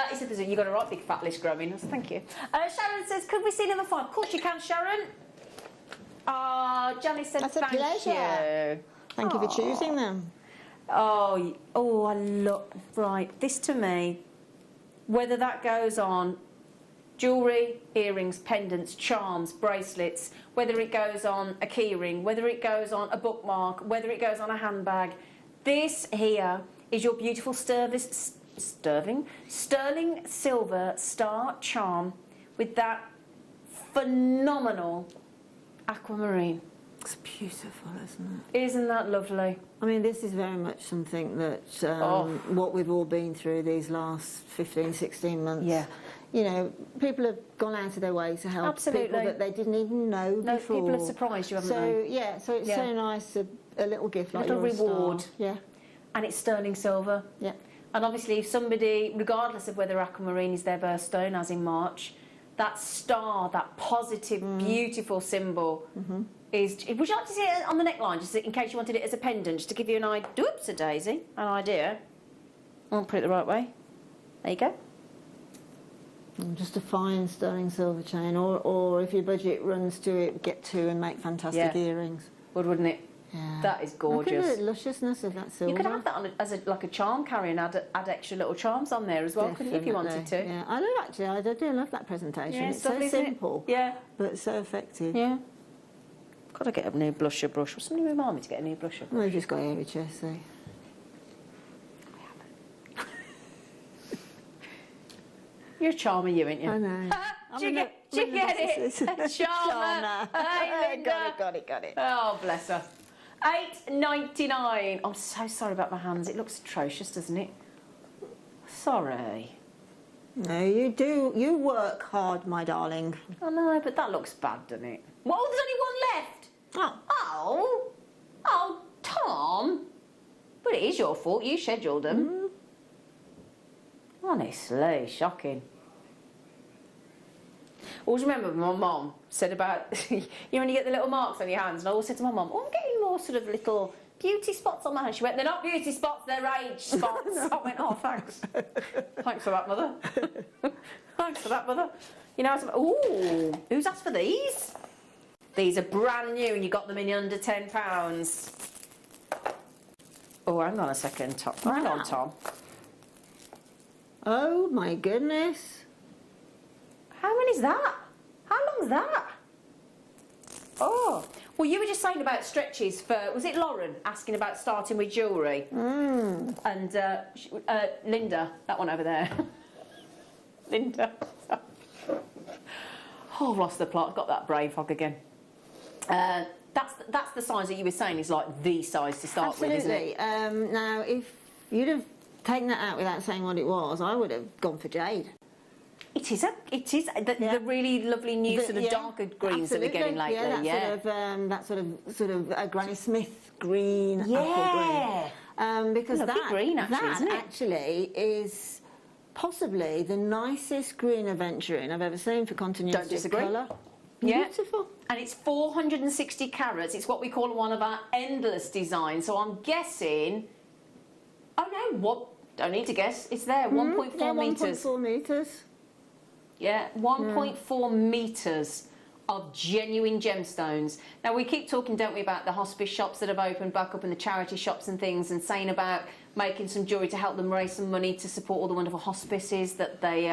[SPEAKER 8] He said you've got a right big fat list growing. I said, thank you. Sharon says, could we see number 5? Of course you can, Sharon. Oh, Janice said
[SPEAKER 13] That's a
[SPEAKER 8] thank
[SPEAKER 13] pleasure.
[SPEAKER 8] you.
[SPEAKER 13] Thank you for choosing them.
[SPEAKER 8] Oh, I love... Right, this to me, whether that goes on jewellery, earrings, pendants, charms, bracelets, whether it goes on a key ring, whether it goes on a bookmark, whether it goes on a handbag, this here is your beautiful sterling silver star charm with that phenomenal aquamarine.
[SPEAKER 13] It's beautiful, isn't it?
[SPEAKER 8] Isn't that lovely?
[SPEAKER 13] I mean, this is very much something that what we've all been through these last 15, 16 months.
[SPEAKER 8] Yeah.
[SPEAKER 13] You know, people have gone out of their way to help people that they didn't even know before.
[SPEAKER 8] People have surprised you, haven't they?
[SPEAKER 13] Yeah, so it's so nice, a little gift like
[SPEAKER 8] little
[SPEAKER 13] your
[SPEAKER 8] reward.
[SPEAKER 13] Star. Yeah.
[SPEAKER 8] And it's sterling silver.
[SPEAKER 13] Yeah.
[SPEAKER 8] And obviously, if somebody, regardless of whether aquamarine is their birthstone, as in March, that star, that positive, beautiful symbol is... Would you like to see it on the neckline, just in case you wanted it as a pendant, just to give you an idea? Oops, a daisy, an idea. I'll put it the right way. There you go.
[SPEAKER 13] Just a fine sterling silver chain, or if your budget runs to it, get two and make fantastic earrings.
[SPEAKER 8] Wouldn't it?
[SPEAKER 13] Yeah.
[SPEAKER 8] That is gorgeous.
[SPEAKER 13] Look at the lusciousness of that silver.
[SPEAKER 8] You could have that on as like a charm carrier and add extra little charms on there as well, couldn't you, if you wanted to?
[SPEAKER 13] Yeah, I do actually. I do love that presentation.
[SPEAKER 8] Yeah,
[SPEAKER 13] it's so
[SPEAKER 8] lovely, isn't it?
[SPEAKER 13] simple, but so effective.
[SPEAKER 8] Yeah. Got to get a new blusher brush. Will somebody remind me to get a new blusher brush?
[SPEAKER 13] Well, you've just got hairy chest, so.
[SPEAKER 8] You're a charmer, you, ain't you?
[SPEAKER 13] I know.
[SPEAKER 8] Do you get it? Charmer. Hey, Linda.
[SPEAKER 13] Got it.
[SPEAKER 8] Oh, bless her. $8.99. I'm so sorry about my hands. It looks atrocious, doesn't it? Sorry.
[SPEAKER 13] No, you do. You work hard, my darling.
[SPEAKER 8] I know, but that looks bad, doesn't it? Well, there's only one left. Oh, Tom. But it is your fault. You scheduled them. Honestly, shocking. Always remember my mum said about, you know, when you get the little marks on your hands, and I always said to my mum, I'm getting more sort of little beauty spots on my hands. She went, they're not beauty spots, they're age spots. I went, oh, thanks. Thanks for that, mother. Thanks for that, mother. You know, I was like, ooh, who's asked for these? These are brand new and you got them in under £10. Oh, hang on a second, Tom. Hang on, Tom.
[SPEAKER 13] Oh, my goodness.
[SPEAKER 8] How many's that? How long's that? Oh, well, you were just saying about stretches for, was it Lauren asking about starting with jewellery? And Linda, that one over there. Linda. Oh, I've lost the plot. I've got that brain fog again. That's the size that you were saying is like the size to start with, isn't it?
[SPEAKER 13] Now, if you'd have taken that out without saying what it was, I would have gone for jade.
[SPEAKER 8] It is the really lovely new sort of darker greens that we're getting lately.
[SPEAKER 13] That sort of a Granny Smith green, apple green. Because that actually is possibly the nicest green aventurine I've ever seen for continuity of colour. Beautiful.
[SPEAKER 8] And it's 460 carats. It's what we call one of our endless designs. So I'm guessing... Oh, no, what? Don't need to guess. It's there, 1.4 metres.
[SPEAKER 13] 1.4 metres.
[SPEAKER 8] Yeah, 1.4 metres of genuine gemstones. Now, we keep talking, don't we, about the hospice shops that have opened back up and the charity shops and things, and saying about making some jewellery to help them raise some money to support all the wonderful hospices that they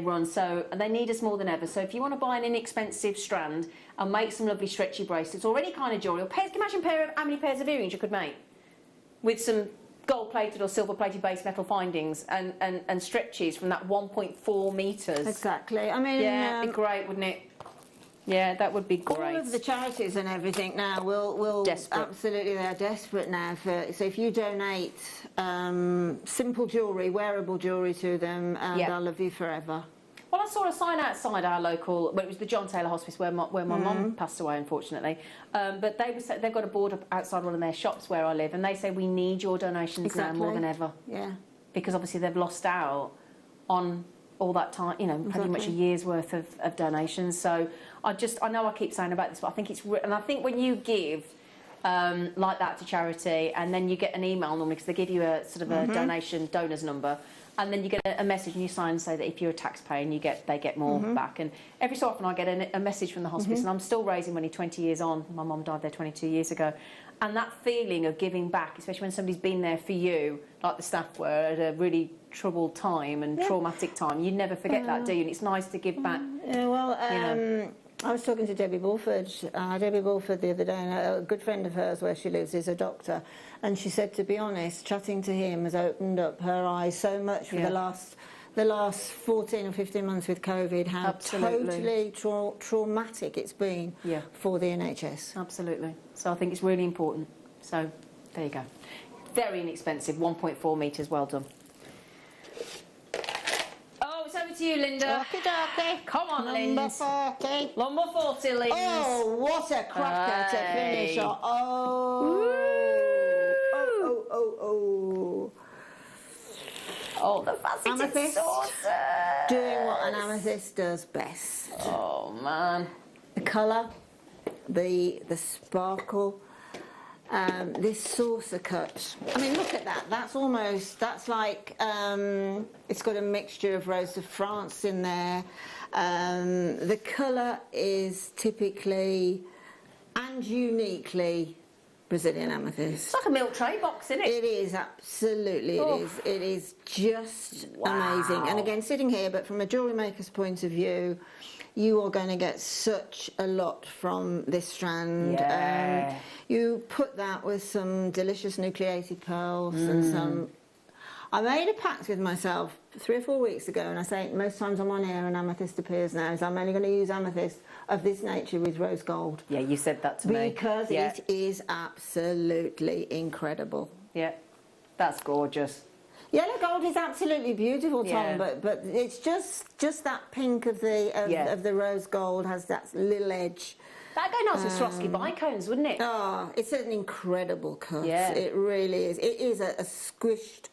[SPEAKER 8] run. So they need us more than ever. So if you want to buy an inexpensive strand and make some lovely stretchy bracelets or any kind of jewellery, or pairs, can you imagine how many pairs of earrings you could make with some gold-plated or silver-plated base metal findings and stretches from that 1.4 metres.
[SPEAKER 13] Exactly. I mean...
[SPEAKER 8] Yeah, it'd be great, wouldn't it? Yeah, that would be great.
[SPEAKER 13] All of the charities and everything now will absolutely, they're desperate now for... So if you donate simple jewellery, wearable jewellery to them, they'll love you forever.
[SPEAKER 8] Well, I saw a sign outside our local... Well, it was the John Taylor Hospice where my mum passed away, unfortunately. But they've got a board up outside one of their shops where I live, and they say, we need your donations now more than ever.
[SPEAKER 13] Yeah.
[SPEAKER 8] Because obviously they've lost out on all that time, you know, pretty much a year's worth of donations. So I know I keep saying about this, but I think it's... And I think when you give... like that to charity, and then you get an email normally because they give you a sort of a donors number, and then you get a message and you sign and say that if you're a taxpayer and they get more back. And every so often I get a message from the hospice, and I'm still raising money 20 years on. My mum died there 22 years ago. And that feeling of giving back, especially when somebody's been there for you, like the staff were at a really troubled time and traumatic time, you never forget that, do you? And it's nice to give back.
[SPEAKER 13] Yeah, well, I was talking to Debbie Bulford the other day, and a good friend of hers where she lives is a doctor, and she said, to be honest, chatting to him has opened up her eyes so much for the last 14 or 15 months with COVID, how totally traumatic it's been for the NHS.
[SPEAKER 8] Absolutely. So I think it's really important. So there you go. Very inexpensive, 1.4 metres, well done. Oh, it's over to you, Linda.
[SPEAKER 13] Okie dokie.
[SPEAKER 8] Come on, Linda.
[SPEAKER 13] Number 40.
[SPEAKER 8] Number 40, Linda.
[SPEAKER 13] Oh, what a cracker to finish on.
[SPEAKER 8] Oh, the faceted saucer.
[SPEAKER 13] Doing what an amethyst does best.
[SPEAKER 8] Oh, man.
[SPEAKER 13] The colour, the sparkle, this saucer cut. I mean, look at that. That's like, it's got a mixture of Rose of France in there. The colour is typically and uniquely Brazilian amethyst.
[SPEAKER 8] It's like a milk tray box, isn't it?
[SPEAKER 13] It is, absolutely it is. It is just amazing. And again, sitting here, but from a jewellery maker's point of view, you are going to get such a lot from this strand.
[SPEAKER 8] Yeah.
[SPEAKER 13] You put that with some delicious nucleated pearls and some... I made a pact with myself 3 or 4 weeks ago, and I say most times I'm on air and amethyst appears now, is I'm only going to use amethyst of this nature with rose gold.
[SPEAKER 8] Yeah, you said that to me.
[SPEAKER 13] Because it is absolutely incredible.
[SPEAKER 8] Yeah, that's gorgeous.
[SPEAKER 13] Yellow gold is absolutely beautiful, Tom, but it's just that pink of the rose gold has that little edge.
[SPEAKER 8] That'd go nice with Swarovski bicones, wouldn't it?
[SPEAKER 13] Oh, it's an incredible cut.
[SPEAKER 8] Yeah.
[SPEAKER 13] It really is. It is a squished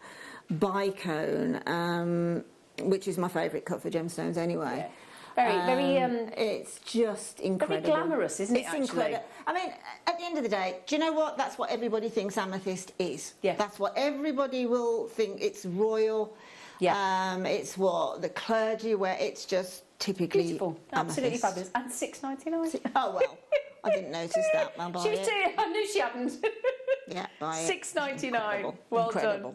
[SPEAKER 13] bicone, which is my favourite cut for gemstones anyway.
[SPEAKER 8] Yeah. Very,
[SPEAKER 13] it's just incredible.
[SPEAKER 8] Very glamorous, isn't it,
[SPEAKER 13] It's
[SPEAKER 8] actually?
[SPEAKER 13] incredible. I mean, at the end of the day, do you know what? That's what everybody thinks amethyst is.
[SPEAKER 8] Yeah.
[SPEAKER 13] That's what everybody will think. It's royal.
[SPEAKER 8] Yeah.
[SPEAKER 13] It's what the clergy wear. It's just typically
[SPEAKER 8] beautiful.
[SPEAKER 13] amethyst.
[SPEAKER 8] Absolutely fabulous. And $6.99.
[SPEAKER 13] Oh, well, I didn't notice that. I'll buy
[SPEAKER 8] She was
[SPEAKER 13] it.
[SPEAKER 8] too, I knew she hadn't.
[SPEAKER 13] Yeah, buy it.
[SPEAKER 8] $6.99. Well
[SPEAKER 13] Incredible.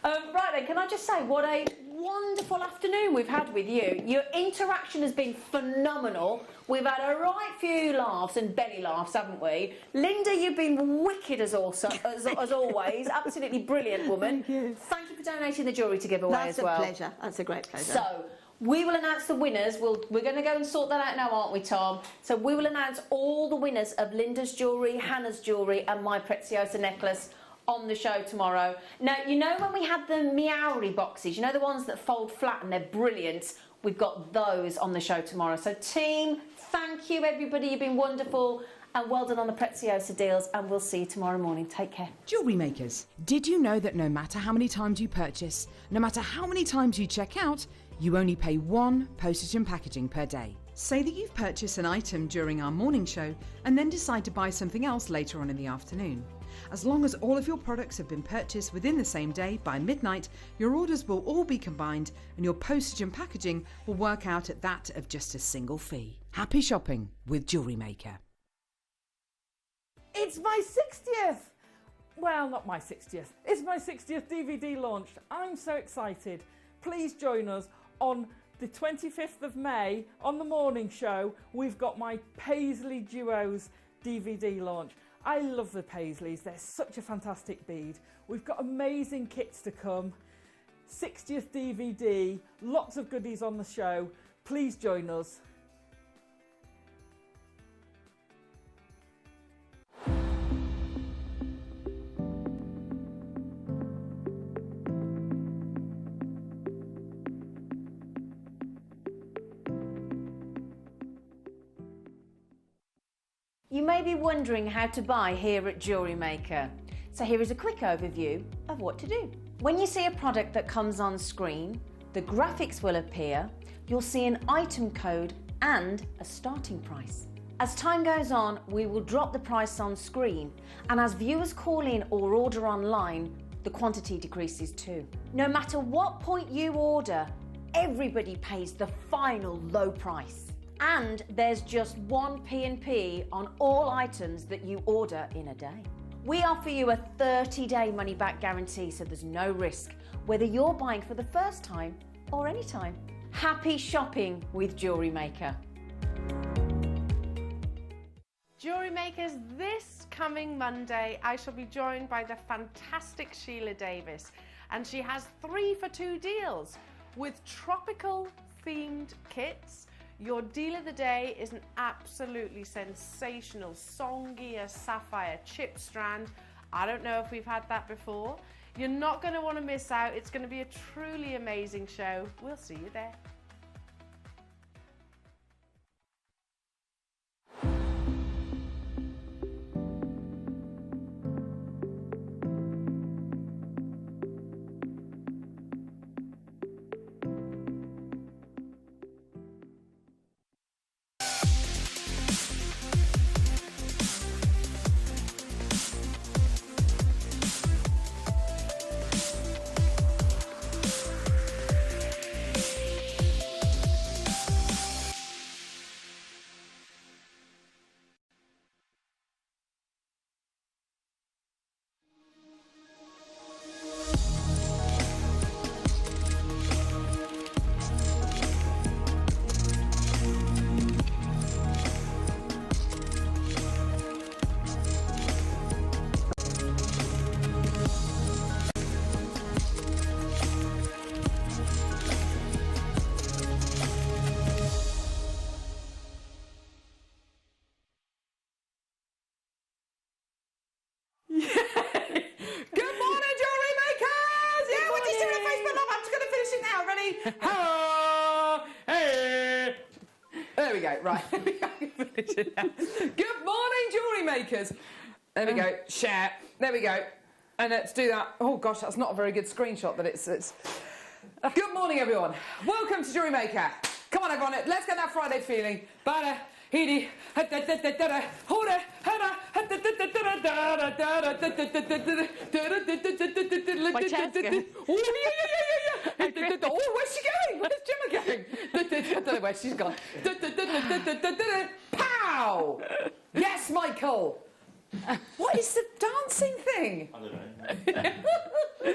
[SPEAKER 8] done. Right then, can I just say what a wonderful afternoon we've had with you. Your interaction has been phenomenal. We've had a right few laughs and belly laughs, haven't we? Linda, you've been wicked as always. Absolutely brilliant woman.
[SPEAKER 13] Thank you.
[SPEAKER 8] Thank you for donating the jewellery to give away as well.
[SPEAKER 13] That's a pleasure. That's a great pleasure.
[SPEAKER 8] So, we will announce the winners. We're going to go and sort that out now, aren't we, Tom? So we will announce all the winners of Linda's jewellery, Hannah's jewellery and my Preziosa necklace on the show tomorrow. Now, you know when we had the Meowry boxes, you know the ones that fold flat and they're brilliant? We've got those on the show tomorrow. So team, thank you everybody, you've been wonderful. And well done on the Preziosa deals, and we'll see you tomorrow morning. Take care.
[SPEAKER 6] Jewellery makers, did you know that no matter how many times you purchase, no matter how many times you check out, you only pay 1 postage and packaging per day? Say that you've purchased an item during our morning show and then decide to buy something else later on in the afternoon. As long as all of your products have been purchased within the same day by midnight, your orders will all be combined and your postage and packaging will work out at that of just a single fee. Happy shopping with Jewellery Maker.
[SPEAKER 11] It's my 60th! Well, not my 60th. It's my 60th DVD launch. I'm so excited. Please join us on the 25th of May on the morning show. We've got my Paisley Duos DVD launch. I love the Paisleys. They're such a fantastic bead. We've got amazing kits to come. 60th DVD, lots of goodies on the show. Please join us.
[SPEAKER 8] You may be wondering how to buy here at Jewellery Maker. So here is a quick overview of what to do. When you see a product that comes on screen, the graphics will appear, you'll see an item code and a starting price. As time goes on, we will drop the price on screen, and as viewers call in or order online, the the quantity decreases too. No matter what point you order, everybody pays the final low price. And there's just one P&P on all items that you order in a day. We offer you a 30-day money-back guarantee, so there's no risk, whether you're buying for the first time or any time. Happy shopping with Jewellery Maker.
[SPEAKER 14] Jewellery Makers, this coming Monday, I shall be joined by the fantastic Sheila Davis, and she has 3 for 2 deals with tropical themed kits. Your deal of the day is an absolutely sensational Songia Sapphire chip strand. I don't know if we've had that before. You're not going to want to miss out. It's going to be a truly amazing show. We'll see you there.
[SPEAKER 3] There we go, right. Good morning, Jewellery Makers. There we go, share. There we go. And let's do that. Oh gosh, that's not a very good screenshot, but it's... Good morning, everyone. Welcome to Jewellery Maker. Come on, everyone, let's get that Friday feeling.
[SPEAKER 5] My chair's good.
[SPEAKER 3] Oh, where's she going? Where's Gemma going? I don't know where she's gone. Pow! Yes, Michael. What is the dancing thing?
[SPEAKER 4] I don't know.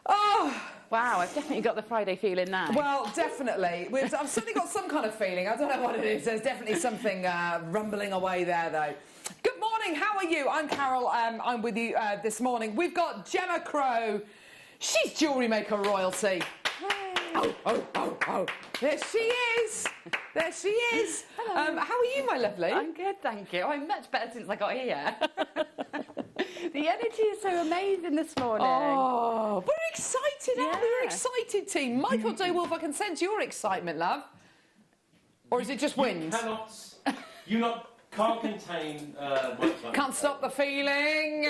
[SPEAKER 3] Oh.
[SPEAKER 5] Wow, I've definitely got the Friday feeling now.
[SPEAKER 3] Well, definitely. I've certainly got some kind of feeling. I don't know what it is. There's definitely something rumbling away there, though. Good morning. How are you? I'm Carol. I'm with you this morning. We've got Gemma Crow. She's Jewellery Maker royalty.
[SPEAKER 5] Hey.
[SPEAKER 3] Oh. There she is. There she is.
[SPEAKER 5] Hello.
[SPEAKER 3] How are you, my lovely?
[SPEAKER 5] I'm good, thank you. I'm much better since I got here. The energy is so amazing this morning.
[SPEAKER 3] Oh, we're excited, aren't we? We're excited, team. Michael J. Wolf, I can sense your excitement, love. Or is it just wind?
[SPEAKER 4] You can't contain...
[SPEAKER 3] Can't stop the feeling.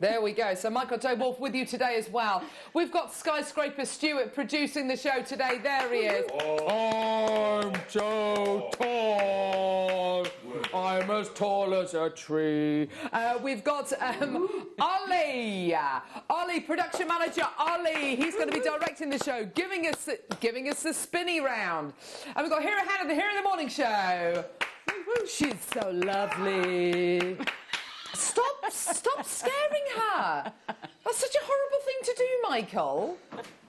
[SPEAKER 3] There we go. So Michael J. Wolf with you today as well. We've got Skyscraper Stewart producing the show today. There he is. I'm so tall. I'm as tall as a tree. We've got Ollie. Ollie, production manager Ollie. He's going to be directing the show, giving us the spinny round. And we've got Hera Hannah, the Hero in the Morning Show. She's so lovely. Stop scaring her. That's such a horrible thing to do, Michael.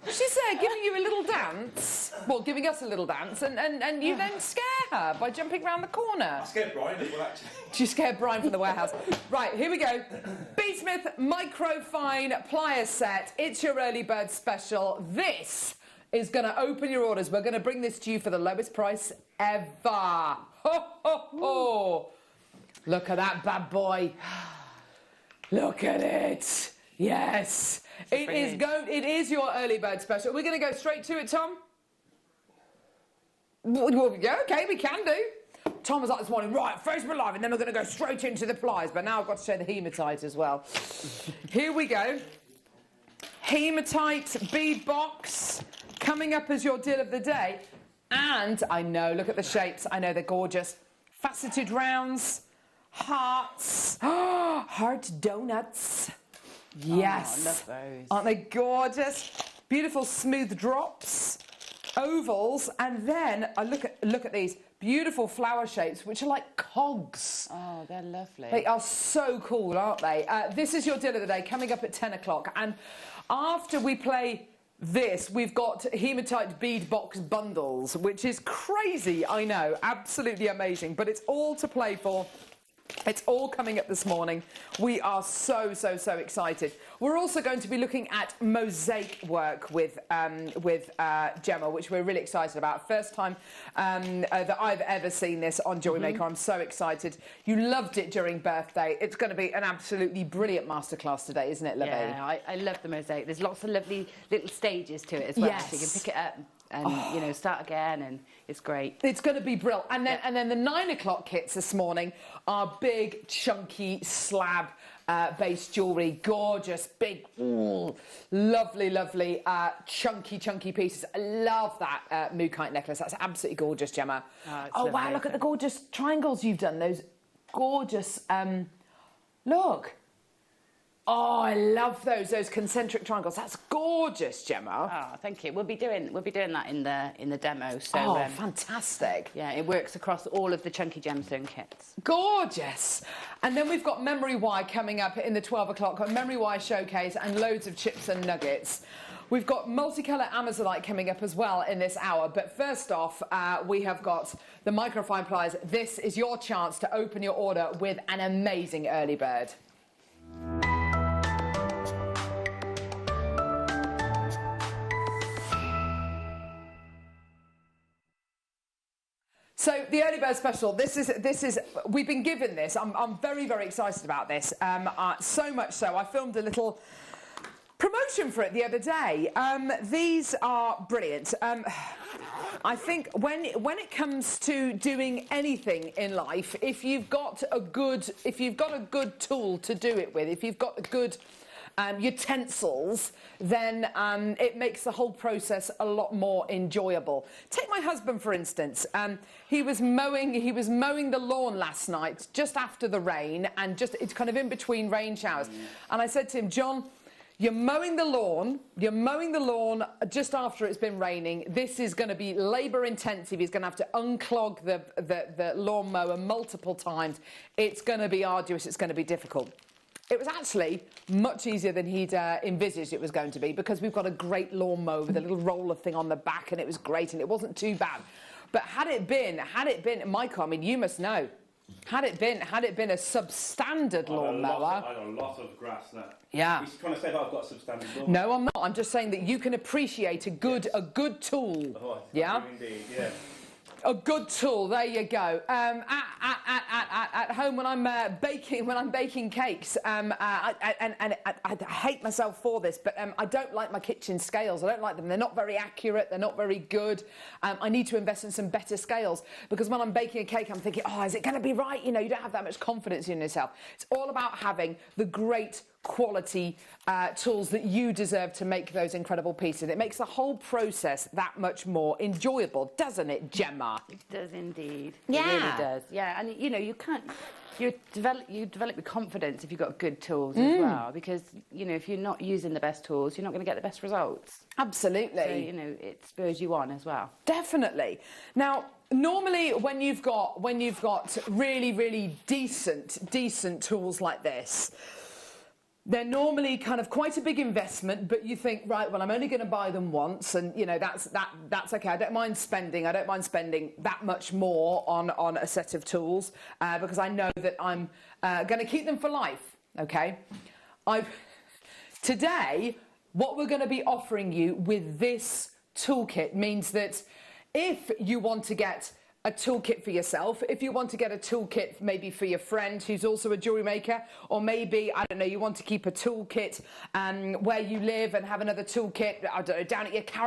[SPEAKER 3] She's there giving you a little dance. Well, giving us a little dance, and you then scare her by jumping round the corner.
[SPEAKER 4] I scared Brian as well, actually.
[SPEAKER 3] She scared Brian from the warehouse. Right, here we go. B. Smith Microfine Plier Set. It's your early bird special. This is going to open your orders. We're going to bring this to you for the lowest price ever. Ho, ho, ho. Look at that bad boy. Look at it. Yes. It is your early bird special. We're going to go straight to it, Tom? Well, yeah, okay, we can do. Tom was like this morning, right, Facebook Live, and then we're going to go straight into the pliers, but now I've got to show the hematite as well. Here we go. Hematite bead box coming up as your deal of the day. And I know, look at the shapes. I know they're gorgeous. Faceted rounds. Hearts, heart donuts,
[SPEAKER 16] Yes.
[SPEAKER 5] Oh, I love those.
[SPEAKER 16] Aren't they gorgeous? Beautiful smooth drops, ovals, and then I look at these beautiful flower shapes, which are like cogs.
[SPEAKER 5] Oh, they're lovely.
[SPEAKER 16] They are so cool, aren't they? This is your deal of the day, coming up at 10 o'clock. And after we play this, we've got hematite bead box bundles, which is crazy, I know, absolutely amazing. But it's all to play for. It's all coming up this morning. We are so excited. We're also going to be looking at mosaic work with Gemma, which we're really excited about. First time that I've ever seen this on Jewellery Maker. I'm so excited. You loved it during birthday. It's going to be an absolutely brilliant masterclass today, isn't it, Lovey?
[SPEAKER 5] Yeah, I love the mosaic. There's lots of lovely little stages to it as well.
[SPEAKER 16] Yes.
[SPEAKER 5] So you can pick it up and you know, start again, and it's great.
[SPEAKER 16] It's going to be brilliant. And then the 9 o'clock kits this morning are big, chunky slab based jewellery, gorgeous, big, lovely, chunky pieces. I love that mookaite necklace. That's absolutely gorgeous, Gemma. Oh wow, look at the gorgeous triangles you've done. Those gorgeous, look. Oh, I love those concentric triangles. That's gorgeous, Gemma.
[SPEAKER 5] Oh, thank you. We'll be doing that in the demo. So,
[SPEAKER 16] fantastic.
[SPEAKER 5] Yeah, it works across all of the chunky gemstone kits.
[SPEAKER 16] Gorgeous. And then we've got memory wire coming up in the 12 o'clock, memory wire showcase and loads of chips and nuggets. We've got multicolour Amazonite coming up as well in this hour. But first off, we have got the microfine pliers. This is your chance to open your order with an amazing early bird. So the early bird special, this is we've been given this. I'm very excited about this. So much so I filmed a little promotion for it the other day. These are brilliant. I think when it comes to doing anything in life, if you've got a good tool to do it with, if you've got a good utensils, then it makes the whole process a lot more enjoyable. Take my husband, for instance. He was mowing the lawn last night, just after the rain, and it's kind of in between rain showers. And I said to him, John, you're mowing the lawn just after it's been raining. This is going to be labour intensive. He's going to have to unclog the lawnmower multiple times. It's going to be arduous. It's going to be difficult. It was actually much easier than he'd envisaged it was going to be, because we've got a great lawnmower with a little roller thing on the back, and it was great, and it wasn't too bad. But had it been, Michael, I mean, you must know, had it been a substandard lawnmower.
[SPEAKER 4] I got a lot of grass now.
[SPEAKER 16] Yeah.
[SPEAKER 4] He's trying to say that I've got a substandard lawnmower.
[SPEAKER 16] No, I'm not. I'm just saying that you can appreciate a good tool.
[SPEAKER 4] Oh,
[SPEAKER 16] yeah.
[SPEAKER 4] Indeed, yeah.
[SPEAKER 16] A good tool. There you go. At home when I'm baking cakes, and I hate myself for this, but I don't like my kitchen scales. I don't like them. They're not very accurate. They're not very good. I need to invest in some better scales, because when I'm baking a cake, I'm thinking, oh, is it going to be right? You know, you don't have that much confidence in yourself. It's all about having the great quality tools that you deserve to make those incredible pieces. It makes the whole process that much more enjoyable, doesn't it, Gemma?
[SPEAKER 5] It does indeed.
[SPEAKER 16] Yeah.
[SPEAKER 5] It really does. Yeah, and you know, you develop with confidence if you've got good tools as well, because you know, if you're not using the best tools, you're not going to get the best results.
[SPEAKER 16] Absolutely.
[SPEAKER 5] So you know, it spurs you on as well.
[SPEAKER 16] Definitely. Now, normally when you've got really decent tools like this, they're normally kind of quite a big investment, but you think, right, well, I'm only going to buy them once, and you know, that's okay. I don't mind spending that much more on a set of tools, because I know that I'm going to keep them for life. Okay, today, what we're going to be offering you with this toolkit means that if you want to get a toolkit for yourself, if you want to get a toolkit maybe for your friend who's also a jewellery maker, or maybe, I don't know, you want to keep a toolkit where you live and have another toolkit, I don't know, down at your caravan